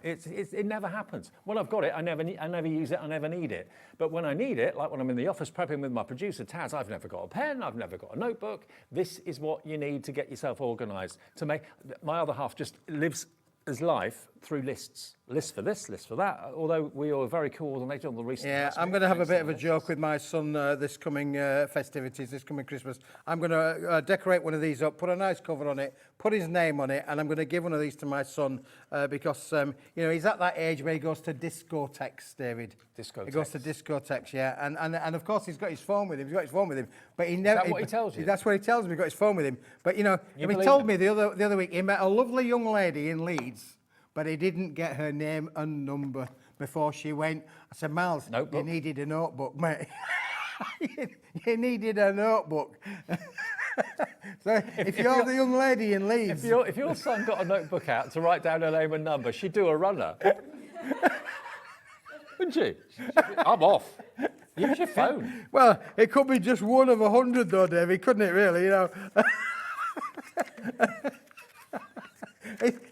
It never happens. When I've got it, I never use it, I never need it. But when I need it, like when I'm in the office prepping with my producer, Taz, I've never got a pen, I've never got a notebook. This is what you need to get yourself organised. To make my other half just lives his life through lists. Lists for this, lists for that, although we are very coordinated on the recent... Yeah, I'm going to have a bit of a joke with my son this coming festivities, this coming Christmas. I'm going to decorate one of these up, put a nice cover on it, put his name on it, and I'm going to give one of these to my son because, you know, he's at that age where he goes to discotheques, David. Discotheques. He goes to discotheques, yeah. And of course, he's got his phone with him. He's got his phone with him. But he never... Is that what he tells you? That's what he tells me. He's got his phone with him. But, you know, he told me the other week he met a lovely young lady in Leeds, but he didn't get her name and number before she went. I said, Miles, you needed a notebook, mate. You needed a notebook. So if you're the young lady in Leeds... If your son got a notebook out to write down her name and number, she'd do a runner. Wouldn't she? I'm off. Use your phone. Well, it could be just one of 100 though, David, couldn't it really, you know?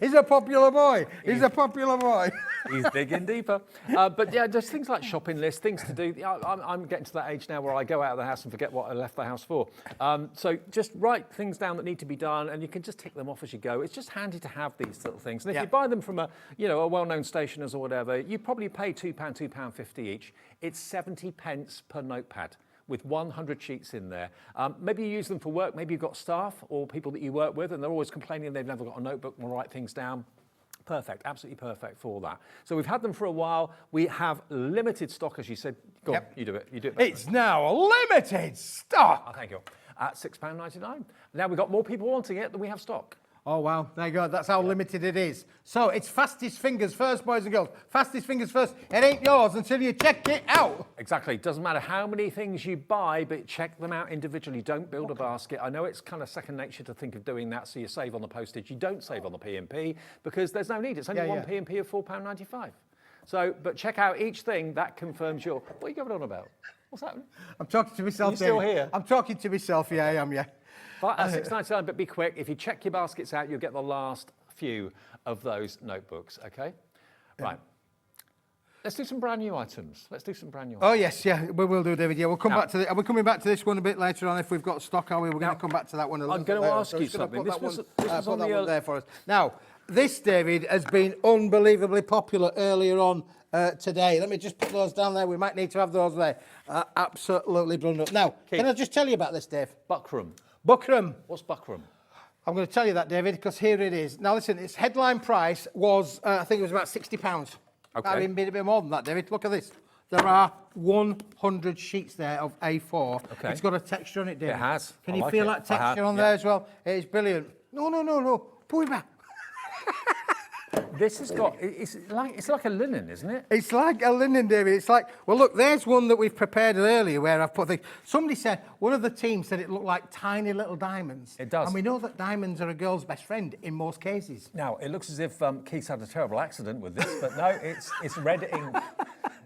He's a popular boy. He's a popular boy. He's digging deeper. But yeah, just things like shopping lists, things to do. I'm getting to that age now where I go out of the house and forget what I left the house for. So just write things down that need to be done, and you can just tick them off as you go. It's just handy to have these little things. And if you buy them from a well-known stationers or whatever, you probably pay £2.50 each. It's 70 pence per notepad, with 100 sheets in there. Maybe you use them for work, maybe you've got staff or people that you work with and they're always complaining they've never got a notebook and will write things down. Perfect, absolutely perfect for that. So we've had them for a while. We have limited stock, as you said. Go on, you do it. It's now limited stock. Oh, thank you. At £6.99. Now we've got more people wanting it than we have stock. Oh, wow. There you go. That's how limited it is. So it's fastest fingers first, boys and girls. Fastest fingers first. It ain't yours until you check it out. Exactly. It doesn't matter how many things you buy, but check them out individually. Don't build a basket. I know it's kind of second nature to think of doing that, so you save on the postage. You don't save on the P&P because there's no need. It's only one P&P of £4.95. So, but check out each thing. That confirms your... What are you going on about? What's happening? I'm talking to myself, Are you still here? I'm talking to myself. Yeah, I am, yeah. £6.99, but be quick. If you check your baskets out, you'll get the last few of those notebooks, okay? Right. Let's do some brand new items. Oh, yes, yeah, we will do, David. Yeah, we'll come back to Are we coming back to this one a bit later on if we've got stock, are we? We're going to come back to that one a little bit later. I'm going to ask you something. This was on the one there for us. Now, this, David, has been unbelievably popular earlier on today. Let me just put those down there. We might need to have those there. Absolutely brilliant. Now, can I just tell you about this, Dave? Buckram. What's Buckram? I'm going to tell you that, David, because here it is. Now, listen, its headline price was, I think it was about £60. Okay. I've even been a bit more than that, David. Look at this. There are 100 sheets there of A4. Okay. It's got a texture on it, David. It has. Can you feel that texture on there as well? It is brilliant. No. Pull it back. This has got, it's like a linen, isn't it? It's like a linen, David. It's like, well, look, there's one that we've prepared earlier where I've put things. Somebody said, one of the team said it looked like tiny little diamonds. It does. And we know that diamonds are a girl's best friend in most cases. Now, it looks as if Keith's had a terrible accident with this, but no, it's red ink.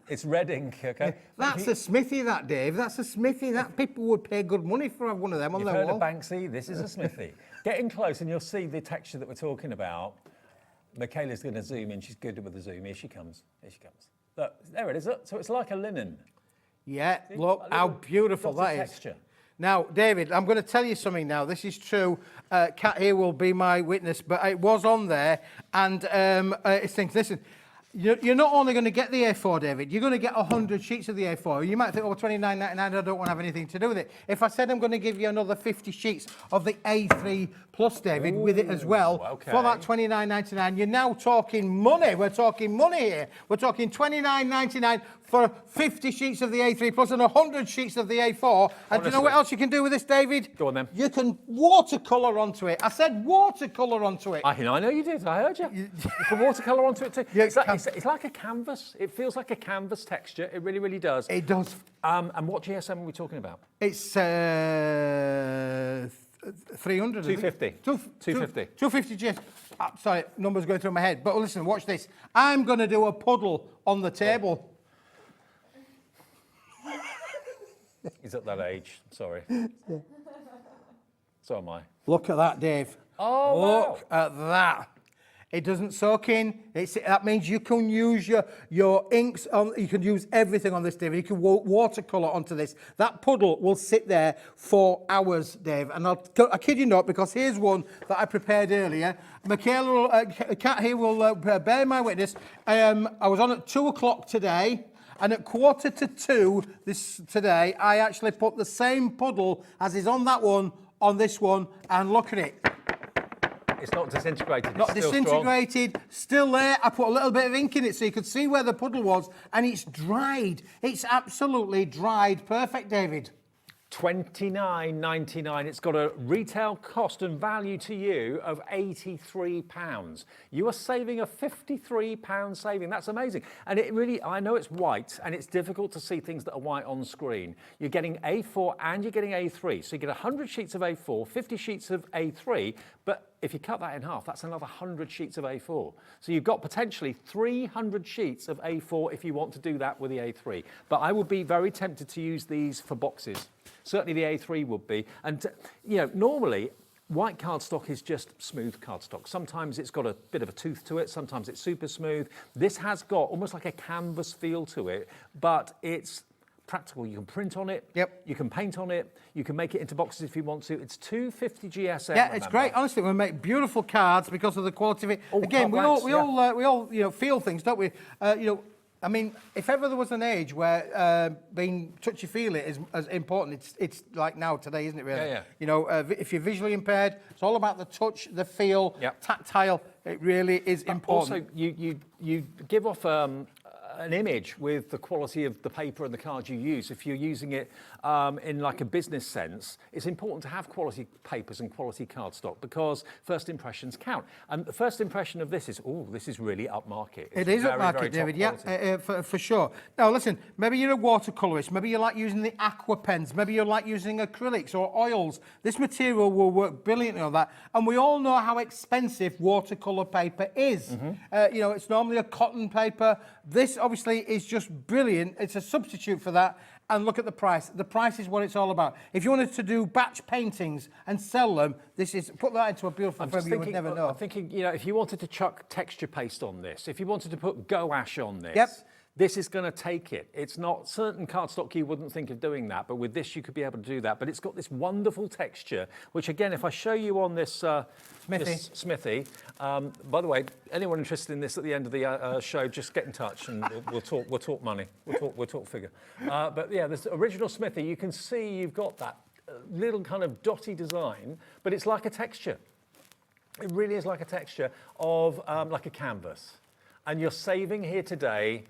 It's red ink, okay? That's a smithy, that, Dave. That's a smithy. That people would pay good money for one of them on their wall. You've heard of Banksy? This is a smithy. Get in close and you'll see the texture that we're talking about. Michaela's going to zoom in. She's good with the zoom. Here she comes. Look, there it is. Look. So it's like a linen. Yeah, look how beautiful that is. Texture. Now, David, I'm going to tell you something now. This is true. Kat here will be my witness, but it was on there. And it's things. Listen, You're not only going to get the A4, David, you're going to get 100 sheets of the A4. You might think, oh, $29.99, I don't want to have anything to do with it. If I said I'm going to give you another 50 sheets of the A3 Plus, David, with it as well, for that $29.99, you're now talking money. We're talking money here. We're talking $29.99 for 50 sheets of the A3 Plus and 100 sheets of the A4. And do you know what else you can do with this, David? Go on then. You can watercolour onto it. I said watercolour onto it. I know you did. I heard you. You can watercolour onto it too. Yeah, it's like a canvas. It feels like a canvas texture. It really, really does. It does. And what GSM are we talking about? It's 300. 250. 250. 250 GS. Sorry, numbers going through my head. But listen, watch this. I'm going to do a puddle on the table. He's at that age. Sorry. Yeah. So am I. Look at that, Dave. Oh, Look at that. It doesn't soak in. That means you can use your inks on. You can use everything on this, Dave. You can watercolour onto this. That puddle will sit there for hours, Dave. And I kid you not, because here's one that I prepared earlier. Michaela, Kat here will bear my witness. I was on at 2 o'clock today. And at 1:45 today, I actually put the same puddle as is on that one on this one, and look at it. It's not disintegrated. Not disintegrated, still there. I put a little bit of ink in it so you could see where the puddle was, and it's dried. It's absolutely dried. Perfect, David. $29.99. It's got a retail cost and value to you of £83. You are saving a £53 saving. That's amazing. And it really, I know it's white and it's difficult to see things that are white on screen. You're getting A4 and you're getting A3. So you get 100 sheets of A4, 50 sheets of A3, but if you cut that in half, that's another 100 sheets of A4. So you've got potentially 300 sheets of A4 if you want to do that with the A3. But I would be very tempted to use these for boxes. Certainly the A3 would be. And, you know, normally white cardstock is just smooth cardstock. Sometimes it's got a bit of a tooth to it. Sometimes it's super smooth. This has got almost like a canvas feel to it, but it's practical. You can print on it. Yep. You can paint on it. You can make it into boxes if you want to. It's 250 GSM. Yeah, it's great. Honestly, we make beautiful cards because of the quality of it. Again, we all you know, feel things, don't we? You know, I mean, if ever there was an age where being touchy-feely is as important, it's like now today, isn't it? Really. Yeah. You know, if you're visually impaired, it's all about the touch, the feel, tactile. It really is important. Also, you give off an image with the quality of the paper and the card you use. If you're using it in like a business sense, it's important to have quality papers and quality cardstock because first impressions count. And the first impression of this is, oh, this is really upmarket. It is upmarket, David, yeah, for sure. Now, listen, maybe you're a watercolourist, maybe you like using the aqua pens, maybe you like using acrylics or oils. This material will work brilliantly on that. And we all know how expensive watercolour paper is. You know, it's normally a cotton paper. This obviously is just brilliant. It's a substitute for that. And look at the price. The price is what it's all about. If you wanted to do batch paintings and sell them, this is, put that into a beautiful frame you would never know. I'm thinking, you know, if you wanted to chuck texture paste on this, if you wanted to put gouache on this, this is going to take it. It's not, certain cardstock you wouldn't think of doing that, but with this you could be able to do that. But it's got this wonderful texture, which again, if I show you on this Smithy, by the way, anyone interested in this at the end of the show, just get in touch and we'll talk money, we'll talk figure. But yeah, this original Smithy, you can see you've got that little kind of dotty design, but it's like a texture. It really is like a texture of like a canvas. And you're saving here today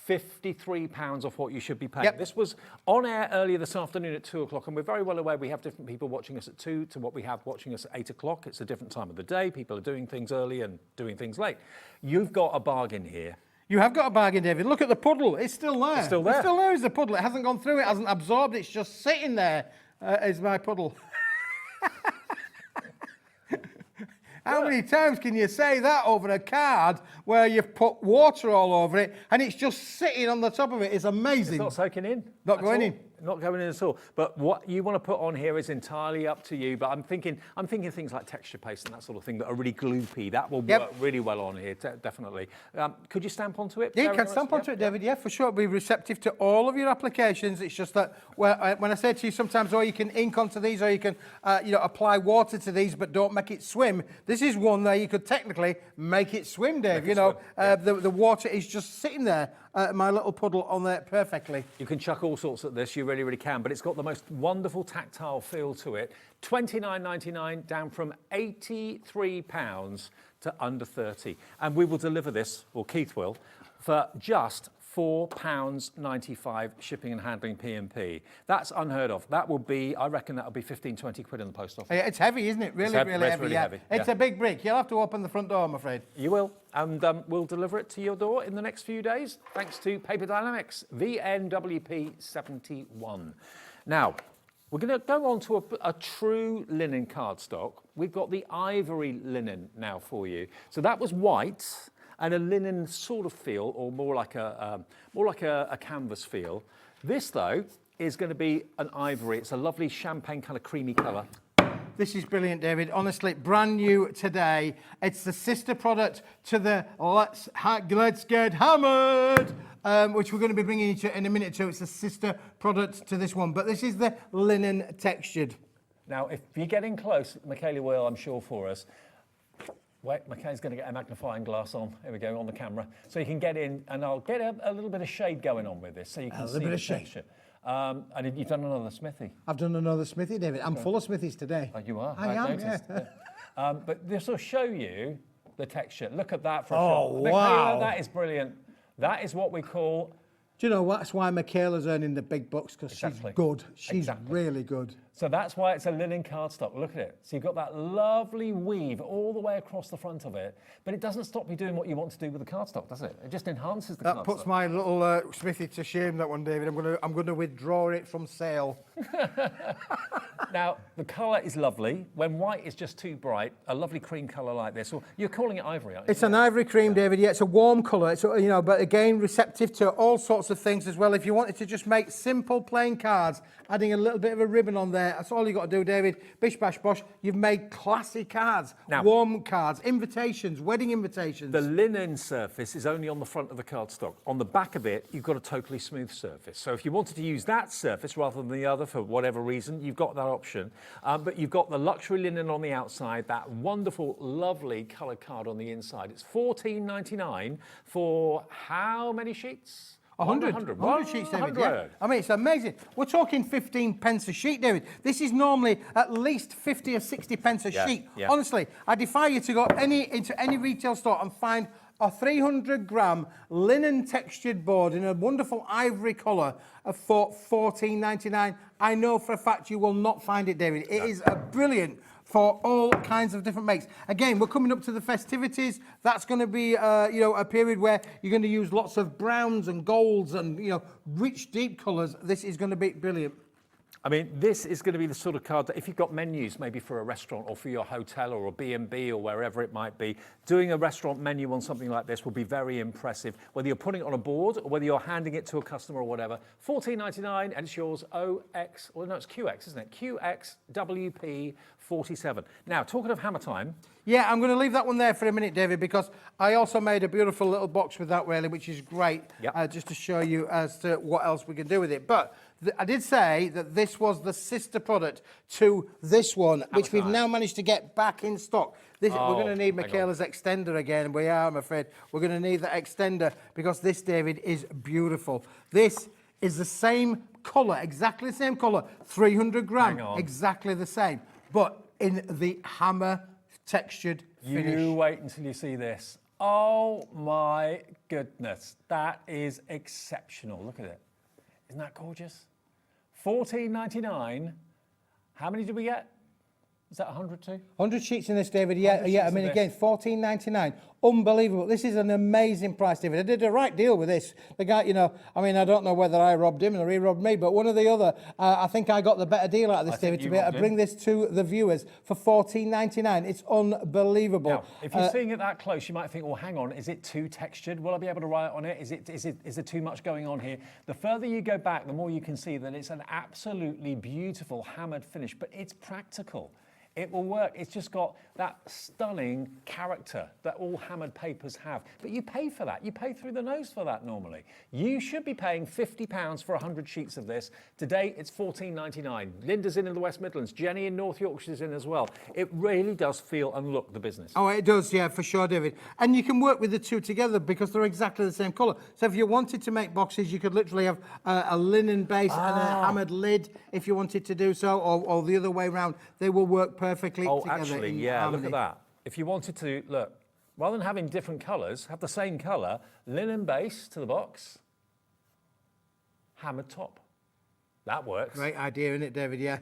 £53 off what you should be paying. This was on air earlier this afternoon at 2 o'clock, and we're very well aware we have different people watching us at 2 to what we have watching us at 8 o'clock. It's a different time of the day. People are doing things early and doing things late. You've got a bargain here. You have got a bargain, David. Look at the puddle. It's still there. It's still there. It's still there as the puddle. It hasn't gone through. It hasn't absorbed. It's just sitting there as my puddle. How many times can you say that over a card where you've put water all over it and it's just sitting on the top of it? It's amazing. It's not soaking in. Not going in. not going in at all. But what you want to put on here is entirely up to you. But I'm thinking things like texture paste and that sort of thing that are really gloopy. That will work really well on here, definitely. Could you stamp onto it? Yeah, you can stamp onto it, David. Yeah, for sure. It'll be receptive to all of your applications. It's just that when I say to you sometimes, you can ink onto these, or you can apply water to these, but don't make it swim. This is one that you could technically make it swim, Dave. The water is just sitting there, my little puddle on there perfectly. You can chuck all sorts at this, you really, really can, but it's got the most wonderful tactile feel to it. $29.99 down from £83 to under 30. And we will deliver this, or Keith will, for just £4.95 shipping and handling P&P. That's unheard of. That will be, I reckon that'll be 15, 20 quid in the post office. It's heavy, isn't it? Really heavy. It's a big brick. You'll have to open the front door, I'm afraid. You will. And we'll deliver it to your door in the next few days, thanks to Paper Dienamics, VNWP 71. Now, we're going to go on to a true linen cardstock. We've got the ivory linen now for you. So that was white and a linen sort of feel, or more like a canvas feel. This, though, is going to be an ivory. It's a lovely champagne kind of creamy colour. This is brilliant, David. Honestly, brand new today. It's the sister product to the Let's Get Hammered, which we're going to be bringing you in a minute or two. It's the sister product to this one, but this is the linen textured. Now, if you're getting close, Michaela will, I'm sure, for us. Wait, McKay's going to get a magnifying glass on. Here we go, on the camera. So you can get in, and I'll get a little bit of shade going on with this, so you can see the texture. And you've done another smithy. I've done another smithy, David. I'm full of smithies today. Oh, you are? I am, noticed. yeah. But this will show you the texture. Look at that for a shot. shot. Wow. That is brilliant. That is what we call... Do you know what? That's why Michaela's earning the big bucks, because she's good. She's really good. So that's why it's a linen cardstock. Look at it. So you've got that lovely weave all the way across the front of it, but it doesn't stop you doing what you want to do with the cardstock, does it? It just enhances the cardstock. That puts my little smithy to shame, that one, David. I'm going to withdraw it from sale. Now, the colour is lovely. When white is just too bright, a lovely cream colour like this, or you're calling it ivory, aren't you? It's an ivory cream, David. Yeah, it's a warm colour. It's, but again, receptive to all sorts of things as well. If you wanted to just make simple, plain cards, adding a little bit of a ribbon on there, that's all you got to do, David. Bish, bash, bosh. You've made classy cards, now, warm cards, invitations, wedding invitations. The linen surface is only on the front of the cardstock. On the back of it, you've got a totally smooth surface. So if you wanted to use that surface rather than the other for whatever reason, you've got that option. But you've got the luxury linen on the outside, that wonderful, lovely coloured card on the inside. It's $14.99 for how many sheets? 100 sheets, David. Yeah. I mean, it's amazing. We're talking 15 pence a sheet, David. This is normally at least 50 or 60 pence a sheet. Yeah. Honestly, I defy you to go into any retail store and find a 300-gram linen textured board in a wonderful ivory colour for $14.99. I know for a fact you will not find it, David. It is a brilliant for all kinds of different makes. Again, we're coming up to the festivities. That's going to be, a period where you're going to use lots of browns and golds and, rich, deep colours. This is going to be brilliant. I mean, this is going to be the sort of card that if you've got menus, maybe for a restaurant or for your hotel or a B&B or wherever it might be, doing a restaurant menu on something like this will be very impressive. Whether you're putting it on a board or whether you're handing it to a customer or whatever. $14.99, and it's yours it's QX, isn't it? QXWP 47. Now, talking of hammer time. Yeah, I'm going to leave that one there for a minute, David, because I also made a beautiful little box with that, really, which is great, just to show you as to what else we can do with it. But I did say that this was the sister product to this one, which we've now managed to get back in stock. We're going to need Michaela's extender again. We are, I'm afraid. We're going to need that extender because this, David, is beautiful. This is the same colour, exactly the same colour, 300 gram, exactly the same, but in the hammer textured finish. You wait until you see this. Oh my goodness, that is exceptional. Look at it. Isn't that gorgeous? $14.99. How many did we get? Is that 100 too? 100 sheets in this, David. Yeah, 100 yeah. I sheets mean, of again, $14.99. Unbelievable. This is an amazing price, David. I did a right deal with this. The guy, you know, I mean, I don't know whether I robbed him or he robbed me, but one or the other. I think I got the better deal out of this, David, to be able to bring this to the viewers for $14.99. It's unbelievable. Now, if you're seeing it that close, you might think, well, hang on, is it too textured? Will I be able to write on it? Is there too much going on here? The further you go back, the more you can see that it's an absolutely beautiful hammered finish, but it's practical. It will work. It's just got that stunning character that all hammered papers have. But you pay for that. You pay through the nose for that normally. You should be paying £50 for 100 sheets of this. Today, it's $14.99. Linda's in the West Midlands. Jenny in North Yorkshire's in as well. It really does feel and look the business. Oh, it does, yeah, for sure, David. And you can work with the two together because they're exactly the same colour. So if you wanted to make boxes, you could literally have a linen base and a hammered lid if you wanted to do so, or the other way around. They will work perfectly together. Actually, yeah, look at that. If you wanted to, look, rather than having different colours, have the same colour, linen base to the box, hammered top. That works. Great idea, isn't it, David? Yeah.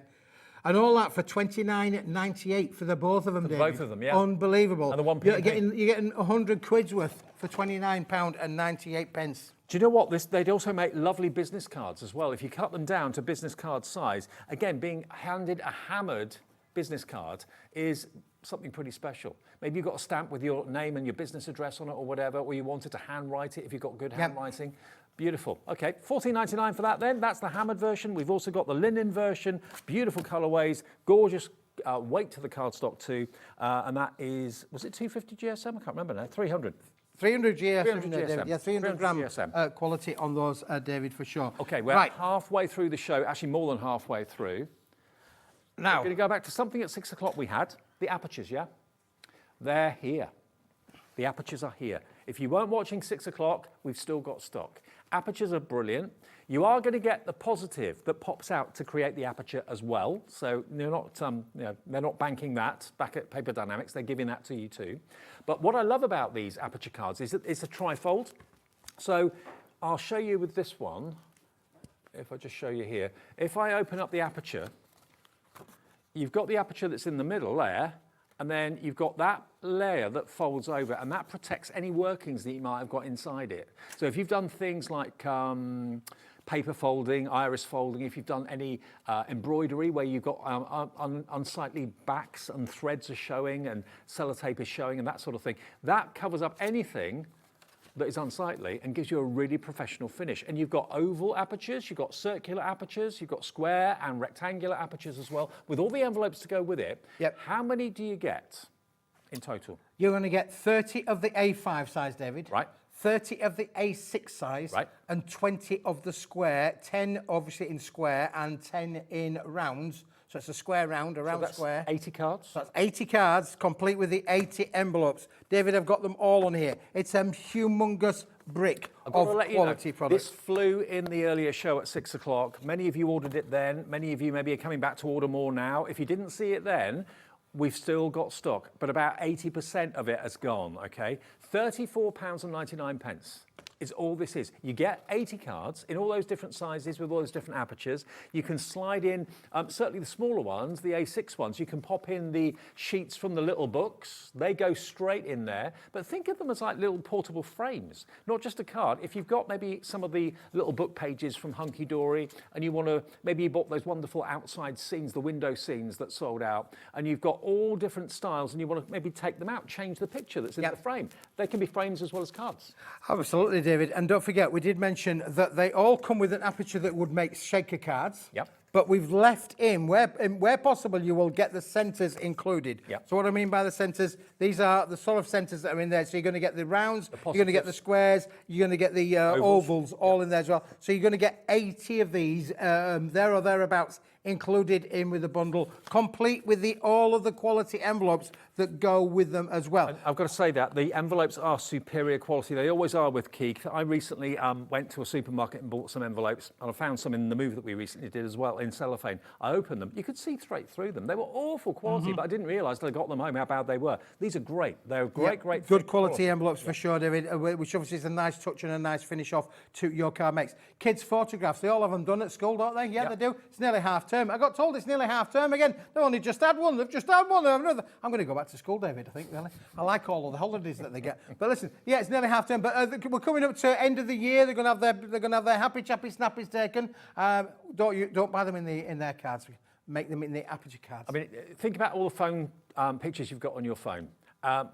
And all that for $29.98 for the both of them, David. Both of them, yeah. Unbelievable. And the one you're getting 100 quid's worth for £29.98. Do you know what? They'd also make lovely business cards as well. If you cut them down to business card size, again, being handed a hammered business card is something pretty special. Maybe you've got a stamp with your name and your business address on it or whatever, or you wanted to handwrite it if you've got good handwriting. Beautiful. Okay, $14.99 for that then. That's the hammered version. We've also got the linen version. Beautiful colourways, gorgeous weight to the cardstock too. And that is, was it 250 GSM? I can't remember now. 300. 300 GSM, 300 David. GSM. Yeah, 300 gram GSM. quality on those, David, for sure. Okay, we're halfway through the show, actually more than halfway through. Now, we're going to go back to something at 6 o'clock we had, the apertures, yeah? They're here. The apertures are here. If you weren't watching 6 o'clock, we've still got stock. Apertures are brilliant. You are going to get the positive that pops out to create the aperture as well. So they're not, they're not banking that back at Paper Dienamics. They're giving that to you too. But what I love about these aperture cards is that it's a trifold. So I'll show you with this one. If I just show you here, if I open up the aperture, you've got the aperture that's in the middle there, and then you've got that layer that folds over, and that protects any workings that you might have got inside it. So if you've done things like paper folding, iris folding, if you've done any embroidery where you've got unsightly backs and threads are showing and sellotape is showing and that sort of thing, that covers up anything that is unsightly and gives you a really professional finish. And you've got oval apertures, you've got circular apertures, you've got square and rectangular apertures as well, with all the envelopes to go with it. Yep. How many do you get in total? You're going to get 30 of the A5 size, David. Right. 30 of the A6 size. Right. And 20 of the square, 10 obviously in square and 10 in rounds. So it's a square round, a round square. 80 cards? So that's 80 cards, complete with the 80 envelopes. David, I've got them all on here. It's a humongous brick of quality product. This flew in the earlier show at 6 o'clock. Many of you ordered it then. Many of you maybe are coming back to order more now. If you didn't see it then, we've still got stock, but about 80% of it has gone, okay? £34.99 is all this is. You get 80 cards in all those different sizes with all those different apertures. You can slide in, certainly the smaller ones, the A6 ones, you can pop in the sheets from the little books. They go straight in there, but think of them as like little portable frames, not just a card. If you've got maybe some of the little book pages from Hunkydory and you want to, maybe you bought those wonderful outside scenes, the window scenes that sold out, and you've got all different styles and you want to maybe take them out, change the picture that's in the frame. They can be frames as well as cards. Absolutely, David. And don't forget, we did mention that they all come with an aperture that would make shaker cards. Yep. But we've left in where possible, you will get the centres included. Yep. So what I mean by the centres, these are the sort of centres that are in there. So you're going to get the rounds, you're going to get the squares, you're going to get the ovals all in there as well. So you're going to get 80 of these, there or thereabouts, included in with the bundle, complete with all of the quality envelopes that go with them as well. I've got to say that the envelopes are superior quality. They always are with Keek. I recently went to a supermarket and bought some envelopes, and I found some in the move that we recently did as well in cellophane. I opened them. You could see straight through them. They were awful quality, but I didn't realise till I got them home how bad they were. These are great. They're great, great. Good quality envelopes for sure, David, which obviously is a nice touch and a nice finish off to your card makes. Kids' photographs, they all have them done at school, don't they? Yeah, they do. It's nearly half term. I got told it's nearly half term again. They've only just had one. They've just had one. I'm going to go back to school, David, I think, really. I like all of the holidays that they get. But listen, yeah, it's nearly half term, but we're coming up to end of the year. They're going to have their happy chappy snappies taken. Don't buy them in their cards. Make them in the aperture cards. I mean, think about all the phone pictures you've got on your phone.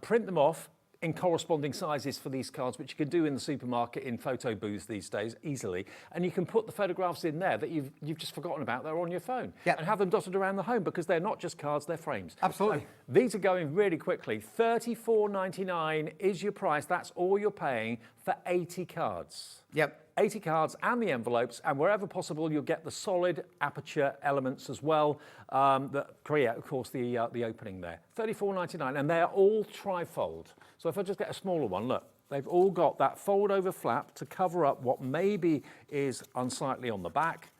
Print them off in corresponding sizes for these cards, which you can do in the supermarket in photo booths these days easily, and you can put the photographs in there that you've just forgotten about. They're on your phone, and have them dotted around the home, because they're not just cards, they're frames. Absolutely. So these are going really quickly. $34.99 is your price. That's all you're paying for 80 cards. Yep. 80 cards and the envelopes, and wherever possible, you'll get the solid aperture elements as well that create, of course, the opening there. $34.99, and they're all trifold. So if I just get a smaller one, look, they've all got that fold-over flap to cover up what maybe is unsightly on the back.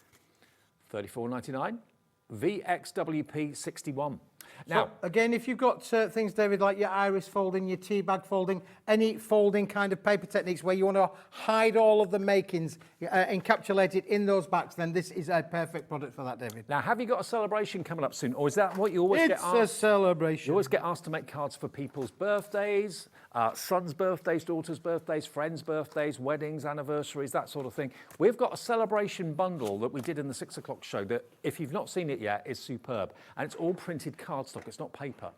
$34.99, VXWP 61. Now, so, again, if you've got things, David, like your iris folding, your tea bag folding, any folding kind of paper techniques where you want to hide all of the makings encapsulated in those backs, then this is a perfect product for that, David. Now, have you got a celebration coming up soon, or is that what you always get asked? It's a celebration. You always get asked to make cards for people's birthdays, sons' birthdays, daughters' birthdays, friends' birthdays, weddings, anniversaries, that sort of thing. We've got a celebration bundle that we did in the 6 o'clock show that, if you've not seen it yet, is superb. And it's all printed cardstock. It's not paper.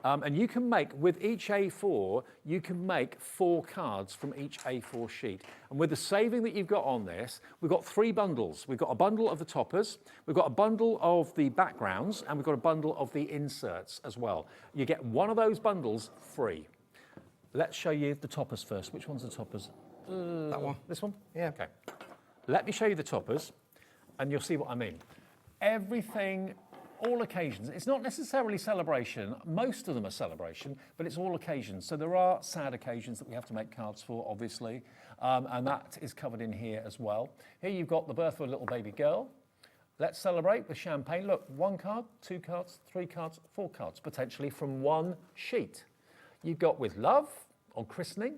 And you can make, with each A4, you can make 4 cards from each A4 sheet. And with the saving that you've got on this, we've got 3 bundles. We've got a bundle of the toppers, we've got a bundle of the backgrounds, and we've got a bundle of the inserts as well. You get one of those bundles free. Let's show you the toppers first. Which one's the toppers? That one. This one? Yeah. Okay. Let me show you the toppers, and you'll see what I mean. Everything, all occasions. It's not necessarily celebration. Most of them are celebration, but it's all occasions. So there are sad occasions that we have to make cards for, obviously, and that is covered in here as well. Here you've got the birth of a little baby girl. Let's celebrate with champagne. Look, 1 card, 2 cards, 3 cards, 4 cards, potentially from one sheet. You've got with love on christening.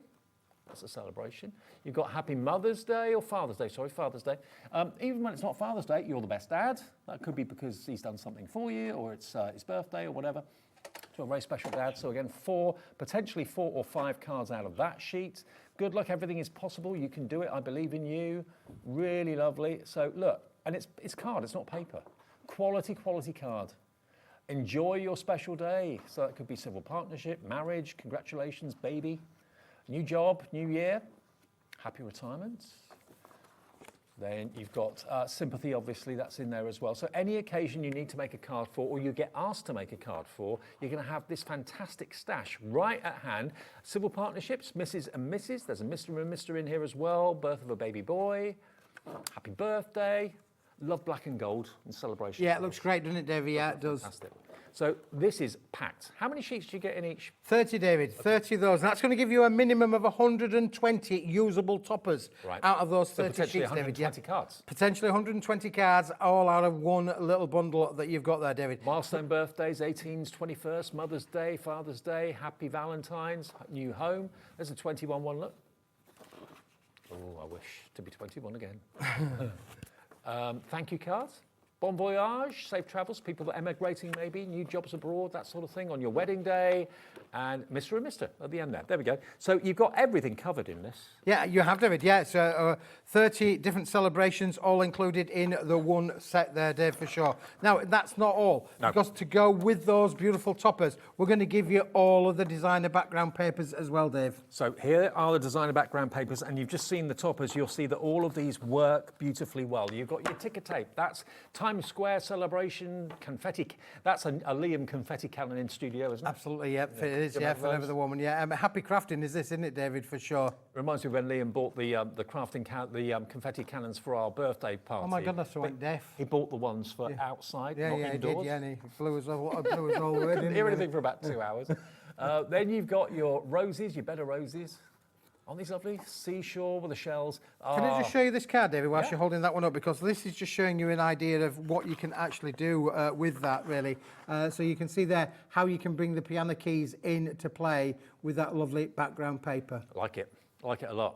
That's a celebration. You've got Happy Mother's Day, or Father's Day, sorry, Father's Day. Even when it's not Father's Day, you're the best dad. That could be because he's done something for you, or it's his birthday, or whatever. So a very special dad. So again, potentially 4 or 5 cards out of that sheet. Good luck, everything is possible. You can do it, I believe in you. Really lovely. So look, and it's card, it's not paper. Quality, quality card. Enjoy your special day. So that could be civil partnership, marriage, congratulations, baby. New job, new year, happy retirement. Then you've got sympathy, obviously, that's in there as well. So any occasion you need to make a card for, or you get asked to make a card for, you're going to have this fantastic stash right at hand. Civil partnerships, Mrs. and Mrs. There's a Mr. and Mr. in here as well. Birth of a baby boy. Happy birthday. Love black and gold in celebration. Yeah, it looks great, doesn't it, David? Yeah, it does. Fantastic. So this is packed. How many sheets do you get in each? 30, David. 30 of those. And that's going to give you a minimum of 120 usable toppers out of those 30 potentially sheets, 120 David. Yeah. cards. Potentially 120 cards, all out of one little bundle that you've got there, David. Milestone birthdays, 18s, 21st, Mother's Day, Father's Day, Happy Valentine's, new home. There's a 21 one, look. Oh, I wish to be 21 again. Thank you cards. Bon voyage, safe travels, people that are emigrating maybe, new jobs abroad, that sort of thing, on your wedding day, and Mr. and Mr. at the end there. There we go. So you've got everything covered in this. Yeah, you have, David. Yeah, it's 30 different celebrations, all included in the one set there, Dave, for sure. Now, that's not all. No. Because to go with those beautiful toppers, we're going to give you all of the designer background papers as well, Dave. So here are the designer background papers, and you've just seen the toppers. You'll see that all of these work beautifully well. You've got your ticker tape. That's Times Square celebration, confetti. That's a Liam confetti cannon in studio, isn't it? Absolutely, yeah. It is, yeah, for the woman, yeah. Happy crafting is this, isn't it, David, for sure? Reminds me when Liam bought the crafting confetti cannons for our birthday party. Oh my goodness, I went deaf. He bought the ones for outside, not indoors. He did, yeah, and he blew us all the way. Couldn't hear anything for about 2 hours. Then you've got your roses, your bed of roses. Aren't these lovely? Seashore with the shells. Can I just show you this card, David, whilst you're holding that one up? Because this is just showing you an idea of what you can actually do with that, really. So you can see there how you can bring the piano keys into play with that lovely background paper. I like it a lot.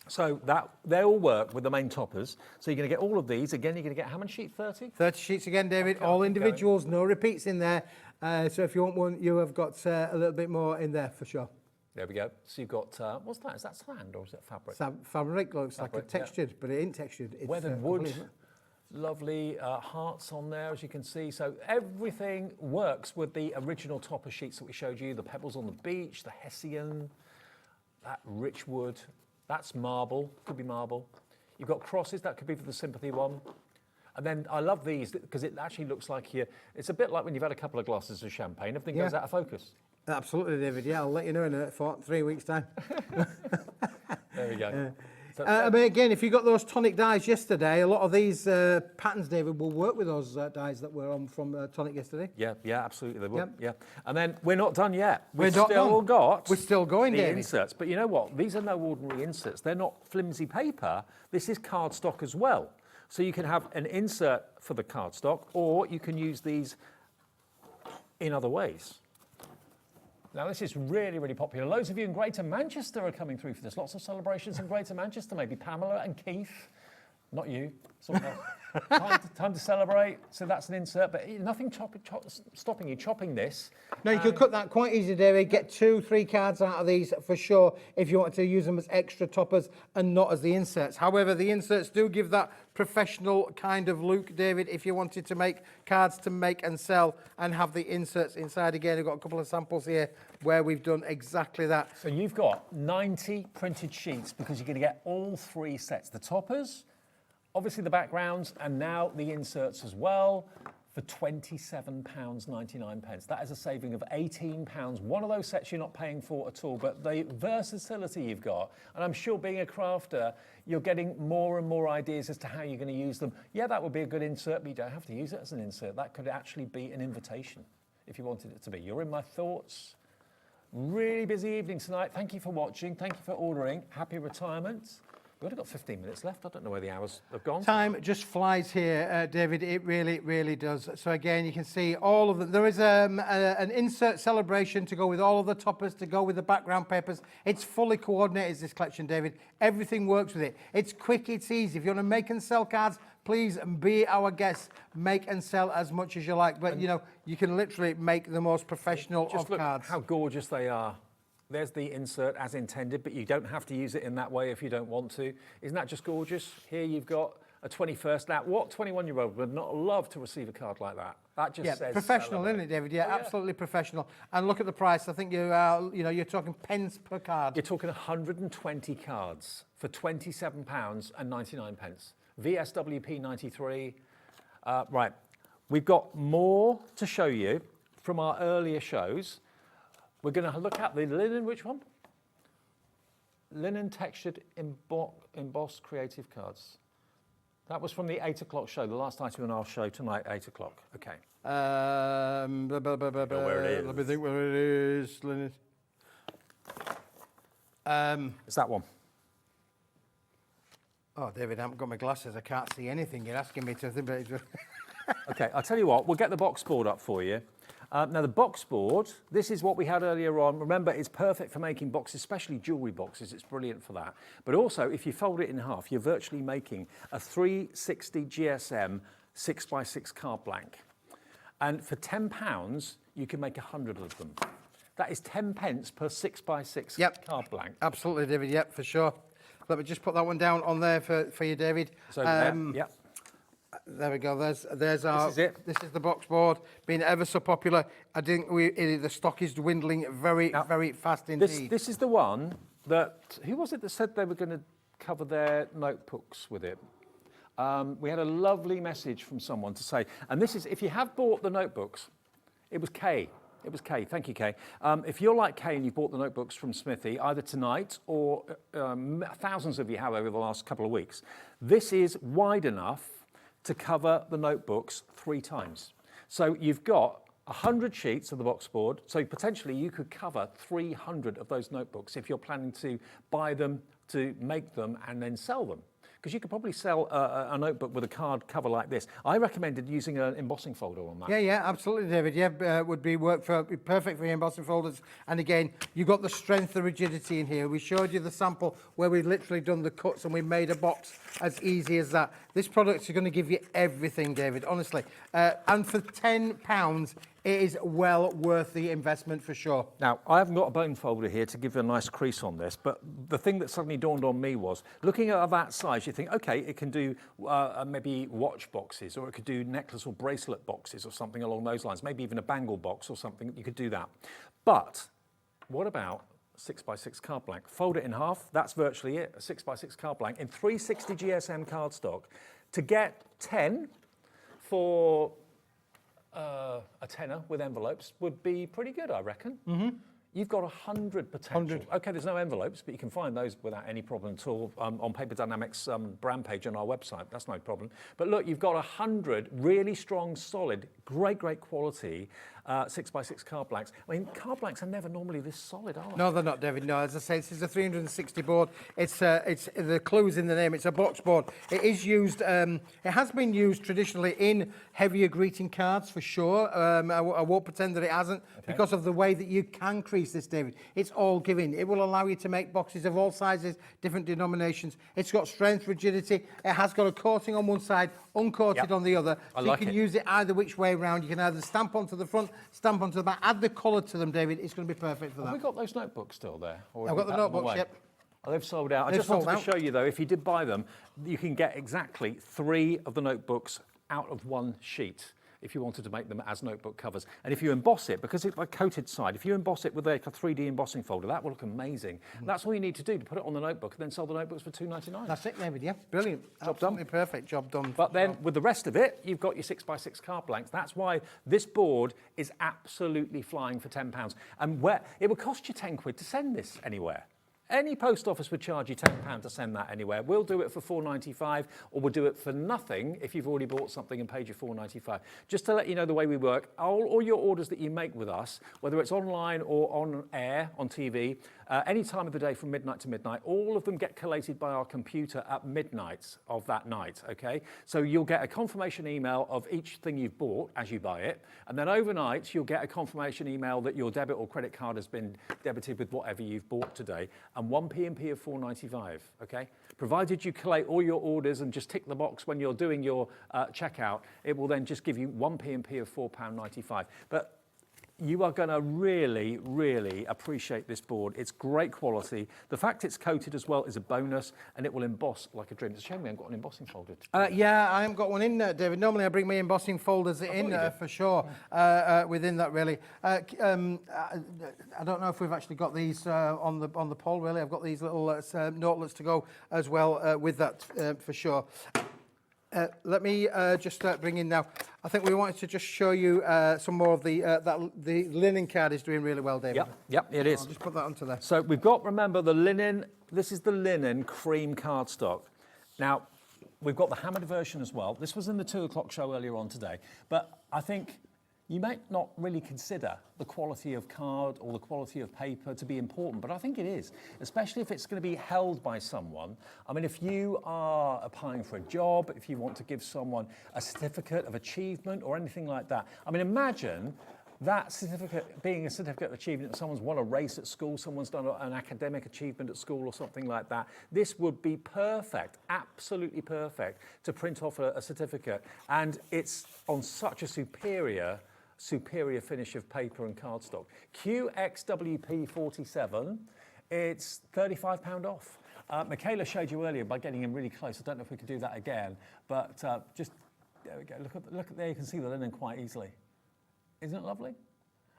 So they all work with the main toppers. So you're going to get all of these. Again, you're going to get how many sheets? 30? 30 sheets again, David. All individuals, no repeats in there. So if you want one, you have got a little bit more in there for sure. There we go. So you've got, what's that? Is that sand or is it fabric? Fabric looks like a textured, but it ain't textured. It's weathered wood. Lovely hearts on there, as you can see. So everything works with the original topper sheets that we showed you. The pebbles on the beach, the hessian, that rich wood. That's marble, could be marble. You've got crosses, that could be for the sympathy one. And then I love these because it actually looks like it's a bit like when you've had a couple of glasses of champagne, everything goes out of focus. Absolutely, David. Yeah, I'll let you know in 3 weeks' time. There we go. But again, if you got those tonic dyes yesterday, a lot of these patterns, David, will work with those dyes that were on from tonic yesterday. Yeah, absolutely, they will. Yeah, and then we're not done yet. We're still going, the David. inserts. But you know what? These are no ordinary inserts. They're not flimsy paper. This is cardstock as well. So you can have an insert for the cardstock, or you can use these in other ways. Now, this is really, really popular. Loads of you in Greater Manchester are coming through for this. Lots of celebrations in Greater Manchester. Maybe Pamela and Keith. Not you. Someone else. Time to celebrate. So that's an insert, but nothing stopping you chopping this. No, you could cut that quite easily, David. Get 2-3 cards out of these for sure if you want to use them as extra toppers and not as the inserts. However, the inserts do give that professional kind of look, David, if you wanted to make cards to make and sell and have the inserts inside. Again, I've got a couple of samples here where we've done exactly that. So you've got 90 printed sheets because you're going to get all 3 sets. The toppers, obviously the backgrounds, and now the inserts as well for £27.99. That is a saving of £18. One of those sets you're not paying for at all, but the versatility you've got, and I'm sure being a crafter, you're getting more and more ideas as to how you're going to use them. Yeah, that would be a good insert, but you don't have to use it as an insert. That could actually be an invitation if you wanted it to be. You're in my thoughts. Really busy evening tonight. Thank you for watching. Thank you for ordering. Happy retirement. We've only got 15 minutes left. I don't know where the hours have gone. Time just flies here, David. It really, really does. So again, you can see all of them. There is an insert celebration to go with all of the toppers, to go with the background papers. It's fully coordinated, this collection, David. Everything works with it. It's quick, it's easy. If you want to make and sell cards, please be our guest. Make and sell as much as you like. But, you know, you can literally make the most professional just of look cards. How gorgeous they are. There's the insert as intended, but you don't have to use it in that way if you don't want to. Isn't that just gorgeous? Here you've got a 21st. Now, what 21-year-old would not love to receive a card like that? That just says professional, celebrate. isn't it, David? Yeah, absolutely professional. And look at the price. I think you're talking pence per card. You're talking 120 cards for £27.99. VSWP 93. Right, we've got more to show you from our earlier shows. We're going to look at the linen, which one? Linen textured embossed creative cards. That was from the 8 o'clock show, the last item in our show tonight, 8 o'clock. Okay. Where it is. Let me think where it is. Linen. It's that one. Oh, David, I haven't got my glasses. I can't see anything. You're asking me to think about it. Okay, I'll tell you what, we'll get the box board up for you. Now, the box board, this is what we had earlier on. Remember, it's perfect for making boxes, especially jewellery boxes. It's brilliant for that. But also, if you fold it in half, you're virtually making a 360 GSM 6x6 card blank. And for £10, you can make 100 of them. That is 10 pence per 6x6 card blank. Absolutely, David. Yep, for sure. Let me just put that one down on there for you, David. So, yep. There we go. There's our. This is it. This is the box board, being ever so popular. I think the stock is dwindling very fast indeed. This is the one that, who was it that said they were going to cover their notebooks with it? We had a lovely message from someone to say, and this is, if you have bought the notebooks, it was Kay. It was Kay. Thank you, Kay. If you're like Kay and you bought the notebooks from Smithy, either tonight or thousands of you have over the last couple of weeks, this is wide enough to cover the notebooks 3 times. So you've got 100 sheets of the box board, so potentially you could cover 300 of those notebooks if you're planning to buy them, to make them, and then sell them. Because you could probably sell a notebook with a card cover like this. I recommended using an embossing folder on that. Yeah, absolutely, David. Yeah, would be perfect for your embossing folders. And again, you've got the strength, the rigidity in here. We showed you the sample where we've literally done the cuts and we made a box as easy as that. This product is going to give you everything, David, honestly. And for £10, it is well worth the investment for sure. Now, I haven't got a bone folder here to give you a nice crease on this, but the thing that suddenly dawned on me was, looking at that size, you think, okay, it can do maybe watch boxes, or it could do necklace or bracelet boxes or something along those lines, maybe even a bangle box or something, you could do that. But what about 6x6 card blank? Fold it in half, that's virtually it, a 6x6 card blank in 360 GSM cardstock. To get 10 for a tenner with envelopes would be pretty good, I reckon. Mm-hmm. You've got 100 potential. 100. Okay, there's no envelopes, but you can find those without any problem at all on Paper Dienamics brand page on our website. That's no problem. But look, you've got 100 really strong, solid, great quality 6x6 card blanks. I mean, card blanks are never normally this solid, are they? No, they're not, David. No, as I say, this is a 360 board. It's the clue's in the name. It's a box board. It is used. It has been used traditionally in heavier greeting cards for sure. I won't pretend that it hasn't, because of the way that you can crease this, David. It's all giving. It will allow you to make boxes of all sizes, different denominations. It's got strength, rigidity. It has got a coating on one side, uncoated on the other. So you can use it either which way around. You can either stamp onto the front, stamp onto the back, add the colour to them, David. It's going to be perfect for that. Have we got those notebooks still there? I've got the notebooks, yep. Oh, they've sold out. I just wanted to show you, though, if you did buy them, you can get exactly 3 of the notebooks out of 1 sheet if you wanted to make them as notebook covers. And if you emboss it, because it's a coated side, if you emboss it with a 3D embossing folder, that will look amazing. That's all you need to do to put it on the notebook and then sell the notebooks for $2.99. That's it, David, yeah. Brilliant. Job done. Perfect. Job done. But then with the rest of it, you've got your 6x6 card blanks. That's why this board is absolutely flying for £10. And where it would cost you 10 quid to send this anywhere. Any post office would charge you £10 to send that anywhere. We'll do it for $4.95, or we'll do it for nothing if you've already bought something and paid you $4.95. Just to let you know the way we work, all your orders that you make with us, whether it's online or on air, on TV, any time of the day from midnight to midnight, all of them get collated by our computer at midnight of that night, okay? So you'll get a confirmation email of each thing you've bought as you buy it, and then overnight you'll get a confirmation email that your debit or credit card has been debited with whatever you've bought today, and 1 P&P of $4.95, okay? Provided you collate all your orders and just tick the box when you're doing your checkout, it will then just give you 1 P&P of £4.95. But you are going to really appreciate this board. It's great quality. The fact it's coated as well is a bonus, and it will emboss like a dream. It's a shame we haven't got an embossing folder. Yeah, I haven't got one in there, David. Normally I bring my embossing folders in for sure within that, really. I don't know if we've actually got these on the poll, really. I've got these little notelets to go as well with that for sure. Let me just bring in now. I think we wanted to just show you some more of the linen card is doing really well, David. Yep, it is. I'll just put that onto there. So we've got, remember, the linen. This is the linen cream cardstock. Now, we've got the hammered version as well. This was in the 2 o'clock show earlier on today. But I think you might not really consider the quality of card or the quality of paper to be important, but I think it is, especially if it's going to be held by someone. I mean, if you are applying for a job, if you want to give someone a certificate of achievement or anything like that. I mean, imagine that certificate being a certificate of achievement, someone's won a race at school, someone's done an academic achievement at school or something like that. This would be perfect, absolutely perfect, to print off a certificate. And it's on such a superior finish of paper and cardstock. QXWP47, it's £35 off. Michaela showed you earlier by getting in really close. I don't know if we could do that again, but just, there we go. Look at there, you can see the linen quite easily. Isn't it lovely?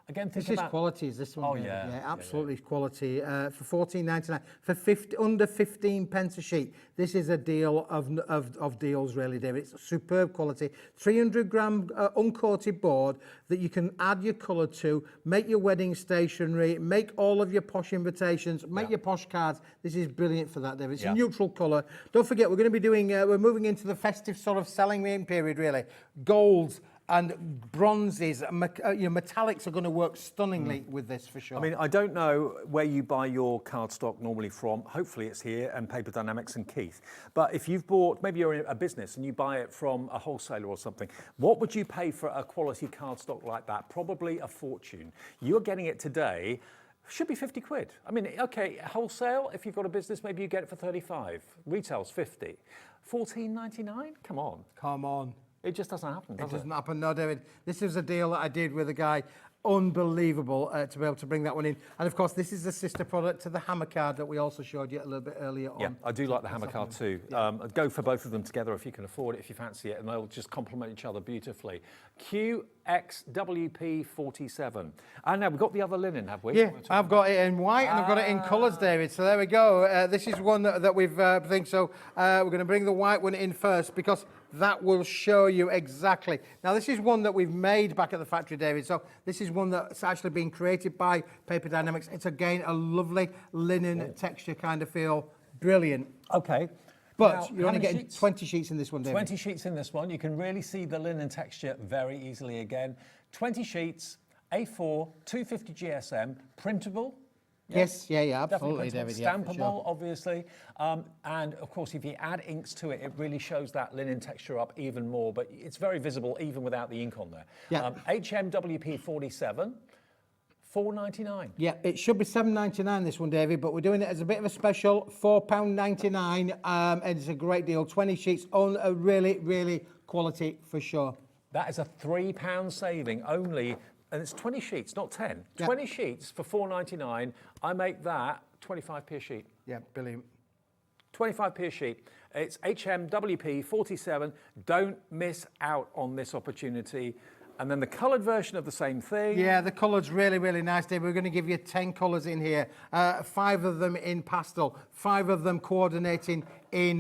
Again, think this about... is quality, is this one? Oh, yeah. Yeah, absolutely quality. For $14.99, for under 15 pence a sheet. This is a deal of deals, really, David. It's superb quality. 300-gram uncoated board that you can add your colour to, make your wedding stationery, make all of your posh invitations, make your posh cards. This is brilliant for that, David. It's a neutral colour. Don't forget, we're going to be doing, we're moving into the festive sort of selling period, really. Golds and bronzes, metallics are going to work stunningly with this for sure. I mean, I don't know where you buy your cardstock normally from. Hopefully it's here and Paper Dienamics and Keith. But if you've bought, maybe you're in a business and you buy it from a wholesaler or something, what would you pay for a quality cardstock like that? Probably a fortune. You're getting it today, should be 50 quid. I mean, okay, wholesale, if you've got a business, maybe you get it for 35. Retail's 50. 14.99? Come on. Come on. It just doesn't happen, does it? It doesn't happen, no, David. This is a deal that I did with a guy. Unbelievable to be able to bring that one in. And of course, this is the sister product to the hammer card that we also showed you a little bit earlier on. Yeah, I do like the hammer card too. Yeah. Go for both of them together if you can afford it, if you fancy it, and they'll just complement each other beautifully. QXWP47. And now we've got the other linen, have we? Yeah, I've got it in white and I've got it in colours, David. So there we go. This is one that we've think so. We're going to bring the white one in first because that will show you exactly. Now, this is one that we've made back at the factory, David. So this is one that's actually been created by Paper Dienamics. It's, again, a lovely linen texture kind of feel. Brilliant. Okay. But now, you're only getting 20 sheets in this one, David. 20 sheets in this one. You can really see the linen texture very easily again. 20 sheets, A4, 250 GSM, printable. Yes, yeah, absolutely, David. Stampable, sure. obviously. And of course, if you add inks to it, it really shows that linen texture up even more, but it's very visible even without the ink on there. Yeah. HMWP47, $4.99. Yeah, it should be $7.99 this one, David, but we're doing it as a bit of a special, £4.99, and it's a great deal. 20 sheets on a really, really quality for sure. That is a £3 saving only. And it's 20 sheets, not 10. Yeah. 20 sheets for $4.99. I make that 25p a sheet. Yeah, brilliant. 25p a sheet. It's HMWP47. Don't miss out on this opportunity. And then the coloured version of the same thing. Yeah, the colour's really, really nice, Dave. We're going to give you 10 colours in here. 5 of them in pastel, 5 of them coordinating in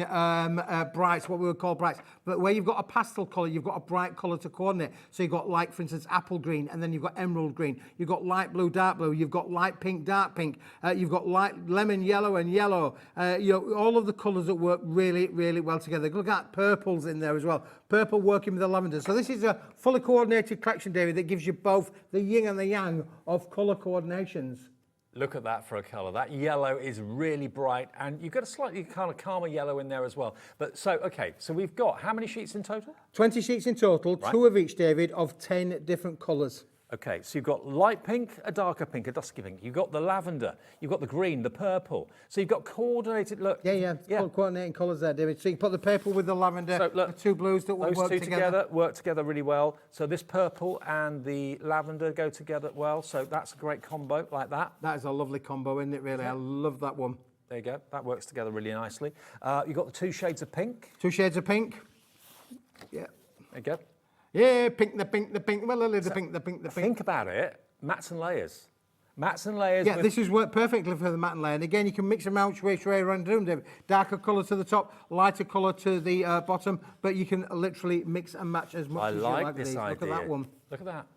brights, what we would call brights. But where you've got a pastel colour, you've got a bright colour to coordinate. So you've got, like, for instance, apple green, and then you've got emerald green. You've got light blue, dark blue. You've got light pink, dark pink. You've got light lemon yellow and yellow. All of the colours that work really, really well together. Look at purples in there as well. Purple working with the lavender. So this is a fully coordinated collection, David, that gives you both the yin and the yang of colour coordinations. Look at that for a colour. That yellow is really bright, and you've got a slightly kind of calmer yellow in there as well. But so, okay, so we've got how many sheets in total? 20 sheets in total, right. 2 of each, David, of 10 different colours. Okay, so you've got light pink, a darker pink, a dusky pink. You've got the lavender, you've got the green, the purple. So you've got coordinated, look. Yeah. Coordinating colours there, David. So you can put the purple with the lavender, so look, the 2 blues that will work together. Work together really well. So this purple and the lavender go together well. So that's a great combo like that. That is a lovely combo, isn't it, really? Yeah. I love that one. There you go. That works together really nicely. You've got the 2 shades of pink. 2 shades of pink. Yeah. There you go. Yeah, pink, the pink. Well, the pink. Think about it. Mats and layers. Mats and layers. Yeah, this has worked perfectly for the matte and layer. And again, you can mix them out which way around the room, David. Darker colour to the top, lighter colour to the bottom, but you can literally mix and match as much as you like. This idea. Look at that one. Look at that.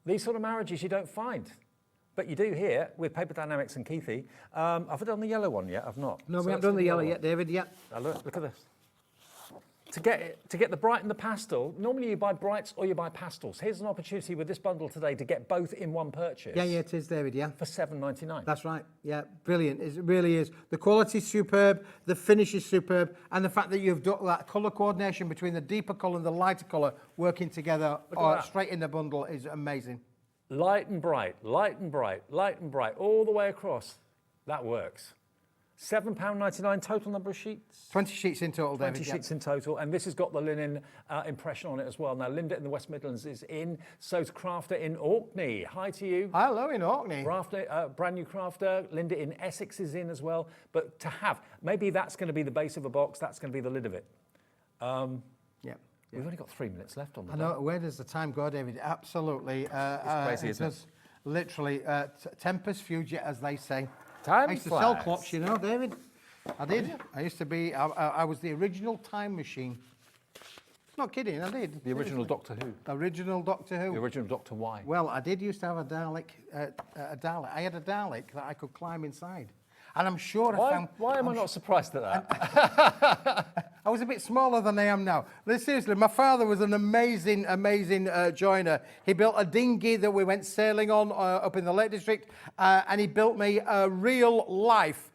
These sort of marriages you don't find. But you do here with Paper Dienamics and Keithy. I've done the yellow one yet. I've not. No, we haven't done the yellow yet, David. Yeah. Now look at this. To get the bright and the pastel, normally you buy brights or you buy pastels. Here's an opportunity with this bundle today to get both in one purchase. Yeah, it is, David, yeah. For $7.99. That's right, yeah, brilliant. It really is. The quality's superb, the finish is superb, and the fact that you've done that colour coordination between the deeper colour and the lighter colour working together straight in the bundle is amazing. Light and bright, light and bright, light and bright, all the way across. That works. £7.99 total number of sheets? 20 sheets in total, David. 20 sheets in total, and this has got the linen impression on it as well. Now, Linda in the West Midlands is in, so's Crafter in Orkney. Hi to you. Hello in Orkney. Crafter, brand new Crafter. Linda in Essex is in as well. But to have, maybe that's going to be the base of a box, that's going to be the lid of it. We've only got 3 minutes left on the I know, where does the time go, David? Absolutely. It's crazy, isn't it? Literally, tempus fugit, as they say. Time I used to sell clocks, you know, David. I did. I used to be, I was the original time machine. Not kidding, I did. The original Doctor Who. Original Doctor Who. The original Doctor Y. Well, I did used to have a Dalek. I had a Dalek that I could climb inside. And I'm sure I found... Why am I not surprised at that? I was a bit smaller than I am now. Seriously, my father was an amazing, amazing joiner. He built a dinghy that we went sailing on up in the Lake District, and he built me a real-life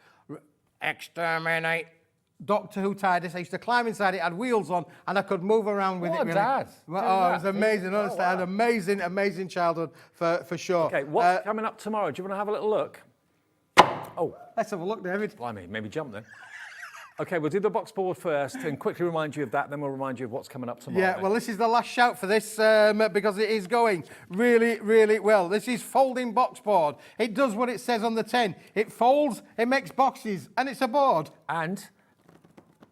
exterminate Doctor Who TARDIS. I used to climb inside it, had wheels on, and I could move around with it. What a dad. Oh, it was amazing, honestly. I had an amazing, amazing childhood, for sure. Okay, what's coming up tomorrow? Do you want to have a little look? Oh. Let's have a look, David. Blimey, maybe jump then. Okay, we'll do the box board first and quickly remind you of that, then we'll remind you of what's coming up tomorrow. Yeah, well, this is the last shout for this because it is going really, really well. This is folding box board. It does what it says on the tin. It folds, it makes boxes, and it's a board. And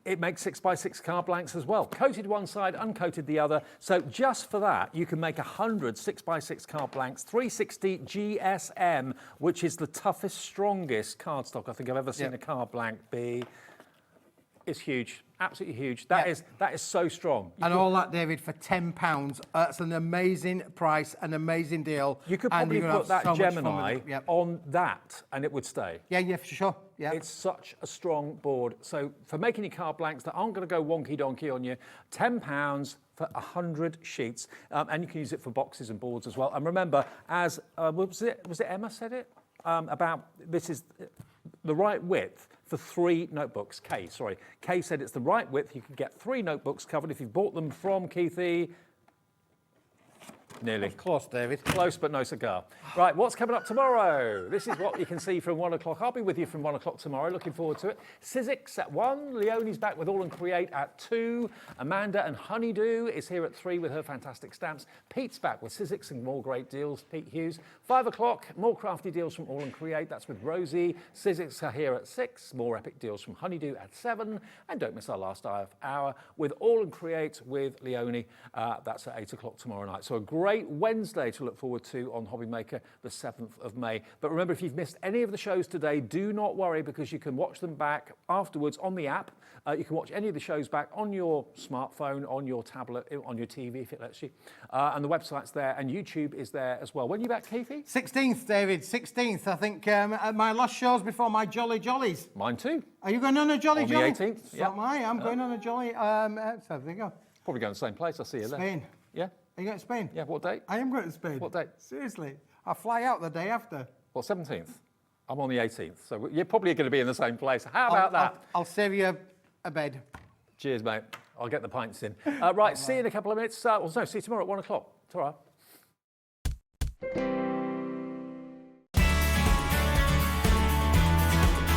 it makes 6x6 card blanks as well. Coated one side, uncoated the other. So just for that, you can make 100 6x6 card blanks, 360 GSM, which is the toughest, strongest cardstock I think I've ever seen a card blank be. It's huge, absolutely huge. That is so strong. And all that, David, for £10. That's an amazing price, an amazing deal. You could probably put that Gemini on that and it would stay. Yeah, for sure. Yeah. It's such a strong board. So for making your card blanks that aren't going to go wonky donkey on you, £10 for 100 sheets. And you can use it for boxes and boards as well. And remember, as was it Emma said it? About this is the right width for 3 notebooks. Kay said it's the right width. You can get 3 notebooks covered if you've bought them from Keithy. Nearly. Close, David. Close, but no cigar. Right, what's coming up tomorrow? This is what you can see from 1 o'clock. I'll be with you from 1 o'clock tomorrow. Looking forward to it. Sizzix at 1. Leonie's back with All and Create at 2. Amanda and Honeydew is here at 3 with her fantastic stamps. Pete's back with Sizzix and more great deals. Pete Hughes. 5 o'clock, more crafty deals from All and Create. That's with Rosie. Sizzix are here at 6. More epic deals from Honeydew at 7. And don't miss our last hour with All and Create with Leonie. That's at 8 o'clock tomorrow night. So a great Wednesday to look forward to on Hobby Maker, the 7th of May. But remember, if you've missed any of the shows today, do not worry because you can watch them back afterwards on the app. You can watch any of the shows back on your smartphone, on your tablet, on your TV if it lets you. And the website's there and YouTube is there as well. When are you back, Keithy? 16th, David, 16th. I think my last show's before my Jolly Jollies. Mine too. Are you going on a Jolly Jolly? On the 18th. So am I. I'm going on a Jolly. So there you go. Probably going to the same place. I'll see you there. Spain. Yeah? Are you going to Spain? Yeah, what date? I am going to Spain. What date? Seriously. I fly out the day after. Well, 17th. I'm on the 18th. So you're probably going to be in the same place. How about that? I'll save you a bed. Cheers, mate. I'll get the pints in. Right, see you in a couple of minutes. See you tomorrow at 1 o'clock. Ta-ra.